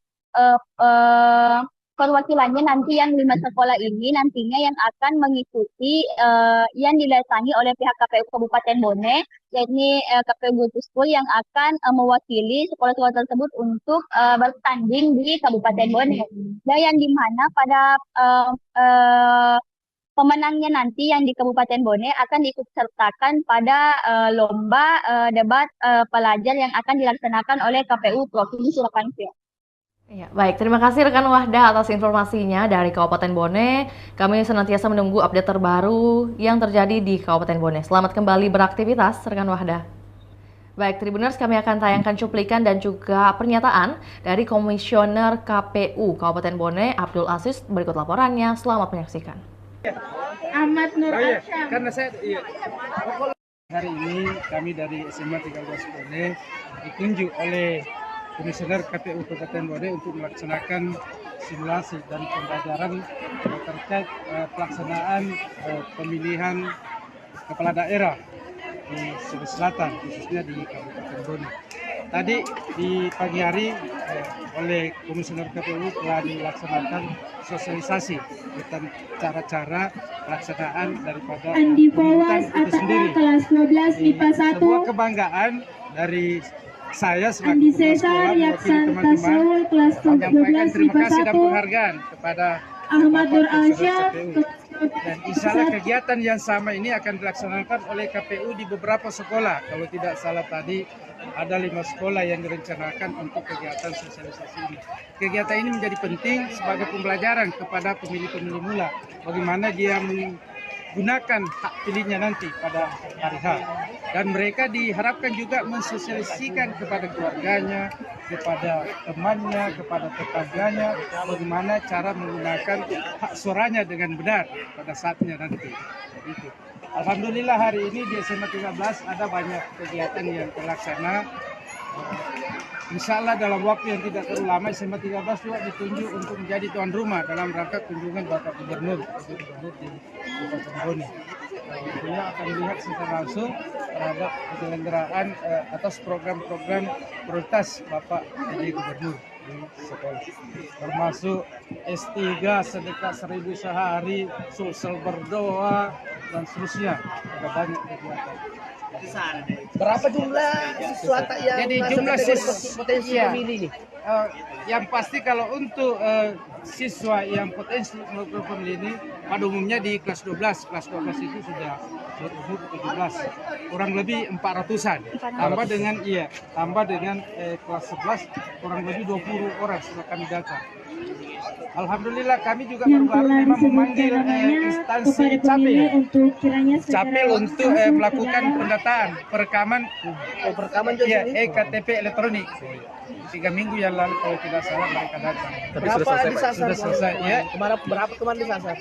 perwakilannya nanti yang 5 sekolah ini nantinya yang akan mengikuti yang didatangi oleh pihak KPU Kabupaten Bone, yakni KPU Gutuskul yang akan mewakili sekolah-sekolah tersebut untuk bertanding di Kabupaten Bone. Dan yang dimana pada pemenangnya nanti yang di Kabupaten Bone akan diikut sertakan pada lomba debat pelajar yang akan dilaksanakan oleh KPU Provinsi Rekan Vio. Ya, baik, terima kasih rekan Wahda atas informasinya dari Kabupaten Bone. Kami senantiasa menunggu update terbaru yang terjadi di Kabupaten Bone. Selamat kembali beraktivitas rekan Wahda. Baik, Tribuners, kami akan tayangkan cuplikan dan juga pernyataan dari Komisioner KPU Kabupaten Bone, Abdul Aziz. Berikut laporannya, selamat menyaksikan. Ahmad Nur Arsyam. Karena hari ini kami dari SMA 13 Bone ditunjuk oleh Komisioner KPU Kabupaten Bone untuk melaksanakan simulasi dan pembelajaran terkait pelaksanaan pemilihan kepala daerah di Sulawesi Selatan, khususnya di Kabupaten Bone. Tadi di pagi hari oleh Komisioner KPU telah dilaksanakan sosialisasi tentang cara-cara pelaksanaan daripada pemilihan itu sendiri. Kelas 12 IPA 1. Sebuah kebanggaan dari saya selaku kepala sekolah mewakili teman-teman menyampaikan terima kasih dan penghargaan kepada Ahmad Nur Ansyah. Dan insya Allah kegiatan yang sama ini akan dilaksanakan oleh KPU di beberapa sekolah. Kalau tidak salah tadi ada 5 sekolah yang direncanakan untuk kegiatan sosialisasi ini. Kegiatan ini menjadi penting sebagai pembelajaran kepada pemilih-pemilih mula. Bagaimana dia menggunakan hak pilihnya nanti pada hari H. Dan mereka diharapkan juga mensosialisasikan kepada keluarganya, kepada temannya, kepada tetangganya, bagaimana cara menggunakan hak suaranya dengan benar pada saatnya nanti. Itu. Alhamdulillah hari ini di SMA 13 ada banyak kegiatan yang terlaksana. Insya Allah dalam waktu yang tidak terlalu lama SMA 13 juga ditunjuk untuk menjadi tuan rumah dalam rangka kunjungan Bapak Gubernur di Kabupaten Bone. Beliau akan melihat secara langsung terhadap penyelenggaraan atas program-program prioritas Bapak PJ Gubernur di sekolah, termasuk S3, sedekah 1000 sehari, sosial berdoa, dan seterusnya. Ada banyak kegiatan. Berapa jumlah siswa yang jadi jumlah potensi pemilih ini? Yang pasti kalau untuk siswa yang potensi melakukan pemilih ini pada umumnya di kelas 12. Kelas 12 itu sudah 17, kurang lebih 400-an. Tambah dengan kelas 11 kurang lebih 20 orang sudah kami data. Alhamdulillah kami juga baru memang memanggil instansi Capil untuk melakukan pendataan perekaman EKTP elektronik. 3 minggu yang lalu kalau tidak salah mereka datang. Sudah selesai. Ya. Berapa kemarin disasar?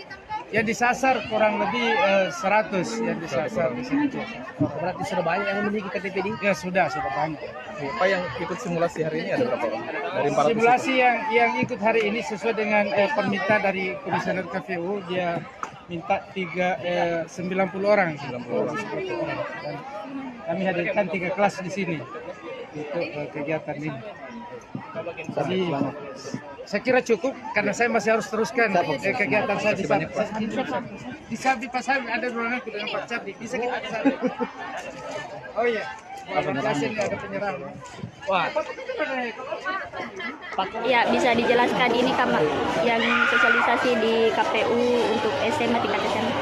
Yang disasar kurang lebih 100 yang disasar di sini. Berarti sudah banyak yang memiliki KTP ini? Ya sudah banyak. Pak yang ikut simulasi hari ini ada berapa orang? Dari 400 simulasi yang ikut hari ini sesuai dengan permintaan dari Komisioner KPU, dia minta 90 orang. 90 orang. Dan kami hadirkan 3 kelas di sini untuk kegiatan ini. Jadi saya kira cukup karena saya masih harus teruskan kegiatan saya di Sabi Pasar ada ruangan dengan Pak Cabi. Bisa kita ke sana. Oh iya. Ada penyerang. Wah. Ya, bisa dijelaskan ini yang sosialisasi di KPU untuk SMA tingkat SMA.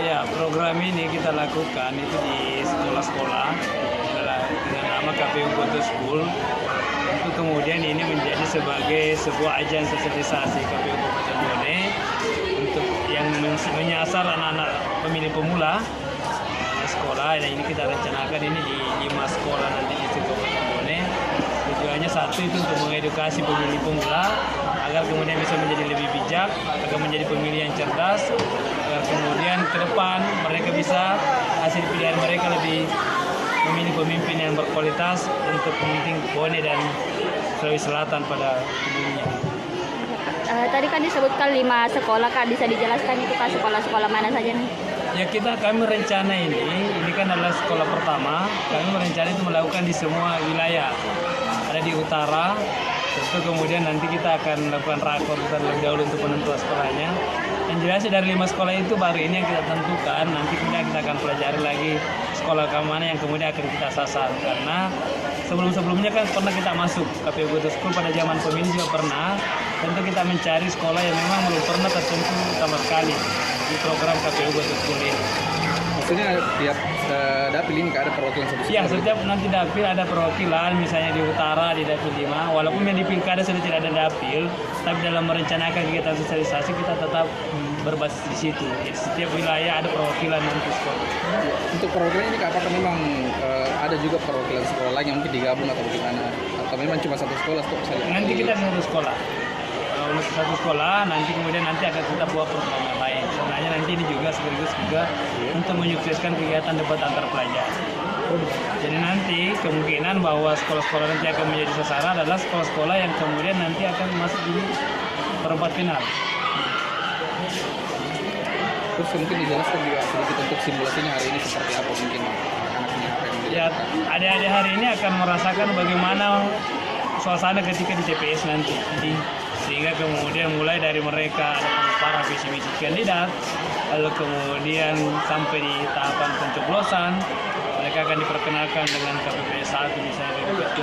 Ya, program ini kita lakukan itu di sekolah-sekolah dengan nama KPU Foto School. Untuk kemudian ini menjadi sebagai sebuah ajang sosialisasi KPU Kabupaten Bone untuk yang menyasar anak-anak pemilih pemula sekolah. Dan ini kita rencanakan ini di 5 sekolah nanti di Kabupaten Bone. Tujuannya satu itu untuk mengedukasi pemilih pemula agar kemudian bisa menjadi lebih bijak, agar menjadi pemilih yang cerdas, agar kemudian ke depan mereka bisa hasil pilihan mereka lebih memilih pemimpin yang berkualitas untuk pemimpin Bone dan Sulawesi Selatan pada umumnya. Tadi kan disebutkan 5 sekolah, Kak, bisa dijelaskan itu Kak sekolah-sekolah mana saja nih? Ya kami rencana ini kan adalah sekolah pertama, kami merencana itu melakukan di semua wilayah. Ada di utara, tentu kemudian nanti kita akan melakukan rakor terlebih dahulu untuk penentuan sekolahnya. Yang jelas dari 5 sekolah itu baru ini yang kita tentukan, nanti kemudian kita akan pelajari lagi sekolah mana yang kemudian akan kita sasar. Karena sebelum-sebelumnya kan pernah kita masuk KPU Foto School pada zaman pemilih juga pernah. Tentu kita mencari sekolah yang memang belum pernah tersentuh sama sekali di program KPU Foto School ini. Maksudnya tiap dapil ini ada perwakilan satu sekolah? Ya, setiap nanti dapil ada perwakilan, misalnya di utara di dapil 5, walaupun yang di pilkada sudah tidak ada dapil, tapi dalam merencanakan kegiatan sosialisasi kita tetap berbasis di situ. Jadi setiap wilayah ada perwakilan nanti sekolah. Untuk perwakilan ini apakah memang ada juga perwakilan sekolah lain yang mungkin digabung atau bagaimana? Atau memang cuma satu sekolah? Nanti kita satu sekolah. Kalau satu sekolah, nanti kemudian akan kita buat program yang lain. Sebenarnya nanti ini juga sekaligus juga untuk menyukseskan kegiatan debat antar pelajar. Jadi nanti kemungkinan bahwa sekolah-sekolah nanti akan menjadi sasaran adalah sekolah-sekolah yang kemudian nanti akan masuk di perempat final. Terus mungkin dijelaskan juga sedikit untuk simulasinya hari ini seperti apa mungkin anak-anaknya akan ya, adik-adik hari ini akan merasakan bagaimana suasana ketika di TPS nanti. Sehingga kemudian mulai dari mereka ada para visi misi kandidat, lalu kemudian sampai di tahapan pencoblosan, mereka akan diperkenalkan dengan KPPS 1 misalnya dari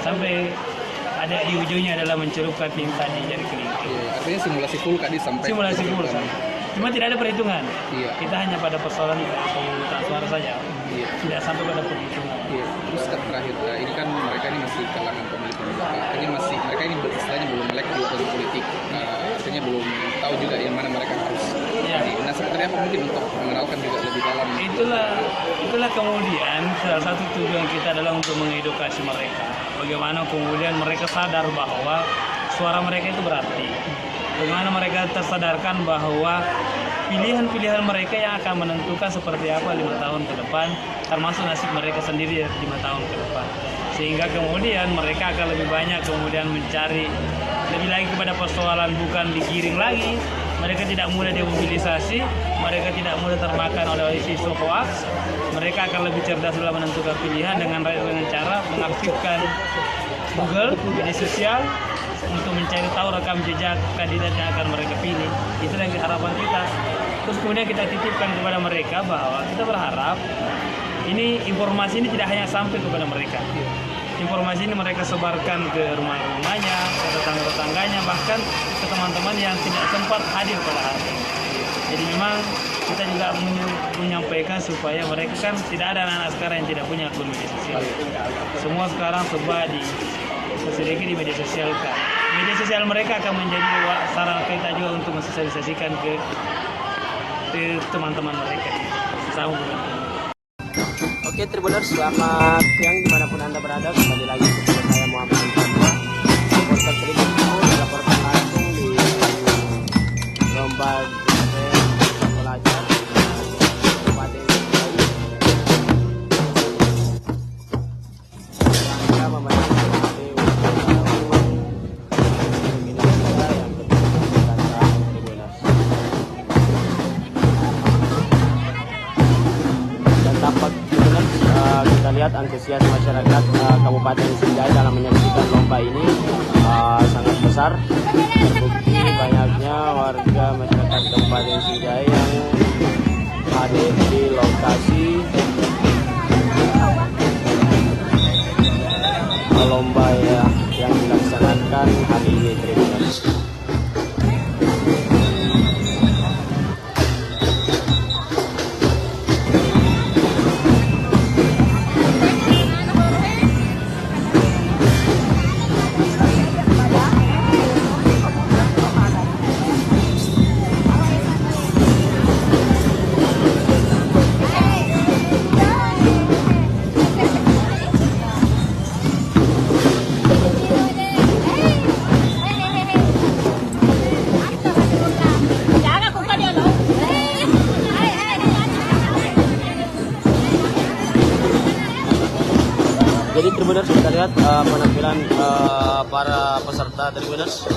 sampai ada di ujungnya adalah mencelupkan tinta di jari kelingking. Artinya simulasi full Kak sampai Simulasi full cuma tidak ada perhitungan. Kita hanya pada persoalan pemungutan suara saja. Tidak sampai pada perhitungan. Terus terakhir, ini kan mereka ini masih kalangan pemilih pemuda. Artinya mereka ini istilahnya belum melek di politik. Artinya belum tahu juga yang mana mereka harus. Nah sebenarnya apa mungkin untuk mengenalkan juga lebih dalam? Itulah kemudian salah satu tujuan kita adalah untuk mengedukasi mereka. Bagaimana kemudian mereka sadar bahwa suara mereka itu berarti. Bagaimana mereka tersadarkan bahwa pilihan-pilihan mereka yang akan menentukan seperti apa 5 tahun ke depan, termasuk nasib mereka sendiri 5 tahun ke depan. Sehingga kemudian mereka akan lebih banyak kemudian mencari lebih lagi kepada persoalan, bukan digiring lagi. Mereka tidak mudah dimobilisasi, mereka tidak mudah termakan oleh isu hoax. Mereka akan lebih cerdas dalam menentukan pilihan dengan cara mengaktifkan Google, media sosial, untuk mencari tahu rekam jejak kandidat yang akan mereka pilih. Itulah yang harapan kita. Terus kemudian kita titipkan kepada mereka bahwa kita berharap informasi ini tidak hanya sampai kepada mereka. Informasi ini mereka sebarkan ke rumah-rumahnya, ke tetangga-tetangganya, bahkan ke teman-teman yang tidak sempat hadir pada hari ini. Jadi memang kita juga menyampaikan supaya mereka kan tidak ada anak-anak sekarang yang tidak punya akun media sosial. Semua sekarang serba sedikit di media sosial kan. Media sosial mereka akan menjadi sarana kita juga untuk mensosialisasikan ke teman-teman mereka. Oke Tribuners, selamat siang dimanapun Anda berada. Kembali lagi bersama saya Muhammad Infantwa, reporter Tribun melaporkan langsung di lomba pelajar Kabupaten Singgahi rangka memenangkan KPU Indonesia yang Jakarta Tribuners. Dan tampak kita lihat antusias masyarakat Kabupaten Singgahi dalam menyaksikan lomba ini sangat besar. Terbukti banyaknya warga masyarakat Kabupaten Singgahi yang hadir di lokasi lomba yang dilaksanakan hari ini. Tribuners. Jadi Tribuners, kita lihat penampilan para peserta Tribuners.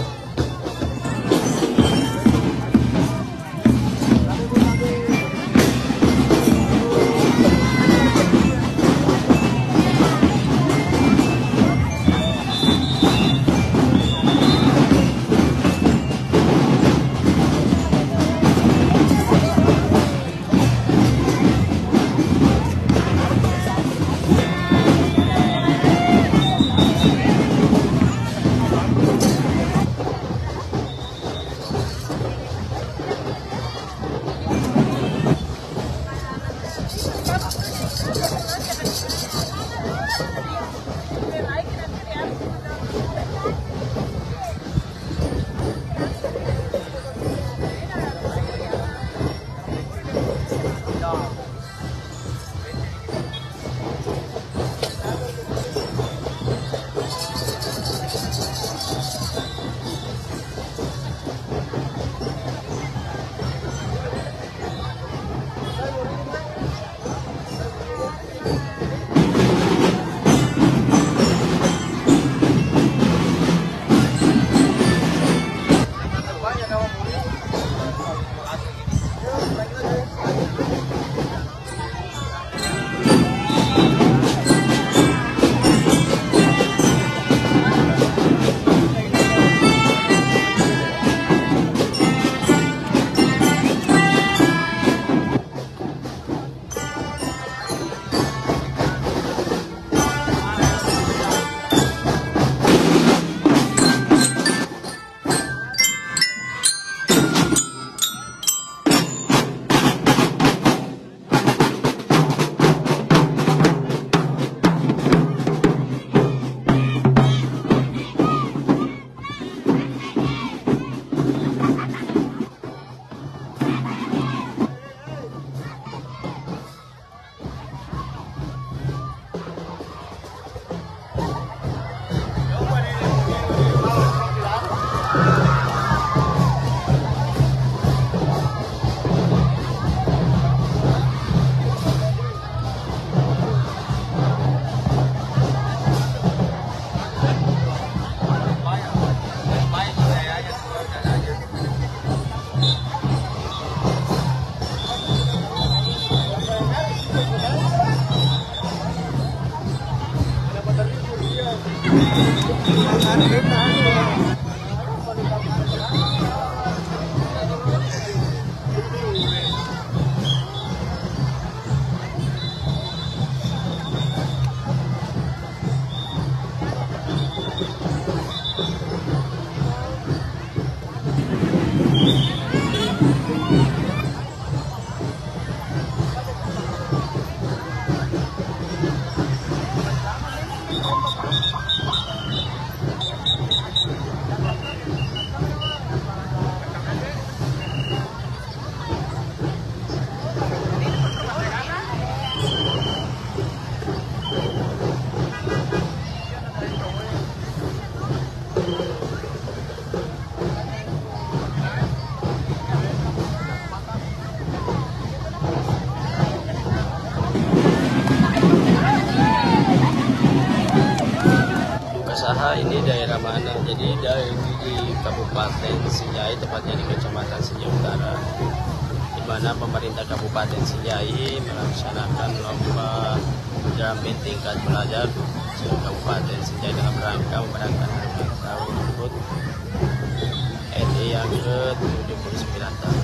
ini daerah mana? Jadi di Kabupaten Sinjai, tepatnya di Kecamatan Sinjai Utara, di mana pemerintah Kabupaten Sinjai melaksanakan lomba jumping tingkat pelajar Kabupaten Sinjai dalam rangka memenangkan tahun HUT RI yang ke-79 tahun.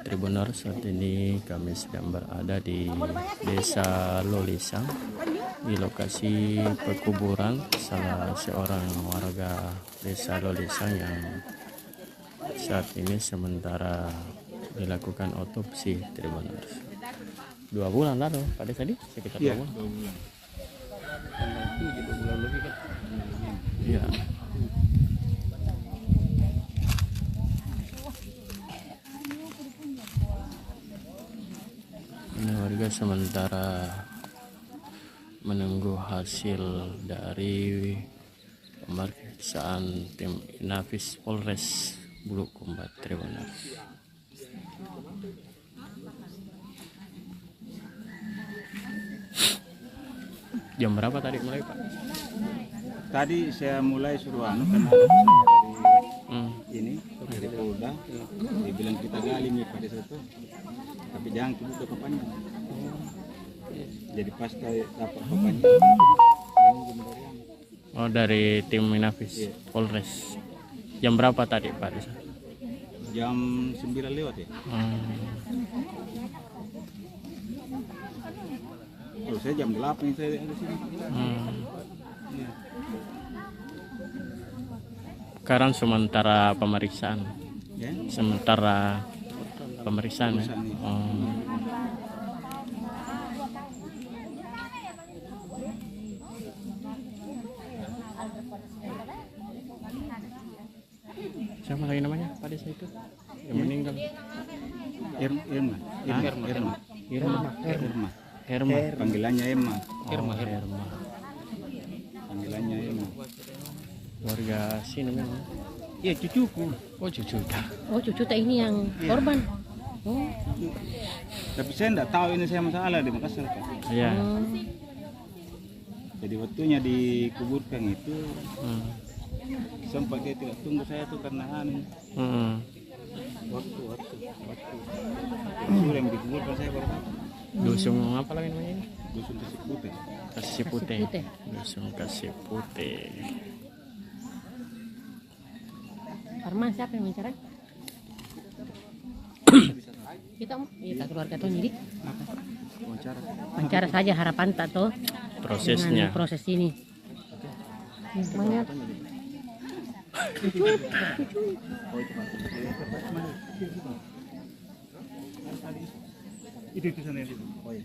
Tribuners, saat ini kami sedang berada di Desa Lolisang, di lokasi pekuburan salah seorang warga Desa Lolisang yang saat ini sementara dilakukan otopsi. Tribuners, 2 bulan lalu pada tadi sekitar 2 bulan. Iya. Ini warga sementara menunggu hasil dari pemeriksaan tim Inafis Polres Bulukumba. Tribuners, jam berapa tadi mulai, Pak? Tadi saya mulai suruh karena dari ini dari Polda, dia bilang kita gali nih pada situ, tapi jangan kebuka papannya. Jadi pas dapat papannya. Oh, dari tim Inafis Polres. Jam berapa tadi, Pak? Jam 9 lewat ya. Kalau saya jam 8 saya ada sini. Ya. Sekarang sementara pemeriksaan. Ya? Sementara pemeriksaan ya. Siapa lagi namanya pada saat itu yang meninggal? Irma. Panggilannya Irma. Panggilannya Irma. Warga sini memang. Iya, cucuku. Oh, cucu. Oh, cucu tak ini yang korban. Oh. Tapi saya enggak tahu ini saya masalah di Makassar. Iya. Jadi waktunya dikuburkan itu sempat dia tidak tunggu saya tuh karena anu. Waktu. Sudah yang dikuburkan saya baru. Dusun apa lagi namanya ini? Dusun Kasih Putih. Kasih Putih. Dusun Kasih Putih. Arman siapa yang bicara? Kita keluarga tuh jadi wawancara saja, harapan tak tuh prosesnya proses ini. Banyak Itu sana itu. Oh iya.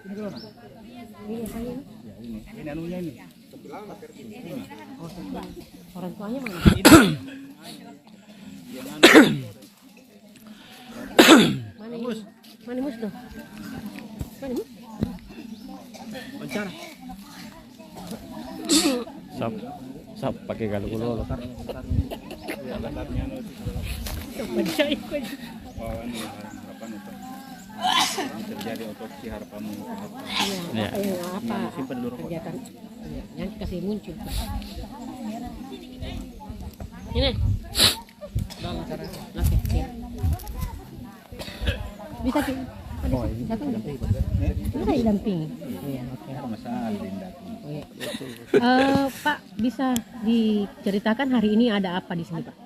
Ini ke mana? Ini anunya ini. Oh, orang tuanya mana? Mana mus? Mana mus tuh? Mana mus? Wawancara. Sap pakai galu lo. Ini terjadi otopsi harapanmu apa? Iya, apa? Simpan dulu Kegiatan yang kasih muncul. Ini. Oke, siap. Bisa sih. Datang bisa didampingi. Iya, oke. Masalah Linda. Oh, iya. Pak, bisa diceritakan hari ini ada apa di sini, Pak?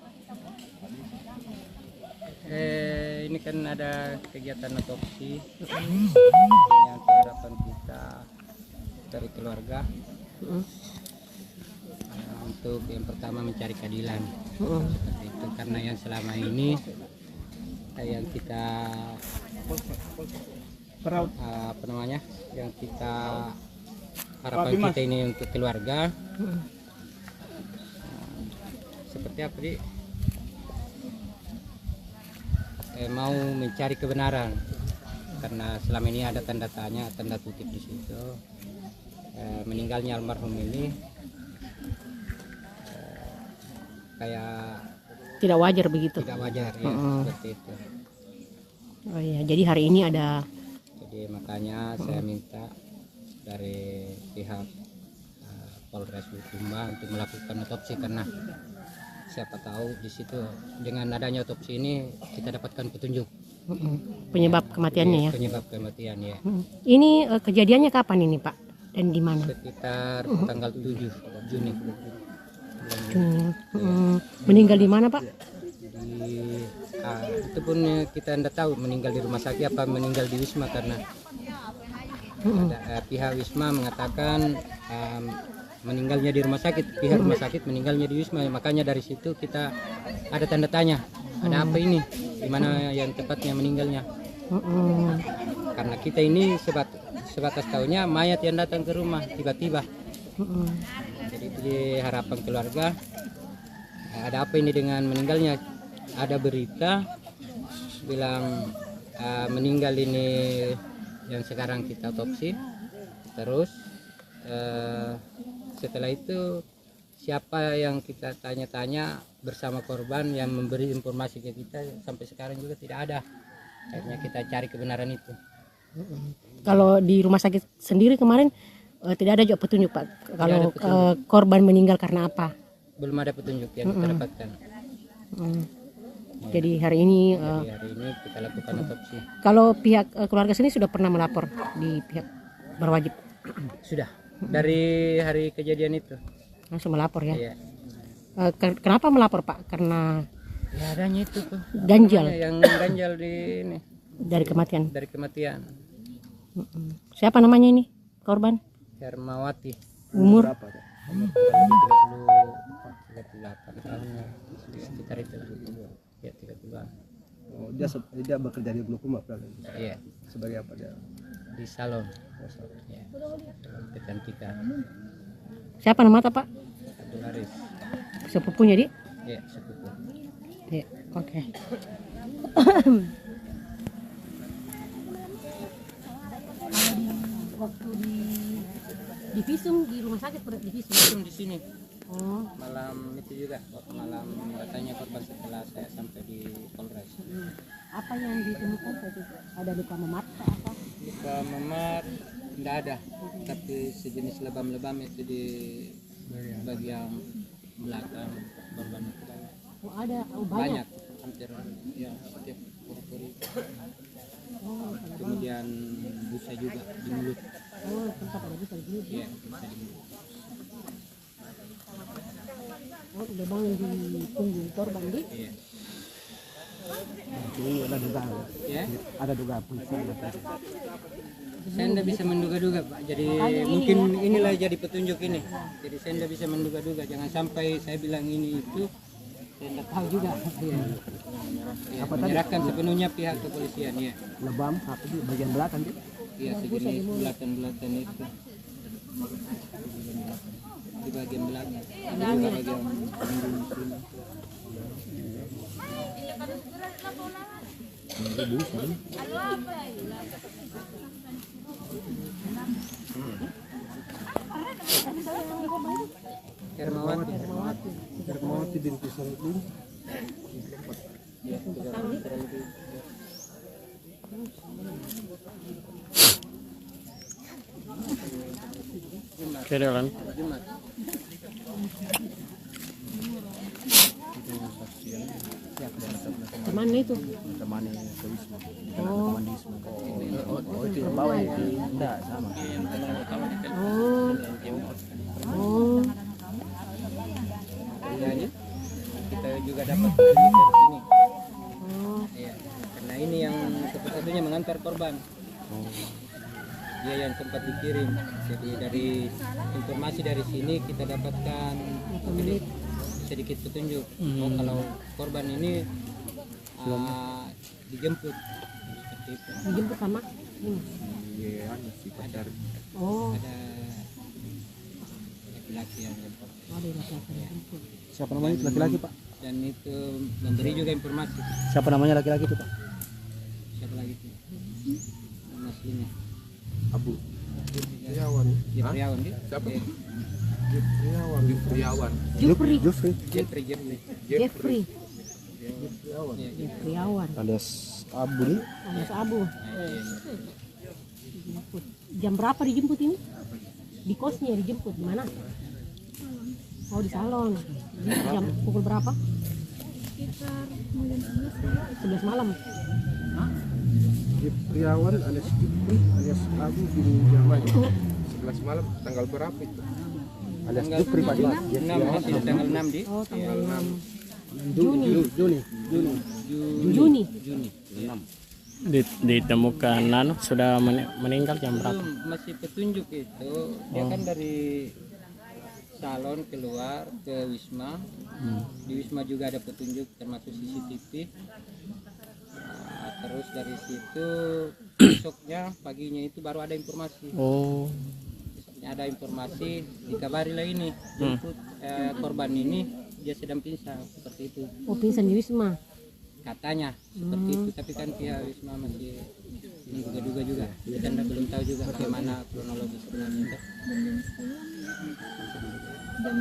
Ini kan ada kegiatan otopsi yang harapan kita dari keluarga untuk yang pertama mencari keadilan seperti itu, karena yang selama ini yang kita apa namanya yang kita harapan kita ini untuk keluarga seperti apa sih? Mau mencari kebenaran, karena selama ini ada tanda tanya, tanda kutip di situ. Meninggalnya almarhum ini kayak tidak wajar begitu. Tidak wajar ya, seperti itu. Oh iya, jadi hari ini ada. Jadi makanya saya minta dari pihak Polres Bulukumba untuk melakukan otopsi, karena siapa tahu di situ dengan adanya otopsi ini kita dapatkan petunjuk penyebab kematiannya ya. Penyebab kematian ya. Ini kejadiannya kapan ini Pak dan di mana? Sekitar tanggal 7 Juni. Meninggal di mana Pak? Itu pun kita tidak tahu meninggal di rumah sakit apa meninggal di Wisma, karena pihak Wisma mengatakan meninggalnya di rumah sakit, pihak rumah sakit meninggalnya di Wisma, makanya dari situ kita ada tanda tanya, ada apa ini, di mana yang tepatnya meninggalnya. Karena kita ini sebatas tahunya mayat yang datang ke rumah tiba-tiba. Jadi itu harapan keluarga, ada apa ini dengan meninggalnya. Ada berita bilang meninggal ini yang sekarang kita otopsi, terus setelah itu siapa yang kita tanya-tanya bersama korban yang memberi informasi ke kita sampai sekarang juga tidak ada. Akhirnya kita cari kebenaran itu. Kalau di rumah sakit sendiri kemarin tidak ada juga petunjuk Pak. Kalau korban meninggal karena apa? Belum ada petunjuk yang kita dapatkan. Jadi hari ini kita lakukan otopsi. Kalau pihak keluarga sini sudah pernah melapor di pihak berwajib? Sudah. Dari hari kejadian itu langsung melapor ya. Iya. Kenapa melapor Pak? Karena ya adanya itu tuh ganjal. Yang ganjal di ini. Dari kematian. Dari kematian. Siapa namanya ini korban? Hermawati. Umur? Umur 38 tahun sekitar itu. Ya 30-an. Oh, dia bekerja di Bulukumba berarti. Iya. Sebagai apa dia? Di salon. Ya. Kecantikan. Siapa nama Pak? Abdul Haris. Sepupunya dia? Iya, sepupu. Iya, oke. Waktu di visum di rumah sakit pada di visum di sini. Oh. Malam itu juga, malam katanya korban setelah saya sampai di Polres. Apa yang ditemukan tadi? Ada luka memar apa? Luka memar tidak ada, tapi sejenis lebam-lebam itu di bagian belakang korban itu. Oh ada, banyak, hampir ya setiap pori-pori. Oh, kemudian busa juga di mulut. Oh, tempat ada busa di mulut. Iya, busa di mulut. Oh, lubang di punggung korban di? Iya. Ada dugaan. Ya? Ada dugaan. Saya tidak bisa menduga-duga Pak. Jadi mungkin inilah jadi petunjuk ini. Jadi saya tidak bisa menduga-duga. Jangan sampai saya bilang ini itu. Saya tidak tahu juga. Ya, menyerahkan sepenuhnya pihak kepolisian ya. Lebam apa di bagian belakang gitu? Iya segini belakang itu. Di bagian belakang. Di bagian Hermawati binti Sarudin. Kerelan. Kemana itu? Teman ke Wisma. Oh. Teman di Wisma. Oh itu yang bawah itu enggak sama. Oh. Oh. Jadi kita juga dapat petunjuk dari sini. Oh. Iya. Karena ini yang satu-satunya mengantar korban. Dia yang sempat dikirim. Jadi dari informasi dari sini kita dapatkan sedikit petunjuk. Oh, kalau korban ini dijemput seperti itu. Dijemput sama? Iya, si pacar. Oh. Ada laki-laki yang jemput. Oh, ada laki-laki yang jemput. Siapa namanya itu laki-laki Pak? Dan itu memberi juga informasi. Siapa namanya laki-laki itu Pak? Siapa lagi itu? Nama aslinya Abu. Jefriawan. Jefriawan dia. Siapa? Jefriawan. Jefriawan. Jeffrey. Jeffrey. Jefriawan. Alias Abu nih. Alias Abu. Jam berapa dijemput ini? Di kosnya dijemput di mana? Oh di salon. Jam pukul berapa? Sekitar jam 11 malam. Jefriawan alias Jepri alias Abu bin Jamal. 11 malam tanggal berapa itu? Alias Jepri Pak. Masih tanggal 6 di. Oh tanggal 6 Juni. 6. Ditemukan sudah meninggal jam berapa? Itu masih petunjuk itu. Dia kan dari salon keluar ke Wisma. Di Wisma juga ada petunjuk termasuk CCTV. Terus dari situ besoknya paginya itu baru ada informasi. Oh. Besoknya ada informasi dikabarilah ini jemput korban ini dia sedang pingsan seperti itu. Oh pingsan di Wisma. Katanya seperti itu, tapi kan pihak Wisma masih menduga-duga juga. Kita belum tahu juga bagaimana kronologi sebenarnya. Jam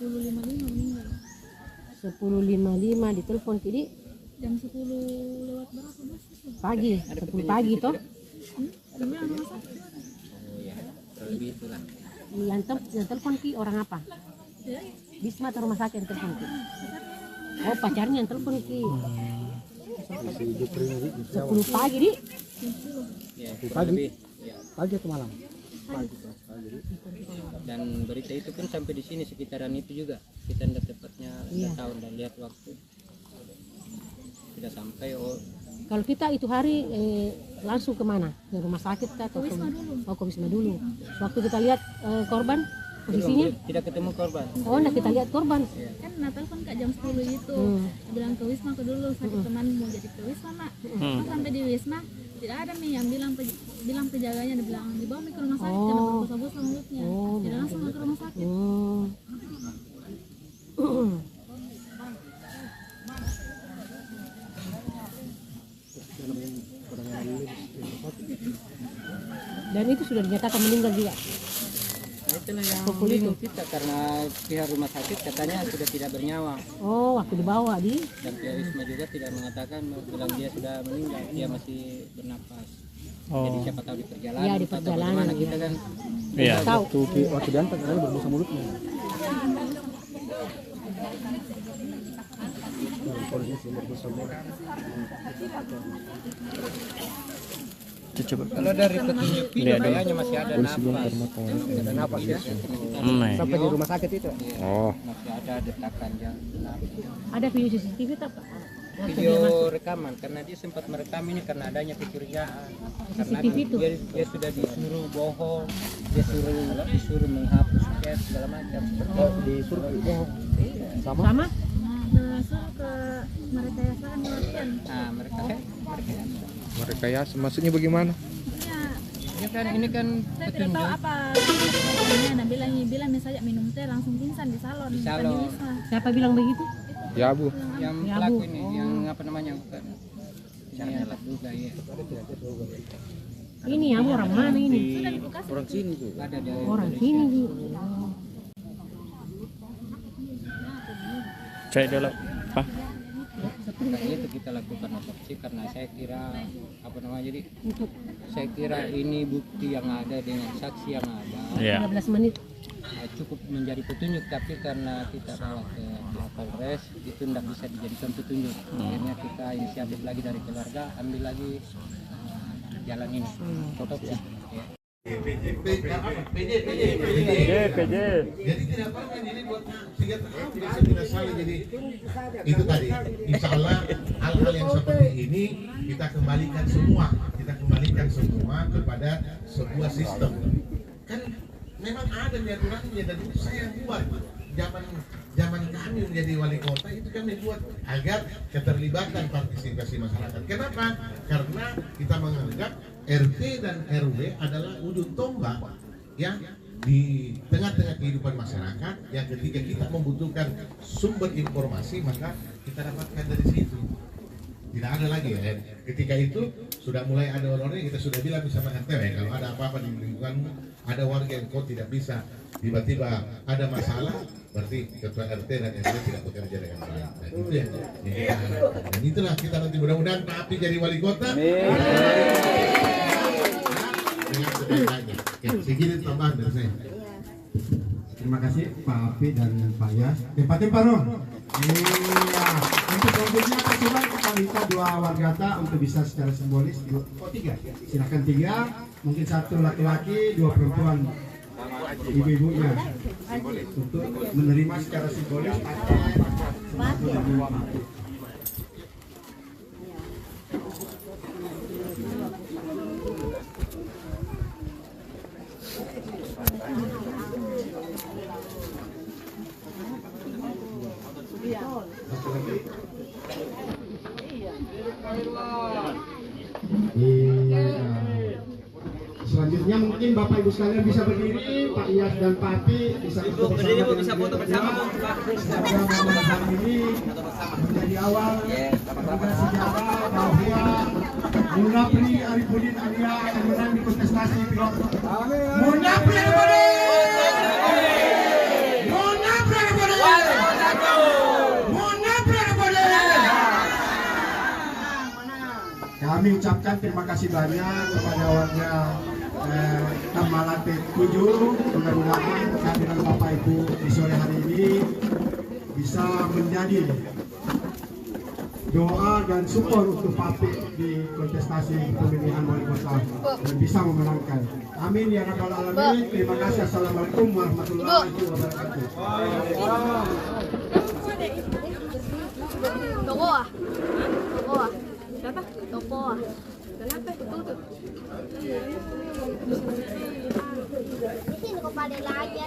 10.55 meninggal. 10.55 ditelepon kini. Jam 10 lewat berapa Mas? Pagi, 10 pagi toh? Jamnya rumah sakit. Oh ya, lebih itulah. Yang telepon ki orang apa? Wisma atau rumah sakit yang telepon ki? Oh pacarnya yang telepon ki. 10 pagi di? Ya, Pagi. Pagi atau malam? Pagi. Dan berita itu pun sampai di sini sekitaran itu juga. Kita tidak tepatnya tahu dan lihat waktu. Tidak sampai. Kalau kita itu hari langsung kemana? Ke rumah sakit atau ke Wisma dulu? Oh ke Wisma dulu. Waktu kita lihat korban posisinya? Tidak ketemu korban. Oh nah kita lihat korban. Kan telepon Kak jam 10 itu. Bilang ke Wisma ke dulu, sakit teman mau jadi ke Wisma Mak. Sampai di Wisma tidak ada nih yang bilang penjaganya, dia bilang dibawa ke rumah sakit karena berbusa-busa mulutnya. Tidak langsung ke rumah sakit. Dan itu sudah dinyatakan meninggal juga. Nah, itulah yang bingung kita karena pihak rumah sakit katanya sudah tidak bernyawa. Oh, waktu dibawa di. Dan pihak Wisma juga tidak mengatakan bilang dia sudah meninggal, dia masih bernapas. Oh. Jadi siapa tahu di perjalanan. Ya di perjalanan. Kita kan Iya. Tahu. Waktu diantar kan berbusa mulutnya. Kalau dari petunjuk video kayaknya masih ada napas. Ada napas ya. Sampai di rumah sakit itu. Oh. Masih ada detakan yang Ada video CCTV tak? video rekaman karena dia sempat merekam ini karena adanya kecurigaan karena dia sudah disuruh bohong, disuruh menghapus chat segala macam. Disuruh bohong. Sama? Disuruh ke merekayasa kan latihan. Nah, Merekayasa maksudnya bagaimana? Ya kan ini kan Saya tidak tahu apa nah bilang misalnya minum teh langsung pingsan di salon. Di salon. Siapa bilang begitu? Ya Bu. Yang pelaku ini, yang apa namanya bukan? Yang alat juga ya. Ini Abu orang mana ini? Orang sini tuh. Ada dari Orang sini sih. Cek dulu. Pak. Makanya itu kita lakukan otopsi karena saya kira apa namanya jadi saya kira ini bukti yang ada dengan saksi yang ada. 15 menit. Cukup menjadi petunjuk tapi karena kita bawa ke Polres itu tidak bisa dijadikan petunjuk. Akhirnya kita inisiatif lagi dari keluarga ambil lagi jalan ini otopsi. Ya. PJ. Jadi tidak apa ini buat tidak salah jadi itu tadi. Insya Allah hal-hal yang seperti ini kita kembalikan semua kepada sebuah sistem. Kan memang ada aturannya dan itu saya buat zaman kami menjadi wali kota itu kami buat agar keterlibatan partisipasi masyarakat. Kenapa? Karena kita menganggap RT dan RW adalah ujung tombak yang di tengah-tengah kehidupan masyarakat yang ketika kita membutuhkan sumber informasi maka kita dapatkan dari situ. Tidak ada lagi ya. Ketika itu sudah mulai ada orang-orang yang kita sudah bilang sama RT kalau ada apa-apa di lingkunganmu, ada warga yang kau tidak bisa tiba-tiba ada masalah, berarti ketua RT dan RW tidak bekerja dengan baik. Dan itu yang kita harapkan. Dan itulah kita nanti mudah-mudahan Pak Api jadi wali kota. Dengan sebaik-baiknya. Ya, segini tambahan dari saya. Terima kasih Pak Api dan Pak Yas. Tempat-tempat dong. Iya. Untuk selanjutnya persilakan kita minta dua wargata untuk bisa secara simbolis. Tiga. Silakan 3. Mungkin 1 laki-laki, 2 perempuan. Ibu-ibunya untuk menerima secara simbolis Selanjutnya mungkin Bapak Ibu sekalian bisa berdiri, Pak Iyas dan Pak Api bisa foto bersama. Bisa foto bersama. Hari ini menjadi awal dengan sejarah bahwa Munapri Arifudin Alia akan menang di kontestasi pilot. Munapri Arifudin. Munapri Arifudin. Munapri Arifudin. Kami ucapkan terima kasih banyak kepada warga Tamalate 7. Mudah-mudahan kehadiran Bapak Ibu di sore hari ini bisa menjadi doa dan support untuk Pak Api di kontestasi pemilihan wali kota dan bisa memenangkan. Amin ya rabbal alamin. Terima kasih. Assalamualaikum warahmatullahi wabarakatuh. Tokoh. Siapa? Tokoh. Kenapa tutup? Ini kepada lagi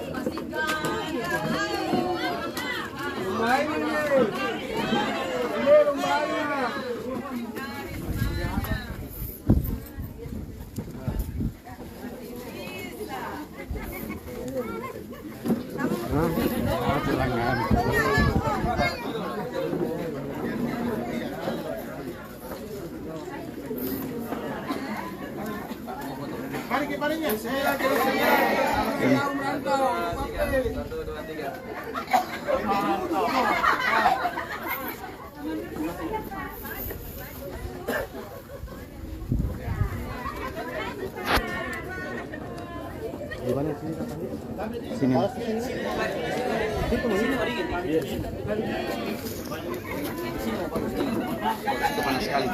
Mari saya merantau. 1, 2, 3. Di mana sini? Sini. Itu panas sekali.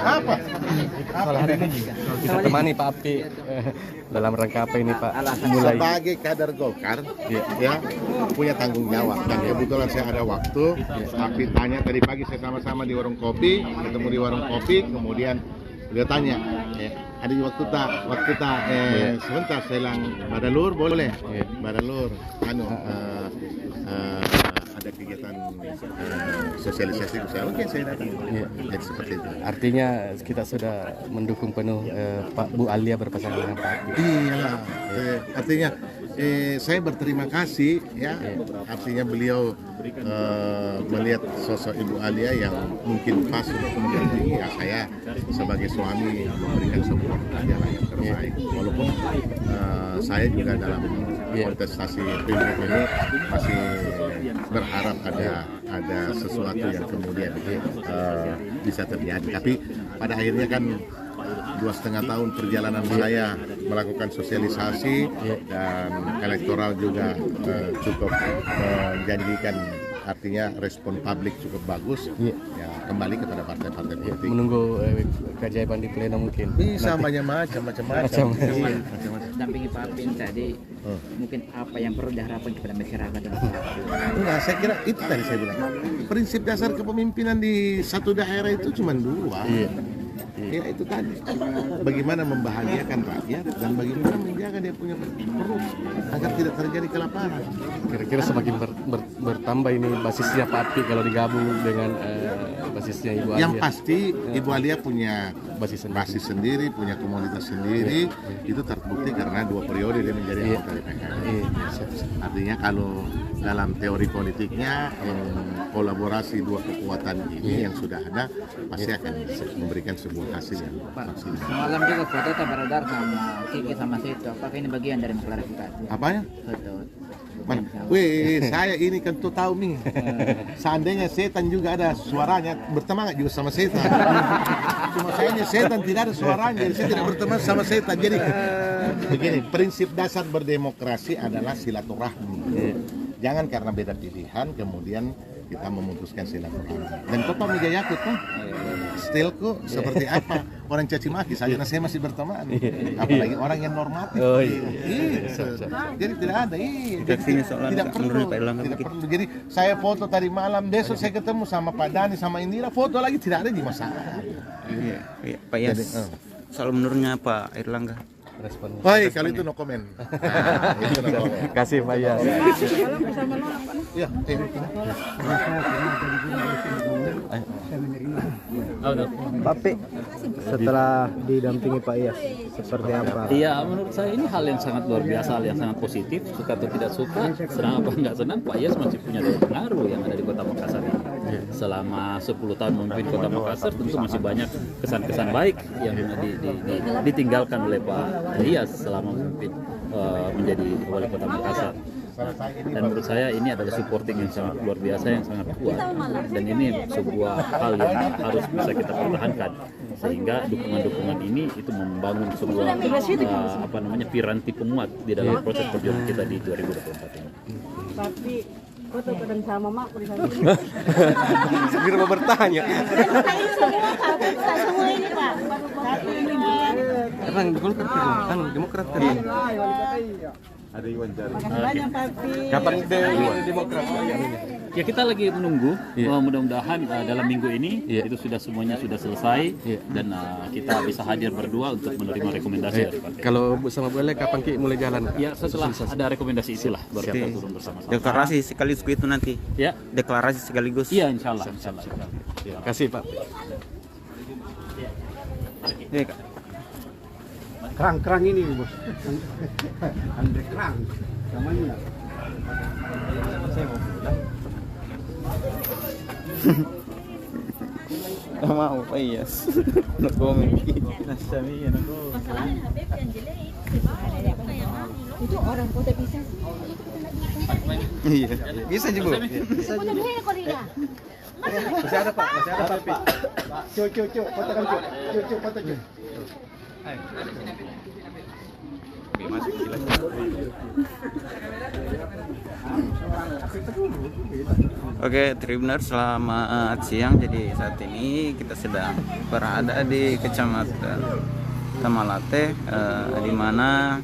Apa? Kita temani Pak Api dalam rangka apa ini Pak? Mulai Sebagai kader Golkar, ya punya tanggung jawab. Dan kebetulan saya ada waktu. Api tanya tadi pagi saya sama-sama di warung kopi, ketemu di warung kopi, kemudian dia tanya, ada waktu tak? Sebentar saya bilang, Badalur boleh? Badalur, ada kegiatan sosialisasi saya, oke saya datang. Jadi seperti itu. artinya kita sudah mendukung penuh Pak Bu Alia berpasangan dengan Pak Api. Iya, artinya saya berterima kasih ya. Artinya beliau melihat sosok Ibu Alia yang mungkin pas untuk mendampingi ya, saya sebagai suami memberikan support aja lah yang terbaik. Walaupun saya juga dalam kontestasi pilgub ini masih berharap ada sesuatu yang kemudian bisa terjadi. Tapi pada akhirnya kan 2,5 tahun perjalanan saya melakukan sosialisasi dan elektoral juga cukup menjanjikan, artinya respon publik cukup bagus. Ya kembali kepada partai-partai politik. Menunggu keajaiban di pleno mungkin. Bisa macam-macam. Dampingi Pak Apin tadi, mungkin apa yang perlu diharapkan kepada masyarakat dan Enggak, saya kira itu tadi saya bilang. Prinsip dasar kepemimpinan di satu daerah itu cuma 2. Ya itu tadi, bagaimana membahagiakan rakyat dan bagaimana menjaga dia punya perut agar tidak terjadi kelaparan. Kira-kira semakin bertambah ini basisnya Pak Api kalau digabung dengan basisnya Ibu Alia. Yang pasti Ibu Alia punya basis sendiri, punya komunitas sendiri. Itu terbukti karena 2 periode dia menjadi anggota DPR. Artinya kalau dalam teori politiknya kolaborasi 2 kekuatan ini yang sudah ada pasti akan memberikan sebuah hasil yang maksimal. Semalam juga foto beredar sama Kiki sama Seto. Apakah ini bagian dari klarifikasi? Apanya? Foto. Mana? Wih, saya ini kan tuh tahu nih. Seandainya setan juga ada suaranya, berteman juga sama setan. Cuma saya ini setan tidak ada suaranya, jadi saya tidak berteman sama setan. Jadi begini, prinsip dasar berdemokrasi adalah silaturahmi. Jangan karena beda pilihan kemudian kita memutuskan silaturahmi. Dan Bapak Mijayakut kan, stilku seperti apa? Orang caci maki saja, nah saya masih berteman. Apalagi orang yang normatif. Jadi tidak ada. Tidak perlu. Jadi saya foto tadi malam, besok saya ketemu sama Pak Dhani sama Indira, foto lagi tidak ada di masalah. Iya, Pak Yas. Soal menurutnya Pak Erlangga. Baik, kalau itu no comment. Kasih Pak Yas. Ya, Pak Pi, setelah didampingi Pak Yas, seperti apa? Iya, menurut saya ini hal yang sangat luar biasa, hal yang sangat positif. Suka atau tidak suka, senang apa enggak senang, Pak Yas masih punya daya pengaruh yang ada di Kota Makassar ini. Selama 10 tahun memimpin Kota Makassar, tentu masih banyak kesan-kesan baik yang ditinggalkan oleh Pak Yas selama memimpin menjadi wali Kota Makassar. Dan menurut saya ini adalah supporting yang sangat luar biasa, yang sangat kuat, dan ini sebuah hal yang harus bisa kita pertahankan sehingga dukungan-dukungan ini itu membangun sebuah piranti penguat di dalam proses perjuangan kita di 2024 ini. Tapi foto kadang sama mak di sana. Segera mau bertanya. Semua ini Pak. Karena Golkar kan Demokrat kan. Ada Iwan Jari. Kapan Demokrat? Ya kita lagi menunggu, mudah-mudahan dalam minggu ini itu semuanya sudah selesai dan kita bisa hadir berdua untuk menerima rekomendasi dari partai. Kalau sama boleh kapan Ki mulai jalan? Ya setelah ada rekomendasi itulah baru kita turun bersama-sama. Deklarasi sekaligus itu nanti. Ya. Deklarasi sekaligus. Iya, insyaallah. Terima kasih Pak. Iya, Kak. Kerang ini bos. Andre kerang. Namanya. Saya mau pulang. Nggak mau Pak Yas. Nak komen. Nasami ya nak. Masalahnya Habib yang jelek itu orang kota bisa sih. Iya. Bisa juga. Bisa juga. Masih ada Pak, Pak. Cuk, fotokan Cuk. Foto Cuk. Oke, Tribuners, selamat siang. Jadi saat ini kita sedang berada di Kecamatan Tamalate, di mana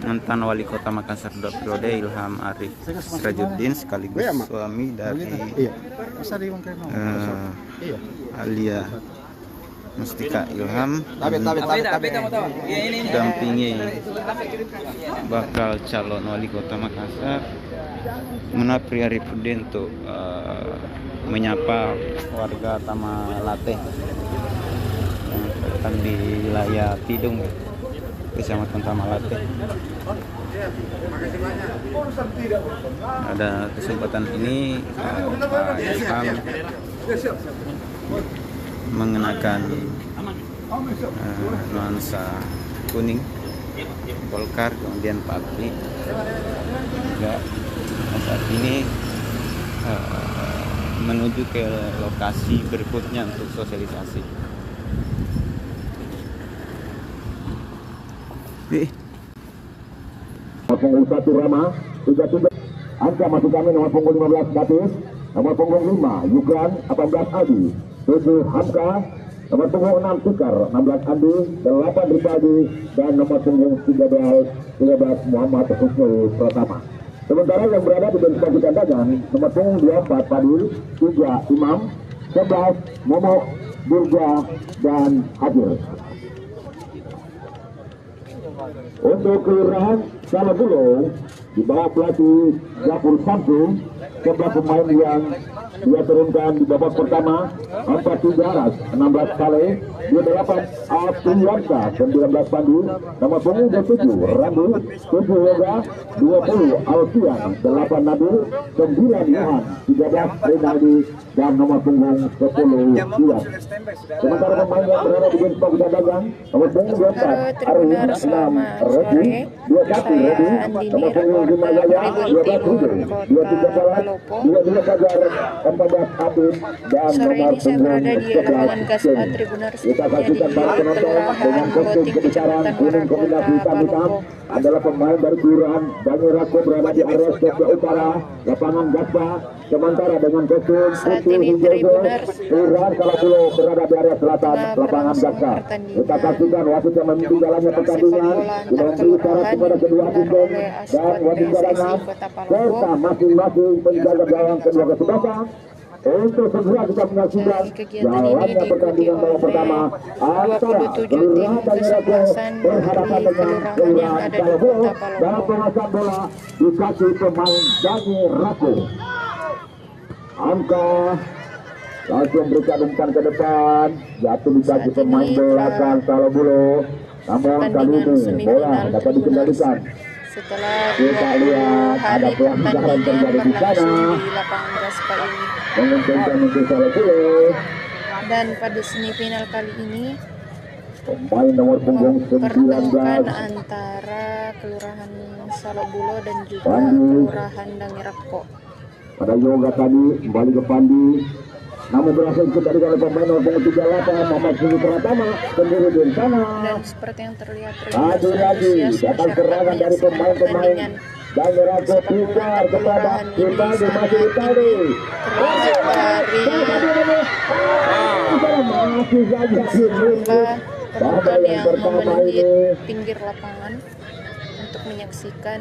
mantan Wali Kota Makassar 2 periode Ilham Arif Sirajuddin sekaligus suami dari Alia Mustika Ilham dampingi bakal calon Wali Kota Makassar Munafri Arifudin untuk menyapa warga Tamalate yang terletak di wilayah Tidung, Kecamatan Tamalate. Ada kesempatan ini Pak Ilham mengenakan nuansa kuning Golkar, kemudian Pak Abdi juga saat ini menuju ke lokasi berikutnya untuk sosialisasi. Punggung 1 Rama 33, angka masih kami nomor punggung 15 Batis, nomor punggung 5 Yukran 18 Adi, 7 Hamka, nomor punggung 6 Tikar 16 Andi, 8 Ripadi, dan nomor punggung 13 Muhammad Husnul Pratama. Sementara yang berada di barisan pasukan dagang, nomor punggung 24 Padil, 3 Imam, 11 Momok, Burja, dan Hadir. Untuk kelurahan Salabulo, di bawah pelatih Japur Samsu, 11 pemain yang dia turunkan di babak pertama, 4 Jaras, 16 Kale, 28 Abdulwansa, 19 Pandi, nomor punggung 27 Randu, 7 Yoga, 20 Alfian, 8 Nabil, 9 Yohan, 13 Renaldi, dan nomor punggung 10 Iwan. Sementara pemain yang berada di barisan pasukan dagang, nomor punggung 24 Arwin, 6 Redi, 21 Redi, nomor punggung 5 Yaya, 12 Rudi, 23 Salat, 22 Fajar, 14 Abid, dan nomor punggung 11 Kita saksikan para penonton dengan kostum kebicaraan kuning kombinasi hitam-hitam adalah pemain dari kelurahan Banyurako berada di area sebelah utara lapangan Gaspa, sementara dengan kostum putih hijau kelurahan Salabulo berada di area selatan lapangan Gaspa. Kita saksikan wasit yang memimpin jalannya pertandingan sudah memberi syarat kepada kedua asisten dan wasit cadangan serta masing-masing penjaga gawang kedua kesebelasan untuk segera kita menyaksikan jalannya pertandingan babak pertama antara kelurahan Banyurako berhadapan dengan kelurahan Salabulo dalam penguasaan bola dikasih pemain Banyurako. Angka langsung berikan umpan ke depan, jatuh dikasih pemain belakang Salabulo, namun kali ini bola dapat dikendalikan. Setelah kita lihat ada pelanggaran terjadi di sana di lapangan Gaspa ini, menguntungkan untuk Salabulo. Dan pada semifinal kali ini pemain nomor punggung 19 antara kelurahan Salabulo dan juga kelurahan Dangirako. Pada Yoga tadi kembali ke Pandi, namun berhasil dikendalikan oleh pemain nomor punggung 38 Muhammad Husnul Pratama sendiri di sana. Dan seperti yang terlihat lagi datang serangan dari pemain-pemain Dangirako pintar kepada Itali, masih Itali. Masih saja penonton yang memenuhi pinggir lapangan untuk menyaksikan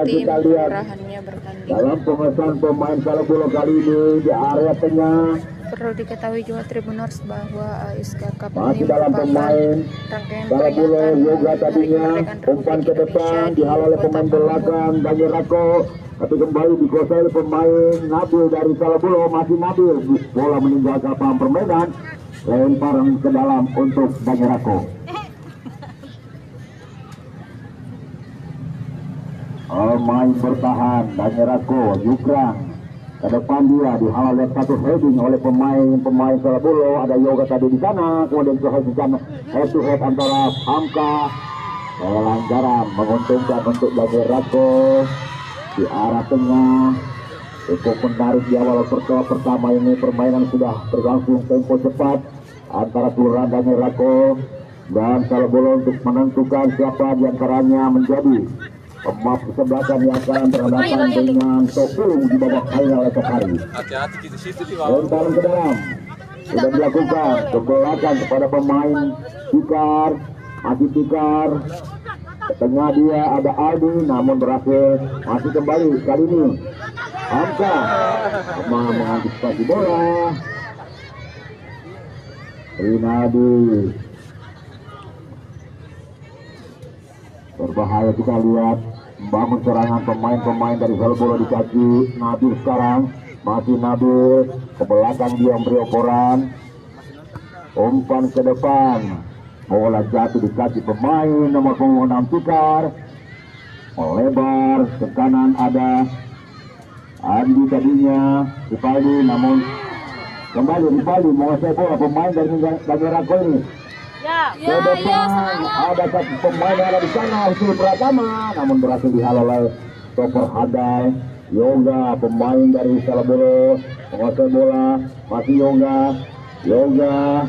tim kelurahannya bertanding. Dalam pemesan pemain Salabulo kali ini di area tengah. Perlu diketahui juga Tribuners bahwa ASK Cup Masih ini dalam pemain rangkaian Salabulo Yoga tadinya umpan ke depan dihalau oleh pemain belakang Dangirako, tapi kembali dikuasai oleh pemain Nabil dari Salabulo. Masih Nabil, bola meninggalkan lapangan permainan, lemparan ke dalam untuk Dangirako. Main bertahan Dangirako, Yukran ke depan dia dihalau oleh satu heading oleh pemain Salabulo. Ada Yoga tadi di sana, kemudian dihasilkan head to head antara Hamka. Pelanggaran menguntungkan untuk Dangirako di arah tengah. Cukup menarik di awal pertama ini, permainan sudah berlangsung tempo cepat. antara Kelurahan Dangerako dan Salabolo untuk menentukan siapa di antaranya menjadi pemain kesebelasan yang akan berhadapan dengan Tokung di babak final esok hari. Hati-hati di situ di Dalam ke dalam sudah dilakukan kebelakan kepada pemain Tikar, masih Tikar. Ke tengah dia ada Aldi, namun berhasil masih kembali kali ini Hamka mengantisipasi bola. Rinaldi berbahaya, kita lihat membangun serangan pemain-pemain dari Salabolo di kaki Nabil sekarang. Masih Nabil ke belakang, dia memberi operan, umpan ke depan, bola jatuh di kaki pemain nomor 6 Tikar, melebar ke kanan ada Andi tadinya Ripaldi, namun kembali Ripaldi menguasai bola pemain dari Dangerako ini. Ke depan ada satu pemain yang ada di sana, Usul Pratama, namun berhasil dihalau oleh Topper Hadai. Yoga, pemain dari Salabolo menguasai bola, masih Yoga